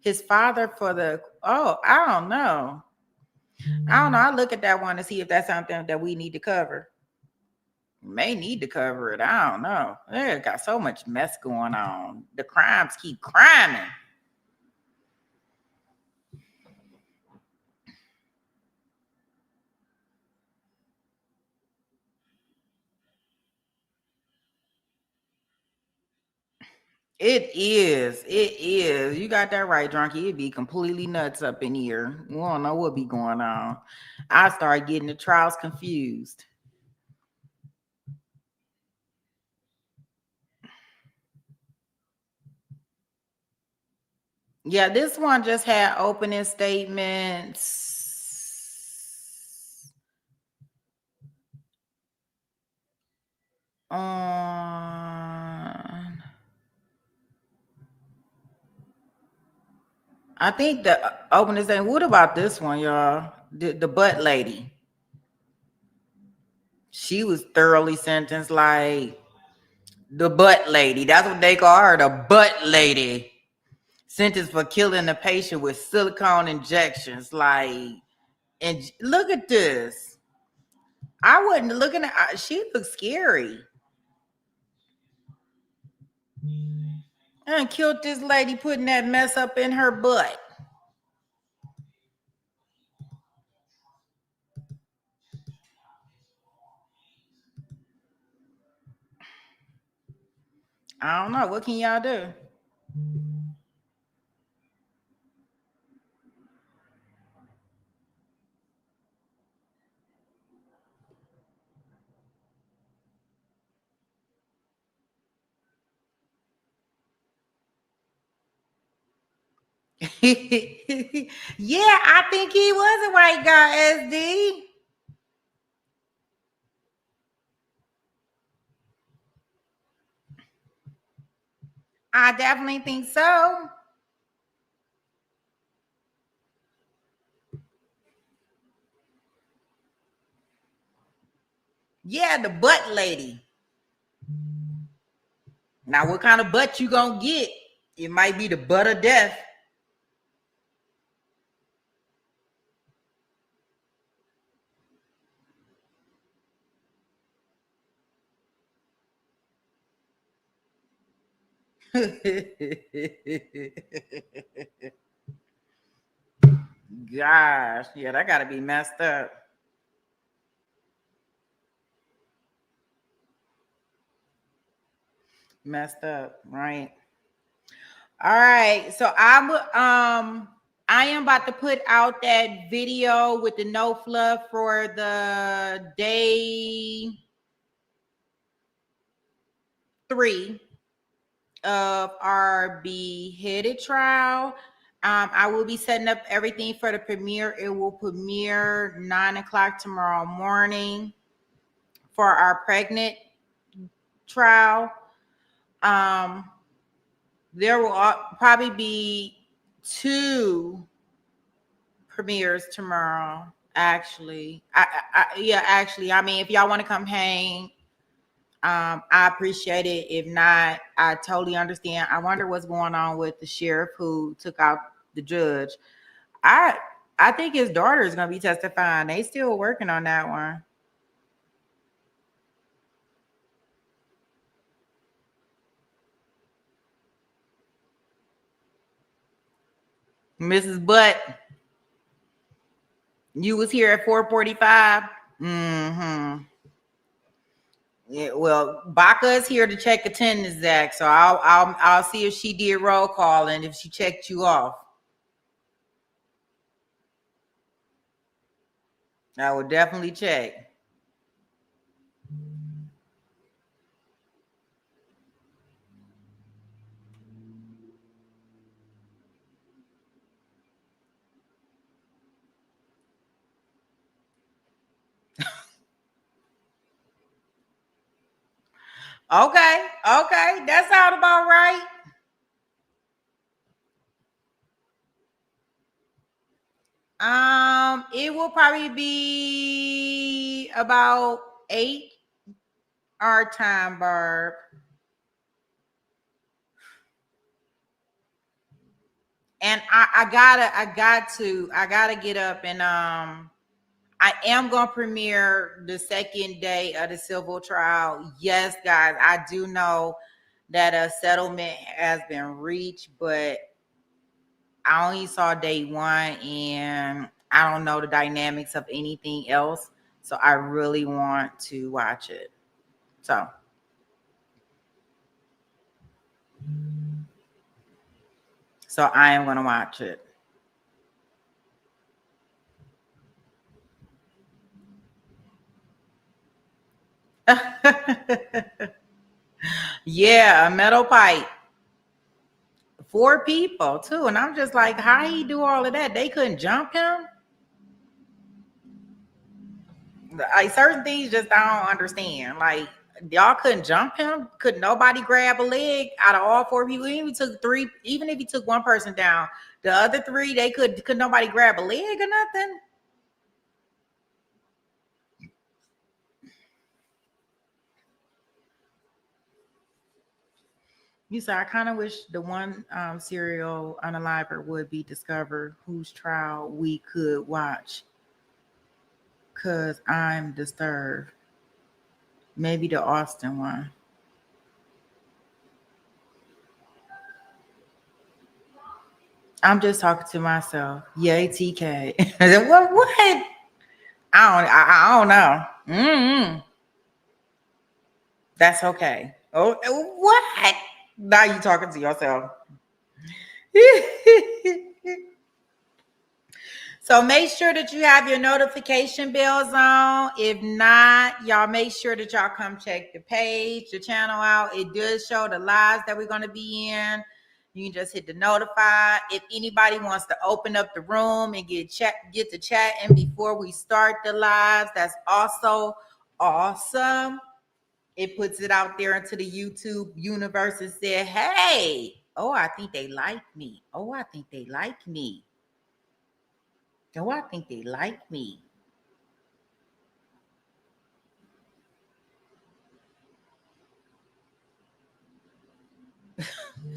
his father for the. Oh, I don't know. I look at that one to see if that's something that we need to cover. May need to cover it. I don't know. They got so much mess going on. The crimes keep criming. It is. It is. You got that right, Drunky. It'd be completely nuts up in here. We don't know what be going on. I start getting the trials confused. Yeah, this one just had opening statements on. I think the opening statement. What about this one, y'all? The butt lady. She was thoroughly sentenced like the butt lady. That's what they call her, the butt lady. Sentenced for killing a patient with silicone injections. Like, and look at this. I wasn't looking at. She looks scary. And killed this lady putting that mess up in her butt. I don't know. What can y'all do? Yeah, I think he was a white guy, SD. I definitely think so. Yeah, the butt lady. Now, what kind of butt you gonna get? It might be the butt of death. Gosh, yeah, that gotta be messed up. Messed up, right? All right, so I am about to put out that video with the no fluff for the day 3 of our beheaded trial. I will be setting up everything for the premiere. It will premiere 9 o'clock tomorrow morning for our pregnant trial. There will probably be 2 premieres tomorrow. Actually, I mean, if y'all want to come hang, I appreciate it. If not, I totally understand. I wonder what's going on with the sheriff who took out the judge. I think his daughter is gonna be testifying. They still working on that one. Mrs. Butt, you was here at 4:45. Mm-hmm. Yeah, well, Baca is here to check attendance, Zach. So I'll see if she did roll call and if she checked you off. I will definitely check. Okay, that sounds about right. It will probably be about 8 our time, Barb. And I gotta get up and I am gonna premiere the second day of the civil trial. Yes, guys, I do know that a settlement has been reached, but I only saw day 1 and I don't know the dynamics of anything else. So I really want to watch it. So I am gonna watch it. Yeah, a metal pipe 4 people too. And I'm just like, how he do all of that? They couldn't jump him? Like certain things just I don't understand. Like y'all couldn't jump him? Could nobody grab a leg out of all 4 people? Even if he took 3, even if he took one person down, the other 3, they could nobody grab a leg or nothing? You said, I kind of wish the one serial unaliver would be discovered whose trial we could watch because I'm disturbed. Maybe the Austin one. I'm just talking to myself. Yay, TK. I said, what? I don't know. That's okay. Oh, what? Now you talking to yourself. So make sure that you have your notification bells on. If not, y'all make sure that y'all come check the page, the channel out. It does show the lives that we're going to be in. You can just hit the notify. If anybody wants to open up the room and get to chatting before we start the lives, that's also awesome. It puts it out there into the YouTube universe and said, hey, oh, I think they like me. Oh, I think they like me. Oh, I think they like me.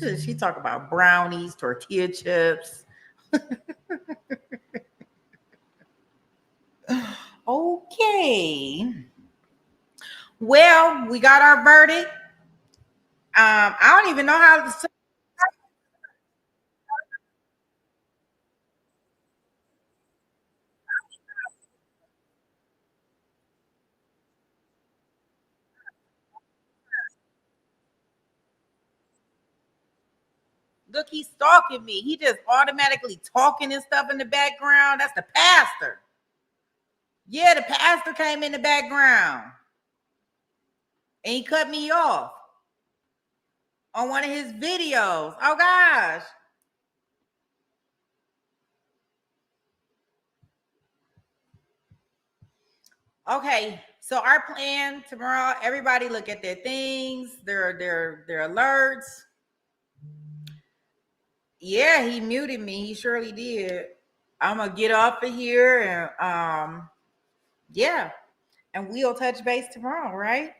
She talk about brownies, tortilla chips. Okay. Well, we got our verdict. I don't even know how to. Look, he's stalking me. He just automatically talking and stuff in the background. That's the pastor. Yeah, the pastor came in the background. And he cut me off on one of his videos. Oh, gosh. Okay, so our plan tomorrow, everybody look at their things, their alerts. Yeah, he muted me. He surely did. I'm gonna get off of here and yeah, and we'll touch base tomorrow, right?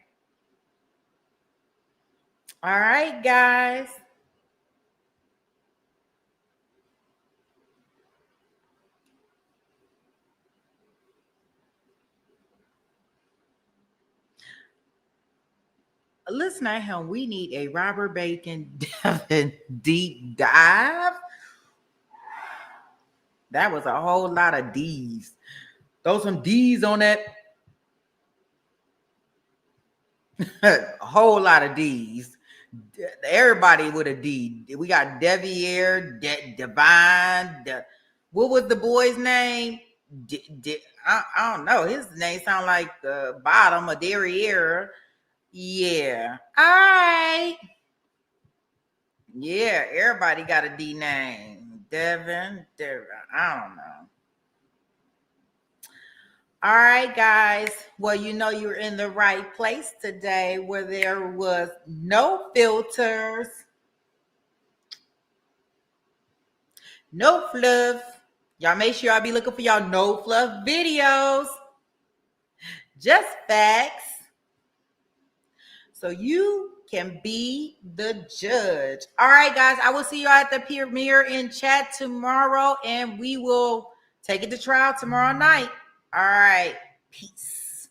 All right, guys. Listen at him. We need a Robert Bacon Devin deep dive. That was a whole lot of D's. Throw some D's on that. A whole lot of D's. Everybody with a D. We got Devier, Divine. What was the boy's name? I don't know. His name sound like the bottom of Derriere. Yeah. All right. Yeah, everybody got a D name. Devin. I don't know. All right, guys. Well, you know you're in the right place today where there was no filters, no fluff. Y'all make sure y'all be looking for y'all no fluff videos. Just facts. So you can be the judge. All right, guys. I will see you at the premiere in chat tomorrow, and we will take it to trial tomorrow night. All right. Peace.